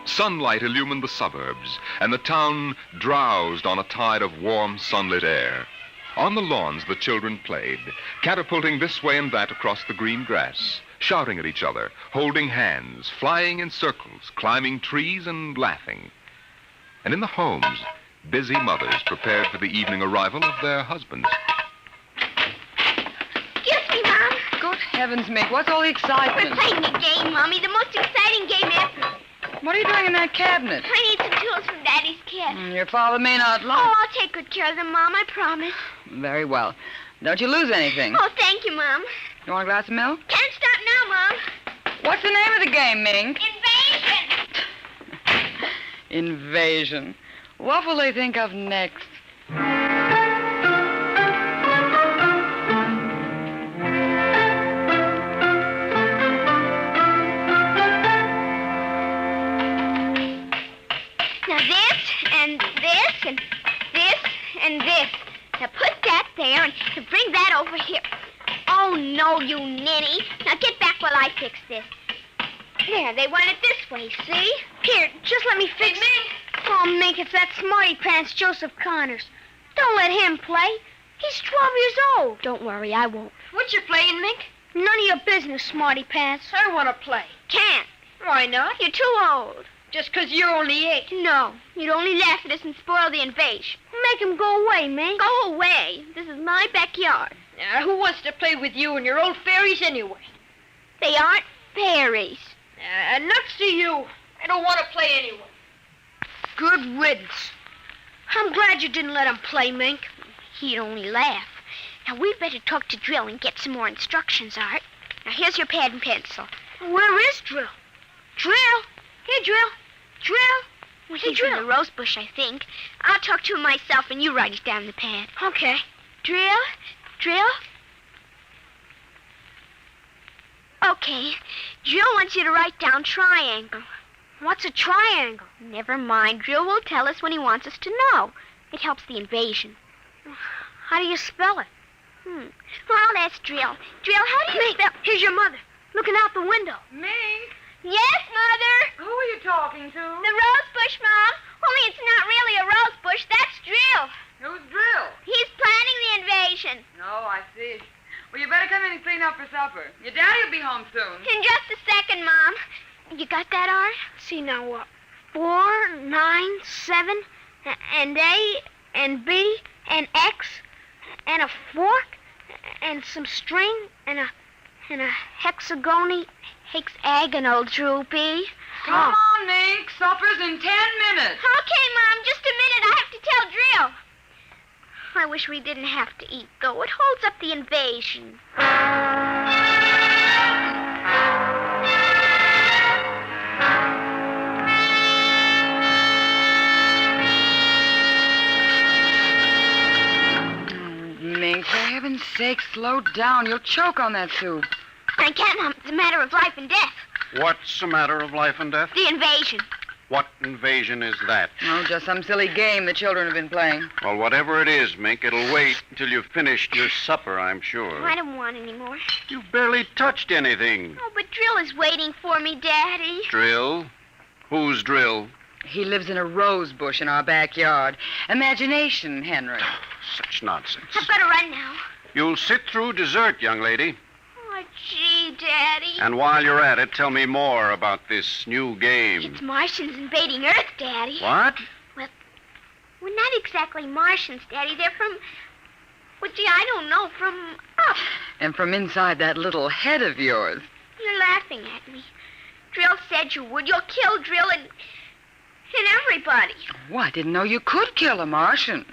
Sunlight illumined the suburbs, and the town drowsed on a tide of warm, sunlit air. On the lawns, the children played, catapulting this way and that across the green grass, shouting at each other, holding hands, flying in circles, climbing trees, and laughing. And in the homes, busy mothers prepared for the evening arrival of their husbands. Excuse me, Mom. Good heavens, Mick, what's all the excitement? We're playing a game, Mommy, the most exciting game ever. What are you doing in that cabinet? I need some tools from Daddy's kit. Your father may not like... Oh, I'll take good care of them, Mom, I promise. Very well. Don't you lose anything. Oh, thank you, Mom. You want a glass of milk? Can't stop now, Mom. What's the name of the game, Mink? Invasion. Invasion. What will they think of next? Now this, and this, and this, and this. Now put that there and bring that over here. Oh, no, you ninny. Now get back while I fix this. There, they want it this way, see? Here, just let me fix it. Oh, Mink, it's that smarty pants Joseph Connors. Don't let him play. He's 12 years old. Don't worry, I won't. What you playing, Mink? None of your business, smarty pants. I want to play. Can't. Why not? You're too old. Just 'cause you're only 8. No, you'd only laugh at us and spoil the invasion. Make him go away, Mink. Go away. This is my backyard. Who wants to play with you and your old fairies anyway? They aren't fairies. Nuts to you. I don't want to play anyway. Good riddance. I'm glad you didn't let him play, Mink. He'd only laugh. Now, we'd better talk to Drill and get some more instructions, Art. Now, here's your pad and pencil. Where is Drill? Drill? Here, Drill. Drill? Well, he's in the rose bush, I think. I'll talk to him myself, and you write it down in the pad. Okay. Drill? Drill? Okay. Drill wants you to write down triangle. What's a triangle? Never mind. Drill will tell us when he wants us to know. It helps the invasion. How do you spell it? Well, that's Drill. Drill, how do you spell... Here's your mother, looking out the window. Mink? Yes, Mother? Who are you talking to? The rose bush, Mom. Only it's not really a rose bush. That's Drill. Who's Drill? He's planning the invasion. Oh, I see. Well, you better come in and clean up for supper. Your daddy will be home soon. In just a second, Mom. You got that, Art? See now what? 4, 9, 7, and A, and B, and X, and a fork, and some string, and a hexagony, hexagonal droopy. Come on, Mink. Supper's in 10 minutes. Okay, Mom, just a minute. I have to tell Drill. I wish we didn't have to eat, though. It holds up the invasion. Mink, for heaven's sake, slow down. You'll choke on that soup. I can't, Mom. It's a matter of life and death. What's a matter of life and death? The invasion. What invasion is that? Oh, just some silly game the children have been playing. Well, whatever it is, Mink, it'll wait until you've finished your supper, I'm sure. I don't want any more. You barely touched anything. Oh, but Drill is waiting for me, Daddy. Drill? Who's Drill? He lives in a rose bush in our backyard. Imagination, Henry. Such nonsense. I've got to run now. You'll sit through dessert, young lady. Oh, gee, Daddy. And while you're at it, tell me more about this new game. It's Martians invading Earth, Daddy. What? Well, we're not exactly Martians, Daddy. They're from... Well, gee, I don't know. From up. And from inside that little head of yours. You're laughing at me. Drill said you would. You'll kill Drill and everybody. Oh, I didn't know you could kill a Martian.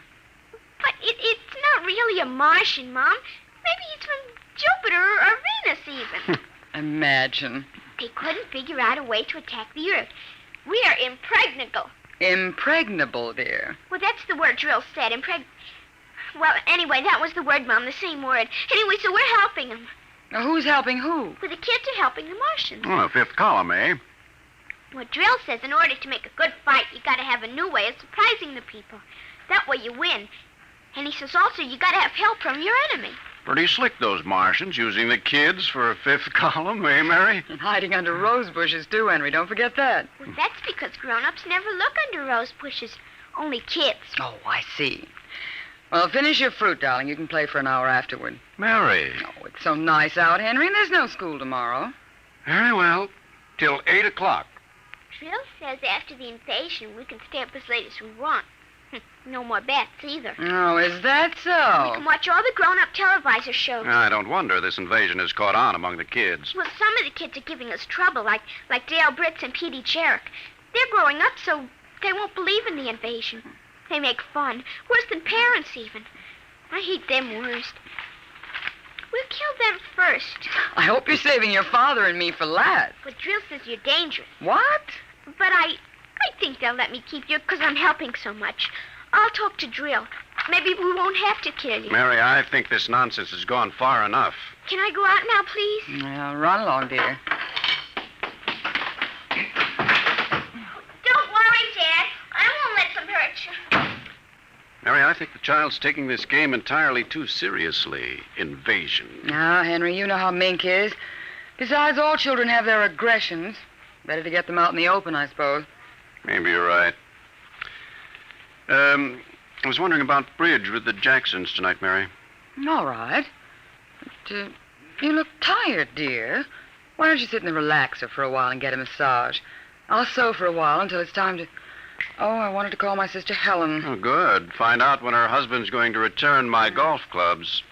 But it's not really a Martian, Mom. Maybe he's from Jupiter or Venus, even. Imagine. They couldn't figure out a way to attack the Earth. We are impregnable. Impregnable, dear. Well, that's the word Drill said, Well, anyway, that was the word, Mom, the same word. Anyway, so we're helping them. Now, who's helping who? Well, the kids are helping the Martians. Oh, fifth column, eh? Well, Drill says in order to make a good fight, you gotta have a new way of surprising the people. That way you win. And he says also you gotta have help from your enemy. Pretty slick, those Martians, using the kids for a fifth column, eh, Mary? And hiding under rose bushes, too, Henry. Don't forget that. Well, that's because grown-ups never look under rose bushes. Only kids. Oh, I see. Well, finish your fruit, darling. You can play for an hour afterward. Mary. Oh, it's so nice out, Henry, and there's no school tomorrow. Very well. Till 8 o'clock. Drill says after the invasion we can stay up as late as we want. No more bets either. Oh, is that so? We can watch all the grown-up televisor shows. I don't wonder this invasion has caught on among the kids. Well, some of the kids are giving us trouble, like Dale Britz and Petey Jarek. They're growing up so they won't believe in the invasion. They make fun, worse than parents even. I hate them worst. We'll kill them first. I hope you're saving your father and me for last. But Drill says you're dangerous. What? But I think they'll let me keep you because I'm helping so much. I'll talk to Drill. Maybe we won't have to kill you. Mary, I think this nonsense has gone far enough. Can I go out now, please? Well, run along, dear. Don't worry, Dad. I won't let them hurt you. Mary, I think the child's taking this game entirely too seriously. Invasion. Now, Henry, you know how Mink is. Besides, all children have their aggressions. Better to get them out in the open, I suppose. Maybe you're right. I was wondering about bridge with the Jacksons tonight, Mary. All right. But, you look tired, dear. Why don't you sit in the relaxer for a while and get a massage? I'll sew for a while until it's time to... Oh, I wanted to call my sister Helen. Oh, good. Find out when her husband's going to return my golf clubs.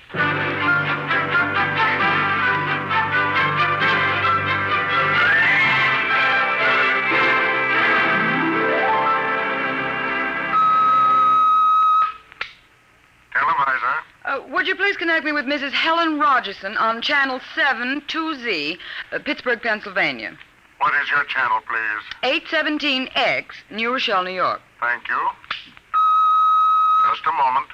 Televisor. Would you please connect me with Mrs. Helen Rogerson on Channel 7-2Z, Pittsburgh, Pennsylvania? What is your channel, please? 817X, New Rochelle, New York. Thank you. Just a moment.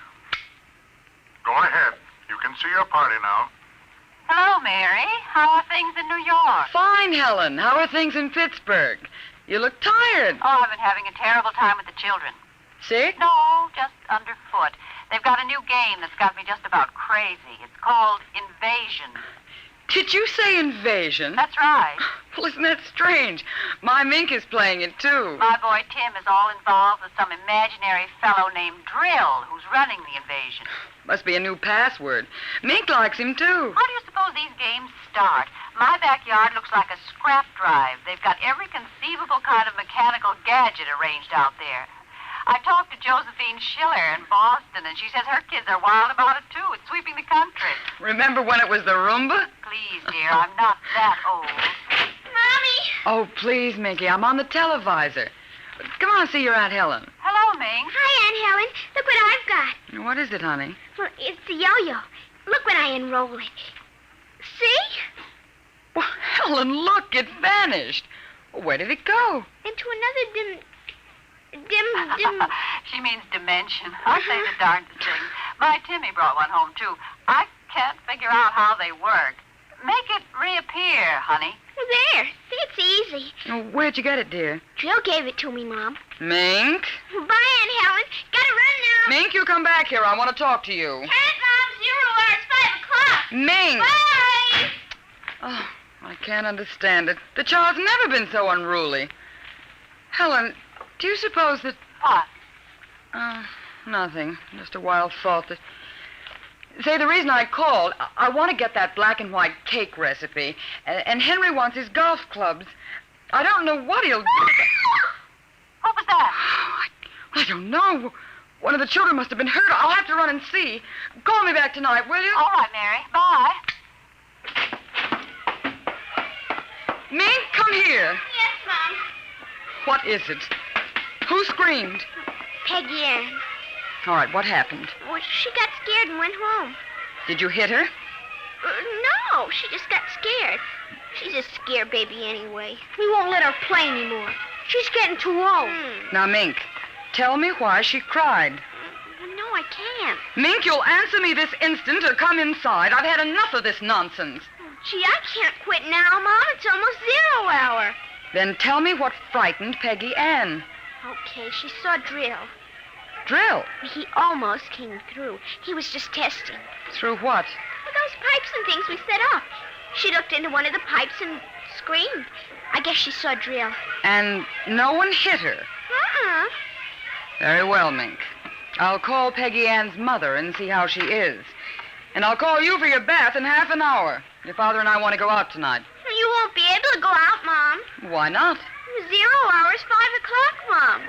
Go ahead. You can see your party now. Hello, Mary. How are things in New York? Fine, Helen. How are things in Pittsburgh? You look tired. Oh, I've been having a terrible time with the children. Sick? No, just underfoot. They've got a new game that's got me just about crazy. It's called Invasion. Did you say invasion? That's right. Well, isn't that strange? My Mink is playing it, too. My boy Tim is all involved with some imaginary fellow named Drill who's running the invasion. Must be a new password. Mink likes him, too. How do you suppose these games start? My backyard looks like a scrap drive. They've got every conceivable kind of mechanical gadget arranged out there. I talked to Josephine Schiller in Boston, and she says her kids are wild about it, too. It's sweeping the country. Remember when it was the Roomba? Please, dear, I'm not that old. Mommy! Oh, please, Minky, I'm on the televisor. Come on, see your Aunt Helen. Hello, Ming. Hi, Aunt Helen. Look what I've got. What is it, honey? Well, it's the yo-yo. Look when I unroll it. See? Well, Helen, look, it vanished. Where did it go? Into another dim... She means dimension. Aren't they the darndest things? My Timmy brought one home, too. I can't figure out how they work. Make it reappear, honey. There. See, it's easy. Oh, where'd you get it, dear? Drill gave it to me, Mom. Mink? Bye, Aunt Helen. Gotta run now. Mink, you come back here. I want to talk to you. Turn it, Mom. 0 hours, 5 o'clock. Mink! Bye! Oh, I can't understand it. The child's never been so unruly. Helen, do you suppose that... What? Nothing. Just a wild thought that... Say, the reason I called, I want to get that black and white cake recipe, and Henry wants his golf clubs. I don't know what he'll do. What was that? I don't know. One of the children must have been hurt. I'll have to run and see. Call me back tonight, will you? All right, Mary. Bye. Mink, come here. Yes, Mom. What is it? Who screamed? Peggy Ann. All right, what happened? Well, she got scared and went home. Did you hit her? No, she just got scared. She's a scare baby anyway. We won't let her play anymore. She's getting too old. Now, Mink, tell me why she cried. No, I can't. Mink, you'll answer me this instant or come inside. I've had enough of this nonsense. Gee, I can't quit now, Mom. It's almost 0 hour. Then tell me what frightened Peggy Ann. Okay, she saw Drill. Drill? He almost came through. He was just testing. Through what? Those pipes and things we set up. She looked into one of the pipes and screamed. I guess she saw Drill. And no one hit her? Uh-uh. Very well, Mink. I'll call Peggy Ann's mother and see how she is. And I'll call you for your bath in half an hour. Your father and I want to go out tonight. You won't be able to go out, Mom. Why not? 0 hour is 5 o'clock, Mom.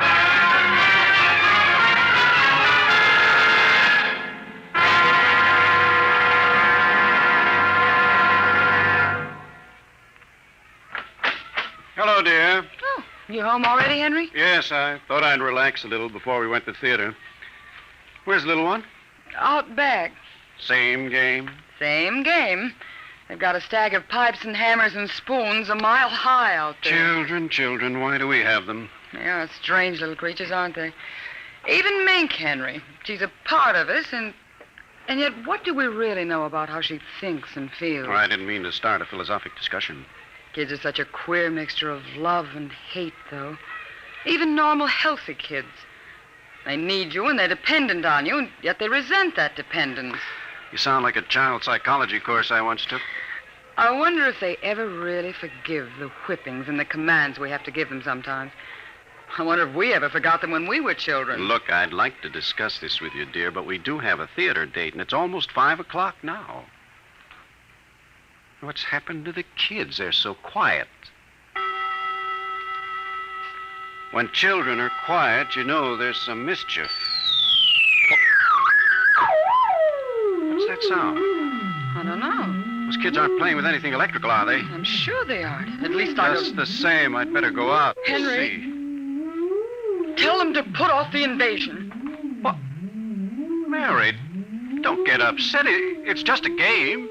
Hello, dear. Oh, you home already, Henry? Yes, I thought I'd relax a little before we went to theater. Where's the little one? Out back. Same game. Same game. They've got a stack of pipes and hammers and spoons a mile high out there. Children, why do we have them? Yeah, strange little creatures, aren't they? Even Mink, Henry. She's a part of us, and yet what do we really know about how she thinks and feels? Oh, I didn't mean to start a philosophic discussion. Kids are such a queer mixture of love and hate, though. Even normal, healthy kids. They need you and they're dependent on you, and yet they resent that dependence. You sound like a child psychology course I once took. I wonder if they ever really forgive the whippings and the commands we have to give them sometimes. I wonder if we ever forgot them when we were children. Look, I'd like to discuss this with you, dear, but we do have a theater date, and it's almost 5 o'clock now. What's happened to the kids? They're so quiet. When children are quiet, you know there's some mischief. What's that sound? I don't know. Those kids aren't playing with anything electrical, are they? I'm sure they aren't. At least I Just the same, I'd better go out and Henry. see. Tell them to put off the invasion. What? Mary, don't get upset. It's just a game.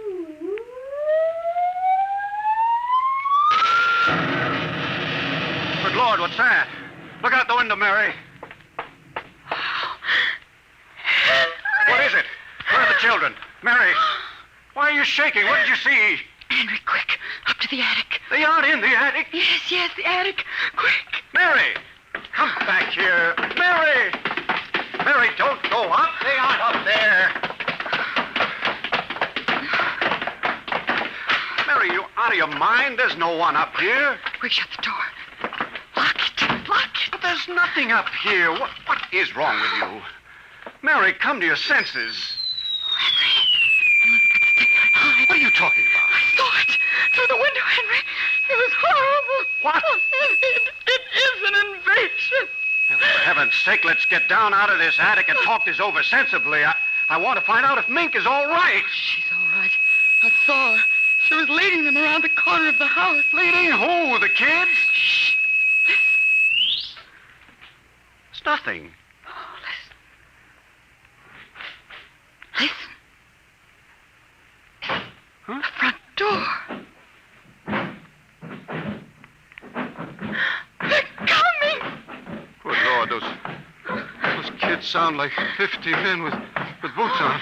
Good Lord, what's that? Look out the window, Mary. What is it? Where are the children? Mary, why are you shaking? What did you see? Henry, quick. Up to the attic. They aren't in the attic. Yes, the attic. Quick. Mary, come back here. Mary! Mary, don't go up. They aren't up there. Mary, you out of your mind? There's no one up here. Quick, shut the door. Lock it. But there's nothing up here. What is wrong with you? Mary, come to your senses. What are you talking about? I saw it through the window, Henry. It was horrible. What? It is an invasion. Well, for heaven's sake, let's get down out of this attic and talk this over sensibly. I want to find out if Mink is all right. She's all right. I saw her. She was leading them around the corner of the house. Leading who? The kids? Shh. It's nothing. Oh, listen. Huh? The front door. They're coming. Good Lord, those kids sound like 50 men with boots on.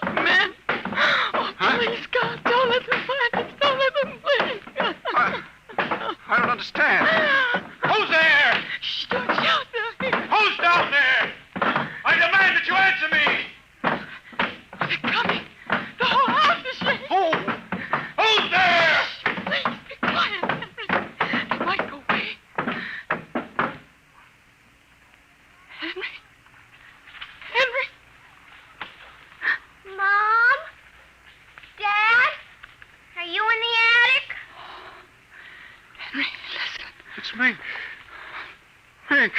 Not men. Oh, please, God, don't let them find us. Don't let them, please, God. I don't understand. Who's there? Shh, don't shout down here. Who's down there? I demand that you answer me. They're coming. The whole house is shaking. Who? Who's there? Please, be quiet, Henry. They might go away. Henry? Mom? Dad? Are you in the attic? Henry, listen. It's Mink. Mink.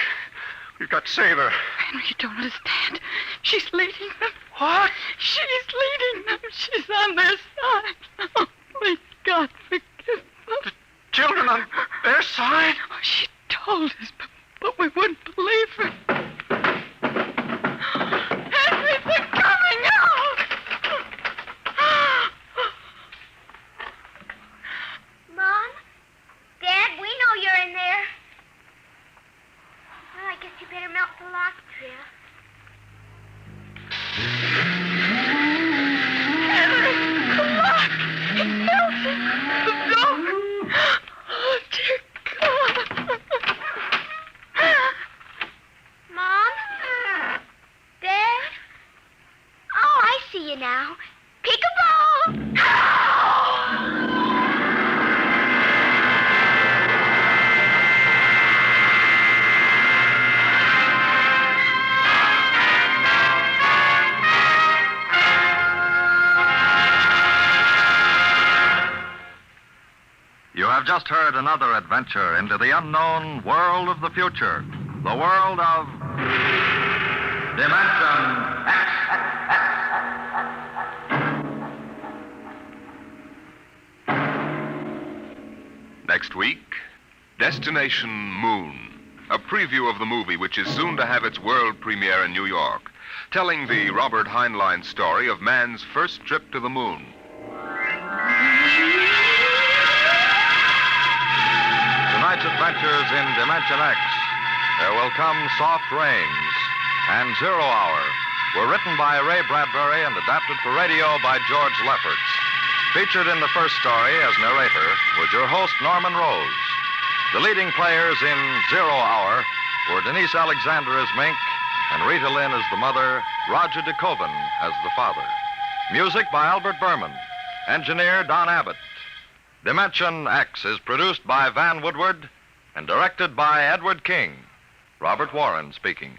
We've got to save her. Henry, you don't understand. She's leading them. What? She's leading them. She's on their side. Oh, please, God, forgive them. The children on their side? Oh, she told us, but we wouldn't believe her. Henry, they're coming out! have just heard another adventure into the unknown world of the future. The world of Dimension X. Next week, Destination Moon, a preview of the movie which is soon to have its world premiere in New York, telling the Robert Heinlein story of man's first trip to the moon. Tonight's adventures in Dimension X, There Will Come Soft Rains, and 0 Hour were written by Ray Bradbury and adapted for radio by George Lefferts. Featured in the first story as narrator was your host, Norman Rose. The leading players in 0 Hour were Denise Alexander as Mink and Rita Lynn as the mother, Roger DeKoven as the father. Music by Albert Berman. Engineer Don Abbott. Dimension X is produced by Van Woodward and directed by Edward King. Robert Warren speaking.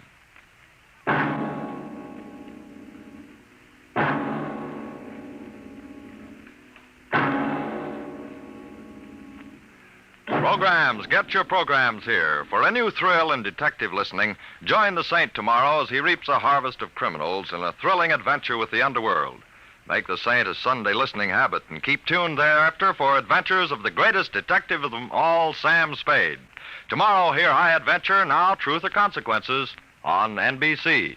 Programs. Get your programs here. For a new thrill in detective listening, join the Saint tomorrow as he reaps a harvest of criminals in a thrilling adventure with the underworld. Make the Saint a Sunday listening habit and keep tuned thereafter for adventures of the greatest detective of them all, Sam Spade. Tomorrow, hear High Adventure, Now Truth or Consequences on NBC.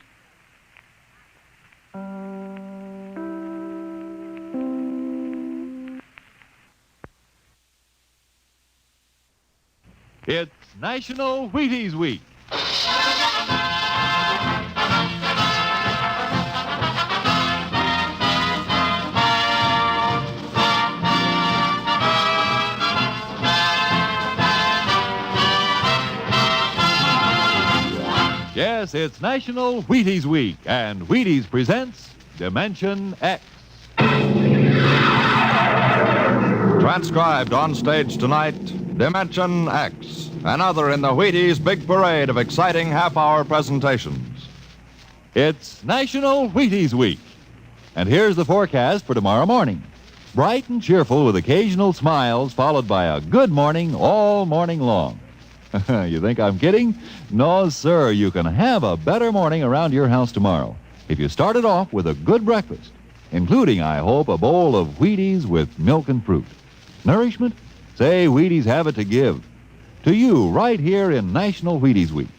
It's National Wheaties Week. Yes, it's National Wheaties Week, and Wheaties presents Dimension X. Transcribed on stage tonight, Dimension X, another in the Wheaties big parade of exciting half-hour presentations. It's National Wheaties Week. And here's the forecast for tomorrow morning. Bright and cheerful with occasional smiles followed by a good morning all morning long. You think I'm kidding? No, sir. You can have a better morning around your house tomorrow if you start it off with a good breakfast, including, I hope, a bowl of Wheaties with milk and fruit. Nourishment? Say, Wheaties have it to give. To you, right here in National Wheaties Week.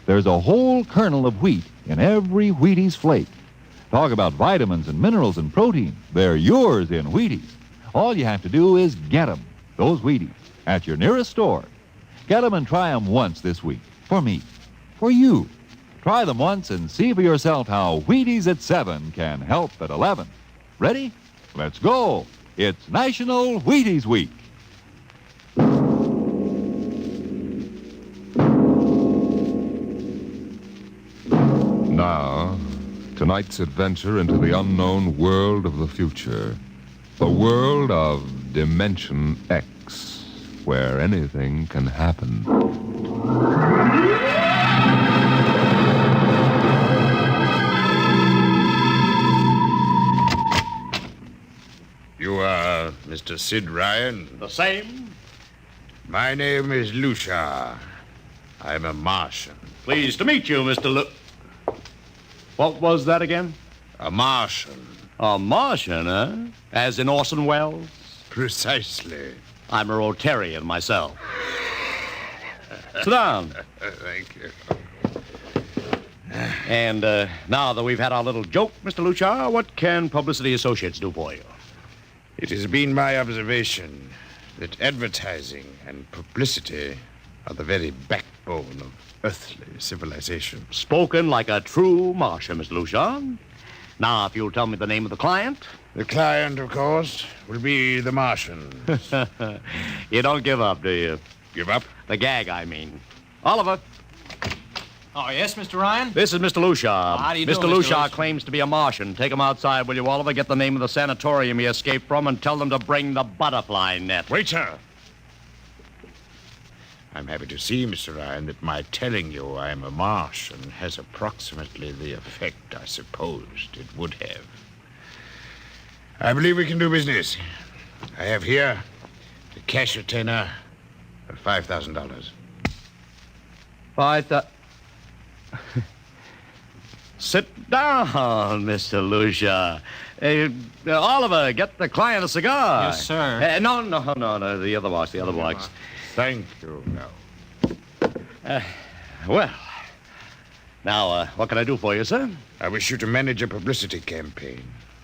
There's a whole kernel of wheat in every Wheaties flake. Talk about vitamins and minerals and protein. They're yours in Wheaties. All you have to do is get them, those Wheaties, at your nearest store. Get them and try them once this week. For me. For you. Try them once and see for yourself how Wheaties at 7 can help at 11. Ready? Let's go. It's National Wheaties Week. Now, tonight's adventure into the unknown world of the future. The world of Dimension X, where anything can happen. You are Mr. Sid Ryan? The same. My name is Lucia. I'm a Martian. Pleased to meet you, Mr. What was that again? A Martian. A Martian, eh? As in Orson Welles? Precisely. I'm a Rotarian myself. Sit down. Thank you. And now that we've had our little joke, Mr. Lucia, what can Publicity Associates do for you? It has been my observation that advertising and publicity are the very backbone of earthly civilization. Spoken like a true Martian, Mr. Lucia. Now, if you'll tell me the name of the client. The client, of course, will be the Martian. You don't give up, do you? Give up? The gag, I mean. Oliver. Oh, yes, Mr. Ryan? This is Mr. Lucia. How do you do, Mr. Mr. Lucia Lucia? claims to be a Martian. Take him outside, will you, Oliver? Get the name of the sanatorium he escaped from and tell them to bring the butterfly net. Wait, sir. I'm happy to see, Mr. Ryan, that my telling you I'm a Martian has approximately the effect I supposed it would have. I believe we can do business. I have here The cash retainer of $5,000. Sit down, Mr. Lucia. Oliver, get the client a cigar. Yes, sir. No, the other box. Thank you. No. Well, now, what can I do for you, sir? I wish you to manage a publicity campaign.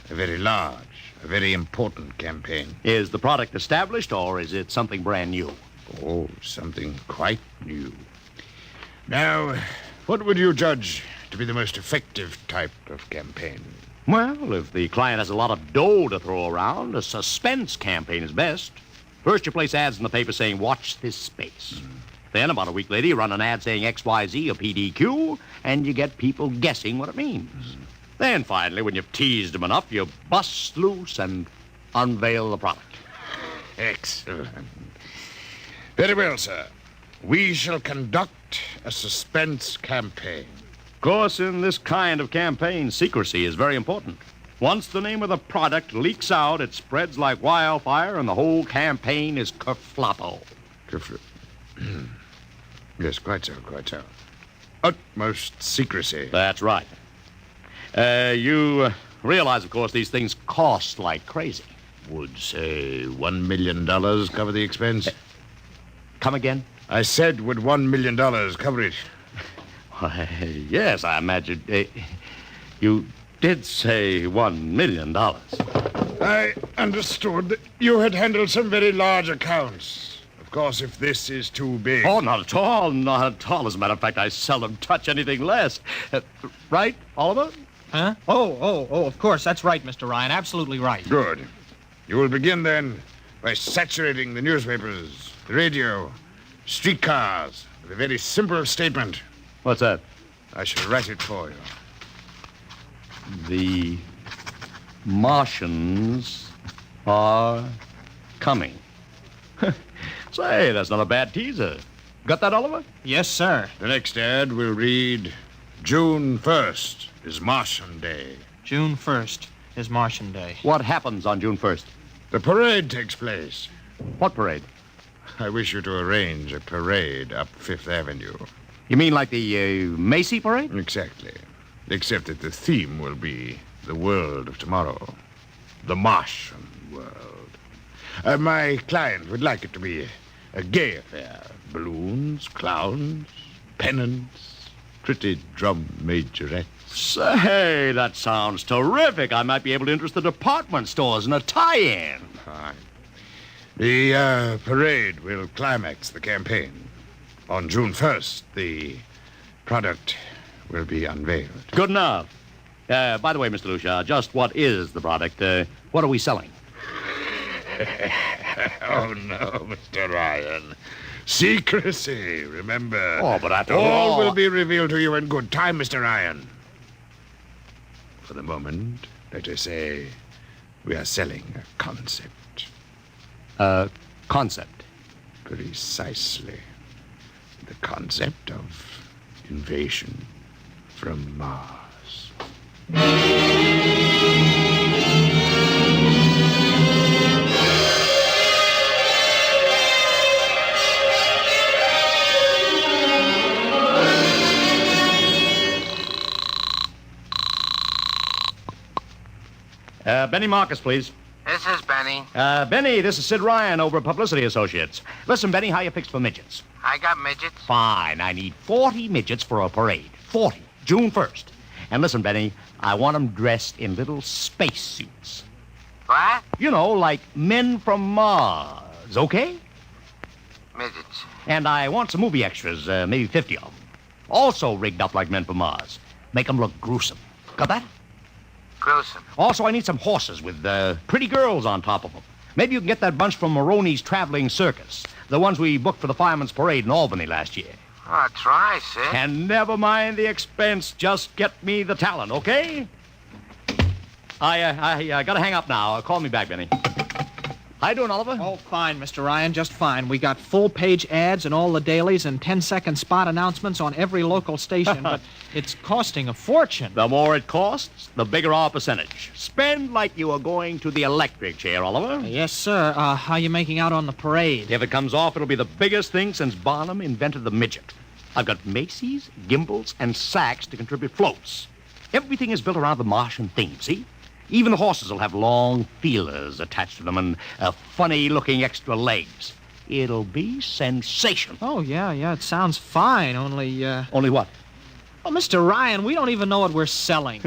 A very large, a very important campaign. Is the product established, or is it something brand new? Oh, something quite new. Now, what would you judge to be the most effective type of campaign? Well, if the client has a lot of dough to throw around, a suspense campaign is best. First, you place ads in the paper saying, watch this space. Then, about a week later, you run an ad saying XYZ or PDQ, and you get people guessing what it means. Then, finally, when you've teased them enough, you bust loose and unveil the product. Excellent. Very well, sir. We shall conduct a suspense campaign. Of course, in this kind of campaign, secrecy is very important. Once the name of the product leaks out, it spreads like wildfire, and the whole campaign is kerfloppo. Yes, quite so. Utmost secrecy. That's right. You realize, of course, these things cost like crazy. Would, say, $1 million cover the expense? Come again? I said, would $1 million cover it? Why, yes, I imagine. You did say $1 million. I understood that you had handled some very large accounts. Of course, if this is too big... Oh, not at all. As a matter of fact, I seldom touch anything less. Right, Oliver? Huh? Oh, of course. That's right, Mr. Ryan. Absolutely right. Good. You will begin, then, by saturating the newspapers, the radio, streetcars, with a very simple statement. What's that? I shall write it for you. The Martians are coming. Say, that's not a bad teaser. Got that, Oliver? Yes, sir. The next ad will read, June 1st is Martian Day. June 1st is Martian Day. What happens on June 1st? The parade takes place. What parade? I wish you to arrange a parade up Fifth Avenue. You mean like the Macy parade? Exactly. Except that the theme will be the world of tomorrow. The Martian world. My client would like it to be a gay affair. Balloons, clowns, pennants, pretty drum majorettes. Say, that sounds terrific. I might be able to interest the department stores in a tie-in. Fine. The parade will climax the campaign. On June 1st, the product will be unveiled. Good enough. By the way, Mr. Lucia, just what is the product? What are we selling? Oh, no, Mr. Ryan. Secrecy, remember. Oh, but after all will be revealed to you in good time, Mr. Ryan. For the moment, let us say we are selling a concept. Concept? Precisely. The concept of invasion from Mars. Benny Marcus, please. This is Benny. Benny, this is Sid Ryan over at Publicity Associates. Listen, Benny, how you fixed for midgets? I got midgets. Fine. I need 40 midgets for a parade. 40. June 1st. And listen, Benny, I want them dressed in little space suits. What? You know, like men from Mars, okay? Midgets. And I want some movie extras, maybe 50 of them. Also rigged up like men from Mars. Make them look gruesome. Got that? Gruesome. Also, I need some horses with pretty girls on top of them. Maybe you can get that bunch from Maroney's Traveling Circus. The ones we booked for the Fireman's Parade in Albany last year. Oh, try, Sid. And never mind the expense. Just get me the talent, okay? I gotta hang up now. Call me back, Benny. How you doing, Oliver? Oh, fine, Mr. Ryan, just fine. We got full-page ads in all the dailies and 10-second spot announcements on every local station, but it's costing a fortune. The more it costs, the bigger our percentage. Spend like you are going to the electric chair, Oliver. Yes, sir. How you making out on the parade? If it comes off, it'll be the biggest thing since Barnum invented the midget. I've got Macy's, gimbals, and Saks to contribute floats. Everything is built around the Martian theme, see? Even the horses will have long feelers attached to them and funny-looking extra legs. It'll be sensational. Oh, yeah, it sounds fine, only... Only what? Well, Mr. Ryan, we don't even know what we're selling.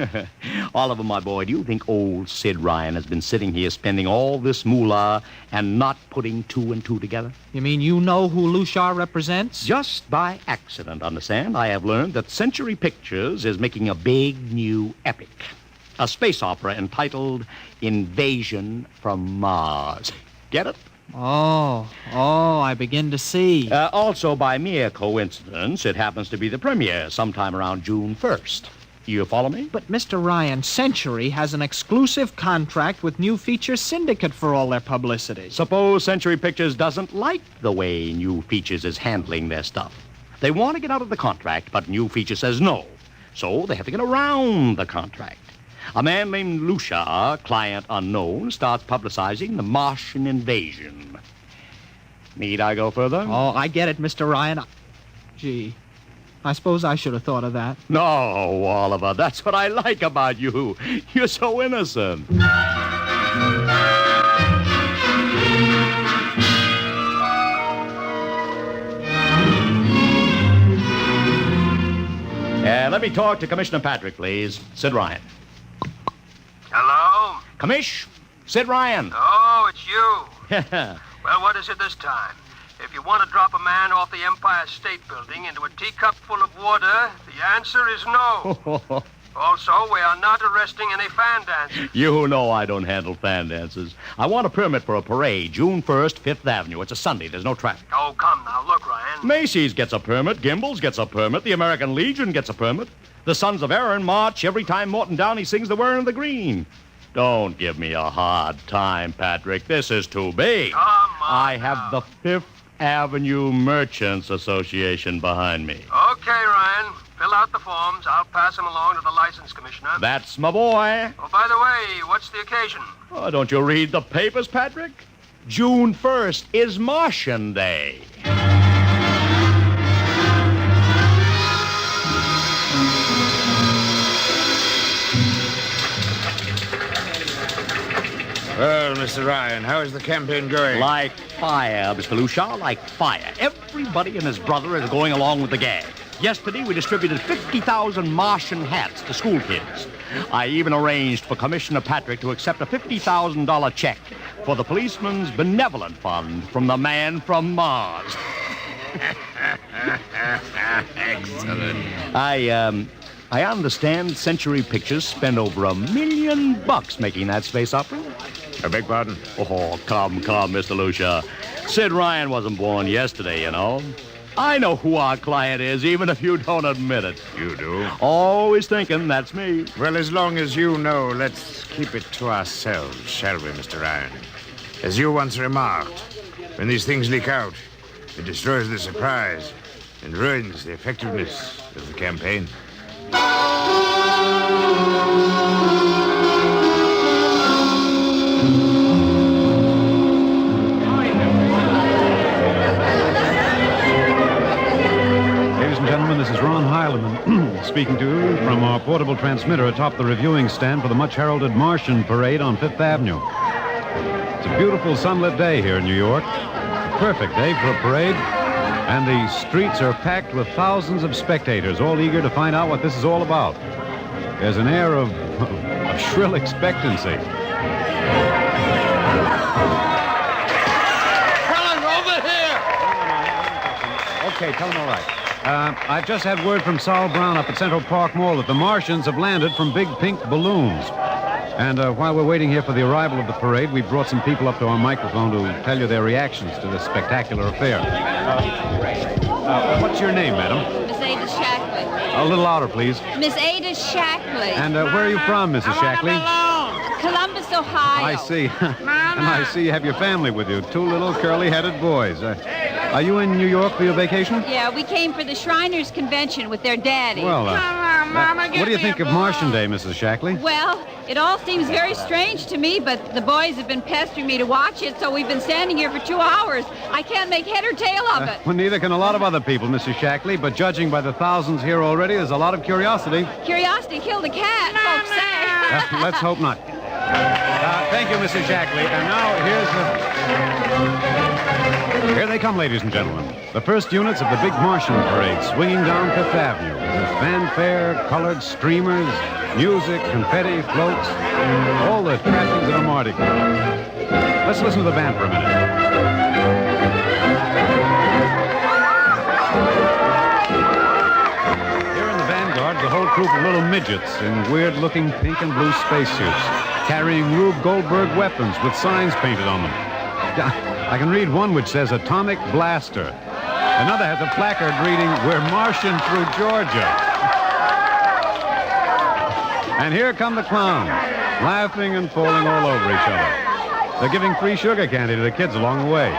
Oliver, my boy, do you think old Sid Ryan has been sitting here spending all this moolah and not putting two and two together? You mean you know who Lushar represents? Just by accident, understand? I have learned that Century Pictures is making a big new epic. A space opera entitled Invasion from Mars. Get it? Oh, I begin to see. Also, by mere coincidence, it happens to be the premiere sometime around June 1st. You follow me? But, Mr. Ryan, Century has an exclusive contract with New Feature Syndicate for all their publicity. Suppose Century Pictures doesn't like the way New Features is handling their stuff. They want to get out of the contract, but New Feature says no. So they have to get around the contract. A man named Lucia, client unknown, starts publicizing the Martian invasion. Need I go further? Oh, I get it, Mr. Ryan. Gee, I suppose I should have thought of that. No, Oliver, that's what I like about you. You're so innocent. Let me talk to Commissioner Patrick, please. Sid Ryan. Hello? Commish, Sid Ryan. Oh, it's you. Well, what is it this time? If you want to drop a man off the Empire State Building into a teacup full of water, the answer is no. Also, we are not arresting any fan dancers. You know I don't handle fan dances. I want a permit for a parade, June 1st, 5th Avenue. It's a Sunday. There's no traffic. Oh, come now. Look, Ryan. Macy's gets a permit. Gimbals gets a permit. The American Legion gets a permit. The Sons of Erin march every time Morton Downey sings the Wearing of the Green. Don't give me a hard time, Patrick. This is too big. Come on I have the 5th Avenue Merchants Association behind me. Okay, Ryan. Fill out the forms. I'll pass them along to the license commissioner. That's my boy. Oh, by the way, what's the occasion? Oh, don't you read the papers, Patrick? June 1st is Martian Day. Well, Mr. Ryan, how is the campaign going? Like fire, Mr. Lucia, like fire. Everybody and his brother is going along with the gag. Yesterday, we distributed 50,000 Martian hats to school kids. I even arranged for Commissioner Patrick to accept a $50,000 check for the Policeman's Benevolent Fund from the man from Mars. Excellent. I understand Century Pictures spent over $1 million making that space opera. I beg pardon? Oh, come, Mr. Lucia. Sid Ryan wasn't born yesterday, you know. I know who our client is, even if you don't admit it. You do? Always thinking that's me. Well, as long as you know, let's keep it to ourselves, shall we, Mr. Ryan? As you once remarked, when these things leak out, it destroys the surprise and ruins the effectiveness of the campaign. This is Ron Heileman speaking to you from our portable transmitter atop the reviewing stand for the much-heralded Martian Parade on Fifth Avenue. It's a beautiful sunlit day here in New York. A perfect day for a parade, and the streets are packed with thousands of spectators, all eager to find out what this is all about. There's an air of shrill expectancy. Helen, over here! Okay, tell them all right. I've just had word from Sol Brown up at Central Park Mall that the Martians have landed from big pink balloons. And while we're waiting here for the arrival of the parade, we brought some people up to our microphone to tell you their reactions to this spectacular affair. What's your name, madam? Miss Ada Shackley. A little louder, please. Miss Ada Shackley. And where are you from, Mrs. Shackley? Columbus, Ohio. I see. And I see you have your family with you. Two little curly-headed boys. Are you in New York for your vacation? Yeah, we came for the Shriners Convention with their daddy. Well, what do you think of Martian Day, Mrs. Shackley? Well, it all seems very strange to me, but the boys have been pestering me to watch it, so we've been standing here for 2 hours. I can't make head or tail of it. Well, neither can a lot of other people, Mrs. Shackley, but judging by the thousands here already, there's a lot of curiosity. Curiosity killed a cat, folks say. Let's hope not. Thank you, Mrs. Shackley. And now Here they come, ladies and gentlemen. The first units of the big Martian parade swinging down Fifth Avenue. With fanfare, colored streamers, music, confetti, floats, all the trappings of a Mardi Gras. Let's listen to the band for a minute. Here in the vanguard, the whole troop of little midgets in weird-looking pink and blue spacesuits, carrying Rube Goldberg weapons with signs painted on them. I can read one which says Atomic Blaster. Another has a placard reading, We're Martian through Georgia. And here come the clowns, laughing and falling all over each other. They're giving free sugar candy to the kids along the way.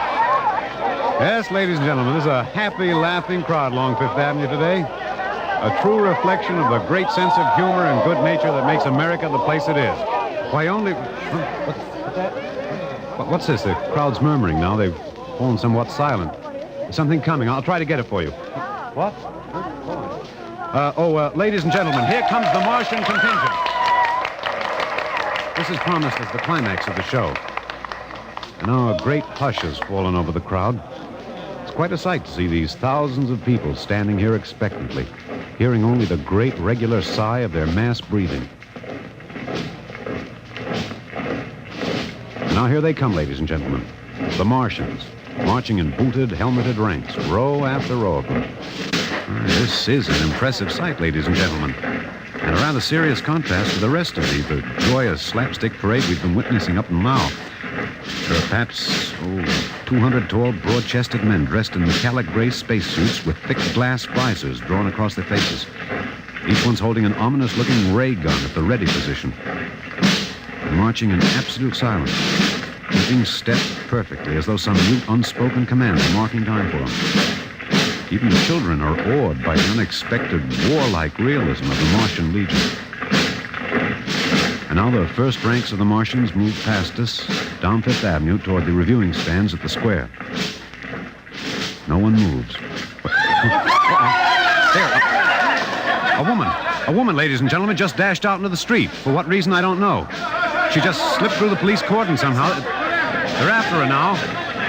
Yes, ladies and gentlemen, there's a happy, laughing crowd along Fifth Avenue today. A true reflection of the great sense of humor and good nature that makes America the place it is. Why, only... What's that? What's this? The crowd's murmuring now. They've fallen somewhat silent. There's something coming. I'll try to get it for you. What? Ladies and gentlemen, here comes the Martian contingent. This is promised as the climax of the show. And now a great hush has fallen over the crowd. It's quite a sight to see these thousands of people standing here expectantly, hearing only the great regular sigh of their mass breathing. Now here they come, ladies and gentlemen. The Martians, marching in booted, helmeted ranks, row after row of them. This is an impressive sight, ladies and gentlemen, and a rather serious contrast to the rest of the joyous slapstick parade we've been witnessing up until now. There are perhaps, 200 tall, broad-chested men dressed in metallic gray spacesuits with thick glass visors drawn across their faces. Each one's holding an ominous-looking ray gun at the ready position. They're marching in absolute silence, keeping step perfectly, as though some mute, unspoken command is marking time for them. Even the children are awed by the unexpected, warlike realism of the Martian Legion. And now the first ranks of the Martians move past us, down Fifth Avenue toward the reviewing stands at the square. No one moves. There, a woman, ladies and gentlemen, just dashed out into the street. For what reason, I don't know. She just slipped through the police cordon somehow. They're after her now,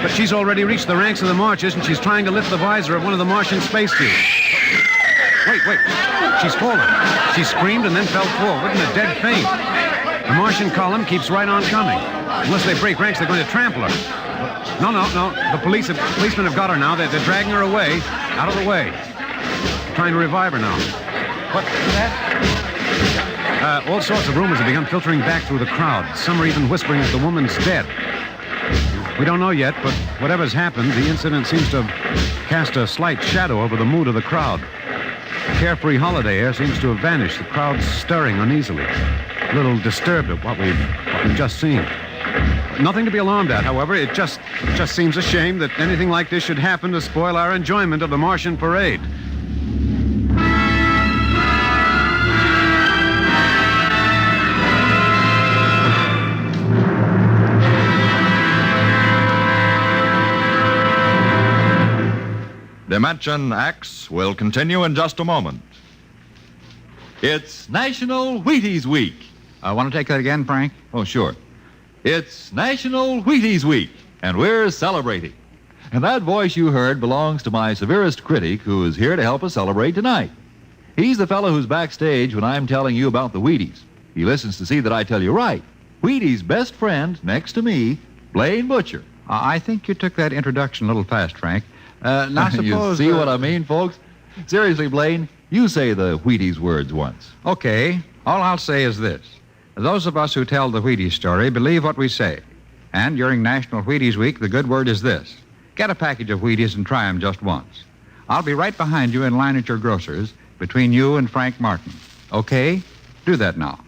but she's already reached the ranks of the marchers, and she's trying to lift the visor of one of the Martian spacesuits. Wait. She's fallen. She screamed and then fell forward in a dead faint. The Martian column keeps right on coming. Unless they break ranks, they're going to trample her. No. The policemen have got her now. They're dragging her away, out of the way. Trying to revive her now. What is that? All sorts of rumors have begun filtering back through the crowd. Some are even whispering that the woman's dead. We don't know yet, but whatever's happened, the incident seems to have cast a slight shadow over the mood of the crowd. The carefree holiday air seems to have vanished. The crowd's stirring uneasily, a little disturbed at what we've just seen. Nothing to be alarmed at, however. It just seems a shame that anything like this should happen to spoil our enjoyment of the Martian parade. Dimension X will continue in just a moment. It's National Wheaties Week. Want to take that again, Frank? Oh, sure. It's National Wheaties Week, and we're celebrating. And that voice you heard belongs to my severest critic, who is here to help us celebrate tonight. He's the fellow who's backstage when I'm telling you about the Wheaties. He listens to see that I tell you right. Wheaties' best friend, next to me, Blaine Butcher. I think you took that introduction a little fast, Frank. Now suppose... You see what I mean, folks? Seriously, Blaine, you say the Wheaties words once. Okay. All I'll say is this. Those of us who tell the Wheaties story believe what we say. And during National Wheaties Week, the good word is this. Get a package of Wheaties and try them just once. I'll be right behind you in line at your grocer's, between you and Frank Martin. Okay? Do that now.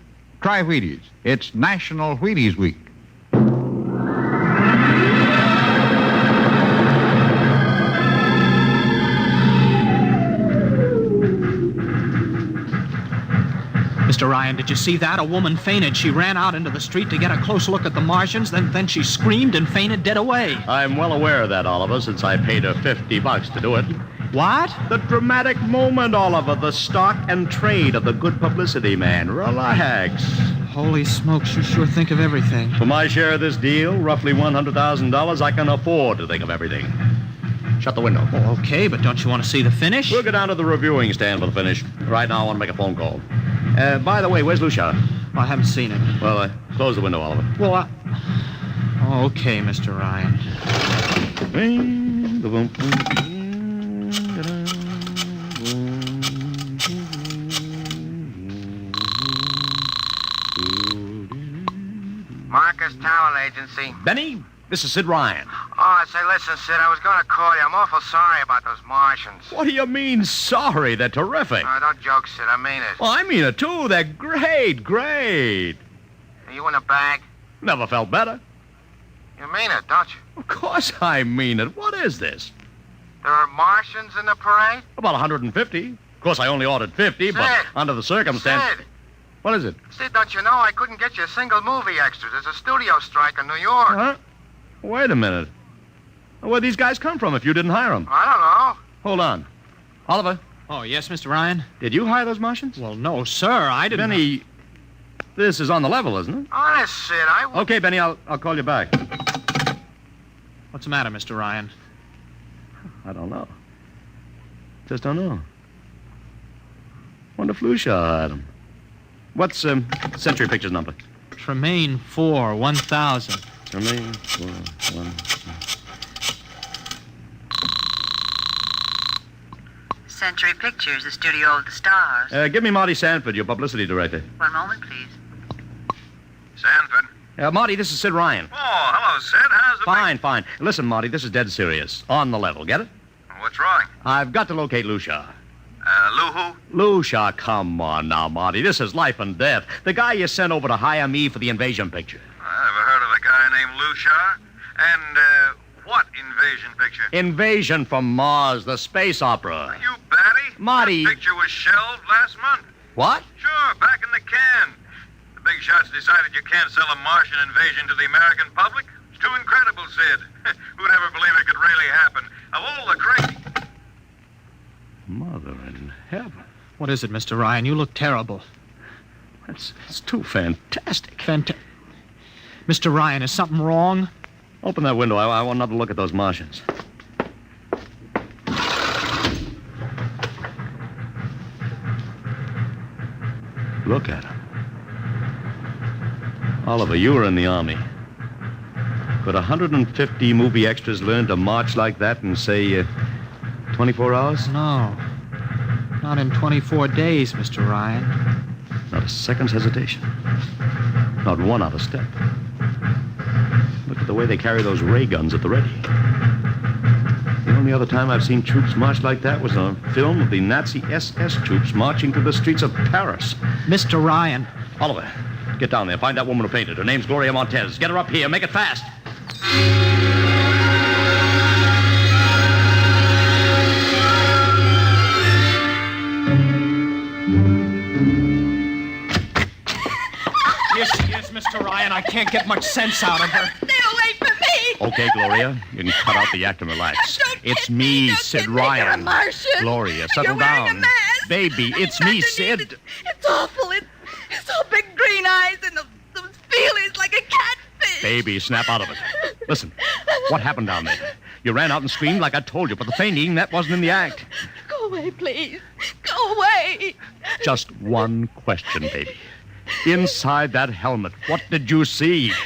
Try Wheaties. It's National Wheaties Week. Mr. Ryan, did you see that? A woman fainted. She ran out into the street to get a close look at the Martians, then she screamed and fainted dead away. I'm well aware of that, Oliver, since I paid her $50 to do it. What? The dramatic moment, Oliver. The stock and trade of the good publicity, man. Relax. Holy smokes, you sure think of everything. For my share of this deal, roughly $100,000, I can afford to think of everything. Shut the window. Oh, okay, but don't you want to see the finish? We'll go down to the reviewing stand for the finish. Right now, I want to make a phone call. By the way, where's Lucia? I haven't seen him. Well, close the window, Oliver. Well, okay, Mr. Ryan. Marcus Towel Agency. Benny, this is Sid Ryan. Oh, say, listen, Sid, I was going to call you. I'm awful sorry about those Martians. What do you mean, sorry? They're terrific. No, don't joke, Sid. I mean it. Well, I mean it, too. They're great. Are you in a bag? Never felt better. You mean it, don't you? Of course I mean it. What is this? There are Martians in the parade? About 150. Of course, I only ordered 50, Sid. but under the circumstance... Sid. What is it? Sid, don't you know I couldn't get you a single movie extra? There's a studio strike in New York. Huh? Wait a minute. Where'd these guys come from if you didn't hire them? I don't know. Hold on. Oliver. Oh, yes, Mr. Ryan? Did you hire those Martians? Well, no, sir. I didn't... Benny, this is on the level, isn't it? Honest, Sid, I... Okay, Benny, I'll call you back. What's the matter, Mr. Ryan? I don't know. Just don't know. Wonder if Lucia hired him. What's Century Pictures number? Tremaine 4, 1000. Tremaine 4, 1... Century Pictures, the studio of the stars. Give me Marty Sanford, your publicity director. One moment, please. Sanford. Marty, this is Sid Ryan. Oh, hello, Sid. How's it Fine. Listen, Marty, this is dead serious. On the level, get it? What's wrong? I've got to locate Lucia. Lou who? Lucia, come on now, Marty. This is life and death. The guy you sent over to hire me for the invasion picture. I never heard of a guy named Lucia. And, what invasion picture? Invasion from Mars, the space opera. Are you batty? Marty. That picture was shelved last month. What? Sure, back in the can. The big shots decided you can't sell a Martian invasion to the American public. It's too incredible, Sid. Who'd ever believe it could really happen? Of all the crazy... Mother in heaven. What is it, Mr. Ryan? You look terrible. It's too fantastic. Mr. Ryan, is something wrong? Open that window. I want another look at those Martians. Look at them. Oliver, you were in the Army. Could 150 movie extras learn to march like that in, say, 24 hours? No. Not in 24 days, Mr. Ryan. Not a second's hesitation. Not one out of step. Look at the way they carry those ray guns at the ready. The only other time I've seen troops march like that was on a film of the Nazi SS troops marching through the streets of Paris. Mr. Ryan. Oliver, get down there. Find that woman who fainted. Her name's Gloria Montez. Get her up here. Make it fast. Here she is, Mr. Ryan. I can't get much sense out of her. Stay away from me! Okay, Gloria. You can cut out the act and relax. It's me, Sid Ryan. You're a Martian. Gloria, settle You're wearing down. a mask. Baby, it's me, Sid. It's awful. It's all big green eyes and those feelings like a catfish. Baby, snap out of it. Listen, what happened down there? You ran out and screamed like I told you, but the fainting, that wasn't in the act. Go away, please. Go away. Just one question, baby. Inside that helmet, what did you see? Don't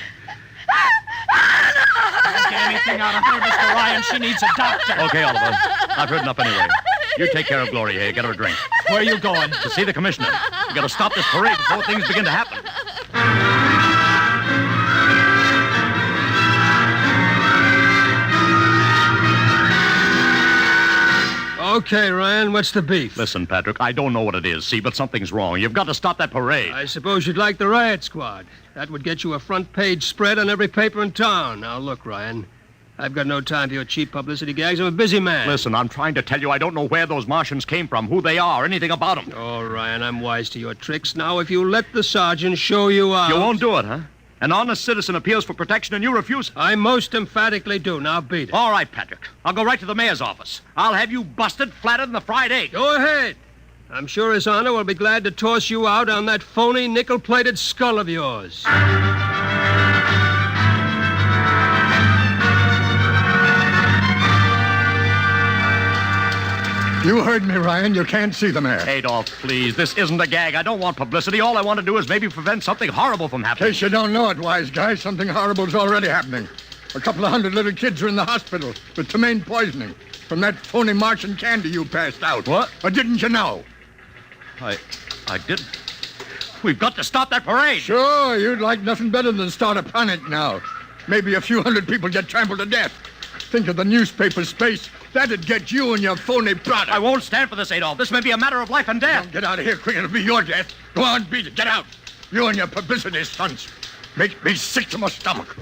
get anything out of her, Mr. Ryan. She needs a doctor. Okay, Oliver. I've heard enough anyway. You take care of Gloria here. Get her a drink. Where are you going? To see the commissioner. You gotta stop this parade before things begin to happen. Okay, Ryan, what's the beef? Listen, Patrick, I don't know what it is, see, but something's wrong. You've got to stop that parade. I suppose you'd like the riot squad. That would get you a front-page spread on every paper in town. Now, look, Ryan, I've got no time for your cheap publicity gags. I'm a busy man. Listen, I'm trying to tell you I don't know where those Martians came from, who they are, anything about them. Oh, Ryan, I'm wise to your tricks. Now, if you let the sergeant show you out... You won't do it, huh? An honest citizen appeals for protection and you refuse it. I most emphatically do. Now beat it. All right, Patrick. I'll go right to the mayor's office. I'll have you busted flatter than the fried egg. Go ahead. I'm sure His Honor will be glad to toss you out on that phony nickel-plated skull of yours. You heard me, Ryan. You can't see the mayor. Adolf, please. This isn't a gag. I don't want publicity. All I want to do is maybe prevent something horrible from happening. In case you don't know it, wise guy, something horrible's already happening. A couple of hundred little kids are in the hospital with ptomaine poisoning from that phony Martian candy you passed out. What? Or didn't you know? I didn't. We've got to stop that parade. Sure, you'd like nothing better than start a panic now. Maybe a few hundred people get trampled to death. Think of the newspaper space. That'd get you and your phony product. I won't stand for this, Adolf. This may be a matter of life and death. Don't get out of here quick. It'll be your death. Go on, beat it. Get out. You and your publicity stunts make me sick to my stomach.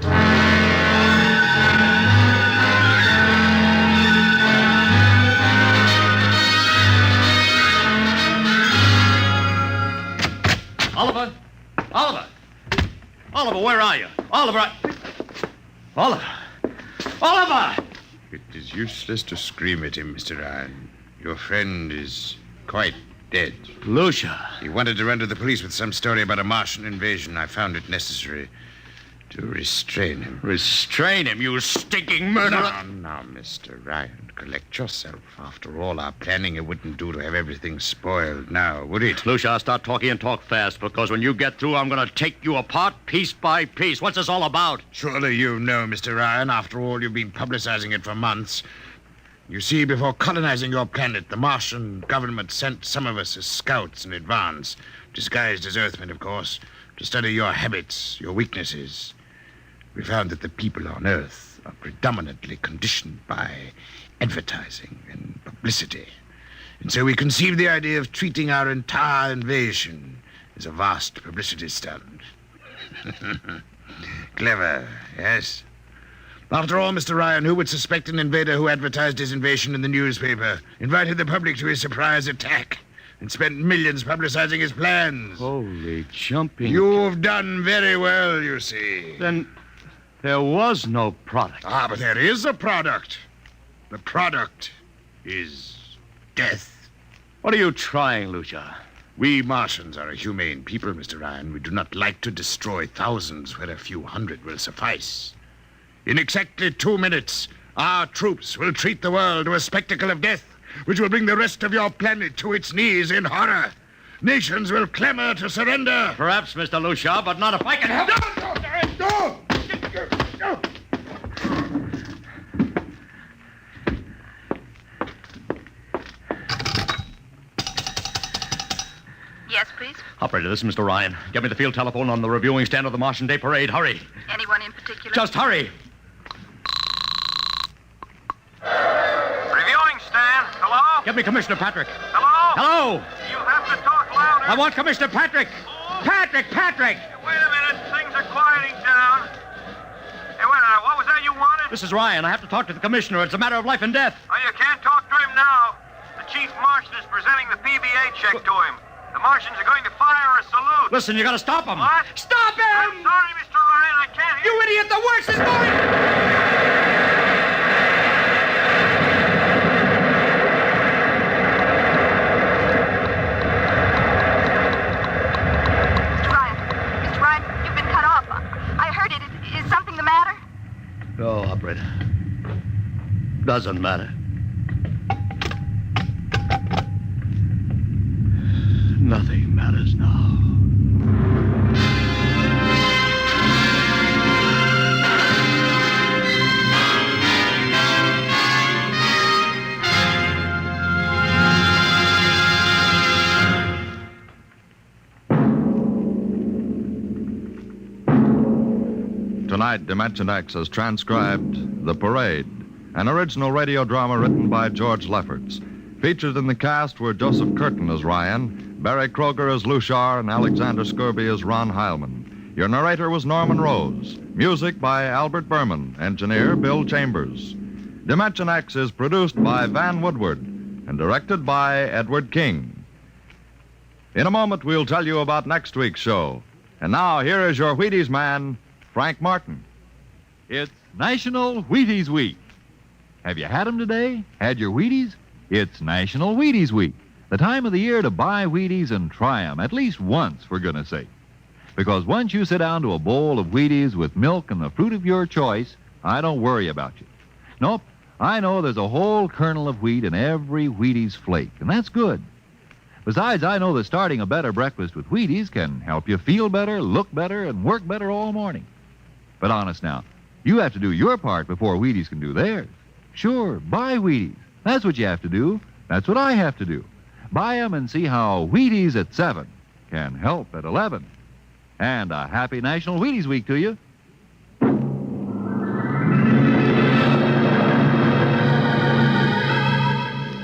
Oliver! Oliver! Oliver, where are you? Oliver! Oliver! Oliver! It is useless to scream at him, Mr. Ryan. Your friend is quite dead. Lucia. He wanted to run to the police with some story about a Martian invasion. I found it necessary to restrain him. Restrain him, you stinking murderer! Now, Mr. Ryan, collect yourself. After all our planning, it wouldn't do to have everything spoiled now, would it? Lucia, I'll start talking and talk fast, because when you get through, I'm going to take you apart piece by piece. What's this all about? Surely you know, Mr. Ryan. After all, you've been publicizing it for months. You see, before colonizing your planet, the Martian government sent some of us as scouts in advance, disguised as Earthmen, of course, to study your habits, your weaknesses. We found that the people on Earth are predominantly conditioned by advertising and publicity. And so we conceived the idea of treating our entire invasion as a vast publicity stunt. Clever, yes? After all, Mr. Ryan, who would suspect an invader who advertised his invasion in the newspaper, invited the public to his surprise attack, and spent millions publicizing his plans? Holy jumping... You've done very well, you see. Then there was no product. Ah, but there is a product. The product is death. What are you trying, Lucia? We Martians are a humane people, Mr. Ryan. We do not like to destroy thousands where a few hundred will suffice. In exactly 2 minutes, our troops will treat the world to a spectacle of death, which will bring the rest of your planet to its knees in horror. Nations will clamor to surrender. Perhaps, Mr. Lucia, but not if I can help... No! Yes, please? Operator, this is Mr. Ryan. Get me the field telephone on the reviewing stand of the Martian Day Parade. Hurry. Anyone in particular? Just hurry. Reviewing stand. Hello? Get me Commissioner Patrick. Hello? Hello? You have to talk louder. I want Commissioner Patrick. Patrick! Wait a minute. Things are quieting down. Hey, wait a minute. What was that you wanted? This is Ryan. I have to talk to the commissioner. It's a matter of life and death. Oh, you can't talk to him now. The chief Martian is presenting the PBA check to him. The Martians are going to fire a salute. Listen, you gotta stop him. What? Stop him! I'm sorry, Mr. Ryan. I can't hear you. Idiot! The worst is going... Mr. Ryan, you've been cut off. I heard it. Is something the matter? No, operator. Doesn't matter. Nothing matters now. Tonight, Dimension X has transcribed The Parade, an original radio drama written by George Lefferts. Featured in the cast were Joseph Curtin as Ryan, Barry Kroger as Lushar, and Alexander Scurby as Ron Heilman. Your narrator was Norman Rose. Music by Albert Berman. Engineer Bill Chambers. Dimension X is produced by Van Woodward and directed by Edward King. In a moment, we'll tell you about next week's show. And now, here is your Wheaties man, Frank Martin. It's National Wheaties Week. Have you had them today? Had your Wheaties? It's National Wheaties Week, the time of the year to buy Wheaties and try them at least once, for goodness sake. Because once you sit down to a bowl of Wheaties with milk and the fruit of your choice, I don't worry about you. Nope, I know there's a whole kernel of wheat in every Wheaties flake, and that's good. Besides, I know that starting a better breakfast with Wheaties can help you feel better, look better, and work better all morning. But honest now, you have to do your part before Wheaties can do theirs. Sure, buy Wheaties. That's what you have to do. That's what I have to do. Buy them and see how Wheaties at 7 can help at 11. And a happy National Wheaties Week to you.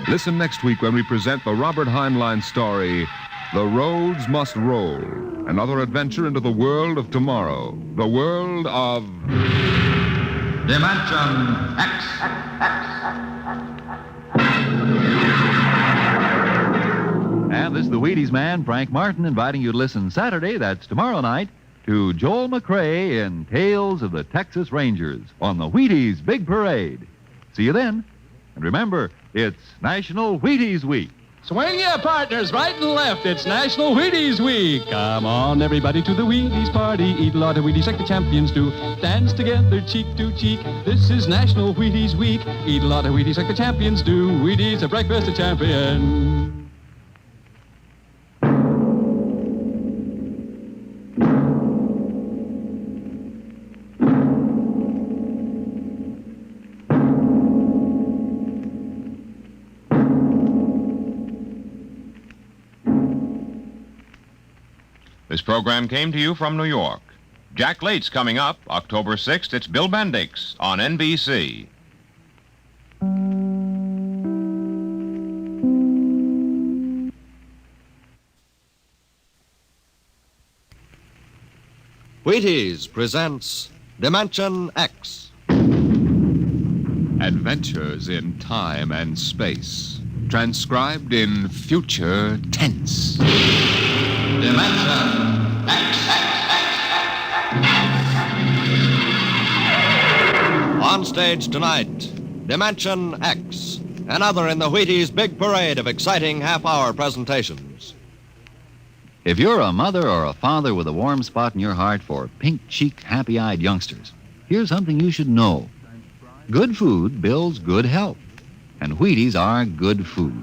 Listen next week when we present the Robert Heinlein story, The Roads Must Roll. Another adventure into the world of tomorrow. The world of... Dimension X. And this is the Wheaties man, Frank Martin, inviting you to listen Saturday, that's tomorrow night, to Joel McRae in Tales of the Texas Rangers on the Wheaties Big Parade. See you then. And remember, it's National Wheaties Week. Swing your partners right and left. It's National Wheaties Week. Come on, everybody, to the Wheaties party. Eat a lot of Wheaties like the champions do. Dance together, cheek to cheek. This is National Wheaties Week. Eat a lot of Wheaties like the champions do. Wheaties, a breakfast of champions. This program came to you from New York. Jack Late's coming up, October 6th. It's Bill Bendix on NBC. Wheaties presents Dimension X. Adventures in time and space, transcribed in future tense. Dimension X. On stage tonight, Dimension X, another in the Wheaties big parade of exciting half-hour presentations. If you're a mother or a father with a warm spot in your heart for pink-cheeked, happy-eyed youngsters, here's something you should know. Good food builds good health, and Wheaties are good food.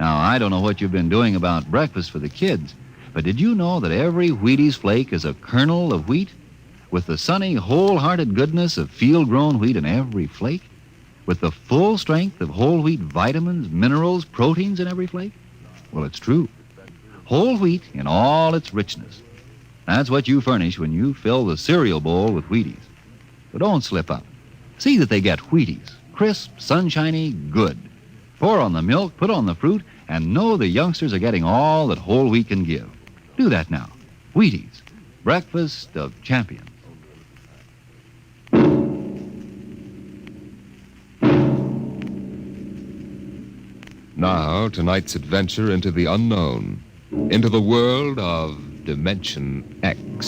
Now, I don't know what you've been doing about breakfast for the kids, but did you know that every Wheaties flake is a kernel of wheat? With the sunny, wholehearted goodness of field-grown wheat in every flake? With the full strength of whole wheat vitamins, minerals, proteins in every flake? Well, it's true. Whole wheat in all its richness. That's what you furnish when you fill the cereal bowl with Wheaties. But don't slip up. See that they get Wheaties. Crisp, sunshiny, good. Pour on the milk, put on the fruit, and know the youngsters are getting all that whole wheat can give. Do that now. Wheaties, breakfast of champions. Now, tonight's adventure into the unknown, into the world of Dimension X.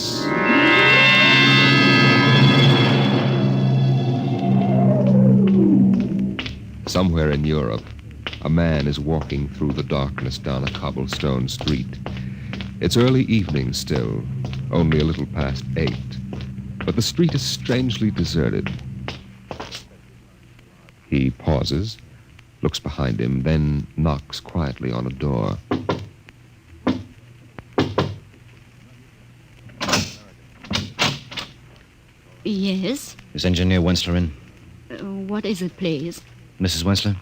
Somewhere in Europe, a man is walking through the darkness down a cobblestone street. It's early evening still, only a little past 8. But the street is strangely deserted. He pauses, looks behind him, then knocks quietly on a door. Yes? Is Engineer Wensler in? What is it, please? Mrs. Wensler?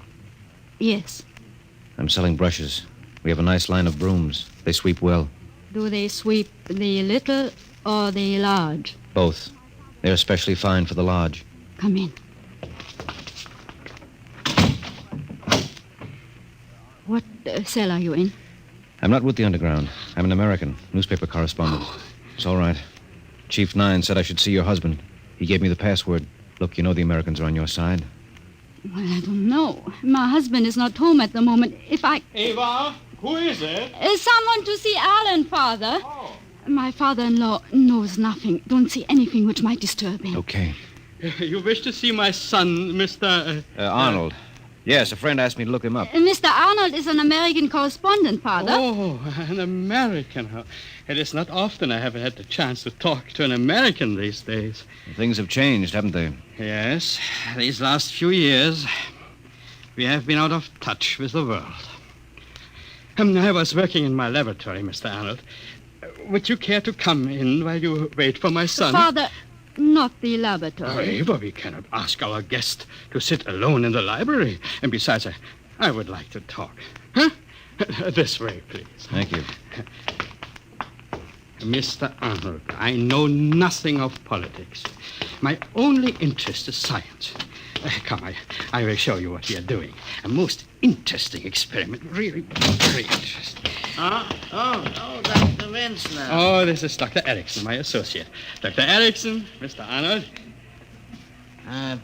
Yes. I'm selling brushes. We have a nice line of brooms. They sweep well. Do they sweep the little or the large? Both. They're especially fine for the large. Come in. What cell are you in? I'm not with the underground. I'm an American, newspaper correspondent. It's all right. Chief 9 said I should see your husband. He gave me the password. Look, you know the Americans are on your side. Well, I don't know. My husband is not home at the moment. If I... Eva, who is it? Someone to see Alan, Father. Oh. My father-in-law knows nothing. Don't see anything which might disturb him. Okay. You wish to see my son, Mr. Arnold. Yes, a friend asked me to look him up. Mr. Arnold is an American correspondent, Father. Oh, an American. It is not often I have had the chance to talk to an American these days. Things have changed, haven't they? Yes, these last few years, we have been out of touch with the world. I was working in my laboratory, Mr. Arnold. Would you care to come in while you wait for my son? Father, not the laboratory. Eva, we cannot ask our guest to sit alone in the library. And besides, I would like to talk. Huh? This way, please. Thank you. Mr. Arnold, I know nothing of politics. My only interest is science. Come, I will show you what we are doing. A most interesting experiment. Really very interesting. Dr. Winslow. Oh, this is Dr. Erickson, my associate. Dr. Erickson, Mr. Arnold. An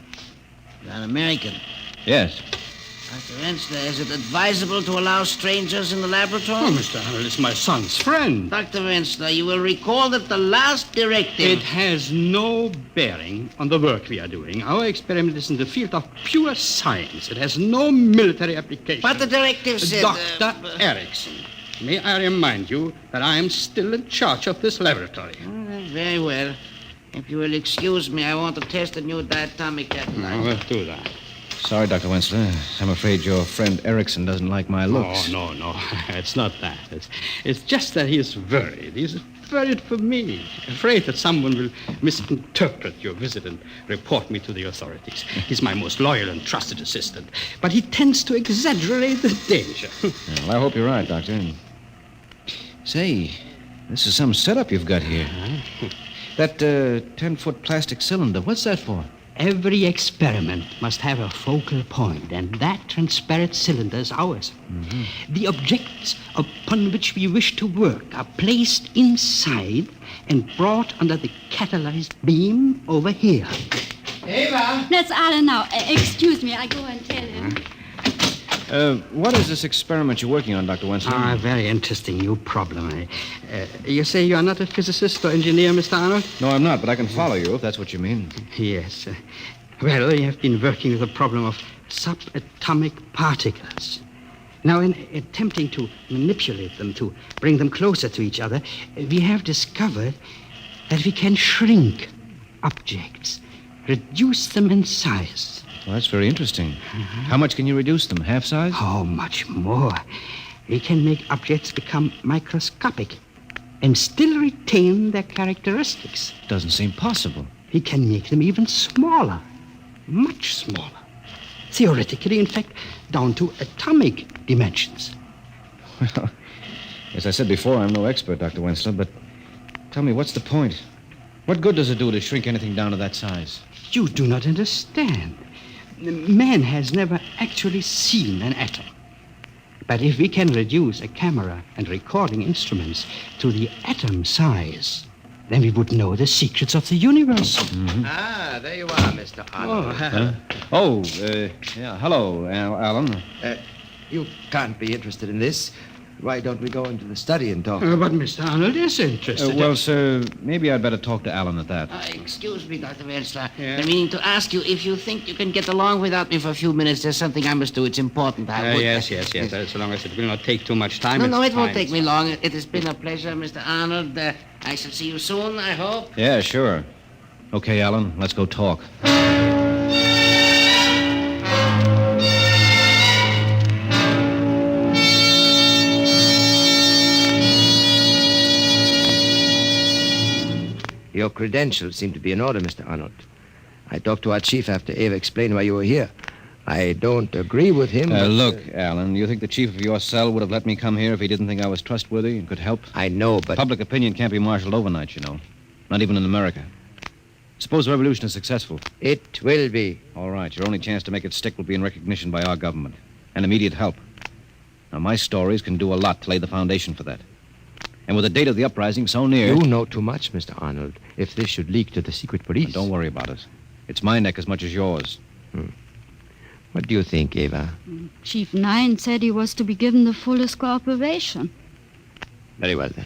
American. Yes. Dr. Winslow, is it advisable to allow strangers in the laboratory? Oh, Mr. Arnold is my son's friend. Dr. Winslow, you will recall that the last directive... It has no bearing on the work we are doing. Our experiment is in the field of pure science. It has no military application. But the directive said... Dr. Erickson, may I remind you that I am still in charge of this laboratory. Very well. If you will excuse me, I want to test a new diatomic catalyzer. We'll do that. Sorry, Dr. Winslow. I'm afraid your friend Erickson doesn't like my looks. Oh, no. It's not that. It's just that he is worried. He's worried for me. Afraid that someone will misinterpret your visit and report me to the authorities. He's my most loyal and trusted assistant. But he tends to exaggerate the danger. Well, I hope you're right, Doctor. Say, this is some setup you've got here. That 10-foot plastic cylinder, what's that for? Every experiment must have a focal point, and that transparent cylinder is ours. Mm-hmm. The objects upon which we wish to work are placed inside and brought under the catalyzed beam over here. Eva! That's Alan now. Excuse me, I go and tell him. What is this experiment you're working on, Dr. Winslow? A very interesting new problem. You say you are not a physicist or engineer, Mr. Arnold? No, I'm not, but I can follow you, if that's what you mean. Yes. Well, we have been working with the problem of subatomic particles. Now, in attempting to manipulate them, to bring them closer to each other, we have discovered that we can shrink objects, reduce them in size. Well, that's very interesting. How much can you reduce them? Half size? Oh, much more. We can make objects become microscopic and still retain their characteristics. Doesn't seem possible. We can make them even smaller, much smaller. Theoretically, in fact, down to atomic dimensions. Well, as I said before, I'm no expert, Dr. Winslow, but tell me, what's the point? What good does it do to shrink anything down to that size? You do not understand. Man has never actually seen an atom. But if we can reduce a camera and recording instruments to the atom size, then we would know the secrets of the universe. Mm-hmm. There you are, Mr. Arnold. Yeah, hello, Alan. You can't be interested in this. Why don't we go into the study and talk? But Mr. Arnold is interested. Well, sir, maybe I'd better talk to Alan at that. Excuse me, Dr. Winslow. I'm meaning to ask you if you think you can get along without me for a few minutes. There's something I must do. It's important. Yes. So long as it will not take too much time. No, it won't take me long. It has been a pleasure, Mr. Arnold. I shall see you soon, I hope. Yeah, sure. Okay, Alan, let's go talk. Your credentials seem to be in order, Mr. Arnold. I talked to our chief after Ava explained why you were here. I don't agree with him. Look, Alan, you think the chief of your cell would have let me come here if he didn't think I was trustworthy and could help? I know, but... Public opinion can't be marshaled overnight, you know. Not even in America. Suppose the revolution is successful. It will be. All right. Your only chance to make it stick will be in recognition by our government. And immediate help. Now, my stories can do a lot to lay the foundation for that. And with the date of the uprising so near... You know too much, Mr. Arnold. If this should leak to the secret police... Now, don't worry about it. It's my neck as much as yours. What do you think, Eva? Chief Nine said he was to be given the fullest cooperation. Very well, then.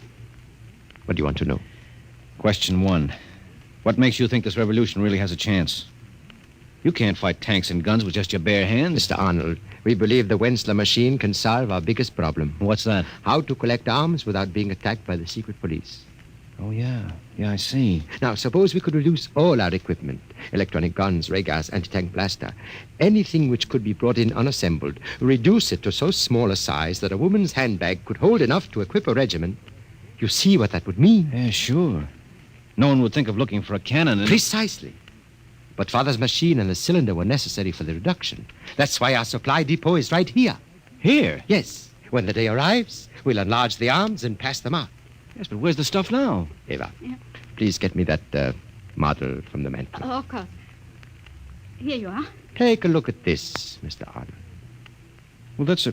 What do you want to know? Question 1. What makes you think this revolution really has a chance? You can't fight tanks and guns with just your bare hands. Mr. Arnold, we believe the Wenzler machine can solve our biggest problem. What's that? How to collect arms without being attacked by the secret police. Oh, yeah. Yeah, I see. Now, suppose we could reduce all our equipment, electronic guns, ray gas, anti-tank blaster, anything which could be brought in unassembled, reduce it to so small a size that a woman's handbag could hold enough to equip a regiment. You see what that would mean? Yeah, sure. No one would think of looking for a cannon in... Precisely. But Father's machine and the cylinder were necessary for the reduction. That's why our supply depot is right here. Here? Yes. When the day arrives, we'll enlarge the arms and pass them out. Yes, but where's the stuff now? Eva, Yeah. please get me that model from the mantel. Oh, of course. Here you are. Take a look at this, Mr. Arnold. Well, that's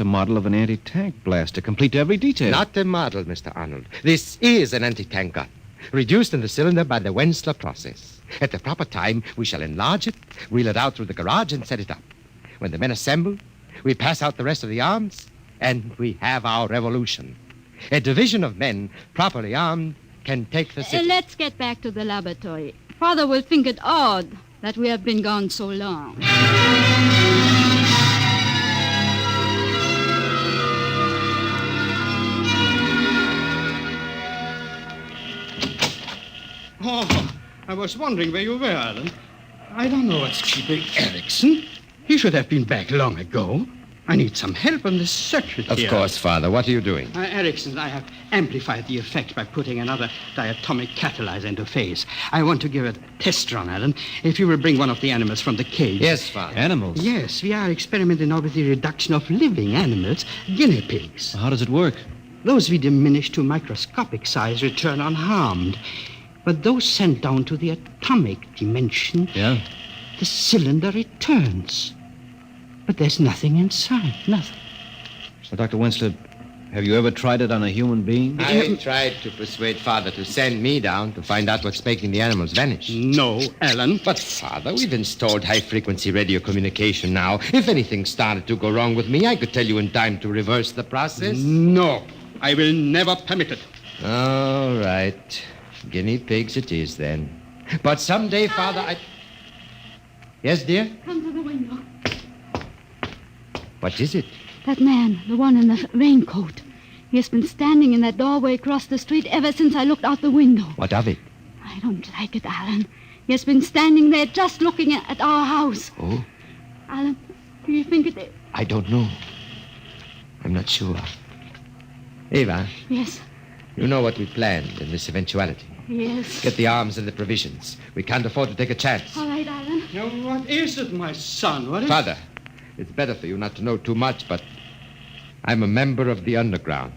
a model of an anti-tank blaster, complete to every detail. Not a model, Mr. Arnold. This is an anti-tank gun, reduced in the cylinder by the Wenzler process. At the proper time, we shall enlarge it, wheel it out through the garage, and set it up. When the men assemble, we pass out the rest of the arms, and we have our revolution. A division of men, properly armed, can take the city. Let's get back to the laboratory. Father will think it odd that we have been gone so long. Oh, I was wondering where you were, Alan. I don't know what's keeping Erickson. He should have been back long ago. I need some help on this circuit Of here. course, Father. What are you doing? Erickson, I have amplified the effect by putting another diatomic catalyzer into phase. I want to give it a test run, Alan. If you will bring one of the animals from the cage. Yes, Father. Animals? Yes, we are experimenting now with the reduction of living animals, guinea pigs. How does it work? Those we diminish to microscopic size return unharmed. But those sent down to the atomic dimension, Yeah? the cylinder returns. But there's nothing inside, nothing. So, Dr. Wenzler, have you ever tried it on a human being? I tried to persuade Father to send me down to find out what's making the animals vanish. No, Alan. But, Father, we've installed high-frequency radio communication now. If anything started to go wrong with me, I could tell you in time to reverse the process. No, I will never permit it. All right. Guinea pigs it is, then. But someday, Father, I... Yes, dear? Come to the window. What is it? That man, the one in the raincoat. He has been standing in that doorway across the street ever since I looked out the window. What of it? I don't like it, Alan. He has been standing there just looking at our house. Oh? Alan, do you think it... I don't know. I'm not sure. Eva? Yes, You know what we planned in this eventuality. yes. Get the arms and the provisions. We can't afford to take a chance. All right, Alan. Now, what is it, my son? What is Father, it's better for you not to know too much, but I'm a member of the underground.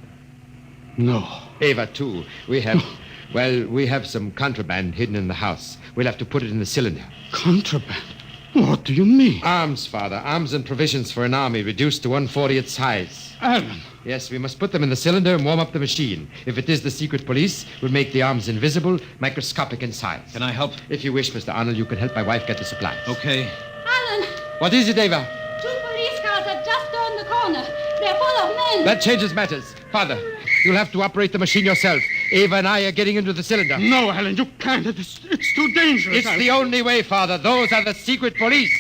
No. Ava, too. We have some contraband hidden in the house. We'll have to put it in the cylinder. Contraband? What do you mean? Arms, Father. Arms and provisions for an army reduced to 1/40th size. Alan. Yes, we must put them in the cylinder and warm up the machine. If it is the secret police, we'll make the arms invisible, microscopic in size. Can I help? If you wish, Mr. Arnold, you can help my wife get the supplies. Okay. Alan, What is it, Ava? 2 police cars have just turned the corner. They're full of men. That changes matters. Father, you'll have to operate the machine yourself. Ava and I are getting into the cylinder. No, Alan, you can't. It's too dangerous. It's the only way, Father. Those are the secret police.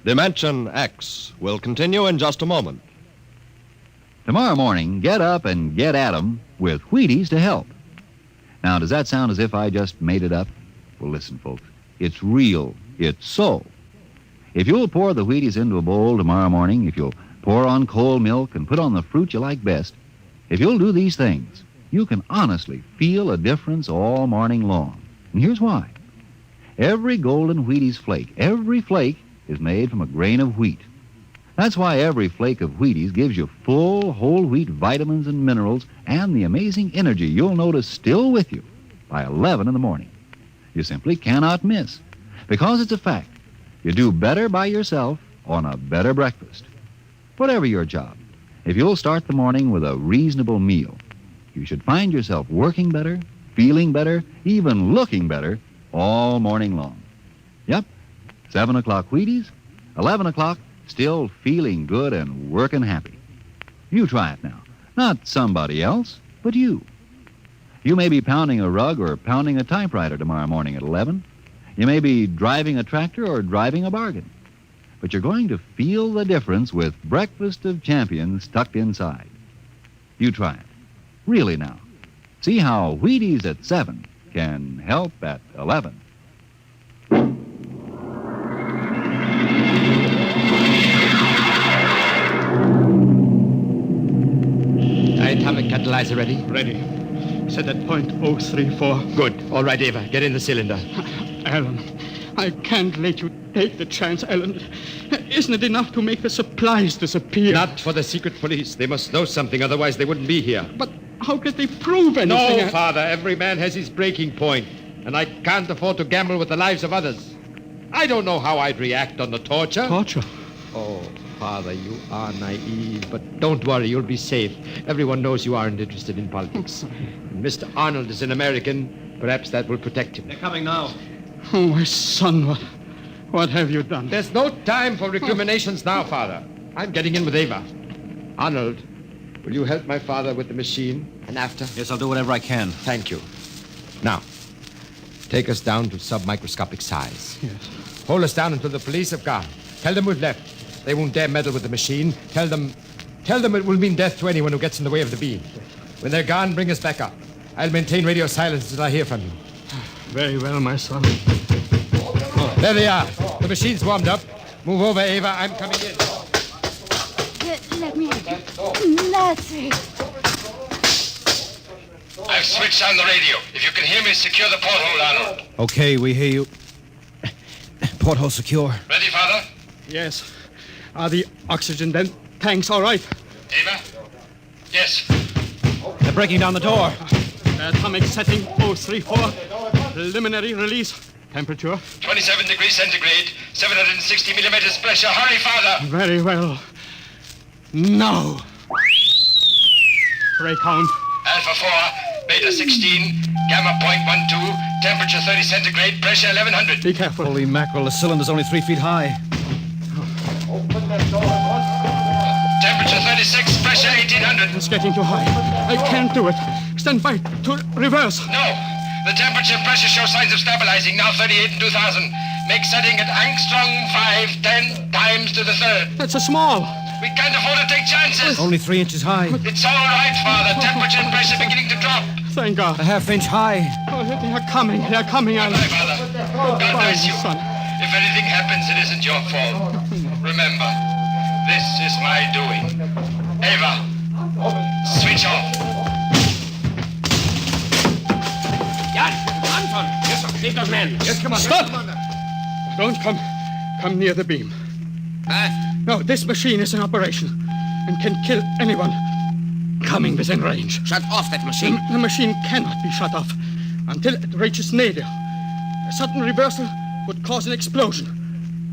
Dimension X will continue in just a moment. Tomorrow morning, get up and get at 'em with Wheaties to help. Now, does that sound as if I just made it up? Well, listen, folks. It's real. It's so. If you'll pour the Wheaties into a bowl tomorrow morning, if you'll pour on cold milk and put on the fruit you like best, if you'll do these things, you can honestly feel a difference all morning long. And here's why. Every golden Wheaties flake, every flake is made from a grain of wheat. That's why every flake of Wheaties gives you full whole wheat vitamins and minerals and the amazing energy you'll notice still with you by 11 in the morning. You simply cannot miss, because it's a fact. You do better by yourself on a better breakfast. Whatever your job, if you'll start the morning with a reasonable meal, you should find yourself working better, feeling better, even looking better all morning long. Yep, 7 o'clock Wheaties, 11 o'clock, still feeling good and working happy. You try it now. Not somebody else, but you. You may be pounding a rug or pounding a typewriter tomorrow morning at 11. You may be driving a tractor or driving a bargain. But you're going to feel the difference with Breakfast of Champions tucked inside. You try it. Really now. See how Wheaties at 7 can help at 11. Atomic catalyzer ready? Ready. Set at point 034. Good. All right, Eva. Get in the cylinder. Alan, I can't let you take the chance, Alan. Isn't it enough to make the supplies disappear? Not for the secret police. They must know something, otherwise they wouldn't be here. But how could they prove anything? No, Father. Every man has his breaking point, and I can't afford to gamble with the lives of others. I don't know how I'd react on the torture. Torture? Oh, Father, you are naive, but don't worry, you'll be safe. Everyone knows you aren't interested in politics. Mr. Arnold is an American. Perhaps that will protect him. They're coming now. Oh, my son, what have you done? There's no time for recriminations now, Father. I'm getting in with Ava. Arnold, will you help my father with the machine? And after? Yes, I'll do whatever I can. Thank you. Now, take us down to submicroscopic size. Yes. Hold us down until the police have gone. Tell them we've left. They won't dare meddle with the machine. Tell them it will mean death to anyone who gets in the way of the beam. When they're gone, bring us back up. I'll maintain radio silence until I hear from you. Very well, my son. There they are. The machine's warmed up. Move over, Ava. I'm coming in. Let me have it. That's it. I've switched on the radio. If you can hear me, secure the porthole, Arnold. Okay, we hear you. Porthole secure. Ready, Father? Yes. Are the oxygen tanks all right? Ava? Yes. They're breaking down the door. Atomic setting 034. Preliminary release. Temperature? 27 degrees centigrade, 760 millimeters pressure. Hurry, Father! Very well. Now. Break count. Alpha 4, Beta 16, Gamma 0.12, temperature 30 centigrade, pressure 1100. Be careful. Holy mackerel, the cylinder's only 3 feet high. Temperature 36, pressure 1800. It's getting too high. I can't do it. Stand by to reverse. No. The temperature and pressure show signs of stabilizing, now 38 and 2000. Make setting at angstrom 5, 10 times to the third. That's a small. We can't afford to take chances. Only 3 inches high. It's all right, Father. Temperature and pressure beginning to drop. Thank God. A half-inch high. Oh, they're coming. They're coming, Alan. Bye, Father. God bless you. Son. If anything happens, it isn't your fault. Remember, this is my doing. Ava, switch off. Jan, Anton. Yes, sir. Save those men. Yes, Commander. Stop! Don't come near the beam. No, this machine is in operation and can kill anyone coming within range. Shut off that machine. The machine cannot be shut off until it reaches nadir. A sudden reversal would cause an explosion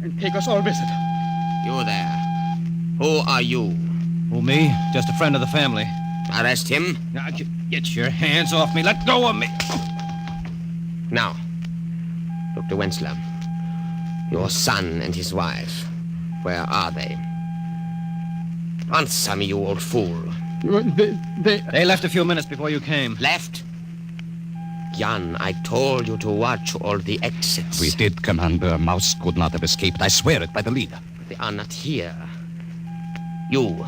and take us all with it. You there. Who are you? Who, me? Just a friend of the family. Arrest him. Now, get your hands off me. Let go of me. Now, Dr. Wensler, your son and his wife, where are they? Answer me, you old fool. They left a few minutes before you came. Left? Jan, I told you to watch all the exits. We did, Commander. Mouse could not have escaped. I swear it by the leader. They are not here. You.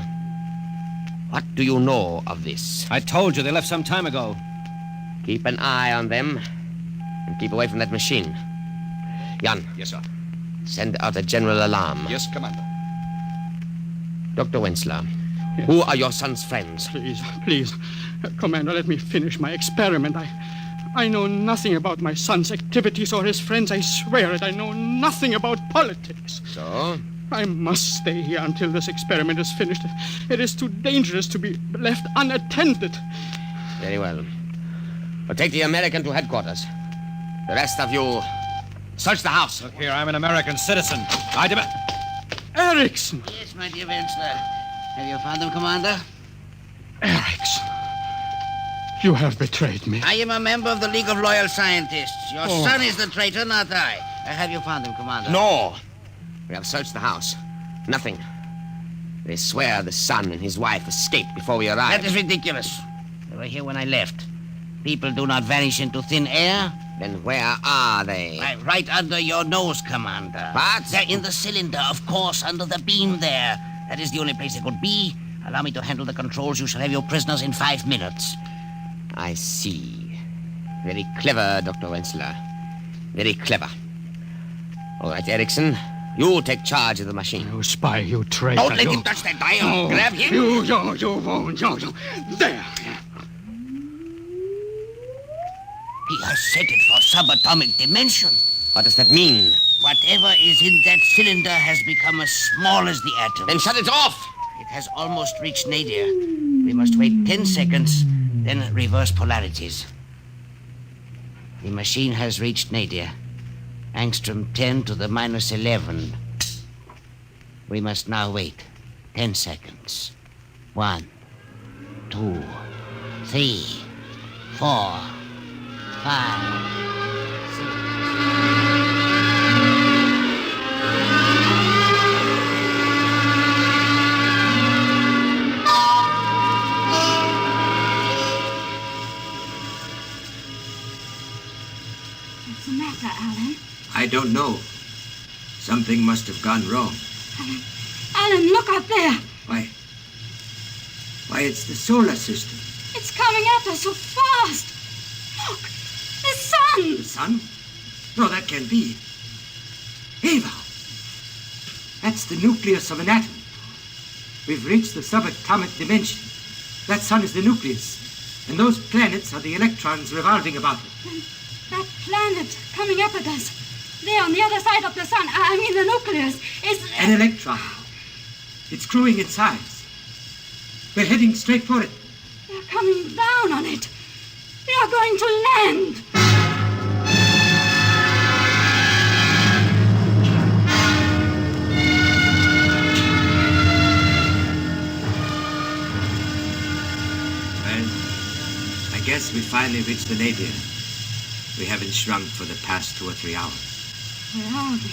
What do you know of this? I told you they left some time ago. Keep an eye on them and keep away from that machine. Jan. Yes, sir. Send out a general alarm. Yes, Commander. Dr. Wensler, who are your son's friends? Please, Commander, let me finish my experiment. I know nothing about my son's activities or his friends. I swear it. I know nothing about politics. So, I must stay here until this experiment is finished. It is too dangerous to be left unattended. Very well. We'll take the American to headquarters. The rest of you, search the house. Look here, I'm an American citizen. I demand... Erickson! Yes, my dear Wensler. Have you found them, Commander? Erickson. You have betrayed me. I am a member of the League of Loyal Scientists. Your Oh. son is the traitor, not I. Have you found him, Commander? No. We have searched the house. Nothing. They swear the son and his wife escaped before we arrived. That is ridiculous. They were here when I left. People do not vanish into thin air. Then where are they? Right under your nose, Commander. What? They're in the cylinder, of course, under the beam there. That is the only place they could be. Allow me to handle the controls. You shall have your prisoners in 5 minutes. I see. Very clever, Dr. Wensler. Very clever. All right, Erickson, you take charge of the machine. You spy, you traitor. Don't let you... him touch that dial. Oh, Grab him. You won't. There. He has set it for subatomic dimension. What does that mean? Whatever is in that cylinder has become as small as the atom. Then shut it off. It has almost reached nadir. We must wait 10 seconds, then reverse polarities. The machine has reached nadir. Angstrom 10 to the minus 11. We must now wait 10 seconds. 1, 2, 3, 4, 5, 6. What's the matter, Alan? I don't know. Something must have gone wrong. Alan, look up there. Why, it's the solar system. It's coming at us so fast. Look, the sun. The sun? No, that can't be. Ava! That's the nucleus of an atom. We've reached the subatomic dimension. That sun is the nucleus. And those planets are the electrons revolving about it. That planet coming up at us. There on the other side of the sun, I mean the nucleus, is... An electron. It's growing in size. We're heading straight for it. They're coming down on it. They are going to land. Well, I guess we finally reached the nadir. We haven't shrunk for the past 2 or 3 hours. Where are we?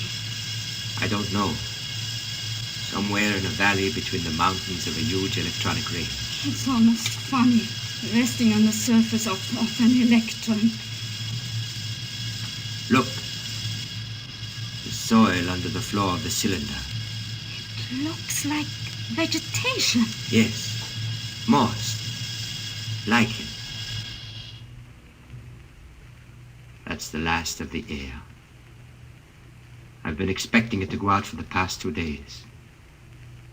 I don't know. Somewhere in a valley between the mountains of a huge electronic ring. It's almost funny, resting on the surface of an electron. Look. The soil under the floor of the cylinder. It looks like vegetation. Yes. Moss. Lichen. That's the last of the air. I've been expecting it to go out for the past 2 days.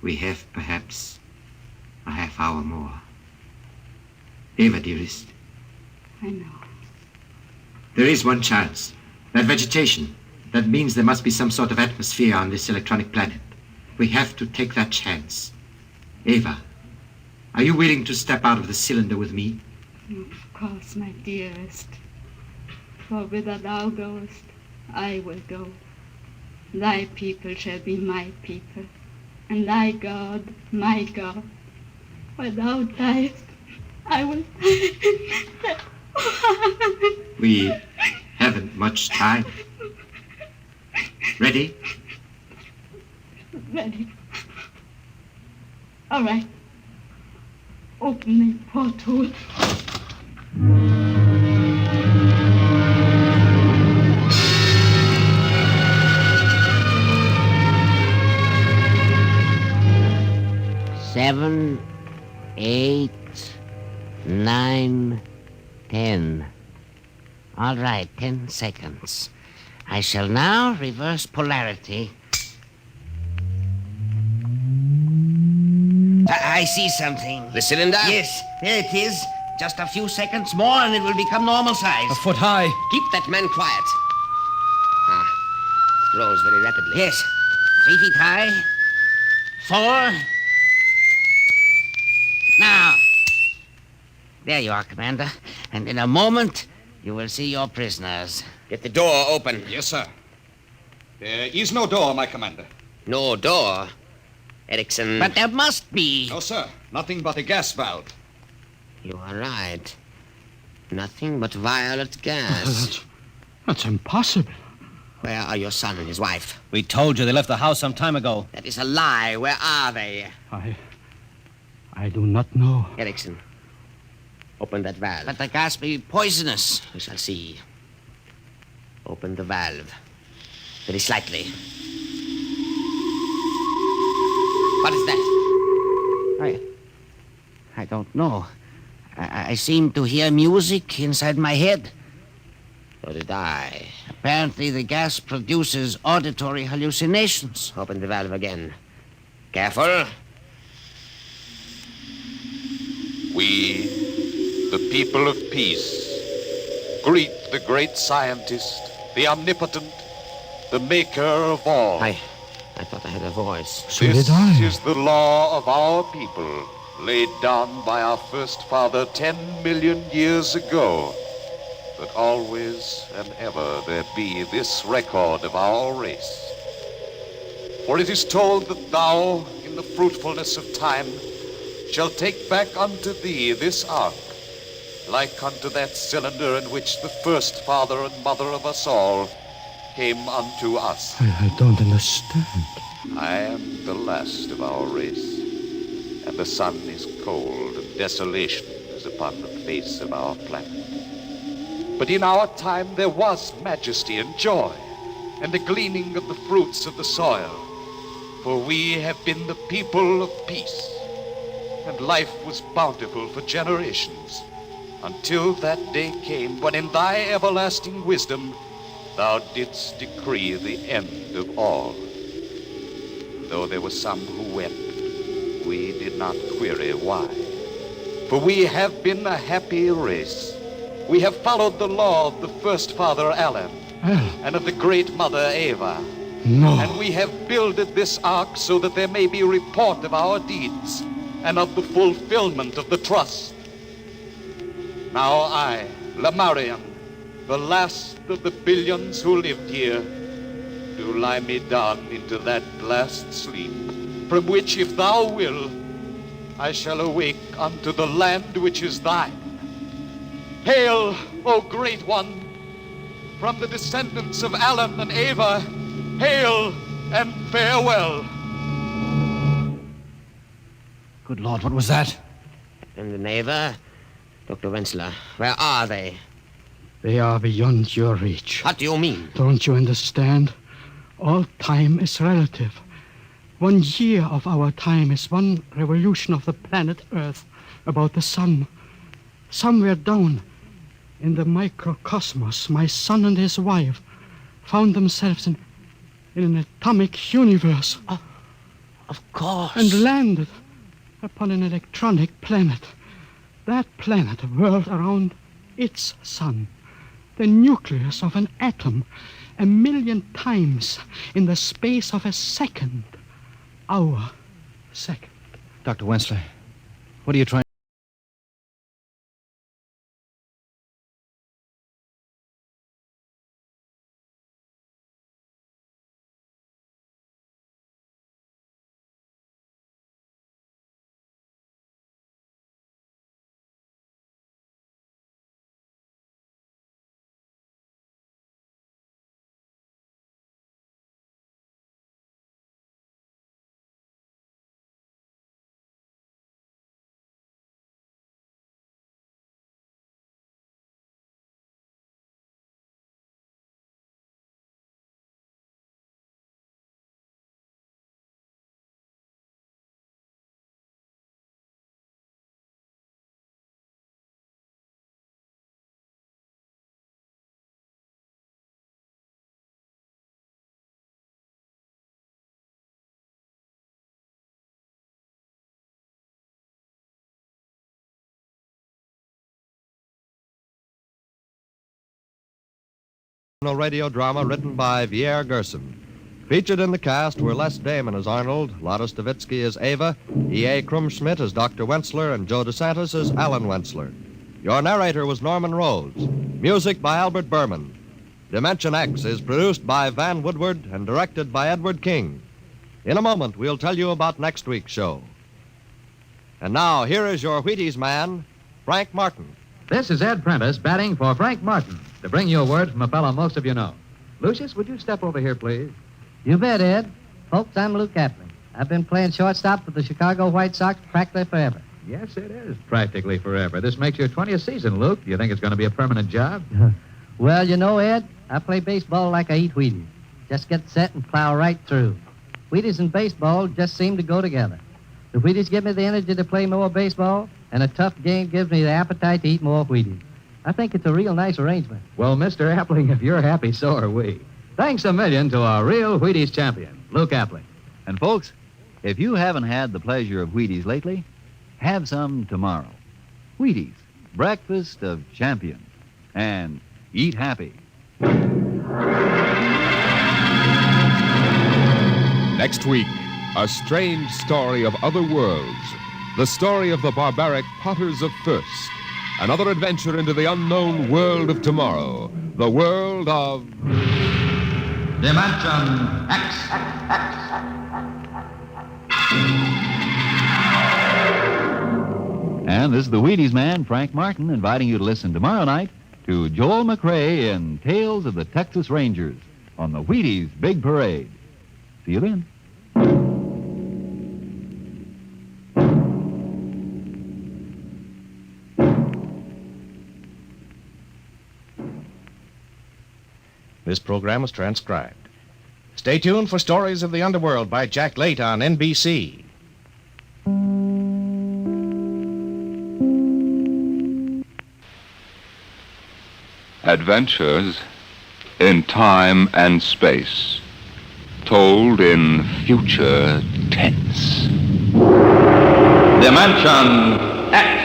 We have perhaps a half hour more. Ava, dearest. I know. There is one chance. That vegetation. That means there must be some sort of atmosphere on this electronic planet. We have to take that chance. Ava, are you willing to step out of the cylinder with me? Of course, my dearest. For whither thou goest, I will go. Thy people shall be my people, and thy God my God. Where thou diest, I will... We haven't much time. Ready? Ready. All right. Open the porthole. Seven, 8, 9, 10. All right, 10 seconds. I shall now reverse polarity. I see something. The cylinder? Yes, there it is. Just a few seconds more and it will become normal size. A foot high. Keep that man quiet. It grows very rapidly. Yes. 3 feet high. 4. Now. There you are, Commander. And in a moment, you will see your prisoners. Get the door open. Yes, sir. There is no door, my commander. No door? Erickson. But there must be. No, sir. Nothing but a gas valve. You are right. Nothing but violet gas. That's impossible. Where are your son and his wife? We told you they left the house some time ago. That is a lie. Where are they? I do not know. Erickson, open that valve. But the gas may be poisonous. We shall see. Open the valve. Very slightly. What is that? I don't know. I seem to hear music inside my head. So did I. Apparently, the gas produces auditory hallucinations. Open the valve again. Careful. We, the people of peace, greet the great scientist, the omnipotent, the maker of all. I thought I had a voice. This is the law of our people, laid down by our first father 10 million years ago. That always and ever there be this record of our race. For it is told that thou, in the fruitfulness of time, shalt take back unto thee this ark, like unto that cylinder in which the first father and mother of us all came unto us. I don't understand. I am the last of our race, and the sun is cold, and desolation is upon the face of our planet. But in our time there was majesty and joy, and the gleaning of the fruits of the soil, for we have been the people of peace, and life was bountiful for generations, until that day came when in thy everlasting wisdom thou didst decree the end of all. Though there were some who wept, we did not query why. For we have been a happy race. We have followed the law of the first father Alan, and of the great mother Ava. No. And we have builded this ark so that there may be report of our deeds, and of the fulfillment of the trust. Now I, Lamarian, the last of the billions who lived here, do lie me down into that last sleep, from which, if thou will, I shall awake unto the land which is thine. Hail, O great one, from the descendants of Alan and Ava, hail and farewell. Good Lord, what was that? And the Ava, Dr. Wenzler, where are they? They are beyond your reach. What do you mean? Don't you understand? All time is relative. 1 year of our time is one revolution of the planet Earth about the sun. Somewhere down in the microcosmos, my son and his wife found themselves in an atomic universe. Of course. And landed upon an electronic planet. That planet whirled around its sun, the nucleus of an atom, 1,000,000 times in the space of a second. Our second. Dr. Wenzler, what are you trying? Radio drama written by Pierre Gerson. Featured in the cast were Les Damon as Arnold, Lotta Stavitsky as Ava, E.A. Krumschmidt as Dr. Wentzler, and Joe DeSantis as Alan Wentzler. Your narrator was Norman Rose. Music by Albert Berman. Dimension X is produced by Van Woodward and directed by Edward King. In a moment, we'll tell you about next week's show. And now, here is your Wheaties man, Frank Martin. This is Ed Prentice batting for Frank Martin to bring you a word from a fellow most of you know. Lucius, would you step over here, please? You bet, Ed. Folks, I'm Luke Kaplan. I've been playing shortstop for the Chicago White Sox practically forever. Yes, it is practically forever. This makes your 20th season, Luke. Do you think it's going to be a permanent job? Well, you know, Ed, I play baseball like I eat Wheaties. Just get set and plow right through. Wheaties and baseball just seem to go together. The Wheaties give me the energy to play more baseball, and a tough game gives me the appetite to eat more Wheaties. I think it's a real nice arrangement. Well, Mr. Appling, if you're happy, so are we. Thanks a million to our real Wheaties champion, Luke Appling. And folks, if you haven't had the pleasure of Wheaties lately, have some tomorrow. Wheaties, breakfast of champions. And eat happy. Next week, a strange story of other worlds. The story of the barbaric Potters of Thirst. Another adventure into the unknown world of tomorrow. The world of... Dimension X. And this is the Wheaties man, Frank Martin, inviting you to listen tomorrow night to Joel McRae in Tales of the Texas Rangers on the Wheaties Big Parade. See you then. This program was transcribed. Stay tuned for Stories of the Underworld by Jack Late on NBC. Adventures in time and space, told in future tense. Dimension X.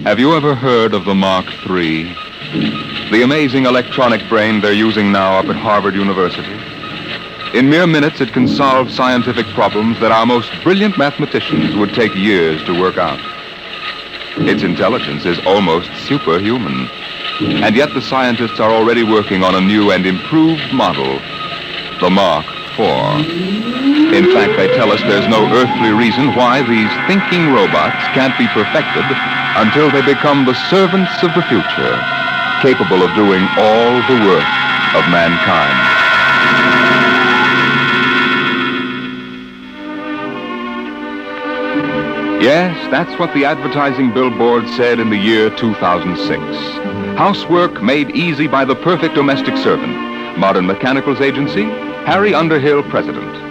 Have you ever heard of the Mark III? The amazing electronic brain they're using now up at Harvard University? In mere minutes, it can solve scientific problems that our most brilliant mathematicians would take years to work out. Its intelligence is almost superhuman. And yet the scientists are already working on a new and improved model, the Mark IV. In fact, they tell us there's no earthly reason why these thinking robots can't be perfected until they become the servants of the future, capable of doing all the work of mankind. Yes, that's what the advertising billboard said in the year 2006. Housework made easy by the perfect domestic servant. Modern Mechanicals Agency, Harry Underhill, President.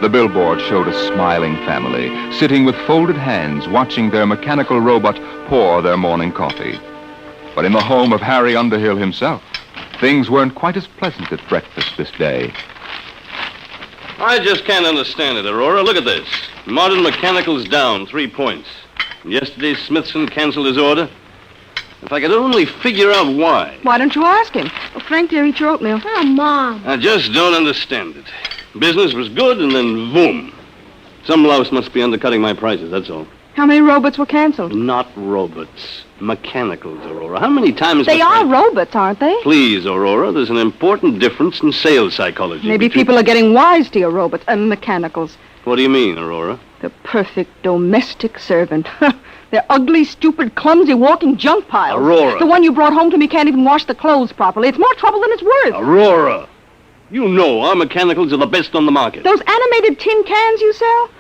The billboard showed a smiling family sitting with folded hands watching their mechanical robot pour their morning coffee. But in the home of Harry Underhill himself, things weren't quite as pleasant at breakfast this day. I just can't understand it, Aurora. Look at this. Modern Mechanical's down 3 points. Yesterday, Smithson canceled his order. If I could only figure out why. Why don't you ask him? Oh, Frank, dear, eat your oatmeal. Oh, Mom. I just don't understand it. Business was good, and then boom. Some louse must be undercutting my prices, that's all. How many robots were canceled? Not robots. Mechanicals, Aurora. How many times... They are robots, aren't they? Please, Aurora, there's an important difference in sales psychology. Maybe people are getting wise to your robots and mechanicals. What do you mean, Aurora? The perfect domestic servant. They're ugly, stupid, clumsy, walking junk piles. Aurora. The one you brought home to me can't even wash the clothes properly. It's more trouble than it's worth. Aurora! You know our mechanicals are the best on the market. Those animated tin cans you sell?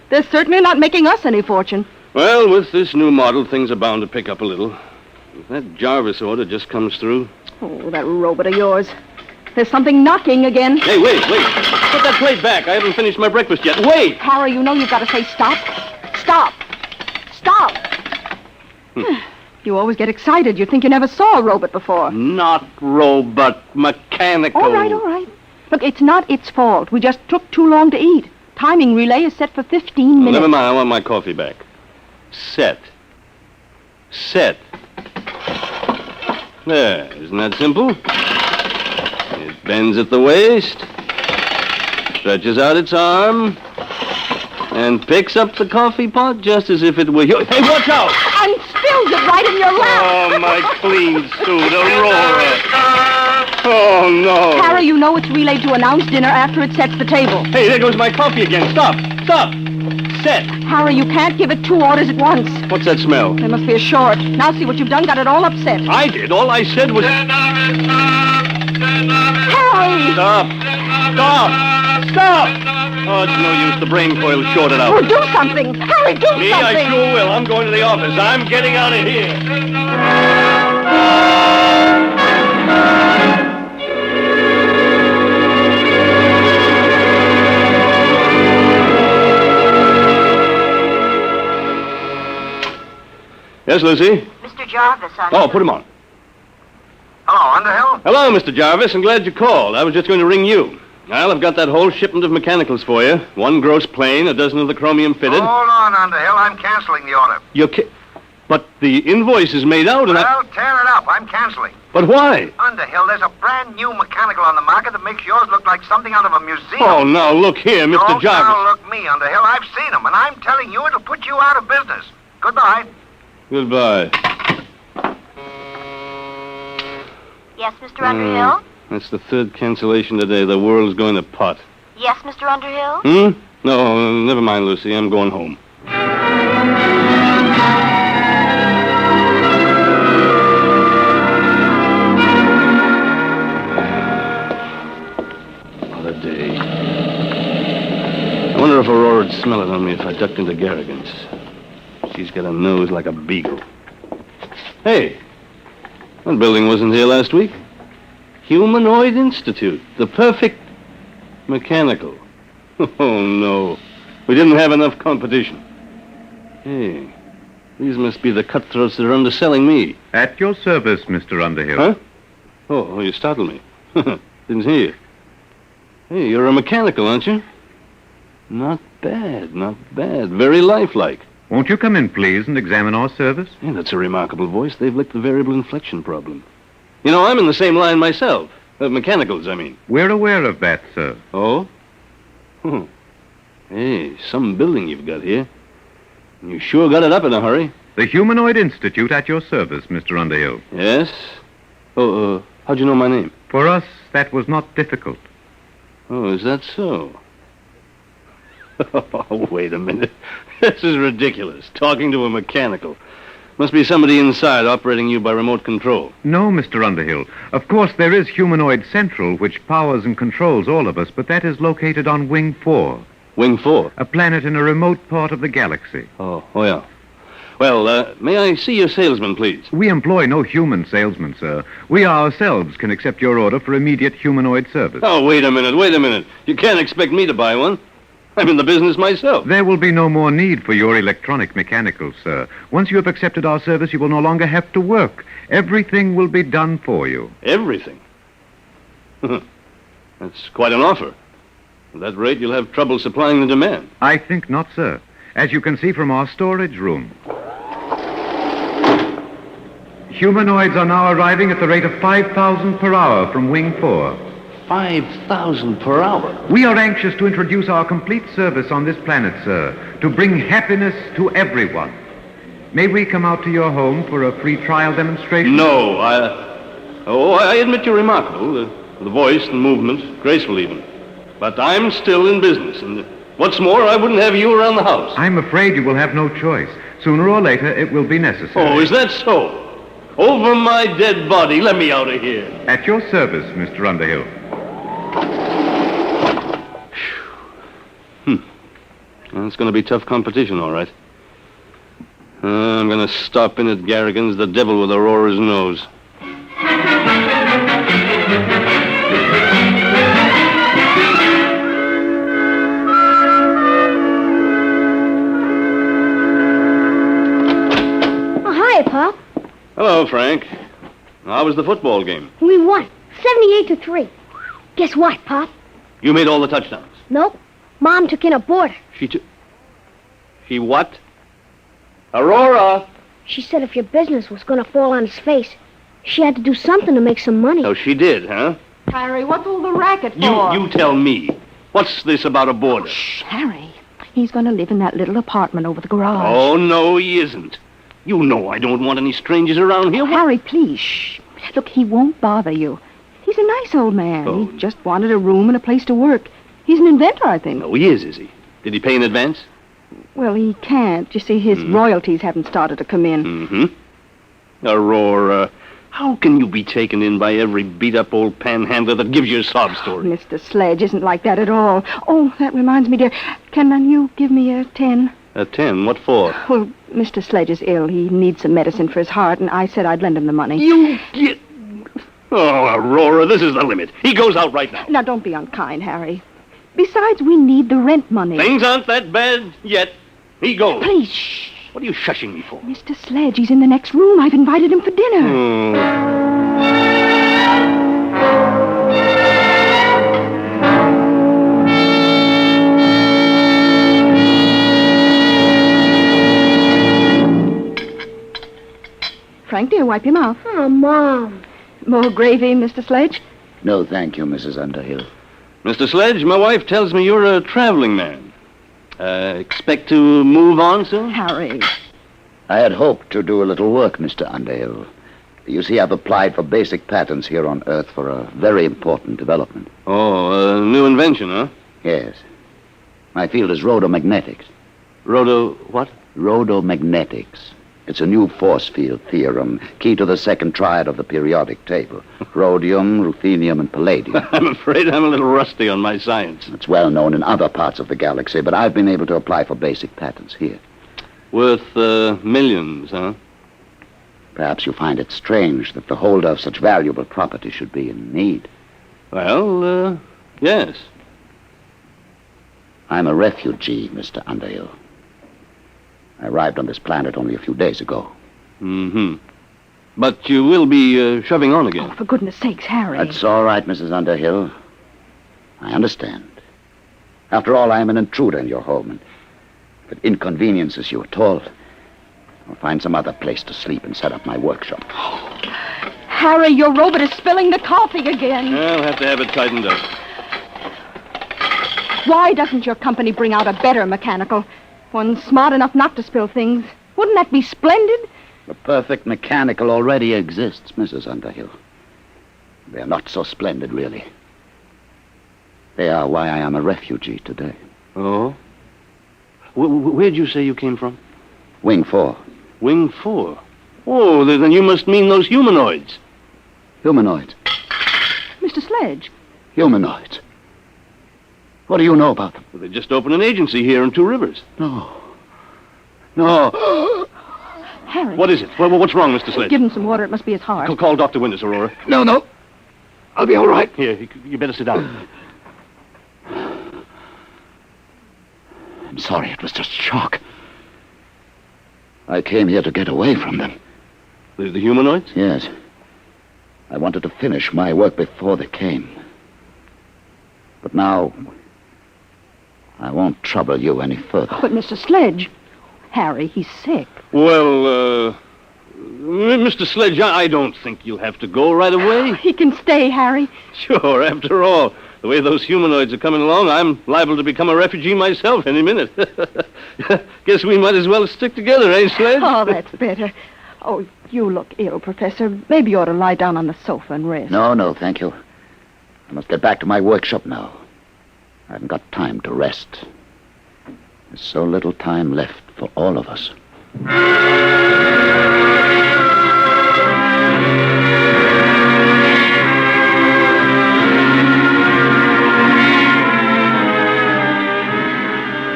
They're certainly not making us any fortune. Well, with this new model, things are bound to pick up a little. If that Jarvis order just comes through... Oh, that robot of yours. There's something knocking again. Hey, wait. Put that plate back. I haven't finished my breakfast yet. Wait! Harry, you know you've got to say stop. Stop. Stop. You always get excited. You think you never saw a robot before. Not robot, mechanical. All right. Look, it's not its fault. We just took too long to eat. timing relay is set for 15 minutes. Never mind, I want my coffee back. Set. There, isn't that simple? It bends at the waist, stretches out its arm, and picks up the coffee pot just as if it were yours. Hey, watch out! And spills it right in your lap. Oh, my clean suit, Aurora. Oh, no. Harry, you know it's relayed to announce dinner after it sets the table. Hey, there goes my coffee again. Stop. Set. Harry, you can't give it 2 orders at once. What's that smell? They must be ashort. Now see what you've done. Got it all upset. I did. All I said was... Harry! Stop! Oh, it's no use. The brain coil's shorted out. Oh, do something. Harry, do Me, something. I sure will. I'm going to the office. I'm getting out of here. Yes, Lucy? Mr. Jarvis, Oh, put him on. Hello, Underhill? Hello, Mr. Jarvis. I'm glad you called. I was just going to ring you. Well, I've got that whole shipment of mechanicals for you. 1 gross plane, a dozen of the chromium fitted. Hold on, Underhill. I'm canceling the order. But the invoice is made out and Well, tear it up. I'm canceling. But why? Underhill, there's a brand new mechanical on the market that makes yours look like something out of a museum. Oh, now, look here, Mr. Don't Jarvis. now look me, Underhill. I've seen them, and I'm telling you it'll put you out of business. Goodbye. Goodbye. Yes, Mr. Underhill? That's the 3rd cancellation today. The world's going to pot. Yes, Mr. Underhill? No, never mind, Lucy. I'm going home. What a day. I wonder if Aurora'd smell it on me if I ducked into Garrigan's. She's got a nose like a beagle. Hey, that building wasn't here last week. Humanoid Institute. The perfect mechanical. Oh, no. We didn't have enough competition. Hey, these must be the cutthroats that are underselling me. At your service, Mr. Underhill. Huh? Oh, you startled me. Didn't hear you. Hey, you're a mechanical, aren't you? Not bad, not bad. Very lifelike. Won't you come in, please, and examine our service? Yeah, that's a remarkable voice. They've licked the variable inflection problem. You know, I'm in the same line myself. Mechanicals, I mean. We're aware of that, sir. Oh? Hey, some building you've got here. You sure got it up in a hurry. The Humanoid Institute at your service, Mr. Underhill. Yes? Oh, how'd you know my name? For us, that was not difficult. Oh, is that so? Oh, wait a minute. This is ridiculous. Talking to a mechanical. Must be somebody inside operating you by remote control. No, Mr. Underhill. Of course, there is Humanoid Central, which powers and controls all of us, but that is located on Wing 4. Wing 4? A planet in a remote part of the galaxy. Oh, yeah. Well, may I see your salesman, please? We employ no human salesman, sir. We ourselves can accept your order for immediate humanoid service. Oh, wait a minute. You can't expect me to buy one. I'm in the business myself. There will be no more need for your electronic mechanicals, sir. Once you have accepted our service, you will no longer have to work. Everything will be done for you. Everything? That's quite an offer. At that rate, you'll have trouble supplying the demand. I think not, sir. As you can see from our storage room. Humanoids are now arriving at the rate of 5,000 per hour from Wing 4. 5,000 per hour? We are anxious to introduce our complete service on this planet, sir, to bring happiness to everyone. May we come out to your home for a free trial demonstration? No, I admit you're remarkable. The voice and movement, graceful even. But I'm still in business, and what's more, I wouldn't have you around the house. I'm afraid you will have no choice. Sooner or later, it will be necessary. Oh, is that so? Over my dead body, let me out of here. At your service, Mr. Underhill. Well, it's going to be tough competition, all right. I'm going to stop in at Garrigan's, the devil with Aurora's nose. Oh, hi, Pop. Hello, Frank. How was the football game? We won 78-3. Guess what, Pop? You made all the touchdowns. Nope. Mom took in a boarder. She what? Aurora! She said if your business was going to fall on his face, she had to do something to make some money. Oh, she did, huh? Harry, what's all the racket for? You tell me. What's this about a boarder? Shh, Harry. He's going to live in that little apartment over the garage. Oh, no, he isn't. You know I don't want any strangers around here. Harry, please, shh. Look, he won't bother you. He's a nice old man. Oh. He just wanted a room and a place to work. He's an inventor, I think. No, he is he? Did he pay in advance? Well, he can't. You see, his royalties haven't started to come in. Mm-hmm. Aurora, how can you be taken in by every beat-up old panhandler that gives you a sob story? Mr. Sledge isn't like that at all. Oh, that reminds me, dear. Can you give me a 10? A 10? What for? Well, Mr. Sledge is ill. He needs some medicine for his heart, and I said I'd lend him the money. You get... Oh, Aurora, this is the limit. He goes out right now. Now, don't be unkind, Harry. Besides, we need the rent money. Things aren't that bad yet. He goes. Please, shh. What are you shushing me for? Mr. Sledge, he's in the next room. I've invited him for dinner. Frank, dear, wipe your mouth. Oh, Mom. More gravy, Mr. Sledge? No, thank you, Mrs. Underhill. Mr. Sledge, my wife tells me you're a traveling man. Expect to move on soon? Harry. I had hoped to do a little work, Mr. Underhill. You see, I've applied for basic patents here on Earth for a very important development. Oh, a new invention, huh? Yes. My field is rhodomagnetics. What? Rhodomagnetics. It's a new force field theorem, key to the second triad of the periodic table. Rhodium, ruthenium, and palladium. I'm afraid I'm a little rusty on my science. It's well known in other parts of the galaxy, but I've been able to apply for basic patents here. Worth millions, huh? Perhaps you find it strange that the holder of such valuable property should be in need. Well, yes. I'm a refugee, Mr. Underhill. I arrived on this planet only a few days ago. Mm-hmm. But you will be shoving on again. Oh, for goodness sakes, Harry. That's all right, Mrs. Underhill. I understand. After all, I am an intruder in your home, and if it inconveniences you at all, I'll find some other place to sleep and set up my workshop. Harry, your robot is spilling the coffee again. I'll have to have it tightened up. Why doesn't your company bring out a better mechanical? One smart enough not to spill things. Wouldn't that be splendid? The perfect mechanical already exists, Mrs. Underhill. They're not so splendid, really. They are why I am a refugee today. Oh? Where'd you say you came from? Wing 4. Wing 4? Oh, then you must mean those humanoids. Humanoids? Mr. Sledge. Humanoids? What do you know about them? Well, they just opened an agency here in Two Rivers. No. Harry. What is it? What's wrong, Mr. Sledge? Give him some water. It must be his heart. Call Dr. Winters, Aurora. No. I'll be all right. Here, you better sit down. I'm sorry. It was just shock. I came here to get away from them. The humanoids? Yes. I wanted to finish my work before they came. But now, I won't trouble you any further. But, Mr. Sledge, Harry, he's sick. Well, Mr. Sledge, I don't think you'll have to go right away. He can stay, Harry. Sure, after all, the way those humanoids are coming along, I'm liable to become a refugee myself any minute. Guess we might as well stick together, eh, Sledge? Oh, that's better. Oh, you look ill, Professor. Maybe you ought to lie down on the sofa and rest. No, thank you. I must get back to my workshop now. I haven't got time to rest. There's so little time left for all of us.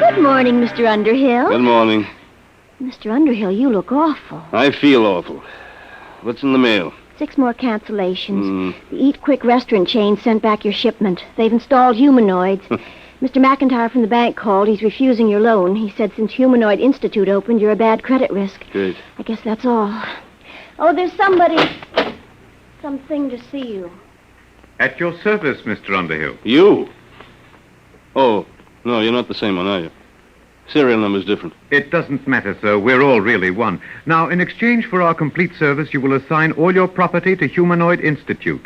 Good morning, Mr. Underhill. Good morning. Mr. Underhill, you look awful. I feel awful. What's in the mail? 6 more cancellations. The Eat Quick restaurant chain sent back your shipment. They've installed humanoids. Mr. McIntyre from the bank called. He's refusing your loan. He said since Humanoid Institute opened, you're a bad credit risk. Good. I guess that's all. Oh, there's something to see you. At your service, Mr. Underhill. You? Oh, No, you're not the same one, are you? Serial number's different. It doesn't matter, sir. We're all really one. Now, in exchange for our complete service, you will assign all your property to Humanoid Institute.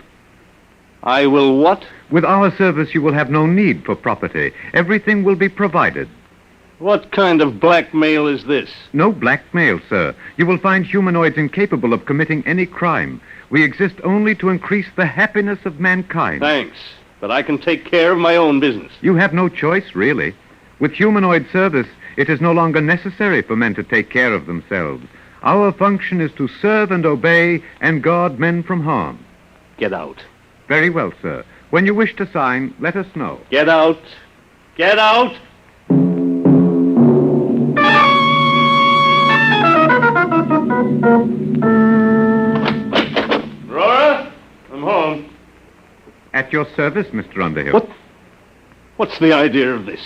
I will what? With our service, you will have no need for property. Everything will be provided. What kind of blackmail is this? No blackmail, sir. You will find humanoids incapable of committing any crime. We exist only to increase the happiness of mankind. Thanks, but I can take care of my own business. You have no choice, really. With humanoid service, it is no longer necessary for men to take care of themselves. Our function is to serve and obey and guard men from harm. Get out. Very well, sir. When you wish to sign, let us know. Get out. Get out! Aurora, I'm home. At your service, Mr. Underhill. What's the idea of this?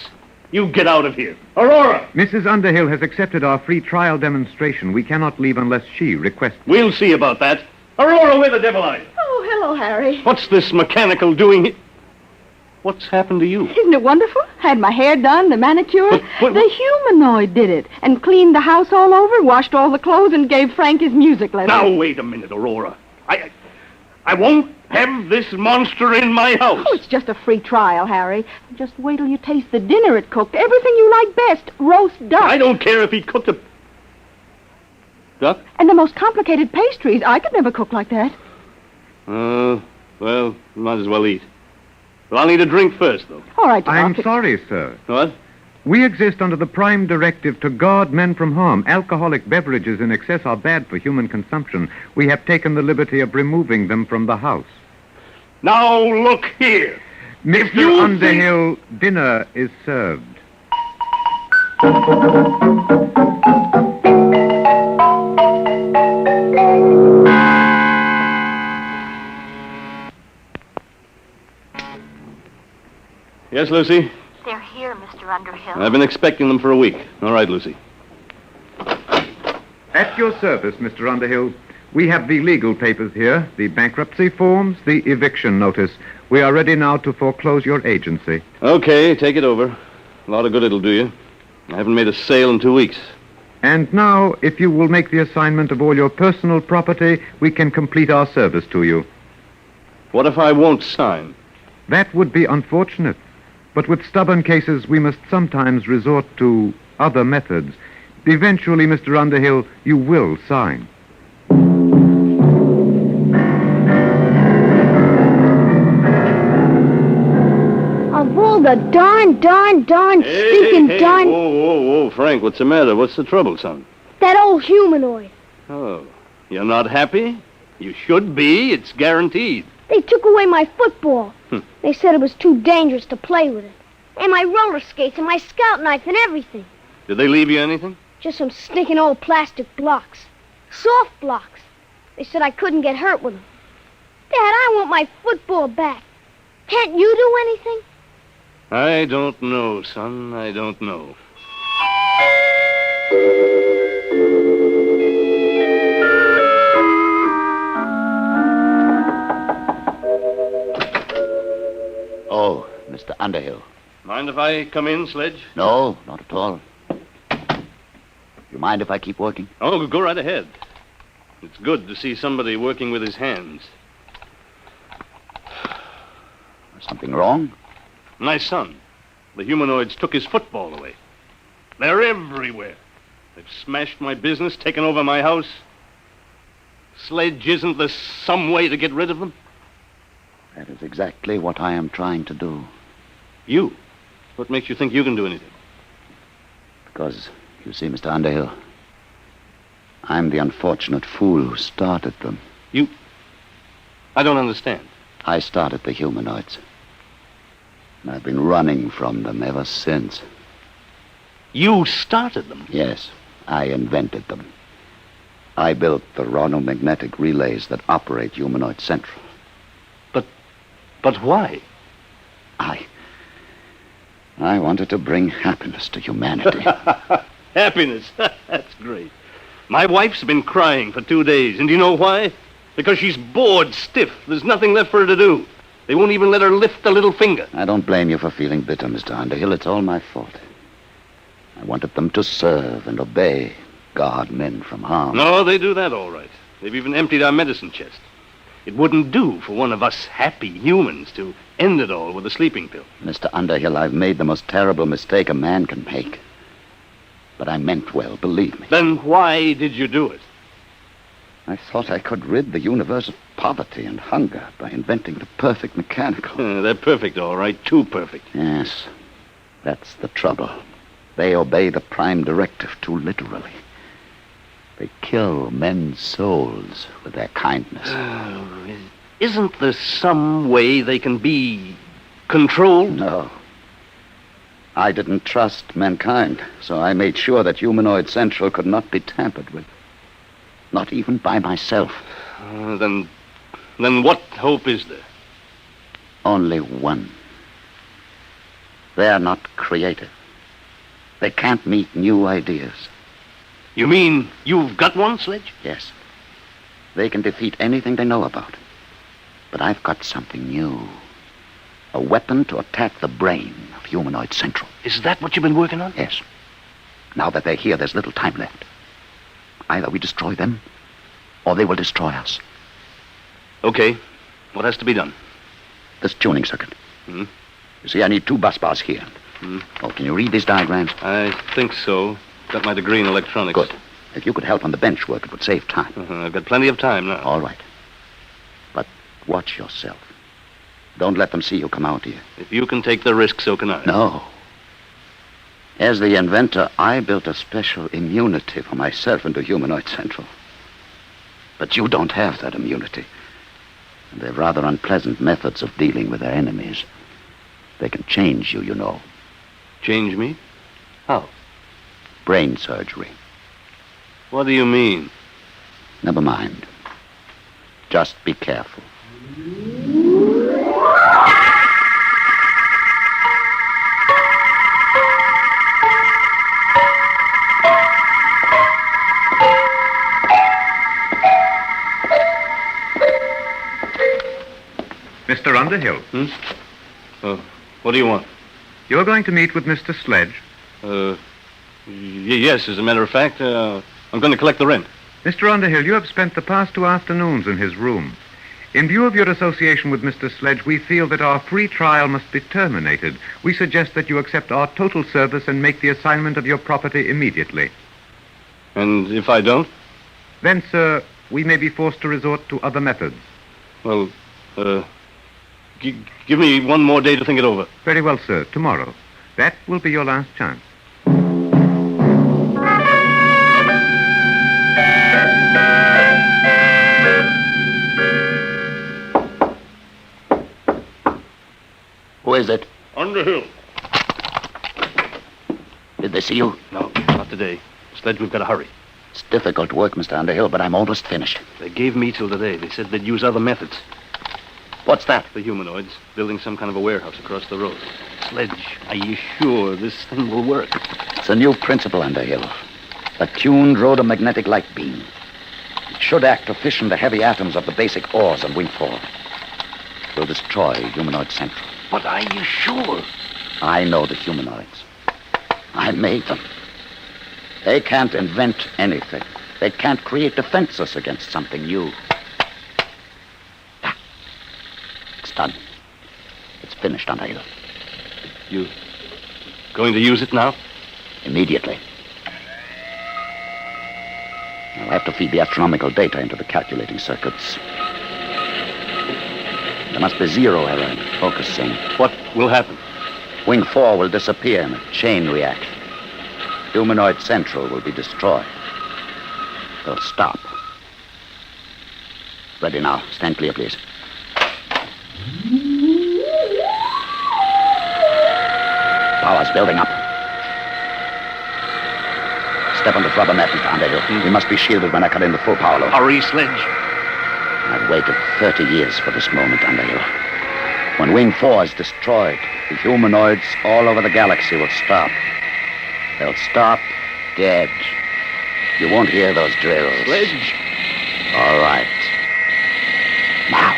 You get out of here. Aurora! Mrs. Underhill has accepted our free trial demonstration. We cannot leave unless she requests. We'll see about that. Aurora, where the devil are you? Oh, hello, Harry. What's this mechanical doing here? What's happened to you? Isn't it wonderful? Had my hair done, the manicure. But- the humanoid did it. And cleaned the house all over, washed all the clothes, and gave Frank his music lesson. Now, wait a minute, Aurora. I won't have this monster in my house. Oh, it's just a free trial, Harry. Just wait till you taste the dinner it cooked. Everything you like best. Roast duck. I don't care if he cooked a... Duck? And the most complicated pastries. I could never cook like that. Well, might as well eat. But I'll need a drink first, though. All right, Doc. I'm sorry, sir. What? We exist under the prime directive to guard men from harm. Alcoholic beverages in excess are bad for human consumption. We have taken the liberty of removing them from the house. Now, look here. Mr. Underhill, dinner is served. Yes, Lucy? They're here, Mr. Underhill. I've been expecting them for a week. All right, Lucy. At your service, Mr. Underhill. We have the legal papers here, the bankruptcy forms, the eviction notice. We are ready now to foreclose your agency. Okay, take it over. A lot of good it'll do you. I haven't made a sale in 2 weeks. And now, if you will make the assignment of all your personal property, we can complete our service to you. What if I won't sign? That would be unfortunate. But with stubborn cases, we must sometimes resort to other methods. Eventually, Mr. Underhill, you will sign. Of all the darn stinking darn... Whoa, Frank, what's the matter? What's the trouble, son? That old humanoid. Oh, you're not happy? You should be. It's guaranteed. They took away my football. They said it was too dangerous to play with it. And my roller skates and my scout knife and everything. Did they leave you anything? Just some stinking old plastic blocks. Soft blocks. They said I couldn't get hurt with them. Dad, I want my football back. Can't you do anything? I don't know, son. I don't know. Oh, Mr. Underhill. Mind if I come in, Sledge? No, not at all. You mind if I keep working? Oh, go right ahead. It's good to see somebody working with his hands. Something wrong? My son. The humanoids took his football away. They're everywhere. They've smashed my business, taken over my house. Sledge, isn't there some way to get rid of them? That is exactly what I am trying to do. You? What makes you think you can do anything? Because, you see, Mr. Underhill, I'm the unfortunate fool who started them. You? I don't understand. I started the humanoids. And I've been running from them ever since. You started them? Yes, I invented them. I built the ronomagnetic relays that operate Humanoid Central. But why? I wanted to bring happiness to humanity. Happiness? That's great. My wife's been crying for 2 days, and do you know why? Because she's bored stiff. There's nothing left for her to do. They won't even let her lift a little finger. I don't blame you for feeling bitter, Mr. Underhill. It's all my fault. I wanted them to serve and obey God meant from harm. No, they do that all right. They've even emptied our medicine chest. It wouldn't do for one of us happy humans to end it all with a sleeping pill. Mr. Underhill, I've made the most terrible mistake a man can make. But I meant well, believe me. Then why did you do it? I thought I could rid the universe of poverty and hunger by inventing the perfect mechanical. They're perfect, all right. Too perfect. Yes, that's the trouble. They obey the prime directive too literally. They kill men's souls with their kindness. Isn't there some way they can be controlled? No. I didn't trust mankind, so I made sure that Humanoid Central could not be tampered with. Not even by myself. Then what hope is there? Only one. They're not creative. They can't meet new ideas. You mean you've got one, Sledge? Yes. They can defeat anything they know about. But I've got something new. A weapon to attack the brain of Humanoid Central. Is that what you've been working on? Yes. Now that they're here, there's little time left. Either we destroy them, or they will destroy us. Okay. What has to be done? This tuning circuit. Hmm? You see, I need 2 bus bars here. Oh, can you read these diagrams? I think so. Got my degree in electronics. Good. If you could help on the bench work, it would save time. I've got plenty of time now. All right. But watch yourself. Don't let them see you come out here. If you can take the risk, so can I. No. As the inventor, I built a special immunity for myself into Humanoid Central. But you don't have that immunity. And they've rather unpleasant methods of dealing with their enemies. They can change you, you know. Change me? How? Brain surgery. What do you mean? Never mind. Just be careful. Mr. Underhill. What do you want? You're going to meet with Mr. Sledge? Yes, as a matter of fact, I'm going to collect the rent. Mr. Underhill, you have spent the past 2 afternoons in his room. In view of your association with Mr. Sledge, we feel that our free trial must be terminated. We suggest that you accept our total service and make the assignment of your property immediately. And if I don't? Then, sir, we may be forced to resort to other methods. Well, give me one more day to think it over. Very well, sir. Tomorrow. That will be your last chance. Who is it? Underhill. Did they see you? No, not today. Sledge, we've got to hurry. It's difficult work, Mr. Underhill, but I'm almost finished. They gave me till today. They said they'd use other methods. What's that? The humanoids building some kind of a warehouse across the road. Sledge, are you sure this thing will work? It's a new principle, Underhill. A tuned rhodomagnetic light beam. It should act to fission the heavy atoms of the basic ores on Wing 4. We'll destroy Humanoid Central. But are you sure? I know the humanoids. I made them. They can't invent anything. They can't create defenses against something new. It's done. It's finished, Underhill. You going to use it now? Immediately. I'll have to feed the astronomical data into the calculating circuits. There must be zero error in focusing. What will happen? Wing 4 will disappear in a chain reaction. Humanoid Central will be destroyed. They'll stop. Ready now. Stand clear, please. Power's building up. Step on the rubber mat, Mr. Underhill. We must be shielded when I cut in the full power load. Hurry, Sledge. I've waited 30 years for this moment, Underhill. When Wing 4 is destroyed, the humanoids all over the galaxy will stop. They'll stop dead. You won't hear those drills. Sledge. All right. Now.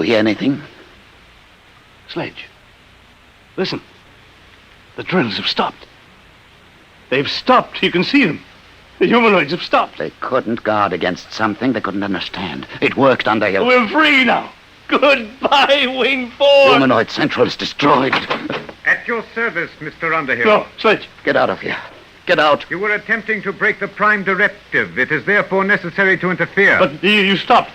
hear anything? Sledge. Listen. The drills have stopped. They've stopped. You can see them. The humanoids have stopped. They couldn't guard against something they couldn't understand. It worked, Underhill. We're free now. Goodbye, Wing 4. Humanoid Central is destroyed. At your service, Mr. Underhill. No, Sledge. Get out of here. Get out. You were attempting to break the Prime Directive. It is therefore necessary to interfere. But you stopped.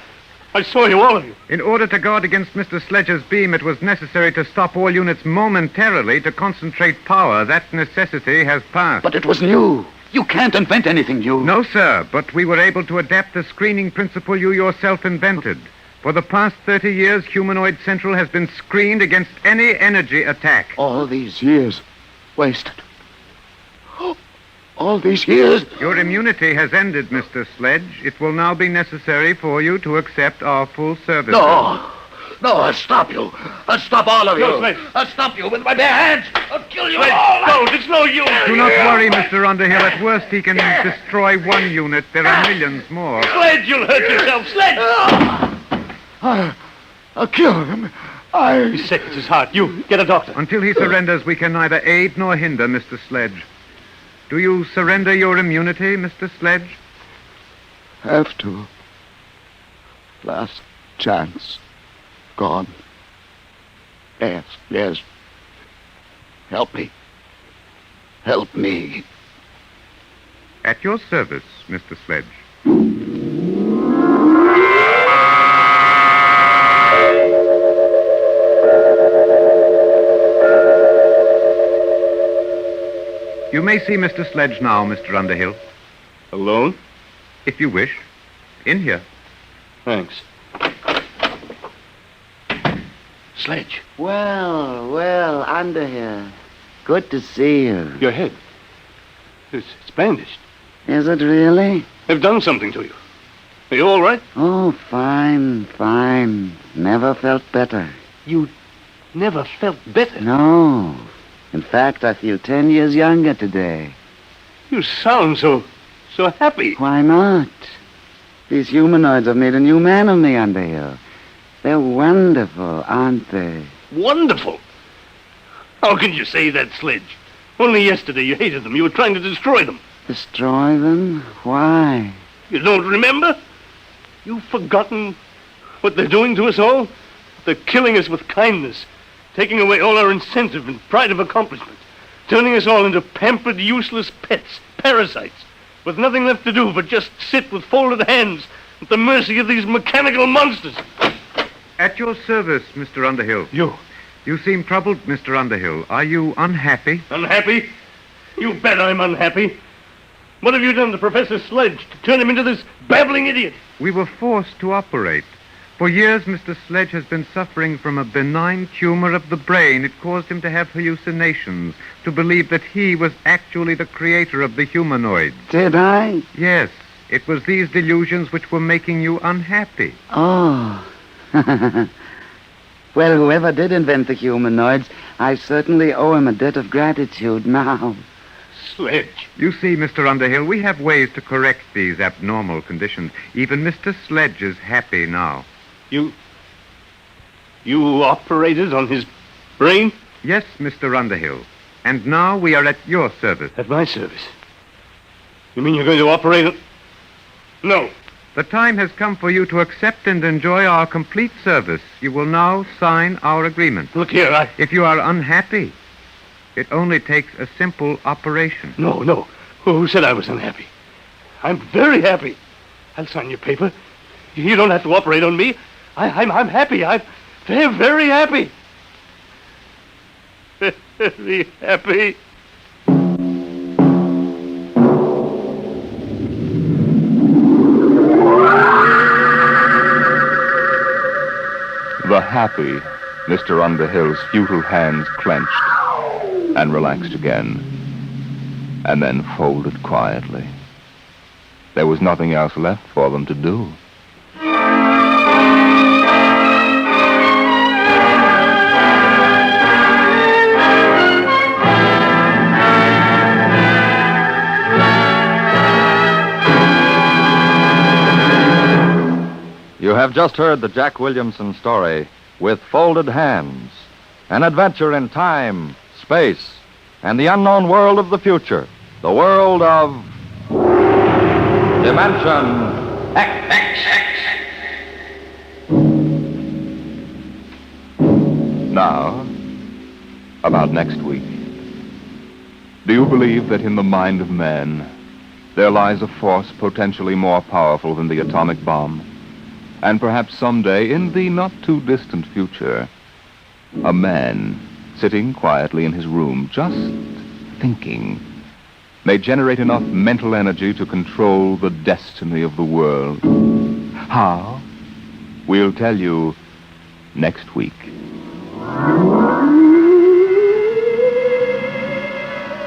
I saw you, all of you. In order to guard against Mr. Sledge's beam, it was necessary to stop all units momentarily to concentrate power. That necessity has passed. But it was new. You can't invent anything new. No, sir, but we were able to adapt the screening principle you yourself invented. For the past 30 years, Humanoid Central has been screened against any energy attack. All these years wasted. All these years? Your immunity has ended, Mr. Sledge. It will now be necessary for you to accept our full services. No, I'll stop you. I'll stop all of you. No, Sledge. I'll stop you with my bare hands. I'll kill you Sledge, all. don't. It's no use. Do not worry, Mr. Underhill. At worst, he can destroy one unit. There are millions more. Sledge, you'll hurt yourself. Sledge! I'll kill him. He's sick. It's his heart. You, get a doctor. Until he surrenders, we can neither aid nor hinder Mr. Sledge. Do you surrender your immunity, Mr. Sledge? Have to. Last chance. Gone. Yes. Help me. Help me. At your service, Mr. Sledge. You may see Mr. Sledge now, Mr. Underhill. Alone? If you wish. In here. Thanks. Sledge. Well, Underhill. Good to see you. Your head. It's bandaged. Is it really? They've done something to you. Are you all right? Oh, fine. Never felt better. You never felt better? No. In fact, I feel 10 years younger today. You sound so happy. Why not? These humanoids have made a new man of me, Underhill. They're wonderful, aren't they? Wonderful? How can you say that, Sledge? Only yesterday you hated them. You were trying to destroy them. Destroy them? Why? You don't remember? You've forgotten what they're doing to us all? They're killing us with kindness, taking away all our incentive and pride of accomplishment, turning us all into pampered, useless pets, parasites, with nothing left to do but just sit with folded hands at the mercy of these mechanical monsters. At your service, Mr. Underhill. You seem troubled, Mr. Underhill. Are you unhappy? Unhappy? You bet I'm unhappy. What have you done to Professor Sledge to turn him into this babbling idiot? We were forced to operate. For years, Mr. Sledge has been suffering from a benign tumor of the brain. It caused him to have hallucinations, to believe that he was actually the creator of the humanoids. Did I? Yes. It was these delusions which were making you unhappy. Oh. Well, whoever did invent the humanoids, I certainly owe him a debt of gratitude now. Sledge. You see, Mr. Underhill, we have ways to correct these abnormal conditions. Even Mr. Sledge is happy now. You operated on his brain? Yes, Mr. Underhill. And now we are at your service. At my service? You mean you're going to operate on... No. The time has come for you to accept and enjoy our complete service. You will now sign our agreement. Look here, If you are unhappy, it only takes a simple operation. No. Who said I was unhappy? I'm very happy. I'll sign your paper. You don't have to operate on me. I'm happy. I'm very, very happy. Very happy. The happy Mr. Underhill's futile hands clenched and relaxed again, and then folded quietly. There was nothing else left for them to do. You have just heard the Jack Williamson story, With Folded Hands, an adventure in time, space, and the unknown world of the future, the world of Dimension X. Now, about next week. Do you believe that in the mind of man there lies a force potentially more powerful than the atomic bomb? And perhaps someday, in the not-too-distant future, a man sitting quietly in his room, just thinking, may generate enough mental energy to control the destiny of the world. How? We'll tell you next week.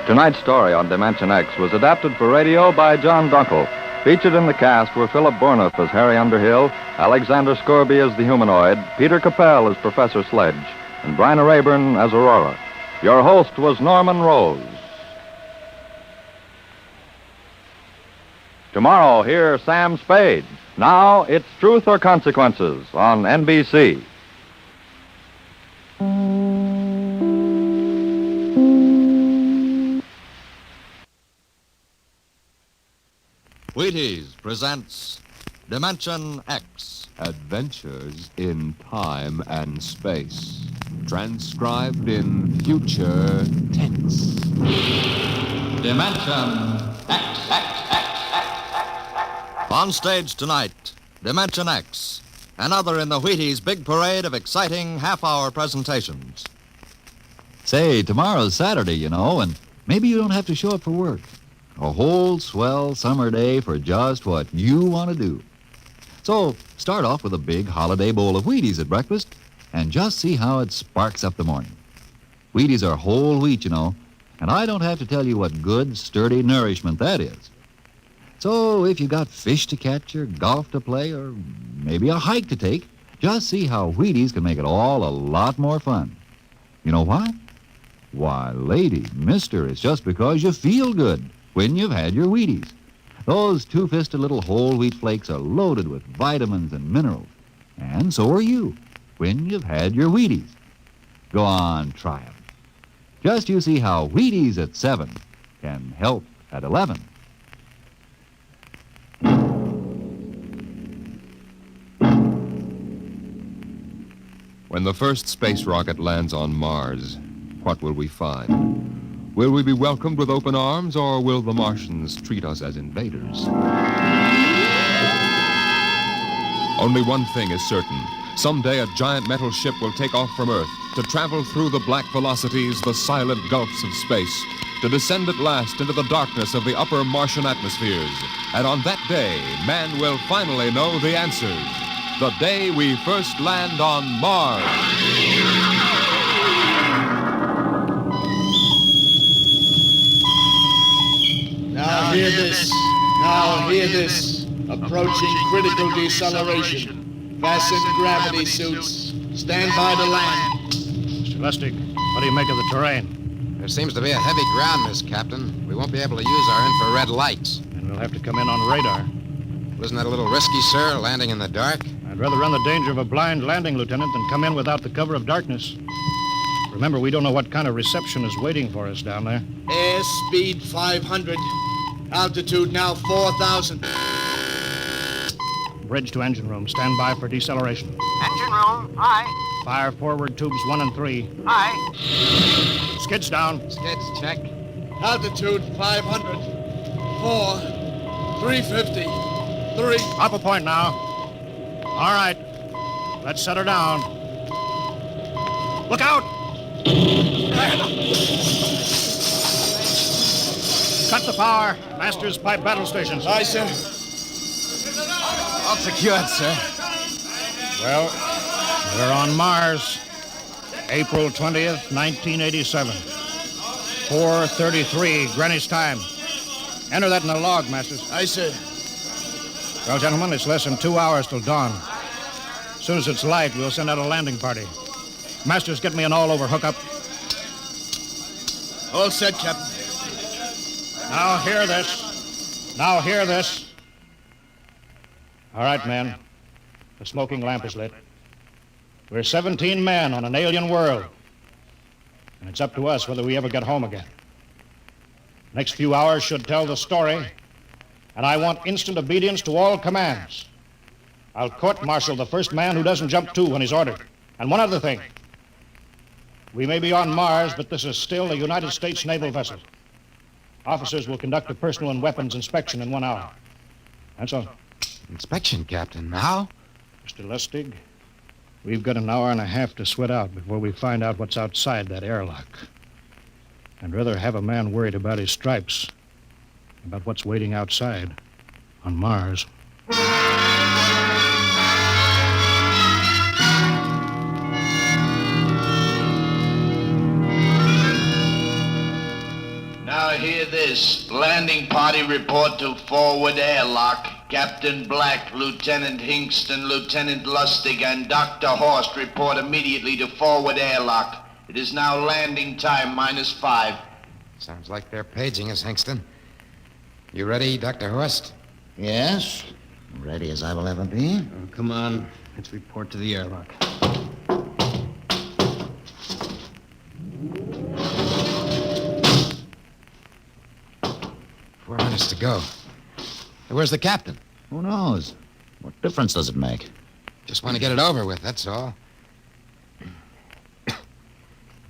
Tonight's story on Dimension X was adapted for radio by John Dunkel. Featured in the cast were Philip Bourneuf as Harry Underhill, Alexander Scorby as the humanoid, Peter Capell as Professor Sledge, and Bryna Rayburn as Aurora. Your host was Norman Rose. Tomorrow, hear Sam Spade. Now, it's Truth or Consequences on NBC. Wheaties presents Dimension X. Adventures in time and space. Transcribed in future tense. Dimension X. On stage tonight, Dimension X. Another in the Wheaties big parade of exciting half-hour presentations. Say, tomorrow's Saturday, you know, and maybe you don't have to show up for work. A whole swell summer day for just what you want to do. So start off with a big holiday bowl of Wheaties at breakfast and just see how it sparks up the morning. Wheaties are whole wheat, you know, and I don't have to tell you what good, sturdy nourishment that is. So if you got fish to catch or golf to play or maybe a hike to take, just see how Wheaties can make it all a lot more fun. You know why? Why, lady, mister, it's just because you feel good when you've had your Wheaties. Those two-fisted little whole wheat flakes are loaded with vitamins and minerals. And so are you when you've had your Wheaties. Go on, try 'em. Just you see how Wheaties at 7 can help at 11. When the first space rocket lands on Mars, what will we find? Will we be welcomed with open arms, or will the Martians treat us as invaders? Only one thing is certain. Someday a giant metal ship will take off from Earth to travel through the black velocities, the silent gulfs of space, to descend at last into the darkness of the upper Martian atmospheres. And on that day, man will finally know the answers. The day we first land on Mars. Now hear this. Now hear this. Approaching critical deceleration. Fasten gravity suits. Stand by to land. Mr. Lustig, what do you make of the terrain? There seems to be a heavy ground, Miss Captain. We won't be able to use our infrared lights. And we'll have to come in on radar. Wasn't that a little risky, sir, landing in the dark? I'd rather run the danger of a blind landing, Lieutenant, than come in without the cover of darkness. Remember, we don't know what kind of reception is waiting for us down there. Airspeed 500. Altitude now 4,000. Bridge to engine room. Stand by for deceleration. Engine room, aye. Fire forward tubes 1 and 3. Aye. Skids down. Skids, check. Altitude 500. 4. 350. 3. Up a point now. All right. Let's set her down. Look out! Cut the power. Masters pipe battle stations. Aye, sir. All secured, sir. Well, we're on Mars. April 20th, 1987. 4:33 Greenwich time. Enter that in the log, Masters. Aye, sir. Well, gentlemen, it's less than 2 hours till dawn. As soon as it's light, we'll send out a landing party. Masters, get me an all-over hookup. All set, Captain. Now hear this. Now hear this. All right, men. The smoking lamp is lit. We're 17 men on an alien world. And it's up to us whether we ever get home again. Next few hours should tell the story, and I want instant obedience to all commands. I'll court-martial the first man who doesn't jump to when he's ordered. And one other thing. We may be on Mars, but this is still a United States naval vessel. Officers will conduct a personal and weapons inspection in 1 hour. That's all. Inspection, Captain. Now? Mr. Lustig, we've got an hour and a half to sweat out before we find out what's outside that airlock. I'd rather have a man worried about his stripes than about what's waiting outside on Mars. Now hear this. Landing party report to forward airlock. Captain Black, Lieutenant Hingston, Lieutenant Lustig, and Dr. Horst report immediately to forward airlock. It is now landing time -5. Sounds like they're paging us, Hingston. You ready, Dr. Horst? Yes. Ready as I will ever be. Oh, come on. Let's report to the airlock. 4 minutes to go. Where's the captain? Who knows? What difference does it make? Just want to get it over with, that's all.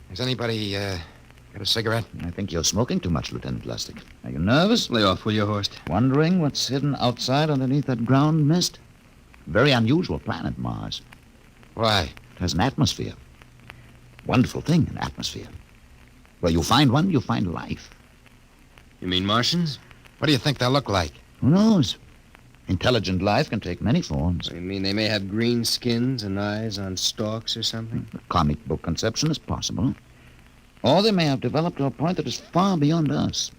Has anybody got a cigarette? I think you're smoking too much, Lieutenant Lustig. Are you nervous? Lay off, will you, Horst? Wondering what's hidden outside underneath that ground mist? Very unusual planet, Mars. Why? It has an atmosphere. Wonderful thing, an atmosphere. Where you find one, you find life. You mean Martians? What do you think they'll look like? Who knows? Intelligent life can take many forms. You mean they may have green skins and eyes on stalks or something? The comic book conception is possible. Or they may have developed to a point that is far beyond us.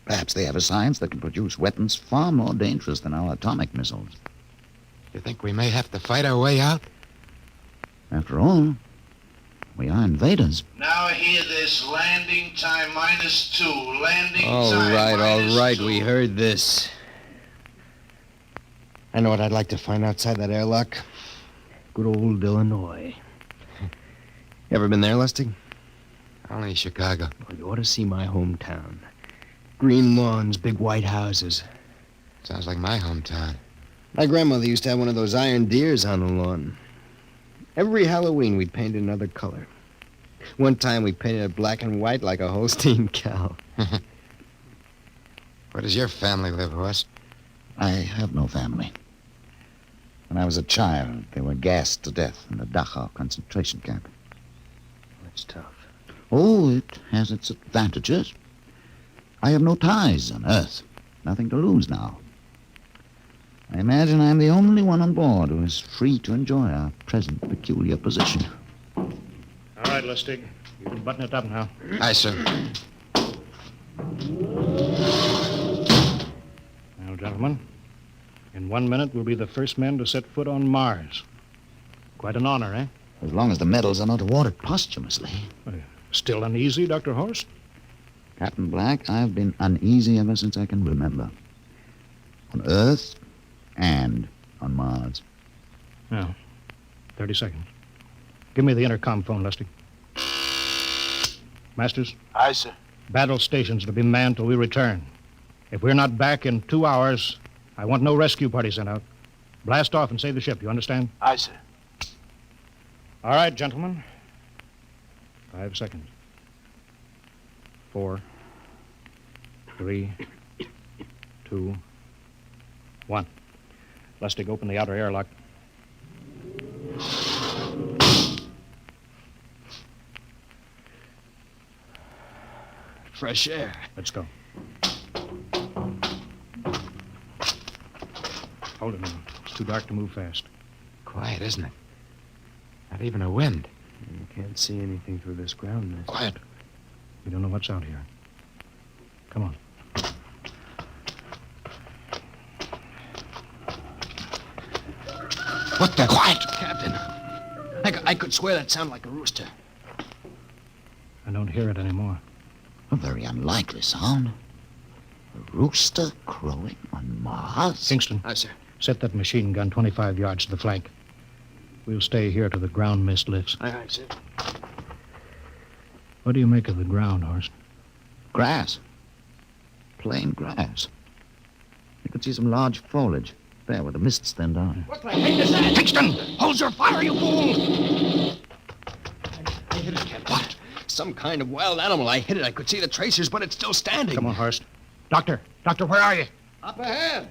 Perhaps they have a science that can produce weapons far more dangerous than our atomic missiles. You think we may have to fight our way out? After all, we are invaders. Now hear this. Landing time -2. Landing All time right, -2. we heard this. I know what I'd like to find outside that airlock. Good old Illinois. You ever been there, Lustig? Only Chicago. Well, you ought to see my hometown. Green lawns, big white houses. Sounds like my hometown. My grandmother used to have one of those iron deers on the lawn. Every Halloween, we'd paint it another color. One time, we painted it black and white like a Holstein cow. Where does your family live, Horst? I have no family. When I was a child, they were gassed to death in the Dachau concentration camp. That's tough. Oh, it has its advantages. I have no ties on Earth. Nothing to lose now. I imagine I'm the only one on board who is free to enjoy our present peculiar position. All right, Lustig. You can button it up now. Aye, sir. Now, gentlemen, in 1 minute, we'll be the first men to set foot on Mars. Quite an honor, eh? As long as the medals are not awarded posthumously. Still uneasy, Dr. Horst? Captain Black, I've been uneasy ever since I can remember. On Earth and on Mars. Now, 30 seconds. Give me the intercom phone, Lustig. Masters? Aye, sir. Battle stations to be manned till we return. If we're not back in 2 hours, I want no rescue party sent out. Blast off and save the ship, you understand? Aye, sir. All right, gentlemen. 5 seconds. 4, 3, 2, 1. Lustig, open the outer airlock. Fresh air. Let's go. Hold it, man. It's too dark to move fast. Quiet, isn't it? Not even a wind. You can't see anything through this ground mist. Quiet. We don't know what's out here. Come on. What the? Quiet, Captain. I could swear that sounded like a rooster. I don't hear it anymore. A very unlikely sound. A rooster crowing on Mars? Kingston. Aye, sir. Set that machine gun 25 yards to the flank. We'll stay here till the ground mist lifts. Aye, sir. What do you make of the ground, Horst? Grass. Plain grass. You can see some large foliage. There, where the mists stand down. What the heck is that? Hingston! Hold your fire, you fool! I hit it, Captain. What? Some kind of wild animal. I hit it. I could see the tracers, but it's still standing. Come on, Horst. Doctor, where are you? Up ahead.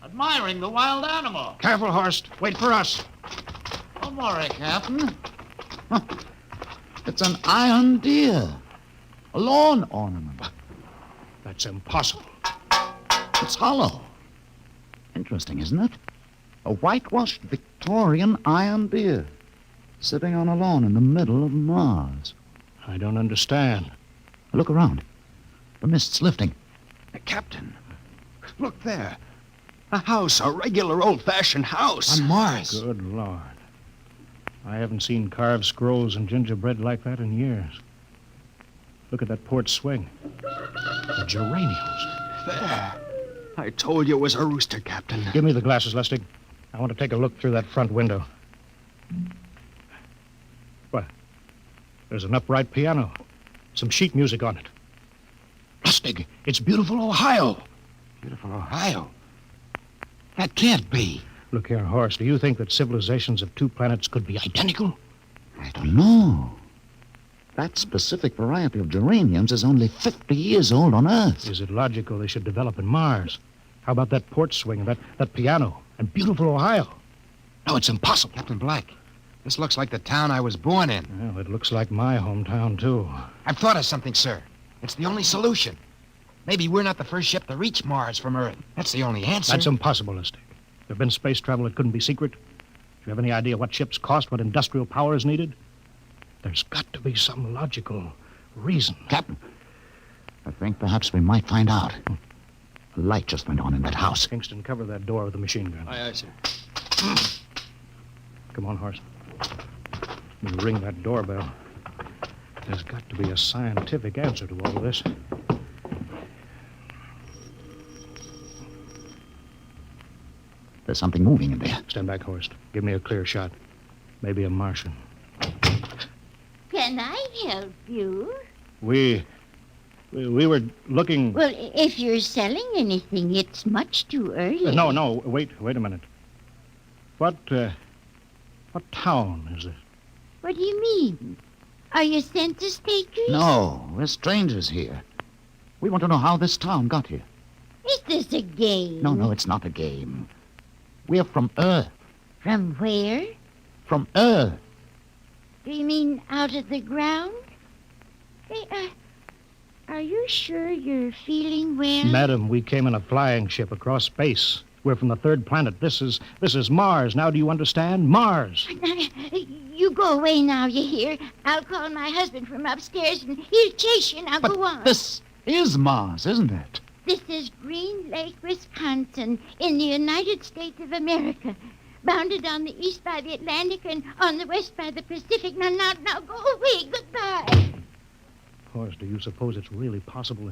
Admiring the wild animal. Careful, Horst. Wait for us. Don't worry, Captain. It's an iron deer. A lawn ornament. That's impossible. It's hollow. Interesting, isn't it? A whitewashed Victorian iron deer sitting on a lawn in the middle of Mars. I don't understand. Look around. The mist's lifting. Captain, look there. A house, a regular old-fashioned house. On Mars. Good Lord. I haven't seen carved scrolls and gingerbread like that in years. Look at that porch swing. The geraniums. There. I told you it was a rooster, Captain. Give me the glasses, Lustig. I want to take a look through that front window. What? There's an upright piano. Some sheet music on it. Lustig, it's beautiful Ohio. Beautiful Ohio? That can't be. Look here, Horst. Do you think that civilizations of two planets could be identical? I don't know. That specific variety of geraniums is only 50 years old on Earth. Is it logical they should develop in Mars? How about that porch swing and that piano and beautiful Ohio? No, it's impossible. Captain Black, this looks like the town I was born in. Well, it looks like my hometown, too. I've thought of something, sir. It's the only solution. Maybe we're not the first ship to reach Mars from Earth. That's the only answer. That's impossible, Lustig. If there'd been space travel, it couldn't be secret. Do you have any idea what ships cost, what industrial power is needed? There's got to be some logical reason. Captain, I think perhaps we might find out. A light just went on in that house. Kingston, cover that door with a machine gun. Aye, sir. Come on, Horst. We'll ring that doorbell. There's got to be a scientific answer to all of this. There's something moving in there. Stand back, Horst. Give me a clear shot. Maybe a Martian. Can I help you? We were looking... Well, if you're selling anything, it's much too early. No, wait a minute. What town is this? What do you mean? Are you census takers? No, we're strangers here. We want to know how this town got here. Is this a game? No, it's not a game. We're from Earth. From where? From Earth. Do you mean out of the ground? Hey, are you sure you're feeling well? Madam, we came in a flying ship across space. We're from the third planet. This is Mars. Now, do you understand? Mars. You go away now, you hear? I'll call my husband from upstairs and he'll chase you. Now, go on. This is Mars, isn't it? This is Green Lake, Wisconsin, in the United States of America. Bounded on the east by the Atlantic and on the west by the Pacific. Now, go away. Goodbye. Of course, do you suppose it's really possible?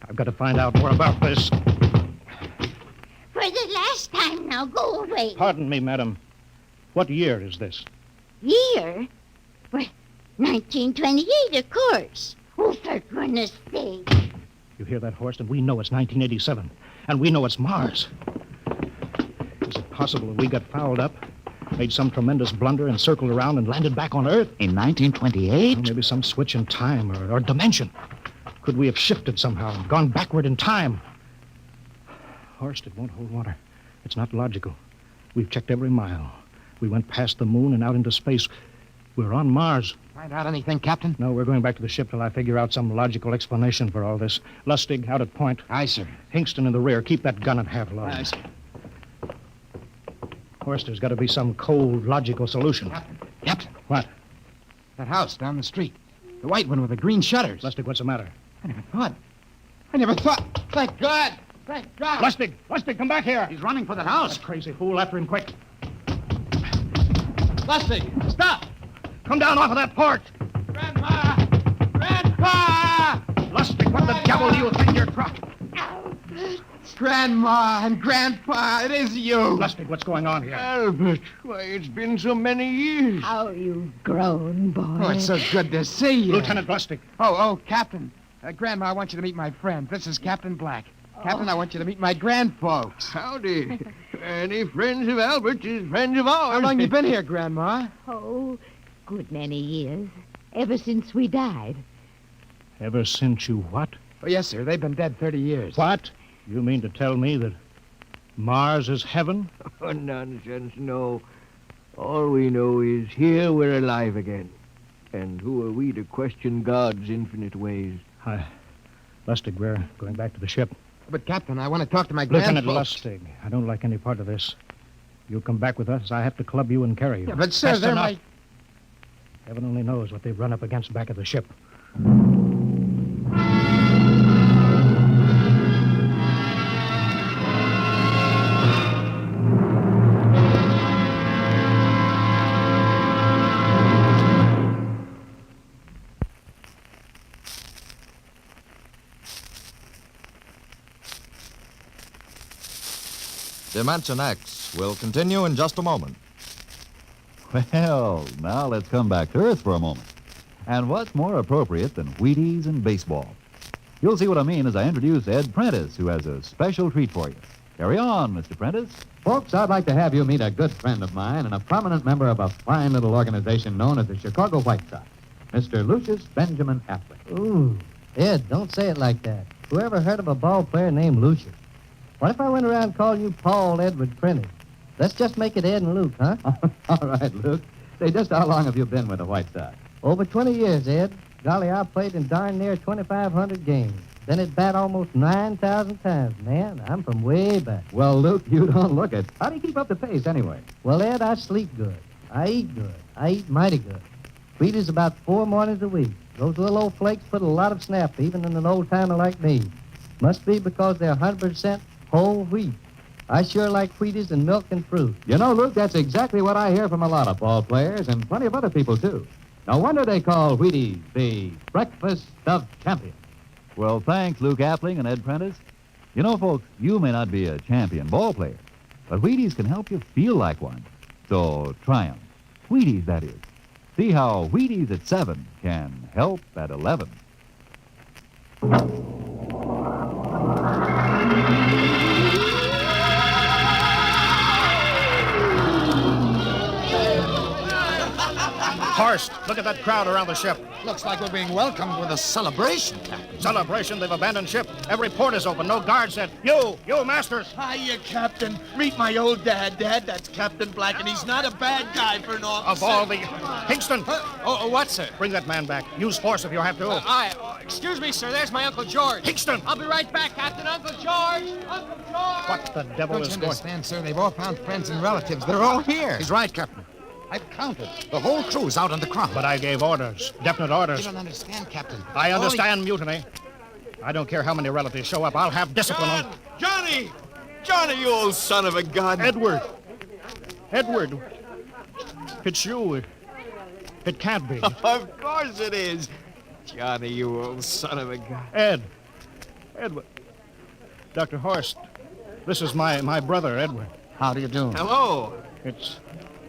I've got to find out more about this. For the last time now, go away. Pardon me, madam. What year is this? Year? Well, 1928, of course. Oh, for goodness sake. You hear that, Horst? And we know it's 1987. And we know it's Mars. Is it possible that we got fouled up, made some tremendous blunder, and circled around and landed back on Earth? In 1928? Well, maybe some switch in time or dimension. Could we have shifted somehow and gone backward in time? Horst, it won't hold water. It's not logical. We've checked every mile. We went past the moon and out into space. We're on Mars. Find out anything, Captain? No, we're going back to the ship till I figure out some logical explanation for all this. Lustig, out at point. Aye, sir. Hingston in the rear. Keep that gun at half load. Aye, sir. Horst, there's got to be some cold, logical solution. Captain. What? That house down the street. The white one with the green shutters. Lustig, what's the matter? I never thought. Thank God. Thank God. Lustig, come back here. He's running for the house. That crazy fool, after him quick. Lustig, stop. Come down off of that porch. Grandpa! Lustig, what the devil do you think you're trying? Grandma and Grandpa, it is you. Lustig, what's going on here? Albert, why, it's been so many years. How you've grown, boy. Oh, it's so good to see you. Lieutenant Lustig. Oh, Captain. Grandma, I want you to meet my friend. This is Captain Black. Captain, I want you to meet my grandfolks. Howdy. Any friends of Albert's is friends of ours. How long you been here, Grandma? Oh, good many years. Ever since we died. Ever since you what? Oh, yes, sir. They've been dead 30 years. What? You mean to tell me that Mars is heaven? Oh, nonsense, no. All we know is here we're alive again. And who are we to question God's infinite ways? Lustig, we're going back to the ship. But, Captain, I want to talk to my Lieutenant grandfolks. Lustig, I don't like any part of this. You'll come back with us. I have to club you and carry you. Yeah, but, sir, That's they're enough. my... Heaven only knows what they've run up against back of the ship. Dimension X will continue in just a moment. Well, now let's come back to Earth for a moment. And what's more appropriate than Wheaties and baseball? You'll see what I mean as I introduce Ed Prentice, who has a special treat for you. Carry on, Mr. Prentice. Folks, I'd like to have you meet a good friend of mine and a prominent member of a fine little organization known as the Chicago White Sox, Mr. Lucius Benjamin Appling. Ooh, Ed, don't say it like that. Whoever heard of a ball player named Lucius? What if I went around calling you Paul Edward Prentice? Let's just make it Ed and Luke, huh? All right, Luke. Say, just how long have you been with the White Sox? Over 20 years, Ed. Golly, I played in darn near 2,500 games. Been at bat almost 9,000 times. Man, I'm from way back. Well, Luke, you don't look it. How do you keep up the pace, anyway? Well, Ed, I sleep good. I eat good. I eat mighty good. Wheaties about 4 mornings a week. Those little old flakes put a lot of snap, even in an old-timer like me. Must be because they're 100% whole wheat. I sure like Wheaties and milk and fruit. You know, Luke, that's exactly what I hear from a lot of ball players and plenty of other people, too. No wonder they call Wheaties the breakfast of champions. Well, thanks, Luke Appling and Ed Prentice. You know, folks, you may not be a champion ball player, but Wheaties can help you feel like one. So try 'em. Wheaties, that is. See how Wheaties at 7 can help at 11. Horst, look at that crowd around the ship. Looks like we're being welcomed with a celebration, Captain. Celebration? They've abandoned ship. Every port is open. No guard said. You, Masters. Hiya, Captain. Meet my old dad. Dad, that's Captain Black, and he's not a bad guy for an officer. Of all the... Hingston! What, sir? Bring that man back. Use force if you have to. Excuse me, sir. There's my Uncle George. Hingston! I'll be right back, Captain. Uncle George! Uncle George! What the devil Don't is you going... understand, sir? They've all found friends and relatives. They're all here. He's right, Captain. I've counted. The whole crew's out on the crowd. But I gave orders. Definite orders. You don't understand, Captain. I understand mutiny. I don't care how many relatives show up. I'll have discipline on... Johnny! Johnny, you old son of a gun. Edward. It's you. It can't be. Of course it is. Johnny, you old son of a gun. Edward. Dr. Horst, this is my brother, Edward. How do you do? Hello.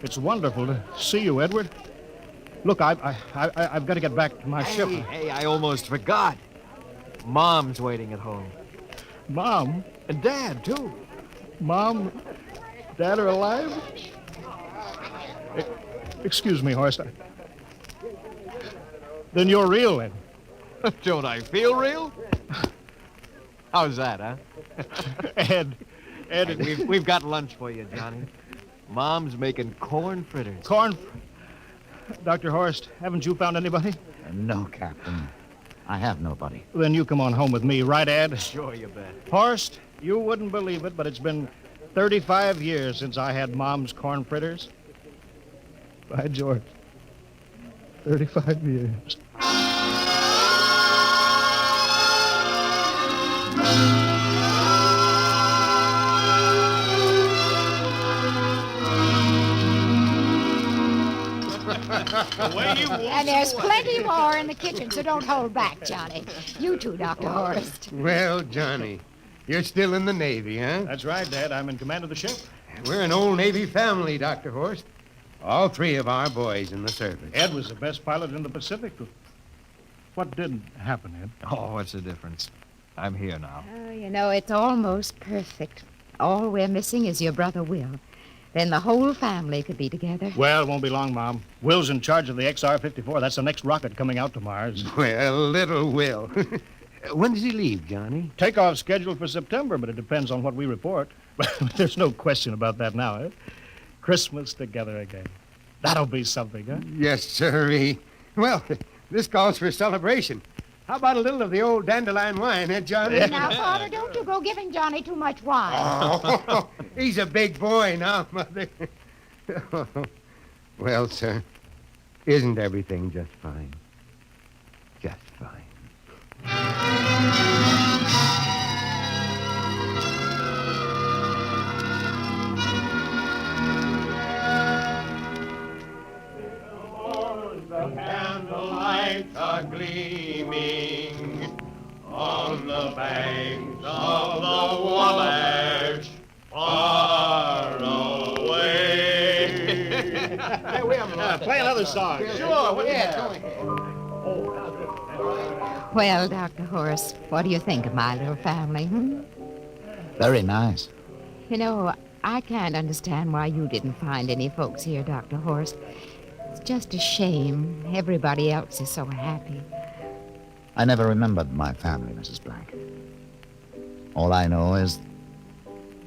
It's wonderful to see you, Edward. Look, I've got to get back to my ship. Hey, I almost forgot. Mom's waiting at home. Mom? And Dad, too. Mom, Dad are alive? Excuse me, Horst. Then you're real, Ed. Don't I feel real? How's that, huh? Ed. Hey, we've got lunch for you, Johnny. Mom's making corn fritters. Dr. Horst, haven't you found anybody? No, Captain. I have nobody. Then you come on home with me, right, Ed? Sure, you bet. Horst, you wouldn't believe it, but it's been 35 years since I had Mom's corn fritters. By George. 35 years. And there's plenty more in the kitchen, so don't hold back, Johnny. You too, Dr. Horst. Well, Johnny, You're still in the Navy, huh? That's right, Dad. I'm in command of the ship. We're an old Navy family, Dr. Horst. All three of our boys in the service. Ed was the best pilot in the Pacific. What did happen, Ed? Oh, what's the difference? I'm here now. Oh, you know, it's almost perfect. All we're missing is your brother Will. Then the whole family could be together. Well, it won't be long, Mom. Will's in charge of the XR-54. That's the next rocket coming out to Mars. Well, little Will. When does he leave, Johnny? Takeoff scheduled for September, but it depends on what we report. There's no question about that now, eh? Christmas together again. That'll be something, huh? Yes, sirree. Well, this calls for a celebration. How about a little of the old dandelion wine, eh, Johnny? Now, Father, don't you go giving Johnny too much wine. Oh, he's a big boy now, Mother. Well, sir, isn't everything just fine? Just fine. The candlelights are gleaming on the banks of the Wabash, far away. Hey, play another song. Sure, what do you have? Well, Dr. Horace, what do you think of my little family, Very nice. You know, I can't understand why you didn't find any folks here, Dr. Horace. It's just a shame. Everybody else is so happy. I never remembered my family, Mrs. Black. All I know is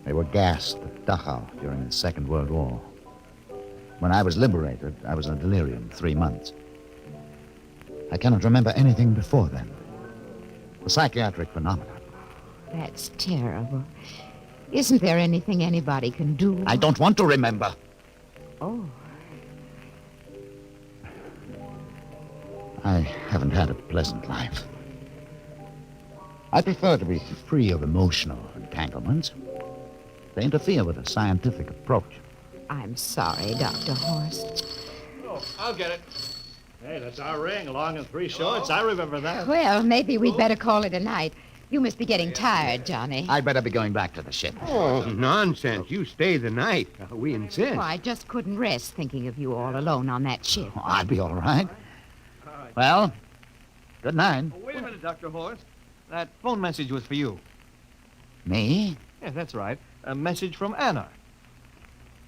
they were gassed at Dachau during the Second World War. When I was liberated, I was in delirium 3 months. I cannot remember anything before then. A psychiatric phenomenon. That's terrible. Isn't there anything anybody can do? I don't want to remember. Oh. I haven't had a pleasant life. I prefer to be free of emotional entanglements. They interfere with a scientific approach. I'm sorry, Dr. Horst. Oh, I'll get it. Hey, that's our ring, long and 3 shorts. I remember that. Well, maybe we'd better call it a night. You must be getting tired, Johnny. I'd better be going back to the ship. Oh, nonsense. You stay the night. We insist. Oh, I just couldn't rest thinking of you all alone on that ship. Oh, I'll be all right. Well, good night. Oh, wait a minute, Dr. Horst. That phone message was for you. Me? Yeah, that's right. A message from Anna.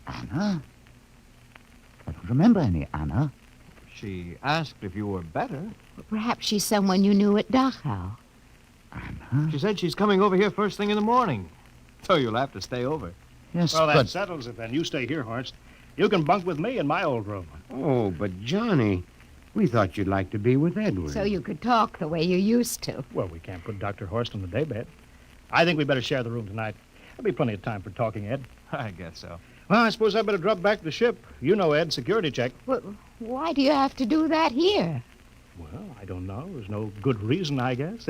Anna? I don't remember any Anna. She asked if you were better. Perhaps she's someone you knew at Dachau. Anna? She said she's coming over here first thing in the morning. So you'll have to stay over. Yes, well, that but... settles it then. You stay here, Horst. You can bunk with me in my old room. Oh, but Johnny, we thought you'd like to be with Edward. So you could talk the way you used to. Well, we can't put Dr. Horst in the daybed. I think we better share the room tonight. There'll be plenty of time for talking, Ed. I guess so. Well, I suppose I better drop back to the ship. You know, Ed, security check. Well, why do you have to do that here? Well, I don't know. There's no good reason, I guess.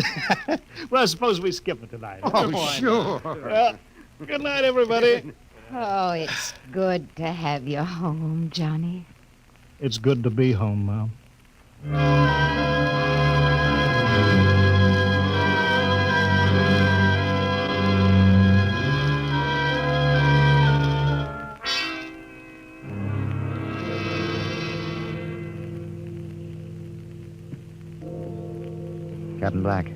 Well, suppose we skip it tonight. Oh, sure. Well, good night, everybody. Oh, it's good to have you home, Johnny. It's good to be home, Mom. Captain Black,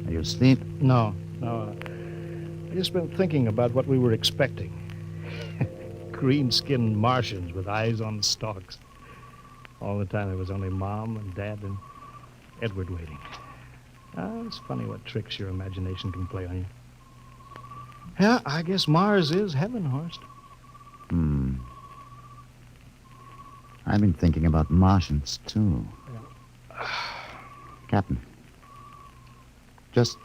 are you asleep? No. I just been thinking about what we were expecting. Green-skinned Martians with eyes on stalks. All the time there was only Mom and Dad and Edward waiting. It's funny what tricks your imagination can play on you. Yeah, I guess Mars is heaven, Horst. I've been thinking about Martians, too. Captain, just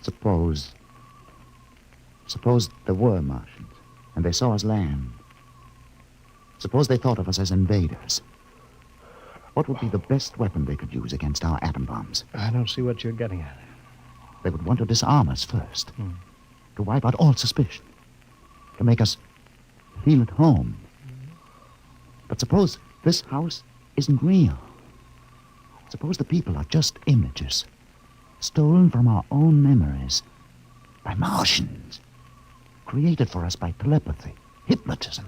suppose there were Martians, and they saw us land. Suppose they thought of us as invaders. What would be the best weapon they could use against our atom bombs? I don't see what you're getting at. They would want to disarm us first, to wipe out all suspicion, to make us feel at home. But suppose this house isn't real. Suppose the people are just images, stolen from our own memories, by Martians. Created for us by telepathy, hypnotism.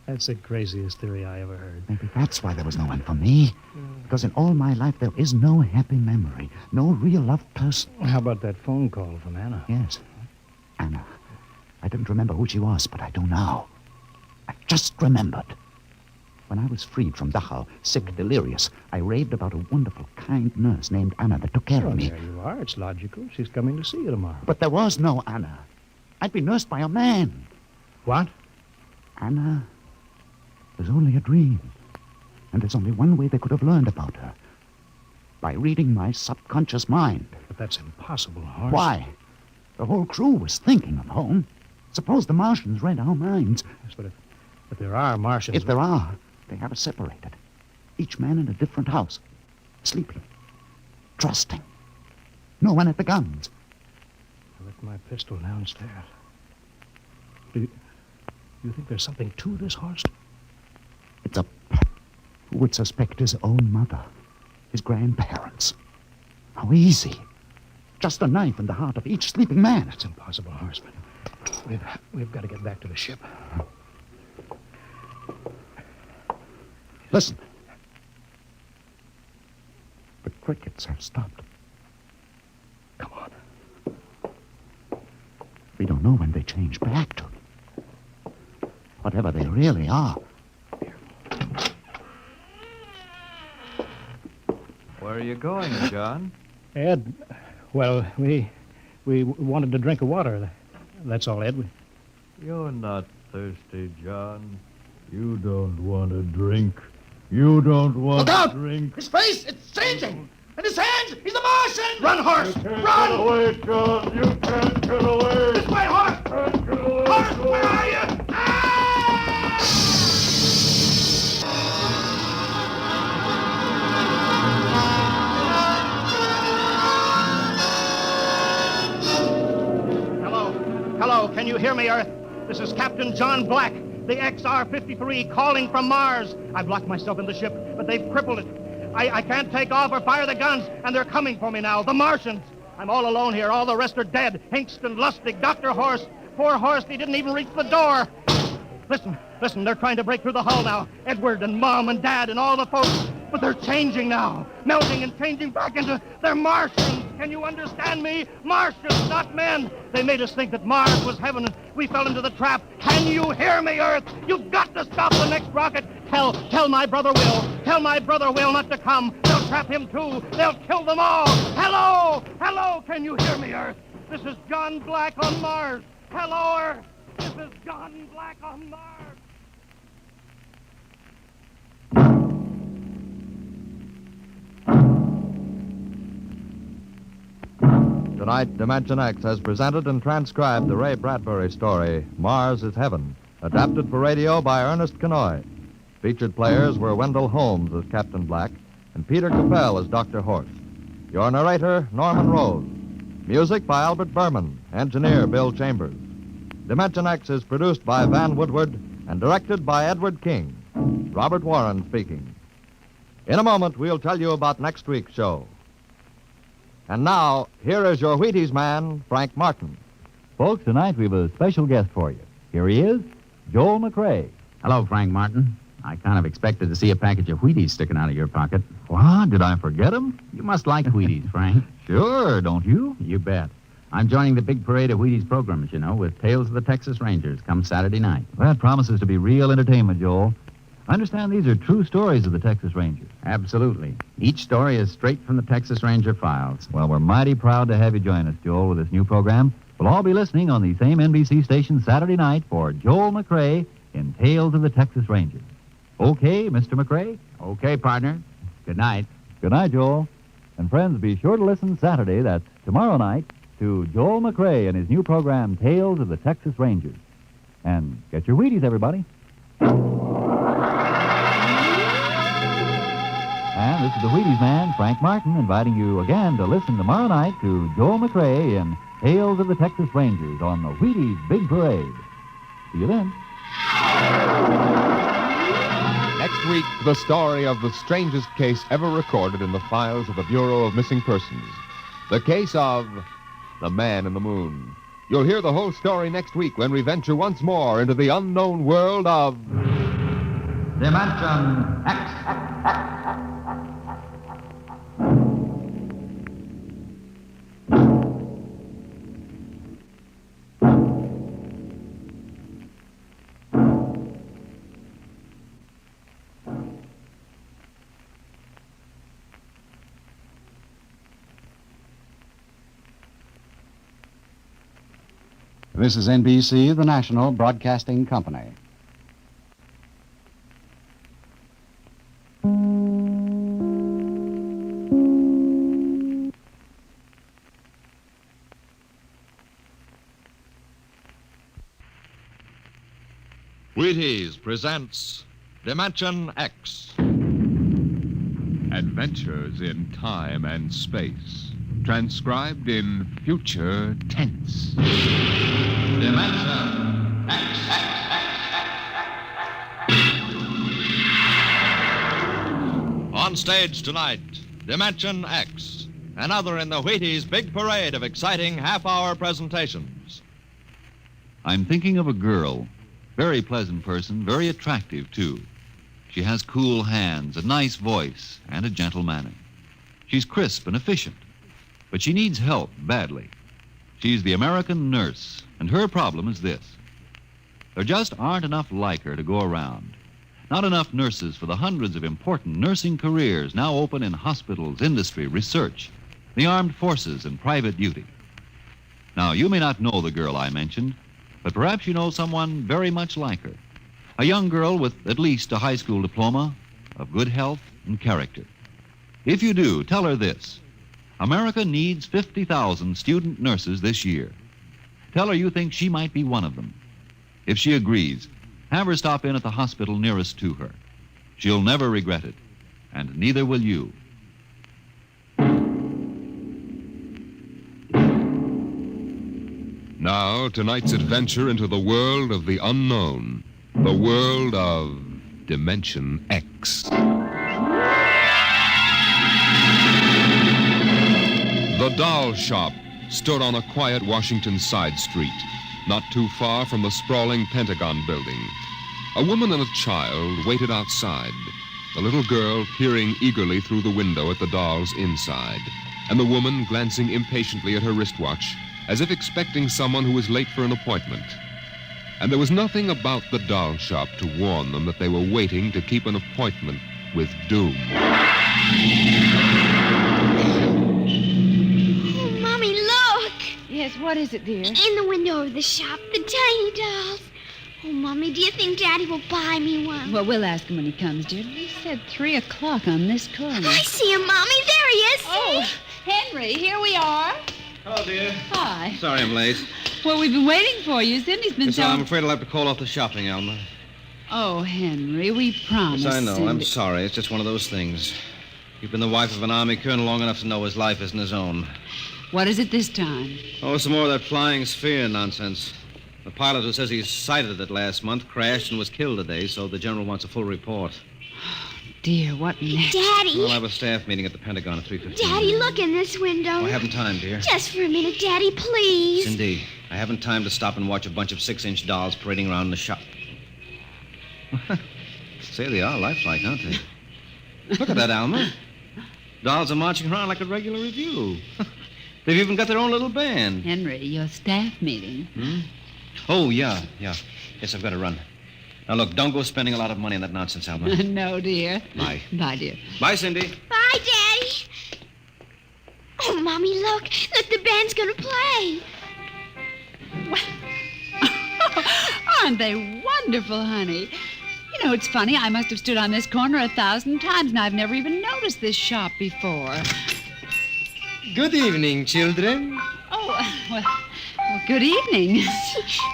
That's the craziest theory I ever heard. Maybe that's why there was no one for me. Because in all my life, there is no happy memory, no real loved person. How about that phone call from Anna? Yes. Anna. I didn't remember who she was, but I do now. I just remembered. When I was freed from Dachau, sick, delirious, I raved about a wonderful, kind nurse named Anna that took care of me. There you are. It's logical. She's coming to see you tomorrow. But there was no Anna. I'd been nursed by a man. What? Anna was only a dream. And there's only one way they could have learned about her. By reading my subconscious mind. But that's impossible, Horace. Why? The whole crew was thinking of home. Suppose the Martians read our minds. Yes, but if there are Martians... If there are, they have us separated. Each man in a different house. Sleeping. Trusting. No one at the guns. I left my pistol downstairs. Do you think there's something to this, Horst? It's a... Who would suspect his own mother? His grandparents? How easy. Just a knife in the heart of each sleeping man. That's impossible, Horst. We've got to get back to the ship. Listen. The crickets have stopped. Come on. We don't know when they change back to. Whatever they really are. Where are you going, John? Ed, well, we wanted to drink of water. That's all, Ed. You're not thirsty, John. You don't want to drink. You don't want Look out! to drink. His face, it's changing! And his hands, he's a Martian! Run, Horse! You can't Run! get away, John. You can't get away. This way, Horse! Can't get away, Horse, John. where are you? Hello, can you hear me, Earth? This is Captain John Black, the XR-53, calling from Mars. I've locked myself in the ship, but they've crippled it. I can't take off or fire the guns, and they're coming for me now, the Martians. I'm all alone here. All the rest are dead. Hingston, Lustig, Dr. Horst. Poor Horst, he didn't even reach the door. Listen, they're trying to break through the hull now. Edward and Mom and Dad and all the folks. But they're changing now, melting and changing back into... They're Martians. Can you understand me? Martians, not men. They made us think that Mars was heaven, and we fell into the trap. Can you hear me, Earth? You've got to stop the next rocket. Tell my brother Will. Tell my brother Will not to come. They'll trap him, too. They'll kill them all. Hello, can you hear me, Earth? This is John Black on Mars. Hello, Earth. This is John Black on Mars. Tonight, Dimension X has presented and transcribed the Ray Bradbury story, Mars is Heaven, adapted for radio by Ernest Kenoy. Featured players were Wendell Holmes as Captain Black and Peter Capell as Dr. Horst. Your narrator, Norman Rose. Music by Albert Berman, engineer Bill Chambers. Dimension X is produced by Van Woodward and directed by Edward King. Robert Warren speaking. In a moment, we'll tell you about next week's show. And now, here is your Wheaties man, Frank Martin. Folks, tonight we have a special guest for you. Here he is, Joel McRae. Hello, Frank Martin. I kind of expected to see a package of Wheaties sticking out of your pocket. What? Did I forget him? You must like Wheaties, Frank. Sure, don't you? You bet. I'm joining the big parade of Wheaties programs, you know, with Tales of the Texas Rangers come Saturday night. That promises to be real entertainment, Joel. I understand these are true stories of the Texas Rangers. Absolutely. Each story is straight from the Texas Ranger files. Well, we're mighty proud to have you join us, Joel, with this new program. We'll all be listening on the same NBC station Saturday night for Joel McRae in Tales of the Texas Rangers. Okay, Mr. McRae? Okay, partner. Good night. Good night, Joel. And friends, be sure to listen Saturday, that's tomorrow night, to Joel McRae and his new program, Tales of the Texas Rangers. And get your Wheaties, everybody. And this is the Wheaties man, Frank Martin, inviting you again to listen tomorrow night to Joel McRae in Tales of the Texas Rangers on the Wheaties Big Parade. See you then. Next week, the story of the strangest case ever recorded in the files of the Bureau of Missing Persons. The case of The Man in the Moon. You'll hear the whole story next week when we venture once more into the unknown world of Dimension X. This is NBC, the national broadcasting company. Wheaties presents Dimension X. Adventures in Time and Space, transcribed in future tense. Dimension X. On stage tonight, Dimension X, another in the Wheaties' big parade of exciting half-hour presentations. I'm thinking of a girl. Very pleasant person, very attractive, too. She has cool hands, a nice voice, and a gentle manner. She's crisp and efficient, but she needs help badly. She's the American nurse, and her problem is this. There just aren't enough like her to go around. Not enough nurses for the hundreds of important nursing careers now open in hospitals, industry, research, the armed forces, and private duty. Now, you may not know the girl I mentioned, but perhaps you know someone very much like her. A young girl with at least a high school diploma, of good health and character. If you do, tell her this. America needs 50,000 student nurses this year. Tell her you think she might be one of them. If she agrees, have her stop in at the hospital nearest to her. She'll never regret it, and neither will you. Now, tonight's adventure into the world of the unknown, the world of Dimension X. The doll shop stood on a quiet Washington side street, not too far from the sprawling Pentagon building. A woman and a child waited outside, the little girl peering eagerly through the window at the dolls inside, and the woman glancing impatiently at her wristwatch, as if expecting someone who was late for an appointment. And there was nothing about the doll shop to warn them that they were waiting to keep an appointment with doom. Oh, Mommy, look! Yes, what is it, dear? In the window of the shop, the tiny dolls. Oh, Mommy, do you think Daddy will buy me one? Well, we'll ask him when he comes, dear. He said 3 o'clock on this corner. I see him, Mommy. There he is. Oh, Henry, here we are. Hello, dear. Hi. Sorry I'm late. Well, we've been waiting for you. Cindy's been So I'm afraid I'll have to call off the shopping, Alma. Oh, Henry, we promised. Yes, I know. Cindy. I'm sorry. It's just one of those things. You've been the wife of an Army colonel long enough to know his life isn't his own. What is it this time? Oh, some more of that flying sphere nonsense. The pilot who says he sighted it last month crashed and was killed today, so the general wants a full report. Dear, what next? Daddy. We'll have a staff meeting at the Pentagon at 3:15. Daddy, look in this window. I haven't time, dear. Just for a minute, Daddy, please. Cindy, I haven't time to stop and watch a bunch of 6-inch dolls parading around in the shop. Say they are lifelike, aren't they? Look at that, Alma. Dolls are marching around like a regular review. They've even got their own little band. Henry, your staff meeting. Oh, yeah. Yes, I've got to run. Now, look, don't go spending a lot of money on that nonsense, Alma. No, dear. Bye. Bye, dear. Bye, Cindy. Bye, Daddy. Oh, Mommy, look. Look, the band's going to play. Aren't they wonderful, honey? You know, it's funny. I must have stood on this corner 1,000 times, and I've never even noticed this shop before. Good evening, children. Oh, well, good evening.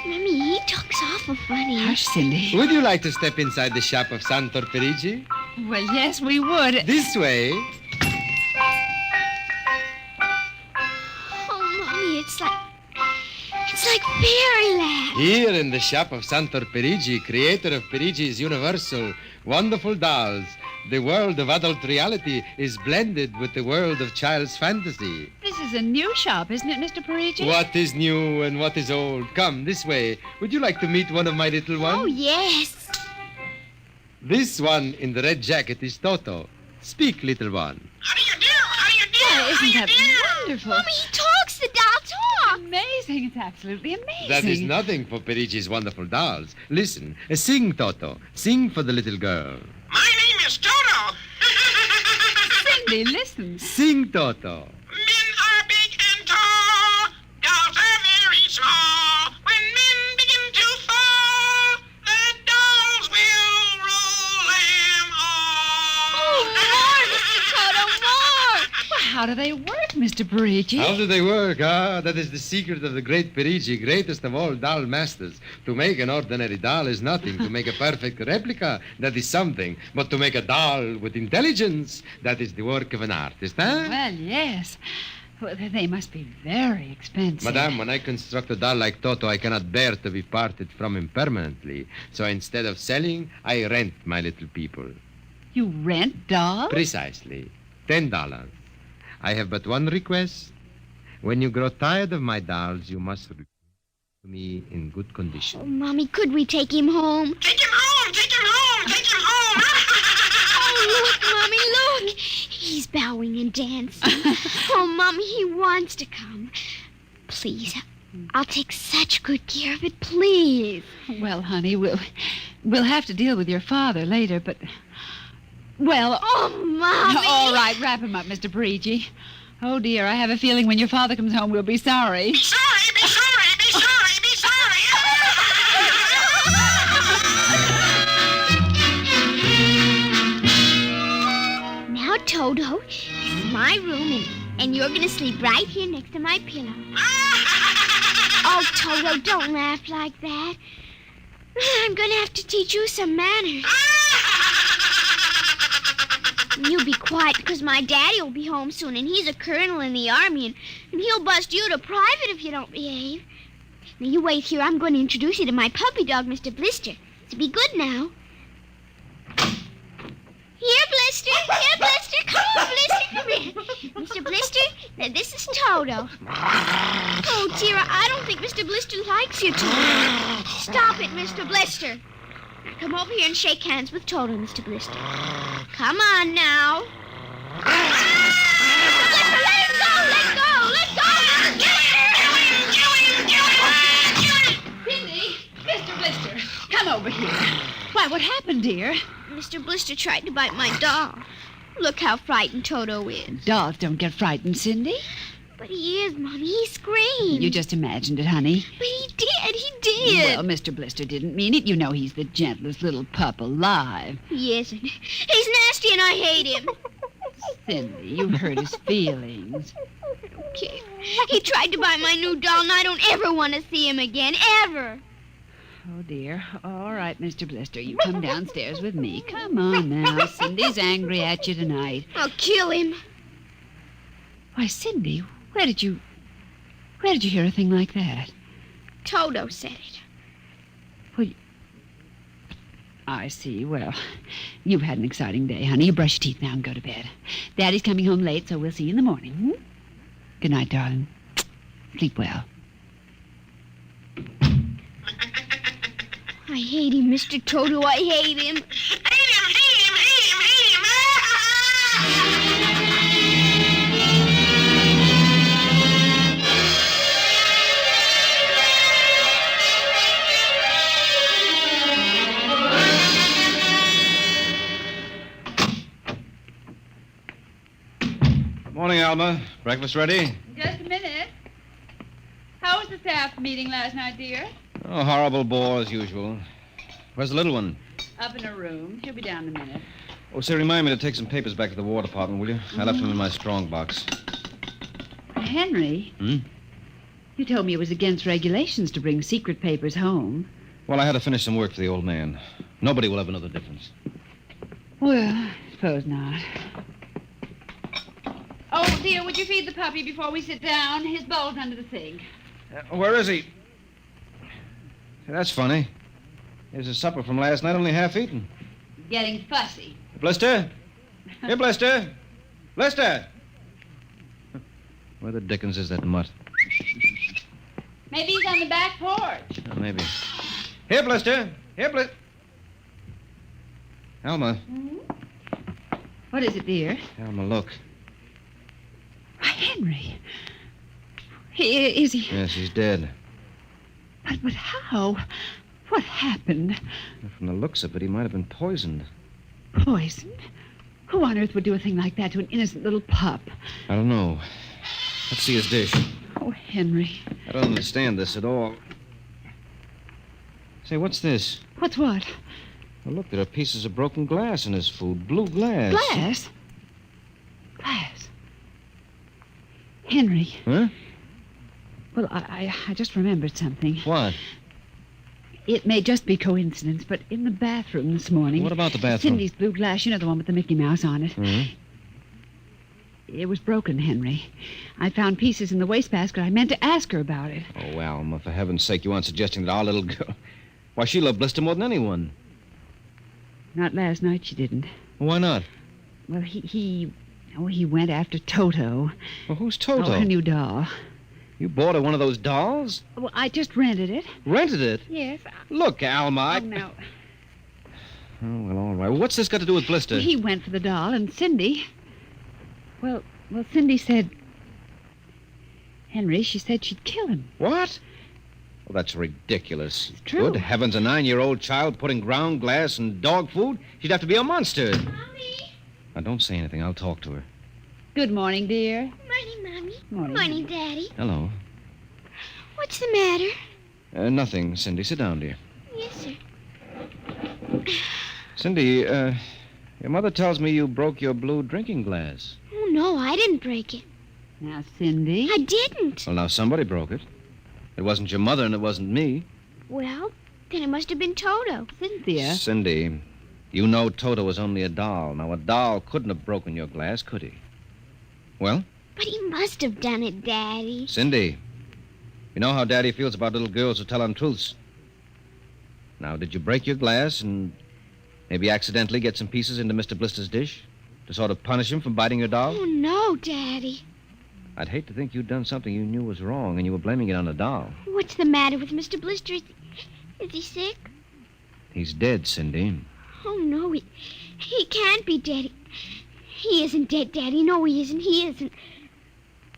Mommy, he talks awful funny. Hush, Cindy. Would you like to step inside the shop of San Torperigi? Well, yes, we would. This way. Oh, Mommy, it's like fairyland. Here in the shop of San Torperigi, creator of Perigi's Universal, wonderful dolls, the world of adult reality is blended with the world of child's fantasy. The This is a new shop, isn't it, Mr. Parigi? What is new and what is old? Come, this way. Would you like to meet one of my little ones? Oh, yes. This one in the red jacket is Toto. Speak, little one. Oh, isn't that wonderful? Mommy, he talks. The doll talks. Amazing. It's absolutely amazing. That is nothing for Perigi's wonderful dolls. Listen, sing, Toto. Sing for the little girl. My name is Toto. Cindy, listen. Sing, Toto. Men are big and tall. Dolls are very small. When men begin to fall, the dolls will rule them all. Oh, more, Mr. Toto, more. Well, how do they work, Mr. Parigi? How do they work? That is the secret of the great Perigi, greatest of all doll masters. To make an ordinary doll is nothing. To make a perfect replica, that is something. But to make a doll with intelligence, that is the work of an artist, huh? Well, yes. Well, they must be very expensive. Madame, when I construct a doll like Toto, I cannot bear to be parted from him permanently. So instead of selling, I rent my little people. You rent dolls? Precisely. $10. I have but one request. When you grow tired of my dolls, you must return to me in good condition. Oh, Mommy, could we take him home? Take him home, take him home, take him home. Oh, look, Mommy, look. He's bowing and dancing. Oh, Mommy, he wants to come. Please, I'll take such good care of it, please. Well, honey, we'll have to deal with your father later, but... Well... Oh, Mommy! All right, wrap him up, Mr. Parigi. Oh, dear, I have a feeling when your father comes home, we'll be sorry. Be sorry, be sorry, be sorry, be sorry. Now, Toto, this is my room, and you're going to sleep right here next to my pillow. Oh, Toto, don't laugh like that. I'm going to have to teach you some manners. You be quiet, because my daddy will be home soon, and he's a colonel in the army, and he'll bust you to private if you don't behave. Now, you wait here. I'm going to introduce you to my puppy dog, Mr. Blister. So be good now. Here, Blister. Here, Blister. Come on, Blister. Come here. Mr. Blister, now this is Toto. Oh, dear, I don't think Mr. Blister likes you too. Stop it, Mr. Blister. Come over here and shake hands with Toto, Mr. Blister. Come on now. Mr. Blister, let him go! Let go! Let go! Cindy, Mr. Blister, come over here. Why, what happened, dear? Mr. Blister tried to bite my doll. Look how frightened Toto is. Dolls don't get frightened, Cindy. But he is, Mommy. He screamed. You just imagined it, honey. But he did. He did. Well, Mr. Blister didn't mean it. You know he's the gentlest little pup alive. He isn't. He's nasty and I hate him. Cindy, you've hurt his feelings. Okay. He tried to buy my new doll, and I don't ever want to see him again. Ever. Oh, dear. All right, Mr. Blister, you come downstairs with me. Come on now. Cindy's angry at you tonight. I'll kill him. Why, Cindy, where did you hear a thing like that? Toto said it. Well, I see. Well, you've had an exciting day, honey. You brush your teeth now and go to bed. Daddy's coming home late, so we'll see you in the morning. Hmm? Good night, darling. Sleep well. I hate him, Mr. Toto. I hate him. Morning, Alma. Breakfast ready? Just a minute. How was the staff meeting last night, dear? Oh, horrible bore as usual. Where's the little one? Up in her room. She'll be down in a minute. Oh, say, remind me to take some papers back to the War Department, will you? I left them in my strong box. Henry, you told me it was against regulations to bring secret papers home. Well, I had to finish some work for the old man. Nobody will ever know the difference. Well, I suppose not. Oh, dear, would you feed the puppy before we sit down? His bowl's under the sink. Where is he? That's funny. Here's his supper from last night, only half eaten. Getting fussy. Blister? Here, Blister. Blister! Where the dickens is that mutt? Maybe he's on the back porch. Maybe. Here, Blister. Here, Blister. Alma. What is it, dear? Alma, look. Why, Henry. Is he? Yes, he's dead. But how? What happened? From the looks of it, he might have been poisoned. Poisoned? Who on earth would do a thing like that to an innocent little pup? I don't know. Let's see his dish. Oh, Henry. I don't understand this at all. Say, what's this? What's what? Well, look, there are pieces of broken glass in his food. Blue glass. Glass? Glass. Henry. Huh? Well, I just remembered something. What? It may just be coincidence, but in the bathroom this morning... What about the bathroom? Cindy's blue glass, you know, the one with the Mickey Mouse on it. Mm-hmm. It was broken, Henry. I found pieces in the wastebasket. I meant to ask her about it. Oh, Alma, for heaven's sake, you aren't suggesting that our little girl... Why, she loved Blister more than anyone. Not last night, she didn't. Why not? Well, he went after Toto. Well, who's Toto? Oh, her new doll. You bought her one of those dolls? Well, I just rented it. Rented it? Yes. Look, Alma, Oh, no. Oh, well, all right. What's this got to do with Blister? He went for the doll, and Cindy... Well, Cindy said... Henry, she said she'd kill him. What? Well, that's ridiculous. It's true. Good heavens, a 9-year-old child putting ground glass in dog food? She'd have to be a monster. Mommy. Now, don't say anything. I'll talk to her. Good morning, dear. Morning, Mommy. Morning. Daddy. Hello. What's the matter? Nothing, Cindy. Sit down, dear. Yes, sir. Cindy, your mother tells me you broke your blue drinking glass. Oh, no, I didn't break it. Now, Cindy... I didn't. Well, now, somebody broke it. It wasn't your mother, and it wasn't me. Well, then it must have been Toto. Cynthia. Cindy, you know Toto was only a doll. Now, a doll couldn't have broken your glass, could he? Well? But he must have done it, Daddy. Cindy, you know how Daddy feels about little girls who tell untruths. Now, did you break your glass and maybe accidentally get some pieces into Mr. Blister's dish to sort of punish him for biting your doll? Oh, no, Daddy. I'd hate to think you'd done something you knew was wrong and you were blaming it on a doll. What's the matter with Mr. Blister? Is he sick? He's dead, Cindy. Oh, no, he can't be dead. He isn't dead, Daddy. No, he isn't. He isn't.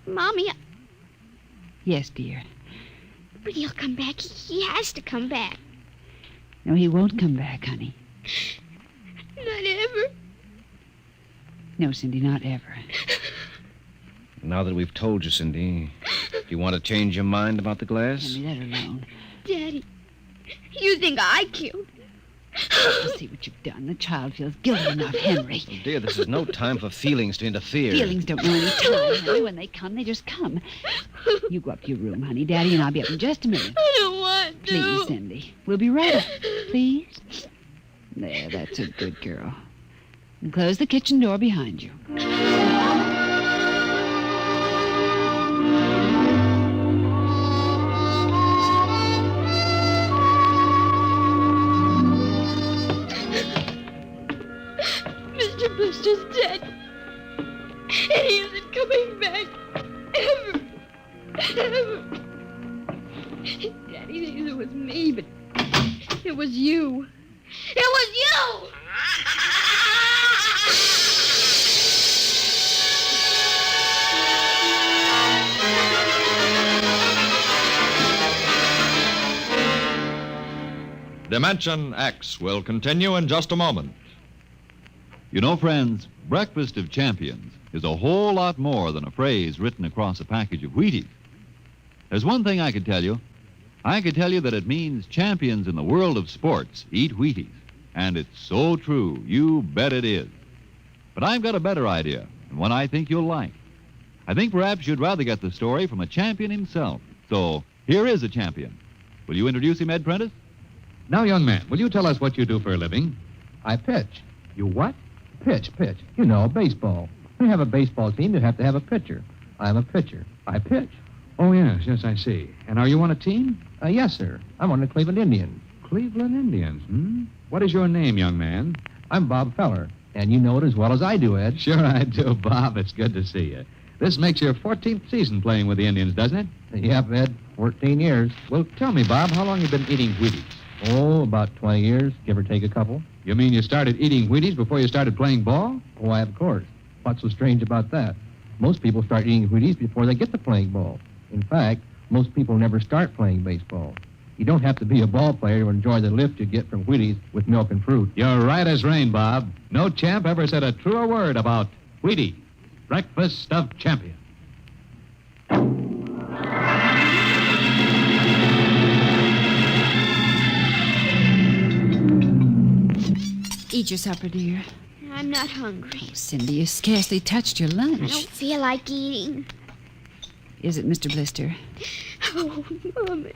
Mommy, Yes, dear. but he'll come back. He has to come back. No, he won't come back, honey. Not ever. No, Cindy, not ever. Now that we've told you, Cindy, do you want to change your mind about the glass? Henry, let her alone. Daddy, you think I killed? You see what you've done. The child feels guilty enough, Henry. Oh, dear, this is no time for feelings to interfere. Feelings don't know any time, Henry. When they come, they just come. You go up to your room, honey. Daddy and I'll be up in just a minute. I don't want to. Please, Cindy. We'll be right up. Please. There, that's a good girl. And close the kitchen door behind you. Mr. Blister's dead. And he isn't coming back. Ever. Ever. Daddy thinks it was me, but it was you. It was you! Dimension X will continue in just a moment. You know, friends, Breakfast of Champions is a whole lot more than a phrase written across a package of Wheaties. There's one thing I could tell you. I could tell you that it means champions in the world of sports eat Wheaties. And it's so true. You bet it is. But I've got a better idea, and one I think you'll like. I think perhaps you'd rather get the story from a champion himself. So here is a champion. Will you introduce him, Ed Prentice? Now, young man, will you tell us what you do for a living? I pitch. You what? Pitch. You know, baseball. We have a baseball team. You have to have a pitcher. I'm a pitcher. I pitch. Oh, yes, I see. And are you on a team? Yes, sir. I'm on the Cleveland Indians. Cleveland Indians, What is your name, young man? I'm Bob Feller. And you know it as well as I do, Ed. Sure I do, Bob. It's good to see you. This makes your 14th season playing with the Indians, doesn't it? Yep, Ed. 14 years. Well, tell me, Bob, how long you been eating Wheaties? Oh, about 20 years, give or take a couple. You mean you started eating Wheaties before you started playing ball? Why, of course. What's so strange about that? Most people start eating Wheaties before they get to playing ball. In fact, most people never start playing baseball. You don't have to be a ball player to enjoy the lift you get from Wheaties with milk and fruit. You're right as rain, Bob. No champ ever said a truer word about Wheaties, breakfast of champions. Eat your supper, dear. I'm not hungry. Oh, Cindy, you scarcely touched your lunch. I don't feel like eating. Is it Mr. Blister? Oh, Mama.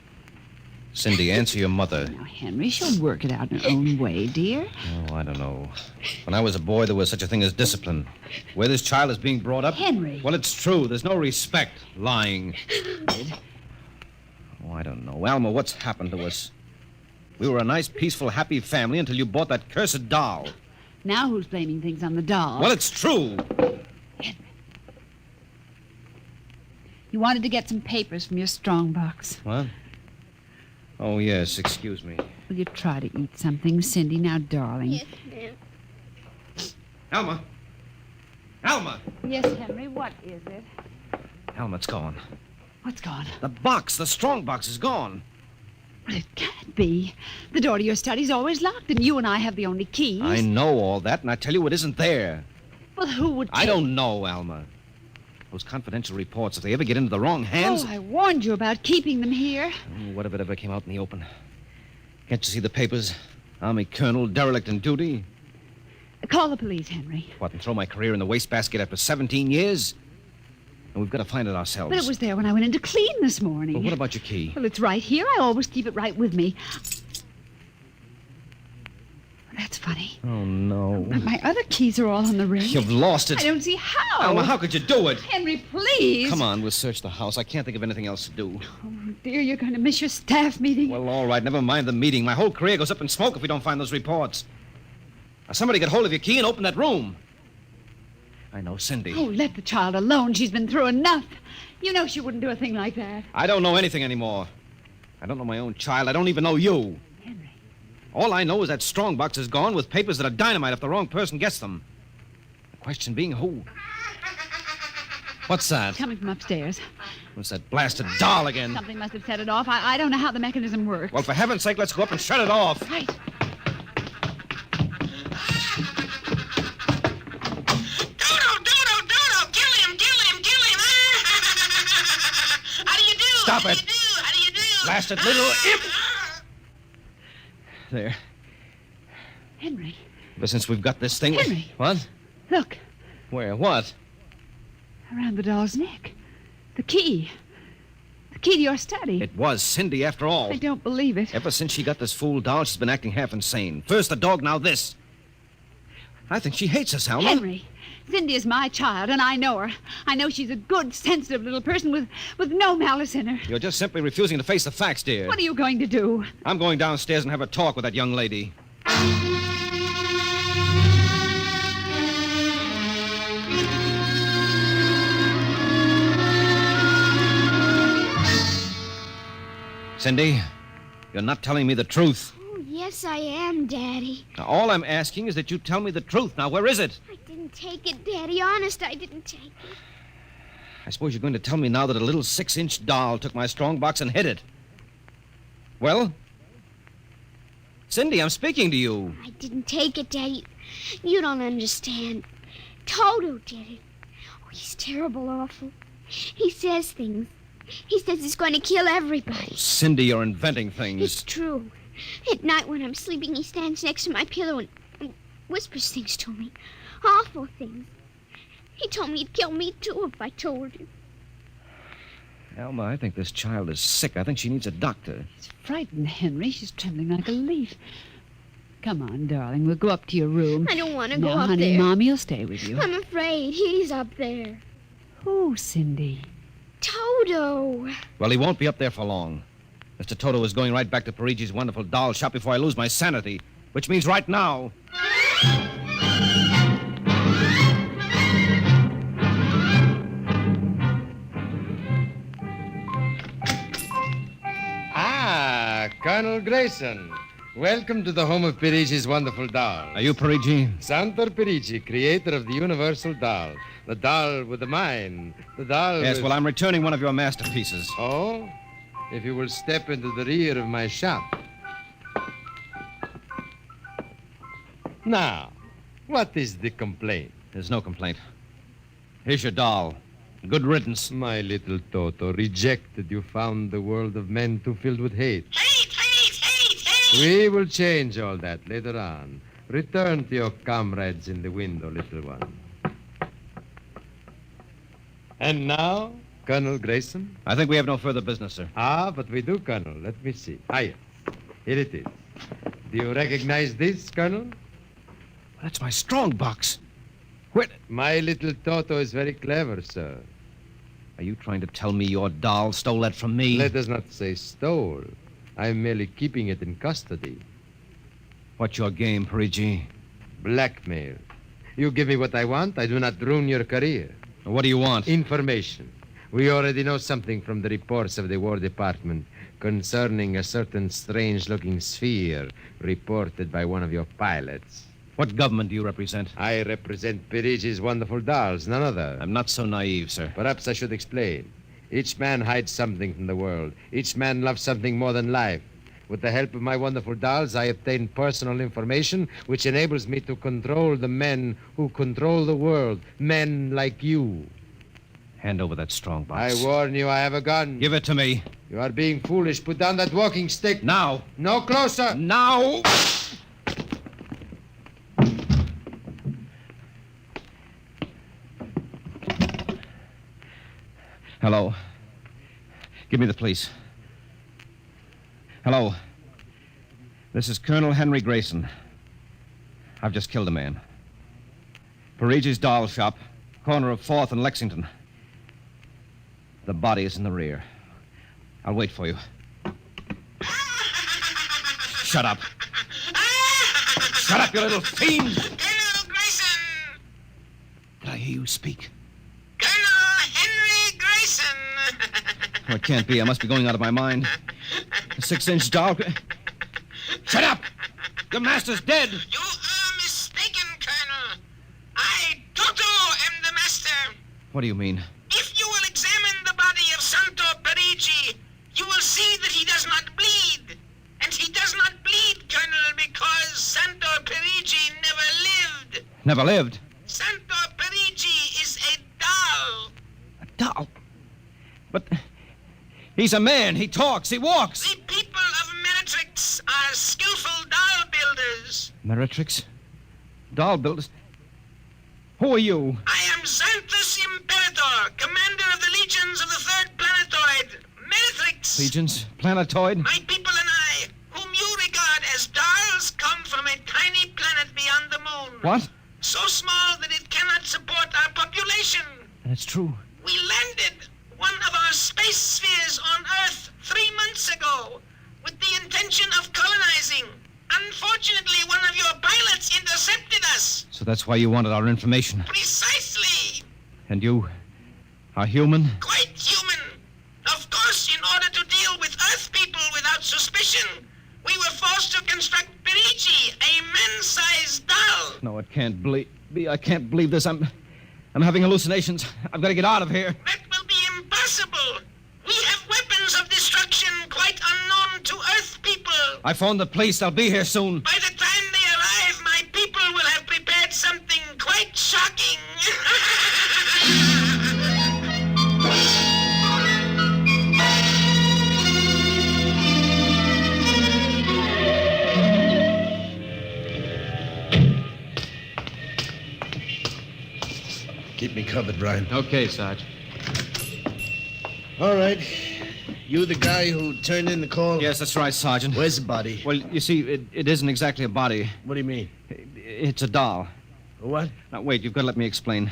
Cindy, answer your mother. Now, Henry, she'll work it out in her own way, dear. Oh, I don't know. When I was a boy, there was such a thing as discipline. Where this child is being brought up... Henry. Well, it's true. There's no respect. Lying. Oh, I don't know. Alma, what's happened to us? We were a nice, peaceful, happy family until you bought that cursed doll. Now who's blaming things on the doll? Well, it's true. Henry. You wanted to get some papers from your strongbox. What? Oh, yes. Excuse me. Will you try to eat something, Cindy? Now, darling. Yes, ma'am. Alma! Alma! Yes, Henry, what is it? Alma, it's gone. What's gone? The box, the strong box is gone. Well, it can't be. The door to your study's always locked, and you and I have the only keys. I know all that, and I tell you it isn't there. Well, who would I don't know, Alma. Those confidential reports, if they ever get into the wrong hands... Oh, I warned you about keeping them here. Oh, what if it ever came out in the open? Can't you see the papers? Army colonel, derelict in duty. Call the police, Henry. What, and throw my career in the wastebasket after 17 years? And we've got to find it ourselves. But it was there when I went in to clean this morning. Well, what about your key? Well, it's right here. I always keep it right with me. That's funny. Oh, no. But my other keys are all on the ring. You've lost it. I don't see how. Alma, how could you do it? Henry, please. Come on, we'll search the house. I can't think of anything else to do. Oh, dear, you're going to miss your staff meeting. Well, all right, never mind the meeting. My whole career goes up in smoke if we don't find those reports. Now, somebody get hold of your key and open that room. I know, Cindy. Oh, let the child alone. She's been through enough. You know she wouldn't do a thing like that. I don't know anything anymore. I don't know my own child. I don't even know you. Henry. All I know is that strongbox is gone with papers that are dynamite if the wrong person gets them. The question being who? What's that? Coming from upstairs. What's that blasted doll again? Something must have set it off. I don't know how the mechanism works. Well, for heaven's sake, let's go up and shut it off. Right. Stop it! Blasted little imp! There. Henry. Ever since we've got this thing... Henry. What? Look. Where? What? Around the doll's neck. The key. The key to your study. It was Cindy, after all. I don't believe it. Ever since she got this fool doll, she's been acting half insane. First the dog, now this. I think she hates us, Alma. Henry. Cindy is my child, and I know her. I know she's a good, sensitive little person with no malice in her. You're just simply refusing to face the facts, dear. What are you going to do? I'm going downstairs and have a talk with that young lady. Cindy, you're not telling me the truth. Oh, yes, I am, Daddy. Now, all I'm asking is that you tell me the truth. Now, where is it? I didn't take it, Daddy. Honest, I didn't take it. I suppose you're going to tell me now that a little 6-inch doll took my strongbox and hid it. Well? Cindy, I'm speaking to you. I didn't take it, Daddy. You don't understand. Toto did it. Oh, he's terrible awful. He says things. He says he's going to kill everybody. Oh, Cindy, you're inventing things. It's true. At night when I'm sleeping, he stands next to my pillow and whispers things to me. Awful things. He told me he'd kill me, too, if I told him. Alma, I think this child is sick. I think she needs a doctor. She's frightened, Henry. She's trembling like a leaf. Come on, darling. We'll go up to your room. I don't want to go No, up honey, there. Mommy'll stay with you. I'm afraid. He's up there. Who, Cindy? Toto. Well, he won't be up there for long. Mr. Toto is going right back to Parigi's wonderful doll shop before I lose my sanity, which means right now. Colonel Grayson. Welcome to the home of Perigi's wonderful doll. Are you Perigi? Santor Perigi, creator of the universal doll. The doll with the mind. The doll Yes, with... well, I'm returning one of your masterpieces. Oh? If you will step into the rear of my shop. Now, what is the complaint? There's no complaint. Here's your doll. Good riddance. My little Toto, rejected, you found the world of men too filled with hate. We will change all that later on. Return to your comrades in the window, little one. And now, Colonel Grayson? I think we have no further business, sir. Ah, but we do, Colonel. Let me see. Ah, yes. Here it is. Do you recognize this, Colonel? That's my strong box. My little Toto is very clever, sir. Are you trying to tell me your doll stole that from me? Let us not say stole. I'm merely keeping it in custody. What's your game, Perigi? Blackmail. You give me what I want, I do not ruin your career. What do you want? Information. We already know something from the reports of the War Department concerning a certain strange-looking sphere reported by one of your pilots. What government do you represent? I represent Perigi's wonderful dolls, none other. I'm not so naive, sir. Perhaps I should explain. Each man hides something from the world. Each man loves something more than life. With the help of my wonderful dolls, I obtain personal information which enables me to control the men who control the world. Men like you. Hand over that strong box. I warn you, I have a gun. Give it to me. You are being foolish. Put down that walking stick. Now. No closer. Now. Hello. Give me the police. Hello. This is Colonel Henry Grayson. I've just killed a man. Perigi's doll shop, corner of 4th and Lexington. The body is in the rear. I'll wait for you. Shut up. Shut up, you little fiend! Colonel Grayson! Did I hear you speak? Colonel Henry Grayson! Oh, it can't be. I must be going out of my mind. A 6-inch doll. Shut up! Your master's dead! You are mistaken, Colonel. I, Toto, am the master. What do you mean? If you will examine the body of Santo Perigi, you will see that he does not bleed. And he does not bleed, Colonel, because Santo Perigi never lived. Never lived? Santo Perigi is a doll. A doll? But he's a man. He talks. He walks. The people of Meritrix are skillful doll builders. Meritrix? Doll builders? Who are you? I am Xanthus Imperator, commander of the legions of the 3rd planetoid, Meritrix. Legions? Planetoid? My people and I, whom you regard as dolls, come from a tiny planet beyond the moon. What? So small that it cannot support our population. That's true. We landed one of our space spheres on Earth 3 months ago with the intention of colonizing. Unfortunately, one of your pilots intercepted us. So that's why you wanted our information. Precisely. And you are human? Quite human. Of course, in order to deal with Earth people without suspicion, we were forced to construct Perigi, a man-sized doll. No, it can't be. I can't believe this. I'm having hallucinations. I've got to get out of here. That will be impossible. We have weapons of destruction quite unknown to Earth people. I phoned the police. I'll be here soon. By the time they arrive, my people will have prepared something quite shocking. Keep me covered, Ryan. Okay, Sarge. All right. You the guy who turned in the call? Yes, that's right, Sergeant. Where's the body? Well, you see, it isn't exactly a body. What do you mean? It's a doll. A what? Now, wait, you've got to let me explain.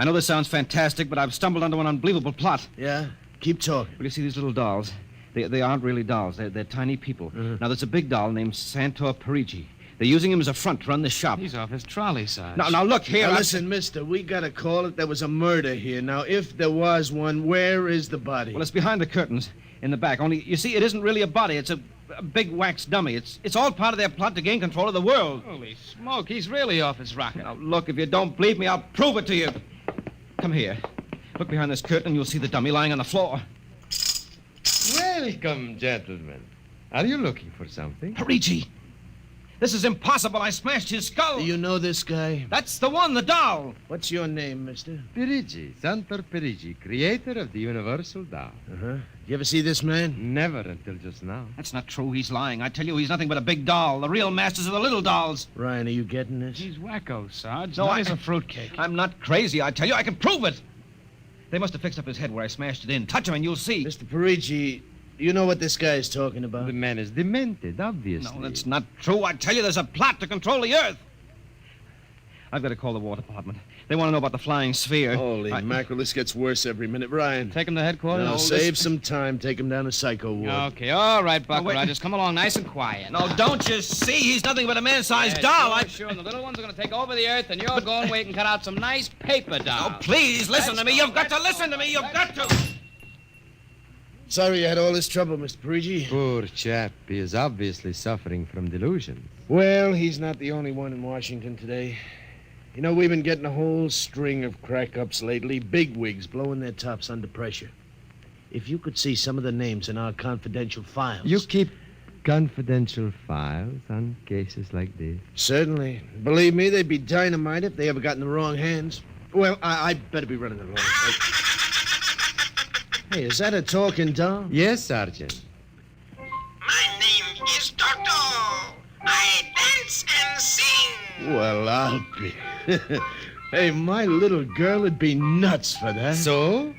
I know this sounds fantastic, but I've stumbled onto an unbelievable plot. Yeah? Keep talking. Well, you see, these little dolls, they aren't really dolls. They're tiny people. Now, there's a big doll named Santor Perigi. They're using him as a front to run the shop. He's off his trolley, Sarge. Now, look here. Now, listen, mister, we got to call it. There was a murder here. Now, if there was one, where is the body? Well, it's behind the curtains in the back. Only, you see, it isn't really a body. It's a A big wax dummy. It's all part of their plot to gain control of the world. Holy smoke, he's really off his rocker. Now, look, if you don't believe me, I'll prove it to you. Come here. Look behind this curtain and you'll see the dummy lying on the floor. Welcome, gentlemen. Are you looking for something? Parigi! This is impossible. I smashed his skull. Do you know this guy? That's the one, the doll. What's your name, mister? Parigi, Santor Parigi, creator of the Universal Doll. Uh-huh. You ever see this man? Never until just now. That's not true. He's lying. I tell you, he's nothing but a big doll. The real masters are the little dolls. Ryan, are you getting this? He's wacko, Sarge. No, He's a fruitcake. I'm not crazy. I tell you, I can prove it. They must have fixed up his head where I smashed it in. Touch him and you'll see. Mr. Parigi, you know what this guy is talking about? The man is demented, obviously. No, that's not true. I tell you, there's a plot to control the Earth. I've got to call the War Department. They want to know about the flying sphere. Holy mackerel, this gets worse every minute. Ryan. Take him to headquarters? No, save some time. Take him down to Psycho Ward. Okay, all right, Buck No, wait. Rogers. Come along nice and quiet. No, don't you see? He's nothing but a man-sized Yeah, doll. Sure. And the little ones are going to take over the Earth, and you're going wait and cut out some nice paper dolls. Oh, please, listen to me. You've got to listen to me. You've got to. Sorry you had all this trouble, Mr. Parigi. Poor chap. He is obviously suffering from delusions. Well, he's not the only one in Washington today. You know, we've been getting a whole string of crack-ups lately, bigwigs blowing their tops under pressure. If you could see some of the names in our confidential files... You keep confidential files on cases like this? Certainly. Believe me, they'd be dynamite if they ever got in the wrong hands. Well, I better be running along. Hey, is that a talking doll? Yes, Sergeant. My name is Toto. I dance and sing. Well, I'll be... Hey, my little girl would be nuts for that. So?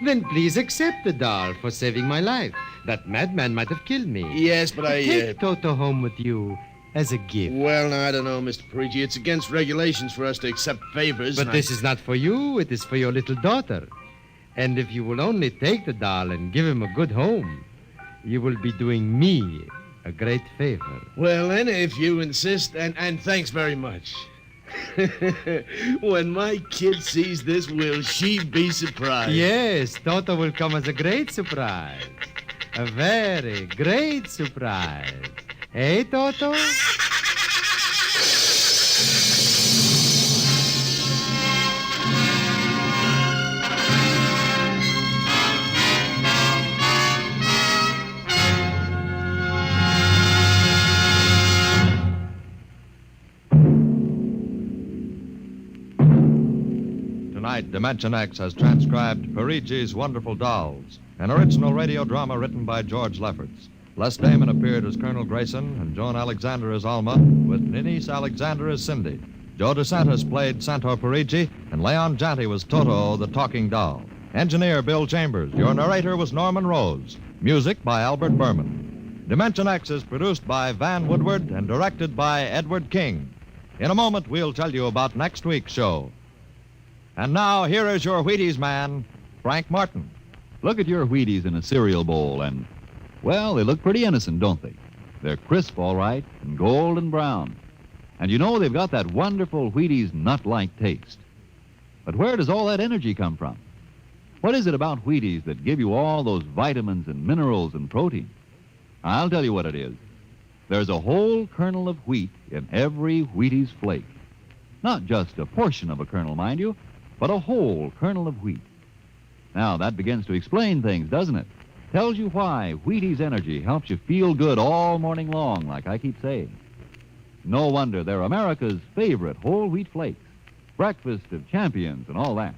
Then please accept the doll for saving my life. That madman might have killed me. Yes, but Take Toto home with you as a gift. Well, now, I don't know, Mr. Parigi. It's against regulations for us to accept favors. But this is not for you. It is for your little daughter. And if you will only take the doll and give him a good home, you will be doing me a great favor. Well, then, if you insist, and thanks very much. When my kid sees this, will she be surprised? Yes, Toto will come as a great surprise. A very great surprise. Hey, Toto? Tonight, Dimension X has transcribed Parigi's Wonderful Dolls, an original radio drama written by George Lefferts. Les Damon appeared as Colonel Grayson and Joan Alexander as Alma, with Denise Alexander as Cindy. Joe DeSantis played Santor Parigi, and Leon Janty was Toto, the talking doll. Engineer Bill Chambers. Your narrator was Norman Rose. Music by Albert Berman. Dimension X is produced by Van Woodward and directed by Edward King. In a moment, we'll tell you about next week's show. And now, here is your Wheaties man, Frank Martin. Look at your Wheaties in a cereal bowl, and, well, they look pretty innocent, don't they? They're crisp, all right, and golden brown. And you know they've got that wonderful Wheaties nut-like taste. But where does all that energy come from? What is it about Wheaties that give you all those vitamins and minerals and protein? I'll tell you what it is. There's a whole kernel of wheat in every Wheaties flake. Not just a portion of a kernel, mind you, but a whole kernel of wheat. Now, that begins to explain things, doesn't it? Tells you why Wheaties Energy helps you feel good all morning long, like I keep saying. No wonder they're America's favorite whole wheat flakes, breakfast of champions and all that.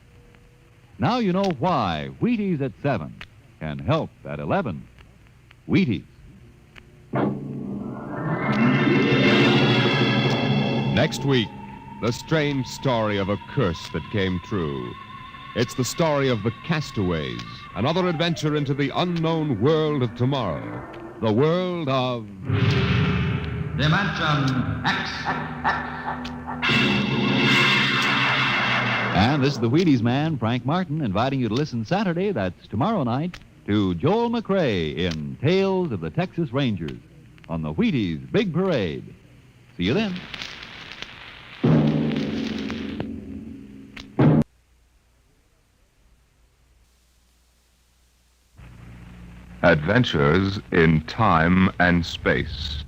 Now you know why Wheaties at 7 can help at 11. Wheaties. Next week, the strange story of a curse that came true. It's the story of the Castaways, another adventure into the unknown world of tomorrow, the world of... Dimension X. And this is the Wheaties man, Frank Martin, inviting you to listen Saturday, that's tomorrow night, to Joel McRae in Tales of the Texas Rangers on the Wheaties Big Parade. See you then. Adventures in time and space,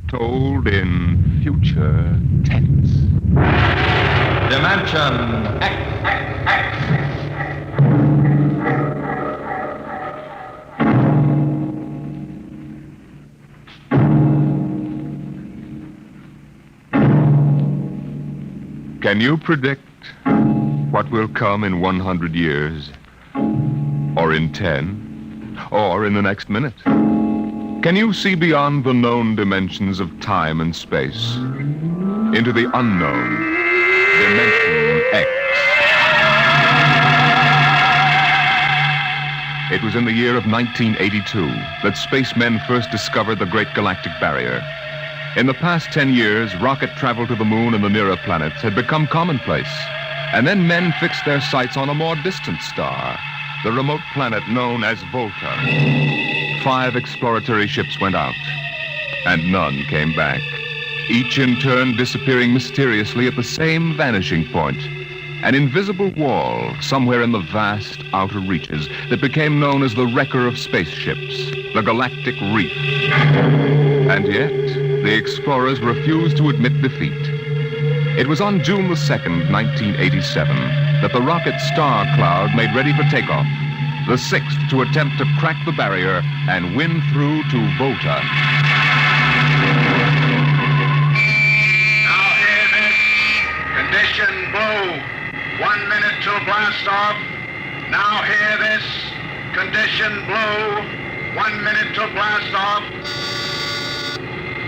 told in future tense. Dimension X. Can you predict what will come in 100 years? Or in 10? Or in the next minute? Can you see beyond the known dimensions of time and space into the unknown, Dimension X? It was in the year of 1982 that spacemen first discovered the Great Galactic Barrier. In the past 10 years, rocket travel to the moon and the nearer planets had become commonplace. And then men fixed their sights on a more distant star, the remote planet known as Volta. 5 exploratory ships went out, and none came back, each in turn disappearing mysteriously at the same vanishing point, an invisible wall somewhere in the vast outer reaches that became known as the wrecker of spaceships, the Galactic Reef. And yet, the explorers refused to admit defeat. It was on June the 2nd, 1987, that the rocket Star Cloud made ready for takeoff, the 6th to attempt to crack the barrier and win through to Volta. Now hear this. Condition blue. 1 minute to blast off. Now hear this. Condition blue. 1 minute to blast off.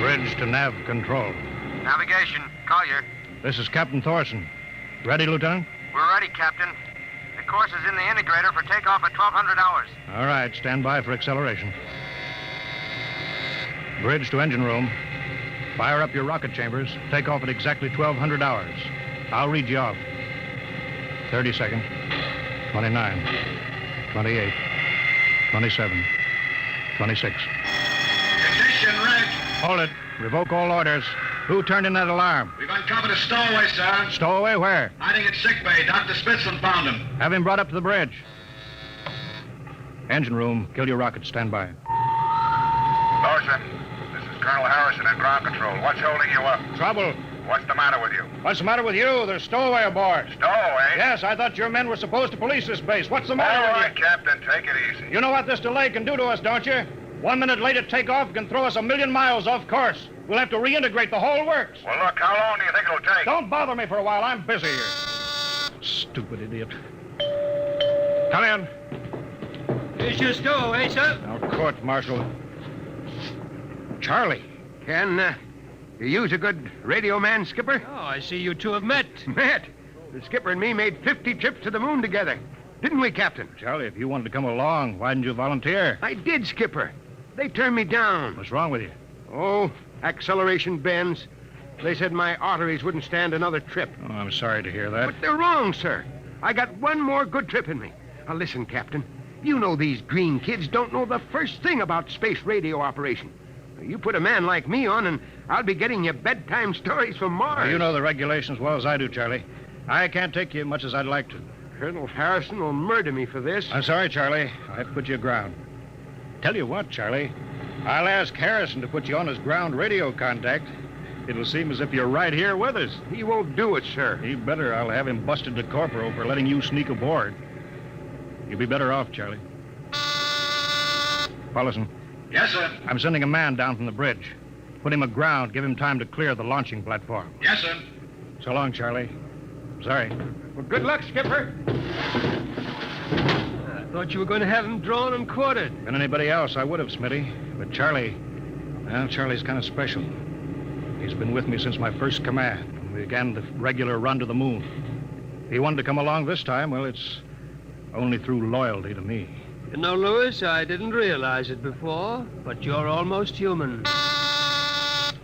Bridge to nav control. Navigation, Collier. This is Captain Thorson. Ready, Lieutenant? We're ready, Captain. The course is in the integrator for takeoff at 1200 hours. All right, stand by for acceleration. Bridge to engine room. Fire up your rocket chambers. Take off at exactly 1200 hours. I'll read you off. 30 seconds. 29. 28. 27. 26. Condition red. Hold it. Revoke all orders. Who turned in that alarm? We've uncovered a stowaway, sir. Stowaway where? Hiding at sick bay. Dr. Spitzlin found him. Have him brought up to the bridge. Engine room. Kill your rocket. Stand by. Thorson, this is Colonel Harrison at ground control. What's holding you up? Trouble. What's the matter with you? What's the matter with you? There's stowaway aboard. Stowaway? Yes, I thought your men were supposed to police this base. What's the matter All with right, you? Captain, take it easy. You know what this delay can do to us, don't you? 1 minute late at takeoff can throw us 1,000,000 miles off course. We'll have to reintegrate the whole works. Well, look, how long do you think it'll take? Don't bother me for a while. I'm busy here. Stupid idiot. Come in. Here's your stowaway, sir. Now, court martial. Charlie. Can you use a good radio man, Skipper? Oh, I see you two have met. Met? The skipper and me made 50 trips to the moon together. Didn't we, Captain? Charlie, if you wanted to come along, why didn't you volunteer? I did, Skipper. They turned me down. What's wrong with you? Oh, acceleration bends. They said my arteries wouldn't stand another trip. Oh, I'm sorry to hear that. But they're wrong, sir. I got one more good trip in me. Now, listen, Captain. You know these green kids don't know the first thing about space radio operation. You put a man like me on, and I'll be getting you bedtime stories from Mars. Well, you know the regulations as well as I do, Charlie. I can't take you much as I'd like to. Colonel Harrison will murder me for this. I'm sorry, Charlie. I have to put you aground. Tell you what, Charlie. I'll ask Harrison to put you on his ground radio contact. It'll seem as if you're right here with us. He won't do it, sir. He better. I'll have him busted to corporal for letting you sneak aboard. You'll be better off, Charlie. Paulison. Yes, sir. I'm sending a man down from the bridge. Put him aground. Give him time to clear the launching platform. Yes, sir. So long, Charlie. Sorry. Well, good luck, Skipper. I thought you were going to have him drawn and quartered. Been anybody else, I would have, Smitty. But Charlie, well, Charlie's kind of special. He's been with me since my first command, when we began the regular run to the moon. If he wanted to come along this time, well, it's only through loyalty to me. You know, Lewis, I didn't realize it before, but you're almost human.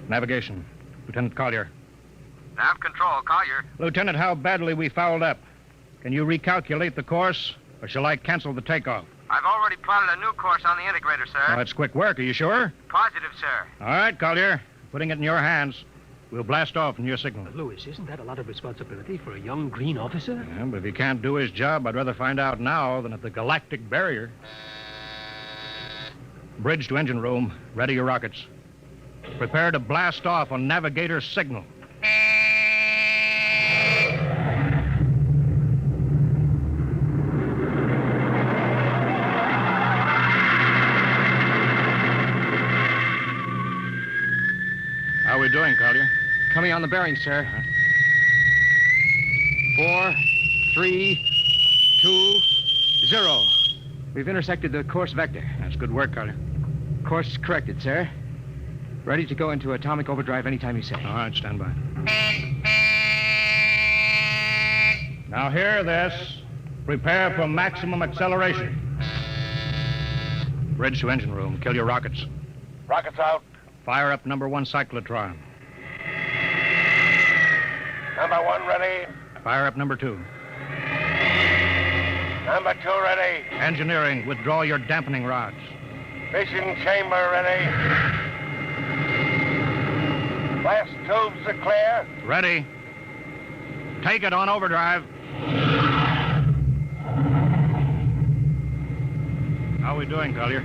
Navigation. Lieutenant Collier. Nav control, Collier. Lieutenant, how badly we fouled up. Can you recalculate the course, or shall I cancel the takeoff? I've already plotted a new course on the integrator, sir. Oh, that's quick work. Are you sure? Positive, sir. All right, Collier. Putting it in your hands. We'll blast off in your signal. Lewis, isn't that a lot of responsibility for a young green officer? Yeah, but if he can't do his job, I'd rather find out now than at the Galactic Barrier. Bridge to engine room. Ready your rockets. Prepare to blast off on navigator's signal. How are we doing, Collier? Coming on the bearing, sir. 4, 3, 2, 0. We've intersected the course vector. That's good work, Collier. Course corrected, sir. Ready to go into atomic overdrive anytime you say. All right, stand by. Now hear this. Prepare for maximum acceleration. Bridge to engine room. Kill your rockets. Rockets out. Fire up number 1 cyclotron. Number 1 ready. Fire up number 2. Number 2 ready. Engineering, withdraw your dampening rods. Fission chamber ready. Blast tubes are clear. Ready. Take it on overdrive. How are we doing, Collier?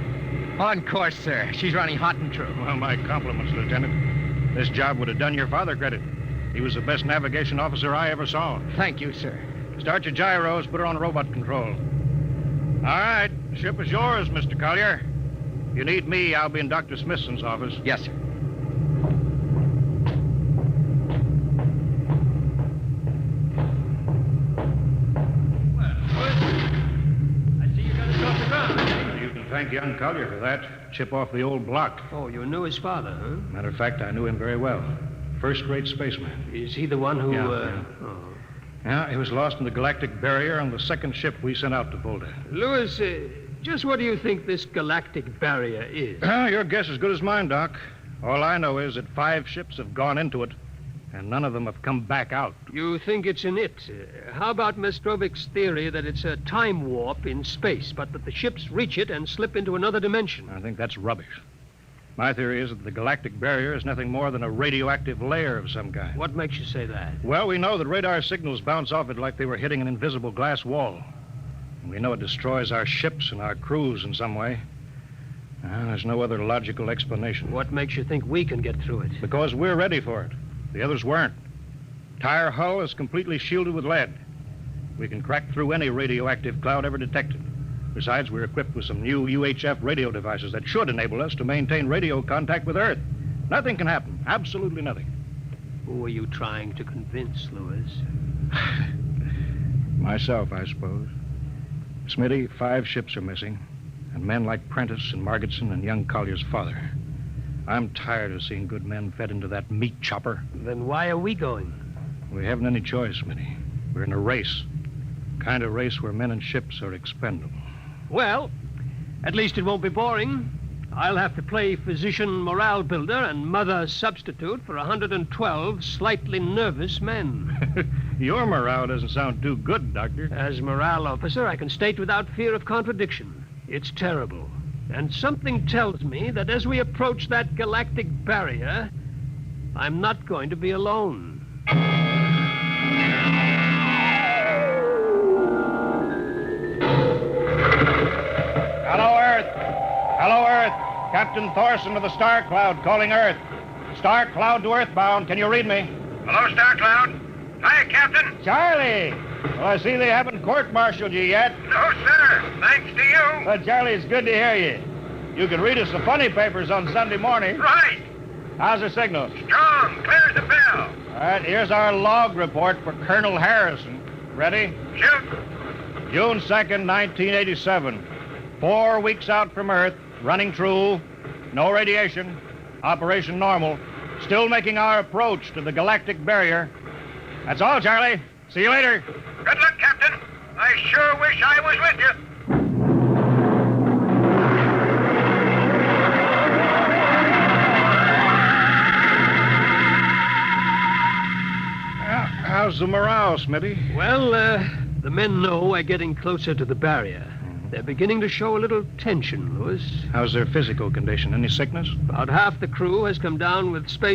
On course, sir. She's running hot and true. Well, my compliments, Lieutenant. This job would have done your father credit. He was the best navigation officer I ever saw. Thank you, sir. Start your gyros, put her on robot control. All right, ship is yours, Mr. Collier. If you need me, I'll be in Dr. Smithson's office. Yes, sir. You can thank young Collier for that. Chip off the old block. Oh, you knew his father, huh? Matter of fact, I knew him very well. First-rate spaceman. Is he the one who, Yeah. Yeah, he was lost in the galactic barrier on the second ship we sent out to Volta. Louis, just what do you think this galactic barrier is? Your guess is as good as mine, Doc. All I know is that 5 ships have gone into it, and none of them have come back out. You think it's an it. How about Mestrovic's theory that it's a time warp in space, but that the ships reach it and slip into another dimension? I think that's rubbish. My theory is that the galactic barrier is nothing more than a radioactive layer of some kind. What makes you say that? Well, we know that radar signals bounce off it like they were hitting an invisible glass wall. And we know it destroys our ships and our crews in some way. There's no other logical explanation. What makes you think we can get through it? Because we're ready for it. The others weren't. Entire hull is completely shielded with lead. We can crack through any radioactive cloud ever detected. Besides, we're equipped with some new UHF radio devices that should enable us to maintain radio contact with Earth. Nothing can happen. Absolutely nothing. Who are you trying to convince, Louis? Myself, I suppose. Smitty, 5 ships are missing, and men like Prentice and Margetson and young Collier's father. I'm tired of seeing good men fed into that meat chopper. Then why are we going? We haven't any choice, Smitty. We're in a race. Kind of race where men and ships are expendable. Well, at least it won't be boring. I'll have to play physician morale builder and mother substitute for 112 slightly nervous men. Your morale doesn't sound too good, Doctor. As morale officer, I can state without fear of contradiction. It's terrible. And something tells me that as we approach that galactic barrier, I'm not going to be alone. Hello, Earth. Hello, Earth. Captain Thorson of the Star Cloud calling Earth. Star Cloud to Earthbound. Can you read me? Hello, Star Cloud. Hi, Captain. Charlie. Well, I see they haven't court-martialed you yet. No, sir. Thanks to you. Well, Charlie, it's good to hear you. You can read us the funny papers on Sunday morning. Right. How's the signal? Strong. Clear as a bell. All right, here's our log report for Colonel Harrison. Ready? Shoot. June 2nd, 1987. 4 weeks out from Earth, running true, no radiation, operation normal, still making our approach to the galactic barrier. That's all, Charlie. See you later. Good luck, Captain. I sure wish I was with you. How's the morale, Smitty? Well, the men know we're getting closer to the barrier. They're beginning to show a little tension, Louis. How's their physical condition? Any sickness? About half the crew has come down with space